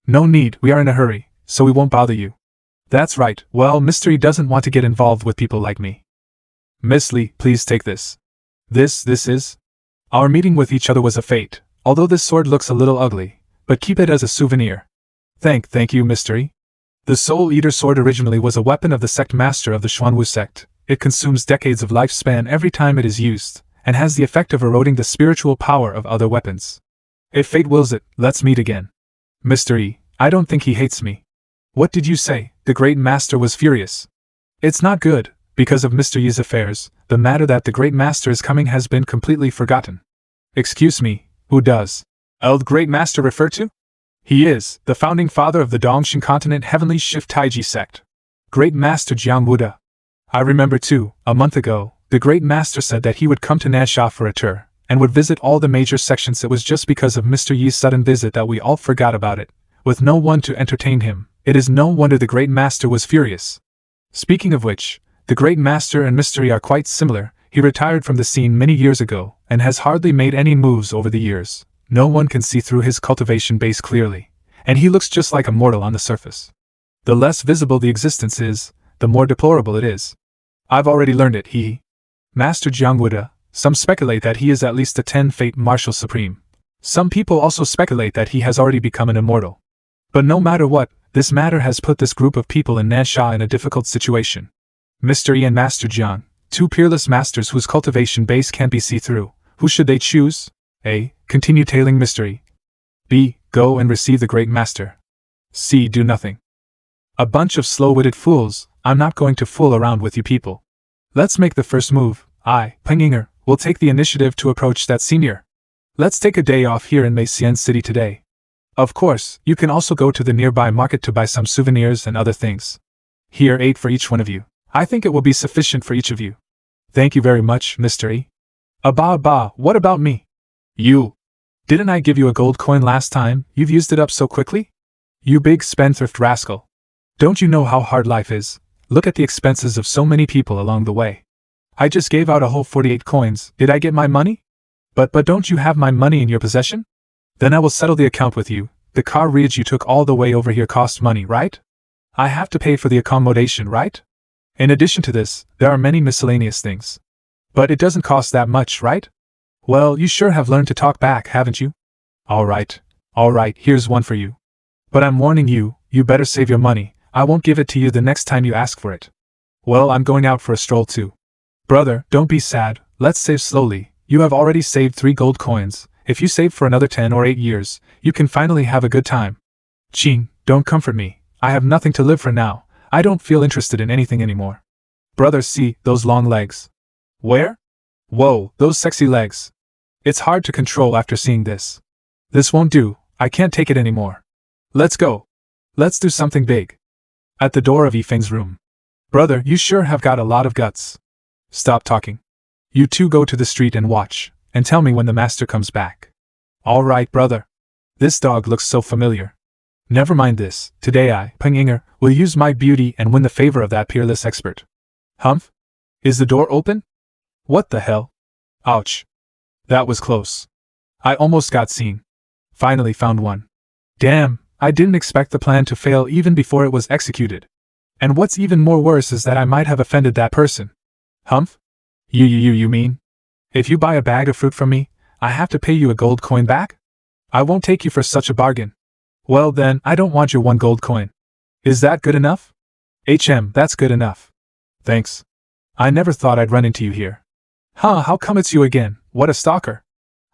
No need, we are in a hurry, so we won't bother you. That's right, well, Mr. E doesn't want to get involved with people like me. Miss Lee, please take this. This is? Our meeting with each other was a fate, although this sword looks a little ugly, but keep it as a souvenir. Thank you, Mr. E. The Soul Eater sword originally was a weapon of the sect master of the Xuanwu sect. It consumes decades of lifespan every time it is used, and has the effect of eroding the spiritual power of other weapons. If fate wills it, let's meet again. Mr. E, I don't think he hates me. What did you say? The Great Master was furious. It's not good, because of Mr. Yi's affairs, the matter that the Great Master is coming has been completely forgotten. Excuse me, who does the Great Master refer to? He is the founding father of the Dongshan continent Heavenly Shift Taiji sect. Great Master Jiang Wuda. I remember too, a month ago, the Great Master said that he would come to Nansha for a tour, and would visit all the major sections. It was just because of Mr. Yi's sudden visit that we all forgot about it, with no one to entertain him. It is no wonder the Great Master was furious. Speaking of which, the Great Master and Mr. E are quite similar. He retired from the scene many years ago, and has hardly made any moves over the years. No one can see through his cultivation base clearly, and he looks just like a mortal on the surface. The less visible the existence is, the more deplorable it is. I've already learned it, Master Jiang Wuda. Some speculate that he is at least a 10-fate martial supreme. Some people also speculate that he has already become an immortal. But no matter what, this matter has put this group of people in Nansha in a difficult situation. Mr. E and Master Jiang, two peerless masters whose cultivation base can't be see-through. Who should they choose? A. Continue tailing Mr. E. B. Go and receive the Great Master. C. Do nothing. A bunch of slow-witted fools. I'm not going to fool around with you people. Let's make the first move. I, Peng Yinger, will take the initiative to approach that senior. Let's take a day off here in Meisien City today. Of course, you can also go to the nearby market to buy some souvenirs and other things. Here 8 for each one of you. I think it will be sufficient for each of you. Thank you very much, Mr. E. What about me? You. Didn't I give you a gold coin last time? You've used it up so quickly? You big spendthrift rascal. Don't you know how hard life is? Look at the expenses of so many people along the way. I just gave out a whole 48 coins. Did I get my money? But don't you have my money in your possession? Then I will settle the account with you. The car you took all the way over here cost money, right? I have to pay for the accommodation, right? In addition to this, there are many miscellaneous things. But it doesn't cost that much, right? Well, you sure have learned to talk back, haven't you? Alright, here's one for you. But I'm warning you, you better save your money. I won't give it to you the next time you ask for it. Well, I'm going out for a stroll too. Brother, don't be sad, let's save slowly. You have already saved 3 gold coins. If you save for another 10 or 8 years, you can finally have a good time. Qing, don't comfort me. I have nothing to live for now. I don't feel interested in anything anymore. Brother, see, those long legs. Where? Whoa, those sexy legs. It's hard to control after seeing this. This won't do. I can't take it anymore. Let's go. Let's do something big. At the door of Yifeng's room. Brother, you sure have got a lot of guts. Stop talking. You two go to the street and watch, and tell me when the master comes back. All right, brother. This dog looks so familiar. Never mind this, today I, Peng Yinger, will use my beauty and win the favor of that peerless expert. Humph? Is the door open? What the hell? Ouch. That was close. I almost got seen. Finally found one. Damn, I didn't expect the plan to fail even before it was executed. And what's even more worse is that I might have offended that person. Humph? You mean? If you buy a bag of fruit from me, I have to pay you a gold coin back? I won't take you for such a bargain. Well then, I don't want your 1 gold coin. Is that good enough? That's good enough. Thanks. I never thought I'd run into you here. Huh, how come it's you again? What a stalker.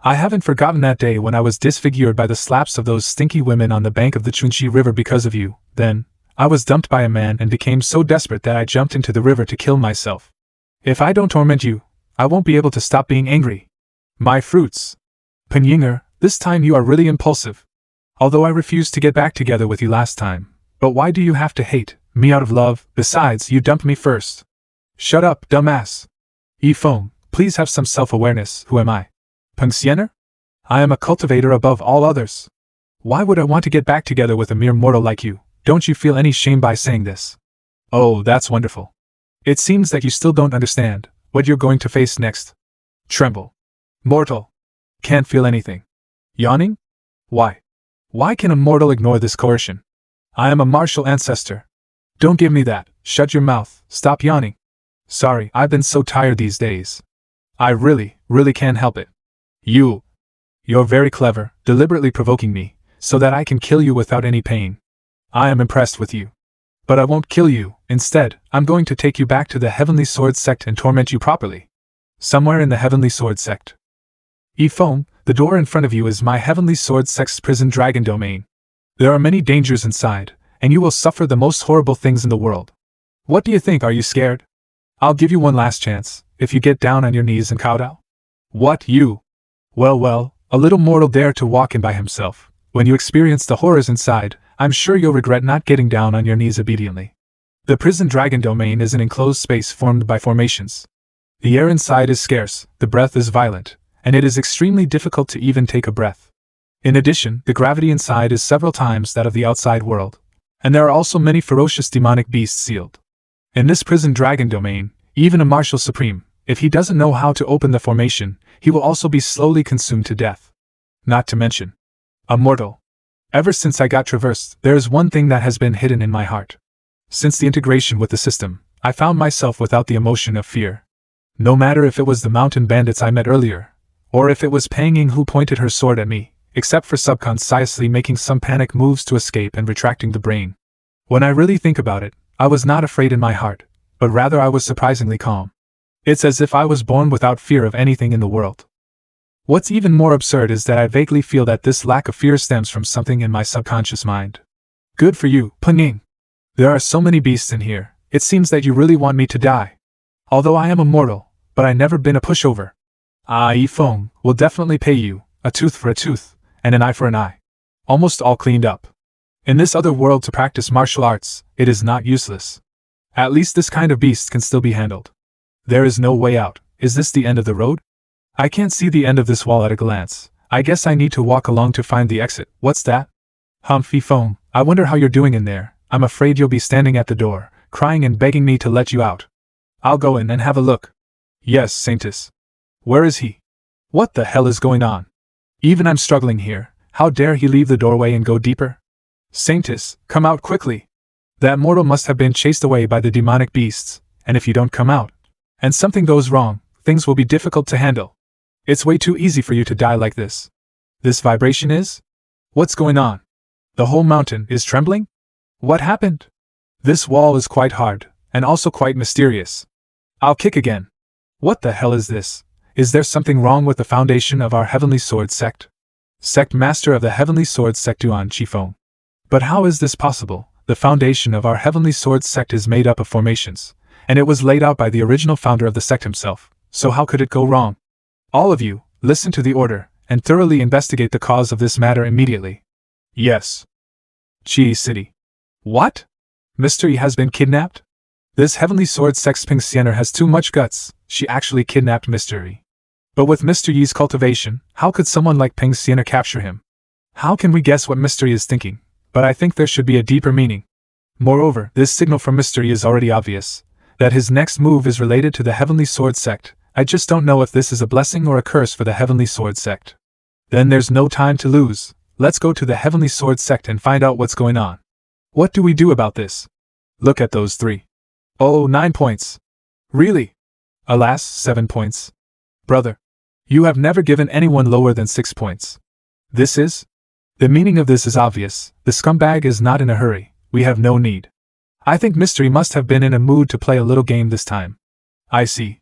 I haven't forgotten that day when I was disfigured by the slaps of those stinky women on the bank of the Chunchi River because of you. Then, I was dumped by a man and became so desperate that I jumped into the river to kill myself. If I don't torment you, I won't be able to stop being angry. My fruits. Peng Yinger, this time you are really impulsive. Although I refused to get back together with you last time. But why do you have to hate me out of love? Besides, you dumped me first. Shut up, dumbass. Yifeng, please have some self-awareness. Who am I? Peng Xiener? I am a cultivator above all others. Why would I want to get back together with a mere mortal like you? Don't you feel any shame by saying this? Oh, that's wonderful. It seems that you still don't understand what you're going to face next. Tremble. Mortal. Can't feel anything. Yawning? Why? Why can a mortal ignore this coercion? I am a martial ancestor. Don't give me that. Shut your mouth. Stop yawning. Sorry, I've been so tired these days. I really can't help it. You're very clever, deliberately provoking me, so that I can kill you without any pain. I am impressed with you. But I won't kill you. Instead, I'm going to take you back to the Heavenly Sword Sect and torment you properly. Somewhere in the Heavenly Sword Sect. Yifeng, the door in front of you is my Heavenly Sword Sect's prison dragon domain. There are many dangers inside, and you will suffer the most horrible things in the world. What do you think? Are you scared? I'll give you one last chance, if you get down on your knees and kowtow. What, you? Well, a little mortal dare to walk in by himself. When you experience the horrors inside, I'm sure you'll regret not getting down on your knees obediently. The prison dragon domain is an enclosed space formed by formations. The air inside is scarce, the breath is violent, and it is extremely difficult to even take a breath. In addition, the gravity inside is several times that of the outside world, and there are also many ferocious demonic beasts sealed. In this prison dragon domain, even a martial supreme, if he doesn't know how to open the formation, he will also be slowly consumed to death. Not to mention, a mortal. Ever since I got traversed, there is one thing that has been hidden in my heart. Since the integration with the system, I found myself without the emotion of fear. No matter if it was the mountain bandits I met earlier, or if it was Peng Ying who pointed her sword at me, except for subconsciously making some panic moves to escape and retracting the brain. When I really think about it, I was not afraid in my heart, but rather I was surprisingly calm. It's as if I was born without fear of anything in the world. What's even more absurd is that I vaguely feel that this lack of fear stems from something in my subconscious mind. Good for you, Peng Ying. There are so many beasts in here, it seems that you really want me to die. Although I am a mortal, but I never been a pushover. Yifeng will definitely pay you, a tooth for a tooth, and an eye for an eye. Almost all cleaned up. In this other world to practice martial arts, it is not useless. At least this kind of beast can still be handled. There is no way out. Is this the end of the road? I can't see the end of this wall at a glance. I guess I need to walk along to find the exit. What's that? Humph, Yifeng, I wonder how you're doing in there. I'm afraid you'll be standing at the door, crying and begging me to let you out. I'll go in and have a look. Yes, Saintess. Where is he? What the hell is going on? Even I'm struggling here. How dare he leave the doorway and go deeper? Saintess, come out quickly. That mortal must have been chased away by the demonic beasts, and if you don't come out, and something goes wrong, things will be difficult to handle. It's way too easy for you to die like this. This vibration is? What's going on? The whole mountain is trembling? What happened? This wall is quite hard, and also quite mysterious. I'll kick again. What the hell is this? Is there something wrong with the foundation of our Heavenly Sword Sect? Sect Master of the Heavenly Sword Sect Duan Qifeng. But how is this possible? The foundation of our Heavenly Sword Sect is made up of formations, and it was laid out by the original founder of the sect himself, so how could it go wrong? All of you, listen to the order, and thoroughly investigate the cause of this matter immediately. Yes. Chi City. What? Mr. E has been kidnapped? This heavenly sword sex Ping Siener has too much guts, she actually kidnapped Mr. E. But with Mr. Yi's cultivation, how could someone like Ping Siener capture him? How can we guess what Mr. E is thinking? But I think there should be a deeper meaning. Moreover, this signal from Mr. E is already obvious. That his next move is related to the Heavenly Sword Sect. I just don't know if this is a blessing or a curse for the Heavenly Sword Sect. Then there's no time to lose. Let's go to the Heavenly Sword Sect and find out what's going on. What do we do about this? Look at those 3. Oh, 9 points. Really? Alas, 7 points. Brother, you have never given anyone lower than 6 points. This is? The meaning of this is obvious. The scumbag is not in a hurry. We have no need. I think Mystery must have been in a mood to play a little game this time. I see.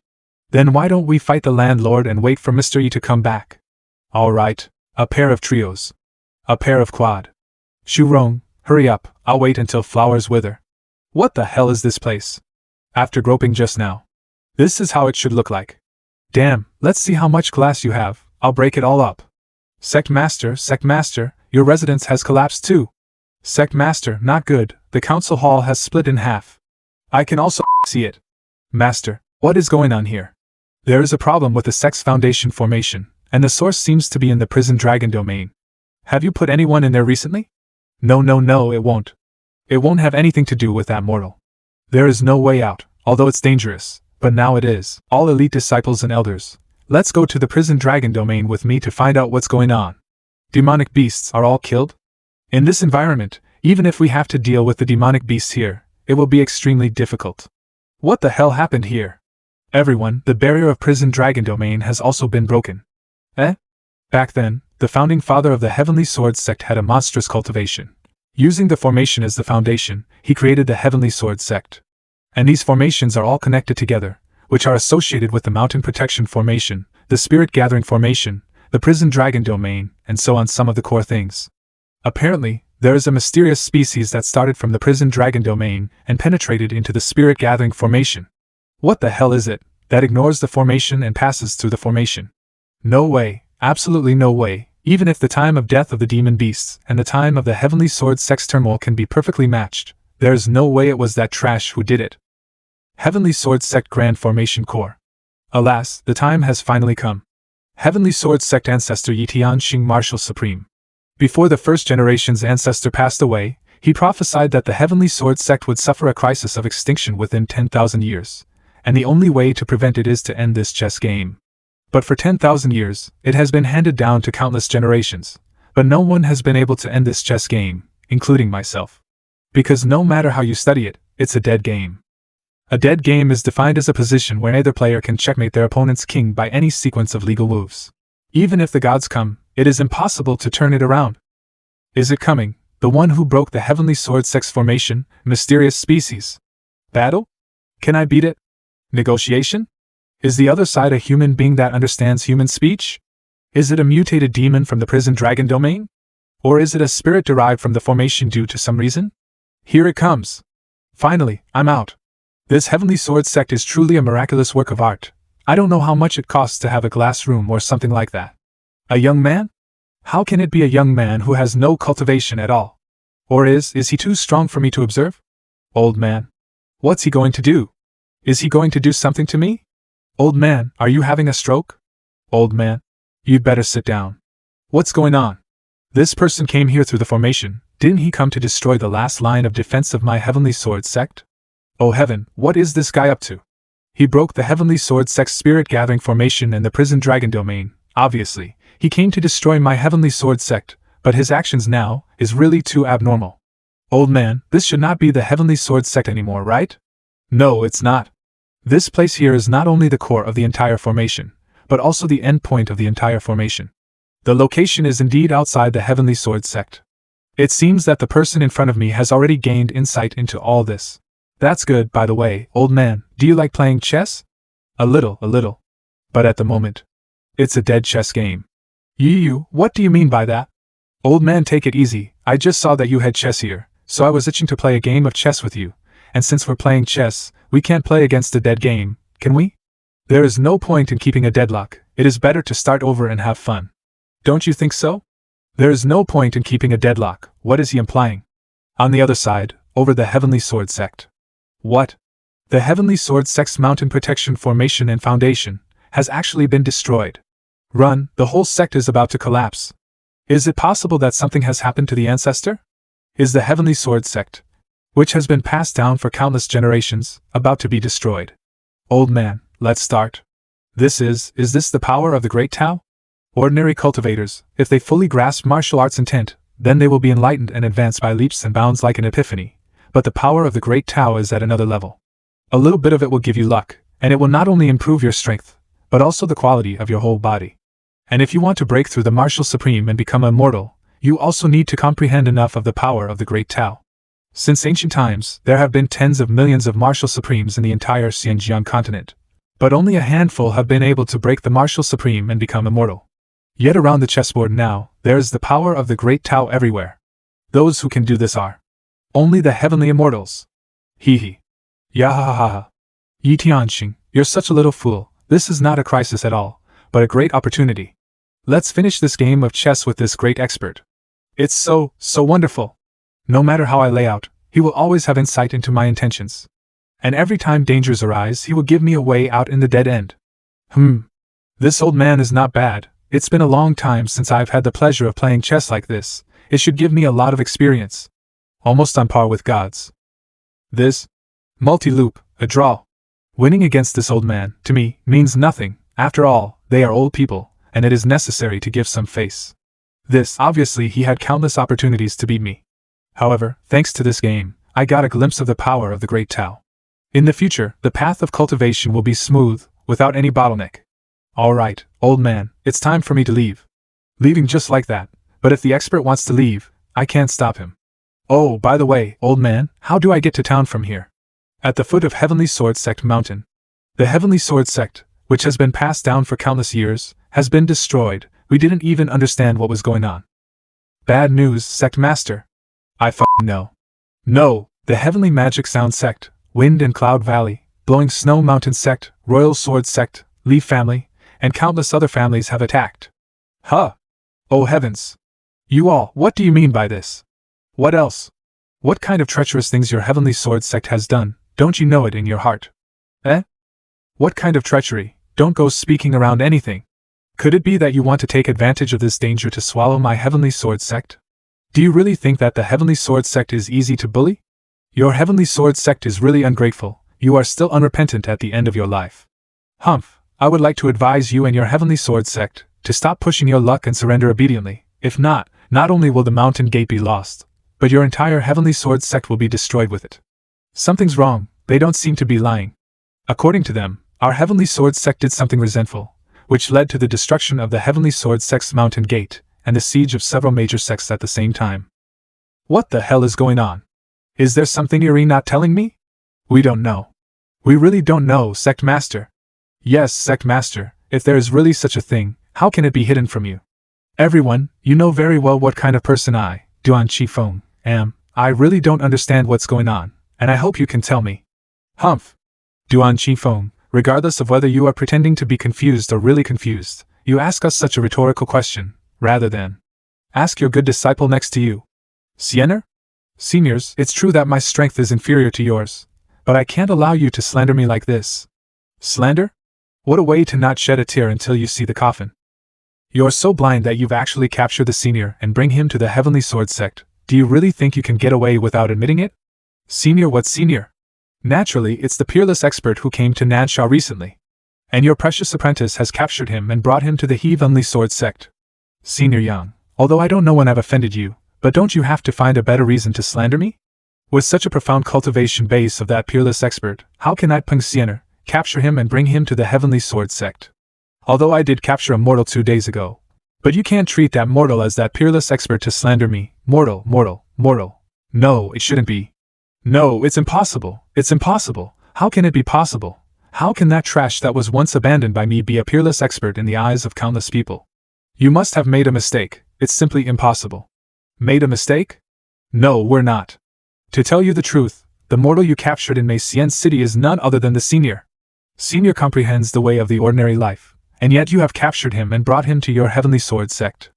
Then why don't we fight the landlord and wait for Mystery to come back? Alright, a pair of trios. A pair of quad. Shurong, hurry up, I'll wait until flowers wither. What the hell is this place? After groping just now. This is how it should look like. Damn, let's see how much glass you have, I'll break it all up. Sect Master, your residence has collapsed too. Sect Master, not good, the council hall has split in half. I can also see it. Master, what is going on here? There is a problem with the Sex Foundation formation, and the source seems to be in the prison dragon domain. Have you put anyone in there recently? No, it won't. It won't have anything to do with that mortal. There is no way out, although it's dangerous, but now it is. All elite disciples and elders, let's go to the prison dragon domain with me to find out what's going on. Demonic beasts are all killed? In this environment, even if we have to deal with the demonic beasts here, it will be extremely difficult. What the hell happened here? Everyone, the barrier of prison dragon domain has also been broken. Eh? Back then, the founding father of the Heavenly Sword Sect had a monstrous cultivation. Using the formation as the foundation, he created the Heavenly Sword Sect. And these formations are all connected together, which are associated with the Mountain Protection Formation, the Spirit Gathering Formation, the Prison Dragon Domain, and so on some of the core things. Apparently, there is a mysterious species that started from the Prison Dragon Domain and penetrated into the Spirit Gathering Formation. What the hell is it, that ignores the formation and passes through the formation? No way, absolutely no way, even if the time of death of the demon beasts and the time of the Heavenly Sword Sex turmoil can be perfectly matched, there is no way it was that trash who did it. Heavenly Sword Sect Grand Formation Core. Alas, the time has finally come. Heavenly Sword Sect Ancestor Yi Tianxing Marshal Supreme. Before the first generation's ancestor passed away, he prophesied that the Heavenly Sword Sect would suffer a crisis of extinction within 10,000 years, and the only way to prevent it is to end this chess game. But for 10,000 years, it has been handed down to countless generations, but no one has been able to end this chess game, including myself. Because no matter how you study it, it's a dead game. A dead game is defined as a position where either player can checkmate their opponent's king by any sequence of legal moves. Even if the gods come, it is impossible to turn it around. Is it coming, the one who broke the Heavenly Sword Sex formation, mysterious species? Battle? Can I beat it? Negotiation? Is the other side a human being that understands human speech? Is it a mutated demon from the prison dragon domain? Or is it a spirit derived from the formation due to some reason? Here it comes. Finally, I'm out. This Heavenly Sword Sect is truly a miraculous work of art. I don't know how much it costs to have a glass room or something like that. A young man? How can it be a young man who has no cultivation at all? Or is he too strong for me to observe? Old man. What's he going to do? Is he going to do something to me? Old man, are you having a stroke? Old man. You'd better sit down. What's going on? This person came here through the formation. Didn't he come to destroy the last line of defense of my Heavenly Sword Sect? Oh heaven, what is this guy up to? He broke the Heavenly Sword Sect's Spirit Gathering Formation and the Prison Dragon Domain. Obviously, he came to destroy my Heavenly Sword Sect, but his actions now is really too abnormal. Old man, this should not be the Heavenly Sword Sect anymore, right? No, it's not. This place here is not only the core of the entire formation, but also the end point of the entire formation. The location is indeed outside the Heavenly Sword Sect. It seems that the person in front of me has already gained insight into all this. That's good, by the way, old man. Do you like playing chess? A little. But at the moment, it's a dead chess game. You, what do you mean by that? Old man, take it easy. I just saw that you had chess here, so I was itching to play a game of chess with you. And since we're playing chess, we can't play against a dead game, can we? There is no point in keeping a deadlock. It is better to start over and have fun. Don't you think so? There is no point in keeping a deadlock. What is he implying? On the other side, over the Heavenly Sword Sect. What? The Heavenly Sword Sect's mountain protection formation and foundation has actually been destroyed. Run, the whole sect is about to collapse. Is it possible that something has happened to the ancestor? Is the Heavenly Sword Sect, which has been passed down for countless generations, about to be destroyed? Old man, let's start. Is this the power of the Great Tao? Ordinary cultivators, if they fully grasp martial arts intent, then they will be enlightened and advance by leaps and bounds like an epiphany, but the power of the Great Tao is at another level. A little bit of it will give you luck, and it will not only improve your strength, but also the quality of your whole body. And if you want to break through the Martial Supreme and become immortal, you also need to comprehend enough of the power of the Great Tao. Since ancient times, there have been tens of millions of Martial Supremes in the entire Xinjiang continent, but only a handful have been able to break the Martial Supreme and become immortal. Yet around the chessboard now, there is the power of the Great Tao everywhere. Those who can do this are only the Heavenly Immortals. Hee hee. Yahahaha. Yi Tianxing, you're such a little fool. This is not a crisis at all, but a great opportunity. Let's finish this game of chess with this great expert. It's so wonderful. No matter how I lay out, he will always have insight into my intentions. And every time dangers arise, he will give me a way out in the dead end. This old man is not bad. It's been a long time since I've had the pleasure of playing chess like this. It should give me a lot of experience. Almost on par with gods. This multi-loop, a draw. Winning against this old man, to me, means nothing. After all, they are old people, and it is necessary to give some face. Obviously he had countless opportunities to beat me. However, thanks to this game, I got a glimpse of the power of the Great Tao. In the future, the path of cultivation will be smooth, without any bottleneck. Alright, old man, it's time for me to leave. Leaving just like that, but if the expert wants to leave, I can't stop him. Oh, by the way, old man, how do I get to town from here? At the foot of Heavenly Sword Sect Mountain. The Heavenly Sword Sect, which has been passed down for countless years, has been destroyed. We didn't even understand what was going on. Bad news, Sect Master. I f***ing know. No, the Heavenly Magic Sound Sect, Wind and Cloud Valley, Blowing Snow Mountain Sect, Royal Sword Sect, Leaf Family, and countless other families have attacked. Huh. Oh heavens. You all, what do you mean by this? What else? What kind of treacherous things your Heavenly Sword Sect has done, don't you know it in your heart? Eh? What kind of treachery? Don't go speaking around anything. Could it be that you want to take advantage of this danger to swallow my Heavenly Sword Sect? Do you really think that the Heavenly Sword Sect is easy to bully? Your Heavenly Sword Sect is really ungrateful. You are still unrepentant at the end of your life. Humph, I would like to advise you and your Heavenly Sword Sect to stop pushing your luck and surrender obediently. If not only will the mountain gate be lost, but your entire Heavenly Sword Sect will be destroyed with it. Something's wrong, they don't seem to be lying. According to them, our Heavenly Sword Sect did something resentful, which led to the destruction of the Heavenly Sword Sect's mountain gate, and the siege of several major sects at the same time. What the hell is going on? Is there something you're not telling me? We don't know. We really don't know, Sect Master. Yes, Sect Master, if there is really such a thing, how can it be hidden from you? Everyone, you know very well what kind of person I, Duan Qifeng, am. I really don't understand what's going on, and I hope you can tell me. Humph. Duan Qifeng, regardless of whether you are pretending to be confused or really confused, you ask us such a rhetorical question, rather than ask your good disciple next to you. Siener? Seniors, it's true that my strength is inferior to yours, but I can't allow you to slander me like this. Slander? What a way to not shed a tear until you see the coffin. You're so blind that you've actually captured the senior and bring him to the Heavenly Sword Sect. Do you really think you can get away without admitting it? Senior, what senior? Naturally, it's the peerless expert who came to Nansha recently. And your precious apprentice has captured him and brought him to the Heavenly Sword Sect. Senior Young, although I don't know when I've offended you, but don't you have to find a better reason to slander me? With such a profound cultivation base of that peerless expert, how can I Peng Siener capture him and bring him to the Heavenly Sword Sect? Although I did capture a mortal 2 days ago. But you can't treat that mortal as that peerless expert to slander me. Mortal. No, it shouldn't be. No, it's impossible. It's impossible. How can it be possible? How can that trash that was once abandoned by me be a peerless expert in the eyes of countless people? You must have made a mistake. It's simply impossible. Made a mistake? No, we're not. To tell you the truth, the mortal you captured in Meixian City is none other than the senior. Senior comprehends the way of the ordinary life, and yet you have captured him and brought him to your Heavenly Sword Sect.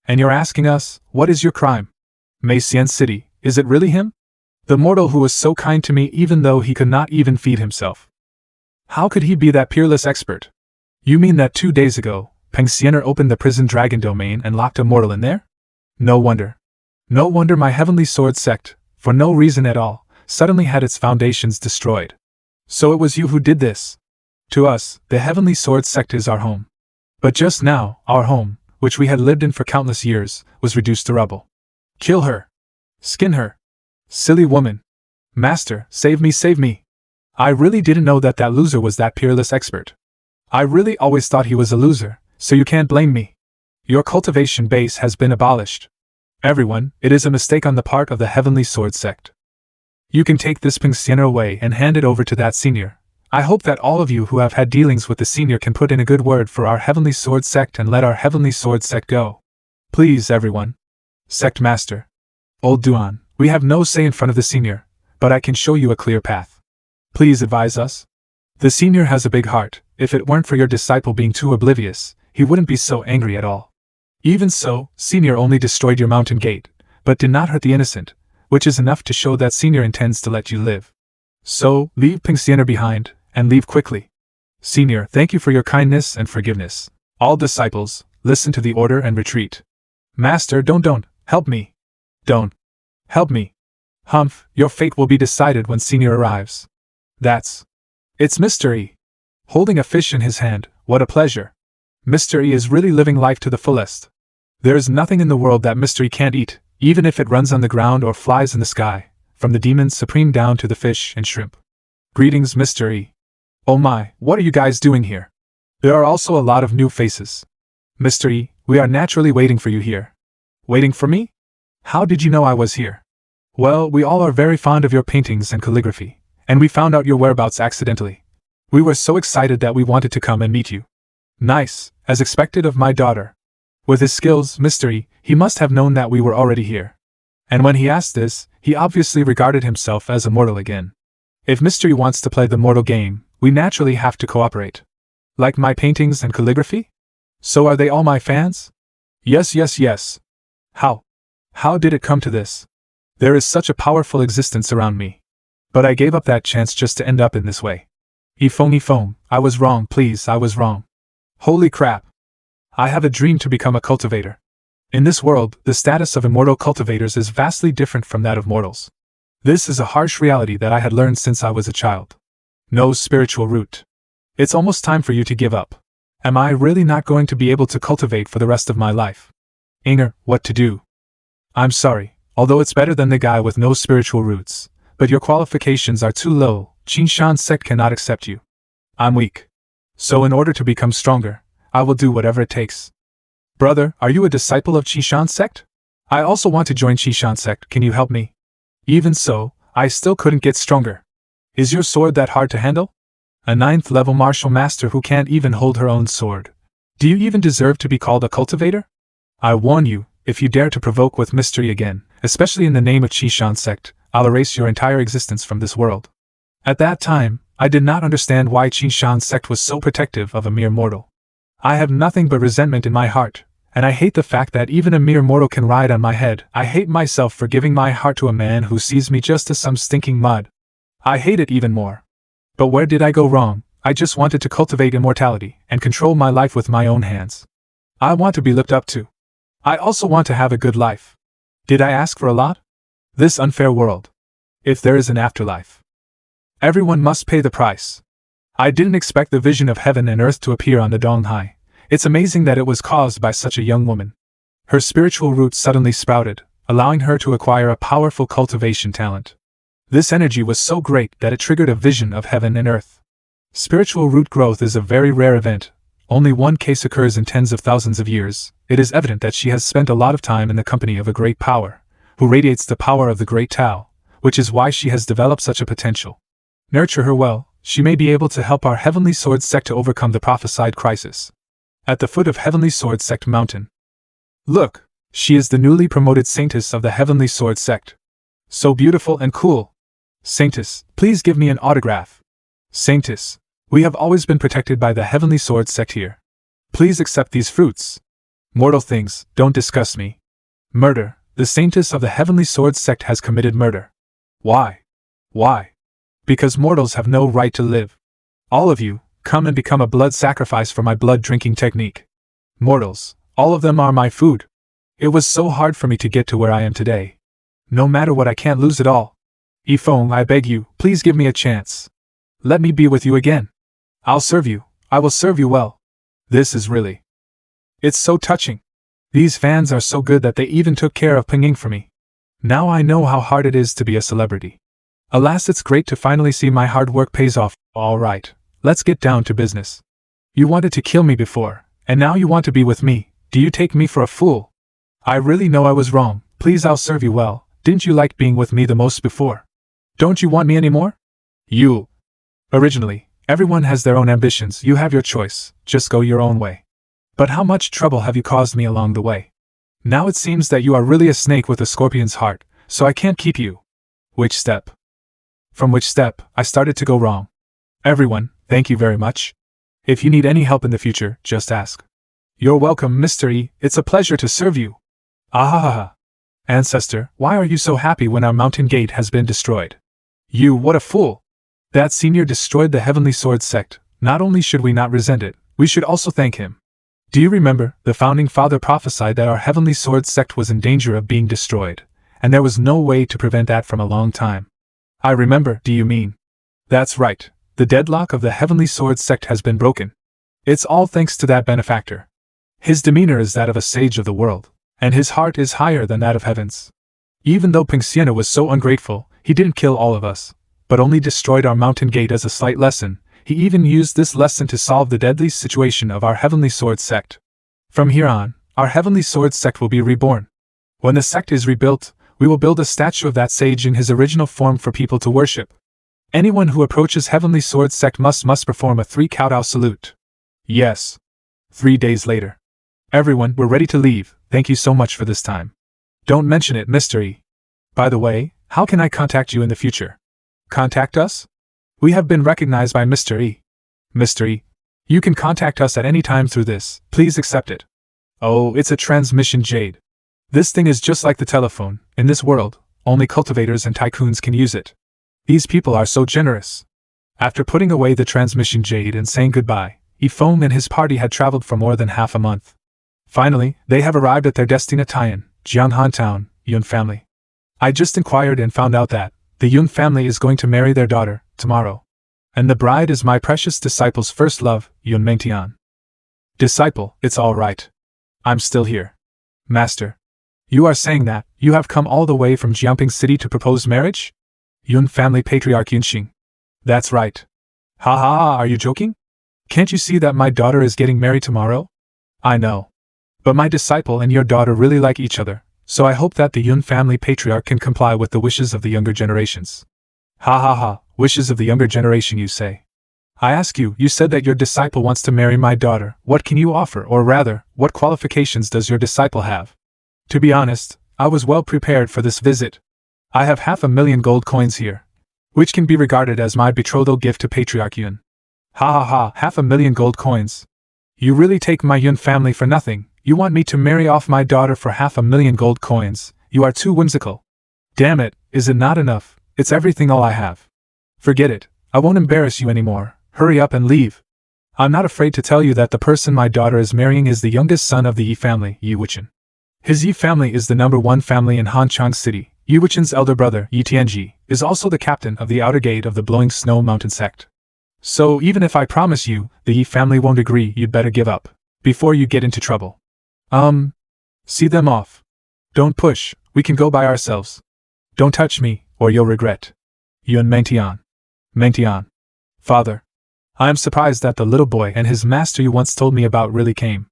And you're asking us, what is your crime? Macian City, is it really him? The mortal who was so kind to me even though he could not even feed himself. How could he be that peerless expert? You mean that 2 days ago, Pengxiener opened the prison dragon domain and locked a mortal in there? No wonder. No wonder my heavenly sword sect, for no reason at all, suddenly had its foundations destroyed. So it was you who did this. To us, the heavenly sword sect is our home. But just now, our home, which we had lived in for countless years, was reduced to rubble. Kill her. Skin her. Silly woman. Master, save me, save me. I really didn't know that loser was that peerless expert. I really always thought he was a loser, so you can't blame me. Your cultivation base has been abolished. Everyone, it is a mistake on the part of the Heavenly Sword Sect. You can take this Pengxiener away and hand it over to that senior. I hope that all of you who have had dealings with the senior can put in a good word for our Heavenly Sword Sect and let our Heavenly Sword Sect go. Please, everyone. Sect Master. Old Duan, we have no say in front of the senior, but I can show you a clear path. Please advise us. The senior has a big heart. If it weren't for your disciple being too oblivious, he wouldn't be so angry at all. Even so, senior only destroyed your mountain gate, but did not hurt the innocent, which is enough to show that senior intends to let you live. So, leave Pengxiener behind, and leave quickly. Senior, thank you for your kindness and forgiveness. All disciples, listen to the order and retreat. Master, don't, help me. Don't. Help me. Humph, your fate will be decided when senior arrives. It's Mr. E. Holding a fish in his hand, what a pleasure. Mr. E is really living life to the fullest. There is nothing in the world that Mr. E can't eat, even if it runs on the ground or flies in the sky, from the demon supreme down to the fish and shrimp. Greetings, Mr. E. Oh my, what are you guys doing here? There are also a lot of new faces. Mr. E, we are naturally waiting for you here. Waiting for me? How did you know I was here? Well, we all are very fond of your paintings and calligraphy, and we found out your whereabouts accidentally. We were so excited that we wanted to come and meet you. Nice, as expected of my daughter. With his skills, Mr. E, he must have known that we were already here. And when he asked this, he obviously regarded himself as a mortal again. If Mr. E wants to play the mortal game, we naturally have to cooperate. Like my paintings and calligraphy? So are they all my fans? Yes. How did it come to this? There is such a powerful existence around me. But I gave up that chance just to end up in this way. Foam, I was wrong, please, I was wrong. Holy crap. I have a dream to become a cultivator. In this world, the status of immortal cultivators is vastly different from that of mortals. This is a harsh reality that I had learned since I was a child. No spiritual root. It's almost time for you to give up. Am I really not going to be able to cultivate for the rest of my life? Inger, what to do? I'm sorry, although it's better than the guy with no spiritual roots, but your qualifications are too low. Qinshan sect cannot accept you. I'm weak. So in order to become stronger, I will do whatever it takes. Brother, are you a disciple of Qinshan sect? I also want to join Qinshan sect, can you help me? Even so, I still couldn't get stronger. Is your sword that hard to handle? A 9th level martial master who can't even hold her own sword. Do you even deserve to be called a cultivator? I warn you, if you dare to provoke with mystery again, especially in the name of Qinshan sect, I'll erase your entire existence from this world. At that time, I did not understand why Qinshan sect was so protective of a mere mortal. I have nothing but resentment in my heart, and I hate the fact that even a mere mortal can ride on my head. I hate myself for giving my heart to a man who sees me just as some stinking mud. I hate it even more. But where did I go wrong? I just wanted to cultivate immortality and control my life with my own hands. I want to be looked up to. I also want to have a good life. Did I ask for a lot? This unfair world. If there is an afterlife, everyone must pay the price. I didn't expect the vision of heaven and earth to appear on the Donghai. It's amazing that it was caused by such a young woman. Her spiritual roots suddenly sprouted, allowing her to acquire a powerful cultivation talent. This energy was so great that it triggered a vision of heaven and earth. Spiritual root growth is a very rare event. Only one case occurs in tens of thousands of years. It is evident that she has spent a lot of time in the company of a great power, who radiates the power of the great Tao, which is why she has developed such a potential. Nurture her well, she may be able to help our Heavenly Sword Sect to overcome the prophesied crisis. At the foot of Heavenly Sword Sect Mountain. Look, she is the newly promoted Saintess of the Heavenly Sword Sect. So beautiful and cool. Saintess, please give me an autograph. Saintess, we have always been protected by the Heavenly Sword Sect here. Please accept these fruits. Mortal things, don't disgust me. Murder. The saintess of the Heavenly Sword sect has committed murder. Why? Why? Because mortals have no right to live. All of you, come and become a blood sacrifice for my blood drinking technique. Mortals, all of them are my food. It was so hard for me to get to where I am today. No matter what, I can't lose it all. Yifeng, I beg you, please give me a chance. Let me be with you again. I'll serve you, I will serve you well. This is really... It's so touching. These fans are so good that they even took care of pinging for me. Now I know how hard it is to be a celebrity. Alas, it's great to finally see my hard work pays off. Alright, let's get down to business. You wanted to kill me before, and now you want to be with me. Do you take me for a fool? I really know I was wrong. Please, I'll serve you well. Didn't you like being with me the most before? Don't you want me anymore? You. Originally, everyone has their own ambitions. You have your choice. Just go your own way. But how much trouble have you caused me along the way? Now it seems that you are really a snake with a scorpion's heart, so I can't keep you. Which step? From which step I started to go wrong. Everyone, thank you very much. If you need any help in the future, just ask. You're welcome, Mr. E. It's a pleasure to serve you. Ahahaha. Ancestor, why are you so happy when our mountain gate has been destroyed? You, what a fool! That senior destroyed the Heavenly Sword sect. Not only should we not resent it, we should also thank him. Do you remember, the founding father prophesied that our Heavenly Sword sect was in danger of being destroyed, and there was no way to prevent that from a long time. I remember. Do you mean? That's right, the deadlock of the Heavenly Sword sect has been broken. It's all thanks to that benefactor. His demeanor is that of a sage of the world, and his heart is higher than that of heavens. Even though Pingxiana was so ungrateful, he didn't kill all of us, but only destroyed our mountain gate as a slight lesson. He even used this lesson to solve the deadly situation of our Heavenly Sword sect. From here on, our Heavenly Sword sect will be reborn. When the sect is rebuilt, we will build a statue of that sage in his original form for people to worship. Anyone who approaches Heavenly Sword sect must perform a 3 kowtow salute. Yes. 3 days later. Everyone, we're ready to leave. Thank you so much for this time. Don't mention it, Mr. E. By the way, how can I contact you in the future? Contact us? We have been recognized by Mr. E. Mr. E. You can contact us at any time through this. Please accept it. Oh, it's a transmission jade. This thing is just like the telephone. In this world, only cultivators and tycoons can use it. These people are so generous. After putting away the transmission jade and saying goodbye, Yifeng and his party had traveled for more than half a month. Finally, they have arrived at their destination, Jianghan Town, Yun family. I just inquired and found out that the Yun family is going to marry their daughter tomorrow. And the bride is my precious disciple's first love, Yun Mengtian. Disciple, it's all right. I'm still here. Master. You are saying that you have come all the way from Jiangping City to propose marriage? Yun family patriarch Yunxing. That's right. Ha ha ha, are you joking? Can't you see that my daughter is getting married tomorrow? I know. But my disciple and your daughter really like each other, so I hope that the Yun family patriarch can comply with the wishes of the younger generations. Ha ha ha, wishes of the younger generation, you say. I ask you, you said that your disciple wants to marry my daughter. What can you offer, or rather, what qualifications does your disciple have? To be honest, I was well prepared for this visit. I have 500,000 gold coins here, which can be regarded as my betrothal gift to Patriarch Yun. Ha ha ha, 500,000 gold coins. You really take my Yun family for nothing. You want me to marry off my daughter for 500,000 gold coins. You are too whimsical. Damn it, is it not enough? It's everything, all I have. Forget it, I won't embarrass you anymore. Hurry up and leave. I'm not afraid to tell you that the person my daughter is marrying is the youngest son of the Yi family, Yi Wuchen. His Yi family is the #1 family in Hanchang City. Yi Wuchen's elder brother, Yi Tianji, is also the captain of the outer gate of the Blowing Snow Mountain sect. So even if I promise you, the Yi family won't agree, you'd better give up, before you get into trouble. See them off. Don't push, we can go by ourselves. Don't touch me, or you'll regret. Yun Mengtian. Mengtian. Father. I am surprised that the little boy and his master you once told me about really came.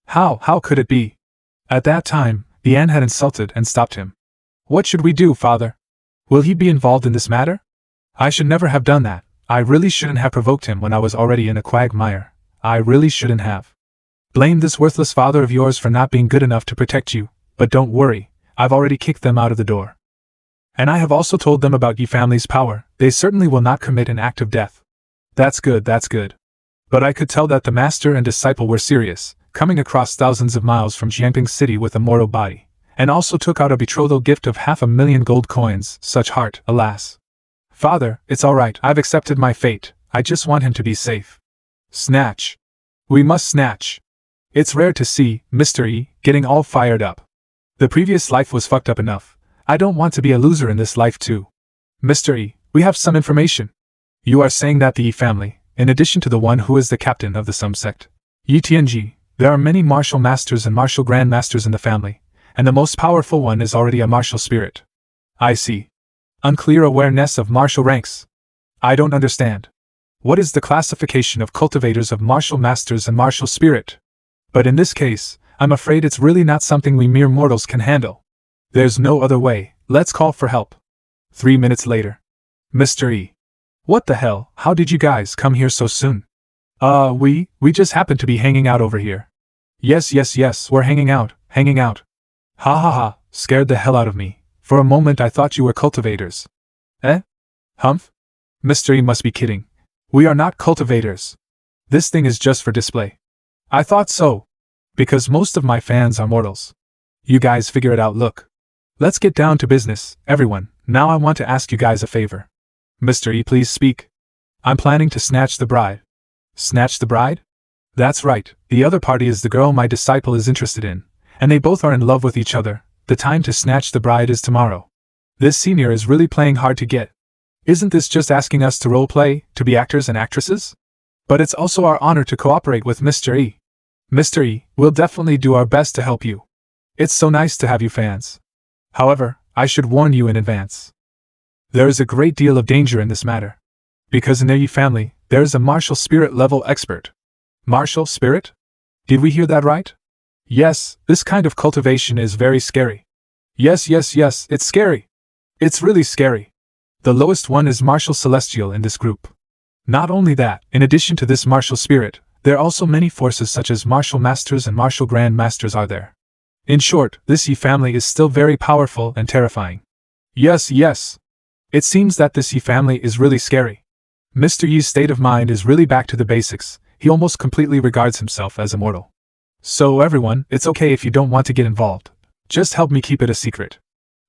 How could it be? At that time, the An had insulted and stopped him. What should we do, father? Will he be involved in this matter? I should never have done that. I really shouldn't have provoked him when I was already in a quagmire. I really shouldn't have. Blame this worthless father of yours for not being good enough to protect you, but don't worry, I've already kicked them out of the door. And I have also told them about Yi family's power. They certainly will not commit an act of death. That's good, that's good. But I could tell that the master and disciple were serious. coming across thousands of miles from Jiangping City with a mortal body, and also took out a betrothal gift of 500,000 gold coins. Such heart, alas. Father, it's alright, I've accepted my fate, I just want him to be safe. Snatch. We must snatch. It's rare to see Mr. E getting all fired up. The previous life was fucked up enough. I don't want to be a loser in this life too. Mr. E, we have some information. You are saying that the E family, in addition to the one who is the captain of the Sum sect, Yi Tianji, there are many martial masters and martial grandmasters in the family, and the most powerful one is already a martial spirit. I see. Unclear awareness of martial ranks. I don't understand. What is the classification of cultivators of martial masters and martial spirit? But in this case, I'm afraid it's really not something we mere mortals can handle. There's no other way, let's call for help. 3 minutes later. Mr. E. What the hell, how did you guys come here so soon? We just happened to be hanging out over here. Yes, we're hanging out. Ha ha ha, scared the hell out of me. For a moment I thought you were cultivators. Eh? Humph? Mr. E must be kidding. We are not cultivators. This thing is just for display. I thought so. Because most of my fans are mortals. You guys figure it out. Look. Let's get down to business, everyone. Now I want to ask you guys a favor. Mr. E, please speak. I'm planning to snatch the bride. Snatch the bride? That's right, the other party is the girl my disciple is interested in, and they both are in love with each other. The time to snatch the bride is tomorrow. This senior is really playing hard to get. Isn't this just asking us to role-play, to be actors and actresses? But it's also our honor to cooperate with Mr. E. Mr. E, we'll definitely do our best to help you. It's so nice to have you fans. However, I should warn you in advance. There is a great deal of danger in this matter. Because in the Yi family, there is a martial spirit level expert. Martial spirit? Did we hear that right? Yes, this kind of cultivation is very scary. Yes, it's scary. It's really scary. The lowest one is martial celestial in this group. Not only that, in addition to this martial spirit, there are also many forces such as martial masters and martial grand masters are there. In short, this Yi family is still very powerful and terrifying. Yes. It seems that this Yi family is really scary. Mr. Yi's state of mind is really back to the basics. He almost completely regards himself as immortal. So everyone, it's okay if you don't want to get involved. Just help me keep it a secret.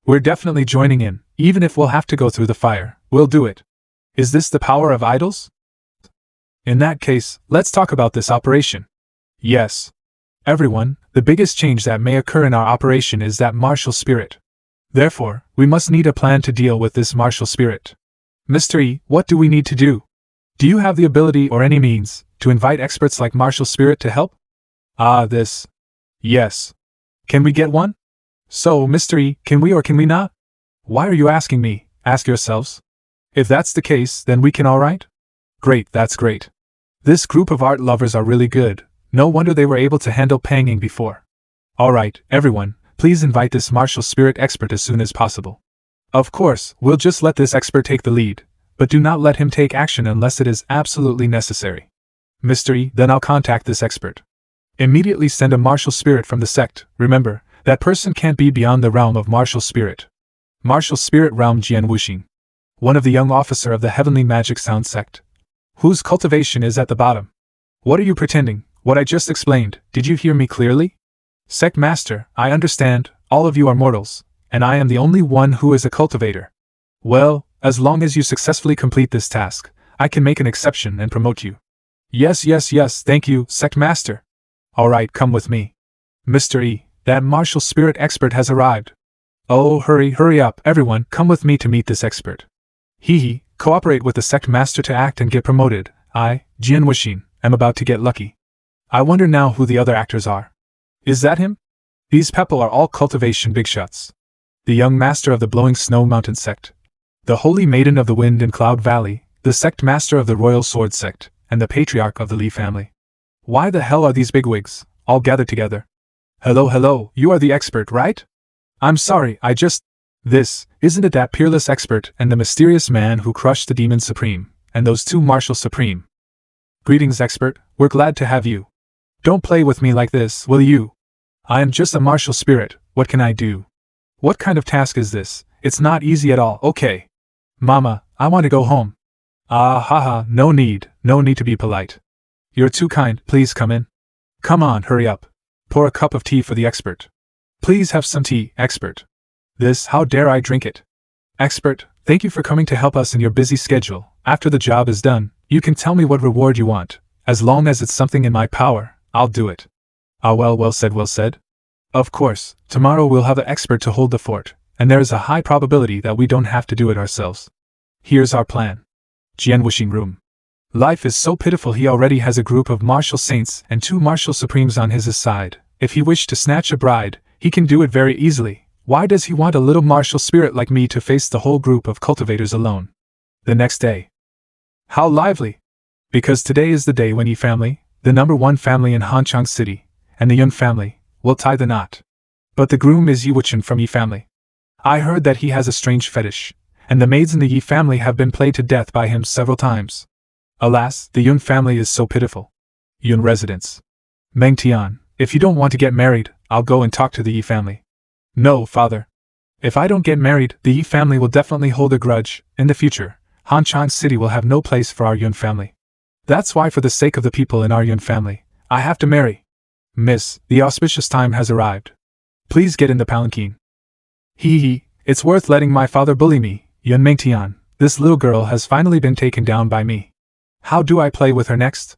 We're definitely joining in, even if we'll have to go through the fire, we'll do it. Is this the power of idols? In that case, let's talk about this operation. Yes. Everyone, the biggest change that may occur in our operation is that martial spirit. Therefore, we must need a plan to deal with this martial spirit. Mr. E, what do we need to do? Do you have the ability or any means to invite experts like martial spirit to help? This. Yes. Can we get one? So, Mr. E, can we or can we not? Why are you asking me? Ask yourselves. If that's the case, then we can, alright? Great, that's great. This group of art lovers are really good. No wonder they were able to handle Panging before. Alright, everyone, please invite this martial spirit expert as soon as possible. Of course, we'll just let this expert take the lead, but do not let him take action unless it is absolutely necessary. Mr. E, then I'll contact this expert. Immediately send a martial spirit from the sect. Remember, that person can't be beyond the realm of martial spirit. Martial spirit realm Jian Wuxing. One of the young officer of the heavenly magic sound sect. Whose cultivation is at the bottom. What are you pretending? What I just explained, did you hear me clearly? Sect master, I understand, all of you are mortals, and I am the only one who is a cultivator. Well, as long as you successfully complete this task, I can make an exception and promote you. Yes, thank you, sect master. Alright, come with me. Mr. E, that martial spirit expert has arrived. Oh, hurry up, everyone, come with me to meet this expert. Hee, cooperate with the sect master to act and get promoted. I, Jian Wuxing, am about to get lucky. I wonder now who the other actors are. Is that him? These people are all cultivation big shots. The young master of the Blowing Snow Mountain sect. The holy maiden of the Wind and Cloud Valley, the sect master of the Royal Sword sect, and the patriarch of the Li family. Why the hell are these bigwigs all gathered together? Hello, you are the expert, right? I'm sorry, isn't it that peerless expert and the mysterious man who crushed the Demon Supreme, and those two Martial Supreme? Greetings, expert, we're glad to have you. Don't play with me like this, will you? I am just a martial spirit, what can I do? What kind of task is this? It's not easy at all, okay. Mama, I want to go home. No need to be polite. You're too kind, please come in. Come on, hurry up. Pour a cup of tea for the expert. Please have some tea, expert. This, how dare I drink it? Expert, thank you for coming to help us in your busy schedule. After the job is done, you can tell me what reward you want. As long as it's something in my power, I'll do it. Ah, well said, well said. Of course, tomorrow we'll have the expert to hold the fort, and there is a high probability that we don't have to do it ourselves. Here's our plan. Jian wishing room. Life is so pitiful. He already has a group of martial saints and 2 martial supremes on his side. If he wished to snatch a bride, he can do it very easily. Why does he want a little martial spirit like me to face the whole group of cultivators alone? The next day. How lively! Because today is the day when Yi family, the #1 family in Hanchang City, and the Yun family, will tie the knot. But the groom is Yi Wuchen from Yi family. I heard that he has a strange fetish, and the maids in the Yi family have been played to death by him several times. Alas, the Yun family is so pitiful. Yun residence. Meng Tian, if you don't want to get married, I'll go and talk to the Yi family. No, father. If I don't get married, the Yi family will definitely hold a grudge. In the future, Hanchang City will have no place for our Yun family. That's why, for the sake of the people in our Yun family, I have to marry. Miss, the auspicious time has arrived. Please get in the palanquin. Hee, it's worth letting my father bully me. Yun Mengtian, this little girl has finally been taken down by me. How do I play with her next?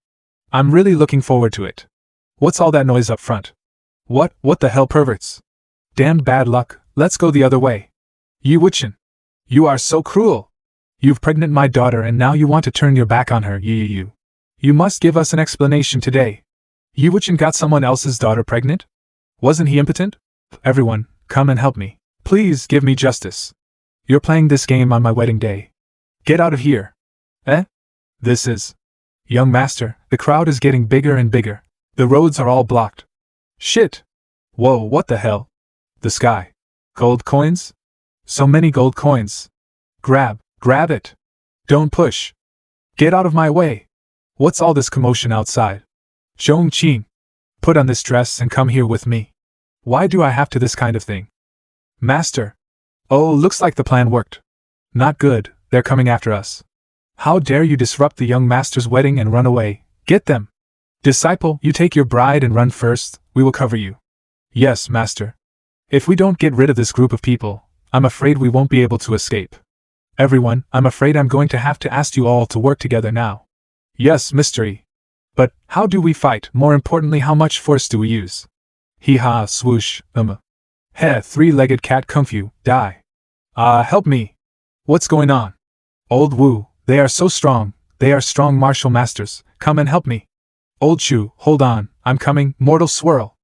I'm really looking forward to it. What's all that noise up front? What the hell, perverts? Damned bad luck, let's go the other way. Yi Wuchen. You are so cruel. You've pregnant my daughter and now you want to turn your back on her. You must give us an explanation today. Yi Wuchen got someone else's daughter pregnant? Wasn't he impotent? Everyone, come and help me. Please give me justice. You're playing this game on my wedding day. Get out of here. This is... Young master, the crowd is getting bigger and bigger. The roads are all blocked. Shit. Whoa, what the hell? The sky. Gold coins? So many gold coins. Grab it. Don't push. Get out of my way. What's all this commotion outside? Zhong Qing. Put on this dress and come here with me. Why do I have to this kind of thing? Master. Oh, looks like the plan worked. Not good, they're coming after us. How dare you disrupt the young master's wedding and run away? Get them! Disciple, you take your bride and run first, we will cover you. Yes, master. If we don't get rid of this group of people, I'm afraid we won't be able to escape. Everyone, I'm afraid I'm going to have to ask you all to work together now. Yes, mystery. But, how do we fight? More importantly, how much force do we use? Hee-ha, swoosh, Heh, 3-legged cat kung fu, die. Help me. What's going on? Old Wu. They are so strong, they are strong martial masters, come and help me. Old Chu, hold on, I'm coming, mortal swirl.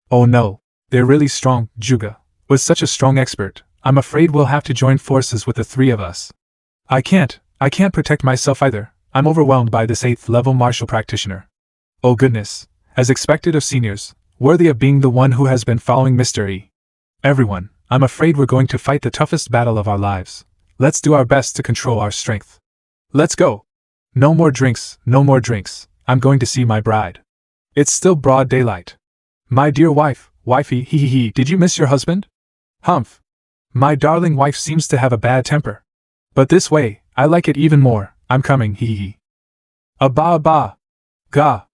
Oh no, they're really strong, Juga. Was such a strong expert, I'm afraid we'll have to join forces with the 3 of us. I can't protect myself either, I'm overwhelmed by this 8th level martial practitioner. Oh goodness, as expected of seniors, worthy of being the one who has been following Mr. E. Everyone, I'm afraid we're going to fight the toughest battle of our lives. Let's do our best to control our strength. Let's go. No more drinks, I'm going to see my bride. It's still broad daylight. My dear wifey, hee, did you miss your husband? Humph. My darling wife seems to have a bad temper. But this way, I like it even more, I'm coming, hee. Abba. Gah.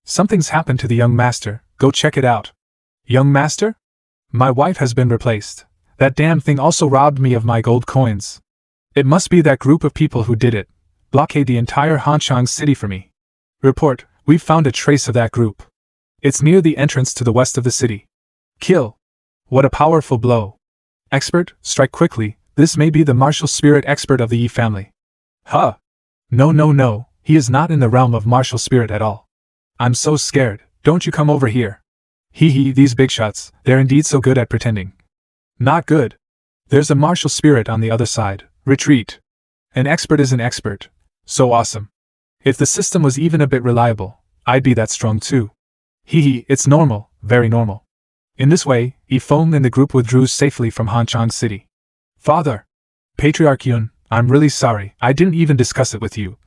Something's happened to the young master, go check it out. Young master? My wife has been replaced. That damn thing also robbed me of my gold coins. It must be that group of people who did it. Blockade the entire Hanchang City for me. Report, we've found a trace of that group. It's near the entrance to the west of the city. Kill. What a powerful blow. Expert, strike quickly, this may be the martial spirit expert of the Yi family. Huh. No, he is not in the realm of martial spirit at all. I'm so scared, don't you come over here. Hee, these big shots, they're indeed so good at pretending. Not good. There's a martial spirit on the other side, retreat. An expert is an expert. So awesome. If the system was even a bit reliable, I'd be that strong too. Hee, it's normal, very normal. In this way, Yifeng and the group withdrew safely from Hanchang City. Father! Patriarch Yun, I'm really sorry, I didn't even discuss it with you.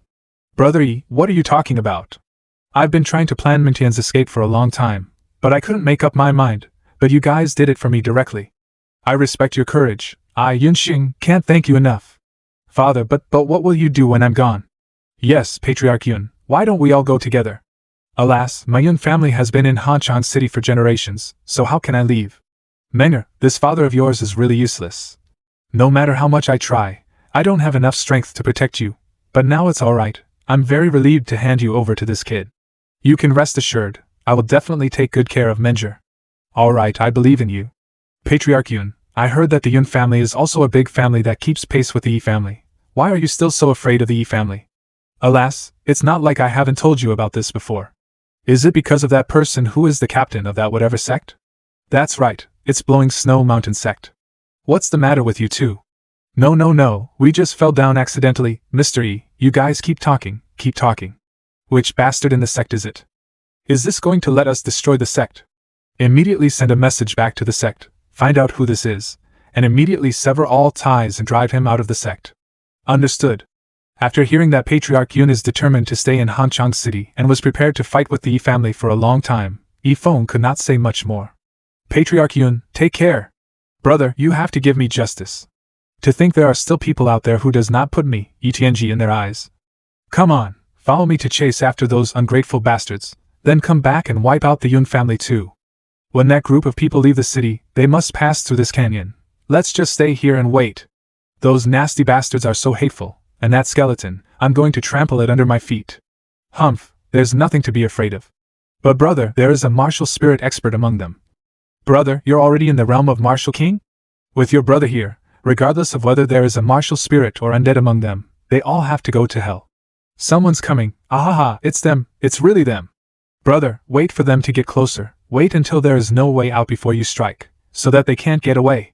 Brother Yi, what are you talking about? I've been trying to plan Mintian's escape for a long time, but I couldn't make up my mind, but you guys did it for me directly. I respect your courage, I, Yunxing, can't thank you enough. Father, but what will you do when I'm gone? Yes, Patriarch Yun, why don't we all go together? Alas, my Yun family has been in Hanchang City for generations, so how can I leave? Menger, this father of yours is really useless. No matter how much I try, I don't have enough strength to protect you, but now it's alright. I'm very relieved to hand you over to this kid. You can rest assured, I will definitely take good care of Menger. Alright, I believe in you. Patriarch Yun, I heard that the Yun family is also a big family that keeps pace with the Yi family. Why are you still so afraid of the Yi family? Alas, it's not like I haven't told you about this before. Is it because of that person who is the captain of that whatever sect? That's right, it's Blowing Snow Mountain sect. What's the matter with you two? No, we just fell down accidentally, Mr. E, you guys keep talking. Which bastard in the sect is it? Is this going to let us destroy the sect? Immediately send a message back to the sect, find out who this is, and immediately sever all ties and drive him out of the sect. Understood. After hearing that Patriarch Yun is determined to stay in Hanchang City and was prepared to fight with the Yi family for a long time, Yi Feng could not say much more. Patriarch Yun, take care. Brother, you have to give me justice. To think there are still people out there who does not put me, ETNG, in their eyes. Come on, follow me to chase after those ungrateful bastards, then come back and wipe out the Yun family too. When that group of people leave the city, they must pass through this canyon. Let's just stay here and wait. Those nasty bastards are so hateful, and that skeleton, I'm going to trample it under my feet. Humph, there's nothing to be afraid of. But brother, there is a martial spirit expert among them. Brother, you're already in the realm of martial king? With your brother here, regardless of whether there is a martial spirit or undead among them, they all have to go to hell. Someone's coming, ahaha, it's them, it's really them. Brother, wait for them to get closer, wait until there is no way out before you strike, so that they can't get away.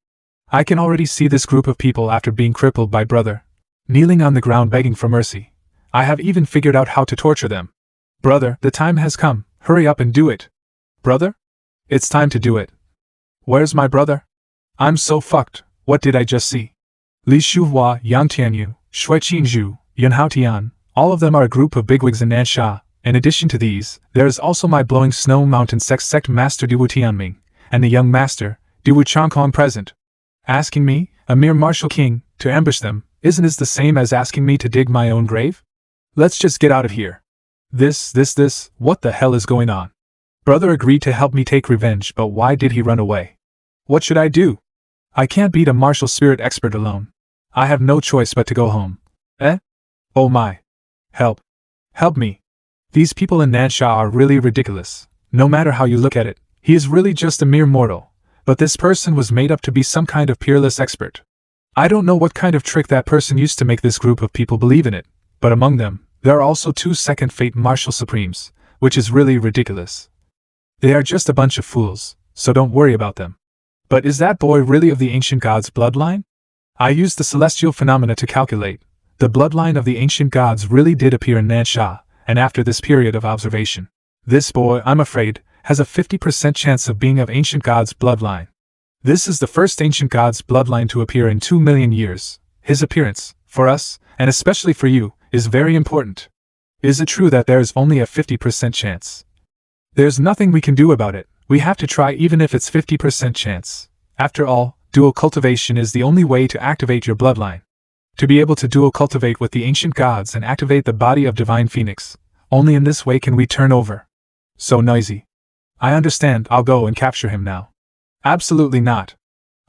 I can already see this group of people after being crippled by brother, kneeling on the ground begging for mercy. I have even figured out how to torture them. Brother, the time has come, hurry up and do it. Brother? It's time to do it. Where's my brother? I'm so fucked, what did I just see? Li Shuhua, Yang Tianyu, Shui Qingzhu, Yun Haotian, all of them are a group of bigwigs in Nansha. In addition to these, there is also my Blowing Snow Mountain sect master Diwu Tianming, and the young master, Diwu Changkong present. Asking me, a mere martial king, to ambush them, isn't it the same as asking me to dig my own grave? Let's just get out of here. This, what the hell is going on? Brother agreed to help me take revenge, but why did he run away? What should I do? I can't beat a martial spirit expert alone. I have no choice but to go home. Eh? Oh my. Help. Help me. These people in Nansha are really ridiculous. No matter how you look at it, he is really just a mere mortal. But this person was made up to be some kind of peerless expert. I don't know what kind of trick that person used to make this group of people believe in it, but among them, there are also 2 second fate martial supremes, which is really ridiculous. They are just a bunch of fools, so don't worry about them. But is that boy really of the ancient gods' bloodline? I used the celestial phenomena to calculate. The bloodline of the ancient gods really did appear in Nansha, and after this period of observation, this boy, I'm afraid, has a 50% chance of being of ancient gods' bloodline. This is the first ancient god's bloodline to appear in 2 million years. His appearance, for us, and especially for you, is very important. Is it true that there is only a 50% chance? There's nothing we can do about it. We have to try even if it's 50% chance. After all, dual cultivation is the only way to activate your bloodline. To be able to dual cultivate with the ancient gods and activate the body of divine phoenix, only in this way can we turn over. So noisy. I understand, I'll go and capture him now. Absolutely not.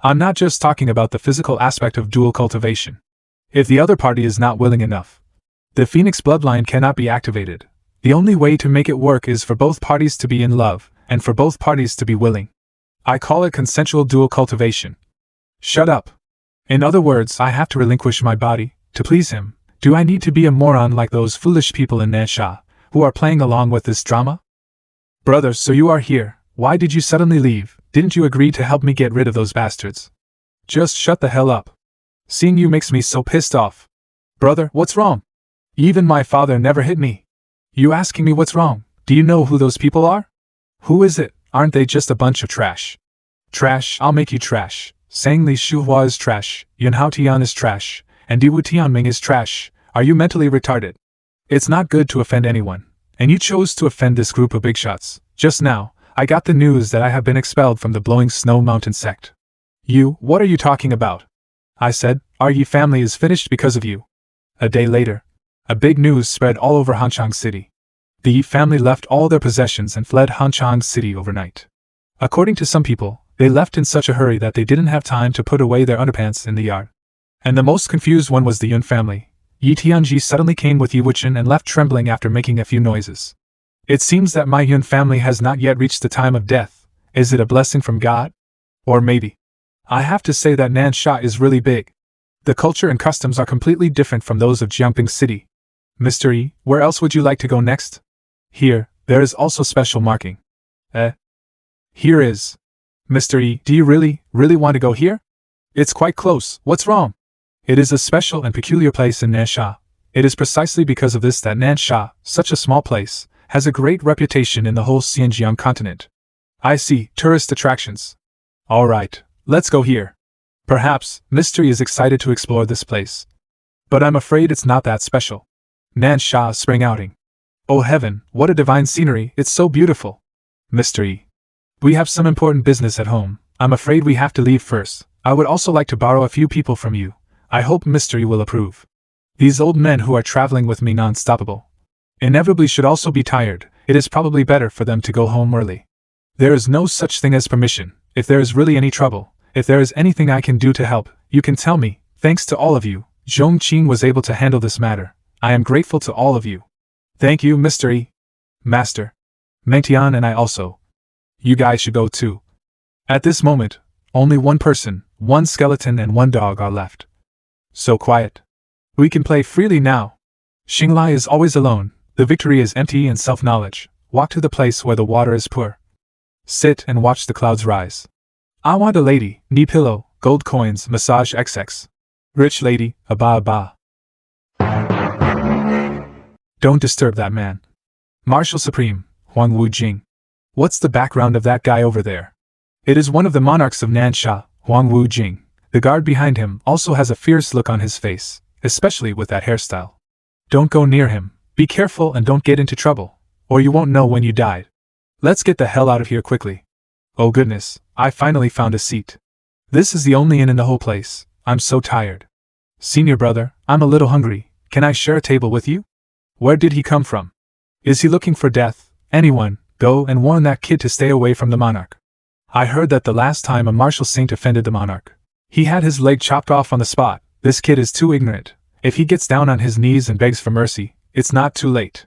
I'm not just talking about the physical aspect of dual cultivation. If the other party is not willing enough, the phoenix bloodline cannot be activated. The only way to make it work is for both parties to be in love, and for both parties to be willing. I call it consensual dual cultivation. Shut up. In other words, I have to relinquish my body, to please him. Do I need to be a moron like those foolish people in Nansha, who are playing along with this drama? Brother, so you are here. Why did you suddenly leave? Didn't you agree to help me get rid of those bastards? Just shut the hell up. Seeing you makes me so pissed off. Brother, what's wrong? Even my father never hit me. You asking me what's wrong? Do you know who those people are? Who is it? Aren't they just a bunch of trash? Trash, I'll make you trash. Saying Li Shuhua is trash, Yun Haotian is trash, and Diwu Tianming is trash. Are you mentally retarded? It's not good to offend anyone, and you chose to offend this group of big shots. Just now, I got the news that I have been expelled from the Blowing Snow Mountain sect. You, what are you talking about? I said, our Yi family is finished because of you. A day later, a big news spread all over Hanchang City. The Yi family left all their possessions and fled Hanchang City overnight. According to some people, they left in such a hurry that they didn't have time to put away their underpants in the yard. And the most confused one was the Yun family. Yi Tianji suddenly came with Yi Wuchen and left trembling after making a few noises. It seems that my Yun family has not yet reached the time of death. Is it a blessing from God? Or maybe. I have to say that Nansha is really big. The culture and customs are completely different from those of Jiangping City. Mr. Yi, where else would you like to go next? Here, there is also special marking. Here is. Mr. Yi, do you really want to go here? It's quite close, what's wrong? It is a special and peculiar place in Nansha. It is precisely because of this that Nansha, such a small place, has a great reputation in the whole Xinjiang continent. I see, tourist attractions. Alright, let's go here. Perhaps, Mr. Yi is excited to explore this place. But I'm afraid it's not that special. Nansha spring outing. Oh heaven, what a divine scenery, it's so beautiful. Mr. Yi. We have some important business at home. I'm afraid we have to leave first. I would also like to borrow a few people from you. I hope Mr. Yi will approve. These old men who are traveling with me non-stoppable inevitably should also be tired. It is probably better for them to go home early. There is no such thing as permission. If there is really any trouble, if there is anything I can do to help, you can tell me. Thanks to all of you, Zhongqing was able to handle this matter. I am grateful to all of you. Thank you, Mr. Yi. Master. Mengtian and I also. You guys should go too. At this moment, only one person, one skeleton and one dog are left. So quiet. We can play freely now. Xinglai is always alone. The victory is empty and self-knowledge. Walk to the place where the water is poor. Sit and watch the clouds rise. I want a lady, knee pillow, gold coins, massage XX. Rich lady, aba. Don't disturb that man. Marshal Supreme, Huang Wujing. What's the background of that guy over there? It is one of the monarchs of Nansha, Huang Wujing. The guard behind him also has a fierce look on his face, especially with that hairstyle. Don't go near him. Be careful and don't get into trouble, or you won't know when you died. Let's get the hell out of here quickly. Oh goodness, I finally found a seat. This is the only inn in the whole place. I'm so tired. Senior brother, I'm a little hungry. Can I share a table with you? Where did he come from? Is he looking for death? Anyone, go and warn that kid to stay away from the monarch. I heard that the last time a martial saint offended the monarch, he had his leg chopped off on the spot. This kid is too ignorant. If he gets down on his knees and begs for mercy, it's not too late.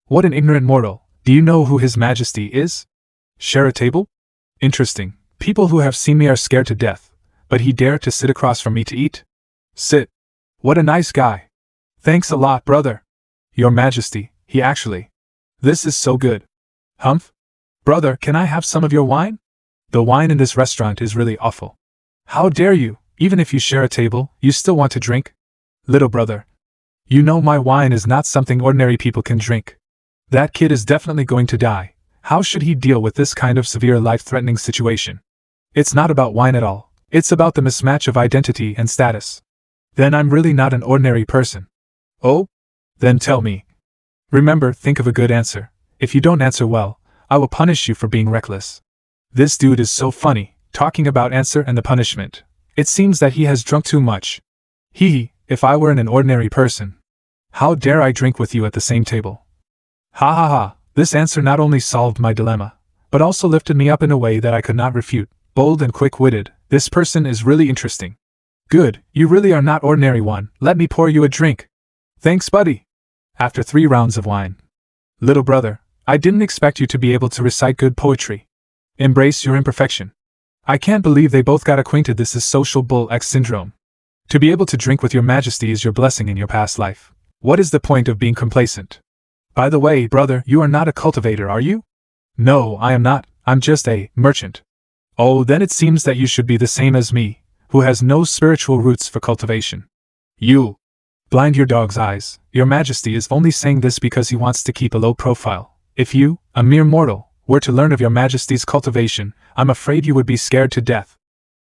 What an ignorant mortal. Do you know who His Majesty is? Share a table? Interesting. People who have seen me are scared to death, but he dared to sit across from me to eat? Sit. What a nice guy. Thanks a lot, brother. Your Majesty, he actually. This is so good. Humph? Brother, can I have some of your wine? The wine in this restaurant is really awful. How dare you? Even if you share a table, you still want to drink? Little brother. You know my wine is not something ordinary people can drink. That kid is definitely going to die. How should he deal with this kind of severe life-threatening situation? It's not about wine at all. It's about the mismatch of identity and status. Then I'm really not an ordinary person. Oh? Then tell me. Remember, think of a good answer. If you don't answer well, I will punish you for being reckless. This dude is so funny, talking about answer and the punishment. It seems that he has drunk too much. Hee, if I were an ordinary person. How dare I drink with you at the same table? Ha ha ha, this answer not only solved my dilemma, but also lifted me up in a way that I could not refute. Bold and quick-witted, this person is really interesting. Good, you really are not ordinary one, let me pour you a drink. Thanks, buddy. After 3 rounds of wine. Little brother, I didn't expect you to be able to recite good poetry. Embrace your imperfection. I can't believe they both got acquainted. This is social bull X syndrome. To be able to drink with your Majesty is your blessing in your past life. What is the point of being complacent? By the way, brother, you are not a cultivator, are you? No, I am not. I'm just a merchant. Oh, then it seems that you should be the same as me, who has no spiritual roots for cultivation. You blind your dog's eyes. Your Majesty is only saying this because he wants to keep a low profile. If you, a mere mortal, were to learn of your Majesty's cultivation, I'm afraid you would be scared to death.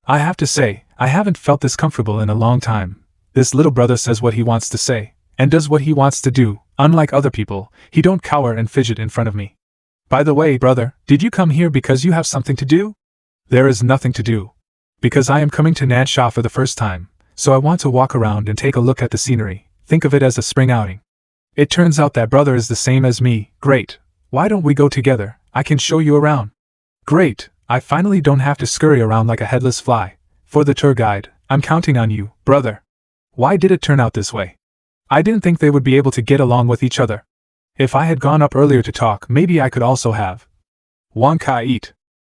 I have to say, I haven't felt this comfortable in a long time. This little brother says what he wants to say, and does what he wants to do. Unlike other people, he don't cower and fidget in front of me. By the way, brother, did you come here because you have something to do? There is nothing to do. Because I am coming to Nansha for the first time, so I want to walk around and take a look at the scenery. Think of it as a spring outing. It turns out that brother is the same as me. Great. Why don't we go together? I can show you around. Great. I finally don't have to scurry around like a headless fly. For the tour guide, I'm counting on you, brother. Why did it turn out this way? I didn't think they would be able to get along with each other. If I had gone up earlier to talk, maybe I could also have. Wonka eat.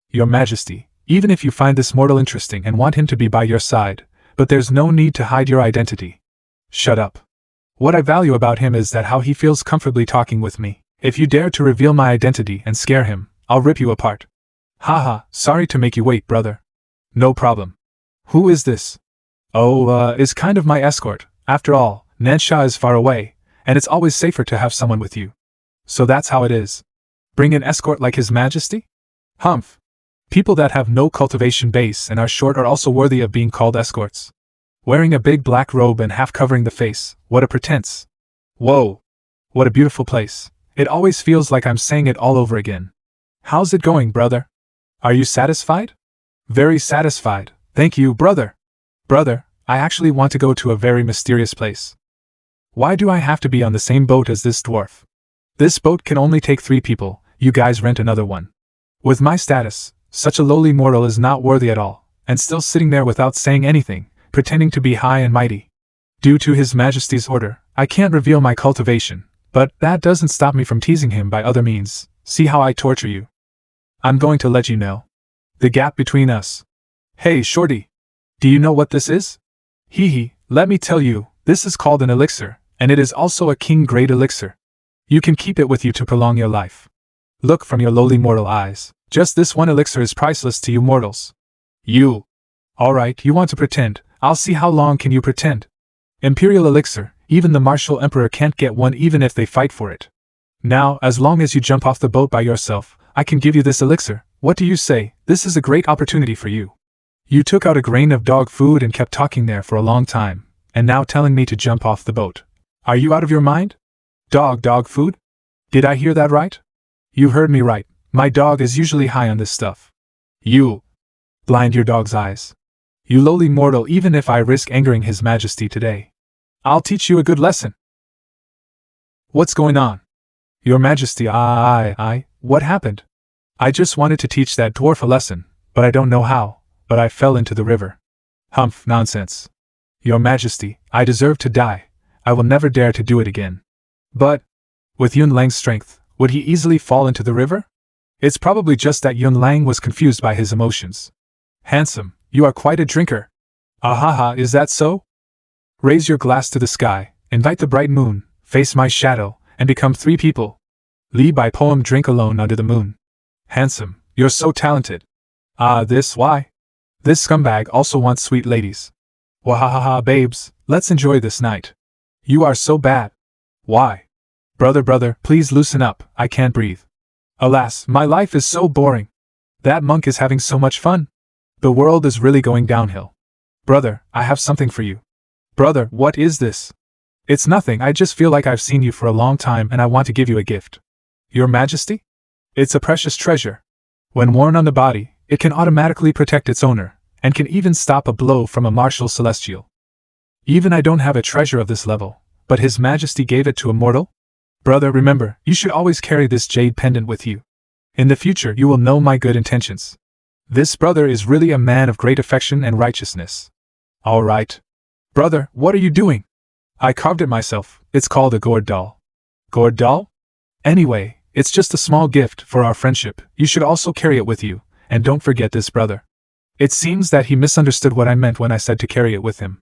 Your Majesty, even if you find this mortal interesting and want him to be by your side, but there's no need to hide your identity. Shut up. What I value about him is that how he feels comfortably talking with me. If you dare to reveal my identity and scare him, I'll rip you apart. Haha, sorry to make you wait, brother. No problem. Who is this? Oh, is kind of my escort. After all, Nansha is far away, and it's always safer to have someone with you. So that's how it is. Bring an escort like His Majesty? Humph. People that have no cultivation base and are short are also worthy of being called escorts. Wearing a big black robe and half covering the face, what a pretense. Whoa. What a beautiful place. It always feels like I'm saying it all over again. How's it going, brother? Are you satisfied? Very satisfied, thank you, brother. Brother, I actually want to go to a very mysterious place. Why do I have to be on the same boat as this dwarf? This boat can only take 3 people, you guys rent another one. With my status, such a lowly mortal is not worthy at all, and still sitting there without saying anything, pretending to be high and mighty. Due to His Majesty's order, I can't reveal my cultivation, but that doesn't stop me from teasing him by other means. See how I torture you? I'm going to let you know. The gap between us. Hey, shorty. Do you know what this is? Hee hee, let me tell you, this is called an elixir, and it is also a king-grade elixir. You can keep it with you to prolong your life. Look from your lowly mortal eyes, just this one elixir is priceless to you mortals. You. Alright, you want to pretend, I'll see how long can you pretend. Imperial elixir, even the martial emperor can't get one even if they fight for it. Now, as long as you jump off the boat by yourself, I can give you this elixir. What do you say? This is a great opportunity for you. You took out a grain of dog food and kept talking there for a long time, and now telling me to jump off the boat. Are you out of your mind? Dog food? Did I hear that right? You heard me right. My dog is usually high on this stuff. You. Blind your dog's eyes. You lowly mortal, even if I risk angering His Majesty today. I'll teach you a good lesson. What's going on? Your Majesty, what happened? I just wanted to teach that dwarf a lesson, but I don't know how, but I fell into the river. Humph, nonsense. Your Majesty, I deserve to die. I will never dare to do it again. But, with Yun Lang's strength, would he easily fall into the river? It's probably just that Yun Lang was confused by his emotions. Handsome, you are quite a drinker. Ahaha, is that so? Raise your glass to the sky, invite the bright moon, face my shadow, and become 3 people. Lee by poem Drink Alone Under the Moon. Handsome, you're so talented. Why? This scumbag also wants sweet ladies. Wahahaha, babes, let's enjoy this night. You are so bad. Why? Brother, please loosen up, I can't breathe. Alas, my life is so boring. That monk is having so much fun. The world is really going downhill. Brother, I have something for you. Brother, what is this? It's nothing, I just feel like I've seen you for a long time and I want to give you a gift. Your Majesty? It's a precious treasure. When worn on the body, it can automatically protect its owner, and can even stop a blow from a martial celestial. Even I don't have a treasure of this level, but His Majesty gave it to a mortal? Brother, remember, you should always carry this jade pendant with you. In the future you will know my good intentions. This brother is really a man of great affection and righteousness. All right. Brother, what are you doing? I carved it myself. It's called a gourd doll. Gourd doll? Anyway, it's just a small gift for our friendship. You should also carry it with you, and don't forget this, brother. It seems that he misunderstood what I meant when I said to carry it with him.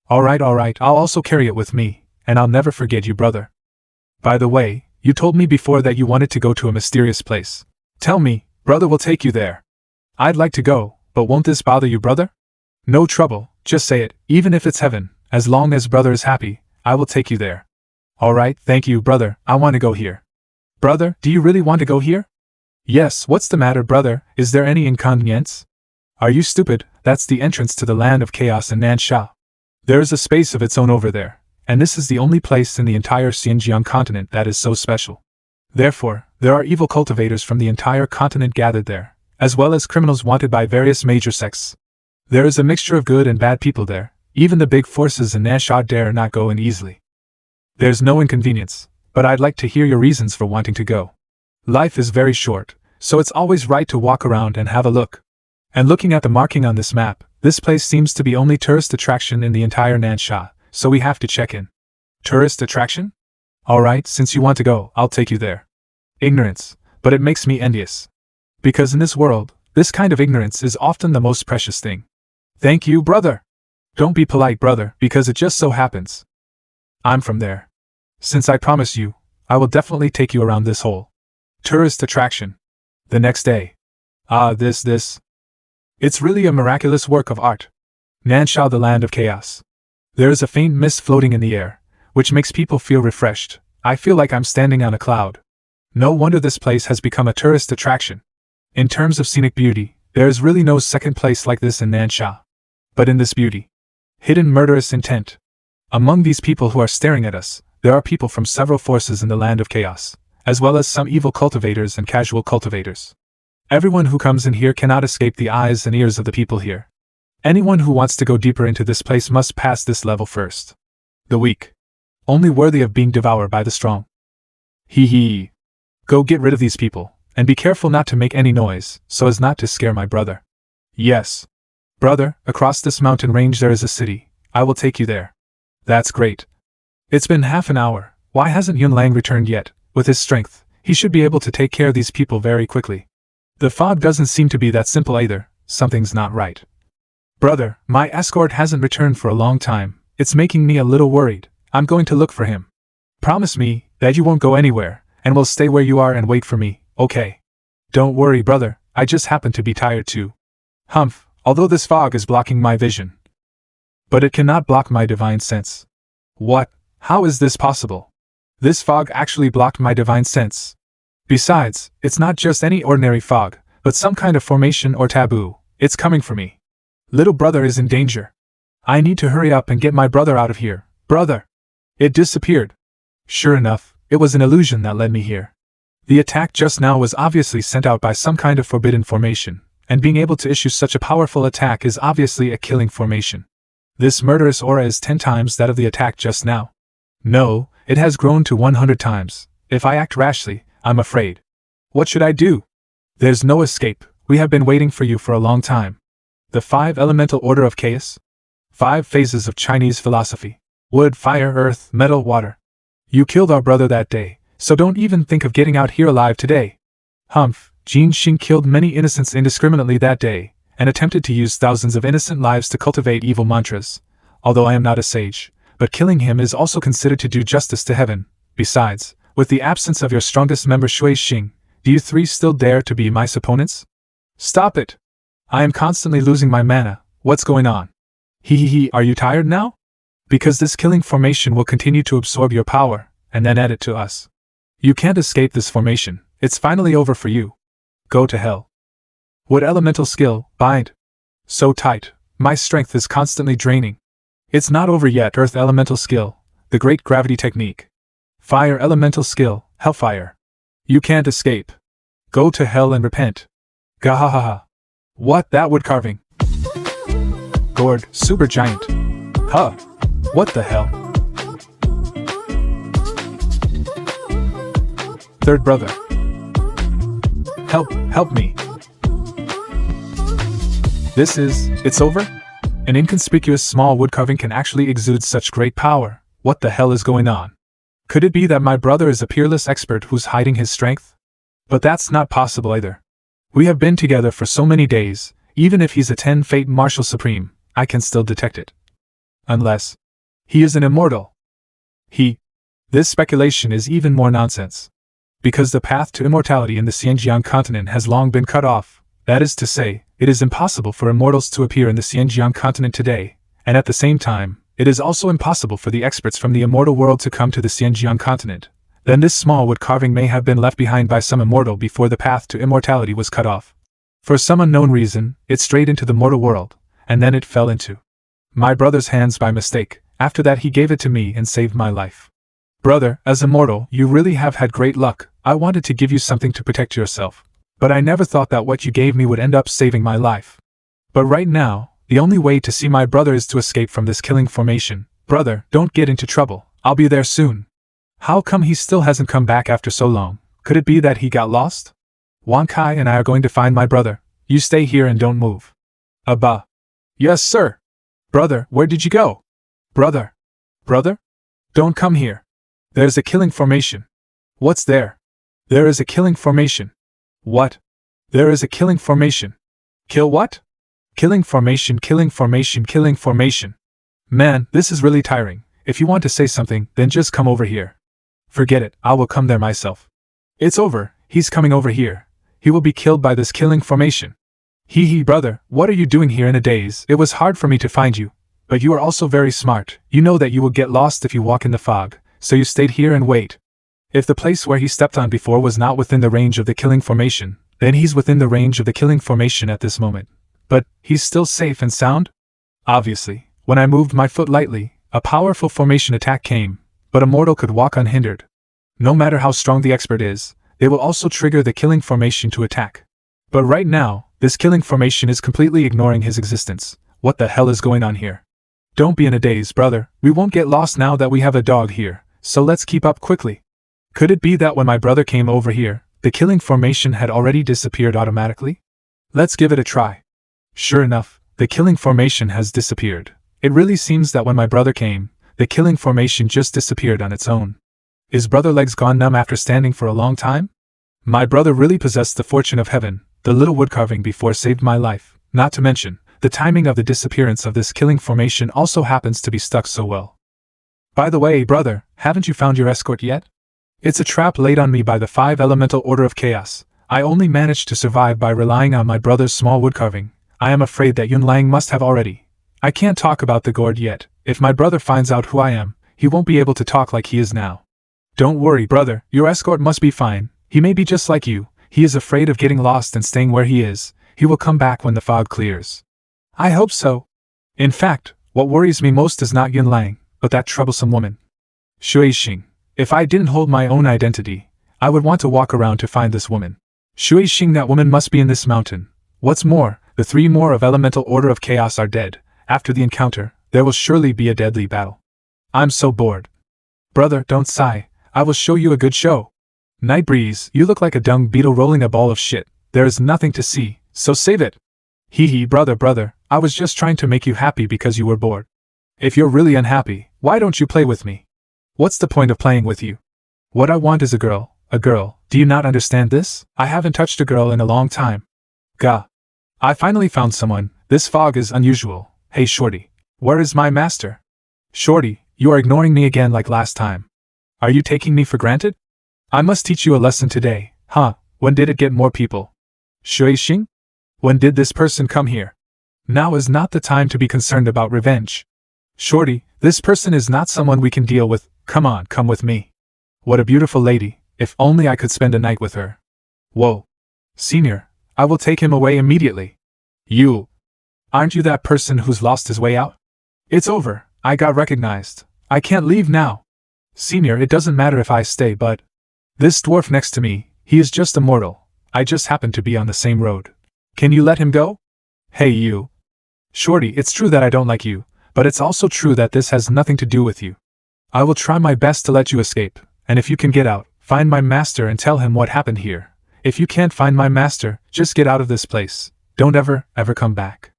All right, I'll also carry it with me, and I'll never forget you, brother. By the way, you told me before that you wanted to go to a mysterious place. Tell me, brother will take you there. I'd like to go, but won't this bother you, brother? No trouble, just say it, even if it's heaven, as long as brother is happy, I will take you there. Alright, thank you, brother, I want to go here. Brother, do you really want to go here? Yes, what's the matter, brother, is there any inconvenience? Are you stupid? That's the entrance to the land of chaos in Nansha. There is a space of its own over there, and this is the only place in the entire Xinjiang continent that is so special. Therefore, there are evil cultivators from the entire continent gathered there, as well as criminals wanted by various major sects. There is a mixture of good and bad people there. Even the big forces in Nansha dare not go in easily. There's no inconvenience, but I'd like to hear your reasons for wanting to go. Life is very short, so it's always right to walk around and have a look. And looking at the marking on this map, this place seems to be only tourist attraction in the entire Nansha, so we have to check in. Tourist attraction? Alright, since you want to go, I'll take you there. Ignorance, but it makes me envious. Because in this world, this kind of ignorance is often the most precious thing. Thank you, brother. Don't be polite, brother, because it just so happens I'm from there. Since I promise you, I will definitely take you around this whole tourist attraction. The next day. This. It's really a miraculous work of art. Nansha, the land of chaos. There is a faint mist floating in the air, which makes people feel refreshed. I feel like I'm standing on a cloud. No wonder this place has become a tourist attraction. In terms of scenic beauty, there is really no second place like this in Nansha. But in this beauty, hidden murderous intent. Among these people who are staring at us, there are people from several forces in the land of chaos, as well as some evil cultivators and casual cultivators. Everyone who comes in here cannot escape the eyes and ears of the people here. Anyone who wants to go deeper into this place must pass this level first. The weak, only worthy of being devoured by the strong. Hee. Go get rid of these people, and be careful not to make any noise, so as not to scare my brother. Yes. Brother, across this mountain range there is a city. I will take you there. That's great. It's been half an hour. Why hasn't Yun Lang returned yet? With his strength, he should be able to take care of these people very quickly. The fog doesn't seem to be that simple either. Something's not right. Brother, my escort hasn't returned for a long time. It's making me a little worried. I'm going to look for him. Promise me that you won't go anywhere, and will stay where you are and wait for me, okay? Don't worry, brother, I just happen to be tired too. Humph, although this fog is blocking my vision. But it cannot block my divine sense. What? How is this possible? This fog actually blocked my divine sense. Besides, it's not just any ordinary fog, but some kind of formation or taboo. It's coming for me. Little brother is in danger. I need to hurry up and get my brother out of here. Brother! It disappeared. Sure enough, it was an illusion that led me here. The attack just now was obviously sent out by some kind of forbidden formation, and being able to issue such a powerful attack is obviously a killing formation. This murderous aura is 10 times that of the attack just now. No, it has grown to 100 times. If I act rashly, I'm afraid. What should I do? There's no escape. We have been waiting for you for a long time. The 5 elemental order of chaos? 5 phases of Chinese philosophy. Wood, fire, earth, metal, water. You killed our brother that day, so don't even think of getting out here alive today. Humph, Jin Xing killed many innocents indiscriminately that day, and attempted to use thousands of innocent lives to cultivate evil mantras. Although I am not a sage, but killing him is also considered to do justice to heaven. Besides, with the absence of your strongest member Shui Xing, do you 3 still dare to be my opponents? Stop it! I am constantly losing my mana. What's going on? Hee, are you tired now? Because this killing formation will continue to absorb your power, and then add it to us. You can't escape this formation. It's finally over for you. Go to hell. What elemental skill? Bind. So tight. My strength is constantly draining. It's not over yet. Earth elemental skill. The great gravity technique. Fire elemental skill. Hellfire. You can't escape. Go to hell and repent. Gahahaha. What? That wood carving? Gourd, super giant. Huh. What the hell? Third brother. Help me. It's over? An inconspicuous small wood carving can actually exude such great power. What the hell is going on? Could it be that my brother is a peerless expert who's hiding his strength? But that's not possible either. We have been together for so many days, even if he's a 10 Fate Martial Supreme, I can still detect it. Unless he is an immortal. This speculation is even more nonsense. Because the path to immortality in the Xinjiang continent has long been cut off, that is to say, it is impossible for immortals to appear in the Xinjiang continent today, and at the same time, it is also impossible for the experts from the immortal world to come to the Xinjiang continent. Then this small wood carving may have been left behind by some immortal before the path to immortality was cut off. For some unknown reason, it strayed into the mortal world, and then it fell into my brother's hands by mistake. After that he gave it to me and saved my life. Brother, as immortal, you really have had great luck. I wanted to give you something to protect yourself, but I never thought that what you gave me would end up saving my life. But right now, the only way to see my brother is to escape from this killing formation. Brother, don't get into trouble. I'll be there soon. How come he still hasn't come back after so long? Could it be that he got lost? Wan Kai and I are going to find my brother. You stay here and don't move. Abba. Yes, sir. Brother, where did you go? Brother. Brother? Don't come here. There's a killing formation. What's there? There is a killing formation. What? There is a killing formation. Kill what? Killing formation, killing formation, killing formation. Man, this is really tiring. If you want to say something, then just come over here. Forget it, I will come there myself. It's over, he's coming over here. He will be killed by this killing formation. Hee brother, what are you doing here in a daze? It was hard for me to find you. But you are also very smart. You know that you will get lost if you walk in the fog, so you stayed here and wait. If the place where he stepped on before was not within the range of the killing formation, then he's within the range of the killing formation at this moment. But he's still safe and sound? Obviously, when I moved my foot lightly, a powerful formation attack came, but a mortal could walk unhindered. No matter how strong the expert is, they will also trigger the killing formation to attack. But right now, this killing formation is completely ignoring his existence. What the hell is going on here? Don't be in a daze, brother. We won't get lost now that we have a dog here, so let's keep up quickly. Could it be that when my brother came over here, the killing formation had already disappeared automatically? Let's give it a try. Sure enough, the killing formation has disappeared. It really seems that when my brother came, the killing formation just disappeared on its own. Is brother legs gone numb after standing for a long time? My brother really possessed the fortune of heaven. The little woodcarving before saved my life, not to mention, the timing of the disappearance of this killing formation also happens to be stuck so well. By the way, brother, haven't you found your escort yet? It's a trap laid on me by the 5 elemental order of chaos. I only managed to survive by relying on my brother's small woodcarving. I am afraid that Yun Lang must have already. I can't talk about the gourd yet. If my brother finds out who I am, he won't be able to talk like he is now. Don't worry, brother, your escort must be fine. He may be just like you. He is afraid of getting lost and staying where he is. He will come back when the fog clears. I hope so. In fact, what worries me most is not Yun Lang, but that troublesome woman. Shui Xing. If I didn't hold my own identity, I would want to walk around to find this woman. Shui Xing, that woman must be in this mountain. What's more, the 3 more of elemental order of chaos are dead. After the encounter, there will surely be a deadly battle. I'm so bored. Brother, don't sigh. I will show you a good show. Night Breeze, you look like a dung beetle rolling a ball of shit. There is nothing to see, so save it. Brother, I was just trying to make you happy because you were bored. If you're really unhappy, why don't you play with me? What's the point of playing with you? What I want is a girl. Do you not understand this? I haven't touched a girl in a long time. Gah. I finally found someone. This fog is unusual. Hey Shorty, where is my master? Shorty, you are ignoring me again like last time. Are you taking me for granted? I must teach you a lesson today. Huh, when did it get more people? Shui Xing? When did this person come here? Now is not the time to be concerned about revenge. Shorty, this person is not someone we can deal with. Come on, come with me. What a beautiful lady. If only I could spend a night with her. Whoa. Senior, I will take him away immediately. You. Aren't you that person who's lost his way out? It's over. I got recognized. I can't leave now. Senior, it doesn't matter if I stay, but this dwarf next to me, he is just a mortal. I just happen to be on the same road. Can you let him go? Hey you. Shorty, it's true that I don't like you, but it's also true that this has nothing to do with you. I will try my best to let you escape, and if you can get out, find my master and tell him what happened here. If you can't find my master, just get out of this place. Don't ever come back.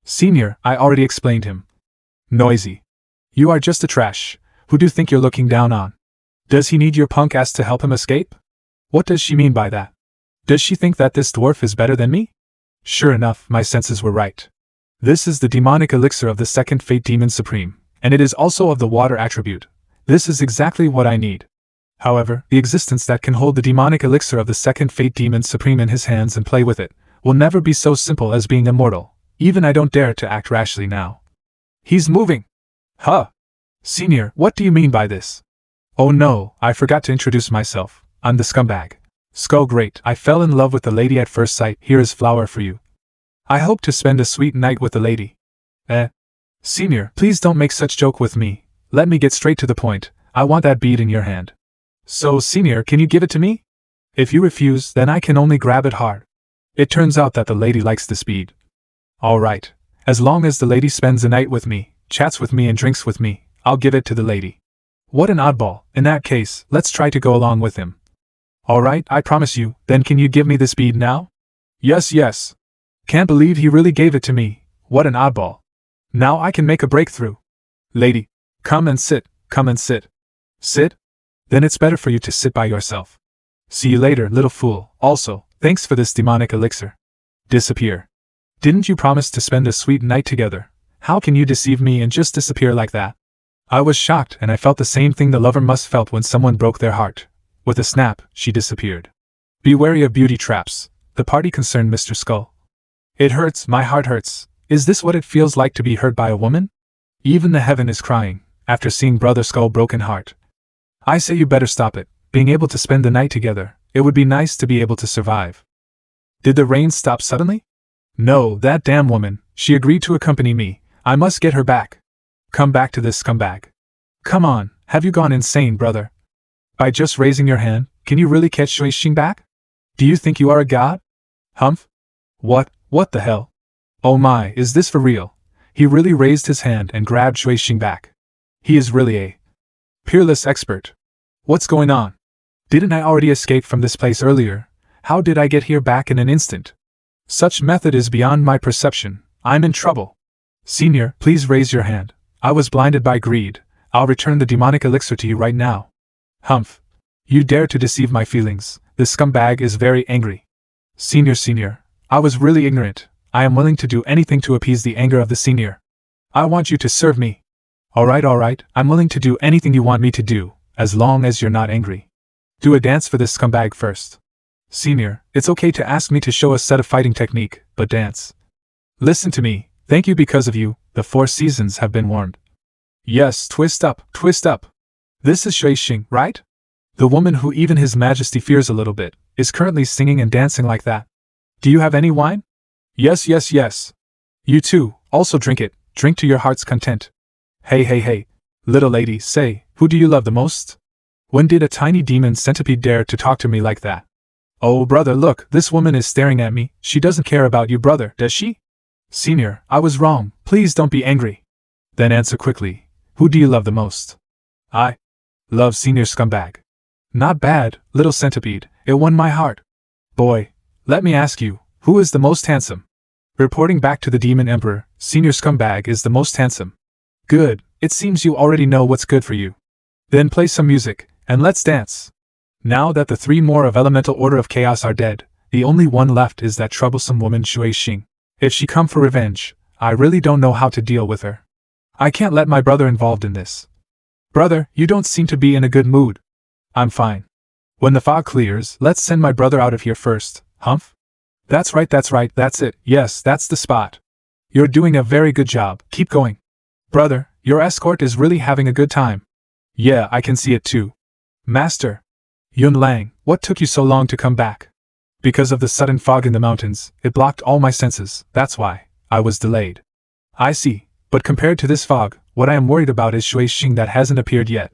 Senior, I already explained him. Noisy. You are just a trash. Who do you think you're looking down on? Does he need your punk ass to help him escape? What does she mean by that? Does she think that this dwarf is better than me? Sure enough, my senses were right. This is the demonic elixir of the second fate demon supreme, and it is also of the water attribute. This is exactly what I need. However, the existence that can hold the demonic elixir of the second fate demon supreme in his hands and play with it will never be so simple as being immortal. Even I don't dare to act rashly now. He's moving. Huh. Senior, what do you mean by this? Oh no, I forgot to introduce myself. I'm the scumbag. Skull great, I fell in love with the lady at first sight. Here is flower for you. I hope to spend a sweet night with the lady. Senior, please don't make such joke with me. Let me get straight to the point. I want that bead in your hand. So, Senior, can you give it to me? If you refuse, then I can only grab it hard. It turns out that the lady likes this bead. Alright. As long as the lady spends the night with me, chats with me and drinks with me, I'll give it to the lady. What an oddball. In that case, let's try to go along with him. Alright, I promise you. Then can you give me this bead now? Yes, yes. Can't believe he really gave it to me. What an oddball. Now I can make a breakthrough. Lady, come and sit, come and sit. Sit? Then it's better for you to sit by yourself. See you later, little fool. Also, thanks for this demonic elixir. Disappear. Didn't you promise to spend a sweet night together? How can you deceive me and just disappear like that? I was shocked, and I felt the same thing the lover must felt when someone broke their heart. With a snap, she disappeared. Be wary of beauty traps. The party concerned Mr. Skull. It hurts, my heart hurts. Is this what it feels like to be hurt by a woman? Even the heaven is crying, after seeing Brother Skull broken heart. I say you better stop it. Being able to spend the night together, it would be nice to be able to survive. Did the rain stop suddenly? No, that damn woman, she agreed to accompany me. I must get her back. Come back to this scumbag. Come on, have you gone insane, brother? By just raising your hand, can you really catch Shui Xing back? Do you think you are a god? Humph? What the hell? Oh my, is this for real? He really raised his hand and grabbed Shui Xing back. He is really a peerless expert. What's going on? Didn't I already escape from this place earlier? How did I get here back in an instant? Such method is beyond my perception. I'm in trouble. Senior, please raise your hand. I was blinded by greed. I'll return the demonic elixir to you right now. Humph. You dare to deceive my feelings. This scumbag is very angry. Senior, I was really ignorant. I am willing to do anything to appease the anger of the senior. I want you to serve me. Alright, I'm willing to do anything you want me to do, as long as you're not angry. Do a dance for this scumbag first. Senior, it's okay to ask me to show a set of fighting technique, but dance. Listen to me. Thank you, because of you, the 4 seasons have been warned. Yes, twist up, twist up. This is Shui Xing, right? The woman who even His Majesty fears a little bit, is currently singing and dancing like that. Do you have any wine? Yes. You too, also drink it, drink to your heart's content. Hey, little lady, say, who do you love the most? When did a tiny demon centipede dare to talk to me like that? Oh brother, look, this woman is staring at me. She doesn't care about you, brother, does she? Senior, I was wrong, please don't be angry. Then answer quickly, who do you love the most? I love Senior scumbag. Not bad, little centipede, it won my heart. Boy, let me ask you, who is the most handsome? Reporting back to the Demon Emperor, Senior scumbag is the most handsome. Good, it seems you already know what's good for you. Then play some music, and let's dance. Now that the 3 more of Elemental Order of Chaos are dead, the only one left is that troublesome woman Shui Xing. If she come for revenge, I really don't know how to deal with her. I can't let my brother involved in this. Brother, you don't seem to be in a good mood. I'm fine. When the fog clears, let's send my brother out of here first, Humph? That's right, that's it, yes, that's the spot. You're doing a very good job, keep going. Brother, your escort is really having a good time. Yeah, I can see it too. Master. Yun Lang, what took you so long to come back? Because of the sudden fog in the mountains, it blocked all my senses, that's why I was delayed. I see, but compared to this fog, what I am worried about is Shui Xing that hasn't appeared yet.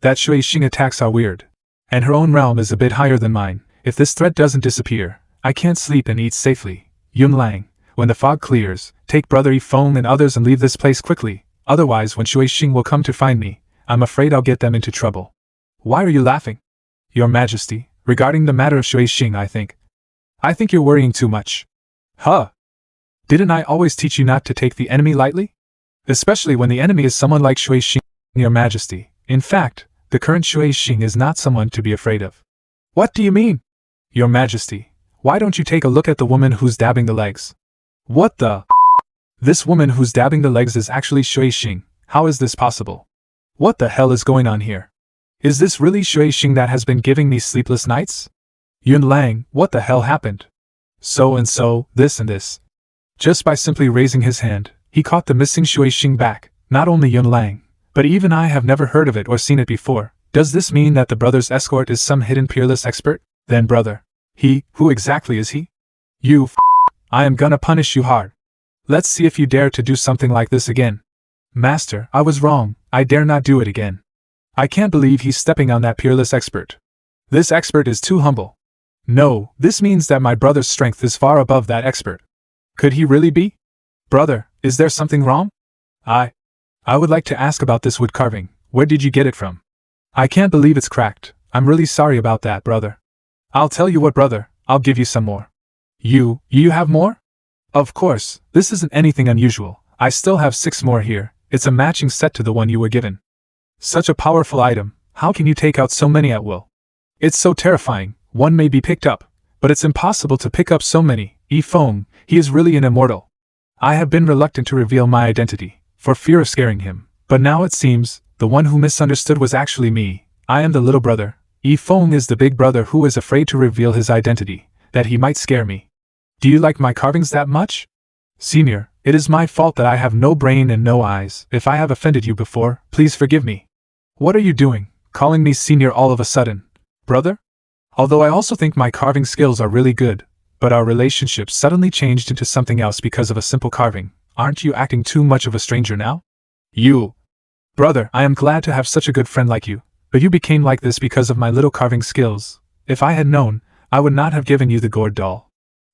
That Shui Xing attacks are weird. And her own realm is a bit higher than mine. If this threat doesn't disappear, I can't sleep and eat safely. Yun Lang, when the fog clears, take Brother Yifeng and others and leave this place quickly. Otherwise, when Shui Xing will come to find me, I'm afraid I'll get them into trouble. Why are you laughing? Your Majesty, regarding the matter of Shui Xing, I think you're worrying too much. Huh? Didn't I always teach you not to take the enemy lightly? Especially when the enemy is someone like Shui Xing, Your Majesty. In fact, the current Shui Xing is not someone to be afraid of. What do you mean? Your Majesty, why don't you take a look at the woman who's dabbing the legs? What the? This woman who's dabbing the legs is actually Shui Xing. How is this possible? What the hell is going on here? Is this really Shui Xing that has been giving me sleepless nights? Yun Lang, what the hell happened? So and so, this and this. Just by simply raising his hand, he caught the missing Shui Xing back. Not only Yun Lang, but even I have never heard of it or seen it before. Does this mean that the brother's escort is some hidden peerless expert? Then brother. Who exactly is he? You I am gonna punish you hard. Let's see if you dare to do something like this again. Master, I was wrong, I dare not do it again. I can't believe he's stepping on that peerless expert. This expert is too humble. No, this means that my brother's strength is far above that expert. Could he really be? Brother, is there something wrong? I would like to ask about this wood carving. Where did you get it from? I can't believe it's cracked. I'm really sorry about that, brother. I'll tell you what, brother, I'll give you some more. You have more? Of course, this isn't anything unusual. I still have 6 more here. It's a matching set to the one you were given. Such a powerful item, how can you take out so many at will? It's so terrifying. One may be picked up, but it's impossible to pick up so many. Feng, he is really an immortal. I have been reluctant to reveal my identity, for fear of scaring him, but now it seems, the one who misunderstood was actually me. I am the little brother. Feng is the big brother who is afraid to reveal his identity, that he might scare me. Do you like my carvings that much? Senior, it is my fault that I have no brain and no eyes. If I have offended you before, please forgive me. What are you doing, calling me senior all of a sudden? Brother? Although I also think my carving skills are really good, but our relationship suddenly changed into something else because of a simple carving. Aren't you acting too much of a stranger now? You. Brother, I am glad to have such a good friend like you, but you became like this because of my little carving skills. If I had known, I would not have given you the gourd doll.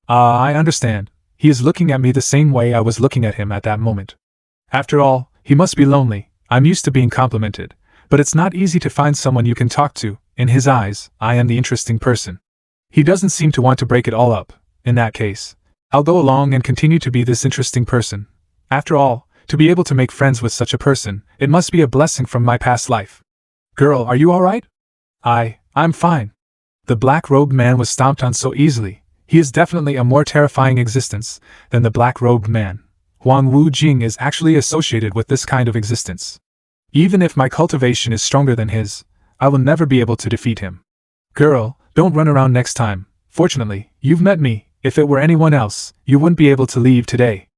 I understand. He is looking at me the same way I was looking at him at that moment. After all, he must be lonely. I'm used to being complimented, but it's not easy to find someone you can talk to. In his eyes, I am the interesting person. He doesn't seem to want to break it all up. In that case, I'll go along and continue to be this interesting person. After all, to be able to make friends with such a person, it must be a blessing from my past life. Girl, are you alright? I'm fine. The black-robed man was stomped on so easily. He is definitely a more terrifying existence than the black-robed man. Huang Wu Jing is actually associated with this kind of existence. Even if my cultivation is stronger than his, I will never be able to defeat him. Girl, don't run around next time. Fortunately, you've met me. If it were anyone else, you wouldn't be able to leave today.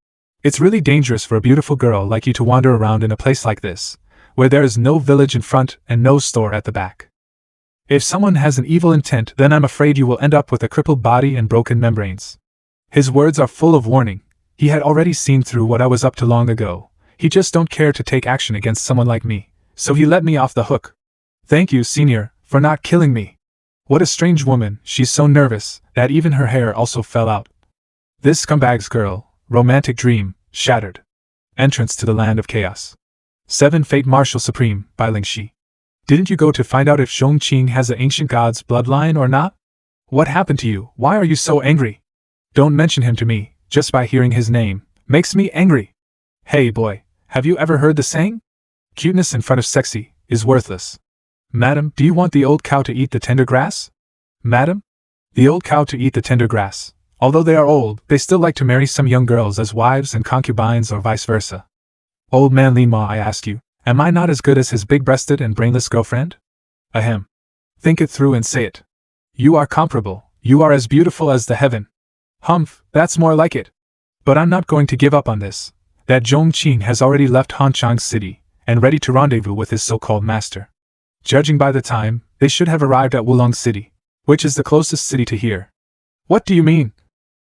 It's really dangerous for a beautiful girl like you to wander around in a place like this, where there is no village in front and no store at the back. If someone has an evil intent, then I'm afraid you will end up with a crippled body and broken membranes. His words are full of warning. He had already seen through what I was up to long ago. He just don't care to take action against someone like me, so he let me off the hook. Thank you, Senior, for not killing me. What a strange woman, she's so nervous, that even her hair also fell out. This scumbag's girl, romantic dream, shattered. Entrance to the land of chaos. 7 Fate Marshal Supreme, by Ling Shi. Didn't you go to find out if Zhongqing has the ancient god's bloodline or not? What happened to you? Why are you so angry? Don't mention him to me, just by hearing his name, makes me angry. Hey boy, have you ever heard the saying? Cuteness in front of sexy is worthless. Madam, do you want the old cow to eat the tender grass? Madam? The old cow to eat the tender grass. Although they are old, they still like to marry some young girls as wives and concubines or vice versa. Old man Li Ma, I ask you, am I not as good as his big-breasted and brainless girlfriend? Ahem. Think it through and say it. You are comparable. You are as beautiful as the heaven. Humph, that's more like it. But I'm not going to give up on this. That Zhongqing has already left Hanchang City, and ready to rendezvous with his so-called master. Judging by the time, they should have arrived at Wulong City, which is the closest city to here. What do you mean?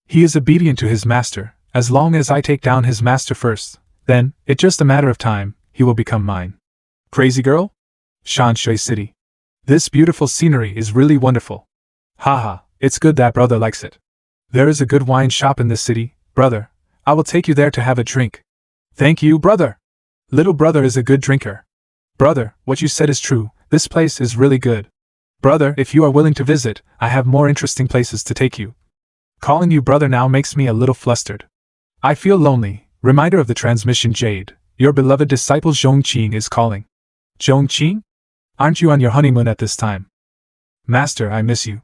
He is obedient to his master. As long as I take down his master first, then, it's just a matter of time, he will become mine. Crazy girl? Shanshui City. This beautiful scenery is really wonderful. Haha, it's good that brother likes it. There is a good wine shop in this city, brother. I will take you there to have a drink. Thank you, brother. Little brother is a good drinker. Brother, what you said is true, this place is really good. Brother, if you are willing to visit, I have more interesting places to take you. Calling you brother now makes me a little flustered. I feel lonely. Reminder of the transmission Jade. Your beloved disciple Zhongqing is calling. Zhongqing? Aren't you on your honeymoon at this time? Master, I miss you.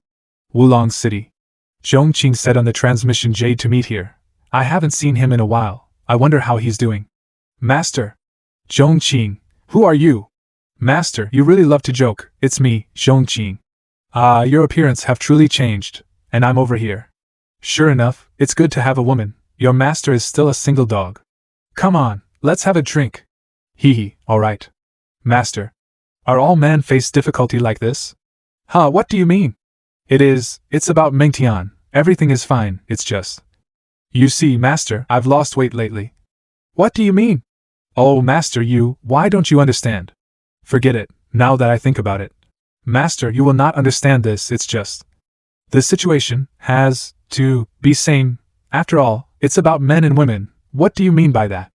Wulong City. Zhongqing said on the transmission Jade to meet here. I haven't seen him in a while. I wonder how he's doing. Master. Zhongqing, who are you? Master, you really love to joke. It's me, Zhongqing. Your appearance have truly changed, and I'm over here. Sure enough, it's good to have a woman. Your master is still a single dog. Come on, let's have a drink. Hee, alright. Master. Are all men face difficulty like this? What do you mean? It's about Mengtian. Everything is fine, it's just. You see, Master, I've lost weight lately. What do you mean? Oh, Master, why don't you understand? Forget it, now that I think about it. Master, you will not understand this, it's just. The situation has to be same. After all, it's about men and women. What do you mean by that?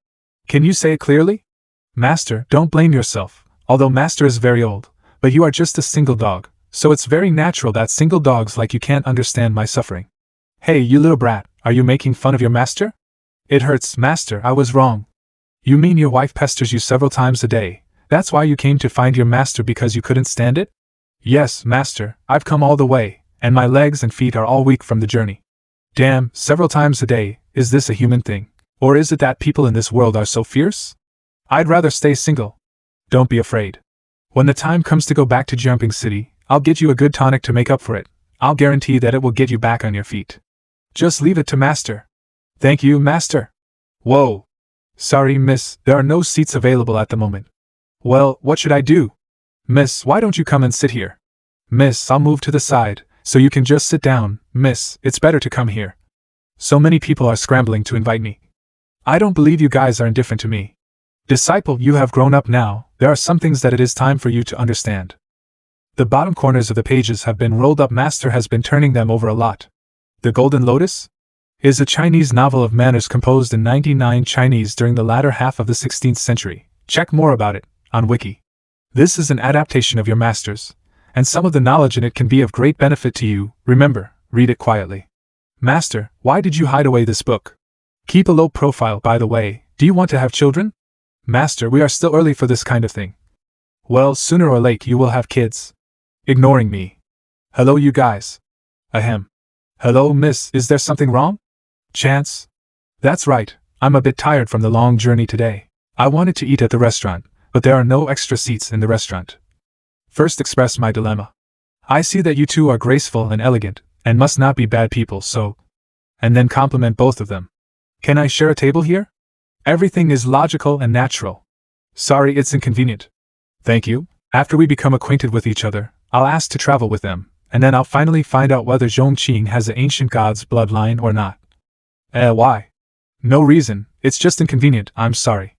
Can you say it clearly? Master, don't blame yourself, although Master is very old, But you are just a single dog, so it's very natural that single dogs like you can't understand my suffering. Hey, you little brat, are you making fun of your master? It hurts, master, I was wrong. You mean your wife pesters you several times a day? That's why you came to find your master because you couldn't stand it? Yes, master, I've come all the way, and my legs and feet are all weak from the journey. Damn, several times a day, is this a human thing? Or is it that people in this world are so fierce? I'd rather stay single. Don't be afraid. When the time comes to go back to Jumping City, I'll get you a good tonic to make up for it. I'll guarantee that it will get you back on your feet. Just leave it to master. Thank you, master. Whoa. Sorry, miss, there are no seats available at the moment. Well, what should I do? Miss, why don't you come and sit here? Miss, I'll move to the side, so you can just sit down. Miss, it's better to come here. So many people are scrambling to invite me. I don't believe you guys are indifferent to me. Disciple, you have grown up now, there are some things that it is time for you to understand. The bottom corners of the pages have been rolled up. Master has been turning them over a lot. The Golden Lotus? Is a Chinese novel of manners composed in 99 Chinese during the latter half of the 16th century. Check more about it on Wiki. This is an adaptation of your master's, and some of the knowledge in it can be of great benefit to you. Remember, read it quietly. Master, why did you hide away this book? Keep a low profile, by the way. Do you want to have children? Master, we are still early for this kind of thing. Well, sooner or late you will have kids. Ignoring me. Hello, you guys. Ahem. Hello, miss, is there something wrong? Chance? That's right, I'm a bit tired from the long journey today. I wanted to eat at the restaurant, but there are no extra seats in the restaurant. First express my dilemma. I see that you two are graceful and elegant, and must not be bad people, so... And then compliment both of them. Can I share a table here? Everything is logical and natural. Sorry, it's inconvenient. Thank you. After we become acquainted with each other, I'll ask to travel with them, and then I'll finally find out whether Zhongqing has the ancient god's bloodline or not. Why? No reason, it's just inconvenient, I'm sorry.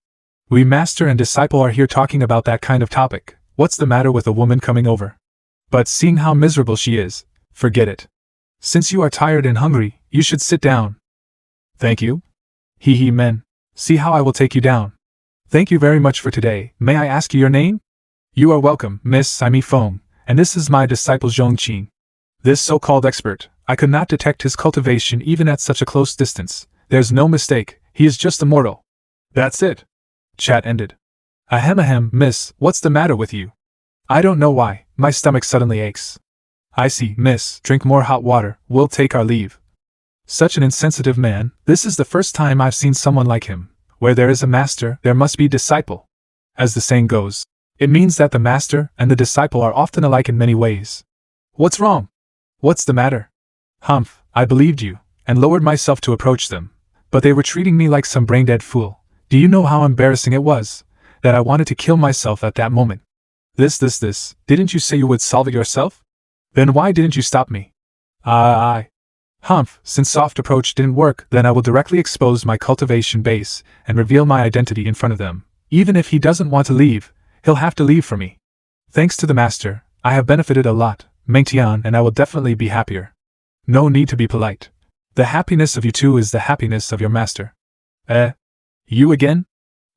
We master and disciple are here talking about that kind of topic. What's the matter with a woman coming over? But seeing how miserable she is, forget it. Since you are tired and hungry, you should sit down. Thank you. Hee men. See how I will take you down. Thank you very much for today. May I ask you your name? You are welcome, Miss Simi Feng, and this is my disciple Zhongqing. This so-called expert, I could not detect his cultivation even at such a close distance. There's no mistake, he is just a mortal. That's it. Chat ended. Ahem, miss, what's the matter with you? I don't know why, my stomach suddenly aches. I see, miss, drink more hot water, we'll take our leave. Such an insensitive man, this is the first time I've seen someone like him. Where there is a master, there must be disciple. As the saying goes, it means that the master and the disciple are often alike in many ways. What's wrong? What's the matter? Humph, I believed you, and lowered myself to approach them, but they were treating me like some brain-dead fool. Do you know how embarrassing it was? That I wanted to kill myself at that moment. This, didn't you say you would solve it yourself? Then why didn't you stop me? Humph, since soft approach didn't work, then I will directly expose my cultivation base, and reveal my identity in front of them. Even if he doesn't want to leave, he'll have to leave for me. Thanks to the master, I have benefited a lot, Mengtian, and I will definitely be happier. No need to be polite. The happiness of you two is the happiness of your master. You again?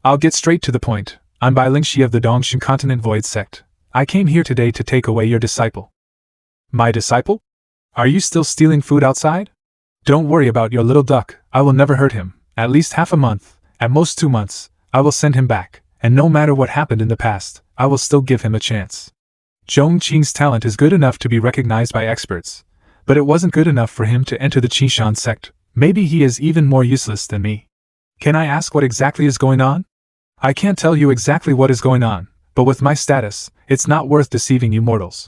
I'll get straight to the point. I'm Bai Lingxi of the Dongshan Continent Void Sect. I came here today to take away your disciple. My disciple? Are you still stealing food outside? Don't worry about your little duck, I will never hurt him. At least half a month, at most 2 months, I will send him back, and no matter what happened in the past, I will still give him a chance. Zhongqing's talent is good enough to be recognized by experts, but it wasn't good enough for him to enter the Qishan sect. Maybe he is even more useless than me. Can I ask what exactly is going on? I can't tell you exactly what is going on, but with my status, it's not worth deceiving you mortals.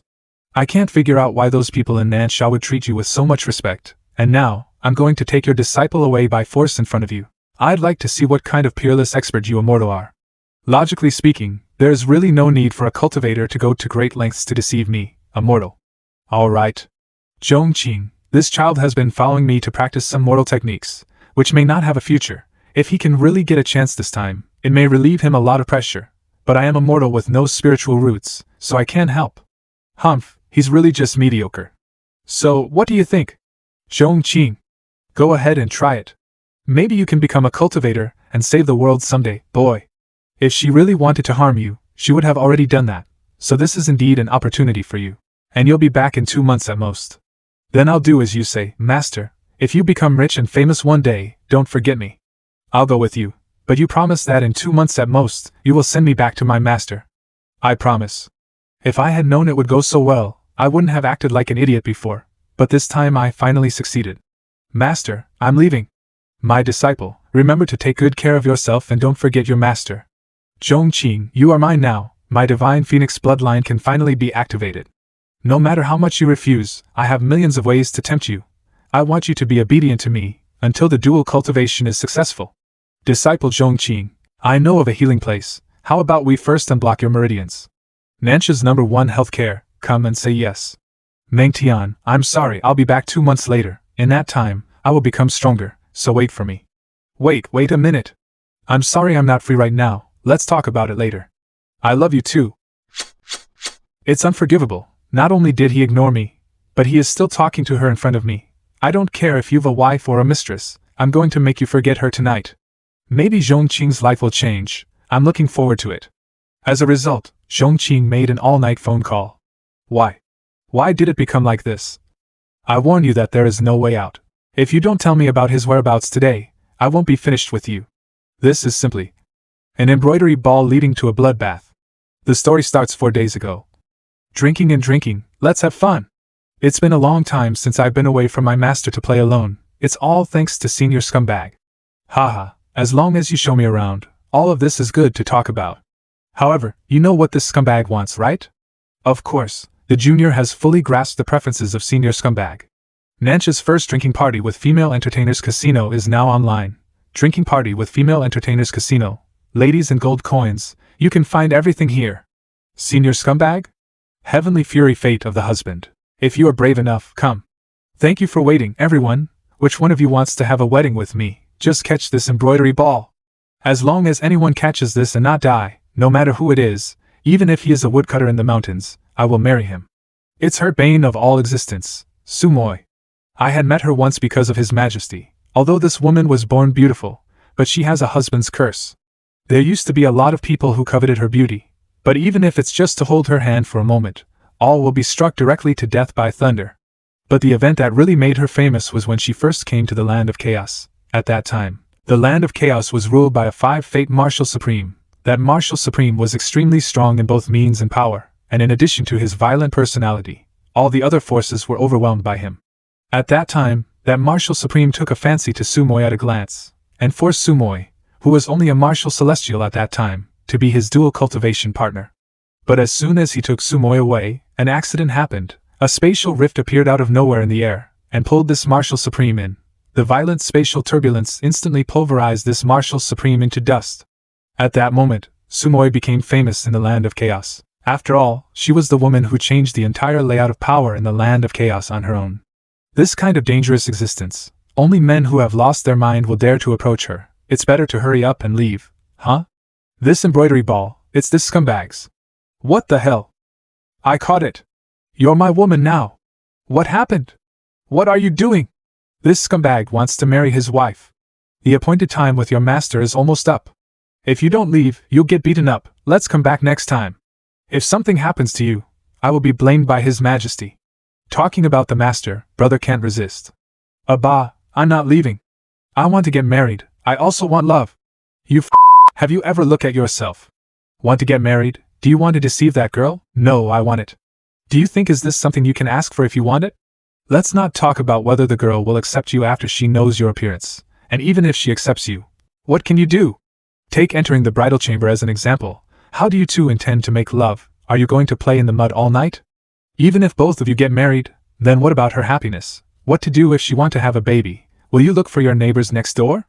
I can't figure out why those people in Nansha would treat you with so much respect, and now, I'm going to take your disciple away by force in front of you. I'd like to see what kind of peerless expert you immortal are. Logically speaking, there is really no need for a cultivator to go to great lengths to deceive me, a mortal. Alright. Zhongqing, this child has been following me to practice some mortal techniques, which may not have a future. If he can really get a chance this time, it may relieve him a lot of pressure. But I am a mortal with no spiritual roots, so I can't help. Humph, he's really just mediocre. So, what do you think? Zhongqing. Go ahead and try it. Maybe you can become a cultivator and save the world someday, boy. If she really wanted to harm you, she would have already done that. So this is indeed an opportunity for you. And you'll be back in 2 months at most. Then I'll do as you say, Master. If you become rich and famous one day, don't forget me. I'll go with you, but you promise that in 2 months at most, you will send me back to my master. I promise. If I had known it would go so well, I wouldn't have acted like an idiot before, but this time I finally succeeded. Master, I'm leaving. My disciple, remember to take good care of yourself and don't forget your master. Zhongqing, you are mine now. My divine phoenix bloodline can finally be activated. No matter how much you refuse, I have millions of ways to tempt you. I want you to be obedient to me, until the dual cultivation is successful. Disciple Zhongqing, I know of a healing place. How about we first unblock your meridians? Nansha's #1 healthcare, come and say yes. Mengtian, I'm sorry, I'll be back 2 months later. In that time, I will become stronger, so wait for me. Wait a minute. I'm sorry I'm not free right now, let's talk about it later. I love you too. It's unforgivable. Not only did he ignore me, but he is still talking to her in front of me. I don't care if you've a wife or a mistress, I'm going to make you forget her tonight. Maybe Zhongqing's life will change, I'm looking forward to it. As a result, Zhongqing made an all-night phone call. Why? Why did it become like this? I warn you that there is no way out. If you don't tell me about his whereabouts today, I won't be finished with you. This is simply an embroidery ball leading to a bloodbath. The story starts 4 days ago. Drinking and drinking, let's have fun. It's been a long time since I've been away from my master to play alone. It's all thanks to Senior Scumbag. Haha, as long as you show me around, all of this is good to talk about. However, you know what this scumbag wants, right? Of course, the junior has fully grasped the preferences of Senior Scumbag. Nansha's first drinking party with female entertainers casino is now online. Drinking party with female entertainers casino. Ladies and gold coins, you can find everything here. Senior Scumbag? Heavenly fury fate of the husband. If you are brave enough, come. Thank you for waiting, everyone. Which one of you wants to have a wedding with me? Just catch this embroidery ball. As long as anyone catches this and not die, no matter who it is, even if he is a woodcutter in the mountains, I will marry him. It's her bane of all existence, Sumoi. I had met her once because of His Majesty, although this woman was born beautiful, but she has a husband's curse. There used to be a lot of people who coveted her beauty, but even if it's just to hold her hand for a moment, all will be struck directly to death by thunder. But the event that really made her famous was when she first came to the Land of Chaos. At that time, the Land of Chaos was ruled by a 5-fate Martial Supreme. That Martial Supreme was extremely strong in both means and power, and in addition to his violent personality, all the other forces were overwhelmed by him. At that time, that Martial Supreme took a fancy to Sumoi at a glance, and forced Sumoi, who was only a Martial Celestial at that time, to be his dual cultivation partner. But as soon as he took Sumoi away, an accident happened. A spatial rift appeared out of nowhere in the air, and pulled this Martial Supreme in. The violent spatial turbulence instantly pulverized this Martial Supreme into dust. At that moment, Sumoi became famous in the Land of Chaos. After all, she was the woman who changed the entire layout of power in the Land of Chaos on her own. This kind of dangerous existence, only men who have lost their mind will dare to approach her. It's better to hurry up and leave. Huh? This embroidery ball, it's this scumbag's. What the hell? I caught it. You're my woman now. What happened? What are you doing? This scumbag wants to marry his wife. The appointed time with your master is almost up. If you don't leave, you'll get beaten up. Let's come back next time. If something happens to you, I will be blamed by His Majesty. Talking about the master, brother can't resist. Abba, I'm not leaving. I want to get married. I also want love. Have you ever looked at yourself? Want to get married? Do you want to deceive that girl? No, I want it. Do you think is this something you can ask for if you want it? Let's not talk about whether the girl will accept you after she knows your appearance, and even if she accepts you, what can you do? Take entering the bridal chamber as an example. How do you two intend to make love? Are you going to play in the mud all night? Even if both of you get married, then what about her happiness? What to do if she want to have a baby? Will you look for your neighbors next door?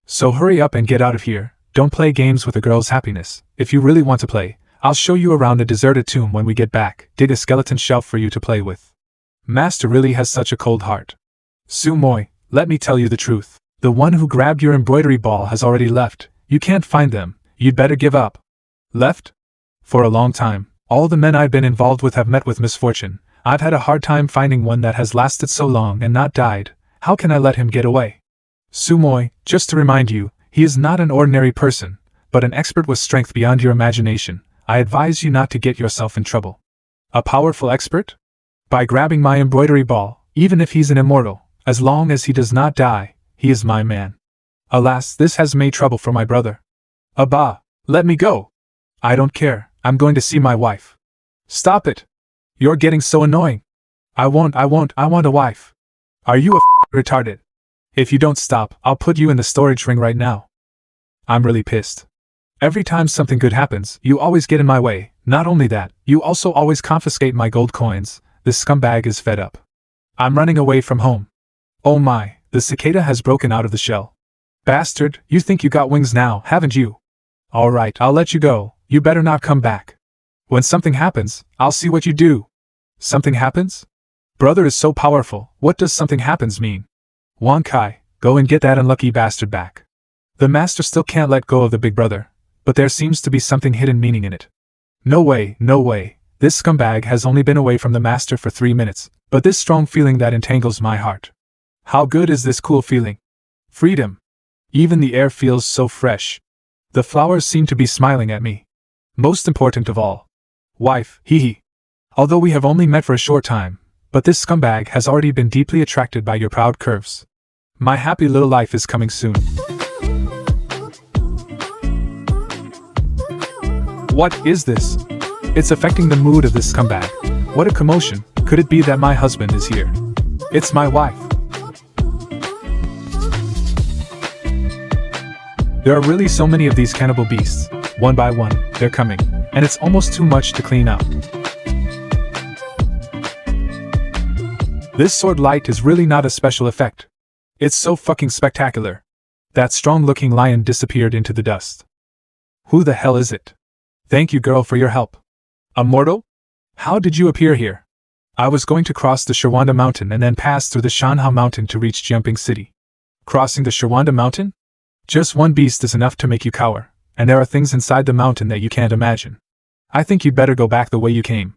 So hurry up and get out of here. Don't play games with a girl's happiness. If you really want to play, I'll show you around a deserted tomb when we get back. Dig a skeleton shelf for you to play with. Master really has such a cold heart. Sumoi, let me tell you the truth. The one who grabbed your embroidery ball has already left. You can't find them. You'd better give up. Left? For a long time, all the men I've been involved with have met with misfortune. I've had a hard time finding one that has lasted so long and not died. How can I let him get away? Sumoi, just to remind you, he is not an ordinary person, but an expert with strength beyond your imagination. I advise you not to get yourself in trouble. A powerful expert? By grabbing my embroidery ball, even if he's an immortal, as long as he does not die, he is my man. Alas, this has made trouble for my brother. Abba, let me go. I don't care, I'm going to see my wife. Stop it. You're getting so annoying. I want a wife. Are you retarded? If you don't stop, I'll put you in the storage ring right now. I'm really pissed. Every time something good happens, you always get in my way. Not only that, you also always confiscate my gold coins. This scumbag is fed up. I'm running away from home. Oh my, the cicada has broken out of the shell. Bastard, you think you got wings now, haven't you? Alright, I'll let you go. You better not come back. When something happens, I'll see what you do. Something happens? Brother is so powerful, what does something happens mean? Wan Kai, go and get that unlucky bastard back. The master still can't let go of the big brother, but there seems to be something hidden meaning in it. No way, no way, this scumbag has only been away from the master for 3 minutes, but this strong feeling that entangles my heart. How good is this cool feeling? Freedom. Even the air feels so fresh. The flowers seem to be smiling at me. Most important of all. Wife, hee hee. Although we have only met for a short time, but this scumbag has already been deeply attracted by your proud curves. My happy little life is coming soon. What is this? It's affecting the mood of this scumbag. What a commotion. Could it be that my husband is here? It's my wife. There are really so many of these cannibal beasts. One by one, they're coming, and it's almost too much to clean up. This sword light is really not a special effect. It's so fucking spectacular. That strong-looking lion disappeared into the dust. Who the hell is it? Thank you, girl, for your help. A mortal? How did you appear here? I was going to cross the Shirwanda Mountain and then pass through the Shanha Mountain to reach Jumping City. Crossing the Shirwanda Mountain? Just one beast is enough to make you cower, and there are things inside the mountain that you can't imagine. I think you'd better go back the way you came.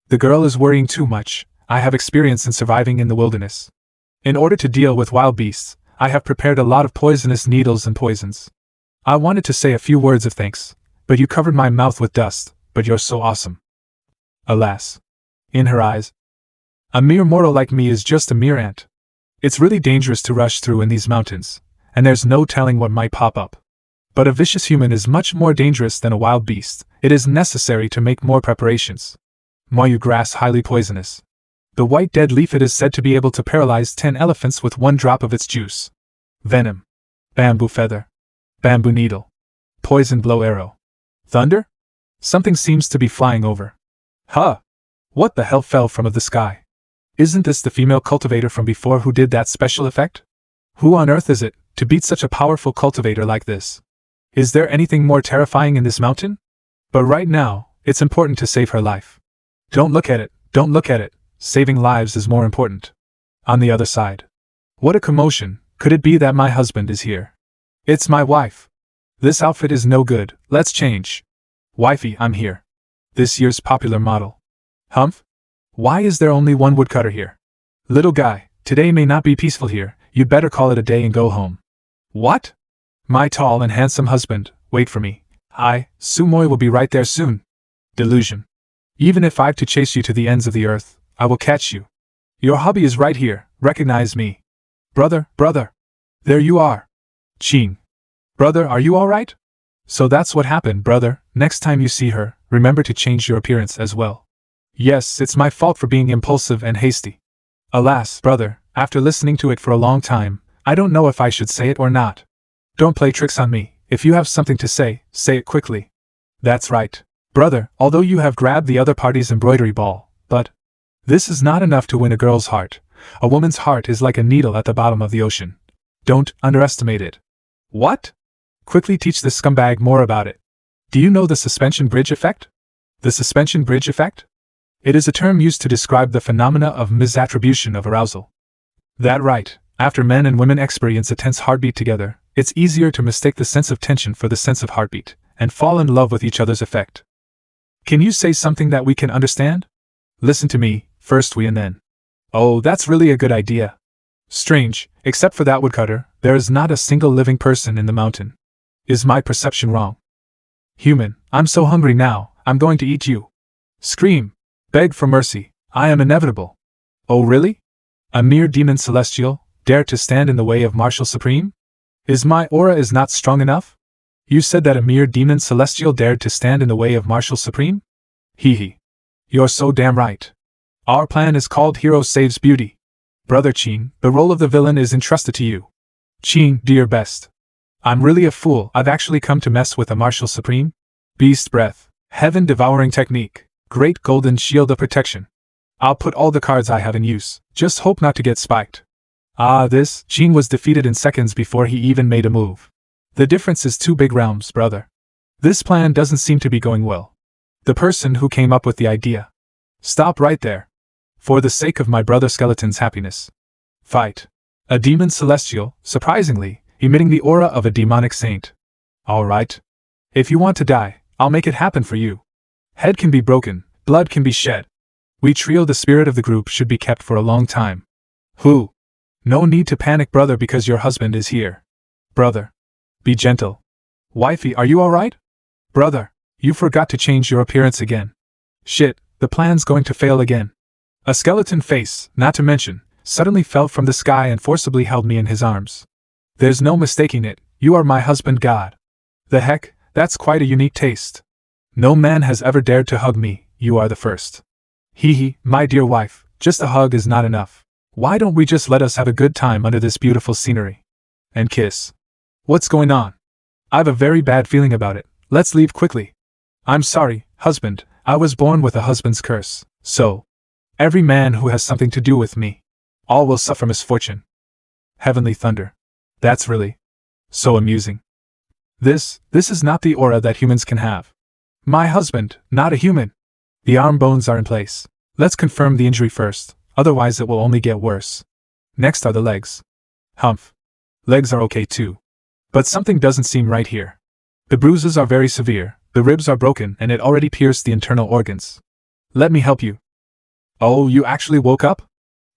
The girl is worrying too much. I have experience in surviving in the wilderness. In order to deal with wild beasts, I have prepared a lot of poisonous needles and poisons. I wanted to say a few words of thanks, but you covered my mouth with dust, but you're so awesome. Alas. In her eyes, a mere mortal like me is just a mere ant. It's really dangerous to rush through in these mountains, and there's no telling what might pop up. But a vicious human is much more dangerous than a wild beast. It is necessary to make more preparations. Moyu grass highly poisonous. The white dead leaf it is said to be able to paralyze 10 elephants with 1 drop of its juice. Venom. Bamboo feather. Bamboo needle. Poison blow arrow. Thunder? Something seems to be flying over. Huh! What the hell fell from the sky? Isn't this the female cultivator from before who did that special effect? Who on earth is it, to beat such a powerful cultivator like this? Is there anything more terrifying in this mountain? But right now, it's important to save her life. Don't look at it, don't look at it. Saving lives is more important. On the other side. What a commotion, could it be that my husband is here? It's my wife. This outfit is no good, let's change. Wifey, I'm here. This year's popular model. Humph? Why is there only one woodcutter here? Little guy, today may not be peaceful here, you'd better call it a day and go home. What? My tall and handsome husband, wait for me. Sumoy will be right there soon. Delusion. Even if I've to chase you to the ends of the earth, I will catch you. Your hubby is right here, recognize me. Brother. There you are. Ching. Brother, are you alright? So that's what happened, brother. Next time you see her, remember to change your appearance as well. Yes, it's my fault for being impulsive and hasty. Alas, brother, after listening to it for a long time, I don't know if I should say it or not. Don't play tricks on me. If you have something to say it quickly. That's right, brother, although you have grabbed the other party's embroidery ball, but this is not enough to win a girl's heart. A woman's heart is like a needle at the bottom of the ocean. Don't underestimate it. What? Quickly teach this scumbag more about it. Do you know the suspension bridge effect? The suspension bridge effect? It is a term used to describe the phenomena of misattribution of arousal. That right, after men and women experience a tense heartbeat together, it's easier to mistake the sense of tension for the sense of heartbeat, and fall in love with each other's effect. Can you say something that we can understand? Listen to me, first we and then. Oh, that's really a good idea. Strange, except for that woodcutter, there is not a single living person in the mountain. Is my perception wrong? Human, I'm so hungry now, I'm going to eat you. Scream. Beg for mercy. I am inevitable. Oh really? A mere demon celestial, dare to stand in the way of Martial Supreme? Is my aura is not strong enough? You said that a mere demon celestial dared to stand in the way of Martial Supreme? Hee hee. You're so damn right. Our plan is called Hero Saves Beauty. Brother Qing, the role of the villain is entrusted to you. Qing, do your best. I'm really a fool, I've actually come to mess with a Martial Supreme? Beast Breath, Heaven Devouring Technique, Great Golden Shield of Protection. I'll put all the cards I have in use, just hope not to get spiked. This, Qing was defeated in seconds before he even made a move. The difference is two big realms, brother. This plan doesn't seem to be going well. The person who came up with the idea. Stop right there. For the sake of my brother Skeleton's happiness. Fight. A demon celestial, surprisingly, emitting the aura of a demonic saint. Alright. If you want to die, I'll make it happen for you. Head can be broken, blood can be shed. We trio, the spirit of the group, should be kept for a long time. Who? No need to panic, brother, because your husband is here. Brother. Be gentle. Wifey, are you alright? Brother, you forgot to change your appearance again. Shit, the plan's going to fail again. A skeleton face, not to mention, suddenly fell from the sky and forcibly held me in his arms. There's no mistaking it, you are my husband god. The heck, that's quite a unique taste. No man has ever dared to hug me, you are the first. Hee hee, my dear wife, just a hug is not enough. Why don't we just let us have a good time under this beautiful scenery? And kiss. What's going on? I've a very bad feeling about it, let's leave quickly. I'm sorry, husband, I was born with a husband's curse, so. Every man who has something to do with me. All will suffer misfortune. Heavenly thunder. That's really so amusing. This is not the aura that humans can have. My husband, not a human. The arm bones are in place. Let's confirm the injury first, otherwise it will only get worse. Next are the legs. Humph. Legs are okay too. But something doesn't seem right here. The bruises are very severe, the ribs are broken, and it already pierced the internal organs. Let me help you. Oh, you actually woke up?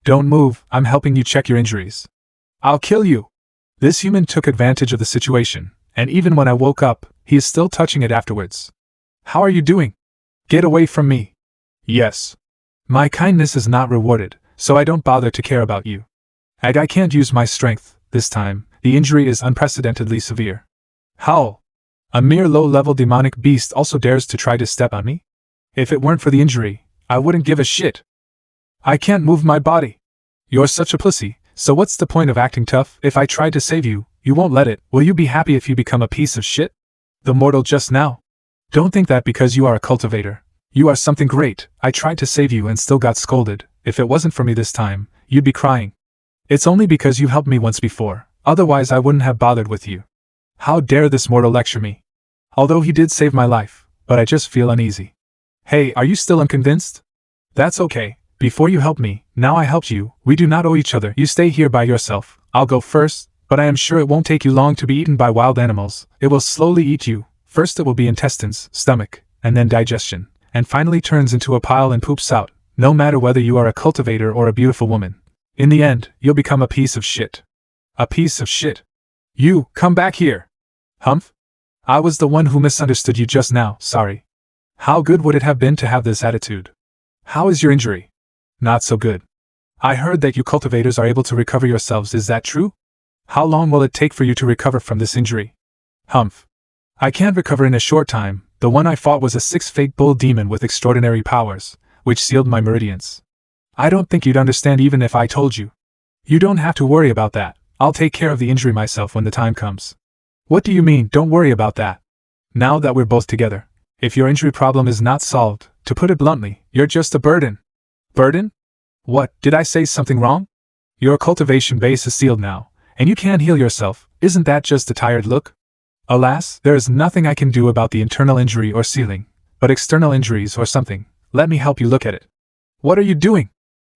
Don't move, I'm helping you check your injuries. I'll kill you. This human took advantage of the situation, and even when I woke up, he is still touching it afterwards. How are you doing? Get away from me. Yes. My kindness is not rewarded, so I don't bother to care about you. And I can't use my strength, this time, the injury is unprecedentedly severe. How? A mere low-level demonic beast also dares to try to step on me? If it weren't for the injury, I wouldn't give a shit. I can't move my body. You're such a pussy, so what's the point of acting tough? If I try to save you, you won't let it. Will you be happy if you become a piece of shit? The mortal just now. Don't think that because you are a cultivator. You are something great. I tried to save you and still got scolded. If it wasn't for me this time, you'd be crying. It's only because you helped me once before, otherwise I wouldn't have bothered with you. How dare this mortal lecture me? Although he did save my life, but I just feel uneasy. Hey, are you still unconvinced? That's okay. Before you help me, now I helped you, we do not owe each other. You stay here by yourself, I'll go first, but I am sure it won't take you long to be eaten by wild animals. It will slowly eat you. First it will be intestines, stomach, and then digestion, and finally turns into a pile and poops out, no matter whether you are a cultivator or a beautiful woman. In the end, you'll become a piece of shit. A piece of shit. You, come back here. Humph? I was the one who misunderstood you just now, sorry. How good would it have been to have this attitude? How is your injury? Not so good. I heard that you cultivators are able to recover yourselves, is that true? How long will it take for you to recover from this injury? Humph. I can't recover in a short time. The one I fought was a 6 bull demon with extraordinary powers, which sealed my meridians. I don't think you'd understand even if I told you. You don't have to worry about that. I'll take care of the injury myself when the time comes. What do you mean, don't worry about that? Now that we're both together, if your injury problem is not solved, to put it bluntly, you're just a burden. Burden? What, did I say something wrong? Your cultivation base is sealed now, and you can't heal yourself. Isn't that just a tired look? Alas, there is nothing I can do about the internal injury or sealing, but external injuries or something. Let me help you look at it. What are you doing?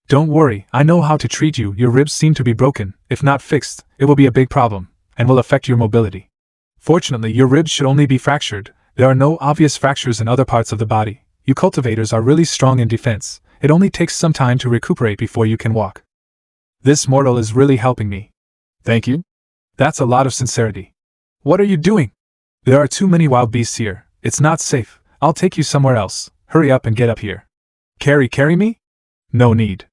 Don't worry, I know how to treat you. Your ribs seem to be broken. If not fixed, it will be a big problem, and will affect your mobility. Fortunately, your ribs should only be fractured. There are no obvious fractures in other parts of the body. You cultivators are really strong in defense. It only takes some time to recuperate before you can walk. This mortal is really helping me. Thank you. That's a lot of sincerity. What are you doing? There are too many wild beasts here. It's not safe. I'll take you somewhere else. Hurry up and get up here. Carry me? No need.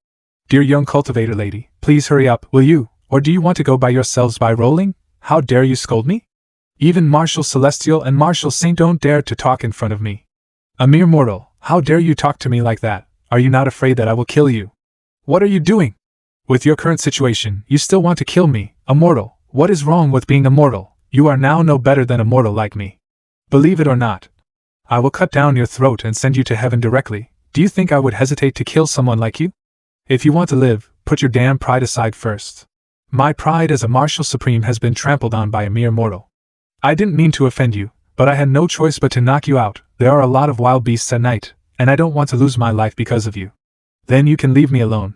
Dear young cultivator lady, please hurry up, will you? Or do you want to go by yourselves by rolling? How dare you scold me? Even Marshal Celestial and Marshal Saint don't dare to talk in front of me. A mere mortal, how dare you talk to me like that? Are you not afraid that I will kill you? What are you doing? With your current situation, you still want to kill me, a mortal. What is wrong with being a mortal? You are now no better than a mortal like me. Believe it or not, I will cut down your throat and send you to heaven directly. Do you think I would hesitate to kill someone like you? If you want to live, put your damn pride aside first. My pride as a Marshal Supreme has been trampled on by a mere mortal. I didn't mean to offend you, but I had no choice but to knock you out. There are a lot of wild beasts at night, and I don't want to lose my life because of you. Then you can leave me alone.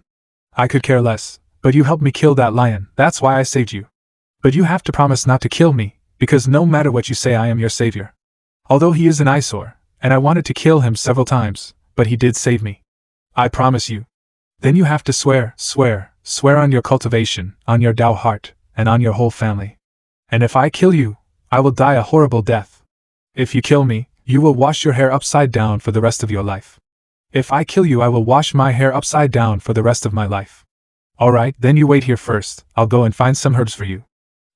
I could care less, but you helped me kill that lion, that's why I saved you. But you have to promise not to kill me, because no matter what you say I am your savior. Although he is an eyesore, and I wanted to kill him several times, but he did save me. I promise you. Then you have to swear on your cultivation, on your Tao heart, and on your whole family. And if I kill you, I will die a horrible death. If you kill me, you will wash your hair upside down for the rest of your life. If I kill you, I will wash my hair upside down for the rest of my life. Alright, then you wait here first, I'll go and find some herbs for you.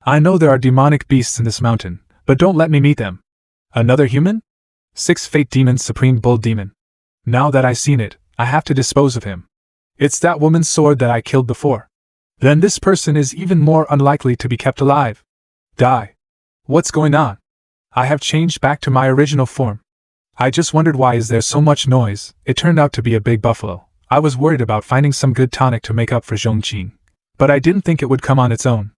I know there are demonic beasts in this mountain, but don't let me meet them. Another human? 6 Fate Demon Supreme Bull Demon. Now that I've seen it, I have to dispose of him. It's that woman's sword that I killed before. Then this person is even more unlikely to be kept alive. Die. What's going on? I have changed back to my original form. I just wondered why is there so much noise. It turned out to be a big buffalo. I was worried about finding some good tonic to make up for Zhongqing, but I didn't think it would come on its own.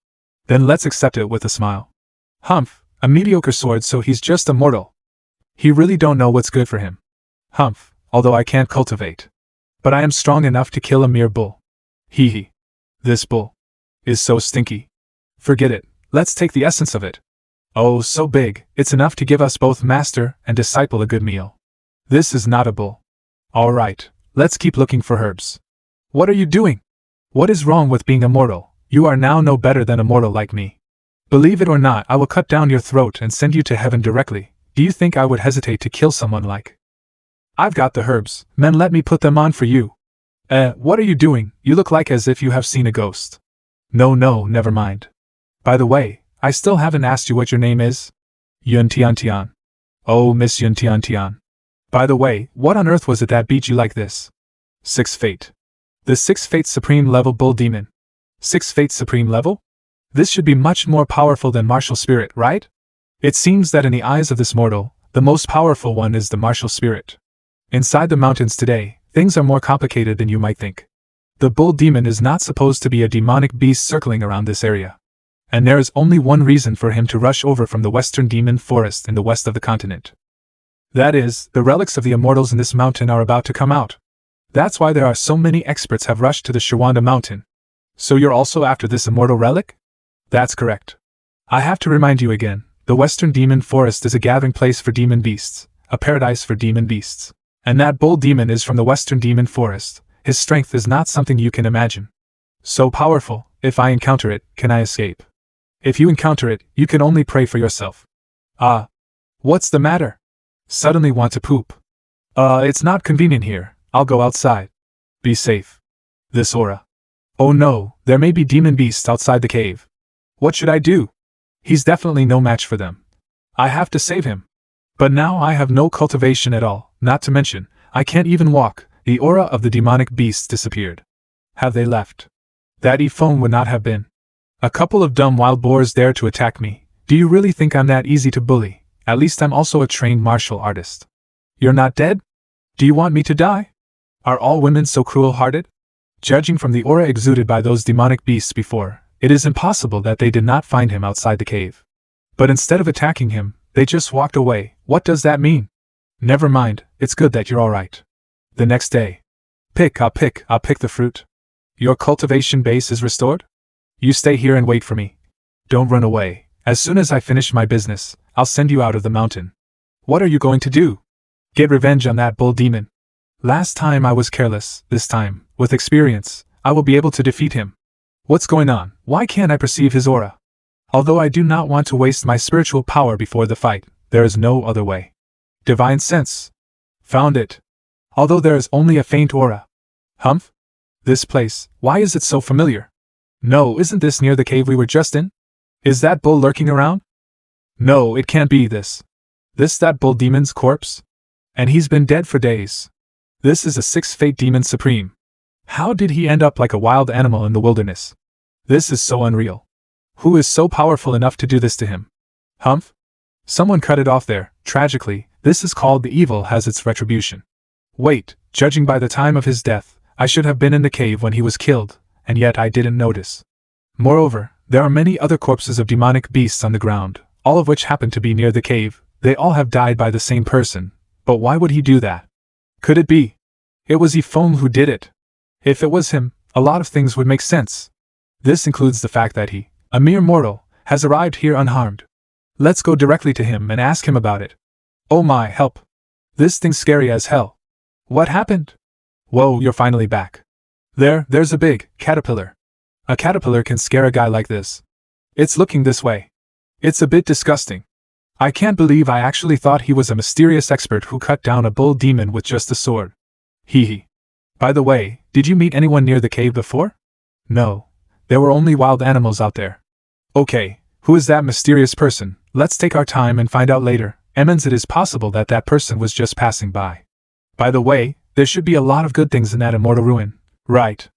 Then let's accept it with a smile. Humph, a mediocre sword, so he's just a mortal. He really don't know what's good for him. Humph, although I can't cultivate. But I am strong enough to kill a mere bull. Hee hee. This bull is so stinky. Forget it, let's take the essence of it. Oh, so big, it's enough to give us both master and disciple a good meal. This is not a bull. Alright, let's keep looking for herbs. What are you doing? What is wrong with being a mortal? You are now no better than a mortal like me. Believe it or not, I will cut down your throat and send you to heaven directly. Do you think I would hesitate to kill someone like? I've got the herbs, men, let me put them on for you. What are you doing? You look like as if you have seen a ghost. No, never mind. By the way, I still haven't asked you what your name is. Yun Tian Tian. Oh, Miss Yun Tian Tian. By the way, what on earth was it that beat you like this? 6 Fate. The 6 Fate Supreme Level Bull Demon. 6 Fate Supreme Level? This should be much more powerful than Martial Spirit, right? It seems that in the eyes of this mortal, the most powerful one is the Martial Spirit. Inside the mountains today, things are more complicated than you might think. The Bull Demon is not supposed to be a demonic beast circling around this area. And there is only one reason for him to rush over from the Western Demon Forest in the west of the continent. That is, the relics of the immortals in this mountain are about to come out. That's why there are so many experts have rushed to the Shawanda mountain. So you're also after this immortal relic? That's correct. I have to remind you again, the Western Demon Forest is a gathering place for demon beasts, a paradise for demon beasts. And that Bull Demon is from the Western Demon Forest. His strength is not something you can imagine. So powerful, if I encounter it, can I escape? If you encounter it, you can only pray for yourself. Ah. What's the matter? Suddenly want to poop. It's not convenient here, I'll go outside. Be safe. This aura. Oh no, there may be demon beasts outside the cave. What should I do? He's definitely no match for them. I have to save him. But now I have no cultivation at all, not to mention, I can't even walk. The aura of the demonic beasts disappeared. Have they left? That phone would not have been. A couple of dumb wild boars dare to attack me. Do you really think I'm that easy to bully? At least I'm also a trained martial artist. You're not dead? Do you want me to die? Are all women so cruel-hearted? Judging from the aura exuded by those demonic beasts before, it is impossible that they did not find him outside the cave. But instead of attacking him, they just walked away. What does that mean? Never mind, it's good that you're alright. The next day. I'll pick the fruit. Your cultivation base is restored? You stay here and wait for me. Don't run away. As soon as I finish my business, I'll send you out of the mountain. What are you going to do? Get revenge on that Bull Demon. Last time I was careless, this time, with experience, I will be able to defeat him. What's going on? Why can't I perceive his aura? Although I do not want to waste my spiritual power before the fight, there is no other way. Divine sense. Found it. Although there is only a faint aura. Humph? This place, why is it so familiar? No, isn't this near the cave we were just in? Is that bull lurking around? No, it can't be this. That bull demon's corpse? And he's been dead for days. This is a 6th fate demon supreme. How did he end up like a wild animal in the wilderness? This is so unreal. Who is so powerful enough to do this to him? Humph? Someone cut it off there. Tragically, this is called the evil has its retribution. Wait, judging by the time of his death, I should have been in the cave when he was killed, and yet I didn't notice. Moreover, there are many other corpses of demonic beasts on the ground, all of which happen to be near the cave. They all have died by the same person, but why would he do that? Could it be? It was Yifeng who did it. If it was him, a lot of things would make sense. This includes the fact that he, a mere mortal, has arrived here unharmed. Let's go directly to him and ask him about it. Oh my, help. This thing's scary as hell. What happened? Whoa, you're finally back. There's a big caterpillar. A caterpillar can scare a guy like this. It's looking this way. It's a bit disgusting. I can't believe I actually thought he was a mysterious expert who cut down a bull demon with just a sword. Hee hee. By the way, did you meet anyone near the cave before? No. There were only wild animals out there. Okay, who is that mysterious person? Let's take our time and find out later. Emmons, it is possible that that person was just passing by. By the way, there should be a lot of good things in that immortal ruin. Right.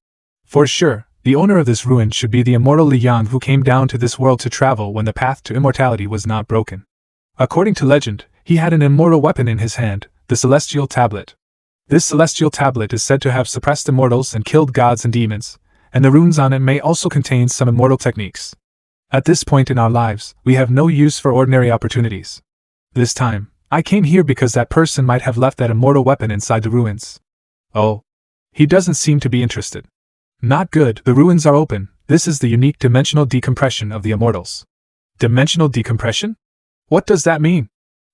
For sure, the owner of this ruin should be the immortal Li Yang who came down to this world to travel when the path to immortality was not broken. According to legend, he had an immortal weapon in his hand, the Celestial Tablet. This Celestial Tablet is said to have suppressed immortals and killed gods and demons, and the runes on it may also contain some immortal techniques. At this point in our lives, we have no use for ordinary opportunities. This time, I came here because that person might have left that immortal weapon inside the ruins. Oh. He doesn't seem to be interested. Not good, the ruins are open. This is the unique dimensional decompression of the immortals. Dimensional decompression? What does that mean?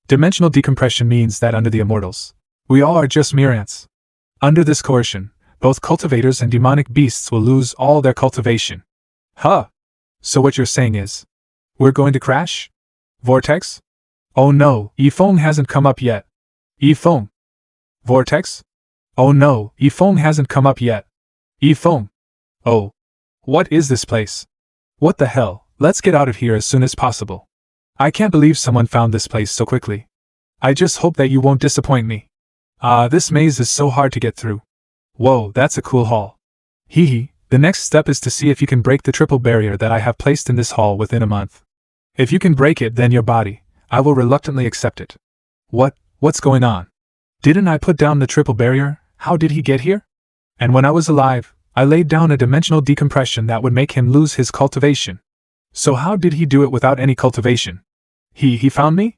Dimensional decompression means that under the immortals, we all are just mere ants. Under this coercion, both cultivators and demonic beasts will lose all their cultivation. Huh. So what you're saying is, we're going to crash? Vortex? Oh no, Yifeng hasn't come up yet. Yifeng. Vortex? Oh no, Yifeng hasn't come up yet. Yifeng. Oh. What is this place? What the hell, let's get out of here as soon as possible. I can't believe someone found this place so quickly. I just hope that you won't disappoint me. This maze is so hard to get through. Whoa, that's a cool hall. Hee hee, the next step is to see if you can break the triple barrier that I have placed in this hall within a month. If you can break it, then your body, I will reluctantly accept it. What's going on? Didn't I put down the triple barrier? How did he get here? And when I was alive, I laid down a dimensional decompression that would make him lose his cultivation. So how did he do it without any cultivation? He found me?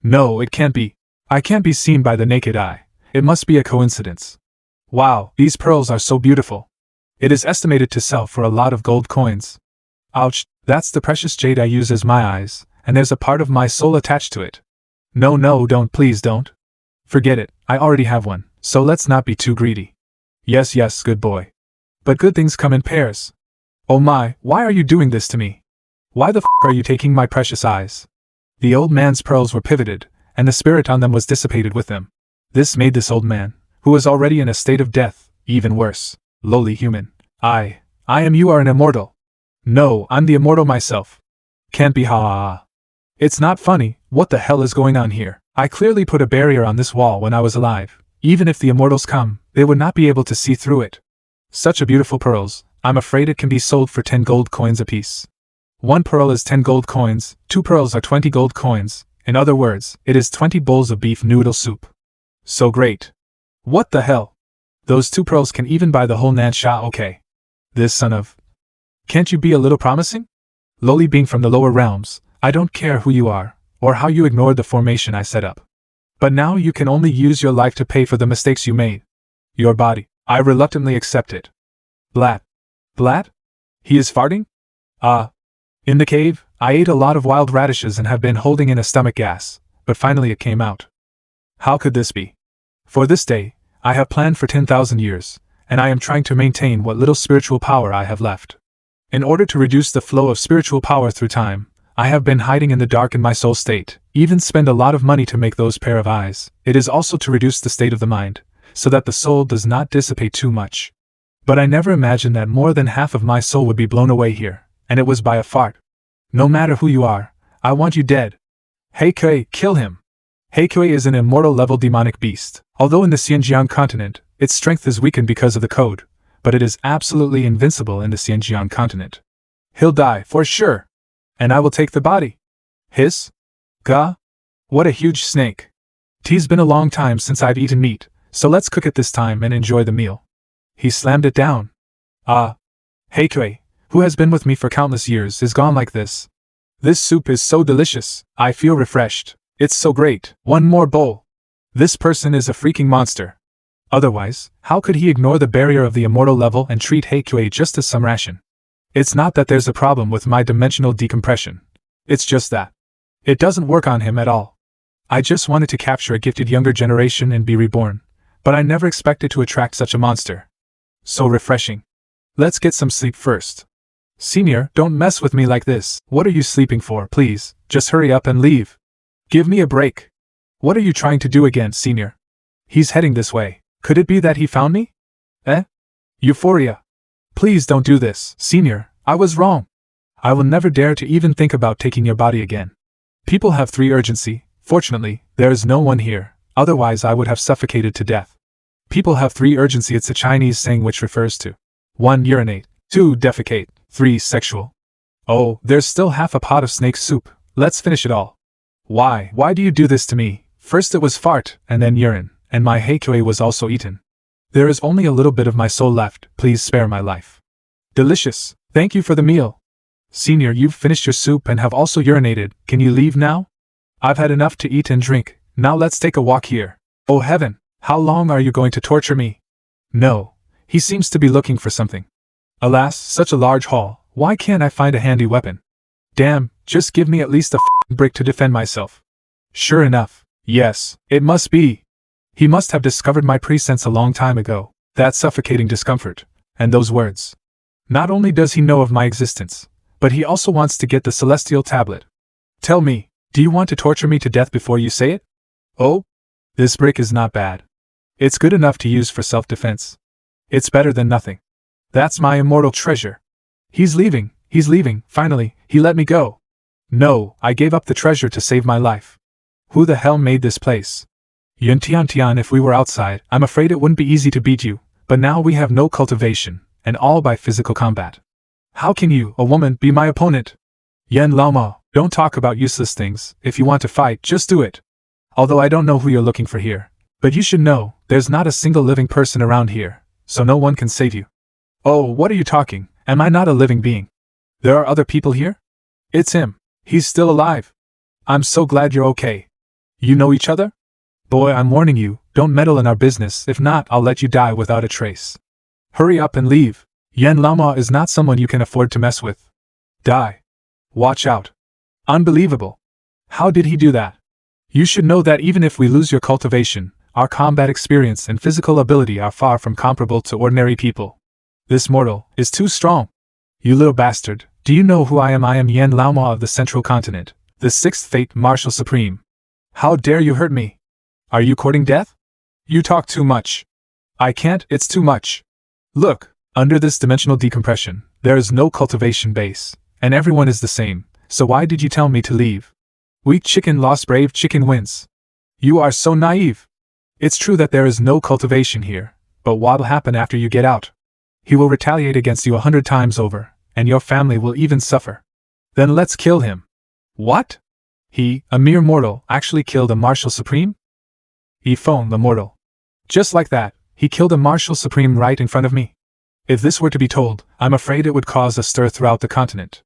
No, it can't be. I can't be seen by the naked eye. It must be a coincidence. Wow, these pearls are so beautiful. It is estimated to sell for a lot of gold coins. Ouch, that's the precious jade I use as my eyes, and there's a part of my soul attached to it. No, don't, please don't. Forget it, I already have one, so let's not be too greedy. Yes, good boy. But good things come in pairs. Oh my, why are you doing this to me? Why the f are you taking my precious eyes? The old man's pearls were pivoted, and the spirit on them was dissipated with them. This made this old man, who was already in a state of death, even worse. Lowly human. I am you are an immortal. No, I'm the immortal myself. Can't be ha. It's not funny, what the hell is going on here? I clearly put a barrier on this wall when I was alive. Even if the immortals come, they would not be able to see through it. Such a beautiful pearls, I'm afraid it can be sold for 10 gold coins apiece. 1 pearl is 10 gold coins, 2 pearls are 20 gold coins, in other words, it is 20 bowls of beef noodle soup. So great. What the hell? Those 2 pearls can even buy the whole Nansha, okay. This son of... Can't you be a little promising? Lowly being from the lower realms, I don't care who you are, or how you ignored the formation I set up. But now you can only use your life to pay for the mistakes you made. Your body, I reluctantly accept it. Blat. Blat? He is farting? In the cave, I ate a lot of wild radishes and have been holding in a stomach gas, but finally it came out. How could this be? For this day, I have planned for 10,000 years, and I am trying to maintain what little spiritual power I have left. In order to reduce the flow of spiritual power through time, I have been hiding in the dark in my soul state, even spend a lot of money to make those pair of eyes. It is also to reduce the state of the mind, so that the soul does not dissipate too much. But I never imagined that more than half of my soul would be blown away here, and it was by a fart. No matter who you are, I want you dead. Heikui, kill him. Heikui is an immortal-level demonic beast. Although in the Xinjiang continent, its strength is weakened because of the code, but it is absolutely invincible in the Xinjiang continent. He'll die, for sure. And I will take the body. Hiss? Gah? What a huge snake. T's been a long time since I've eaten meat, so let's cook it this time and enjoy the meal. He slammed it down. Ah. Heikui, who has been with me for countless years, is gone like this. This soup is so delicious, I feel refreshed. It's so great. One more bowl. This person is a freaking monster. Otherwise, how could he ignore the barrier of the immortal level and treat Heikui just as some ration? It's not that there's a problem with my dimensional decompression. It's just that it doesn't work on him at all. I just wanted to capture a gifted younger generation and be reborn, but I never expected to attract such a monster. So refreshing. Let's get some sleep first. Senior, don't mess with me like this. What are you sleeping for, please? Just hurry up and leave. Give me a break. What are you trying to do again, Senior? He's heading this way. Could it be that he found me? Euphoria. Please don't do this, Senior. I was wrong. I will never dare to even think about taking your body again. People have 3 urgency. Fortunately, there is no one here, otherwise I would have suffocated to death. People have 3 urgency. It's a Chinese saying which refers to 1. Urinate, 2. Defecate, 3. Sexual. Oh, there's still half a pot of snake soup. Let's finish it all. Why do you do this to me? First it was fart, and then urine, and my Heikui was also eaten. There is only a little bit of my soul left. Please spare my life. Delicious. Thank you for the meal. Senior, you've finished your soup and have also urinated. Can you leave now? I've had enough to eat and drink. Now let's take a walk here. Oh heaven, how long are you going to torture me? No. He seems to be looking for something. Alas, such a large hall. Why can't I find a handy weapon? Damn, just give me at least a brick to defend myself. Sure enough. Yes, it must be. He must have discovered my presence a long time ago. That suffocating discomfort. And those words. Not only does he know of my existence, but he also wants to get the celestial tablet. Tell me, do you want to torture me to death before you say it? Oh? This brick is not bad. It's good enough to use for self-defense. It's better than nothing. That's my immortal treasure. He's leaving, finally, he let me go. No, I gave up the treasure to save my life. Who the hell made this place? Yun Tian, if we were outside, I'm afraid it wouldn't be easy to beat you, but now we have no cultivation, and all by physical combat. How can you, a woman, be my opponent? Yen Laoma, don't talk about useless things. If you want to fight, just do it. Although I don't know who you're looking for here, but you should know, there's not a single living person around here, so no one can save you. Oh, what are you talking? Am I not a living being? There are other people here? It's him. He's still alive. I'm so glad you're okay. You know each other? Boy, I'm warning you, don't meddle in our business, if not, I'll let you die without a trace. Hurry up and leave. Yen Lama is not someone you can afford to mess with. Die. Watch out. Unbelievable. How did he do that? You should know that even if we lose your cultivation, our combat experience and physical ability are far from comparable to ordinary people. This mortal is too strong. You little bastard, do you know who I am? I am Yen Laoma of the Central Continent, the 6th Fate Marshal Supreme. How dare you hurt me? Are you courting death? You talk too much. I can't, it's too much. Look, under this dimensional decompression, there is no cultivation base, and everyone is the same, so why did you tell me to leave? Weak chicken lost, brave chicken wins. You are so naive. It's true that there is no cultivation here, but what'll happen after you get out? He will retaliate against you 100 times over, and your family will even suffer. Then let's kill him. What? He, a mere mortal, actually killed a Marshal Supreme? Yifeng the mortal. Just like that, he killed a Marshal Supreme right in front of me. If this were to be told, I'm afraid it would cause a stir throughout the continent.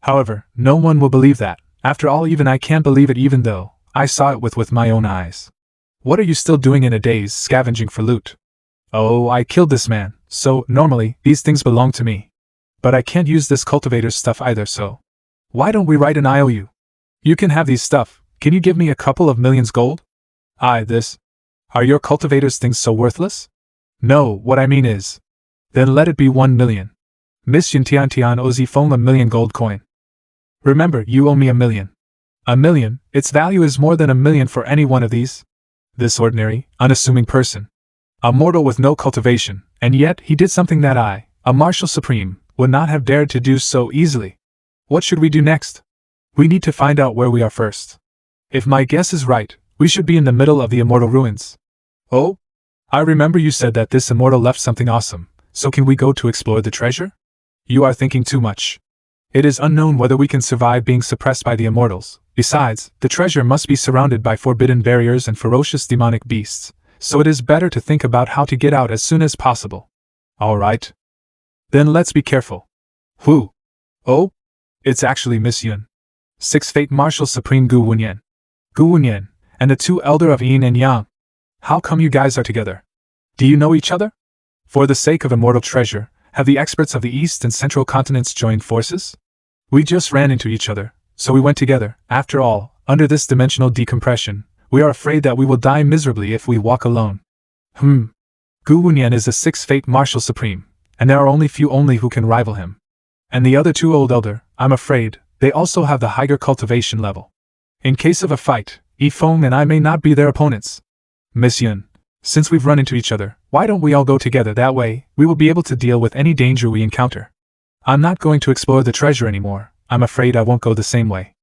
However, no one will believe that. After all, even I can't believe it, even though I saw it with my own eyes. What are you still doing in a daze, scavenging for loot? Oh, I killed this man, so, normally, these things belong to me. But I can't use this cultivator's stuff either, so why don't we write an IOU? You can have these stuff. Can you give me a couple of millions gold? This. Are your cultivator's things so worthless? No, what I mean is. Then let it be 1 million. Miss Yintian owes Yifeng a 1,000,000 gold coin. Remember, you owe me 1,000,000. 1,000,000? Its value is more than 1,000,000 for any one of these? This ordinary, unassuming person. A mortal with no cultivation, and yet he did something that I, a Marshal Supreme, would not have dared to do so easily. What should we do next? We need to find out where we are first. If my guess is right, we should be in the middle of the immortal ruins. Oh? I remember you said that this immortal left something awesome, so can we go to explore the treasure? You are thinking too much. It is unknown whether we can survive being suppressed by the immortals. Besides, the treasure must be surrounded by forbidden barriers and ferocious demonic beasts, so it is better to think about how to get out as soon as possible. All right. Then let's be careful. Who? Oh? It's actually Miss Yun. 6th Fate Marshal Supreme Gu Wenyan. Gu Wenyan, and the two elder of Yin and Yang. How come you guys are together? Do you know each other? For the sake of immortal treasure, have the experts of the East and Central continents joined forces? We just ran into each other, so we went together. After all, under this dimensional decompression, we are afraid that we will die miserably if we walk alone. Gu Wenyan is the 6th Fate Marshal Supreme, and there are only few who can rival him. And the other two old elder, I'm afraid, they also have the higher cultivation level. In case of a fight, Yifeng and I may not be their opponents. Miss Yun, since we've run into each other, why don't we all go together? That way, we will be able to deal with any danger we encounter. I'm not going to explore the treasure anymore. I'm afraid I won't go the same way.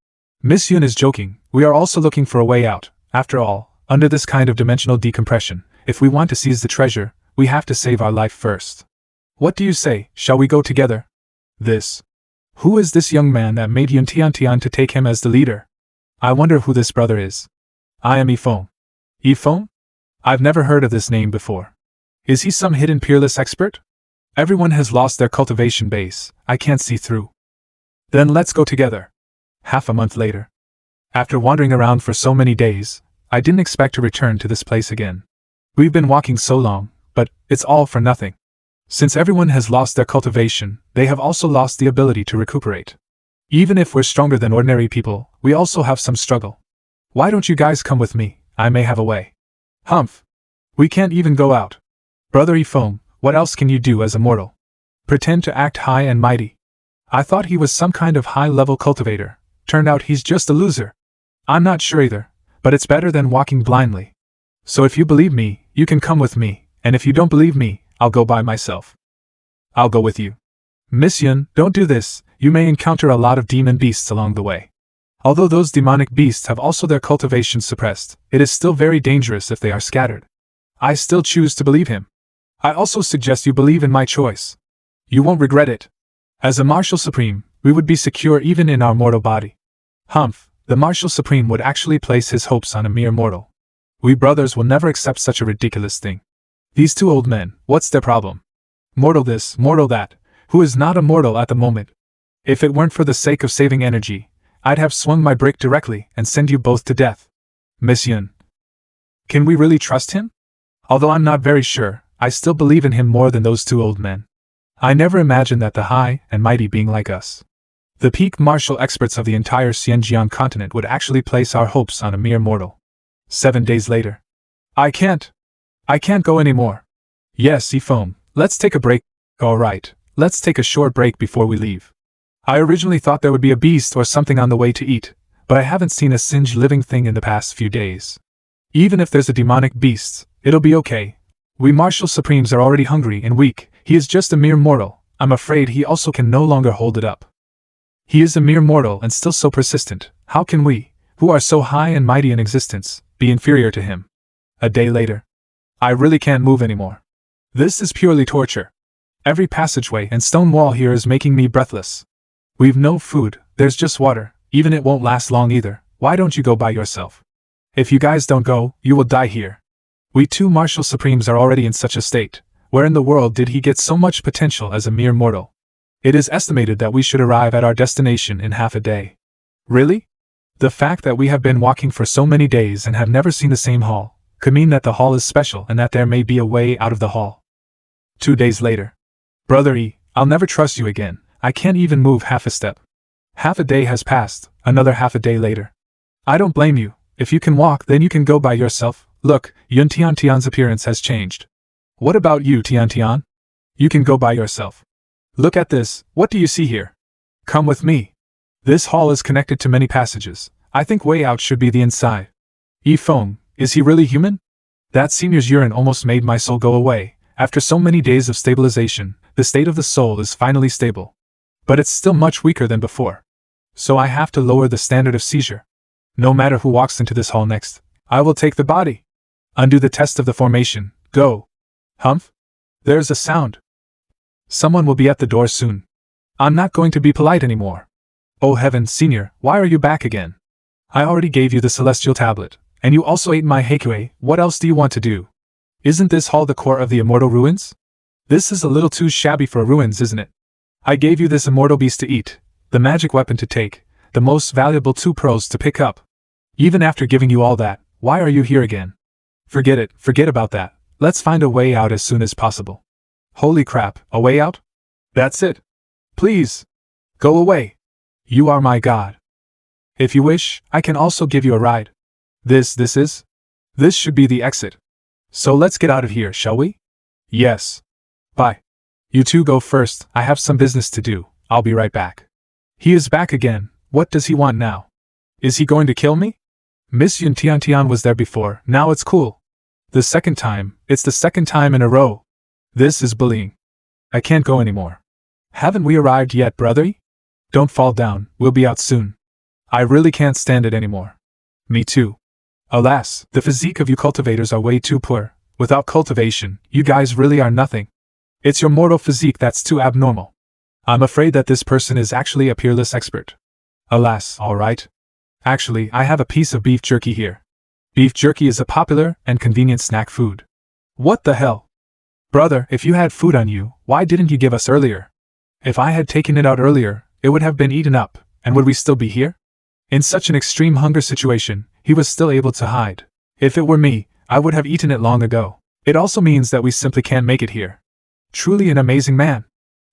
Miss Yun is joking. We are also looking for a way out. After all, under this kind of dimensional decompression, if we want to seize the treasure, we have to save our life first. What do you say? Shall we go together? Who is this young man that made Yun Tian to take him as the leader? I wonder who this brother is. I am Yifeng. Yifeng? I've never heard of this name before. Is he some hidden peerless expert? Everyone has lost their cultivation base. I can't see through. Then let's go together. Half a month later. After wandering around for so many days, I didn't expect to return to this place again. We've been walking so long, but it's all for nothing. Since everyone has lost their cultivation, they have also lost the ability to recuperate. Even if we're stronger than ordinary people, we also have some struggle. Why don't you guys come with me? I may have a way. Humph. We can't even go out. Brother Yifeng, what else can you do as a mortal? Pretend to act high and mighty. I thought he was some kind of high-level cultivator. Turned out he's just a loser. I'm not sure either, but it's better than walking blindly. So if you believe me, you can come with me, and if you don't believe me, I'll go by myself. I'll go with you. Miss Yun, don't do this. You may encounter a lot of demon beasts along the way. Although those demonic beasts have also their cultivation suppressed, it is still very dangerous if they are scattered. I still choose to believe him. I also suggest you believe in my choice. You won't regret it. As a Marshal Supreme, we would be secure even in our mortal body. Humph, the Marshal Supreme would actually place his hopes on a mere mortal. We brothers will never accept such a ridiculous thing. These two old men, what's their problem? Mortal this, mortal that, who is not a mortal at the moment. If it weren't for the sake of saving energy, I'd have swung my brick directly and send you both to death. Miss Yun. Can we really trust him? Although I'm not very sure, I still believe in him more than those two old men. I never imagined that the high and mighty being like us, the peak martial experts of the entire Xinjiang continent, would actually place our hopes on a mere mortal. 7 days later. I can't go anymore. Yes, Yifeng, let's take a break. Alright, let's take a short break before we leave. I originally thought there would be a beast or something on the way to eat, but I haven't seen a singed living thing in the past few days. Even if there's a demonic beast, it'll be okay. We Marshal Supremes are already hungry and weak. He is just a mere mortal. I'm afraid he also can no longer hold it up. He is a mere mortal and still so persistent. How can we, who are so high and mighty in existence, be inferior to him? A day later. I really can't move anymore. This is purely torture. Every passageway and stone wall here is making me breathless. We've no food, there's just water, even it won't last long either. Why don't you go by yourself? If you guys don't go, you will die here. We two Marshal Supremes are already in such a state. Where in the world did he get so much potential as a mere mortal? It is estimated that we should arrive at our destination in half a day. Really? The fact that we have been walking for so many days and have never seen the same hall could mean that the hall is special and that there may be a way out of the hall. 2 days later. Brother E, I'll never trust you again. I can't even move half a step. Half a day has passed, another half a day later. I don't blame you. If you can walk, then you can go by yourself. Look, Yun Tian's appearance has changed. What about you, Tian? You can go by yourself. Look at this, what do you see here? Come with me. This hall is connected to many passages. I think way out should be the inside. Feng, is he really human? That senior's urine almost made my soul go away. After so many days of stabilization, the state of the soul is finally stable. But it's still much weaker than before. So I have to lower the standard of seizure. No matter who walks into this hall next, I will take the body. Undo the test of the formation. Go. Humph? There's a sound. Someone will be at the door soon. I'm not going to be polite anymore. Oh heavens, Senior, why are you back again? I already gave you the celestial tablet, and you also ate my Heikui. What else do you want to do? Isn't this hall the core of the immortal ruins? This is a little too shabby for ruins, isn't it? I gave you this immortal beast to eat, the magic weapon to take, the most valuable 2 pearls to pick up. Even after giving you all that, why are you here again? Forget it, forget about that. Let's find a way out as soon as possible. Holy crap, a way out? That's it. Please. Go away. You are my god. If you wish, I can also give you a ride. This should be the exit. So let's get out of here, shall we? Yes. Bye. You two go first, I have some business to do, I'll be right back. He is back again, what does he want now? Is he going to kill me? Miss Yun Tian was there before, now it's cool. It's the second time in a row. This is bullying. I can't go anymore. Haven't we arrived yet, brother? Don't fall down, we'll be out soon. I really can't stand it anymore. Me too. Alas, the physique of you cultivators are way too poor. Without cultivation, you guys really are nothing. It's your mortal physique that's too abnormal. I'm afraid that this person is actually a peerless expert. Alas, alright. Actually, I have a piece of beef jerky here. Beef jerky is a popular and convenient snack food. What the hell? Brother, if you had food on you, why didn't you give us earlier? If I had taken it out earlier, it would have been eaten up, and would we still be here? In such an extreme hunger situation, he was still able to hide. If it were me, I would have eaten it long ago. It also means that we simply can't make it here. Truly an amazing man.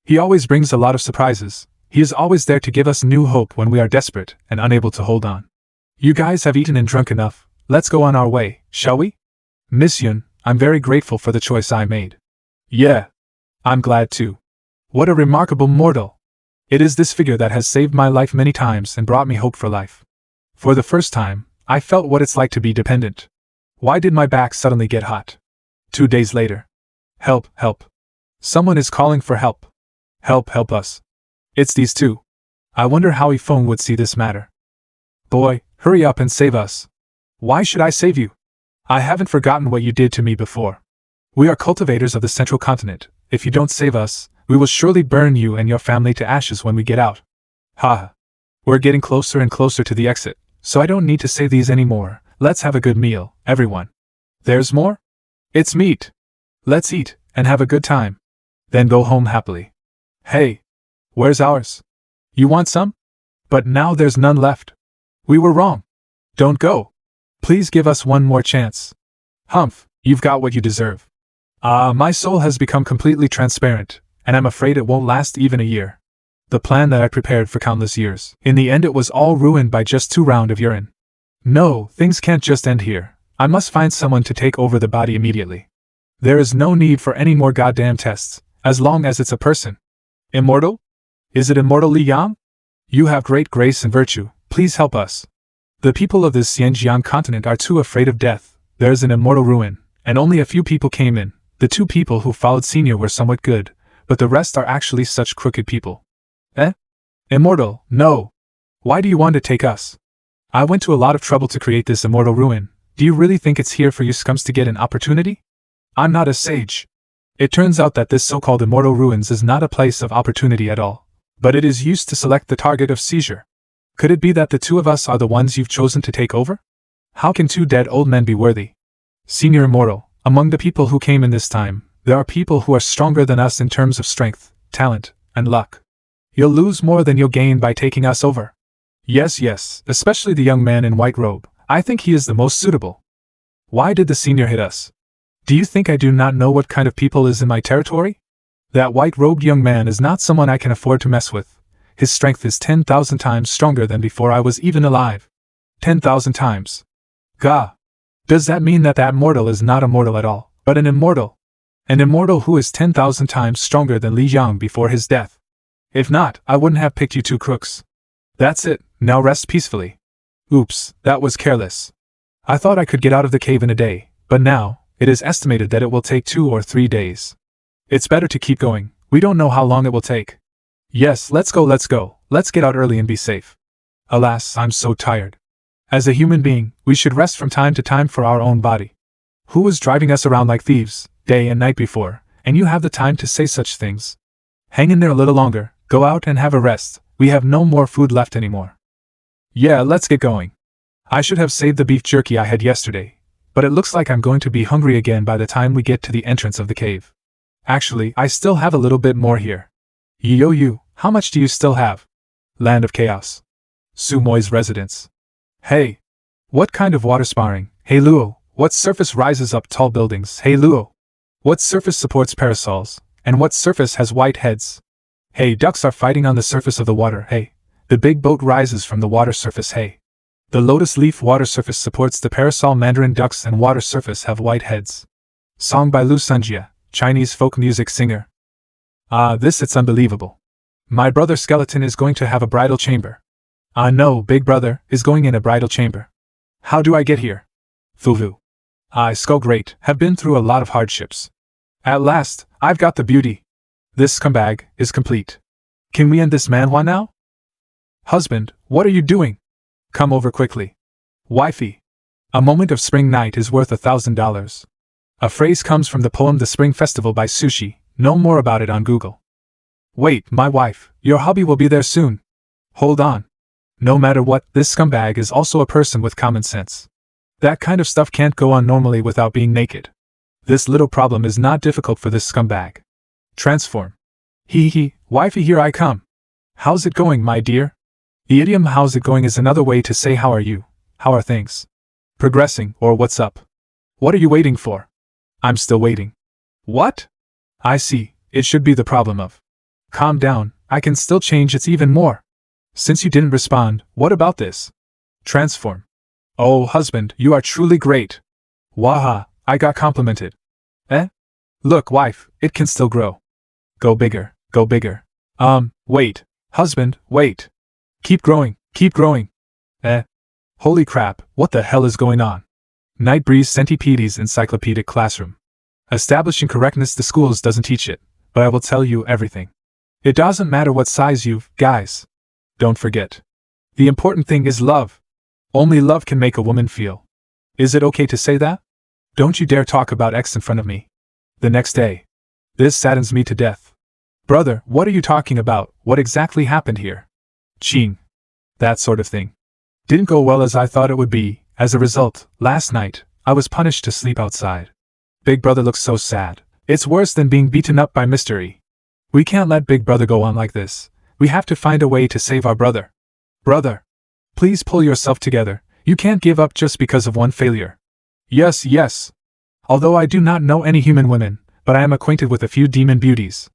He always brings a lot of surprises. He is always there to give us new hope when we are desperate and unable to hold on. You guys have eaten and drunk enough. Let's go on our way, shall we? Miss Yun, I'm very grateful for the choice I made. Yeah. I'm glad too. What a remarkable mortal. It is this figure that has saved my life many times and brought me hope for life. For the first time, I felt what it's like to be dependent. Why did my back suddenly get hot? 2 days later. Help, help. Someone is calling for help. Help, help us. It's these two. I wonder how Yifeng would see this matter. Boy, hurry up and save us. Why should I save you? I haven't forgotten what you did to me before. We are cultivators of the central continent. If you don't save us, we will surely burn you and your family to ashes when we get out. Ha! We're getting closer and closer to the exit, so I don't need to save these anymore. Let's have a good meal, everyone. There's more? It's meat. Let's eat, and have a good time. Then go home happily. Hey! Where's ours? You want some? But now there's none left. We were wrong. Don't go. Please give us one more chance. Humph, you've got what you deserve. My soul has become completely transparent, and I'm afraid it won't last even a year. The plan that I prepared for countless years, in the end it was all ruined by just 2 rounds of urine. No, things can't just end here. I must find someone to take over the body immediately. There is no need for any more goddamn tests, as long as it's a person. Immortal? Is it immortal Li Yang? You have great grace and virtue, please help us. The people of this Xinjiang continent are too afraid of death. There is an immortal ruin, and only a few people came in. The 2 people who followed Senior were somewhat good, but the rest are actually such crooked people. Eh? Immortal, no. Why do you want to take us? I went to a lot of trouble to create this immortal ruin. Do you really think it's here for you scums to get an opportunity? I'm not a sage. It turns out that this so-called immortal ruins is not a place of opportunity at all, but it is used to select the target of seizure. Could it be that the 2 of us are the ones you've chosen to take over? How can 2 dead old men be worthy? Senior Immortal, among the people who came in this time, there are people who are stronger than us in terms of strength, talent, and luck. You'll lose more than you'll gain by taking us over. Yes, especially the young man in white robe. I think he is the most suitable. Why did the senior hit us? Do you think I do not know what kind of people is in my territory? That white-robed young man is not someone I can afford to mess with. His strength is 10,000 times stronger than before I was even alive. 10,000 times. Gah! Does that mean that that mortal is not a mortal at all, but an immortal? An immortal who is 10,000 times stronger than Li Yang before his death? If not, I wouldn't have picked you 2 crooks. That's it, now rest peacefully. Oops, that was careless. I thought I could get out of the cave in a day, but now, it is estimated that it will take 2 or 3 days. It's better to keep going, we don't know how long it will take. Yes, let's go, let's get out early and be safe. Alas, I'm so tired. As a human being, we should rest from time to time for our own body. Who was driving us around like thieves, day and night before, and you have the time to say such things? Hang in there a little longer, go out and have a rest, we have no more food left anymore. Yeah, let's get going. I should have saved the beef jerky I had yesterday, but it looks like I'm going to be hungry again by the time we get to the entrance of the cave. Actually, I still have a little bit more here. Yo you, how much do you still have? Land of Chaos. Sumoi's residence. Hey! What kind of water sparring? Hey Luo, what surface rises up tall buildings? Hey Luo! What surface supports parasols? And what surface has white heads? Hey, ducks are fighting on the surface of the water. Hey! The big boat rises from the water surface. Hey! The lotus leaf water surface supports the parasol. Mandarin ducks and water surface have white heads. Song by Lu Sunjia, Chinese folk music singer. It's unbelievable. My brother Skeleton is going to have a bridal chamber. No, Big Brother is going in a bridal chamber. How do I get here? Fuvu. Skull great, have been through a lot of hardships. At last, I've got the beauty. This scumbag is complete. Can we end this manhwa now? Husband, what are you doing? Come over quickly. Wifey. A moment of spring night is worth $1,000. A phrase comes from the poem The Spring Festival by Sushi, know more about it on Google. Wait, my wife, your hubby will be there soon. Hold on. No matter what, this scumbag is also a person with common sense. That kind of stuff can't go on normally without being naked. This little problem is not difficult for this scumbag. Transform. Hee, wifey, here I come. How's it going, my dear? The idiom how's it going is another way to say how are you, how are things? Progressing, or what's up? What are you waiting for? I'm still waiting. What? I see, it should be the problem of. Calm down, I can still change it even more. Since you didn't respond, what about this? Transform. Oh, husband, you are truly great. Waha, I got complimented. Look, wife, it can still grow. Go bigger, go bigger. Wait, husband, wait. Keep growing, keep growing. Holy crap, what the hell is going on? Night Breeze Centipedes Encyclopedic Classroom. Establishing correctness, the schools doesn't teach it, but I will tell you everything. It doesn't matter what size you've, guys. Don't forget. The important thing is love. Only love can make a woman feel. Is it okay to say that? Don't you dare talk about X in front of me. The next day. This saddens me to death. Brother, what are you talking about? What exactly happened here? Ching. That sort of thing. Didn't go well as I thought it would be. As a result, last night, I was punished to sleep outside. Big Brother looks so sad. It's worse than being beaten up by Mr. E. We can't let Big Brother go on like this. We have to find a way to save our brother. Brother. Please pull yourself together. You can't give up just because of one failure. Yes. Although I do not know any human women, but I am acquainted with a few demon beauties.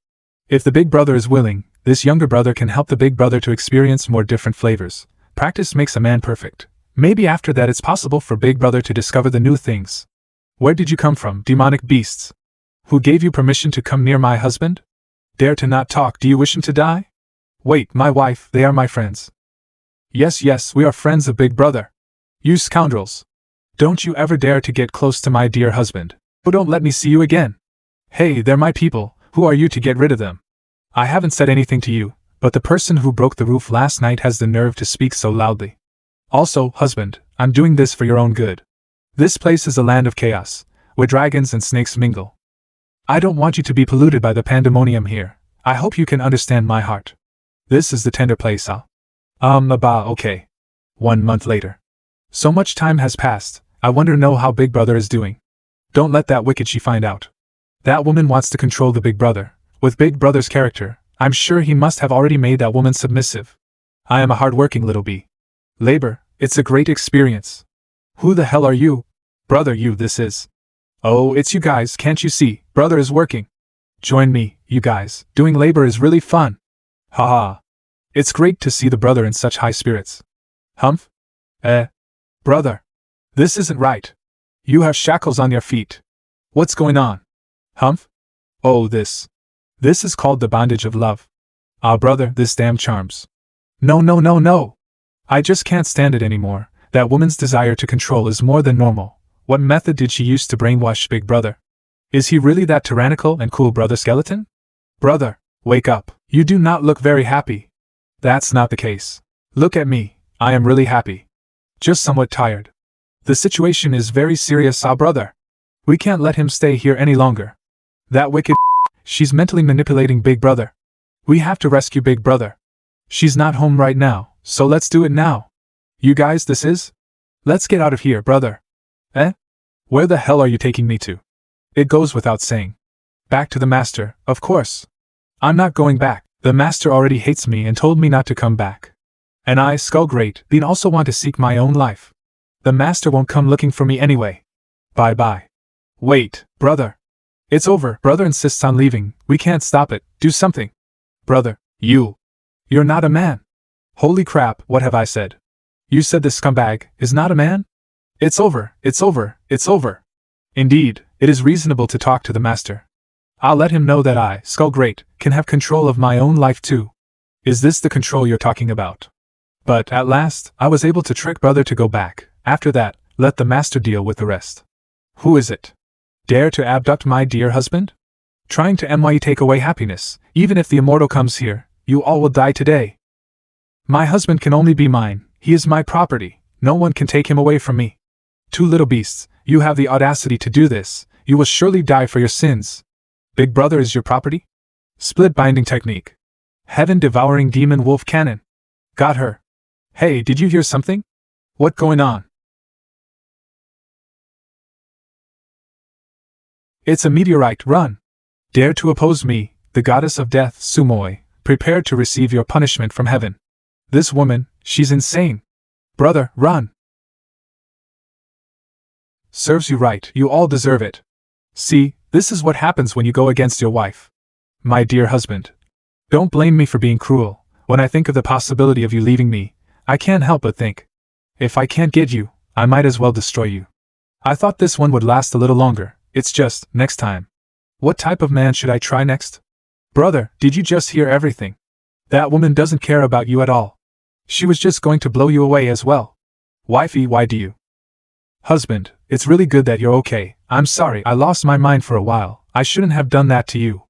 If the Big Brother is willing, this younger brother can help the Big Brother to experience more different flavors. Practice makes a man perfect. Maybe after that it's possible for Big Brother to discover the new things. Where did you come from, demonic beasts? Who gave you permission to come near my husband? Dare to not talk, do you wish him to die? Wait, my wife, they are my friends. Yes, we are friends of Big Brother. You scoundrels. Don't you ever dare to get close to my dear husband. Oh, don't let me see you again. Hey, they're my people, who are you to get rid of them? I haven't said anything to you, but the person who broke the roof last night has the nerve to speak so loudly. Also, husband, I'm doing this for your own good. This place is a land of chaos, where dragons and snakes mingle. I don't want you to be polluted by the pandemonium here. I hope you can understand my heart. This is the tender place, huh? Okay. 1 month later. So much time has passed, I wonder how Big Brother is doing. Don't let that wicked she find out. That woman wants to control the Big Brother. With Big Brother's character, I'm sure he must have already made that woman submissive. I am a hard-working little bee. Labor, it's a great experience. Who the hell are you? Brother, this is. Oh, it's you guys, can't you see? Brother is working. Join me, you guys, doing labor is really fun. Haha. It's great to see the brother in such high spirits. Humph? Brother. This isn't right. You have shackles on your feet. What's going on? Humph? Oh, this is called the bondage of love. Ah, brother, this damn charms. No, no, no, no! I just can't stand it anymore. That woman's desire to control is more than normal. What method did she use to brainwash Big Brother? Is he really that tyrannical and cool brother skeleton? Brother, wake up. You do not look very happy. That's not the case. Look at me. I am really happy. Just somewhat tired. The situation is very serious, brother. We can't let him stay here any longer. That wicked she's mentally manipulating Big Brother. We have to rescue Big Brother. She's not home right now, so let's do it now. You guys, this is? Let's get out of here, brother. Where the hell are you taking me to? It goes without saying. Back to the master, of course. I'm not going back. The master already hates me and told me not to come back. And I, Skull Great, Bean also want to seek my own life. The master won't come looking for me anyway. Bye-bye. Wait, brother. It's over. Brother insists on leaving. We can't stop it. Do something. Brother, you're not a man. Holy crap, what have I said? You said this scumbag is not a man? It's over, it's over, it's over. Indeed, it is reasonable to talk to the master. I'll let him know that I, Skull Great, can have control of my own life too. Is this the control you're talking about? But at last, I was able to trick brother to go back. After that, let the master deal with the rest. Who is it? Dare to abduct my dear husband? Trying to take away happiness. Even if the immortal comes here, you all will die today. My husband can only be mine. He is my property. No one can take him away from me. Two little beasts, you have the audacity to do this. You will surely die for your sins. Big Brother is your property? Split binding technique. Heaven devouring demon wolf cannon. Got her. Hey, did you hear something? What going on? It's a meteorite, run. Dare to oppose me, the goddess of death, Sumoi, prepared to receive your punishment from heaven. This woman, she's insane. Brother, run. Serves you right, you all deserve it. See, this is what happens when you go against your wife. My dear husband. Don't blame me for being cruel. When I think of the possibility of you leaving me, I can't help but think. If I can't get you, I might as well destroy you. I thought this one would last a little longer. It's just, next time. What type of man should I try next? Brother, did you just hear everything? That woman doesn't care about you at all. She was just going to blow you away as well. Wifey, why do you? Husband, it's really good that you're okay. I'm sorry, I lost my mind for a while. I shouldn't have done that to you.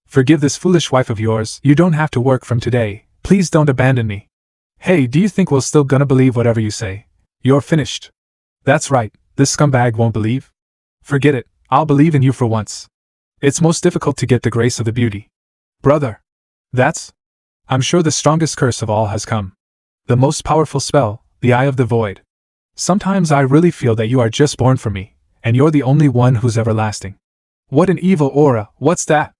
Forgive this foolish wife of yours. You don't have to work from today. Please don't abandon me. Hey, do you think we're still gonna believe whatever you say? You're finished. That's right, this scumbag won't believe. Forget it, I'll believe in you for once. It's most difficult to get the grace of the beauty. Brother. I'm sure the strongest curse of all has come. The most powerful spell, the Eye of the Void. Sometimes I really feel that you are just born for me, and you're the only one who's everlasting. What an evil aura, what's that?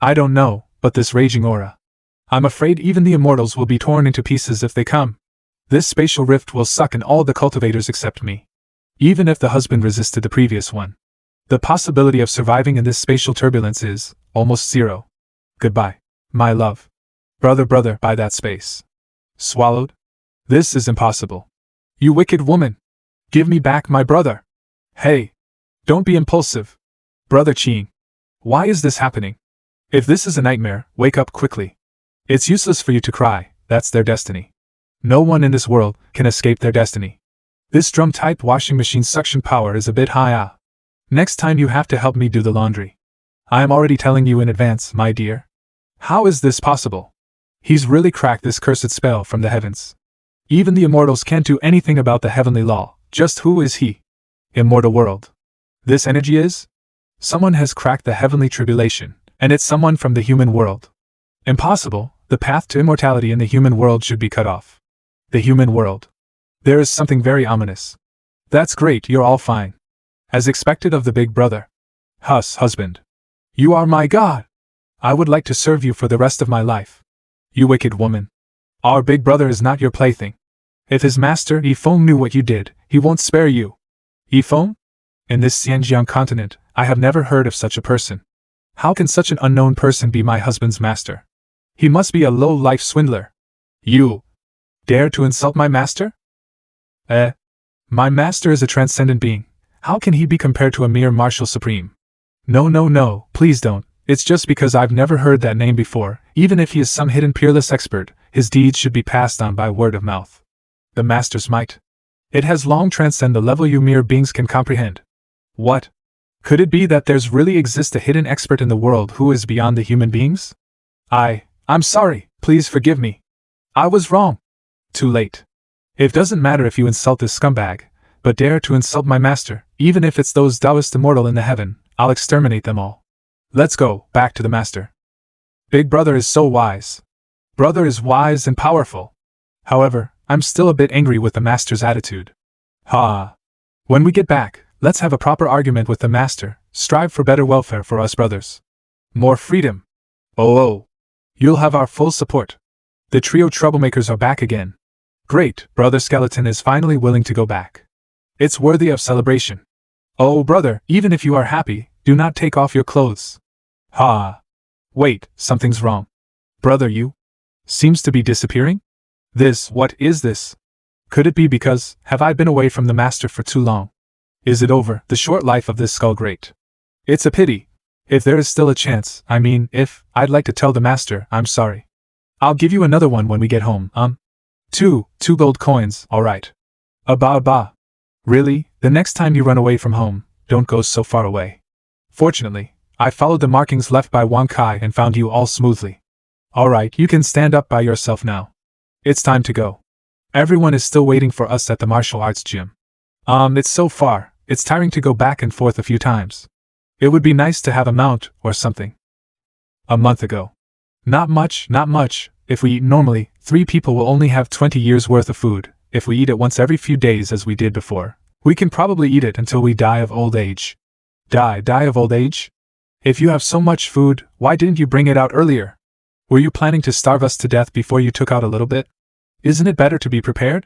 I don't know, but this raging aura. I'm afraid even the immortals will be torn into pieces if they come. This spatial rift will suck in all the cultivators except me. Even if the husband resisted the previous one. The possibility of surviving in this spatial turbulence is almost zero. Goodbye, my love. Brother, by that space. Swallowed? This is impossible. You wicked woman! Give me back my brother! Hey! Don't be impulsive! Brother Ching! Why is this happening? If this is a nightmare, wake up quickly. It's useless for you to cry, that's their destiny. No one in this world can escape their destiny. This drum-type washing machine suction power is a bit high. Next time you have to help me do the laundry. I am already telling you in advance, my dear. How is this possible? He's really cracked this cursed spell from the heavens. Even the immortals can't do anything about the heavenly law. Just who is he? Immortal world. This energy is? Someone has cracked the heavenly tribulation, and it's someone from the human world. Impossible, the path to immortality in the human world should be cut off. The human world. There is something very ominous. That's great, you're all fine. As expected of the big brother. Husband. You are my god! I would like to serve you for the rest of my life. You wicked woman. Our big brother is not your plaything. If his master, Yifeng, knew what you did, he won't spare you. Yifeng? In this Xinjiang continent, I have never heard of such a person. How can such an unknown person be my husband's master? He must be a low-life swindler. You dare to insult my master? My master is a transcendent being. How can he be compared to a mere martial supreme? No, please don't. It's just because I've never heard that name before. Even if he is some hidden peerless expert, his deeds should be passed on by word of mouth. The master's might. It has long transcended the level you mere beings can comprehend. What? Could it be that there's really exists a hidden expert in the world who is beyond the human beings? I'm sorry, please forgive me. I was wrong. Too late. It doesn't matter if you insult this scumbag, but dare to insult my master, even if it's those Taoist immortal in the heaven, I'll exterminate them all. Let's go, back to the master. Big brother is so wise. Brother is wise and powerful. However, I'm still a bit angry with the master's attitude. Ha! When we get back, let's have a proper argument with the master, strive for better welfare for us brothers. More freedom. Oh. You'll have our full support. The trio troublemakers are back again. Great, Brother Skeleton is finally willing to go back. It's worthy of celebration. Oh brother, even if you are happy, do not take off your clothes. Ha! Wait, something's wrong. Brother, you seems to be disappearing? What is this? Could it be because, have I been away from the master for too long? Is it over, the short life of this skull great? It's a pity. If there is still a chance, I'd like to tell the master, I'm sorry. I'll give you another one when we get home, Two gold coins, alright. Abba. Really, the next time you run away from home, don't go so far away. Fortunately, I followed the markings left by Wang Kai and found you all smoothly. Alright, you can stand up by yourself now. It's time to go. Everyone is still waiting for us at the martial arts gym. It's so far, it's tiring to go back and forth a few times. It would be nice to have a mount, or something. A month ago. Not much. If we eat normally, 3 people will only have 20 years worth of food. If we eat it once every few days as we did before, we can probably eat it until we die of old age. Die of old age? If you have so much food, why didn't you bring it out earlier? Were you planning to starve us to death before you took out a little bit? Isn't it better to be prepared?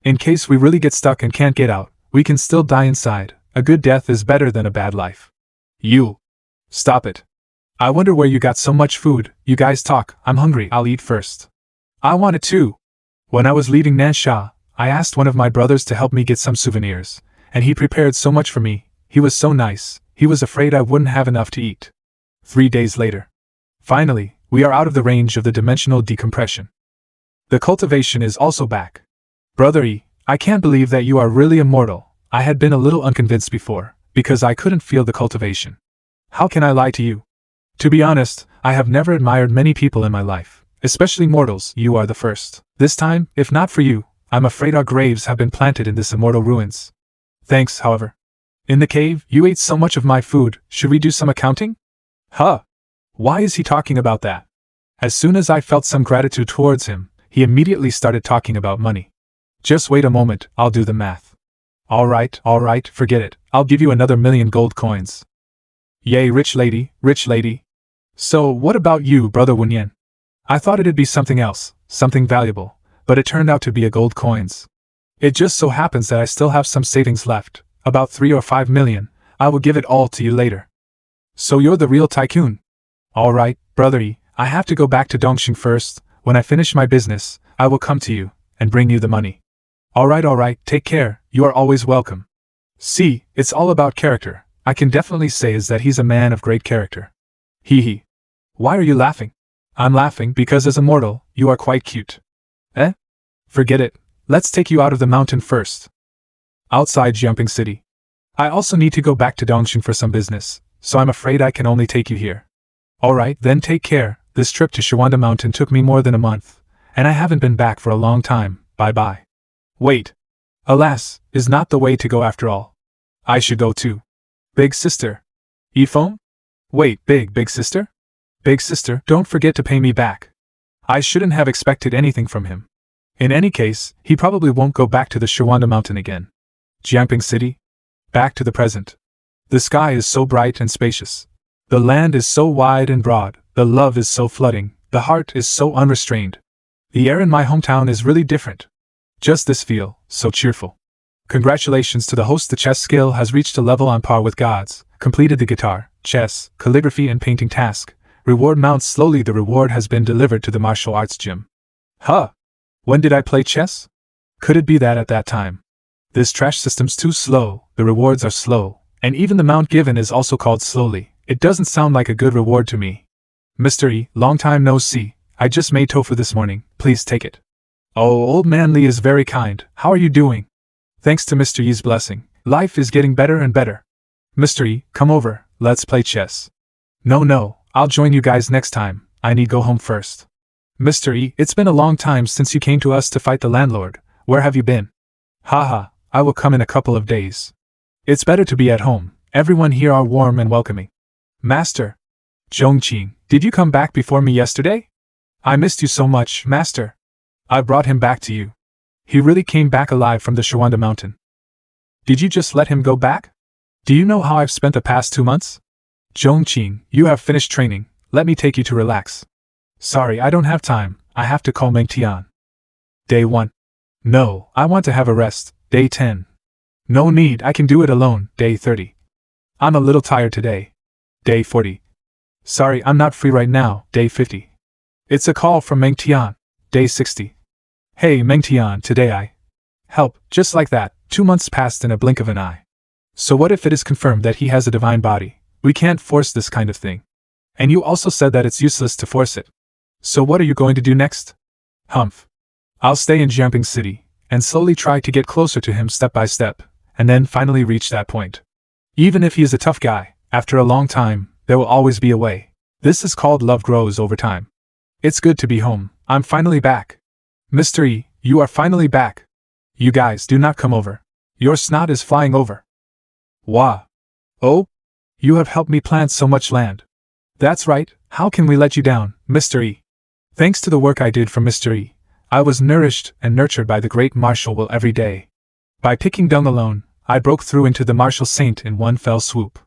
In case we really get stuck and can't get out, we can still die inside. A good death is better than a bad life. You. Stop it. I wonder where you got so much food. You guys talk, I'm hungry, I'll eat first. I want it too. When I was leaving Nansha, I asked one of my brothers to help me get some souvenirs, and he prepared so much for me. He was so nice, he was afraid I wouldn't have enough to eat. 3 days later. Finally, we are out of the range of the dimensional decompression. The cultivation is also back. Brother E, I can't believe that you are really immortal. I had been a little unconvinced before, because I couldn't feel the cultivation. How can I lie to you? To be honest, I have never admired many people in my life, especially mortals. You are the first. This time, if not for you, I'm afraid our graves have been planted in this immortal ruins. Thanks, however. In the cave, you ate so much of my food, should we do some accounting? Huh? Why is he talking about that? As soon as I felt some gratitude towards him, he immediately started talking about money. Just wait a moment, I'll do the math. Alright, forget it, I'll give you another 1,000,000 gold coins. Yay, rich lady. So, what about you, Brother Wenyan? I thought it'd be something else, something valuable, but it turned out to be a gold coins. It just so happens that I still have some savings left, about 3 or 5 million, I will give it all to you later. So you're the real tycoon? Alright, Brother E, I have to go back to Dongxing first. When I finish my business, I will come to you, and bring you the money. Alright, take care, you are always welcome. See, it's all about character. I can definitely say is that he's a man of great character. Hee. Why are you laughing? I'm laughing because as a mortal, you are quite cute. Eh? Forget it, let's take you out of the mountain first. Outside Jumping City. I also need to go back to Dongxing for some business, so I'm afraid I can only take you here. Alright, then take care. This trip to Shawanda Mountain took me more than a month, and I haven't been back for a long time. Bye. Wait. Alas, is not the way to go after all. I should go too. Big sister. Ephome? Wait, big sister? Big sister, don't forget to pay me back. I shouldn't have expected anything from him. In any case, he probably won't go back to the Shawanda Mountain again. Jiangping City? Back to the present. The sky is so bright and spacious. The land is so wide and broad, the love is so flooding, the heart is so unrestrained. The air in my hometown is really different. Just this feel, so cheerful. Congratulations to the host. The chess skill has reached a level on par with gods, completed the guitar, chess, calligraphy and painting task. Reward mounts slowly. The reward has been delivered to the martial arts gym. Huh? When did I play chess? Could it be that at that time? This trash system's too slow, the rewards are slow, and even the mount given is also called slowly. It doesn't sound like a good reward to me. Mr. E, long time no see. I just made tofu this morning, please take it. Oh, old man Lee is very kind, how are you doing? Thanks to Mr. Yi's blessing, life is getting better and better. Mr. Yi, come over, let's play chess. No, I'll join you guys next time, I need go home first. Mr. Yi, it's been a long time since you came to us to fight the landlord, where have you been? Haha, I will come in a couple of days. It's better to be at home, everyone here are warm and welcoming. Master. Zhongqing, did you come back before me yesterday? I missed you so much, Master. I brought him back to you. He really came back alive from the Shawanda mountain. Did you just let him go back? Do you know how I've spent the past 2 months? Zhongqing, you have finished training, let me take you to relax. Sorry, I don't have time, I have to call Meng Tian. Day 1. No, I want to have a rest, Day 10. No need, I can do it alone, Day 30. I'm a little tired today. Day 40. Sorry, I'm not free right now, Day 50. It's a call from Meng Tian, Day 60. Hey Meng Tian, today I help, just like that, 2 months passed in a blink of an eye. So what if it is confirmed that he has a divine body? We can't force this kind of thing. And you also said that it's useless to force it. So what are you going to do next? Humph. I'll stay in Jiangping City, and slowly try to get closer to him step by step, and then finally reach that point. Even if he is a tough guy, after a long time, there will always be a way. This is called love grows over time. It's good to be home, I'm finally back. Mr. Yi, you are finally back. You guys do not come over. Your snot is flying over. Wah. Oh? You have helped me plant so much land. That's right, how can we let you down, Mr. Yi? Thanks to the work I did for Mr. Yi, I was nourished and nurtured by the great martial will every day. By picking dung alone, I broke through into the martial saint in one fell swoop.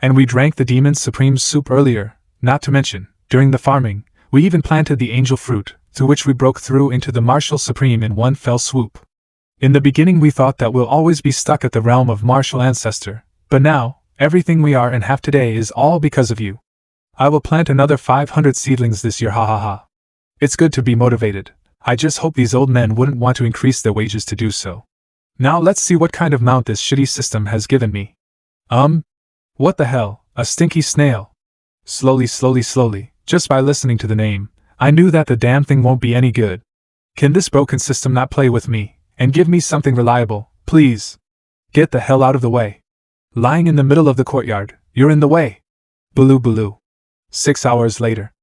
And we drank the demon supreme soup earlier, not to mention, during the farming, we even planted the angel fruit, through which we broke through into the martial supreme in one fell swoop. In the beginning we thought that we'll always be stuck at the realm of martial ancestor, but now, everything we are and have today is all because of you. I will plant another 500 seedlings this year, ha ha ha. It's good to be motivated. I just hope these old men wouldn't want to increase their wages to do so. Now let's see what kind of mount this shitty system has given me. What the hell, a stinky snail. Slowly, just by listening to the name, I knew that the damn thing won't be any good. Can this broken system not play with me, and give me something reliable, please? Get the hell out of the way. Lying in the middle of the courtyard, you're in the way. Baloo. 6 hours later.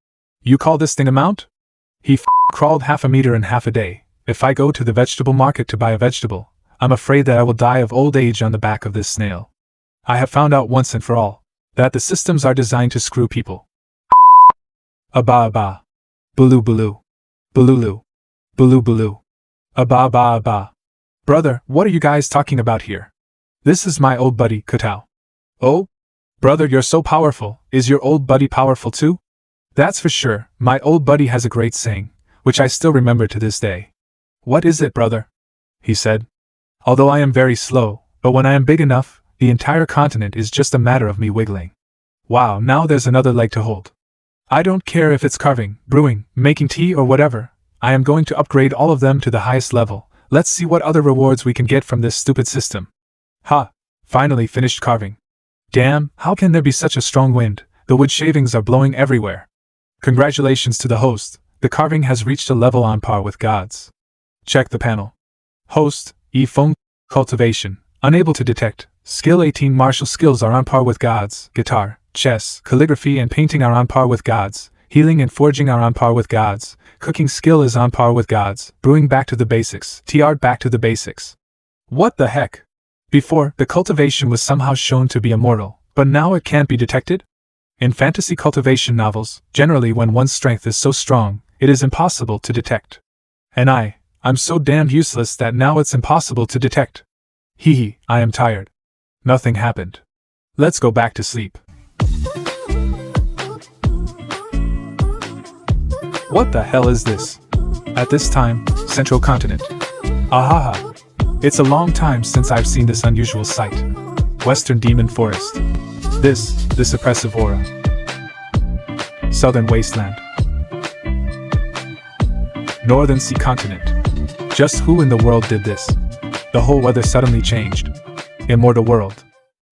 You call this thing a mount? He crawled half a meter in half a day. If I go to the vegetable market to buy a vegetable, I'm afraid that I will die of old age on the back of this snail. I have found out once and for all, that the systems are designed to screw people. Aba. Baloo. Baloo. Aba. Brother, what are you guys talking about here? This is my old buddy, Kutao. Oh? Brother, you're so powerful, is your old buddy powerful too? That's for sure, my old buddy has a great saying, which I still remember to this day. What is it, brother? He said. Although I am very slow, but when I am big enough, the entire continent is just a matter of me wiggling. Wow, now there's another leg to hold. I don't care if it's carving, brewing, making tea or whatever, I am going to upgrade all of them to the highest level. Let's see what other rewards we can get from this stupid system. Ha! Finally finished carving. Damn, how can there be such a strong wind? The wood shavings are blowing everywhere. Congratulations to the host, the carving has reached a level on par with gods. Check the panel. Host, E-Phone, cultivation, unable to detect. Skill 18 martial skills are on par with gods. Guitar, chess, calligraphy and painting are on par with gods. Healing and forging are on par with gods. Cooking skill is on par with gods. Brewing back to the basics. Tea art back to the basics. What the heck? Before, the cultivation was somehow shown to be immortal, but now it can't be detected? In fantasy cultivation novels, generally when one's strength is so strong, it is impossible to detect. And I'm so damned useless that now it's impossible to detect. Hee, I am tired. Nothing happened. Let's go back to sleep. What the hell is this? At this time, Central Continent. Ahaha. It's a long time since I've seen this unusual sight. Western Demon Forest. This oppressive aura. Southern Wasteland. Northern Sea Continent. Just who in the world did this? The whole weather suddenly changed. Immortal world.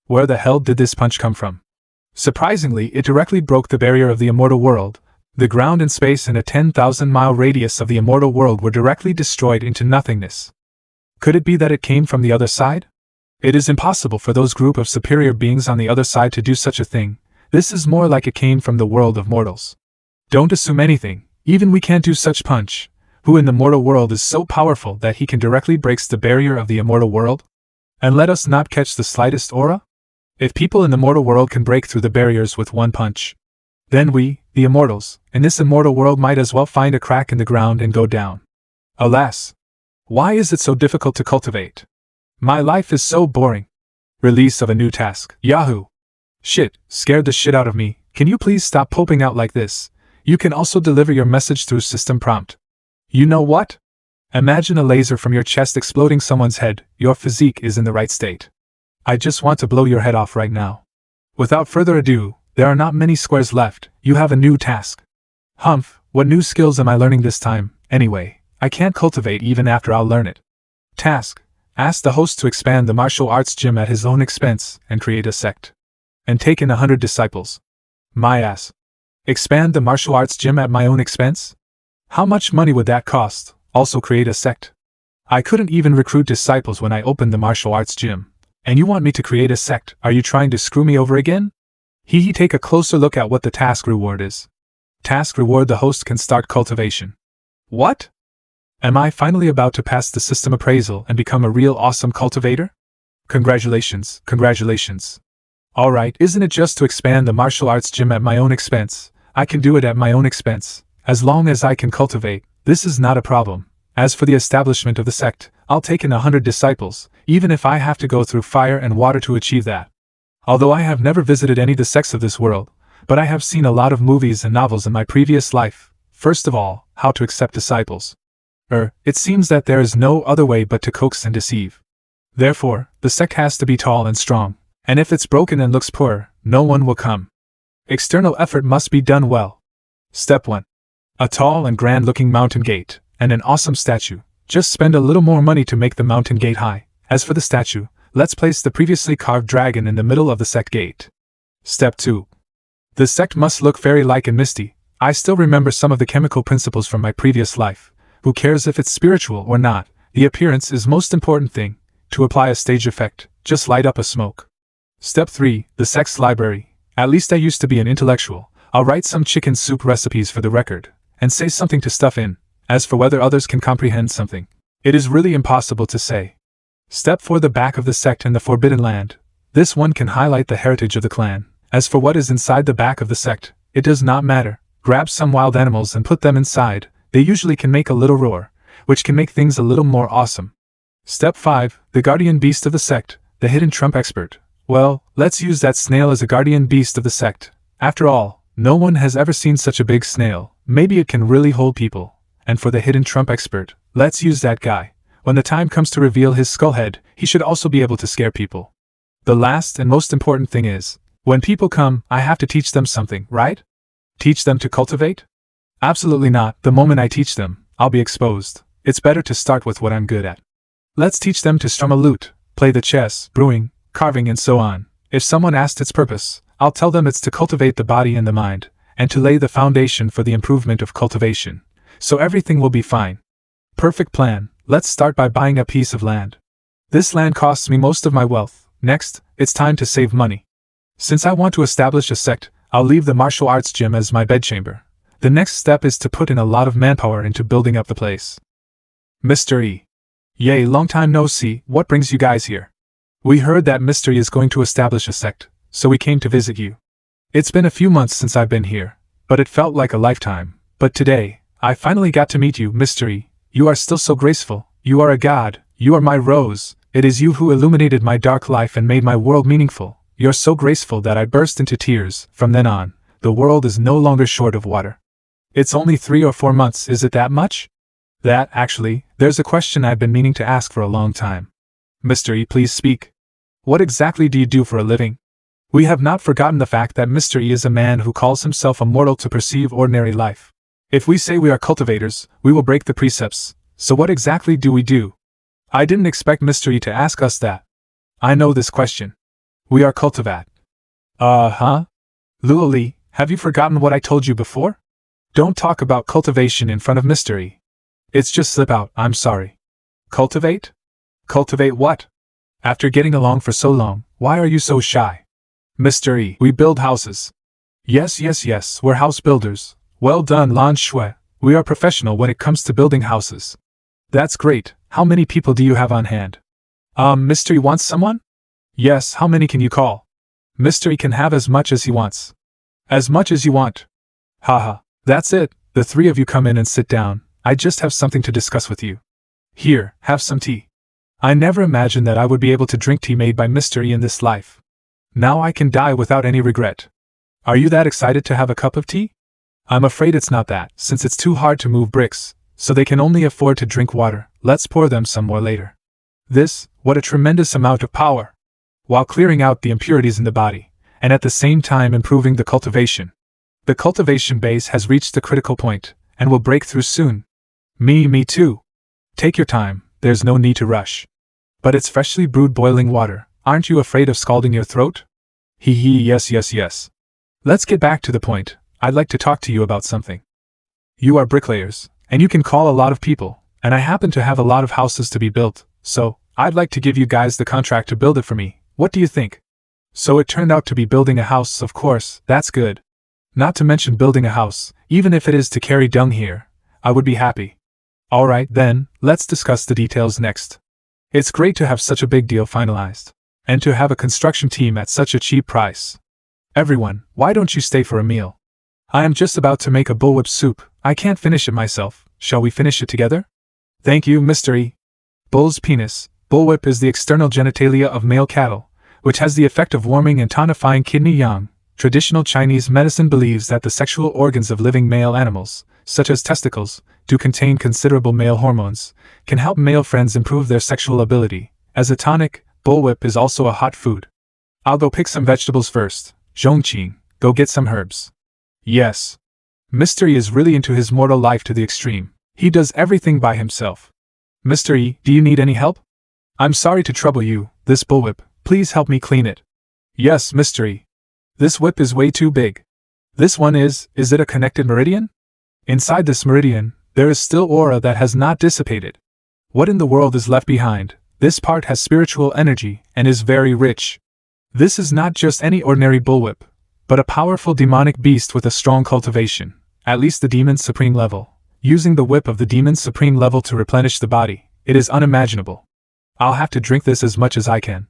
Where the hell did this punch come from? Surprisingly, it directly broke the barrier of the immortal world, The ground and space in a 10,000-mile radius of the immortal world were directly destroyed into nothingness. Could it be that it came from the other side? It is impossible for those group of superior beings on the other side to do such a thing. This is more like it came from the world of mortals. Don't assume anything, even we can't do such punch. Who in the mortal world is so powerful that he can directly breaks the barrier of the immortal world? And let us not catch the slightest aura? If people in the mortal world can break through the barriers with one punch, then we, the immortals, in this immortal world might as well find a crack in the ground and go down. Alas! Why is it so difficult to cultivate? My life is so boring. Release of a new task. Yahoo! Shit, scared the shit out of me. Can you please stop popping out like this? You can also deliver your message through system prompt. You know what? Imagine a laser from your chest exploding someone's head. Your physique is in the right state. I just want to blow your head off right now. Without further ado, there are not many squares left. You have a new task. Humph, what new skills am I learning this time? Anyway, I can't cultivate even after I'll learn it. Task: ask the host to expand the martial arts gym at his own expense and create a sect. And take in 100 disciples. My ass. Expand the martial arts gym at my own expense? How much money would that cost? Also create a sect? I couldn't even recruit disciples when I opened the martial arts gym. And you want me to create a sect? Are you trying to screw me over again? Take a closer look at what the task reward is. Task reward: the host can start cultivation. What? Am I finally about to pass the system appraisal and become a real awesome cultivator? Congratulations, congratulations. Alright, isn't it just to expand the martial arts gym at my own expense? I can do it at my own expense. As long as I can cultivate, this is not a problem. As for the establishment of the sect, I'll take in 100 disciples, even if I have to go through fire and water to achieve that. Although I have never visited any of the sects of this world, but I have seen a lot of movies and novels in my previous life. First of all, how to accept disciples. It seems that there is no other way but to coax and deceive. Therefore, the sect has to be tall and strong, and if it's broken and looks poor, no one will come. External effort must be done well. Step 1. A tall and grand-looking mountain gate, and an awesome statue. Just spend a little more money to make the mountain gate high. As for the statue, let's place the previously carved dragon in the middle of the sect gate. Step 2. The sect must look fairy-like and misty. I still remember some of the chemical principles from my previous life. Who cares if it's spiritual or not? The appearance is most important thing. To apply a stage effect, just light up a smoke. Step 3. The sect's library. At least I used to be an intellectual. I'll write some chicken soup recipes for the record, and say something to stuff in. As for whether others can comprehend something, it is really impossible to say. Step 4. The back of the sect and the Forbidden Land. This one can highlight the heritage of the clan. As for what is inside the back of the sect, it does not matter. Grab some wild animals and put them inside. They usually can make a little roar, which can make things a little more awesome. Step 5. The guardian beast of the sect, the hidden trump expert. Well, let's use that snail as a guardian beast of the sect. After all, no one has ever seen such a big snail. Maybe it can really hold people. And for the hidden trump expert, let's use that guy. When the time comes to reveal his skull head, he should also be able to scare people. The last and most important thing is, when people come, I have to teach them something, right? Teach them to cultivate? Absolutely not. The moment I teach them, I'll be exposed. It's better to start with what I'm good at. Let's teach them to strum a lute, play the chess, brewing, carving and so on. If someone asks its purpose, I'll tell them it's to cultivate the body and the mind, and to lay the foundation for the improvement of cultivation. So everything will be fine. Perfect plan. Let's start by buying a piece of land. This land costs me most of my wealth. Next, it's time to save money. Since I want to establish a sect, I'll leave the martial arts gym as my bedchamber. The next step is to put in a lot of manpower into building up the place. Mr. E. Yay, long time no see. What brings you guys here? We heard that Mr. E is going to establish a sect, so we came to visit you. It's been a few months since I've been here, but it felt like a lifetime. But today, I finally got to meet you, Mr. E. You are still so graceful. You are a god. You are my rose. It is you who illuminated my dark life and made my world meaningful. You're so graceful that I burst into tears. From then on, the world is no longer short of water. It's only 3 or 4 months, is it that much? That, actually, there's a question I've been meaning to ask for a long time. Mr. E, please speak. What exactly do you do for a living? We have not forgotten the fact that Mr. E is a man who calls himself a mortal to perceive ordinary life. If we say we are cultivators, we will break the precepts. So what exactly do we do? I didn't expect Mr. E to ask us that. I know this question. We are cultivat. Lulali, have you forgotten what I told you before? Don't talk about cultivation in front of Mr. E. It's just slip out, I'm sorry. Cultivate? Cultivate what? After getting along for so long, why are you so shy? Mr. E, we build houses. Yes, we're house builders. Well done, Lan Shui. We are professional when it comes to building houses. That's great. How many people do you have on hand? Mr. E wants someone? Yes, how many can you call? Mr. E can have as much as he wants. As much as you want. Haha, that's it. The three of you come in and sit down. I just have something to discuss with you. Here, have some tea. I never imagined that I would be able to drink tea made by Mr. E in this life. Now I can die without any regret. Are you that excited to have a cup of tea? I'm afraid it's not that, since it's too hard to move bricks, so they can only afford to drink water. Let's pour them some more later. What a tremendous amount of power! While clearing out the impurities in the body, and at the same time improving the cultivation. The cultivation base has reached the critical point, and will break through soon. Me too. Take your time, there's no need to rush. But it's freshly brewed boiling water, aren't you afraid of scalding your throat? Yes. Let's get back to the point. I'd like to talk to you about something. You are bricklayers, and you can call a lot of people, and I happen to have a lot of houses to be built, so I'd like to give you guys the contract to build it for me. What do you think? So it turned out to be building a house, of course, that's good. Not to mention building a house, even if it is to carry dung here, I would be happy. Alright then, let's discuss the details next. It's great to have such a big deal finalized, and to have a construction team at such a cheap price. Everyone, why don't you stay for a meal? I am just about to make a bullwhip soup. I can't finish it myself. Shall we finish it together? Thank you, Mr. E. Bull's penis. Bullwhip is the external genitalia of male cattle, which has the effect of warming and tonifying kidney yang. Traditional Chinese medicine believes that the sexual organs of living male animals, such as testicles, do contain considerable male hormones, can help male friends improve their sexual ability. As a tonic, bullwhip is also a hot food. I'll go pick some vegetables first. Zhongqing, go get some herbs. Yes. Mr. E is really into his mortal life to the extreme. He does everything by himself. Mr. E, do you need any help? I'm sorry to trouble you, this bullwhip, please help me clean it. Yes, Mr. E. This whip is way too big. This one is it a connected meridian? Inside this meridian, there is still aura that has not dissipated. What in the world is left behind? This part has spiritual energy and is very rich. This is not just any ordinary bullwhip, but a powerful demonic beast with a strong cultivation, at least the Demon Supreme level. Using the whip of the Demon Supreme level to replenish the body, it is unimaginable. I'll have to drink this as much as I can.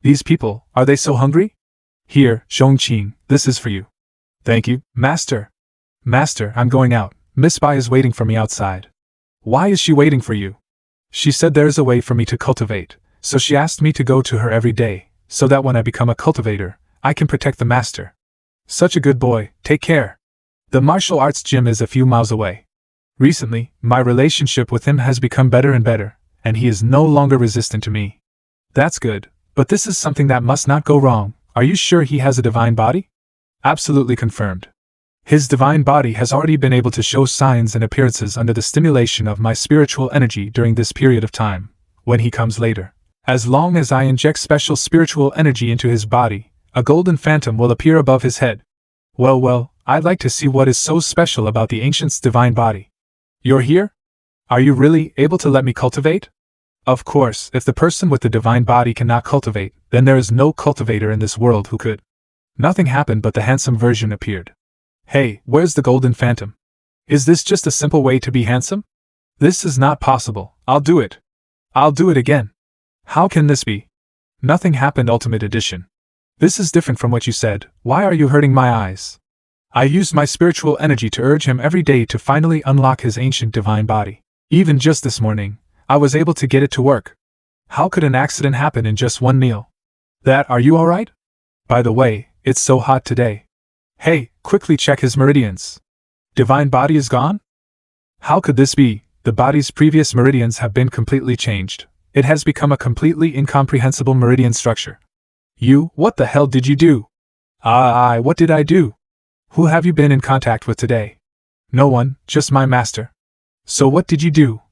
These people, are they so hungry? Here, Zhongqing, this is for you. Thank you, Master. Master, I'm going out. Miss Bai is waiting for me outside. Why is she waiting for you? She said there's a way for me to cultivate, so she asked me to go to her every day, so that when I become a cultivator, I can protect the master. Such a good boy, take care. The martial arts gym is a few miles away. Recently, my relationship with him has become better and better, and he is no longer resistant to me. That's good, but this is something that must not go wrong. Are you sure he has a divine body? Absolutely confirmed. His divine body has already been able to show signs and appearances under the stimulation of my spiritual energy during this period of time. When he comes later, as long as I inject special spiritual energy into his body, a golden phantom will appear above his head. Well, I'd like to see what is so special about the ancient's divine body. You're here? Are you really able to let me cultivate? Of course, if the person with the divine body cannot cultivate, then there is no cultivator in this world who could. Nothing happened but the handsome version appeared. Hey, where's the golden phantom? Is this just a simple way to be handsome? This is not possible. I'll do it. I'll do it again. How can this be? Nothing happened, Ultimate Edition. This is different from what you said. Why are you hurting my eyes? I used my spiritual energy to urge him every day to finally unlock his ancient divine body. Even just this morning, I was able to get it to work. How could an accident happen in just one meal? Are you alright? By the way, it's so hot today. Hey, quickly check his meridians. Divine body is gone? How could this be? The body's previous meridians have been completely changed. It has become a completely incomprehensible meridian structure. What the hell did you do? What did I do? Who have you been in contact with today? No one, just my master. So what did you do?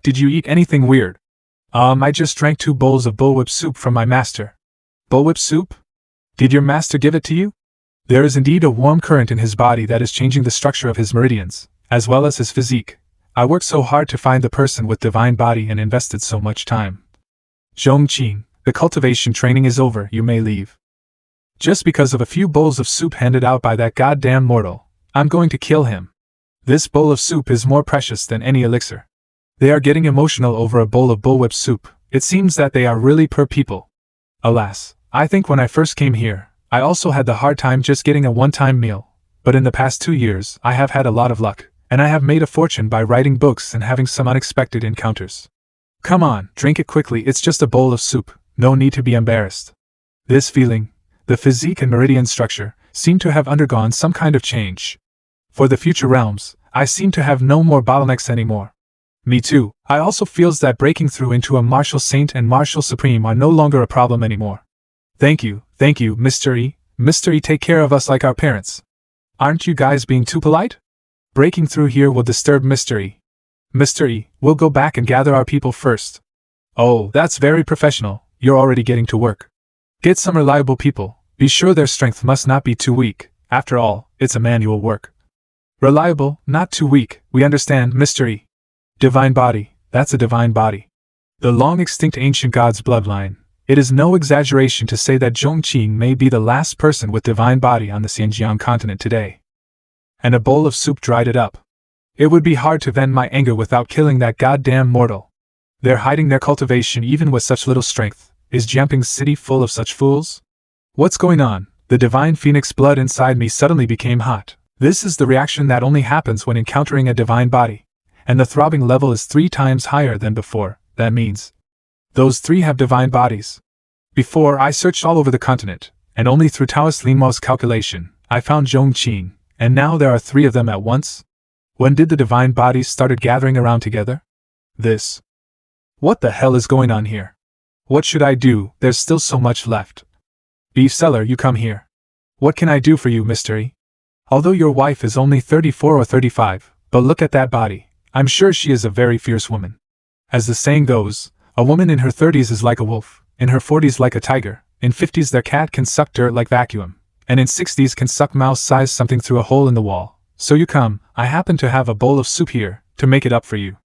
Did you eat anything weird? I just drank 2 bowls of bullwhip soup from my master. Bullwhip soup? Did your master give it to you? There is indeed a warm current in his body that is changing the structure of his meridians, as well as his physique. I worked so hard to find the person with divine body and invested so much time. Zhongqing, the cultivation training is over, you may leave. Just because of a few bowls of soup handed out by that goddamn mortal, I'm going to kill him. This bowl of soup is more precious than any elixir. They are getting emotional over a bowl of bullwhip soup. It seems that they are really poor people. Alas, I think when I first came here, I also had the hard time just getting a one-time meal, but in the past 2 years I have had a lot of luck, and I have made a fortune by writing books and having some unexpected encounters. Come on, drink it quickly, it's just a bowl of soup, no need to be embarrassed. This feeling, the physique and meridian structure, seem to have undergone some kind of change. For the future realms, I seem to have no more bottlenecks anymore. Me too, I also feels that breaking through into a martial saint and martial supreme are no longer a problem anymore. Thank you, Mr. E. Mr. E, take care of us like our parents. Aren't you guys being too polite? Breaking through here will disturb Mr. E. Mr. E, we'll go back and gather our people first. Oh, that's very professional, you're already getting to work. Get some reliable people, be sure their strength must not be too weak, after all, it's a manual work. Reliable, not too weak, we understand, Mr. E. Divine body, that's a divine body. The long-extinct ancient god's bloodline. It is no exaggeration to say that Zhongqing may be the last person with divine body on the Xinjiang continent today. And a bowl of soup dried it up. It would be hard to vent my anger without killing that goddamn mortal. They're hiding their cultivation even with such little strength. Is Jiangping's city full of such fools? What's going on? The divine phoenix blood inside me suddenly became hot. This is the reaction that only happens when encountering a divine body. And the throbbing level is 3 times higher than before. That means those 3 have divine bodies. Before, I searched all over the continent, and only through Taoist Linmo's calculation, I found Zhongqing, and now there are 3 of them at once? When did the divine bodies started gathering around together? This. What the hell is going on here? What should I do? There's still so much left. Beef seller, you come here. What can I do for you, Mr. E? Although your wife is only 34 or 35, but look at that body, I'm sure she is a very fierce woman. As the saying goes, a woman in her 30s is like a wolf, in her 40s like a tiger, in 50s their cat can suck dirt like vacuum, and in 60s can suck mouse-sized something through a hole in the wall. So you come, I happen to have a bowl of soup here, to make it up for you.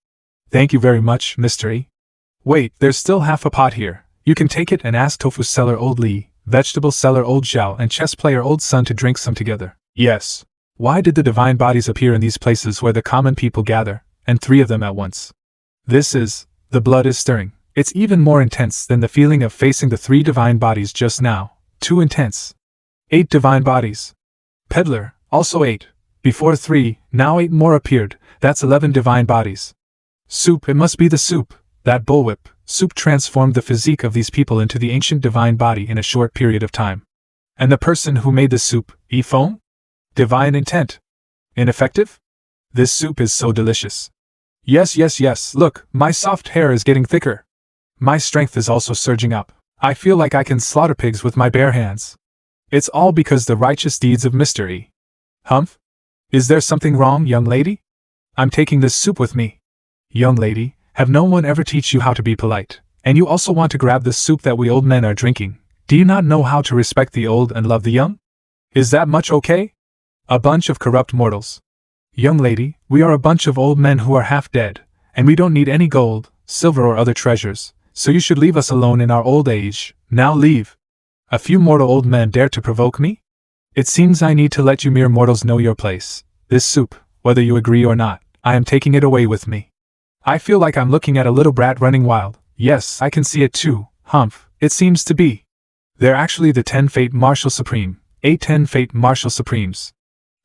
Thank you very much, Mr. E. Wait, there's still half a pot here, you can take it and ask tofu seller old Li, vegetable seller old Zhao and chess player old Sun to drink some together. Yes. Why did the divine bodies appear in these places where the common people gather, and 3 of them at once? The blood is stirring. It's even more intense than the feeling of facing the 3 divine bodies just now. Too intense. 8 divine bodies. Peddler, also 8. Before 3, now 8 more appeared, that's 11 divine bodies. Soup, it must be the soup. That bullwhip, soup transformed the physique of these people into the ancient divine body in a short period of time. And the person who made the soup, Yifeng? Divine intent. Ineffective? This soup is so delicious. Yes, look, my soft hair is getting thicker. My strength is also surging up. I feel like I can slaughter pigs with my bare hands. It's all because the righteous deeds of Mr. E. Humph? Is there something wrong, young lady? I'm taking this soup with me. Young lady, have no one ever teach you how to be polite? And you also want to grab the soup that we old men are drinking? Do you not know how to respect the old and love the young? Is that much okay? A bunch of corrupt mortals. Young lady, we are a bunch of old men who are half dead, and we don't need any gold, silver or other treasures, so you should leave us alone in our old age. Now leave. A few mortal old men dare to provoke me? It seems I need to let you mere mortals know your place. This soup, whether you agree or not, I am taking it away with me. I feel like I'm looking at a little brat running wild. Yes, I can see it too. Humph, it seems to be. They're actually the 10 Fate Martial Supreme, 10 Fate Martial Supremes.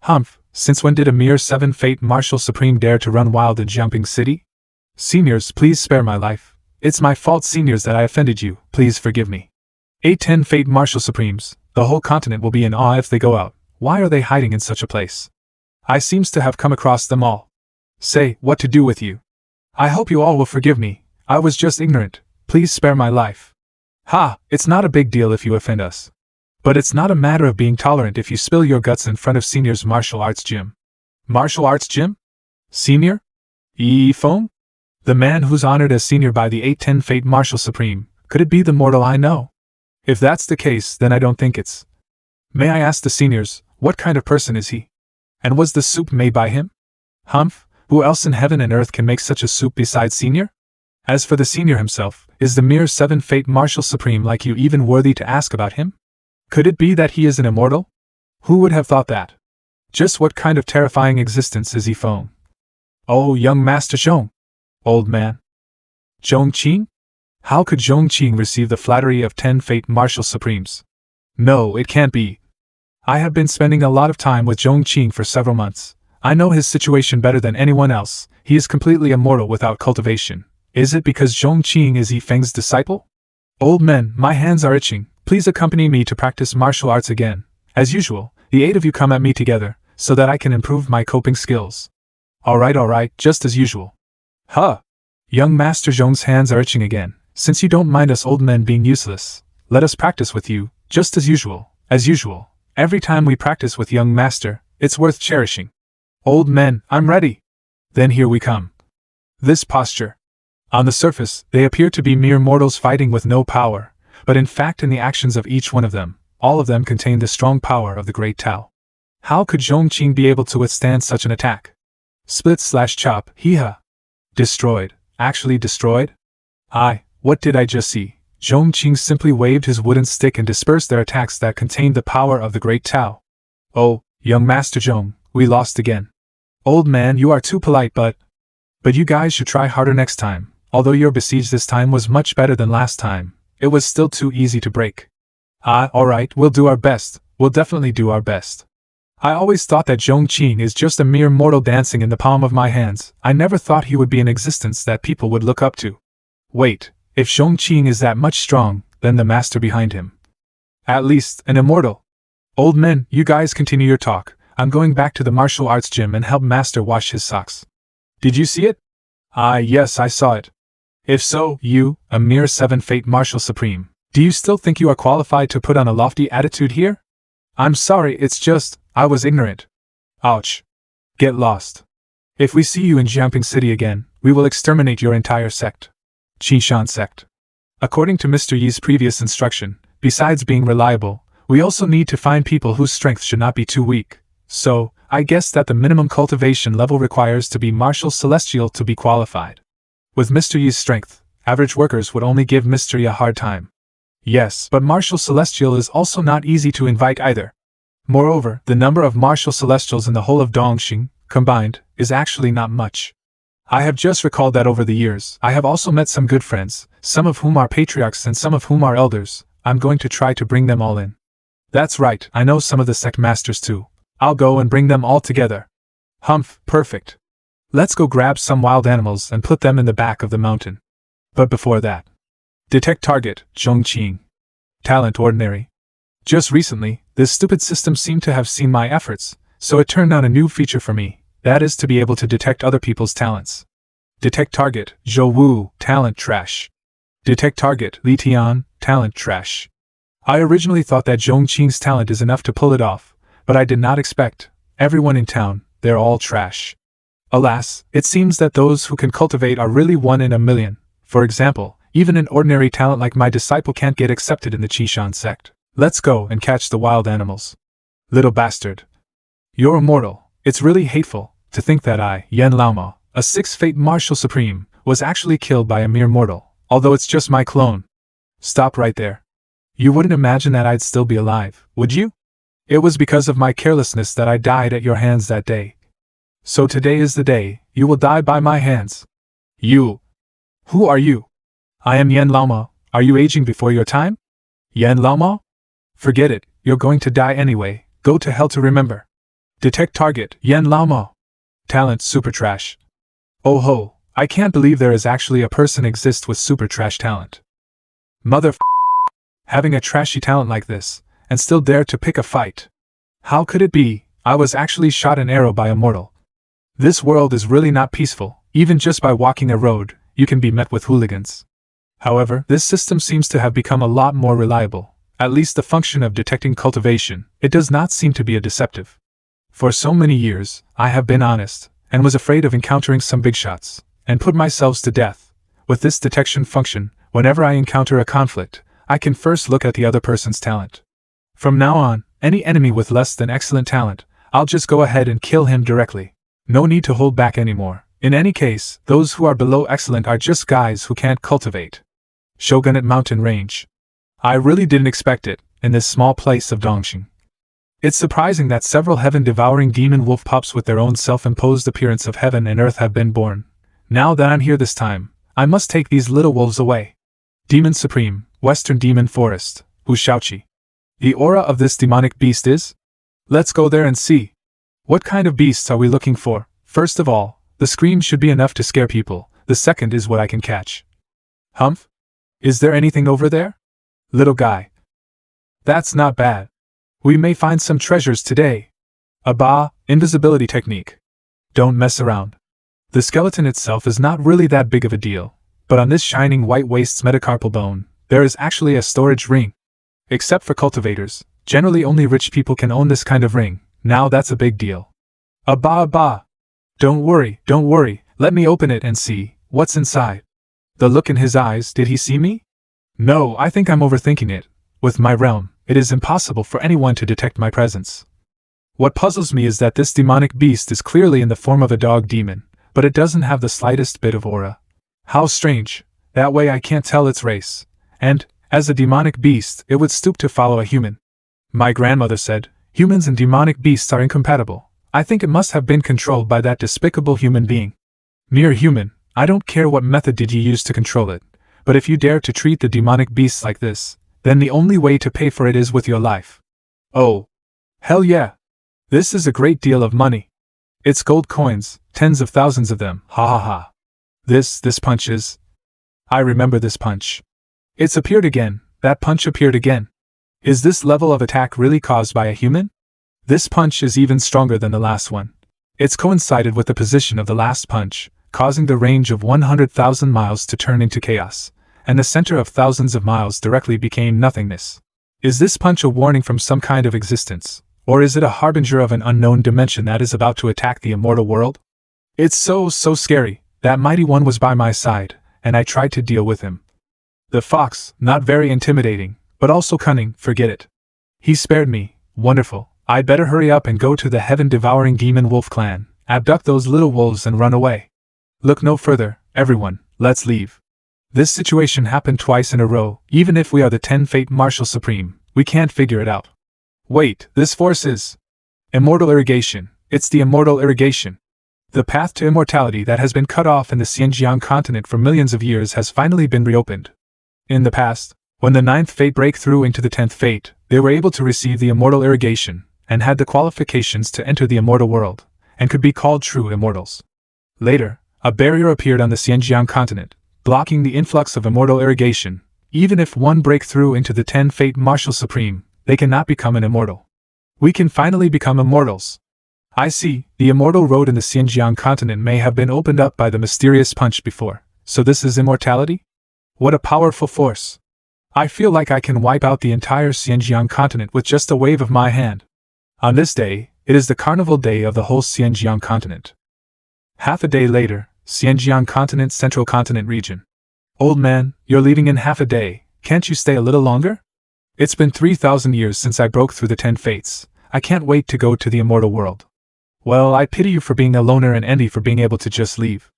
Humph, since when did a mere 7 Fate Martial Supreme dare to run wild in Jiangping City? Seniors, please spare my life. It's my fault, seniors, that I offended you. Please forgive me. 10 Fate Martial Supremes. The whole continent will be in awe if they go out. Why are they hiding in such a place? I seems to have come across them all. Say, what to do with you? I hope you all will forgive me. I was just ignorant. Please spare my life. Ha, it's not a big deal if you offend us. But it's not a matter of being tolerant if you spill your guts in front of Senior's martial arts gym. Martial arts gym? Senior? Yifeng? The man who's honored as senior by the 10 Fate Martial Supreme. Could it be the mortal I know? If that's the case, then I don't think it's. May I ask the seniors, What kind of person is he? And was the soup made by him? Humph, who else in heaven and earth can make such a soup besides Senior? As for the Senior himself, is the mere 7 Fate Marshal Supreme like you even worthy to ask about him? Could it be that he is an immortal? Who would have thought that? Just what kind of terrifying existence is he phone? Oh, young Master Zhong. Old man. Zhong Qing? How could Zhong Qing receive the flattery of 10 Fate Marshal Supremes? No, it can't be. I have been spending a lot of time with Zhong Qing for several months. I know his situation better than anyone else. He is completely immortal without cultivation. Is it because Zhong Qing is Yi Feng's disciple? Old men, my hands are itching. Please accompany me to practice martial arts again. As usual, the 8 of you come at me together, so that I can improve my coping skills. Alright, just as usual. Huh! Young Master Zhong's hands are itching again. Since you don't mind us old men being useless, let us practice with you, just as usual. As usual, every time we practice with young Master, it's worth cherishing. Old men, I'm ready. Then here we come. This posture. On the surface, they appear to be mere mortals fighting with no power, but in fact in the actions of each one of them, all of them contain the strong power of the Great Tao. How could Zhong Qing be able to withstand such an attack? Split/chop, hee-ha. Destroyed. Actually destroyed? What did I just see? Zhong Qing simply waved his wooden stick and dispersed their attacks that contained the power of the Great Tao. Oh, young Master Zhong, we lost again. Old man, you are too polite, but you guys should try harder next time. Although your besiege this time was much better than last time, it was still too easy to break. Alright, we'll do our best. We'll definitely do our best. I always thought that Zhong Qing is just a mere mortal dancing in the palm of my hands. I never thought he would be an existence that people would look up to. Wait, if Zhong Qing is that much strong, then the master behind him. At least, an immortal. Old men, you guys continue your talk. I'm going back to the martial arts gym and help Master wash his socks. Did you see it? Yes, I saw it. If so, you, a mere 7 Fate Marshal Supreme, do you still think you are qualified to put on a lofty attitude here? I'm sorry, it's just, I was ignorant. Ouch. Get lost. If we see you in Jiangping City again, we will exterminate your entire sect. Qishan sect. According to Mr. Yi's previous instruction, besides being reliable, we also need to find people whose strength should not be too weak. So, I guess that the minimum cultivation level requires to be Martial Celestial to be qualified. With Mr. Yi's strength, average workers would only give Mr. Yi a hard time. Yes, but Martial Celestial is also not easy to invite either. Moreover, the number of Martial Celestials in the whole of Dongxing, combined, is actually not much. I have just recalled that over the years, I have also met some good friends, some of whom are patriarchs and some of whom are elders. I'm going to try to bring them all in. That's right, I know some of the sect masters too. I'll go and bring them all together. Humph, perfect. Let's go grab some wild animals and put them in the back of the mountain. But before that. Detect target, Zhong Qing. Talent ordinary. Just recently, this stupid system seemed to have seen my efforts, so it turned on a new feature for me, that is to be able to detect other people's talents. Detect target, Zhou Wu, talent trash. Detect target, Li Tian, talent trash. I originally thought that Zhong Qing's talent is enough to pull it off, but I did not expect. Everyone in town, they're all trash. Alas, it seems that those who can cultivate are really 1 in a million. For example, even an ordinary talent like my disciple can't get accepted in the Qishan sect. Let's go and catch the wild animals. Little bastard. You're immortal. It's really hateful to think that I, Yan Laoma, a 6 Fate Martial Supreme, was actually killed by a mere mortal, although it's just my clone. Stop right there. You wouldn't imagine that I'd still be alive, would you? It was because of my carelessness that I died at your hands that day. So today is the day, you will die by my hands. You. Who are you? I am Yan Laoma. Are you aging before your time? Yan Laoma? Forget it, you're going to die anyway, go to hell to remember. Detect target, Yan Laoma. Talent super trash. Oh ho, I can't believe there is actually a person exists with super trash talent. Having a trashy talent like this, and still dare to pick a fight. How could it be? I was actually shot an arrow by a mortal. This world is really not peaceful, even just by walking a road, you can be met with hooligans. However, this system seems to have become a lot more reliable, at least the function of detecting cultivation, it does not seem to be a deceptive. For so many years, I have been honest, and was afraid of encountering some big shots, and put myself to death. With this detection function, whenever I encounter a conflict, I can first look at the other person's talent. From now on, Any enemy with less than excellent talent, I'll just go ahead and kill him directly. No need to hold back anymore. In any case, those who are below excellent are just guys who can't cultivate. Shogunate Mountain Range. I really didn't expect it, in this small place of Dongxing. It's surprising that several heaven-devouring demon wolf pups with their own self-imposed appearance of heaven and earth have been born. Now that I'm here this time, I must take these little wolves away. Demon Supreme, Western Demon Forest, Hu Shaoqi. The aura of this demonic beast is? Let's go there and see. What kind of beasts are we looking for? First of all, the scream should be enough to scare people. The second is what I can catch. Humph? Is there anything over there? Little guy. That's not bad. We may find some treasures today. Invisibility technique. Don't mess around. The skeleton itself is not really that big of a deal, but on this shining white waist's metacarpal bone, there is actually a storage ring. Except for cultivators, generally only rich people can own this kind of ring. Now that's a big deal. Don't worry, let me open it and see what's inside. The look in his eyes, did he see me? No, I think I'm overthinking it. With my realm, it is impossible for anyone to detect my presence. What puzzles me is that this demonic beast is clearly in the form of a dog demon, but it doesn't have the slightest bit of aura. How strange, that way I can't tell its race. And, as a demonic beast, it would stoop to follow a human. My grandmother said, humans and demonic beasts are incompatible. I think it must have been controlled by that despicable human being. Mere human, I don't care what method did you use to control it, but if you dare to treat the demonic beasts like this, then the only way to pay for it is with your life. Oh. Hell yeah. This is a great deal of money. It's gold coins, tens of thousands of them, ha ha ha. This punch is... I remember this punch. It's appeared again, that punch appeared again. Is this level of attack really caused by a human? This punch is even stronger than the last one. It's coincided with the position of the last punch, causing the range of 100,000 miles to turn into chaos, and the center of thousands of miles directly became nothingness. Is this punch a warning from some kind of existence, or is it a harbinger of an unknown dimension that is about to attack the immortal world? It's so scary. That mighty one was by my side, and I tried to deal with him. The fox, not very intimidating, but also cunning, forget it. He spared me, wonderful. I'd better hurry up and go to the heaven-devouring demon wolf clan, abduct those little wolves and run away. Look no further, everyone, let's leave. This situation happened twice in a row. Even if we are the 10 Fate Marshal Supreme, we can't figure it out. Wait, this force is... Immortal irrigation. It's the immortal irrigation. The path to immortality that has been cut off in the Xinjiang continent for millions of years has finally been reopened. In the past, when the 9th Fate break through into the 10th Fate, they were able to receive the immortal irrigation, and had the qualifications to enter the immortal world, and could be called true immortals. Later, a barrier appeared on the Xinjiang continent, blocking the influx of immortal irrigation. Even if one break through into the 10 Fate Marshal Supreme, they cannot become an immortal. We can finally become immortals. I see, the immortal road in the Xinjiang continent may have been opened up by the mysterious punch before, so this is immortality? What a powerful force. I feel like I can wipe out the entire Xinjiang continent with just a wave of my hand. On this day, it is the carnival day of the whole Xinjiang continent. Half a day later, Xinjiang continent, Central Continent region. Old man, you're leaving in half a day, can't you stay a little longer? It's been 3,000 years since I broke through the 10 fates. I can't wait to go to the immortal world. Well, I pity you for being a loner and envy for being able to just leave.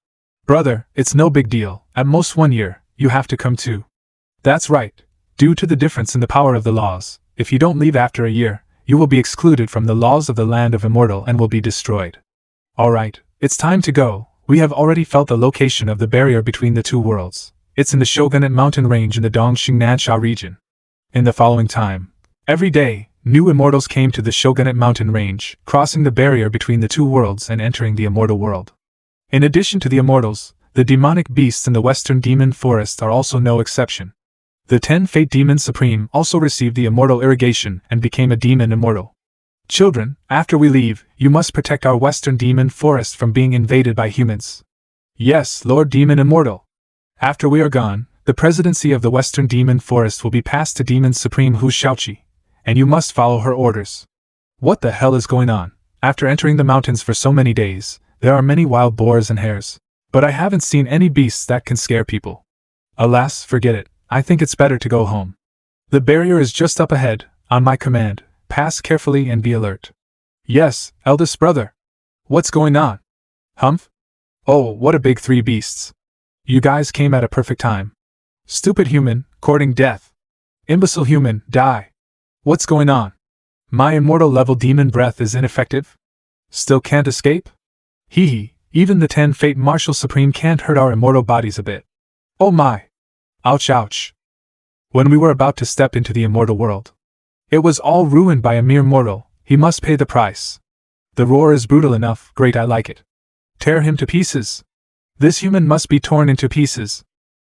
Brother, it's no big deal, at most 1 year, you have to come too. That's right. Due to the difference in the power of the laws, if you don't leave after a year, you will be excluded from the laws of the land of immortal and will be destroyed. Alright, it's time to go. We have already felt the location of the barrier between the two worlds. It's in the Shogunate mountain range in the Dongxing Nansha region. In the following time, every day, new immortals came to the Shogunate mountain range, crossing the barrier between the two worlds and entering the immortal world. In addition to the immortals, the demonic beasts in the Western Demon Forest are also no exception. The 10 Fate Demon Supreme also received the immortal irrigation and became a demon immortal. Children, after we leave, you must protect our Western Demon Forest from being invaded by humans. Yes, Lord Demon Immortal. After we are gone, the presidency of the Western Demon Forest will be passed to Demon Supreme Hu Shaoqi, and you must follow her orders. What the hell is going on? After entering the mountains for so many days, there are many wild boars and hares, but I haven't seen any beasts that can scare people. Alas, forget it. I think it's better to go home. The barrier is just up ahead, on my command. pass carefully and be alert. Yes, eldest brother. What's going on? Humph? Oh, what a big three beasts. You guys came at a perfect time. Stupid human, courting death. Imbecile human, die. What's going on? My immortal level demon breath is ineffective? Still can't escape? Hee hee, even the 10 Fate Marshal Supreme can't hurt our immortal bodies a bit. Oh my. Ouch ouch. When we were about to step into the immortal world, it was all ruined by a mere mortal. He must pay the price. The roar is brutal enough, great, I like it. Tear him to pieces. This human must be torn into pieces.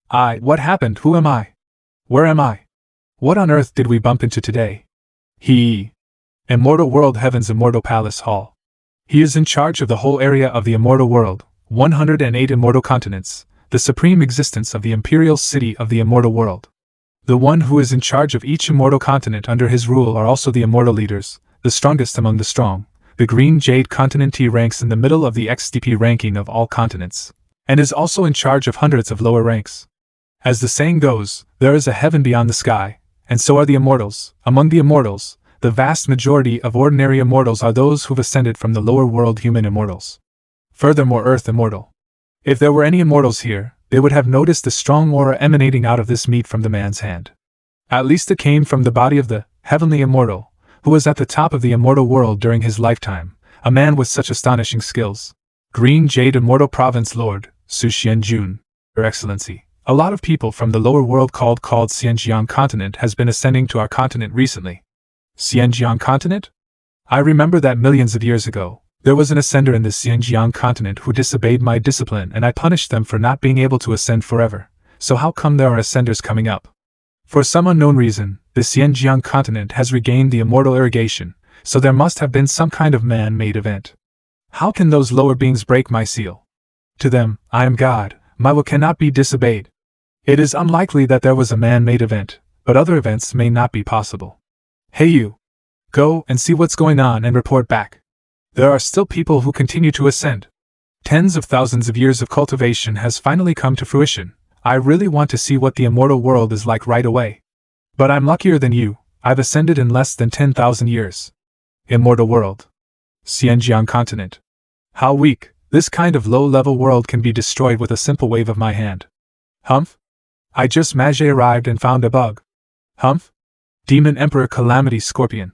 What happened? Who am I? Where am I? What on earth did we bump into today? Immortal World Heaven's Immortal Palace Hall. He is in charge of the whole area of the immortal world, 108 immortal continents, the supreme existence of the imperial city of the immortal world. The one who is in charge of each immortal continent under his rule are also the immortal leaders, the strongest among the strong. The Green Jade Continent ranks in the middle of the XDP ranking of all continents, and is also in charge of hundreds of lower ranks. As the saying goes, there is a heaven beyond the sky, and so are the immortals. Among the immortals, the vast majority of ordinary immortals are those who've ascended from the lower world human immortals. Furthermore, Earth immortal. If there were any immortals here, they would have noticed the strong aura emanating out of this meat from the man's hand. At least it came from the body of the heavenly immortal, who was at the top of the immortal world during his lifetime, a man with such astonishing skills. Green Jade Immortal Province Lord, Su Xianjun, Your Excellency. A lot of people from the lower world called Xianjiang Continent has been ascending to our continent recently. Xianjiang Continent? I remember that millions of years ago, there was an ascender in the Xianjiang Continent who disobeyed my discipline and I punished them for not being able to ascend forever. So how come there are ascenders coming up? For some unknown reason, the Xianjiang Continent has regained the immortal irrigation, so there must have been some kind of man-made event. How can those lower beings break my seal? To them, I am God, my will cannot be disobeyed. It is unlikely that there was a man-made event, but other events may not be possible. Hey you! Go and see what's going on and report back. There are still people who continue to ascend. Tens of thousands of years of cultivation has finally come to fruition. I really want to see what the immortal world is like right away. But I'm luckier than you, I've ascended in less than 10,000 years. Immortal world. Xianjiang Continent. How weak, this kind of low-level world can be destroyed with a simple wave of my hand. Humph? I just arrived and found a bug. Humph? Demon Emperor Calamity Scorpion.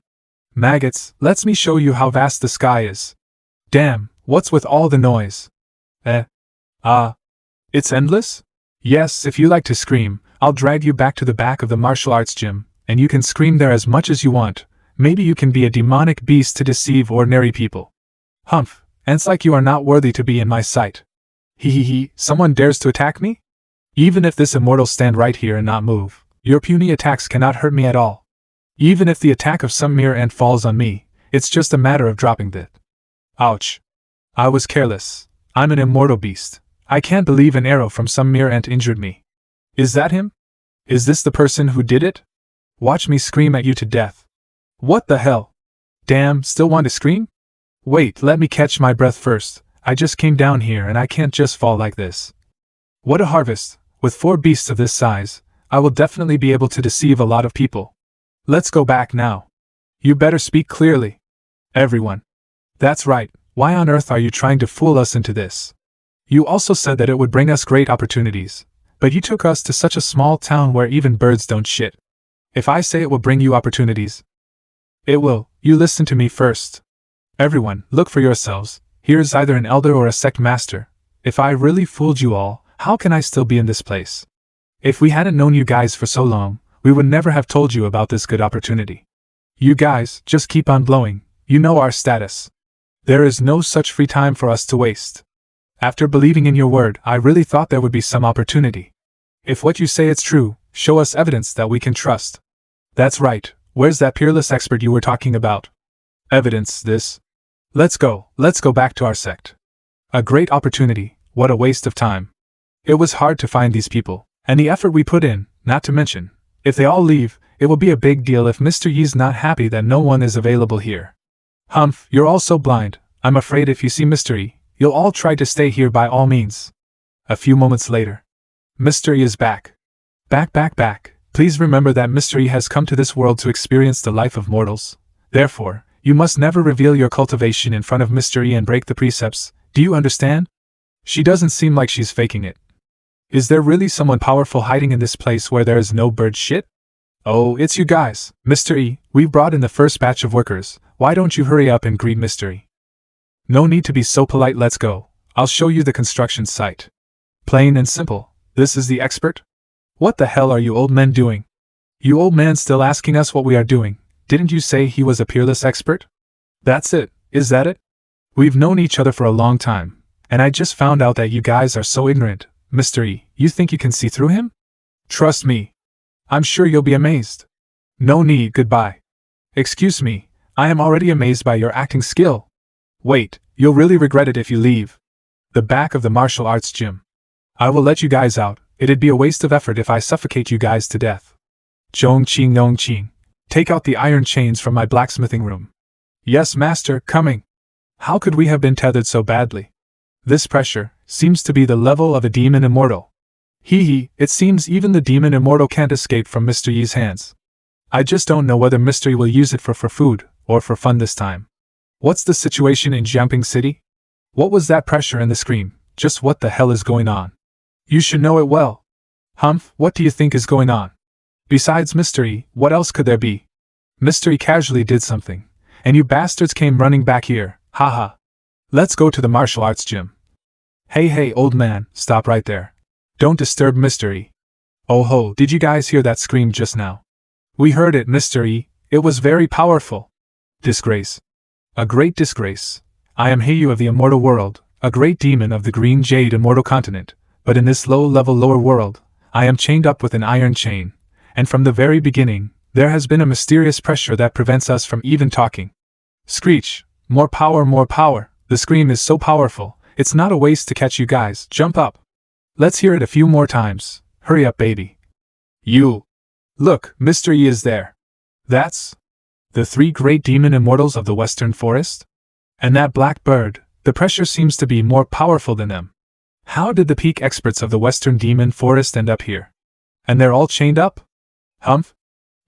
Maggots, let's me show you how vast the sky is. Damn, what's with all the noise? It's endless? Yes, if you like to scream, I'll drag you back to the back of the martial arts gym, and you can scream there as much as you want. Maybe you can be a demonic beast to deceive ordinary people. Humph, it's like you are not worthy to be in my sight. Someone dares to attack me? Even if this immortal stand right here and not move, your puny attacks cannot hurt me at all. Even if the attack of some mere ant falls on me, it's just a matter of dropping it. Ouch. I was careless. I'm an immortal beast. I can't believe an arrow from some mere ant injured me. Is that him? Is this the person who did it? Watch me scream at you to death. What the hell? Damn, still want to scream? Wait, let me catch my breath first. I just came down here and I can't just fall like this. What a harvest. With 4 beasts of this size, I will definitely be able to deceive a lot of people. Let's go back now. You better speak clearly. Everyone. That's right, why on earth are you trying to fool us into this? You also said that it would bring us great opportunities, but you took us to such a small town where even birds don't shit. If I say it will bring you opportunities, it will. You listen to me first. Everyone, look for yourselves. Here's either an elder or a sect master. If I really fooled you all, how can I still be in this place? If we hadn't known you guys for so long, we would never have told you about this good opportunity. You guys, just keep on blowing. You know our status. There is no such free time for us to waste. After believing in your word, I really thought there would be some opportunity. If what you say is true, show us evidence that we can trust. That's right, where's that peerless expert you were talking about? Evidence, this. Let's go back to our sect. A great opportunity, what a waste of time. It was hard to find these people, and the effort we put in, not to mention, if they all leave, it will be a big deal if Mr. Yi's not happy that no one is available here. Humph, you're all so blind, I'm afraid if you see Mr. Yi, you'll all try to stay here by all means. A few moments later. Mr. Yi is back. Back. Please remember that Mr. Yi has come to this world to experience the life of mortals. Therefore, you must never reveal your cultivation in front of Mr. E and break the precepts, do you understand? She doesn't seem like she's faking it. Is there really someone powerful hiding in this place where there is no bird shit? Oh, it's you guys, Mr. E, we've brought in the first batch of workers, why don't you hurry up and greet Mr. E? No need to be so polite, let's go, I'll show you the construction site. Plain and simple, this is the expert? What the hell are you old men doing? You old man still asking us what we are doing, didn't you say he was a peerless expert? That's it, is that it? We've known each other for a long time, and I just found out that you guys are so ignorant. Mr. E, you think you can see through him? Trust me. I'm sure you'll be amazed. No need, goodbye. Excuse me, I am already amazed by your acting skill. Wait, you'll really regret it if you leave. The back of the martial arts gym. I will let you guys out, it'd be a waste of effort if I suffocate you guys to death. Zhongqing Nongqing. Take out the iron chains from my blacksmithing room. Yes, master, coming. How could we have been tethered so badly? This pressure seems to be the level of a demon immortal. Hee, it seems even the demon immortal can't escape from Mr. Yi's hands. I just don't know whether Mr. Yi will use it for food, or for fun this time. What's the situation in Jumping City? What was that pressure and the scream? Just what the hell is going on? You should know it well. Humph, what do you think is going on? Besides Mr. Yi, what else could there be? Mr. Yi casually did something, and you bastards came running back here, haha. Let's go to the martial arts gym. Hey, old man, stop right there. Don't disturb Mr. E. Oh ho, did you guys hear that scream just now? We heard it, Mr. E, it was very powerful. Disgrace. A great disgrace. I am Heiyu of the immortal world, a great demon of the green jade immortal continent, but in this low-level lower world, I am chained up with an iron chain, and from the very beginning, there has been a mysterious pressure that prevents us from even talking. Screech, more power, the scream is so powerful. It's not a waste to catch you guys, jump up. Let's hear it a few more times, hurry up baby. You. Look, Mr. E is there. That's the 3 great demon immortals of the Western Forest? And that black bird, the pressure seems to be more powerful than them. How did the peak experts of the Western Demon Forest end up here? And they're all chained up? Humph?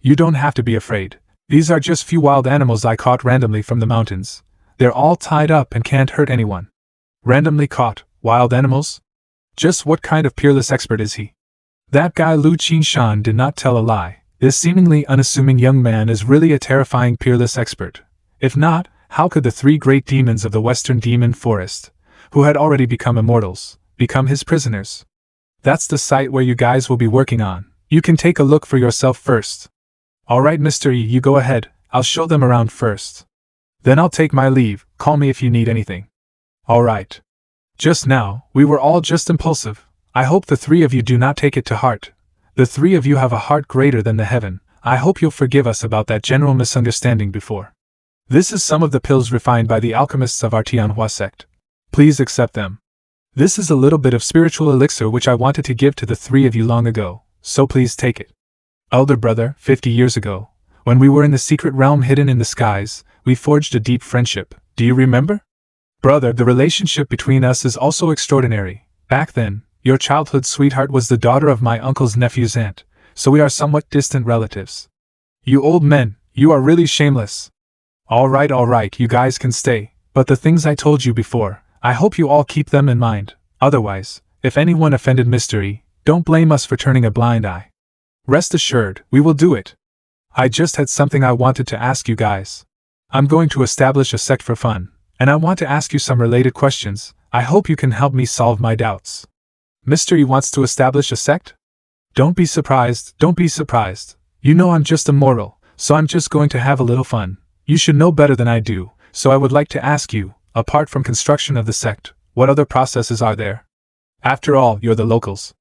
You don't have to be afraid, these are just few wild animals I caught randomly from the mountains. They're all tied up and can't hurt anyone. Randomly caught, wild animals? Just what kind of peerless expert is he? That guy Lu Qinshan did not tell a lie. This seemingly unassuming young man is really a terrifying peerless expert. If not, how could the 3 great demons of the Western Demon Forest, who had already become immortals, become his prisoners? That's the site where you guys will be working on. You can take a look for yourself first. Alright, Mr. E, you go ahead, I'll show them around first. Then I'll take my leave, call me if you need anything. Alright. Just now, we were all just impulsive. I hope the 3 of you do not take it to heart. The 3 of you have a heart greater than the heaven. I hope you'll forgive us about that general misunderstanding before. This is some of the pills refined by the alchemists of our Tianhua sect. Please accept them. This is a little bit of spiritual elixir which I wanted to give to the 3 of you long ago, so please take it. Elder brother, 50 years ago, when we were in the secret realm hidden in the skies, we forged a deep friendship. Do you remember? Brother, the relationship between us is also extraordinary. Back then, your childhood sweetheart was the daughter of my uncle's nephew's aunt, so we are somewhat distant relatives. You old men, you are really shameless. Alright, you guys can stay, but the things I told you before, I hope you all keep them in mind. Otherwise, if anyone offended Mr. E, don't blame us for turning a blind eye. Rest assured, we will do it. I just had something I wanted to ask you guys. I'm going to establish a sect for fun, and I want to ask you some related questions. I hope you can help me solve my doubts. Mr. E wants to establish a sect? Don't be surprised. You know I'm just a mortal, so I'm just going to have a little fun. You should know better than I do, so I would like to ask you, apart from construction of the sect, what other processes are there? After all, you're the locals.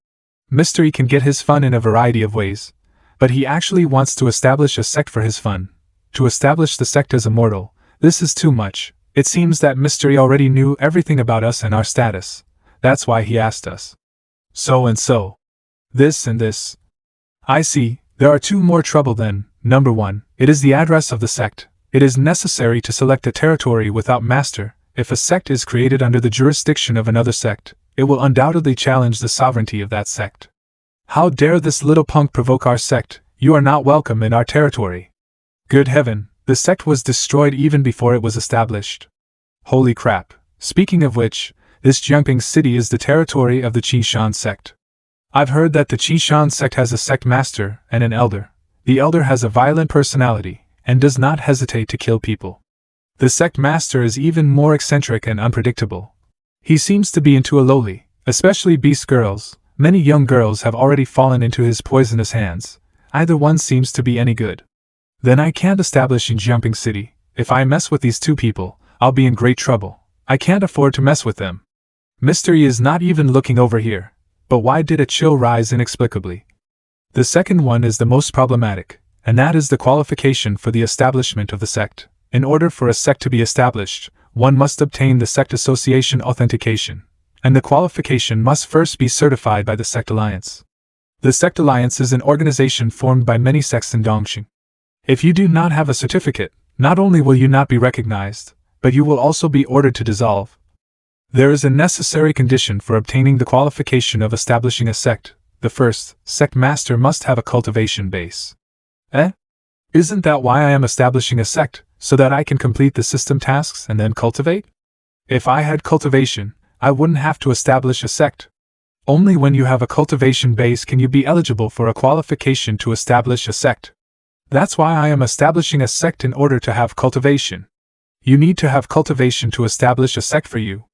Mr. E can get his fun in a variety of ways, but he actually wants to establish a sect for his fun. To establish the sect as a mortal, this is too much. It seems that Mr. E already knew everything about us and our status. That's why he asked us. So and so. This and this. I see, there are 2 more trouble then. Number 1, it is the address of the sect. It is necessary to select a territory without master. If a sect is created under the jurisdiction of another sect, it will undoubtedly challenge the sovereignty of that sect. How dare this little punk provoke our sect? You are not welcome in our territory. Good heaven, The sect was destroyed even before it was established. Holy crap. Speaking of which, this Jiangping city is the territory of the Qishan sect. I've heard that the Qishan sect has a sect master and an elder. The elder has a violent personality and does not hesitate to kill people. The sect master is even more eccentric and unpredictable. He seems to be into a lowly, especially beast girls. Many young girls have already fallen into his poisonous hands. Either one seems to be any good. Then I can't establish in Jiangping City. If I mess with these two people, I'll be in great trouble. I can't afford to mess with them. Mr. Yi is not even looking over here. But why did a chill rise inexplicably? The second one is the most problematic, and that is the qualification for the establishment of the sect. In order for a sect to be established, one must obtain the sect association authentication, and the qualification must first be certified by the sect alliance. The sect alliance is an organization formed by many sects in Dongxing. If you do not have a certificate, not only will you not be recognized, but you will also be ordered to dissolve. There is a necessary condition for obtaining the qualification of establishing a sect. The first, sect master must have a cultivation base. Isn't that why I am establishing a sect, so that I can complete the system tasks and then cultivate? If I had cultivation, I wouldn't have to establish a sect. Only when you have a cultivation base can you be eligible for a qualification to establish a sect. That's why I am establishing a sect in order to have cultivation. You need to have cultivation to establish a sect for you.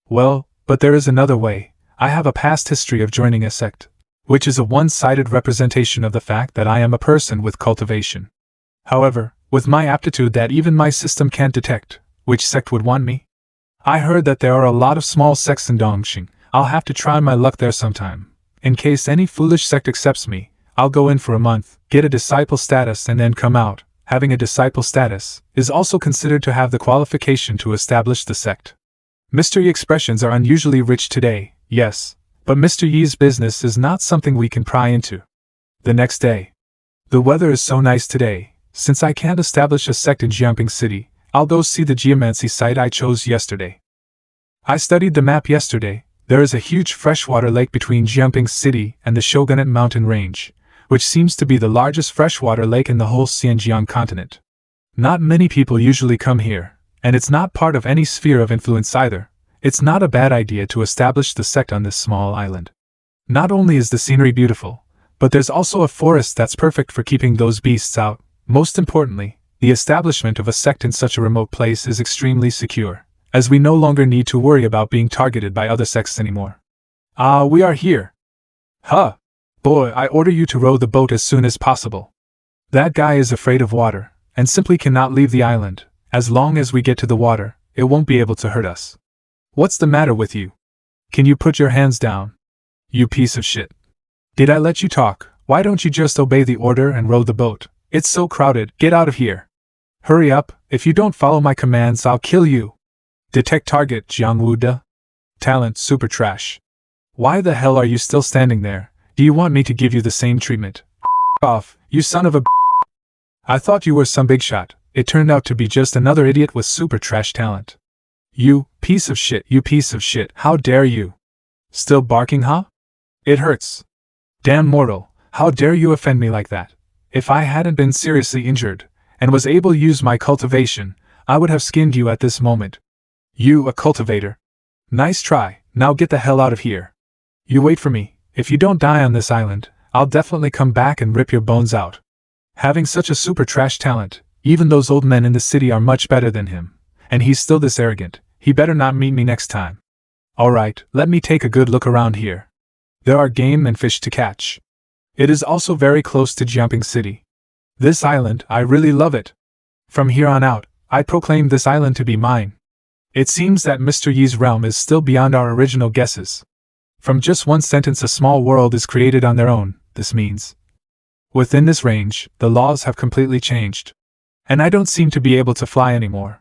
Well, but there is another way. I have a past history of joining a sect, which is a one-sided representation of the fact that I am a person with cultivation. However, with my aptitude that even my system can't detect, which sect would want me? I heard that there are a lot of small sects in Dongxing. I'll have to try my luck there sometime. In case any foolish sect accepts me, I'll go in for a month, get a disciple status and then come out. Having a disciple status is also considered to have the qualification to establish the sect. Mr. Yi expressions are unusually rich today, yes, but Mr. Yi's business is not something we can pry into. The next day. The weather is so nice today. Since I can't establish a sect in Jiangping City, I'll go see the geomancy site I chose yesterday. I studied the map yesterday. There is a huge freshwater lake between Jiangping City and the Shogunate mountain range, which seems to be the largest freshwater lake in the whole Xinjiang continent. Not many people usually come here, and it's not part of any sphere of influence either. It's not a bad idea to establish the sect on this small island. Not only is the scenery beautiful, but there's also a forest that's perfect for keeping those beasts out. Most importantly, the establishment of a sect in such a remote place is extremely secure, as we no longer need to worry about being targeted by other sects anymore. We are here. Huh. Boy, I order you to row the boat as soon as possible. That guy is afraid of water, and simply cannot leave the island. As long as we get to the water, it won't be able to hurt us. What's the matter with you? Can you put your hands down? You piece of shit. Did I let you talk? Why don't you just obey the order and row the boat? It's so crowded, get out of here. Hurry up, if you don't follow my commands I'll kill you. Detect target, Jiang Wuda. Talent, super trash. Why the hell are you still standing there? Do you want me to give you the same treatment? Off, you son of a. I thought you were some big shot. It turned out to be just another idiot with super trash talent. You piece of shit, you piece of shit, how dare you? Still barking, huh? It hurts. Damn mortal, how dare you offend me like that? If I hadn't been seriously injured, and was able to use my cultivation, I would have skinned you at this moment. You, a cultivator. Nice try, now get the hell out of here. You wait for me. If you don't die on this island, I'll definitely come back and rip your bones out. Having such a super trash talent, even those old men in the city are much better than him. And he's still this arrogant, he better not meet me next time. Alright, let me take a good look around here. There are game and fish to catch. It is also very close to Jiangping City. This island, I really love it. From here on out, I proclaim this island to be mine. It seems that Mr. Yi's realm is still beyond our original guesses. From just one sentence a small world is created on their own, this means. Within this range, the laws have completely changed. And I don't seem to be able to fly anymore.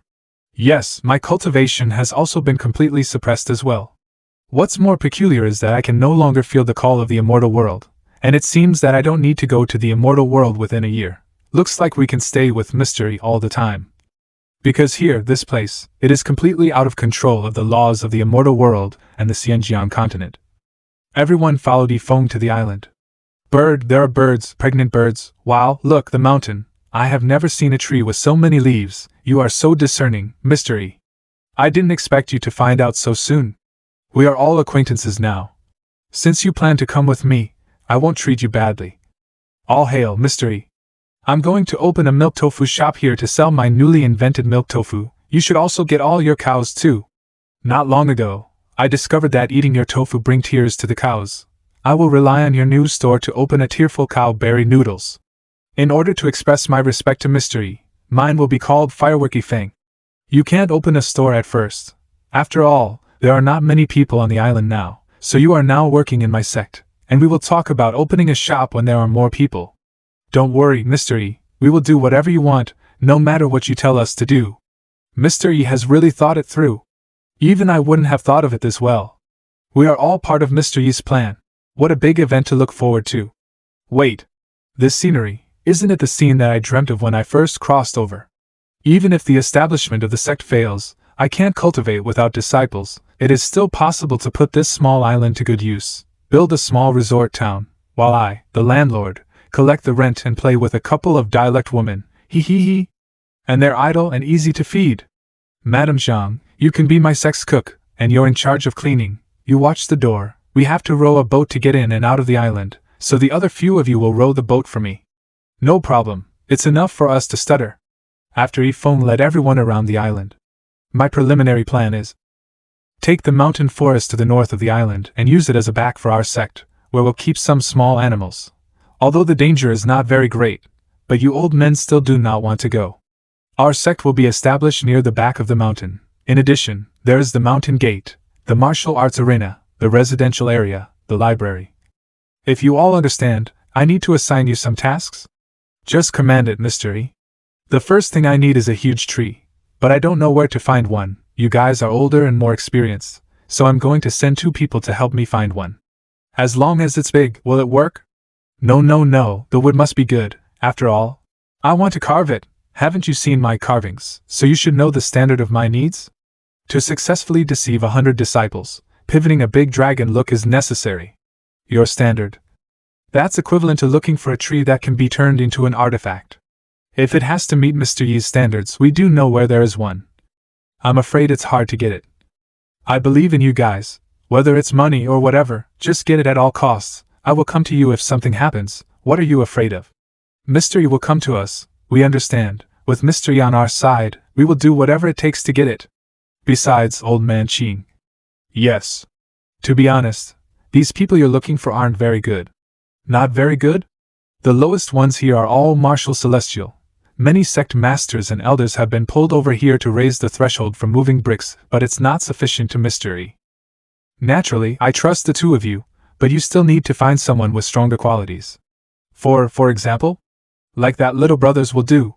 Yes, my cultivation has also been completely suppressed as well. What's more peculiar is that I can no longer feel the call of the immortal world, and it seems that I don't need to go to the immortal world within a year. Looks like we can stay with mystery all the time. Because here, this place, it is completely out of control of the laws of the immortal world and the Xinjiang continent. Everyone followed Yifeng to the island. Bird, there are birds, pregnant birds. Wow, look, the mountain. I have never seen a tree with so many leaves. You are so discerning, Mr. E. I didn't expect you to find out so soon. We are all acquaintances now. Since you plan to come with me, I won't treat you badly. All hail, Mr. E. I'm going to open a milk tofu shop here to sell my newly invented milk tofu. You should also get all your cows too. Not long ago, I discovered that eating your tofu brings tears to the cows. I will rely on your new store to open a tearful cow berry noodles. In order to express my respect to Mr. E, mine will be called Fireworky Fang. You can't open a store at first. After all, there are not many people on the island now, so you are now working in my sect, and we will talk about opening a shop when there are more people. Don't worry, Mr. E, we will do whatever you want, no matter what you tell us to do. Mr. E has really thought it through. Even I wouldn't have thought of it this well. We are all part of Mr. E's plan. What a big event to look forward to. Wait. This scenery, isn't it the scene that I dreamt of when I first crossed over? Even if the establishment of the sect fails, I can't cultivate without disciples. It is still possible to put this small island to good use, build a small resort town, while I, the landlord, collect the rent and play with a couple of dialect women, hee. And they're idle and easy to feed. Madam Zhang, you can be my sect's cook, and you're in charge of cleaning. You watch the door. We have to row a boat to get in and out of the island, so the other few of you will row the boat for me. No problem, it's enough for us to stutter. After Yifeng led everyone around the island. My preliminary plan is: take the mountain forest to the north of the island and use it as a back for our sect, where we'll keep some small animals. Although the danger is not very great, but you old men still do not want to go. Our sect will be established near the back of the mountain. In addition, there is the mountain gate, the martial arts arena, the residential area, the library. If you all understand, I need to assign you some tasks? Just command it, Mr. E. The first thing I need is a huge tree, but I don't know where to find one. You guys are older and more experienced, so I'm going to send 2 people to help me find one. As long as it's big, will it work? No, the wood must be good. After all, I want to carve it. Haven't you seen my carvings, so you should know the standard of my needs? To successfully deceive 100 disciples, pivoting a big dragon look is necessary. Your standard. That's equivalent to looking for a tree that can be turned into an artifact. If it has to meet Mr. Yi's standards, we do know where there is one. I'm afraid it's hard to get it. I believe in you guys. Whether it's money or whatever, just get it at all costs. I will come to you if something happens. What are you afraid of? Mr. Yi will come to us. We understand. With Mr. Yi on our side, we will do whatever it takes to get it. Besides, old man Qing. Yes. To be honest, these people you're looking for aren't very good. Not very good? The lowest ones here are all martial celestial. Many sect masters and elders have been pulled over here to raise the threshold for moving bricks, but it's not sufficient to Mr. Yi. Naturally, I trust the 2 of you, but you still need to find someone with stronger qualities. For example? Like that little brothers will do.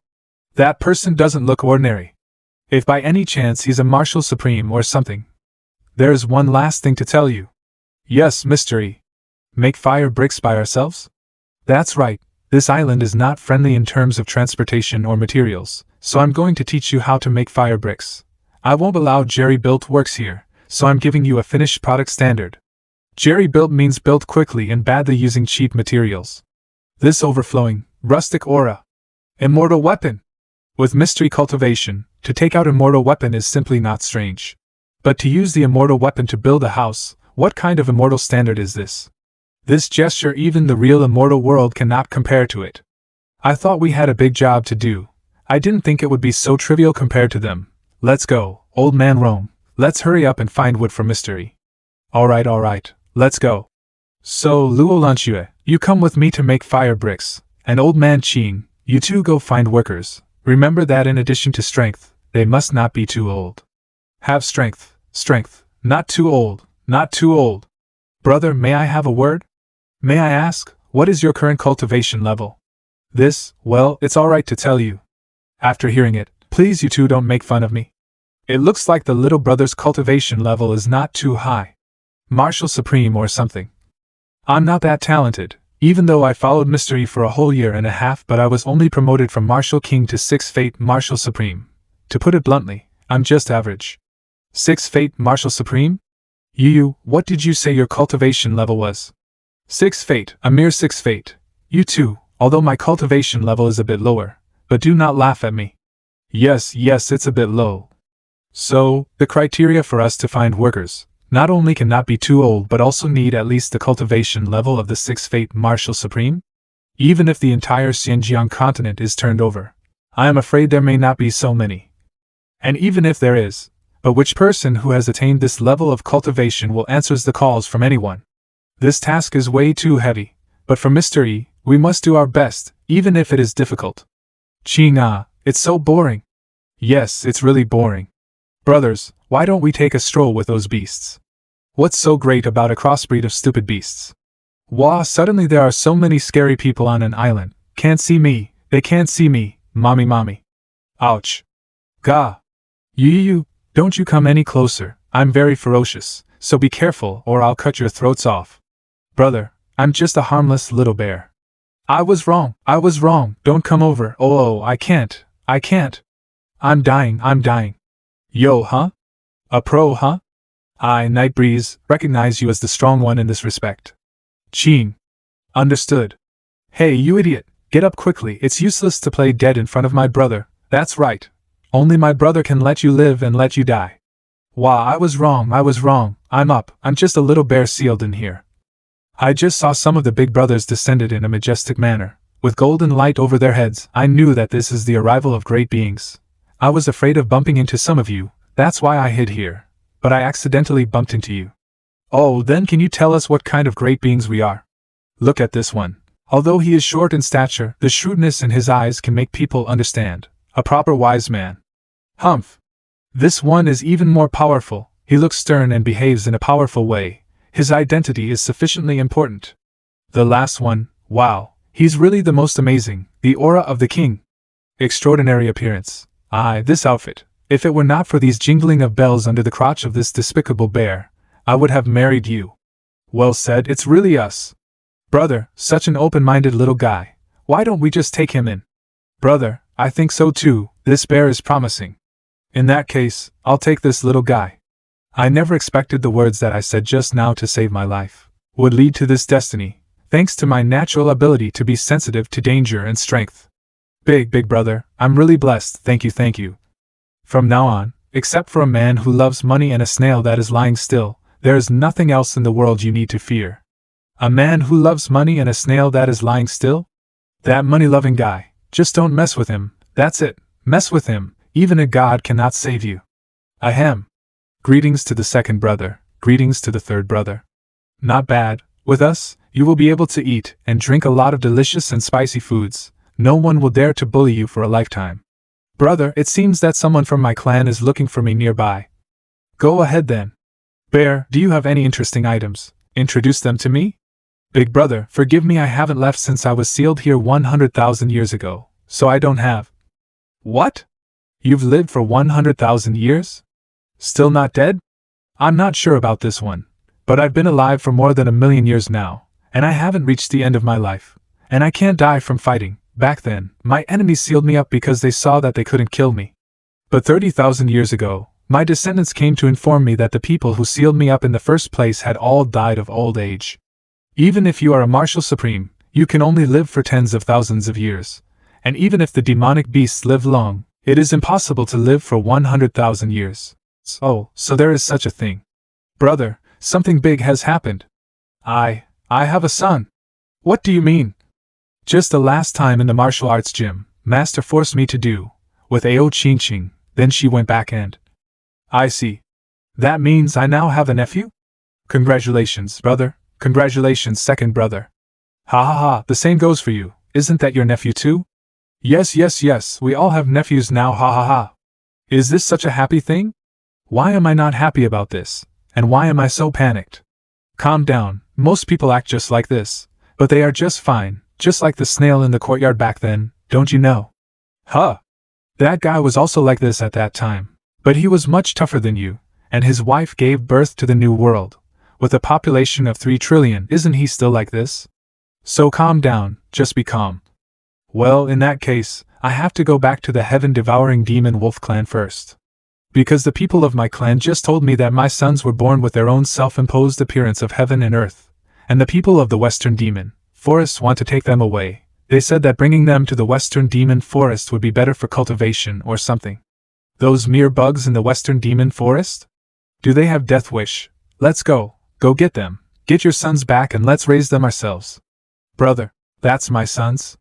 That person doesn't look ordinary. If by any chance he's a martial supreme or something. There's one last thing to tell you. Yes, Mr. E. Make fire bricks by ourselves? That's right, this island is not friendly in terms of transportation or materials, so I'm going to teach you how to make fire bricks. I won't allow jerry-built works here, so I'm giving you a finished product standard. Jerry-built means built quickly and badly using cheap materials. This overflowing, rustic aura. Immortal weapon! With mystery cultivation, to take out immortal weapon is simply not strange. But to use the immortal weapon to build a house, what kind of immortal standard is this? This gesture even the real immortal world cannot compare to it. I thought we had a big job to do. I didn't think it would be so trivial compared to them. Let's go, old man Rome. Let's hurry up and find wood for Mr. E. Alright, let's go. So, Luo Lanxue, you come with me to make fire bricks, and old man Qing, you 2 go find workers. Remember that in addition to strength, they must not be too old. Have strength, not too old, not too old. Brother, may I have a word? May I ask, what is your current cultivation level? This, well, it's alright to tell you. After hearing it, please you 2 don't make fun of me. It looks like the little brother's cultivation level is not too high. Martial Supreme or something. I'm not that talented, even though I followed Mr. E for a whole year and a half, but I was only promoted from Martial King to 6 Fate Martial Supreme. To put it bluntly, I'm just average. 6 Fate Martial Supreme? You, what did you say your cultivation level was? 6 Fate, a mere 6 Fate. You too, although my cultivation level is a bit lower, but do not laugh at me. Yes, it's a bit low. So, the criteria for us to find workers not only cannot be too old but also need at least the cultivation level of the 6th Fate Marshal Supreme? Even if the entire Xinjiang continent is turned over, I am afraid there may not be so many. And even if there is, but which person who has attained this level of cultivation will answer the calls from anyone? This task is way too heavy, but for Mr. E, we must do our best, even if it is difficult. Qing, it's so boring. Yes, it's really boring. Brothers, why don't we take a stroll with those beasts? What's so great about a crossbreed of stupid beasts? Wah, suddenly there are so many scary people on an island. Can't see me, they can't see me, mommy. Ouch. Gah. You, don't you come any closer, I'm very ferocious, so be careful or I'll cut your throats off. Brother, I'm just a harmless little bear. I was wrong, don't come over, oh, I can't. I'm dying. Yo, huh? A pro, huh? I, Nightbreeze, recognize you as the strong one in this respect. Qing. Understood. Hey, you idiot, get up quickly, it's useless to play dead in front of my brother, that's right. Only my brother can let you live and let you die. Wah, I was wrong, I'm up, I'm just a little bear sealed in here. I just saw some of the big brothers descended in a majestic manner, with golden light over their heads. I knew that this is the arrival of great beings. I was afraid of bumping into some of you, that's why I hid here, but I accidentally bumped into you. Oh, then can you tell us what kind of great beings we are? Look at this one. Although he is short in stature, the shrewdness in his eyes can make people understand. A proper wise man. Humph. This one is even more powerful, he looks stern and behaves in a powerful way. His identity is sufficiently important. The last one, wow, he's really the most amazing, the aura of the king. Extraordinary appearance. Aye, this outfit, if it were not for these jingling of bells under the crotch of this despicable bear, I would have married you. Well said, it's really us. Brother, such an open-minded little guy, why don't we just take him in? Brother, I think so too, this bear is promising. In that case, I'll take this little guy. I never expected the words that I said just now to save my life would lead to this destiny, thanks to my natural ability to be sensitive to danger and strength. Big brother, I'm really blessed, thank you. From now on, except for a man who loves money and a snail that is lying still, there is nothing else in the world you need to fear. A man who loves money and a snail that is lying still? That money-loving guy, just don't mess with him, that's it, mess with him, even a god cannot save you. Ahem. Greetings to the second brother, greetings to the third brother. Not bad, with us, you will be able to eat and drink a lot of delicious and spicy foods. No one will dare to bully you for a lifetime. Brother, it seems that someone from my clan is looking for me nearby. Go ahead then. Bear, do you have any interesting items? Introduce them to me? Big brother, forgive me, I haven't left since I was sealed here 100,000 years ago, so I don't have. What? You've lived for 100,000 years? Still not dead? I'm not sure about this one, but I've been alive for more than 1,000,000 years now, and I haven't reached the end of my life, and I can't die from fighting. Back then, my enemies sealed me up because they saw that they couldn't kill me. But 30,000 years ago, my descendants came to inform me that the people who sealed me up in the first place had all died of old age. Even if you are a Marshal Supreme, you can only live for tens of thousands of years, and even if the demonic beasts live long, it is impossible to live for 100,000 years. So there is such a thing. Brother, something big has happened. I have a son. What do you mean? Just the last time in the martial arts gym, Master forced me to do, with Ao Qingqing, then she went back and... I see. That means I now have a nephew? Congratulations, brother. Congratulations, second brother. Ha, the same goes for you, isn't that your nephew too? Yes, we all have nephews now, ha. Is this such a happy thing? Why am I not happy about this, and why am I so panicked? Calm down, most people act just like this, but they are just fine, just like the snail in the courtyard back then, don't you know? Huh. That guy was also like this at that time, but he was much tougher than you, and his wife gave birth to the new world. With a population of 3 trillion, isn't he still like this? So calm down, just be calm. Well, in that case, I have to go back to the heaven-devouring demon wolf clan first. Because the people of my clan just told me that my sons were born with their own self-imposed appearance of heaven and earth, and the people of the western demon forests want to take them away. They said that bringing them to the Western Demon Forest would be better for cultivation or something. Those mere bugs in the Western Demon Forest? Do they have death wish? Let's go. Go get them. Get your sons back and let's raise them ourselves. Brother, that's my sons?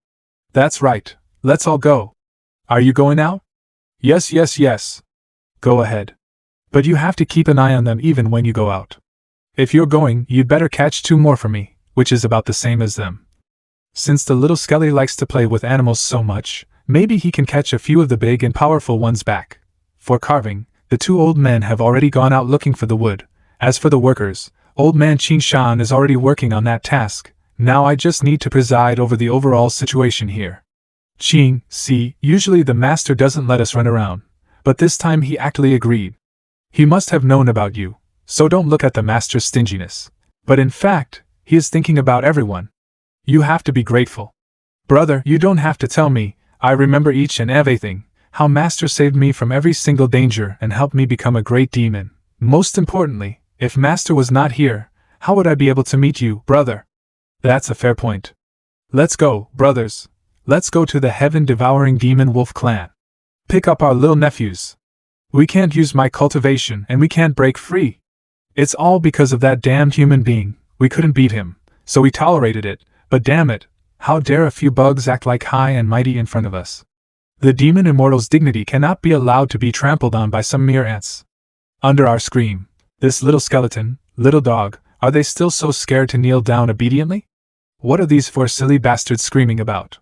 That's right. Let's all go. Are you going out? Yes, yes, yes. Go ahead. But you have to keep an eye on them even when you go out. If you're going, you'd better catch 2 more for me, which is about the same as them. Since the little Skelly likes to play with animals so much, maybe he can catch a few of the big and powerful ones back. For carving, the 2 old men have already gone out looking for the wood. As for the workers, old man Qing Shan is already working on that task. Now I just need to preside over the overall situation here. Qing, see, usually the master doesn't let us run around, but this time he actually agreed. He must have known about you, so don't look at the master's stinginess. But in fact, he is thinking about everyone. You have to be grateful. Brother, you don't have to tell me, I remember each and everything, how master saved me from every single danger and helped me become a great demon. Most importantly, if master was not here, how would I be able to meet you, brother? That's a fair point. Let's go, brothers. Let's go to the heaven-devouring demon wolf clan. Pick up our little nephews. We can't use my cultivation and we can't break free. It's all because of that damned human being. We couldn't beat him, so we tolerated it, but damn it, how dare a few bugs act like high and mighty in front of us. The demon immortal's dignity cannot be allowed to be trampled on by some mere ants. Under our scream, this little skeleton, little dog, are they still so scared to kneel down obediently? What are these 4 silly bastards screaming about?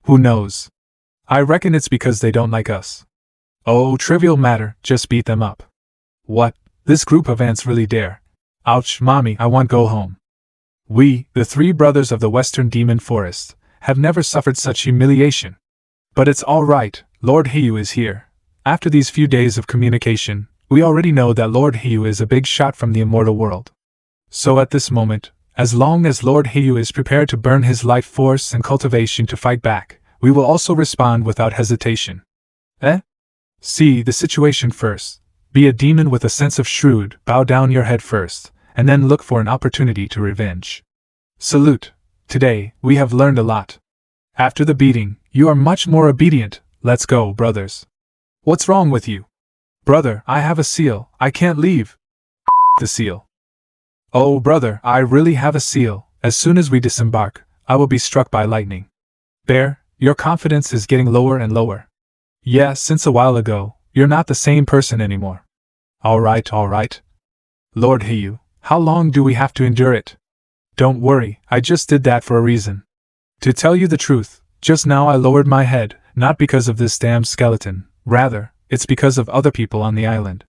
Who knows? I reckon it's because they don't like us. Oh, trivial matter, just beat them up. What? This group of ants really dare. Ouch, mommy, I want go home. We, the 3 brothers of the Western Demon Forest, have never suffered such humiliation. But it's all right, Lord Hiyu is here. After these few days of communication, we already know that Lord Hiyu is a big shot from the immortal world. So at this moment, as long as Lord Hiyu is prepared to burn his life force and cultivation to fight back, we will also respond without hesitation. See the situation first. Be a demon with a sense of shrewd, bow down your head first, and then look for an opportunity to revenge. Salute. Today, we have learned a lot. After the beating, you are much more obedient. Let's go, brothers. What's wrong with you? Brother, I have a seal. I can't leave. The seal. Oh, brother, I really have a seal. As soon as we disembark, I will be struck by lightning. Bear, your confidence is getting lower and lower. Yeah, since a while ago, you're not the same person anymore. All right. Lord Hiyu, how long do we have to endure it? Don't worry, I just did that for a reason. To tell you the truth, just now I lowered my head, not because of this damn skeleton, rather, it's because of other people on the island.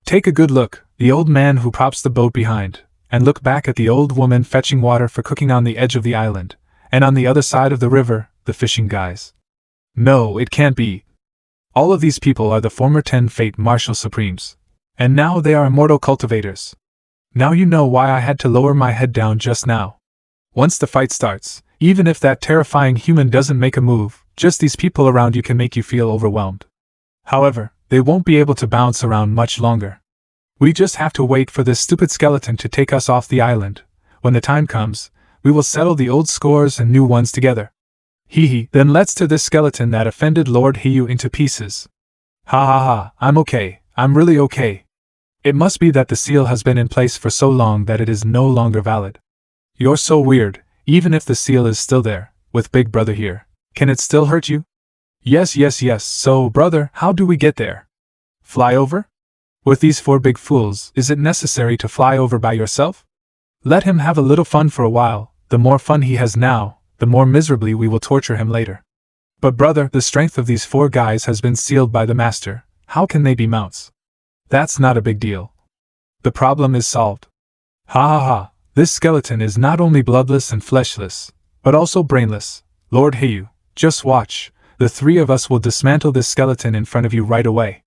Take a good look, the old man who props the boat behind, and look back at the old woman fetching water for cooking on the edge of the island, and on the other side of the river, the fishing guys. No, it can't be. All of these people are the former 10 Fate Martial Supremes, and now they are immortal cultivators. Now you know why I had to lower my head down just now. Once the fight starts, even if that terrifying human doesn't make a move, just these people around you can make you feel overwhelmed. However, they won't be able to bounce around much longer. We just have to wait for this stupid skeleton to take us off the island. When the time comes, we will settle the old scores and new ones together. Then let's tear this skeleton that offended Lord Hiyu into pieces. Ha, I'm okay, I'm really okay. It must be that the seal has been in place for so long that it is no longer valid. You're so weird, even if the seal is still there, with Big Brother here, can it still hurt you? Yes, so brother, how do we get there? Fly over? With these 4 big fools, is it necessary to fly over by yourself? Let him have a little fun for a while. The more fun he has now, the more miserably we will torture him later. But brother, the strength of these 4 guys has been sealed by the master. How can they be mounts? That's not a big deal. The problem is solved. Ha. This skeleton is not only bloodless and fleshless, but also brainless. Lord Hiyu, just watch. The 3 of us will dismantle this skeleton in front of you right away.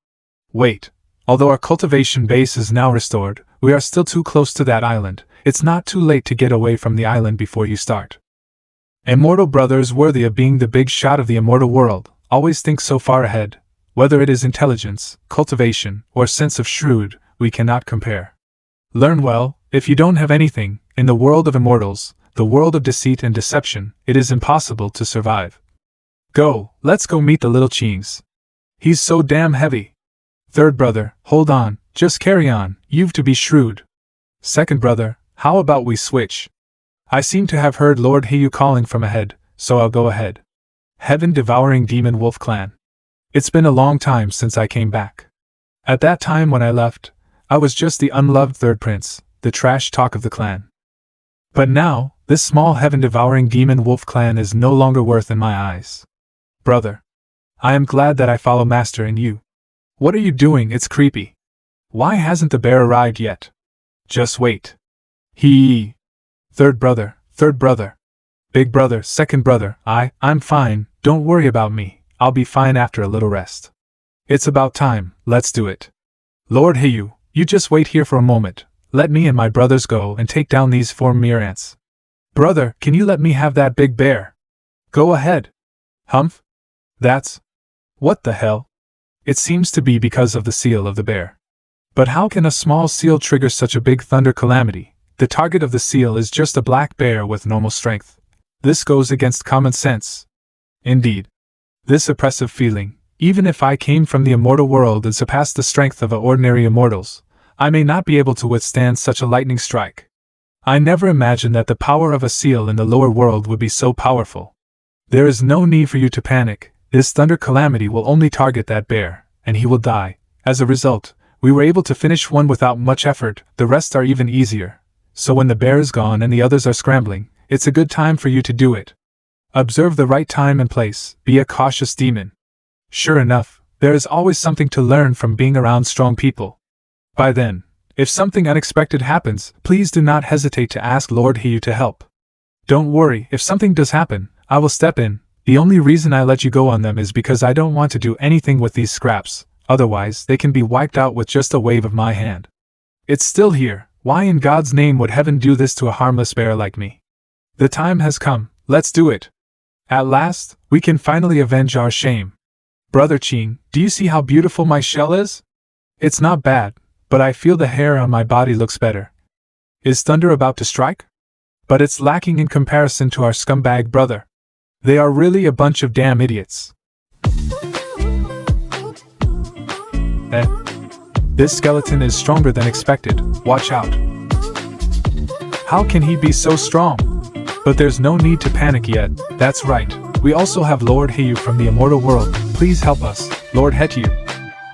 Wait. Although our cultivation base is now restored, we are still too close to that island. It's not too late to get away from the island before you start. Immortal brothers worthy of being the big shot of the immortal world always think so far ahead. Whether it is intelligence, cultivation, or sense of shrewd, we cannot compare. Learn well. If you don't have anything, in the world of immortals, the world of deceit and deception, it is impossible to survive. Go, let's go meet the little Cheings. He's so damn heavy. Third brother, hold on, just carry on, you've to be shrewd. Second brother, how about we switch? I seem to have heard Lord Heyu calling from ahead, so I'll go ahead. Heaven-devouring demon wolf clan. It's been a long time since I came back. At that time when I left, I was just the unloved third prince, the trash talk of the clan. But now, this small heaven-devouring demon wolf clan is no longer worth in my eyes. Brother. I am glad that I follow Master and you. What are you doing? It's creepy. Why hasn't the bear arrived yet? Just wait. Third brother, big brother, second brother, I'm fine, don't worry about me, I'll be fine after a little rest. It's about time, let's do it. Lord Heyu, you just wait here for a moment, let me and my brothers go and take down these 4 mere ants. Brother, can you let me have that big bear? Go ahead. Humph? That's... What the hell? It seems to be because of the seal of the bear. But how can a small seal trigger such a big thunder calamity? The target of the seal is just a black bear with normal strength. This goes against common sense. Indeed. This oppressive feeling, even if I came from the immortal world and surpassed the strength of ordinary immortals, I may not be able to withstand such a lightning strike. I never imagined that the power of a seal in the lower world would be so powerful. There is no need for you to panic. This thunder calamity will only target that bear, and he will die. As a result, we were able to finish one without much effort, the rest are even easier. So when the bear is gone and the others are scrambling, it's a good time for you to do it. Observe the right time and place, be a cautious demon. Sure enough, there is always something to learn from being around strong people. By then, if something unexpected happens, please do not hesitate to ask Lord Heyu to help. Don't worry, if something does happen, I will step in. The only reason I let you go on them is because I don't want to do anything with these scraps, otherwise they can be wiped out with just a wave of my hand. It's still here, why in God's name would heaven do this to a harmless bear like me? The time has come, let's do it. At last, we can finally avenge our shame. Brother Ching, do you see how beautiful my shell is? It's not bad, but I feel the hair on my body looks better. Is thunder about to strike? But it's lacking in comparison to our scumbag brother. They are really a bunch of damn idiots. This skeleton is stronger than expected, watch out. How can he be so strong? But there's no need to panic yet, that's right. We also have Lord Heyu from the immortal world, please help us, Lord Heyu.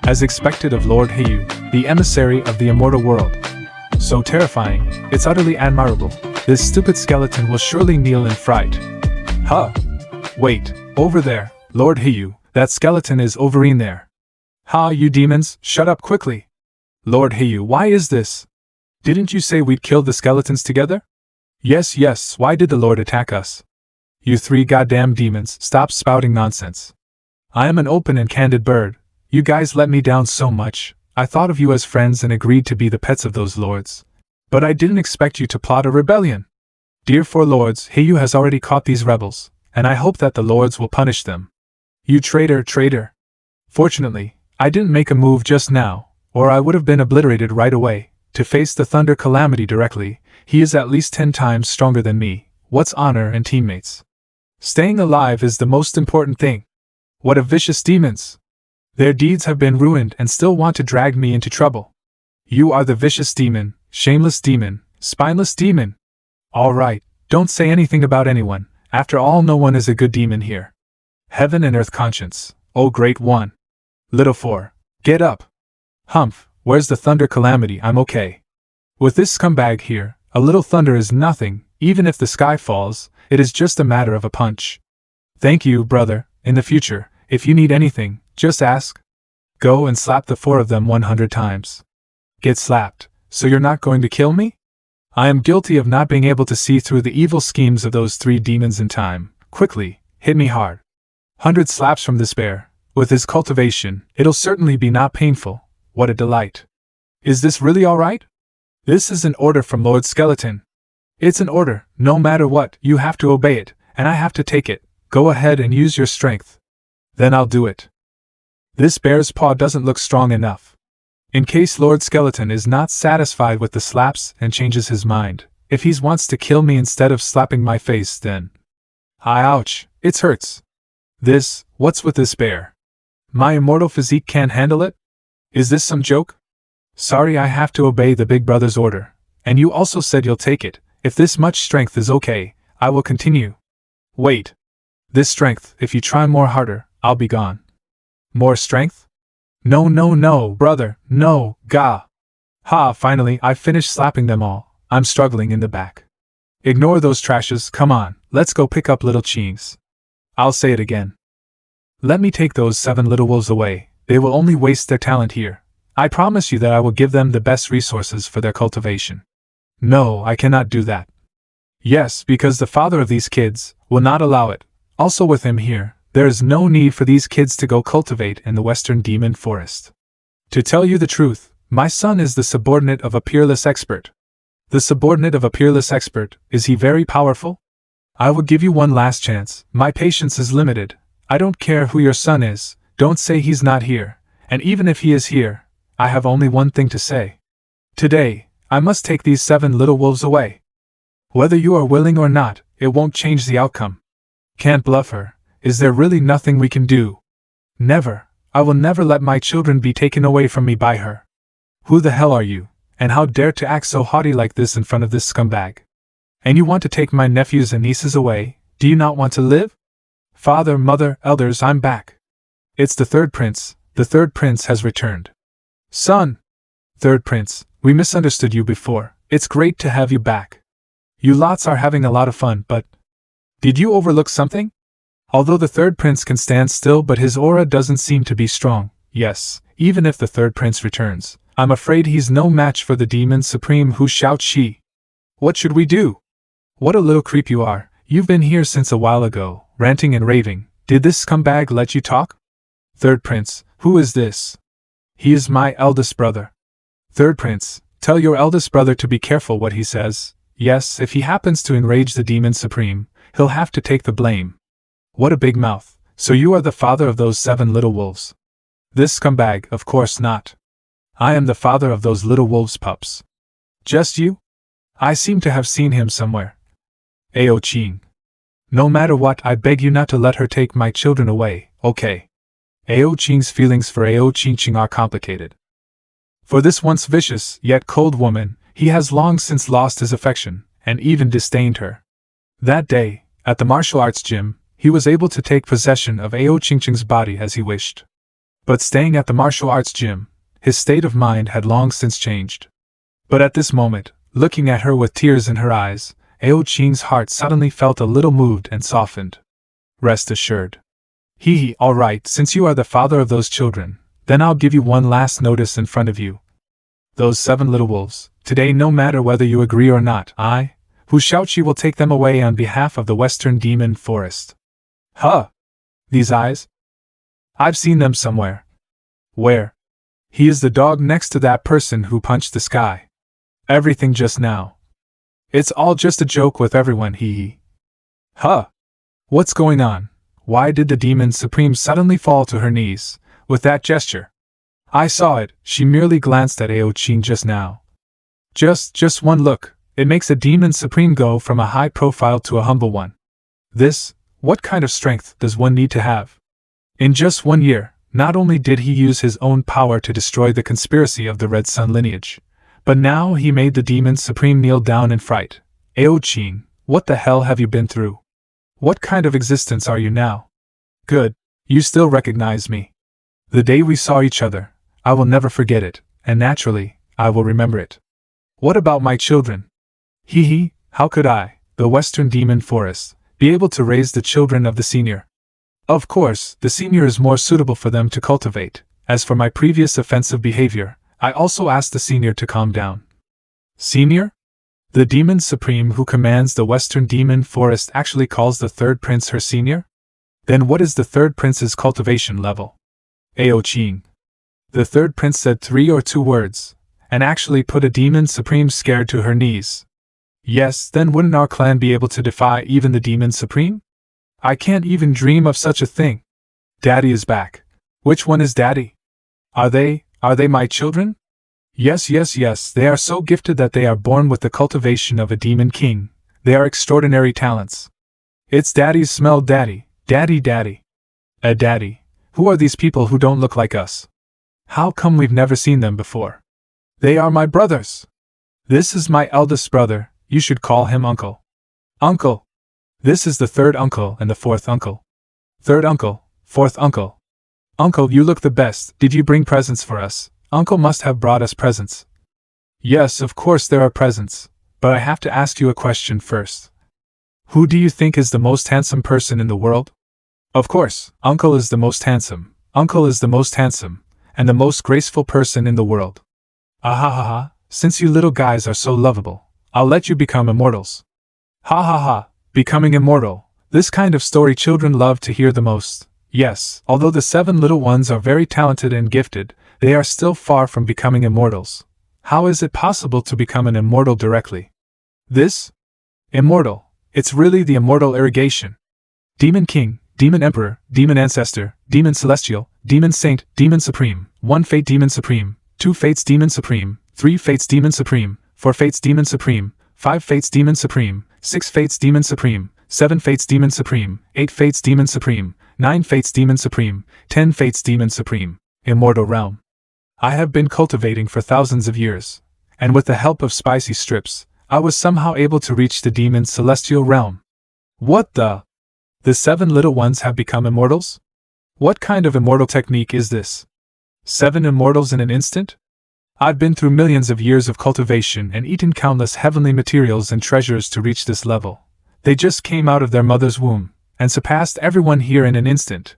As expected of Lord Heyu, the emissary of the immortal world. So terrifying, it's utterly admirable. This stupid skeleton will surely kneel in fright. Huh? Wait, over there, Lord Heyu, that skeleton is over in there. Ha, you demons, shut up quickly. Lord Heyu, why is this? Didn't you say we'd kill the skeletons together? Yes, why did the Lord attack us? You 3 goddamn demons, stop spouting nonsense. I am an open and candid bird. You guys let me down so much. I thought of you as friends and agreed to be the pets of those lords. But I didn't expect you to plot a rebellion. Dear 4 lords, Heyu has already caught these rebels, and I hope that the lords will punish them. You traitor. Fortunately, I didn't make a move just now, or I would have been obliterated right away. To face the thunder calamity directly, he is at least 10 times stronger than me. What's honor and teammates? Staying alive is the most important thing. What a vicious demons! Their deeds have been ruined and still want to drag me into trouble. You are the vicious demon, shameless demon, spineless demon. All right, don't say anything about anyone. After all, no one is a good demon here. Heaven and earth conscience, oh great one. Little 4, get up. Humph, where's the thunder calamity? I'm okay. With this scumbag here, a little thunder is nothing, even if the sky falls, it is just a matter of a punch. Thank you, brother, in the future, if you need anything, just ask. Go and slap the 4 of them 100 times. Get slapped, so you're not going to kill me? I am guilty of not being able to see through the evil schemes of those 3 demons in time. Quickly, hit me hard. 100 slaps from this bear. With his cultivation, it'll certainly be not painful. What a delight. Is this really alright? This is an order from Lord Skeleton. It's an order, no matter what, you have to obey it, and I have to take it. Go ahead and use your strength. Then I'll do it. This bear's paw doesn't look strong enough. In case Lord Skeleton is not satisfied with the slaps and changes his mind, If he wants to kill me instead of slapping my face, then. Ouch, it hurts. What's with this bear? My immortal physique can't handle it? Is this some joke? Sorry, I have to obey the big brother's order. And you also said you'll take it. If this much strength is okay, I will continue. Wait. This strength, if you try more harder, I'll be gone. More strength? No, brother, no, gah. Ha, finally, I've finished slapping them all. I'm struggling in the back. Ignore those trashes, come on, let's go pick up little cheese. I'll say it again. Let me take those 7 little wolves away, they will only waste their talent here. I promise you that I will give them the best resources for their cultivation. No, I cannot do that. Yes, because the father of these kids will not allow it. Also with him here, there is no need for these kids to go cultivate in the Western Demon Forest. To tell you the truth, my son is the subordinate of a peerless expert. The subordinate of a peerless expert, is he very powerful? I will give you one last chance, my patience is limited. I don't care who your son is, don't say he's not here, and even if he is here, I have only one thing to say. Today, I must take these 7 little wolves away. Whether you are willing or not, it won't change the outcome. Can't bluff her. Is there really nothing we can do? Never. I will never let my children be taken away from me by her. Who the hell are you? And how dare to act so haughty like this in front of this scumbag? And you want to take my nephews and nieces away? Do you not want to live? Father, mother, elders, I'm back. It's the third prince. The third prince has returned. Son! Third prince, we misunderstood you before. It's great to have you back. You lots are having a lot of fun, but did you overlook something? Although the third prince can stand still, but his aura doesn't seem to be strong. Yes, even if the third prince returns, I'm afraid he's no match for the demon supreme who shouts she. What should we do? What a little creep you are. You've been here since a while ago, ranting and raving. Did this scumbag let you talk? Third prince, who is this? He is my eldest brother. Third prince, tell your eldest brother to be careful what he says. Yes, if he happens to enrage the demon supreme, he'll have to take the blame. What a big mouth. So you are the father of those 7 little wolves? This scumbag, of course not. I am the father of those little wolves' pups. Just you? I seem to have seen him somewhere. Ao Ching. No matter what, I beg you not to let her take my children away, okay? Ao Ching's feelings for Ao Ching are complicated. For this once vicious, yet cold woman, he has long since lost his affection, and even disdained her. That day, at the martial arts gym, he was able to take possession of Ao Ching's body as he wished. But staying at the martial arts gym, his state of mind had long since changed. But at this moment, looking at her with tears in her eyes, Ao Ching's heart suddenly felt a little moved and softened. Rest assured. All right, since you are the father of those children, then I'll give you one last notice in front of you. Those 7 little wolves, today no matter whether you agree or not, I, who shout she will take them away on behalf of the Western Demon Forest. Huh! These eyes? I've seen them somewhere. Where? He is the dog next to that person who punched the sky. Everything just now. It's all just a joke with everyone, Huh! What's going on? Why did the Demon Supreme suddenly fall to her knees, with that gesture? I saw it, she merely glanced at Ao Ching just now. Just one look, it makes a Demon Supreme go from a high profile to a humble one. What kind of strength does one need to have? In just 1 year, not only did he use his own power to destroy the conspiracy of the Red Sun lineage, but now he made the Demon Supreme kneel down in fright. Ao Ching, what the hell have you been through? What kind of existence are you now? Good, you still recognize me. The day we saw each other, I will never forget it, and naturally, I will remember it. What about my children? How could I, the Western Demon Forest, be able to raise the children of the senior? Of course, the senior is more suitable for them to cultivate. As for my previous offensive behavior, I also asked the senior to calm down. Senior? The Demon Supreme who commands the Western Demon Forest actually calls the third prince her senior? Then what is the third prince's cultivation level? Ao Ching. The third prince said 3 or 2 words, and actually put a Demon Supreme scared to her knees. Yes, then wouldn't our clan be able to defy even the Demon Supreme? I can't even dream of such a thing. Daddy is back. Which one is Daddy? Are they my children? Yes, yes, yes, they are so gifted that they are born with the cultivation of a demon king. They are extraordinary talents. It's daddy's smell, daddy, daddy, daddy. Daddy, who are these people who don't look like us? How come we've never seen them before? They are my brothers. This is my eldest brother, you should call him uncle. Uncle. This is the third uncle and the fourth uncle. Third uncle, fourth uncle. Uncle, you look the best. Did you bring presents for us? Uncle must have brought us presents. Yes, of course there are presents, but I have to ask you a question first. Who do you think is the most handsome person in the world? Of course, Uncle is the most handsome. Uncle is the most handsome, and the most graceful person in the world. Ah ha ha ha, since you little guys are so lovable, I'll let you become immortals. Ha ha ha, becoming immortal, this kind of story children love to hear the most. Yes, although the 7 little ones are very talented and gifted, they are still far from becoming immortals. How is it possible to become an immortal directly? This? Immortal. It's really the immortal irrigation. Demon King, Demon Emperor, Demon Ancestor, Demon Celestial, Demon Saint, Demon Supreme, 1 Fate Demon Supreme, 2 Fates Demon Supreme, 3 Fates Demon Supreme, 4 Fates Demon Supreme, 5 Fates Demon Supreme, 6 Fates Demon Supreme, 7 Fates Demon Supreme, 8 Fates Demon Supreme, 9 Fates Demon Supreme, 10 Fates Demon Supreme, Immortal Realm. I have been cultivating for thousands of years, and with the help of spicy strips, I was somehow able to reach the Demon Celestial Realm. What the? The 7 little ones have become immortals? What kind of immortal technique is this? 7 immortals in an instant? I've been through millions of years of cultivation and eaten countless heavenly materials and treasures to reach this level. They just came out of their mother's womb, and surpassed everyone here in an instant.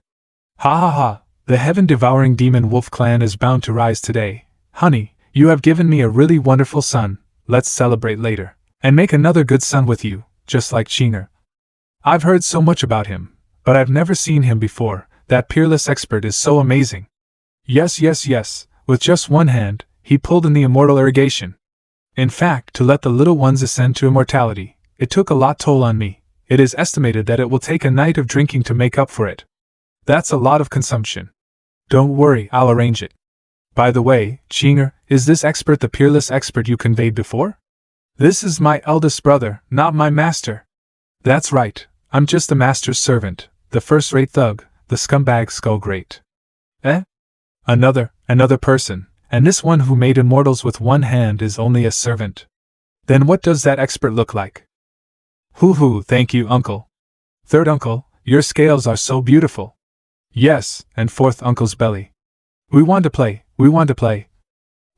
Ha ha ha, the heaven-devouring demon wolf clan is bound to rise today. Honey, you have given me a really wonderful son, let's celebrate later, and make another good son with you, just like Chinger. I've heard so much about him, but I've never seen him before. That peerless expert is so amazing. Yes, yes, yes, with just one hand, he pulled in the immortal irrigation. In fact, to let the little ones ascend to immortality, it took a lot toll on me. It is estimated that it will take a night of drinking to make up for it. That's a lot of consumption. Don't worry, I'll arrange it. By the way, Chinger, is this expert the peerless expert you conveyed before? This is my eldest brother, not my master. That's right, I'm just the master's servant, the first-rate thug, the scumbag skull great. Eh? Another person, and this one who made immortals with one hand is only a servant. Then what does that expert look like? Hoo, thank you, uncle. Third uncle, your scales are so beautiful. Yes, and fourth uncle's belly. We want to play.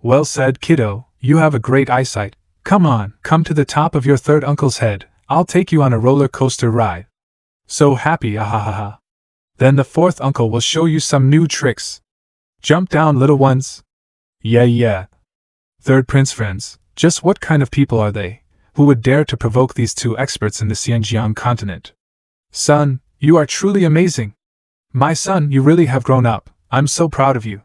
Well said, kiddo, you have a great eyesight. Come on, come to the top of your third uncle's head, I'll take you on a roller coaster ride. So happy, ahahaha. Then the fourth uncle will show you some new tricks. Jump down, little ones. Yeah. Third prince friends, just what kind of people are they, who would dare to provoke these 2 experts in the Xinjiang continent? Son, you are truly amazing. My son, you really have grown up, I'm so proud of you.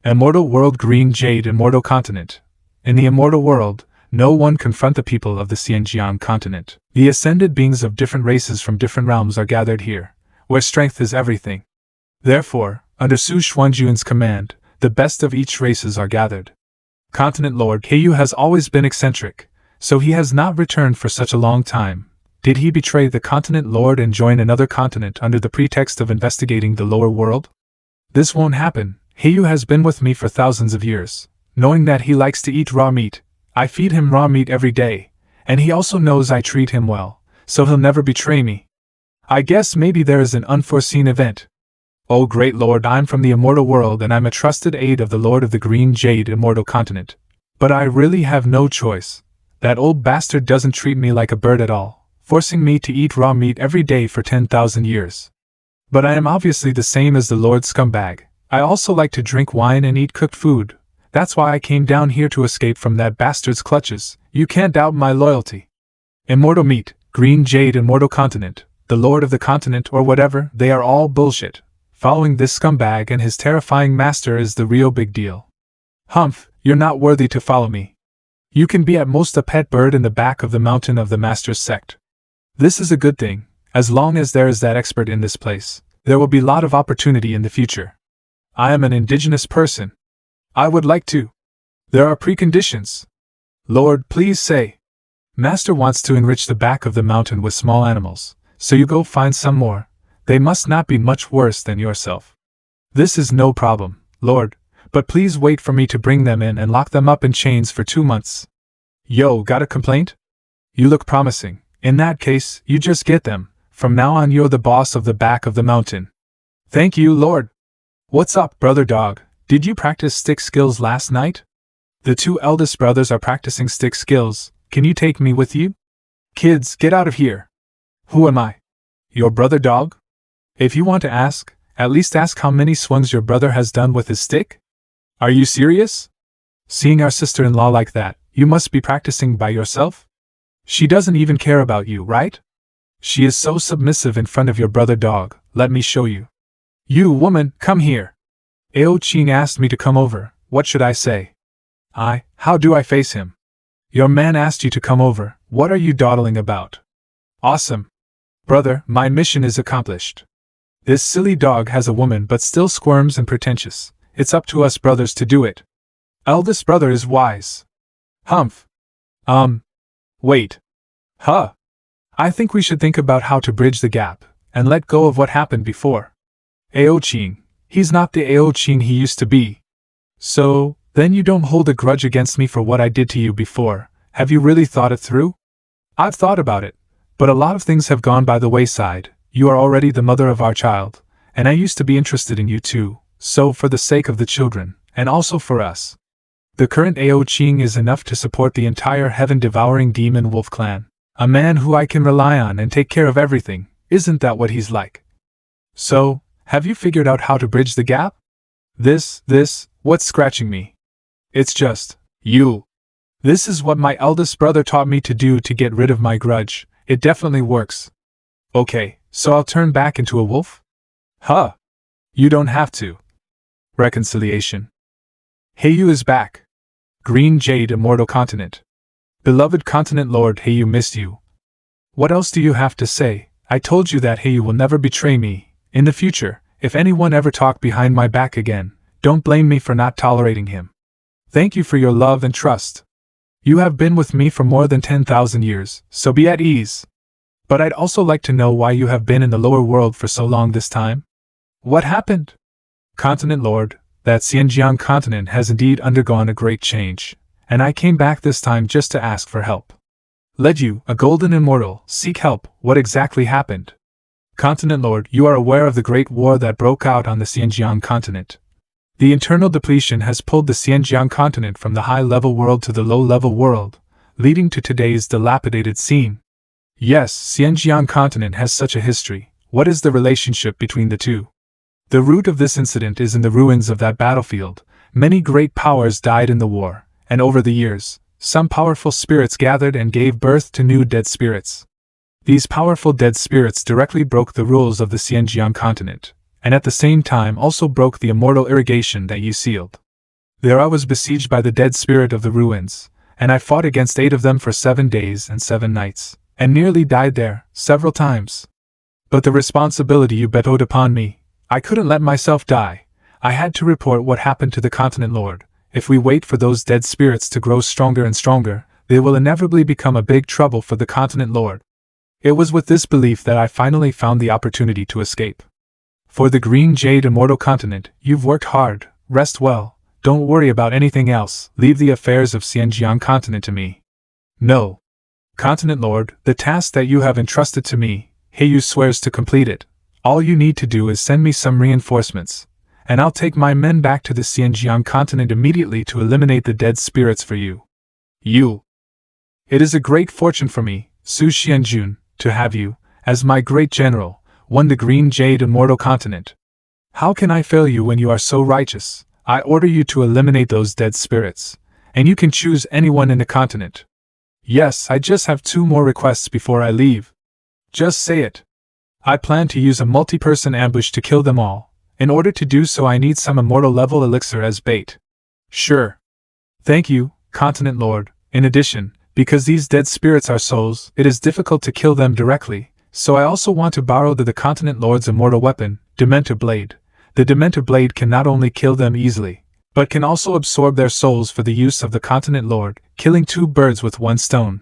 Immortal world, green jade, immortal continent. In the immortal world, no one confront the people of the Xinjiang continent. The ascended beings of different races from different realms are gathered here, where strength is everything. Therefore, under Su Xuanjuan's command, the best of each races are gathered. Continent Lord Ku has always been eccentric, so he has not returned for such a long time. Did he betray the continent lord and join another continent under the pretext of investigating the lower world? This won't happen. Ku has been with me for thousands of years. Knowing that he likes to eat raw meat, I feed him raw meat every day, and he also knows I treat him well, so he'll never betray me. I guess maybe there is an unforeseen event. Oh great lord, I'm from the immortal world and I'm a trusted aide of the lord of the green jade immortal continent. But I really have no choice. That old bastard doesn't treat me like a bird at all, forcing me to eat raw meat every day for 10,000 years. But I am obviously the same as the Lord Scumbag. I also like to drink wine and eat cooked food. That's why I came down here to escape from that bastard's clutches. You can't doubt my loyalty. Immortal meat, green jade immortal continent, the lord of the continent or whatever, they are all bullshit. Following this scumbag and his terrifying master is the real big deal. Humph, you're not worthy to follow me. You can be at most a pet bird in the back of the mountain of the master's sect. This is a good thing. As long as there is that expert in this place, there will be lot of opportunity in the future. I am an indigenous person. I would like to. There are preconditions. Lord, please say. Master wants to enrich the back of the mountain with small animals, so you go find some more. They must not be much worse than yourself. This is no problem, Lord, but please wait for me to bring them in and lock them up in chains for 2 months. Yo, got a complaint? You look promising. In that case, you just get them. From now on you're the boss of the back of the mountain. Thank you, Lord. What's up, brother dog? Did you practice stick skills last night? The 2 eldest brothers are practicing stick skills. Can you take me with you? Kids, get out of here. Who am I? Your brother dog? If you want to ask, at least ask how many swings your brother has done with his stick? Are you serious? Seeing our sister-in-law like that, you must be practicing by yourself? She doesn't even care about you, right? She is so submissive in front of your brother dog. Let me show you. You woman, come here. Ao Ching asked me to come over. What should I say? How do I face him? Your man asked you to come over. What are you dawdling about? Awesome. Brother, my mission is accomplished. This silly dog has a woman but still squirms and pretentious. It's up to us brothers to do it. Eldest brother is wise. Humph. Wait. Huh. I think we should think about how to bridge the gap, and let go of what happened before. Ao Ching, he's not the Ao Ching he used to be. So, then you don't hold a grudge against me for what I did to you before. Have you really thought it through? I've thought about it, but a lot of things have gone by the wayside. You are already the mother of our child, and I used to be interested in you too, so for the sake of the children, and also for us. The current Ao Ching is enough to support the entire heaven-devouring demon wolf clan. A man who I can rely on and take care of everything. Isn't that what he's like? So, have you figured out how to bridge the gap? What's scratching me? It's just, you. This is what my eldest brother taught me to do to get rid of my grudge. It definitely works. Okay, so I'll turn back into a wolf? Huh. You don't have to. Reconciliation. Heiyu is back. Green Jade Immortal Continent. Beloved Continent Lord Heiyu missed you. What else do you have to say? I told you that Heiyu will never betray me. In the future, if anyone ever talk behind my back again, don't blame me for not tolerating him. Thank you for your love and trust. You have been with me for more than 10,000 years, so be at ease. But I'd also like to know why you have been in the lower world for so long this time. What happened? Continent Lord, that Xinjiang continent has indeed undergone a great change, and I came back this time just to ask for help. Led you, a golden immortal, seek help. What exactly happened? Continent Lord, you are aware of the great war that broke out on the Xinjiang continent. The internal depletion has pulled the Xinjiang continent from the high-level world to the low-level world, leading to today's dilapidated scene. Yes, Xinjiang continent has such a history. What is the relationship between the two? The root of this incident is in the ruins of that battlefield. Many great powers died in the war, and over the years, some powerful spirits gathered and gave birth to new dead spirits. These powerful dead spirits directly broke the rules of the Xinjiang continent, and at the same time also broke the immortal irrigation that you sealed. There I was besieged by the dead spirit of the ruins, and I fought against 8 of them for 7 days and 7 nights, and nearly died there, several times. But the responsibility you bestowed upon me, I couldn't let myself die. I had to report what happened to the Continent Lord. If we wait for those dead spirits to grow stronger and stronger, they will inevitably become a big trouble for the Continent Lord. It was with this belief that I finally found the opportunity to escape. For the Green Jade Immortal Continent, you've worked hard, rest well, don't worry about anything else, leave the affairs of Xinjiang Continent to me. No. Continent Lord, the task that you have entrusted to me, Heiyu swears to complete it. All you need to do is send me some reinforcements, and I'll take my men back to the Xinjiang Continent immediately to eliminate the dead spirits for you. It is a great fortune for me, Su Xianjun, to have you, as my great general, won the Green Jade Immortal Continent. How can I fail you when you are so righteous? I order you to eliminate those dead spirits, and you can choose anyone in the continent. Yes, I just have 2 more requests before I leave. Just say it. I plan to use a multi-person ambush to kill them all. In order to do so I need some immortal level elixir as bait. Sure. Thank you, Continent Lord. In addition, because these dead spirits are souls, it is difficult to kill them directly, so I also want to borrow the Continent Lord's immortal weapon, Dementor Blade. The Dementor Blade can not only kill them easily, but can also absorb their souls for the use of the continent lord, killing two birds with one stone.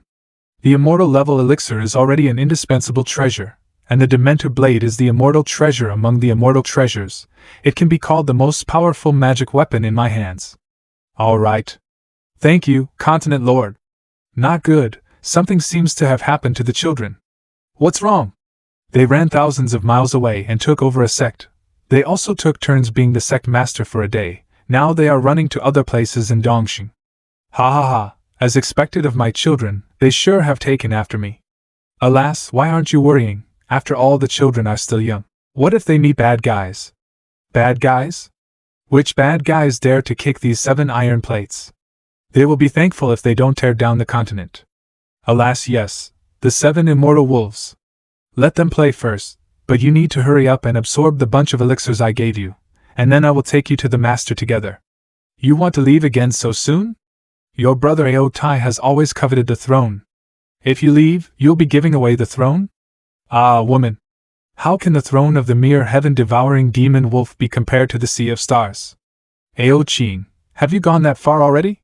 The immortal level elixir is already an indispensable treasure, and the Dementor blade is the immortal treasure among the immortal treasures. It can be called the most powerful magic weapon in my hands. All right. Thank you, continent lord. Not good. Something seems to have happened to the children. What's wrong? They ran thousands of miles away and took over a sect. They also took turns being the sect master for a day. Now they are running to other places in Dongxing. Ha ha ha, as expected of my children, they sure have taken after me. Alas, why aren't you worrying? After all, the children are still young. What if they meet bad guys? Bad guys? Which bad guys dare to kick these 7 iron plates? They will be thankful if they don't tear down the continent. Alas, yes, the 7 immortal wolves. Let them play first, but you need to hurry up and absorb the bunch of elixirs I gave you, and then I will take you to the master together. You want to leave again so soon? Your brother Ao Tai has always coveted the throne. If you leave, you'll be giving away the throne? Ah, woman! How can the throne of the mere heaven-devouring demon wolf be compared to the sea of stars? Ao Qing, have you gone that far already?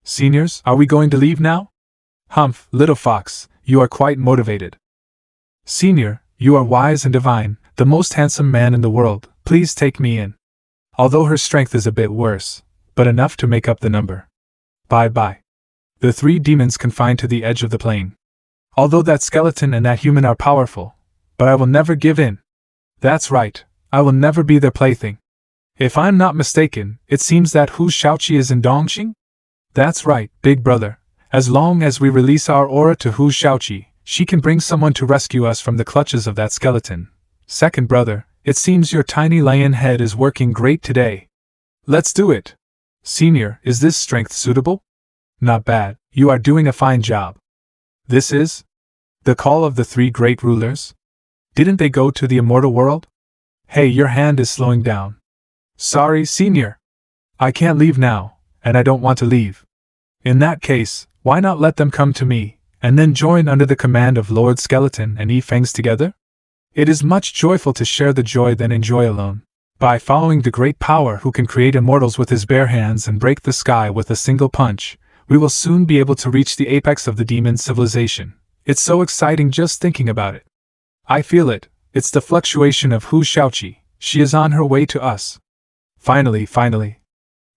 Seniors, are we going to leave now? Humph, little fox, you are quite motivated. Senior, you are wise and divine, the most handsome man in the world, please take me in. Although her strength is a bit worse, but enough to make up the number. Bye-bye. The 3 demons confined to the edge of the plain. Although that skeleton and that human are powerful, but I will never give in. That's right, I will never be their plaything. If I'm not mistaken, it seems that Hu Shaoqi is in Dongxing? That's right, big brother. As long as we release our aura to Hu Shaoqi, she can bring someone to rescue us from the clutches of that skeleton. Second brother, it seems your tiny lion head is working great today. Let's do it. Senior, is this strength suitable? Not bad, you are doing a fine job. This is the call of the 3 great rulers? Didn't they go to the immortal world? Hey, your hand is slowing down. Sorry, Senior. I can't leave now, and I don't want to leave. In that case, why not let them come to me, and then join under the command of Lord Skeleton and Yi Fangs together? It is much joyful to share the joy than enjoy alone. By following the great power who can create immortals with his bare hands and break the sky with a single punch, we will soon be able to reach the apex of the demon civilization. It's so exciting just thinking about it. I feel it, it's the fluctuation of Hu Shaoqi, she is on her way to us. Finally.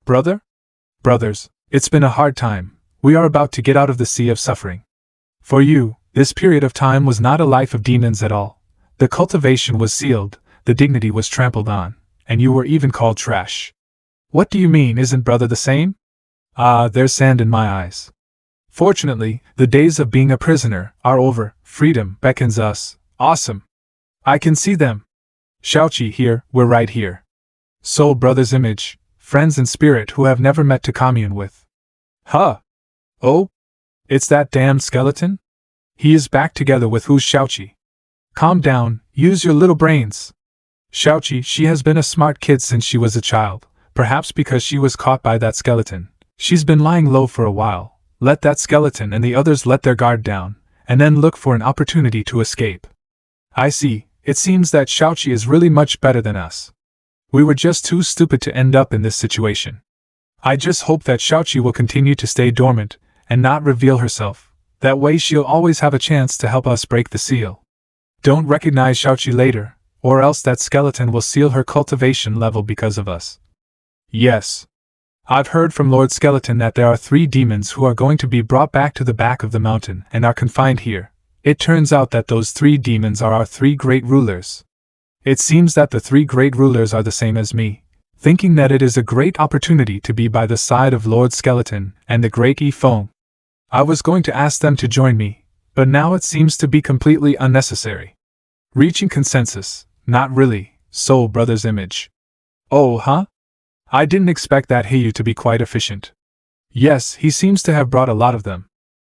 Brothers, it's been a hard time, we are about to get out of the sea of suffering. For you, this period of time was not a life of demons at all. The cultivation was sealed, the dignity was trampled on, and you were even called trash. What do you mean, isn't brother the same? Ah, there's sand in my eyes. Fortunately, the days of being a prisoner are over, freedom beckons us. Awesome. I can see them. Shaoqi here, we're right here. Soul brother's image, friends in spirit who have never met to commune with. Huh? Oh? It's that damned skeleton? He is back together with Hu Shaoqi. Calm down, use your little brains. Shaoqi, she has been a smart kid since she was a child, perhaps because she was caught by that skeleton. She's been lying low for a while. Let that skeleton and the others let their guard down, and then look for an opportunity to escape. I see, it seems that Shaoqi is really much better than us. We were just too stupid to end up in this situation. I just hope that Shaoqi will continue to stay dormant, and not reveal herself. That way she'll always have a chance to help us break the seal. Don't recognize Shaoqi later, or else that skeleton will seal her cultivation level because of us. Yes. I've heard from Lord Skeleton that there are 3 demons who are going to be brought back to the back of the mountain and are confined here. It turns out that those 3 demons are our 3 great rulers. It seems that the 3 great rulers are the same as me, thinking that it is a great opportunity to be by the side of Lord Skeleton and the great Yi Feng. I was going to ask them to join me, but now it seems to be completely unnecessary. Reaching consensus, not really, Soul Brother's image. Oh, huh? I didn't expect that Heiyu to be quite efficient. Yes, he seems to have brought a lot of them.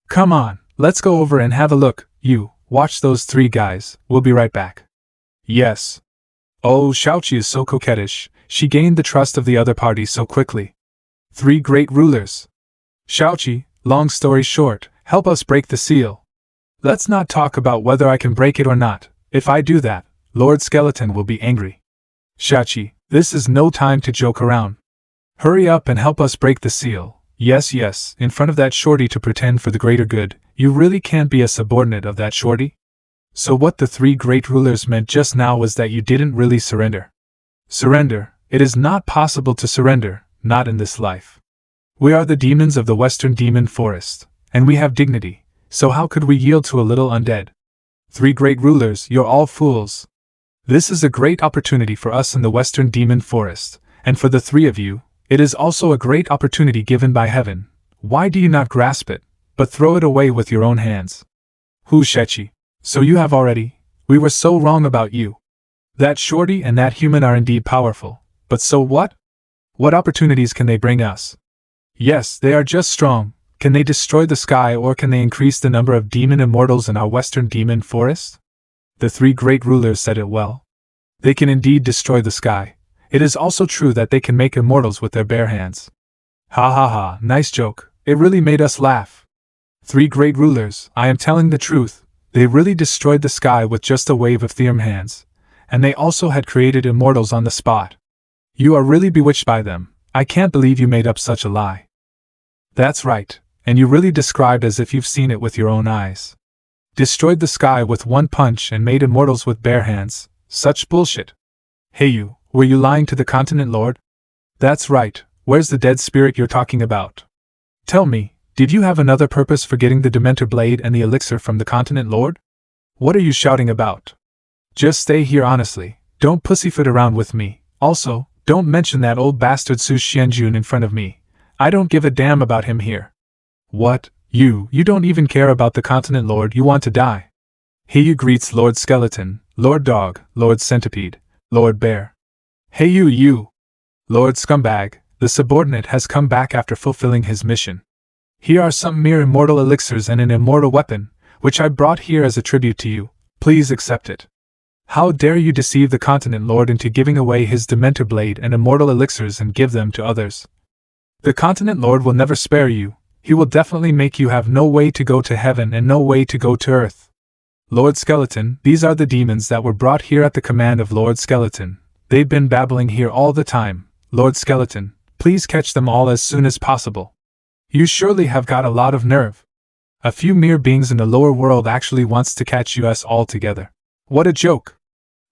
Come on, let's go over and have a look. You, watch those 3 guys, we'll be right back. Yes. Oh, Shaoqi is so coquettish, she gained the trust of the other party so quickly. 3 great rulers. Shaoqi, long story short, help us break the seal. Let's not talk about whether I can break it or not. If I do that, Lord Skeleton will be angry. Shaoqi, this is no time to joke around. Hurry up and help us break the seal. Yes, yes, in front of that shorty to pretend for the greater good. You really can't be a subordinate of that shorty? So what the three great rulers meant just now was that you didn't really surrender. Surrender? It is not possible to surrender, not in this life. We are the demons of the Western Demon Forest, and we have dignity, so how could we yield to a little undead? Three great rulers, you're all fools. This is a great opportunity for us in the Western Demon Forest, and for the three of you, it is also a great opportunity given by heaven. Why do you not grasp it, but throw it away with your own hands? Hu Shechi. So you have already. We were so wrong about you. That shorty and that human are indeed powerful, but so what? What opportunities can they bring us? Yes, they are just strong. Can they destroy the sky, or can they increase the number of demon immortals in our Western Demon Forest? The three great rulers said it well. They can indeed destroy the sky. It is also true that they can make immortals with their bare hands. Ha ha ha, nice joke. It really made us laugh. Three great rulers, I am telling the truth. They really destroyed the sky with just a wave of their hands. And they also had created immortals on the spot. You are really bewitched by them. I can't believe you made up such a lie. That's right, and you really described as if you've seen it with your own eyes. Destroyed the sky with one punch and made immortals with bare hands. Such bullshit. Hey you, were you lying to the Continent Lord? That's right, where's the dead spirit you're talking about? Tell me, did you have another purpose for getting the Dementor Blade and the elixir from the Continent Lord? What are you shouting about? Just stay here honestly, don't pussyfoot around with me. Also, don't mention that old bastard Su Xianjun in front of me. I don't give a damn about him here. What? You don't even care about the Continent Lord, you want to die. Hey you greets Lord Skeleton, Lord Dog, Lord Centipede, Lord Bear. Hey you! Lord Scumbag, the subordinate has come back after fulfilling his mission. Here are some mere immortal elixirs and an immortal weapon, which I brought here as a tribute to you. Please accept it. How dare you deceive the Continent Lord into giving away his Dementor Blade and immortal elixirs and give them to others? The Continent Lord will never spare you. He will definitely make you have no way to go to heaven and no way to go to earth. Lord Skeleton, these are the demons that were brought here at the command of Lord Skeleton. They've been babbling here all the time. Lord Skeleton, please catch them all as soon as possible. You surely have got a lot of nerve. A few mere beings in the lower world actually wants to catch us all together. What a joke!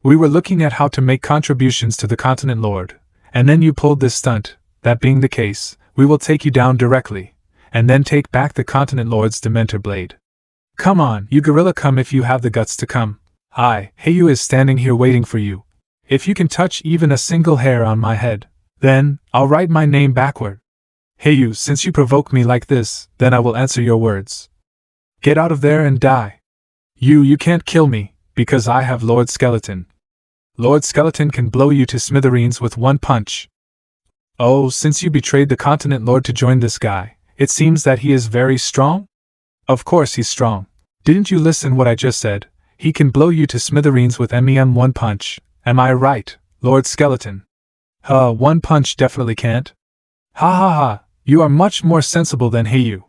We were looking at how to make contributions to the Continent Lord, and then you pulled this stunt. That being the case, we will take you down directly, and then take back the Continent Lord's Dementor Blade. Come on, you gorilla, come if you have the guts to come. Heyu is standing here waiting for you. If you can touch even a single hair on my head, then I'll write my name backward. Heyu, since you provoke me like this, then I will answer your words. Get out of there and die. You can't kill me, because I have Lord Skeleton. Lord Skeleton can blow you to smithereens with one punch. Oh, since you betrayed the Continent Lord to join this guy, it seems that he is very strong? Of course he's strong. Didn't you listen what I just said? He can blow you to smithereens with one punch. Am I right, Lord Skeleton? One punch definitely can't. Ha ha ha, you are much more sensible than Heyu.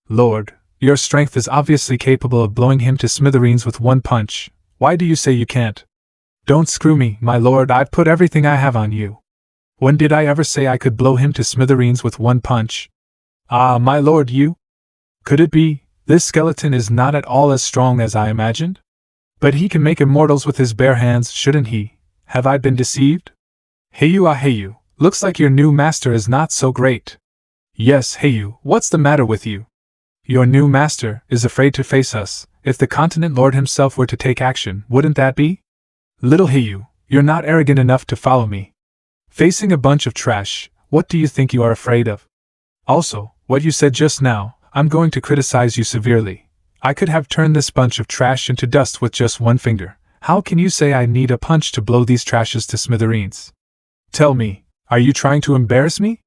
Lord, your strength is obviously capable of blowing him to smithereens with one punch. Why do you say you can't? Don't screw me, my lord, I've put everything I have on you. When did I ever say I could blow him to smithereens with one punch? Ah, my lord, you? Could it be, this skeleton is not at all as strong as I imagined? But he can make immortals with his bare hands, shouldn't he? Have I been deceived? Heyu, looks like your new master is not so great. Yes, Heyu, what's the matter with you? Your new master is afraid to face us. If the Continent Lord himself were to take action, wouldn't that be? Little Heyu, you're not arrogant enough to follow me. Facing a bunch of trash, what do you think you are afraid of? Also, what you said just now, I'm going to criticize you severely. I could have turned this bunch of trash into dust with just one finger. How can you say I need a punch to blow these trashes to smithereens? Tell me, are you trying to embarrass me?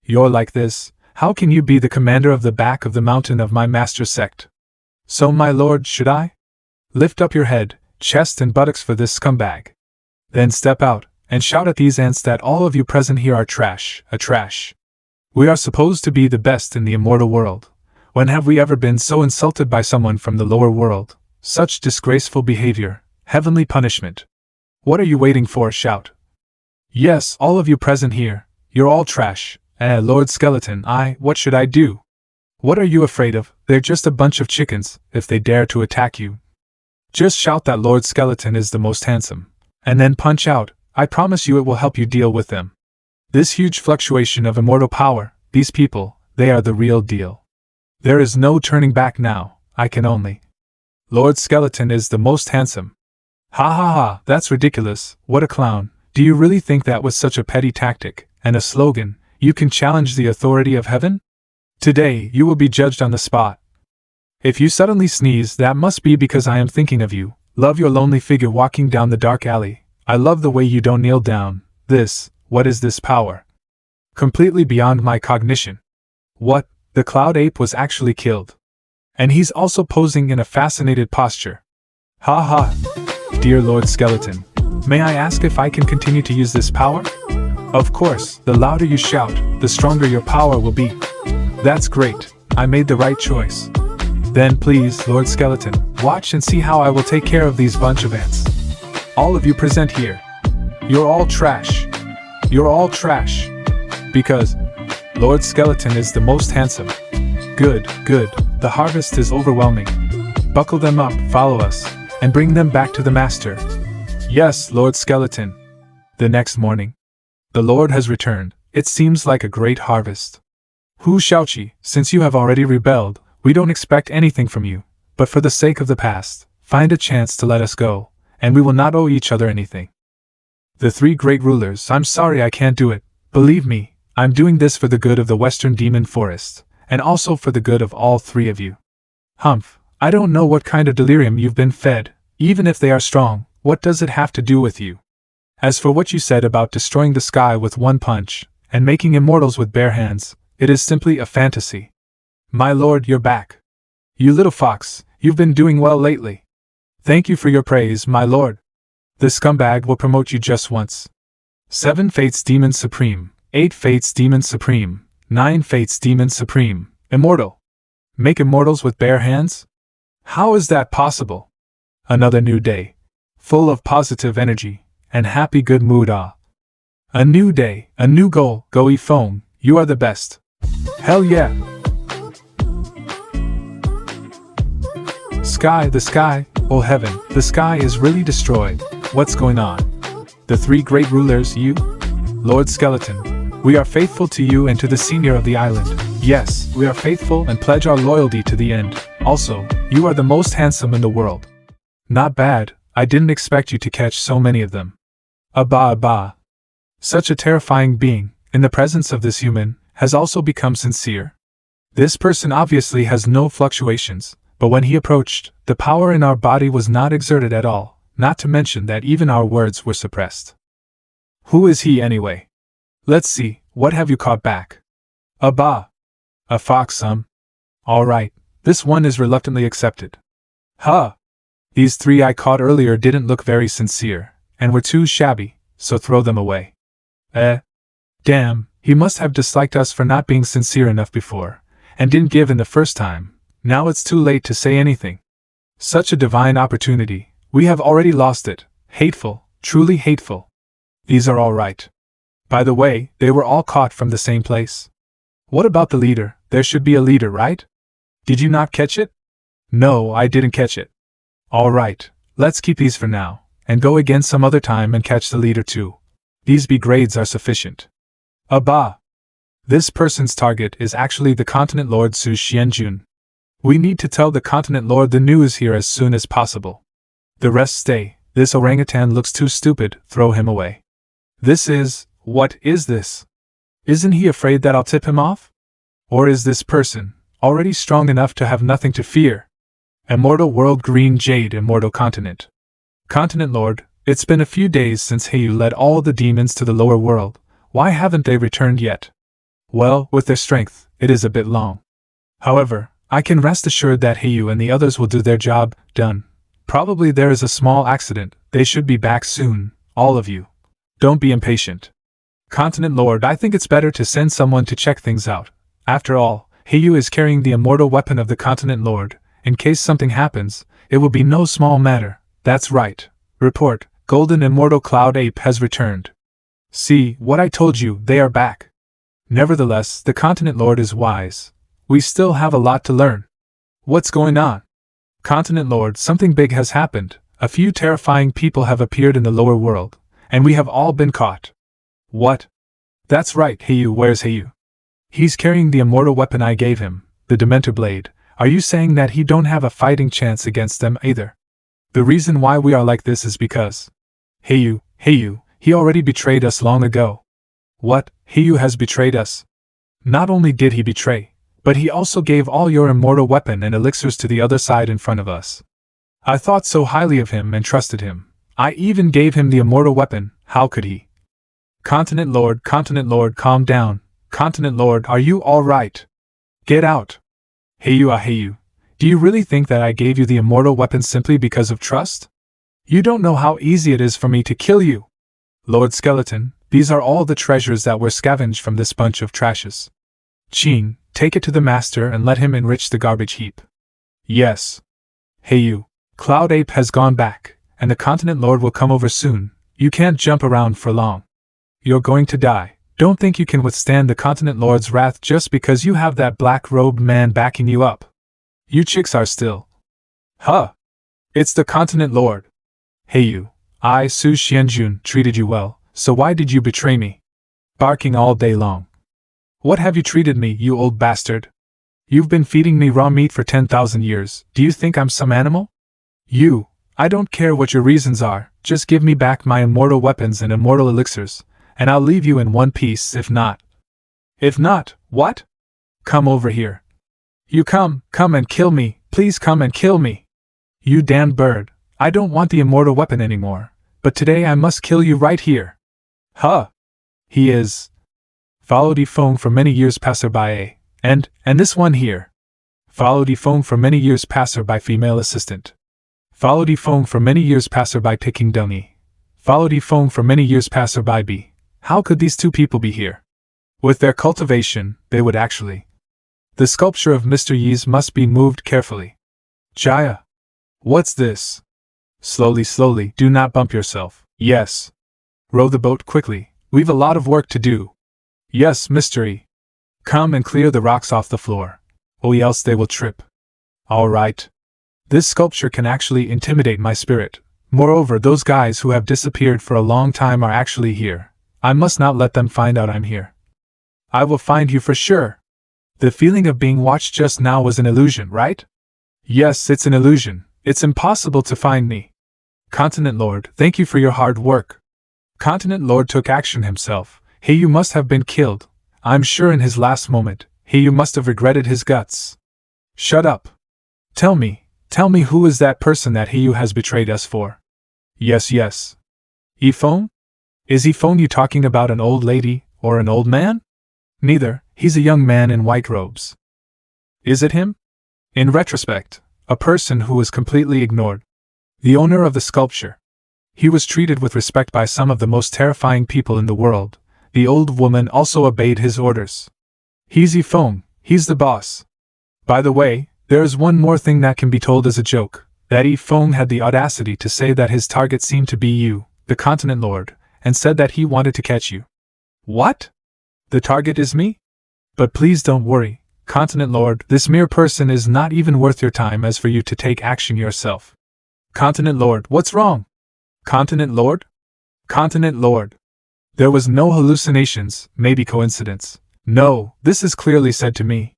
You're like this, how can you be the commander of the back of the mountain of my master's sect? So my lord, should I? Lift up your head, chest and buttocks for this scumbag. Then step out, and shout at these ants that all of you present here are trash, a trash. We are supposed to be the best in the immortal world. When have we ever been so insulted by someone from the lower world? Such disgraceful behavior, heavenly punishment. What are you waiting for? Shout. Yes, all of you present here, You're all trash. Lord Skeleton, what should I do? What are you afraid of? They're just a bunch of chickens, if they dare to attack you. Just shout that Lord Skeleton is the most handsome. And then punch out. I promise you it will help you deal with them. This huge fluctuation of immortal power, these people, they are the real deal. There is no turning back now, I can only. Lord Skeleton is the most handsome. Ha ha ha, that's ridiculous, what a clown. Do you really think that with such a petty tactic, and a slogan, you can challenge the authority of heaven? Today, you will be judged on the spot. If you suddenly sneeze, that must be because I am thinking of you. Love your lonely figure walking down the dark alley. I love the way you don't kneel down. What is this power? Completely beyond my cognition. What? The cloud ape was actually killed. And he's also posing in a fascinated posture. Ha ha. Dear Lord Skeleton, may I ask if I can continue to use this power? Of course, the louder you shout, the stronger your power will be. That's great, I made the right choice. Then please, Lord Skeleton, watch and see how I will take care of these bunch of ants. All of you present here. You're all trash. You're all trash. Because Lord Skeleton is the most handsome. Good, the harvest is overwhelming. Buckle them up, follow us, and bring them back to the master. Yes, Lord Skeleton. The next morning. The Lord has returned. It seems like a great harvest. Hu Shaoqi, since you have already rebelled, we don't expect anything from you, but for the sake of the past, find a chance to let us go, and we will not owe each other anything. The three great rulers, I'm sorry I can't do it. Believe me, I'm doing this for the good of the Western Demon Forest, and also for the good of all three of you. Humph, I don't know what kind of delirium you've been fed. Even if they are strong, what does it have to do with you? As for what you said about destroying the sky with one punch, and making immortals with bare hands, it is simply a fantasy. My lord, you're back. You little fox, you've been doing well lately. Thank you for your praise, my lord. The scumbag will promote you just once. 7 Fates Demon Supreme, 8 Fates Demon Supreme, 9 Fates Demon Supreme, Immortal. Make immortals with bare hands? How is that possible? Another new day. Full of positive energy, and happy good mood. A new day, a new goal, go Yifeng, you are the best. Hell yeah! The sky, oh heaven, the sky is really destroyed. What's going on? The three great rulers, you? Lord Skeleton, we are faithful to you and to the senior of the island. Yes, we are faithful and pledge our loyalty to the end. Also, you are the most handsome in the world. Not bad, I didn't expect you to catch so many of them. Abba. Such a terrifying being, in the presence of this human, has also become sincere. This person obviously has no fluctuations, but when he approached, the power in our body was not exerted at all. Not to mention that even our words were suppressed. Who is he anyway? Let's see, what have you caught back? Abba. A fox, Alright, this one is reluctantly accepted. Huh. These 3 I caught earlier didn't look very sincere, and were too shabby, so throw them away. Damn, he must have disliked us for not being sincere enough before, and didn't give in the first time. Now it's too late to say anything. Such a divine opportunity. We have already lost it. Hateful, truly hateful. These are all right. By the way, they were all caught from the same place. What about the leader? There should be a leader, right? Did you not catch it? No, I didn't catch it. All right, let's keep these for now, and go again some other time and catch the leader too. These B grades are sufficient. Abba. This person's target is actually the Continent Lord Su Xianjun. We need to tell the Continent Lord the news here as soon as possible. The rest stay. This orangutan looks too stupid, throw him away. What is this? Isn't he afraid that I'll tip him off? Or is this person already strong enough to have nothing to fear? Immortal World Green Jade Immortal Continent. Continent Lord, it's been a few days since Heiyu led all the demons to the lower world. Why haven't they returned yet? Well, with their strength, it is a bit long. However, I can rest assured that Heiyu and the others will do their job, done. Probably there is a small accident, they should be back soon, all of you. Don't be impatient. Continent Lord, I think it's better to send someone to check things out. After all, Heiyu is carrying the immortal weapon of the Continent Lord. In case something happens, it will be no small matter. That's right. Report, Golden Immortal Cloud Ape has returned. See, what I told you, they are back. Nevertheless, the Continent Lord is wise. We still have a lot to learn. What's going on? Continent Lord, something big has happened. A few terrifying people have appeared in the lower world, and we have all been caught. What? That's right, Heyu, where's Heyu? He's carrying the immortal weapon I gave him, the Dementor Blade. Are you saying that he don't have a fighting chance against them either? The reason why we are like this is because Heyu, he already betrayed us long ago. What? Heyu has betrayed us? Not only did he betray, but he also gave all your immortal weapon and elixirs to the other side in front of us. I thought so highly of him and trusted him. I even gave him the immortal weapon. How could he? Continent Lord, calm down. Continent Lord, are you all right? Get out. Heyu, do you really think that I gave you the immortal weapon simply because of trust? You don't know how easy it is for me to kill you. Lord Skeleton, these are all the treasures that were scavenged from this bunch of trashes. Chin, take it to the master and let him enrich the garbage heap. Yes. Heyu, Cloud Ape has gone back, and the Continent Lord will come over soon. You can't jump around for long. You're going to die. Don't think you can withstand the Continent Lord's wrath just because you have that black-robed man backing you up. You chicks are still. Huh? It's the Continent Lord. Heyu, I, Su Xianjun, treated you well, so why did you betray me? Barking all day long. What have you treated me, you old bastard? You've been feeding me raw meat for 10,000 years. Do you think I'm some animal? I don't care what your reasons are, just give me back my immortal weapons and immortal elixirs, and I'll leave you in one piece if not. If not, what? Come over here. You come and kill me, please come and kill me. You damned bird, I don't want the immortal weapon anymore, but today I must kill you right here. Huh? He is. Follow the phone for many years passerby, and this one here. Follow the phone for many years passerby female assistant. Follow the phone for many years passerby picking dummy. Follow the phone for many years passerby B. How could these two people be here? With their cultivation, they would actually. The sculpture of Mr. Yee's must be moved carefully. Jaya. What's this? Slowly, do not bump yourself. Yes. Row the boat quickly, we've a lot of work to do. Yes, Mr. E. Come and clear the rocks off the floor, or else they will trip. All right. This sculpture can actually intimidate my spirit. Moreover, those guys who have disappeared for a long time are actually here. I must not let them find out I'm here. I will find you for sure. The feeling of being watched just now was an illusion, right? Yes, it's an illusion. It's impossible to find me. Continent Lord, thank you for your hard work. Continent Lord took action himself. Heyu must have been killed. I'm sure in his last moment, Heyu must have regretted his guts. Shut up. Tell me who is that person that Heyu has betrayed us for? Yes. Ifong? Is Ifong you talking about an old lady, or an old man? Neither, he's a young man in white robes. Is it him? In retrospect, a person who was completely ignored. The owner of the sculpture. He was treated with respect by some of the most terrifying people in the world. The old woman also obeyed his orders. He's Ifong, he's the boss. By the way, there is one more thing that can be told as a joke, that Ifong had the audacity to say that his target seemed to be you, the Continent Lord, and said that he wanted to catch you. What? The target is me? But please don't worry, Continent Lord, this mere person is not even worth your time as for you to take action yourself. Continent Lord, what's wrong? Continent Lord? Continent Lord. There was no hallucinations, maybe coincidence. No, this is clearly said to me.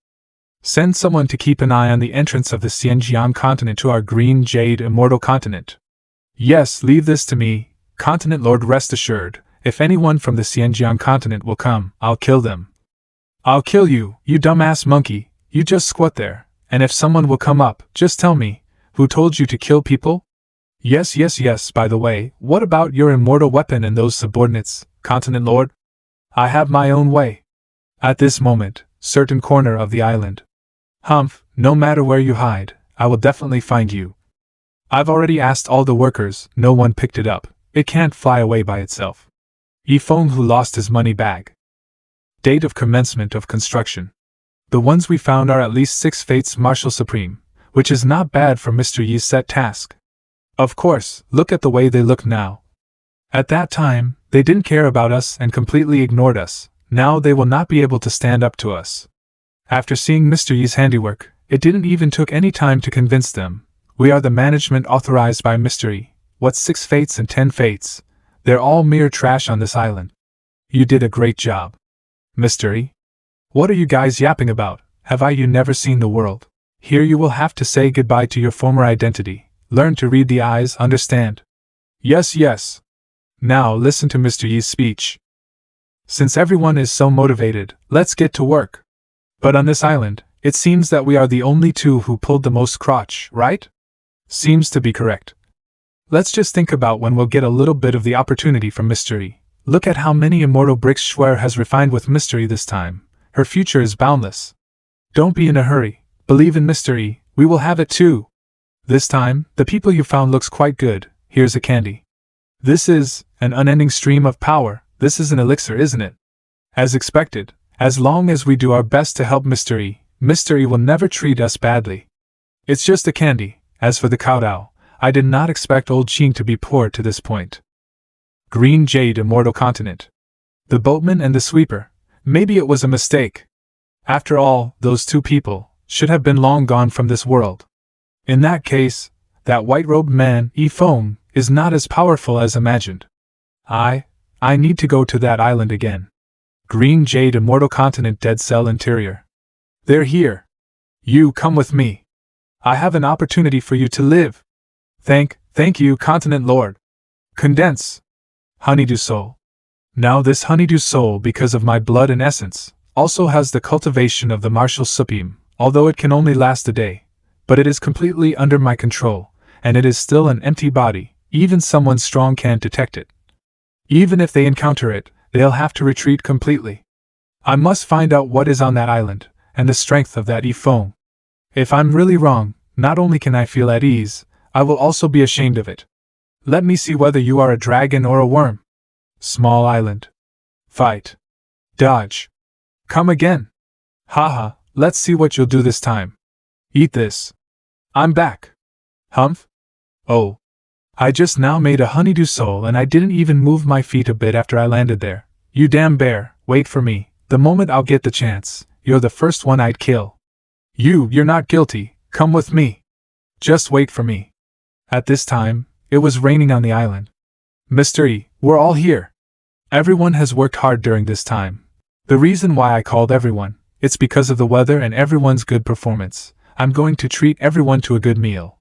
Send someone to keep an eye on the entrance of the Xianjiang continent to our green jade immortal continent. Yes, leave this to me, Continent Lord, rest assured, if anyone from the Xianjiang continent will come, I'll kill them. I'll kill you, you dumbass monkey, you just squat there, and if someone will come up, just tell me, who told you to kill people? Yes, by the way, what about your immortal weapon and those subordinates, Continent Lord? I have my own way. At this moment, certain corner of the island. Humph, no matter where you hide, I will definitely find you. I've already asked all the workers, no one picked it up, it can't fly away by itself. Yifeng who lost his money bag. Date of commencement of construction. The ones we found are at least 6 Fates Marshal Supreme, which is not bad for Mr. Yi's set task. Of course, look at the way they look now. At that time, They didn't care about us and completely ignored us. Now they will not be able to stand up to us. After seeing Mr. Yi's handiwork, it didn't even took any time to convince them. We are the management authorized by Mr. Yi. What's 6 fates and 10 fates? They're all mere trash on this island. You did a great job. Mr. Yi? What are you guys yapping about? Have you never seen the world? Here you will have to say goodbye to your former identity. Learn to read the eyes, understand? Yes, yes. Now listen to Mr. Yi's speech. Since everyone is so motivated, let's get to work. But on this island, it seems that we are the only two who pulled the most crotch, right? Seems to be correct. Let's just think about when we'll get a little bit of the opportunity from Mr. Yi. Look at how many immortal bricks Schwer has refined with Mr. Yi this time. Her future is boundless. Don't be in a hurry. Believe in Mr. Yi, we will have it too. This time, the people you found looks quite good. Here's a candy. This is an unending stream of power. This is an elixir, isn't it? As expected, as long as we do our best to help Mr. Yi, Mr. Yi will never treat us badly. It's just a candy. As for the kowtow, I did not expect old Qing to be poor to this point. Green Jade Immortal Continent. The boatman and the sweeper. Maybe it was a mistake. After all, those two people should have been long gone from this world. In that case, that white-robed man, Yi Feng, is not as powerful as imagined. I need to go to that island again. Green Jade Immortal Continent Dead Cell Interior. They're here. You come with me. I have an opportunity for you to live. Thank you, Continent Lord. Condense. Honeydew Soul. Now this Honeydew Soul, because of my blood and essence, also has the cultivation of the martial supreme, although it can only last a day. But it is completely under my control, and it is still an empty body. Even someone strong can't detect it. Even if they encounter it, they'll have to retreat completely. I must find out what is on that island, and the strength of that Yi Feng. If I'm really wrong, not only can I feel at ease, I will also be ashamed of it. Let me see whether you are a dragon or a worm. Small island. Fight. Dodge. Come again. Haha, let's see what you'll do this time. Eat this. I'm back. Humph? Oh. I just now made a honeydew soul and I didn't even move my feet a bit after I landed there. You damn bear, wait for me. The moment I'll get the chance, you're the first one I'd kill. You're not guilty, come with me. Just wait for me. At this time, it was raining on the island. Mr. Yi, we're all here. Everyone has worked hard during this time. The reason why I called everyone, it's because of the weather and everyone's good performance. I'm going to treat everyone to a good meal.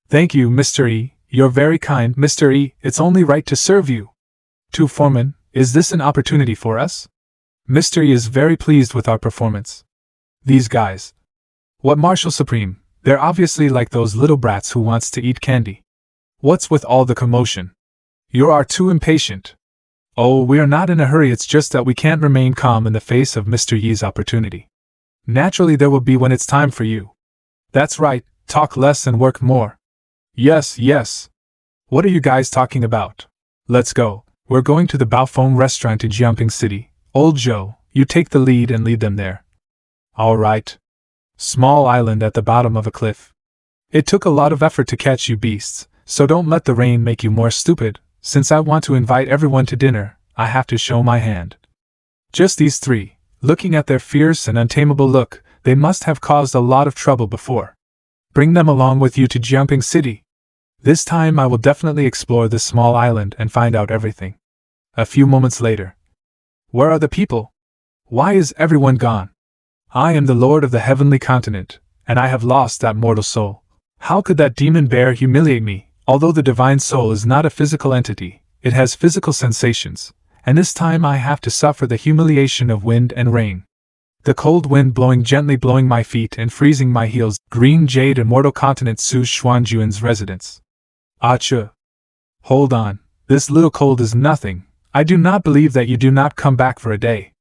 Thank you, Mr. Yi. You're very kind, Mr. Yi. It's only right to serve you. To Foreman, is this an opportunity for us? Mr. Yi is very pleased with our performance. These guys. What Martial Supreme? They're obviously like those little brats who wants to eat candy. What's with all the commotion? You are too impatient. Oh, we are not in a hurry, it's just that we can't remain calm in the face of Mr. Yi's opportunity. Naturally there will be when it's time for you. That's right, talk less and work more. Yes. What are you guys talking about? Let's go. We're going to the Baofeng restaurant in Jiangping City. Old Joe, you take the lead and lead them there. All right. Small island at the bottom of a cliff. It took a lot of effort to catch you beasts, so don't let the rain make you more stupid. Since I want to invite everyone to dinner, I have to show my hand. Just these three, looking at their fierce and untamable look, they must have caused a lot of trouble before. Bring them along with you to Jiangping City. This time I will definitely explore this small island and find out everything. A few moments later. Where are the people? Why is everyone gone? I am the Lord of the Heavenly Continent, and I have lost that mortal soul. How could that demon bear humiliate me? Although the divine soul is not a physical entity, it has physical sensations, and this time I have to suffer the humiliation of wind and rain. The cold wind blowing gently, blowing my feet and freezing my heels. Green Jade Immortal Continent Su Xuanjuan's residence. Acha. Hold on, this little cold is nothing. I do not believe that you do not come back for a day.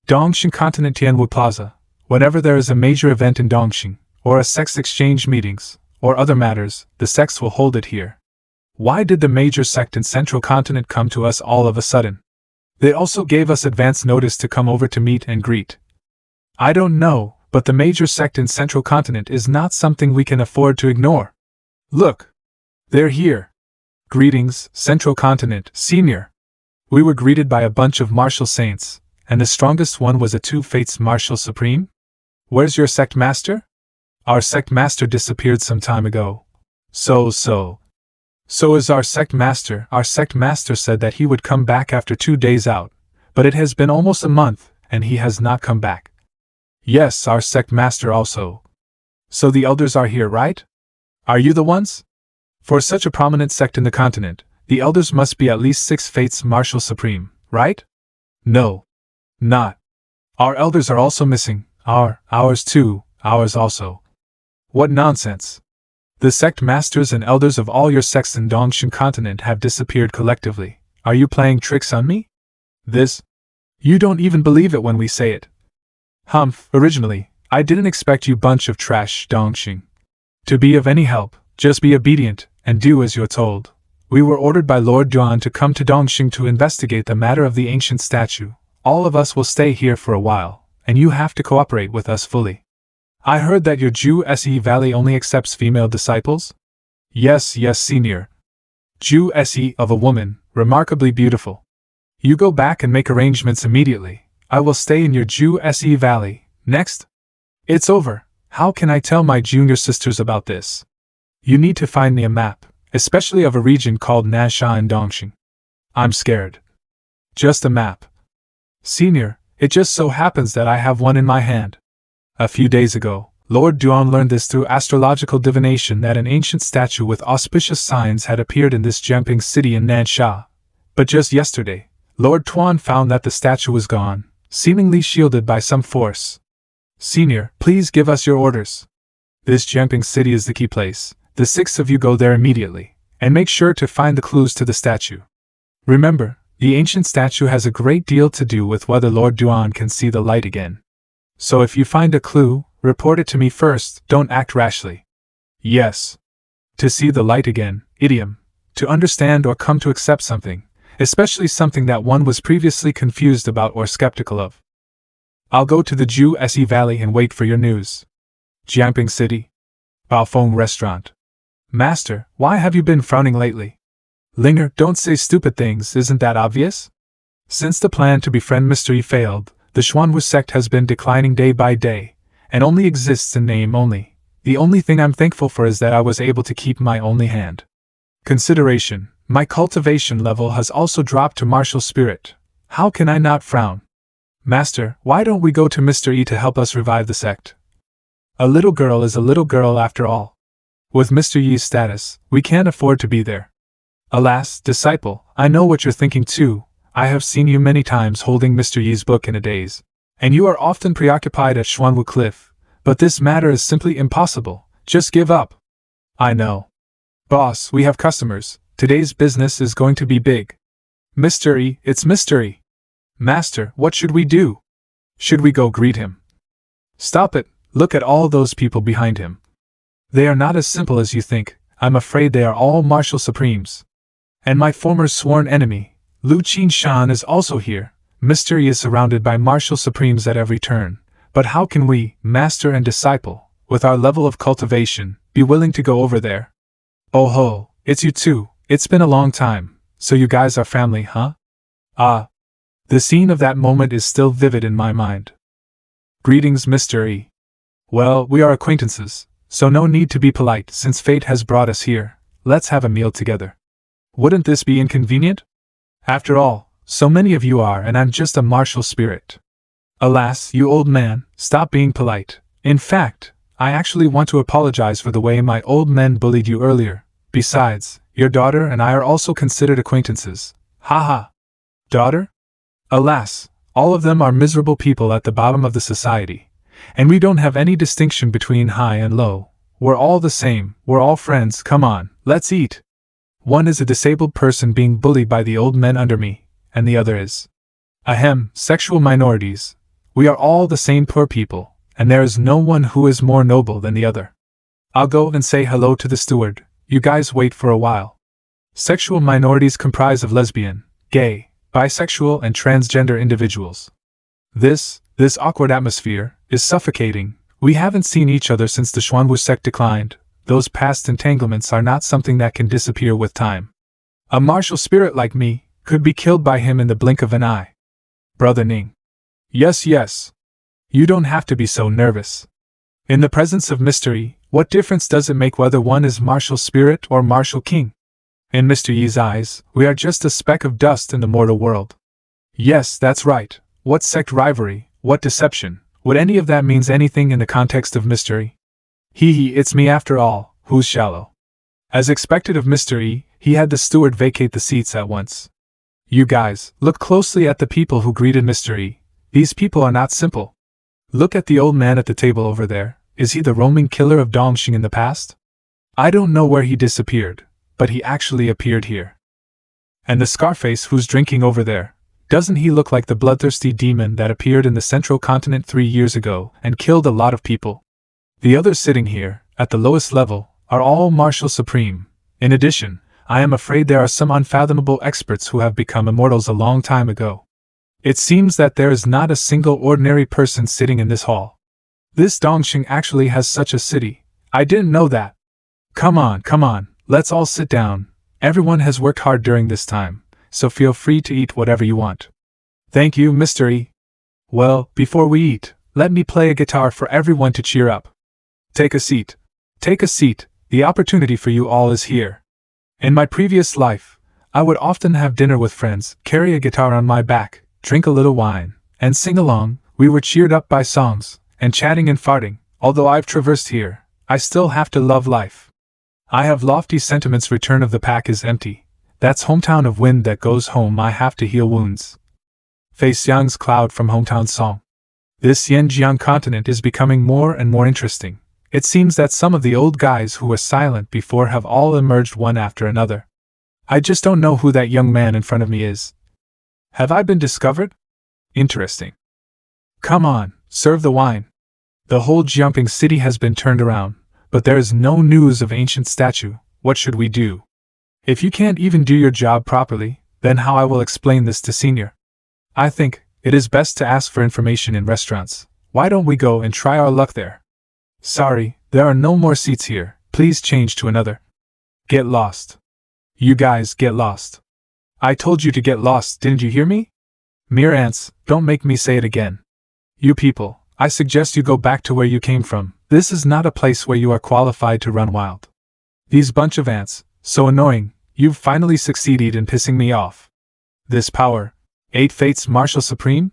Dongxing Continent Tianwu Plaza. Whenever there is a major event in Dongxing, or a sex exchange meetings, or other matters, the sects will hold it here. Why did the major sect in Central Continent come to us all of a sudden? They also gave us advance notice to come over to meet and greet. I don't know, but the major sect in Central Continent is not something we can afford to ignore. Look! They're here. Greetings, Central Continent, Senior. We were greeted by a bunch of martial saints, and the strongest one was a two-fates martial supreme? Where's your sect master? Our sect master disappeared some time ago. So is our sect master. Our sect master said that he would come back after 2 days out, but it has been almost a month, and he has not come back. Yes, our sect master also. So the elders are here, right? Are you the ones? For such a prominent sect in the continent, the elders must be at least 6 fates martial supreme, right? No. Not. Our elders are also missing. Ours too, ours also. What nonsense. The sect masters and elders of all your sects in Dongshan continent have disappeared collectively. Are you playing tricks on me? This? You don't even believe it when we say it. Humph, originally, I didn't expect you bunch of trash, Dongshan. To be of any help, just be obedient, and do as you're told. We were ordered by Lord Duan to come to Dongshan to investigate the matter of the ancient statue. All of us will stay here for a while, and you have to cooperate with us fully. I heard that your Ju Se Valley only accepts female disciples? Yes, senior. Ju Se of a woman, remarkably beautiful. You go back and make arrangements immediately. I will stay in your Ju Se Valley. Next? It's over. How can I tell my junior sisters about this? You need to find me a map, especially of a region called Nansha in Dongshan. I'm scared. Just a map. Senior, it just so happens that I have one in my hand. A few days ago, Lord Duan learned this through astrological divination that an ancient statue with auspicious signs had appeared in this jumping city in Nansha. But just yesterday, Lord Tuan found that the statue was gone, seemingly shielded by some force. Senior, please give us your orders. This jumping city is the key place. The 6 of you go there immediately, and make sure to find the clues to the statue. Remember, the ancient statue has a great deal to do with whether Lord Duan can see the light again. So if you find a clue, report it to me first, don't act rashly. Yes. To see the light again, idiom. To understand or come to accept something, especially something that one was previously confused about or skeptical of. I'll go to the Ju Se Valley and wait for your news. Jiangping City. Baofeng Restaurant. Master, why have you been frowning lately? Linger, don't say stupid things, isn't that obvious? Since the plan to befriend Mr. Yi failed, the Xuanwu sect has been declining day by day, and only exists in name only. The only thing I'm thankful for is that I was able to keep my only hand. Consideration, my cultivation level has also dropped to martial spirit. How can I not frown? Master, why don't we go to Mr. Yi to help us revive the sect? A little girl is a little girl after all. With Mr. Yi's status, we can't afford to be there. Alas, disciple, I know what you're thinking too. I have seen you many times holding Mr. Yi's book in a daze, and you are often preoccupied at Xuanwu Cliff, but this matter is simply impossible. Just give up. I know. Boss, we have customers. Today's business is going to be big. Mr. Yi, it's Mr. Yi. Master, what should we do? Should we go greet him? Stop it, look at all those people behind him. They are not as simple as you think. I'm afraid they are all martial supremes. And my former sworn enemy, Lu Qinshan, is also here. Mr. Yi is surrounded by martial supremes at every turn. But how can we, master and disciple, with our level of cultivation, be willing to go over there? Oh ho, it's you two. It's been a long time. So you guys are family, huh? Ah. The scene of that moment is still vivid in my mind. Greetings, Mr. Yi. Well, we are acquaintances, so no need to be polite since fate has brought us here. Let's have a meal together. Wouldn't this be inconvenient? After all, so many of you are, and I'm just a martial spirit. Alas, you old man, stop being polite. In fact, I actually want to apologize for the way my old men bullied you earlier. Besides, your daughter and I are also considered acquaintances. Haha. Daughter? Alas, all of them are miserable people at the bottom of the society, and we don't have any distinction between high and low. We're all the same, we're all friends, come on, let's eat. One is a disabled person being bullied by the old men under me, and the other is sexual minorities. We are all the same poor people, and there is no one who is more noble than the other. I'll go and say hello to the steward, you guys wait for a while. Sexual minorities comprise of lesbian, gay, bisexual and transgender individuals. This awkward atmosphere is suffocating. We haven't seen each other since the Xuanwu sect declined. Those past entanglements are not something that can disappear with time. A martial spirit like me, could be killed by him in the blink of an eye. Brother Ning. Yes, yes. You don't have to be so nervous. In the presence of mystery, what difference does it make whether one is martial spirit or martial king? In Mr. Yi's eyes, we are just a speck of dust in the mortal world. Yes, that's right. What sect rivalry, what deception, would any of that means anything in the context of mystery? It's me after all, who's shallow. As expected of Mr. Yi, he had the steward vacate the seats at once. You guys, look closely at the people who greeted Mr. Yi. These people are not simple. Look at the old man at the table over there. Is he the roaming killer of Dongxing in the past? I don't know where he disappeared, but he actually appeared here. And the Scarface who's drinking over there, doesn't he look like the bloodthirsty demon that appeared in the Central Continent 3 years ago and killed a lot of people? The others sitting here, at the lowest level, are all martial supreme. In addition, I am afraid there are some unfathomable experts who have become immortals a long time ago. It seems that there is not a single ordinary person sitting in this hall. This Dongxing actually has such a city. I didn't know that. Come on, let's all sit down. Everyone has worked hard during this time, so feel free to eat whatever you want. Thank you, Mr. Yi. Well, before we eat, let me play a guitar for everyone to cheer up. Take a seat. Take a seat, the opportunity for you all is here. In my previous life, I would often have dinner with friends, carry a guitar on my back, drink a little wine, and sing along. We were cheered up by songs, and chatting and farting. Although I've traversed here, I still have to love life. I have lofty sentiments. Return of the Pack is empty. That's hometown of wind that goes home. I have to heal wounds. Fei Xiang's Cloud from Hometown Song. This Yanjiang continent is becoming more and more interesting. It seems that some of the old guys who were silent before have all emerged one after another. I just don't know who that young man in front of me is. Have I been discovered? Interesting. Come on, serve the wine. The whole Jiangping city has been turned around, but there is no news of ancient statue. What should we do? If you can't even do your job properly, then how I will explain this to Senior? I think it is best to ask for information in restaurants. Why don't we go and try our luck there? Sorry, there are no more seats here. Please change to another. Get lost. You guys get lost. I told you to get lost, didn't you hear me? Mere ants, don't make me say it again. You people, I suggest you go back to where you came from. This is not a place where you are qualified to run wild. These bunch of ants, so annoying. You've finally succeeded in pissing me off. This power, 8 fates martial supreme?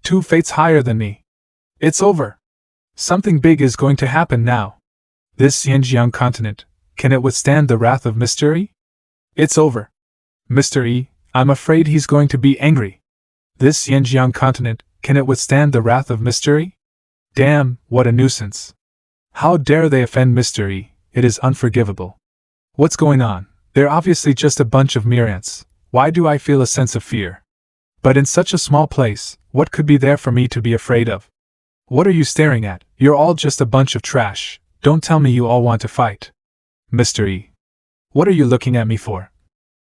2 fates higher than me. It's over. Something big is going to happen now. This Xinjiang continent, can it withstand the wrath of Mr. Yi? It's over. Mr. Yi, I'm afraid he's going to be angry. This Xinjiang continent, can it withstand the wrath of Mr. Yi? Damn, what a nuisance. How dare they offend Mr. Yi? It is unforgivable. What's going on? They're obviously just a bunch of mere ants. Why do I feel a sense of fear? But in such a small place, what could be there for me to be afraid of? What are you staring at? You're all just a bunch of trash. Don't tell me you all want to fight. Mr. Yi. What are you looking at me for?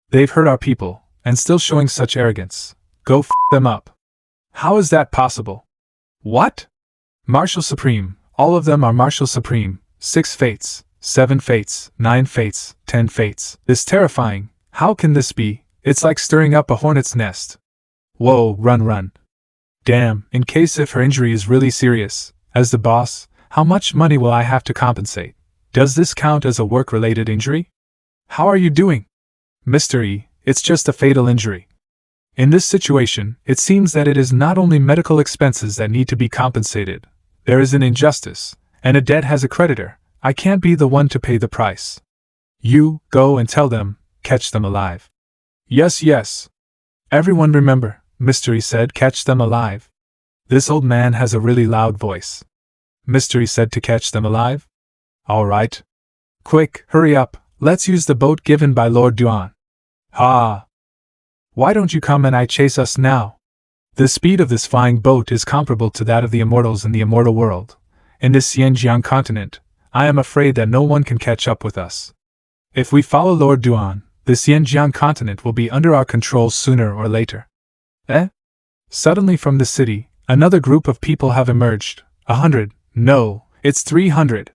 They've hurt our people, and still showing such arrogance. Go f them up. How is that possible? What? Martial Supreme, all of them are Martial Supreme. 6 fates, 7 fates, 9 fates, 10 fates. It's terrifying. How can this be? It's like stirring up a hornet's nest. Whoa, run. Damn, in case if her injury is really serious, as the boss, how much money will I have to compensate? Does this count as a work-related injury? How are you doing? Mr. Yi, it's just a fatal injury. In this situation, it seems that it is not only medical expenses that need to be compensated. There is an injustice, and a debt has a creditor. I can't be the one to pay the price. You, go and tell them, catch them alive. Yes. Everyone remember, Mr. Yi said, catch them alive. This old man has a really loud voice. Mr. Yi said to catch them alive? All right. Quick, hurry up, let's use the boat given by Lord Duan. Ha! Why don't you come and I chase us now? The speed of this flying boat is comparable to that of the immortals in the immortal world. In this Xinjiang continent, I am afraid that no one can catch up with us. If we follow Lord Duan, this Xinjiang continent will be under our control sooner or later. Suddenly from the city, another group of people have emerged. 100, no, it's 300.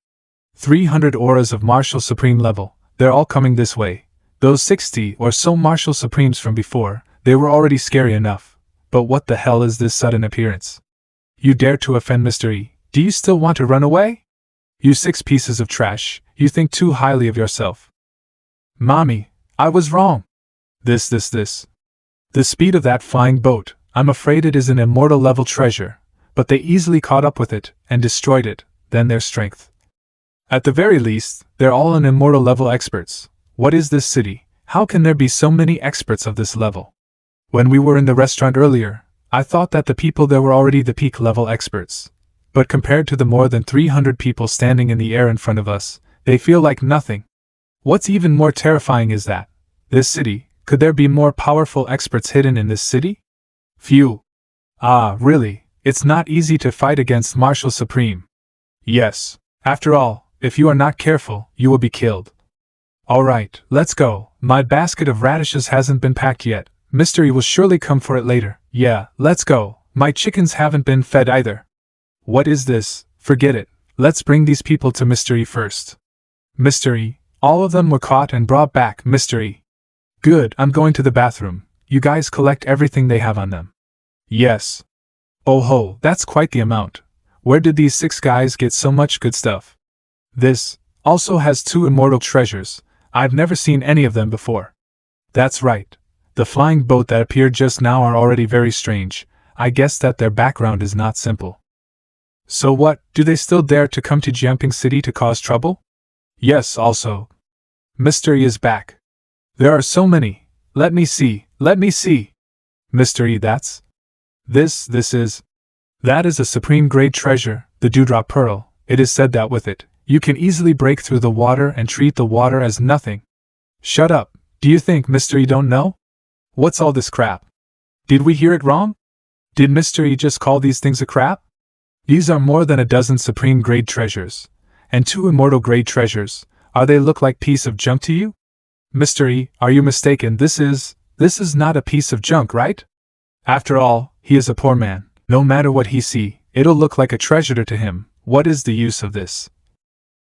300 auras of Martial Supreme level, they're all coming this way. Those 60 or so Martial Supremes from before, They were already scary enough, but what the hell is this sudden appearance? You dare to offend Mr. E? Do you still want to run away? You 6 pieces of trash, you think too highly of yourself. Mommy, I was wrong. This. The speed of that flying boat, I'm afraid it is an immortal level treasure, but they easily caught up with it and destroyed it, then their strength. At the very least, they're all an immortal level experts. What is this city? How can there be so many experts of this level? When we were in the restaurant earlier, I thought that the people there were already the peak level experts. But compared to the more than 300 people standing in the air in front of us, they feel like nothing. What's even more terrifying is that, this city, could there be more powerful experts hidden in this city? Phew. Ah, really, it's not easy to fight against Martial Supreme. Yes, after all, if you are not careful, you will be killed. Alright, let's go. My basket of radishes hasn't been packed yet. Mystery will surely come for it later. Yeah, let's go. My chickens haven't been fed either. What is this? Forget it. Let's bring these people to Mystery first. Mystery, all of them were caught and brought back. Mystery. Good, I'm going to the bathroom. You guys collect everything they have on them. Yes. Oh ho, that's quite the amount. Where did these 6 guys get so much good stuff? This also has 2 immortal treasures. I've never seen any of them before. That's right. The flying boat that appeared just now are already very strange. I guess that their background is not simple. So what, do they still dare to come to Jumping City to cause trouble? Yes, also. Mystery is back. There are so many. Let me see. Mystery, that's? This is. That is a supreme grade treasure, the Dewdrop Pearl. It is said that with it, you can easily break through the water and treat the water as nothing. Shut up. Do you think Mystery don't know? What's all this crap? Did we hear it wrong? Did Mystery just call these things a crap? These are more than a dozen supreme grade treasures. And 2 immortal grade treasures. Are they look like piece of junk to you? Mystery, are you mistaken? This is not a piece of junk, right? After all, he is a poor man. No matter what he see, it'll look like a treasure to him. What is the use of this?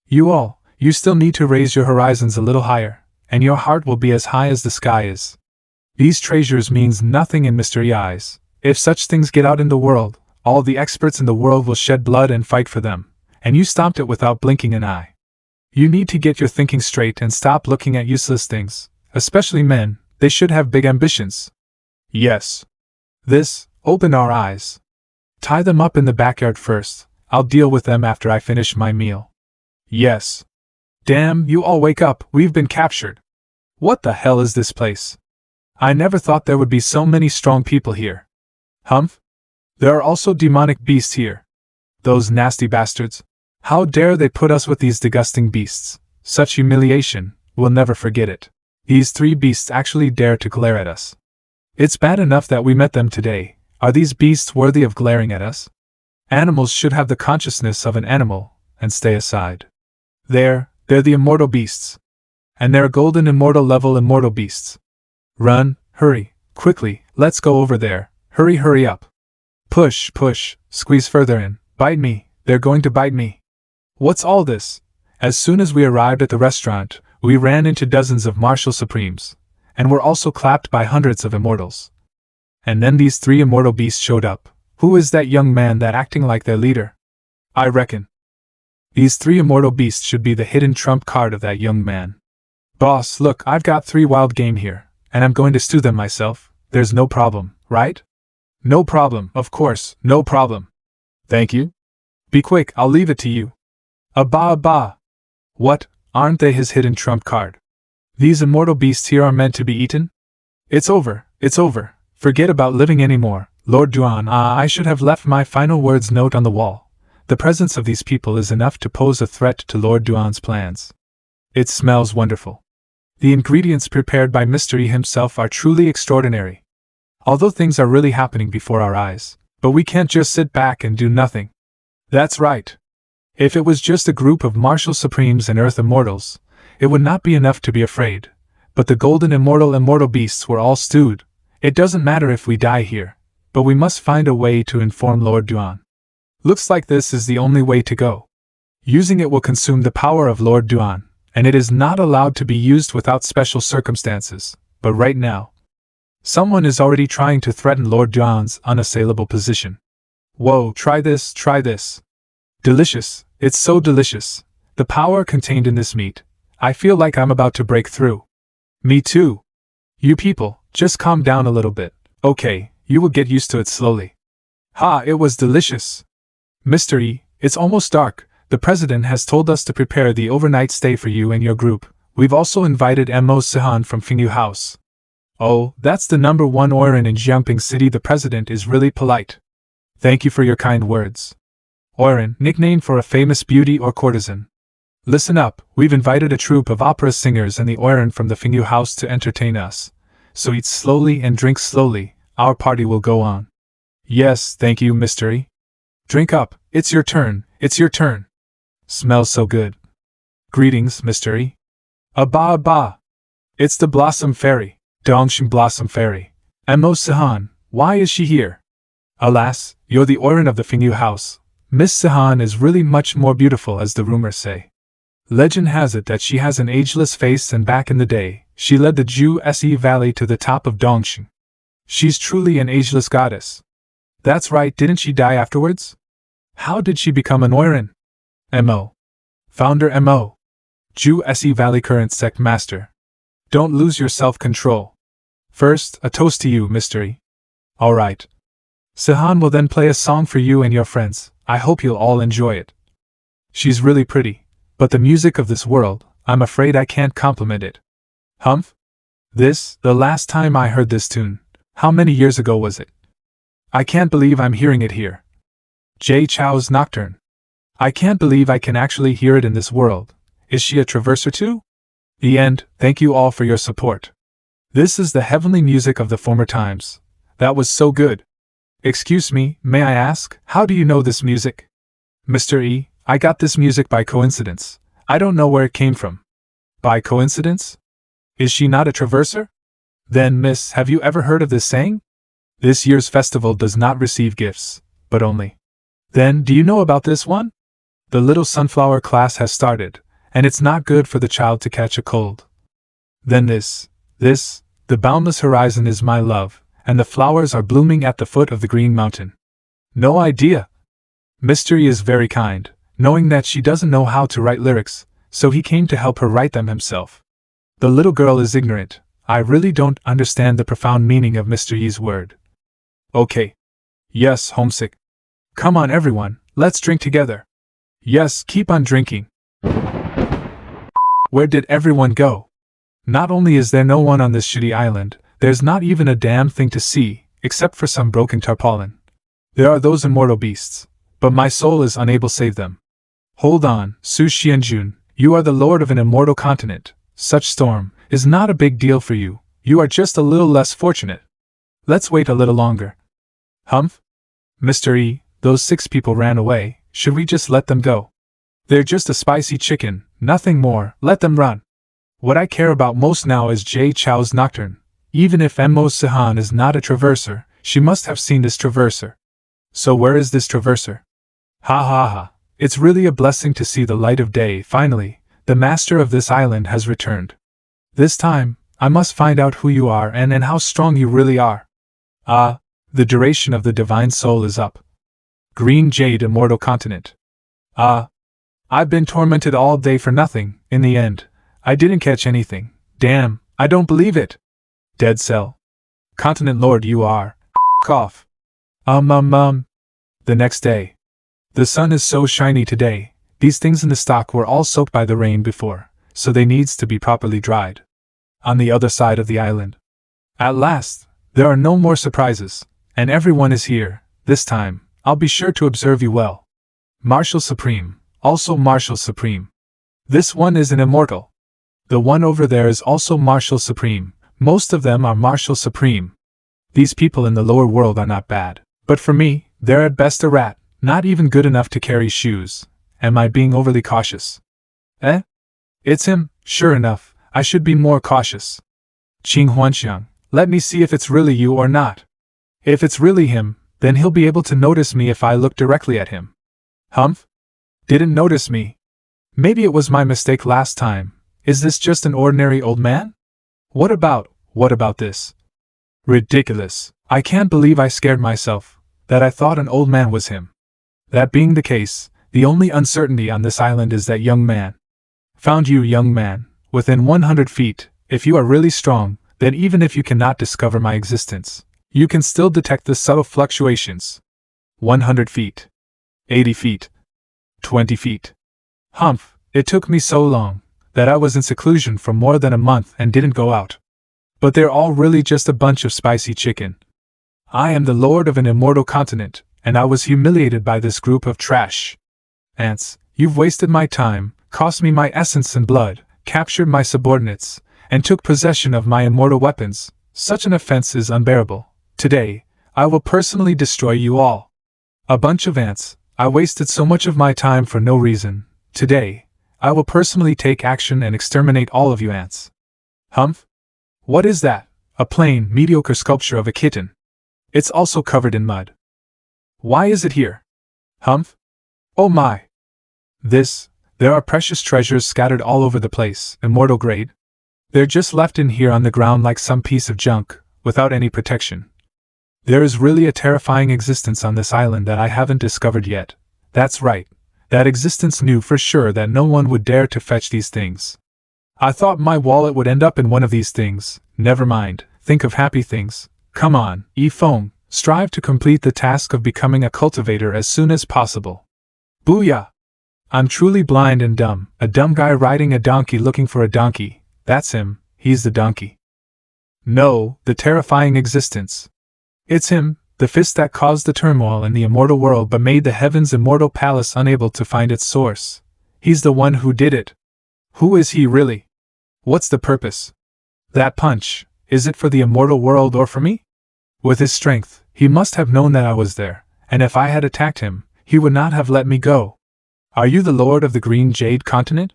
You still need to raise your horizons a little higher, and your heart will be as high as the sky is. These treasures means nothing in Mystery eyes. If such things get out in the world, all the experts in the world will shed blood and fight for them, and you stopped it without blinking an eye. You need to get your thinking straight and stop looking at useless things, especially men. They should have big ambitions. Yes. Open our eyes. Tie them up in the backyard first. I'll deal with them after I finish my meal. Yes. Damn, you all wake up, we've been captured. What the hell is this place? I never thought there would be so many strong people here. Humph? There are also demonic beasts here. Those nasty bastards. How dare they put us with these disgusting beasts? Such humiliation, we'll never forget it. These 3 beasts actually dare to glare at us. It's bad enough that we met them today. Are these beasts worthy of glaring at us? Animals should have the consciousness of an animal, and stay aside. They're the immortal beasts. And they're golden immortal level immortal beasts. Run, hurry, quickly, let's go over there. Hurry up. Push, squeeze further in, bite me, they're going to bite me. What's all this? As soon as we arrived at the restaurant, we ran into dozens of Martial Supremes, and were also clapped by hundreds of immortals. And then these 3 immortal beasts showed up. Who is that young man that acting like their leader? I reckon these 3 immortal beasts should be the hidden trump card of that young man. Boss, look, I've got 3 wild game here, and I'm going to stew them myself. There's no problem, right? No problem, of course, no problem. Thank you. Be quick, I'll leave it to you. Abba. What, aren't they his hidden trump card? These immortal beasts here are meant to be eaten? It's over. Forget about living anymore, Lord Duan. I should have left my final words note on the wall. The presence of these people is enough to pose a threat to Lord Duan's plans. It smells wonderful. The ingredients prepared by Mystery himself are truly extraordinary. Although things are really happening before our eyes, but we can't just sit back and do nothing. That's right. If it was just a group of Martial Supremes and Earth Immortals, it would not be enough to be afraid. But the golden immortal beasts were all stewed. It doesn't matter if we die here, but we must find a way to inform Lord Duan. Looks like this is the only way to go. Using it will consume the power of Lord Duan, and it is not allowed to be used without special circumstances, but right now. Someone is already trying to threaten Lord John's unassailable position. Whoa, try this, try this. Delicious, it's so delicious. The power contained in this meat. I feel like I'm about to break through. Me too. You people, just calm down a little bit. Okay, you will get used to it slowly. Ha, it was delicious. Mr. E, it's almost dark. The president has told us to prepare the overnight stay for you and your group. We've also invited Mo Sihan from Fingyu House. Oh, that's the number one Oiran in Jiangping City. The president is really polite. Thank you for your kind words. Oiran, nickname for a famous beauty or courtesan. Listen up, we've invited a troupe of opera singers and the Oiran from the Fingyu House to entertain us. So eat slowly and drink slowly, our party will go on. Yes, thank you, Mr. E. Drink up, it's your turn, it's your turn. Smells so good. Greetings, Mr. E. Abba abba. It's the Blossom Fairy, Dongxing Blossom Fairy. Mo Sihan, why is she here? Alas, you're the Oiran of the Fingyu House. Miss Sihan is really much more beautiful as the rumors say. Legend has it that she has an ageless face, and back in the day, she led the Ju Se Valley to the top of Dongxing. She's truly an ageless goddess. That's right, didn't she die afterwards? How did she become an Oiran? Mo. Founder Mo. Ju Se Valley current sect master. Don't lose your self-control. First, a toast to you, Mr. E. Alright. Sihan will then play a song for you and your friends. I hope you'll all enjoy it. She's really pretty. But the music of this world, I'm afraid I can't compliment it. Humph? The last time I heard this tune, how many years ago was it? I can't believe I'm hearing it here. Jay Chou's Nocturne. I can't believe I can actually hear it in this world. Is she a traverser too? The end, thank you all for your support. This is the heavenly music of the former times. That was so good. Excuse me, may I ask, how do you know this music? Mr. E, I got this music by coincidence. I don't know where it came from. By coincidence? Is she not a traverser? Then, miss, have you ever heard of this saying? This year's festival does not receive gifts, but only. Then, do you know about this one? The little sunflower class has started, and it's not good for the child to catch a cold. Then the boundless horizon is my love, and the flowers are blooming at the foot of the green mountain. No idea. Mr. E is very kind, knowing that she doesn't know how to write lyrics, so he came to help her write them himself. The little girl is ignorant. I really don't understand the profound meaning of Mr. Yi's word. Okay. Yes, homesick. Come on everyone, let's drink together. Yes, keep on drinking. Where did everyone go? Not only is there no one on this shitty island, there's not even a damn thing to see, except for some broken tarpaulin. There are those immortal beasts, but my soul is unable to save them. Hold on, Su Xianjun, you are the lord of an immortal continent. Such storm is not a big deal for you. You are just a little less fortunate. Let's wait a little longer. Humph? Mr. E, those 6 people ran away. Should we just let them go? They're just a spicy chicken, nothing more, let them run. What I care about most now is Jay Chou's Nocturne. Even if Mo Sihan is not a traverser, she must have seen this traverser. So where is this traverser? Ha ha ha, it's really a blessing to see the light of day. Finally, the master of this island has returned. This time, I must find out who you are and how strong you really are. Ah, the duration of the divine soul is up. Green Jade Immortal Continent. Ah, I've been tormented all day for nothing. In the end, I didn't catch anything. Damn, I don't believe it. Dead Cell. Continent Lord you are. Cough. The next day. The sun is so shiny today. These things in the stock were all soaked by the rain before, so they needs to be properly dried. On the other side of the island. At last, there are no more surprises, and everyone is here. This time, I'll be sure to observe you well. Marshal Supreme, also Marshal Supreme. This one is an immortal. The one over there is also Marshal Supreme. Most of them are Marshal Supreme. These people in the lower world are not bad, but for me, they're at best a rat, not even good enough to carry shoes. Am I being overly cautious? Eh? It's him, sure enough, I should be more cautious. Qing Huanxiang, let me see if it's really you or not. If it's really him, then he'll be able to notice me if I look directly at him. Humph? Didn't notice me. Maybe it was my mistake last time. Is this just an ordinary old man? What about this? Ridiculous. I can't believe I scared myself, that I thought an old man was him. That being the case, the only uncertainty on this island is that young man. Found you, young man, within 100 feet. If you are really strong, then even if you cannot discover my existence, you can still detect the subtle fluctuations. 100 feet. 80 feet. 20 feet. Humph, it took me so long that I was in seclusion for more than a month and didn't go out. But they're all really just a bunch of spicy chicken. I am the lord of an immortal continent, and I was humiliated by this group of trash ants. You've wasted my time, cost me my essence and blood, captured my subordinates, and took possession of my immortal weapons. Such an offense is unbearable. Today, I will personally destroy you all. A bunch of ants. I wasted so much of my time for no reason. Today, I will personally take action and exterminate all of you ants. Humph? What is that? A plain, mediocre sculpture of a kitten. It's also covered in mud. Why is it here? Humph? Oh my! There are precious treasures scattered all over the place, immortal grade. They're just left in here on the ground like some piece of junk, without any protection. There is really a terrifying existence on this island that I haven't discovered yet. That's right. That existence knew for sure that no one would dare to fetch these things. I thought my wallet would end up in one of these things. Never mind, think of happy things. Come on, Foam, strive to complete the task of becoming a cultivator as soon as possible. Booyah! I'm truly blind and dumb, a dumb guy riding a donkey looking for a donkey. That's him, he's the donkey. No, the terrifying existence. It's him, the fist that caused the turmoil in the immortal world but made the heaven's immortal palace unable to find its source. He's the one who did it. Who is he really? What's the purpose? That punch, is it for the immortal world or for me? With his strength, he must have known that I was there, and if I had attacked him, he would not have let me go. Are you the lord of the Green Jade continent?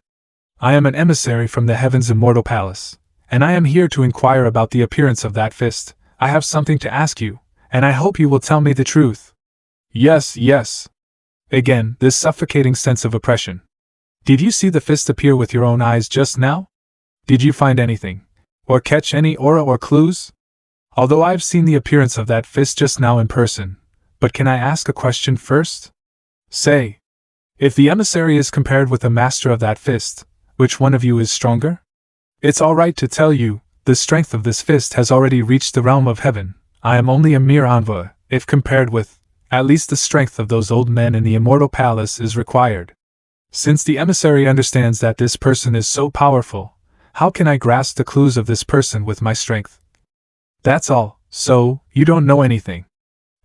I am an emissary from the heaven's immortal palace, and I am here to inquire about the appearance of that fist. I have something to ask you, and I hope you will tell me the truth. Yes, yes. Again, this suffocating sense of oppression. Did you see the fist appear with your own eyes just now? Did you find anything, or catch any aura or clues? Although I've seen the appearance of that fist just now in person, but can I ask a question first? Say, if the emissary is compared with the master of that fist, which one of you is stronger? It's all right to tell you, the strength of this fist has already reached the realm of heaven. I am only a mere envoy, if compared with, at least the strength of those old men in the immortal palace is required. Since the emissary understands that this person is so powerful, how can I grasp the clues of this person with my strength? That's all, so, you don't know anything.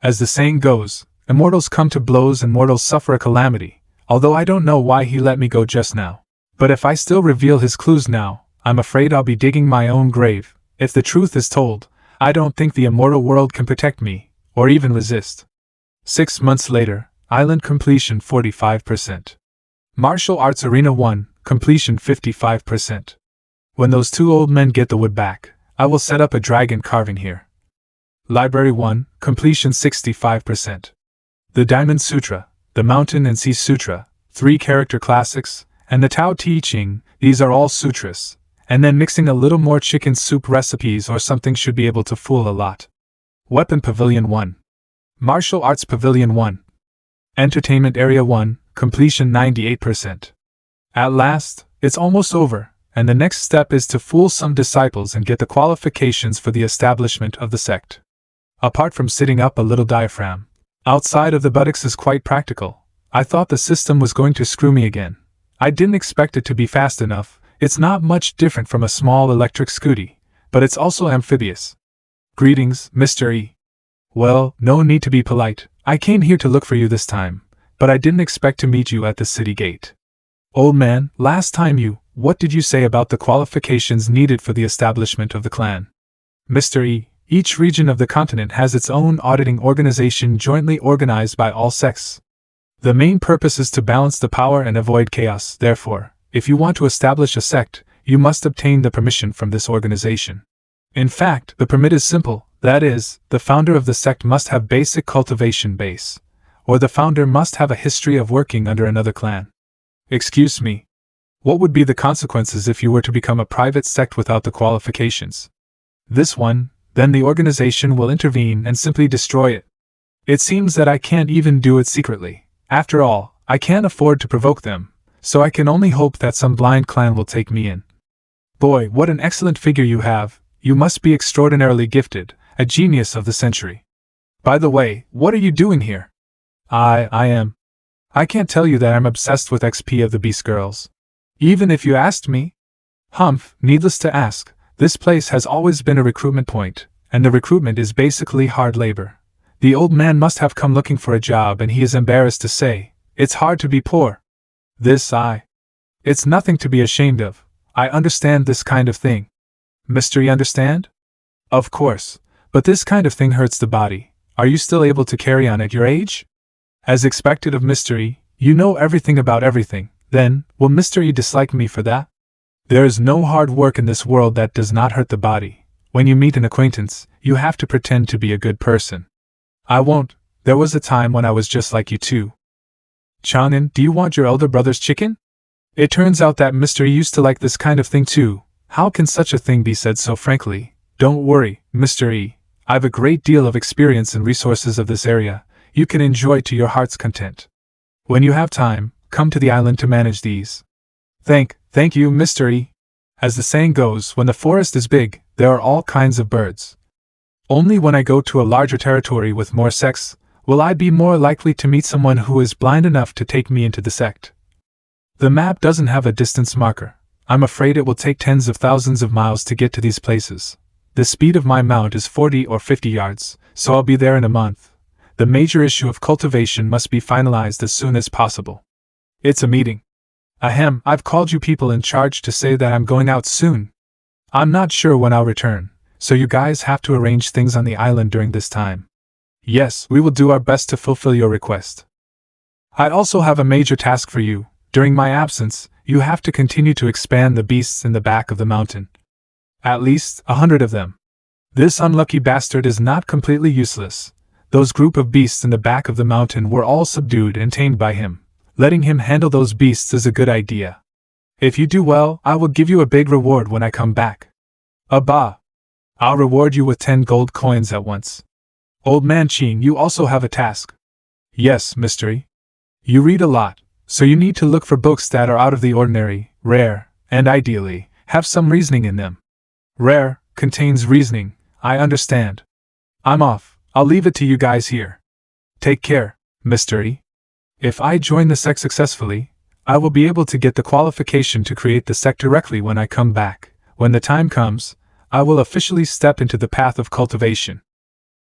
As the saying goes, immortals come to blows and mortals suffer a calamity, although I don't know why he let me go just now. But if I still reveal his clues now, I'm afraid I'll be digging my own grave. If the truth is told, I don't think the immortal world can protect me, or even resist. 6 months later, Island completion 45%. Martial Arts Arena 1, completion 55%. When those two old men get the wood back, I will set up a dragon carving here. Library 1, completion 65%. The Diamond Sutra, the Mountain and Sea Sutra, 3 character classics, and the Tao Te Ching, these are all sutras, and then mixing a little more chicken soup recipes or something should be able to fool a lot. Weapon Pavilion 1. Martial Arts Pavilion 1. Entertainment Area 1, completion 98%. At last, it's almost over, and the next step is to fool some disciples and get the qualifications for the establishment of the sect. Apart from sitting up a little diaphragm, outside of the buttocks is quite practical. I thought the system was going to screw me again. I didn't expect it to be fast enough. It's not much different from a small electric scooty, but it's also amphibious. Greetings, Mr. E. Well, no need to be polite. I came here to look for you this time, but I didn't expect to meet you at the city gate. Old man, last time what did you say about the qualifications needed for the establishment of the clan? Mr. E, each region of the continent has its own auditing organization jointly organized by all sects. The main purpose is to balance the power and avoid chaos. Therefore, if you want to establish a sect, you must obtain the permission from this organization. In fact, the permit is simple, that is, the founder of the sect must have basic cultivation base, or the founder must have a history of working under another clan. Excuse me. What would be the consequences if you were to become a private sect without the qualifications? This one, Then the organization will intervene and simply destroy it. It seems that I can't even do it secretly. After all, I can't afford to provoke them, so I can only hope that some blind clan will take me in. Boy, what an excellent figure you have. You must be extraordinarily gifted, a genius of the century. By the way, what are you doing here? I can't tell you that I'm obsessed with XP of the Beast Girls. Even if you asked me? Humph, needless to ask, this place has always been a recruitment point, and the recruitment is basically hard labor. The old man must have come looking for a job and he is embarrassed to say, it's hard to be poor. It's nothing to be ashamed of. I understand this kind of thing. Mystery, understand? Of course, but this kind of thing hurts the body. Are you still able to carry on at your age? As expected of Mystery, you know everything about everything. Then, will Mystery dislike me for that? There is no hard work in this world that does not hurt the body. When you meet an acquaintance, you have to pretend to be a good person. I won't. There was a time when I was just like you too. Chanin, do you want your elder brother's chicken? It turns out that Mystery used to like this kind of thing too. How can such a thing be said so frankly? Don't worry, Mystery. I've a great deal of experience and resources of this area. You can enjoy to your heart's content. When you have time, come to the island to manage these. Thank you, Mystery. As the saying goes, when the forest is big, there are all kinds of birds. Only when I go to a larger territory with more sects, will I be more likely to meet someone who is blind enough to take me into the sect. The map doesn't have a distance marker. I'm afraid it will take tens of thousands of miles to get to these places. The speed of my mount is 40 or 50 yards, so I'll be there in a month. The major issue of cultivation must be finalized as soon as possible. It's a meeting. Ahem, I've called you people in charge to say that I'm going out soon. I'm not sure when I'll return, so you guys have to arrange things on the island during this time. Yes, we will do our best to fulfill your request. I also have a major task for you. During my absence, you have to continue to expand the beasts in the back of the mountain. At least 100 of them. This unlucky bastard is not completely useless. Those group of beasts in the back of the mountain were all subdued and tamed by him. Letting him handle those beasts is a good idea. If you do well, I will give you a big reward when I come back. Abba! I'll reward you with 10 gold coins at once. Old man Ching, you also have a task. Yes, Mystery. You read a lot, so you need to look for books that are out of the ordinary, rare, and ideally, have some reasoning in them. Rare contains reasoning, I understand. I'm off. I'll leave it to you guys here. Take care, Mystery. If I join the sect successfully, I will be able to get the qualification to create the sect directly when I come back. When the time comes, I will officially step into the path of cultivation.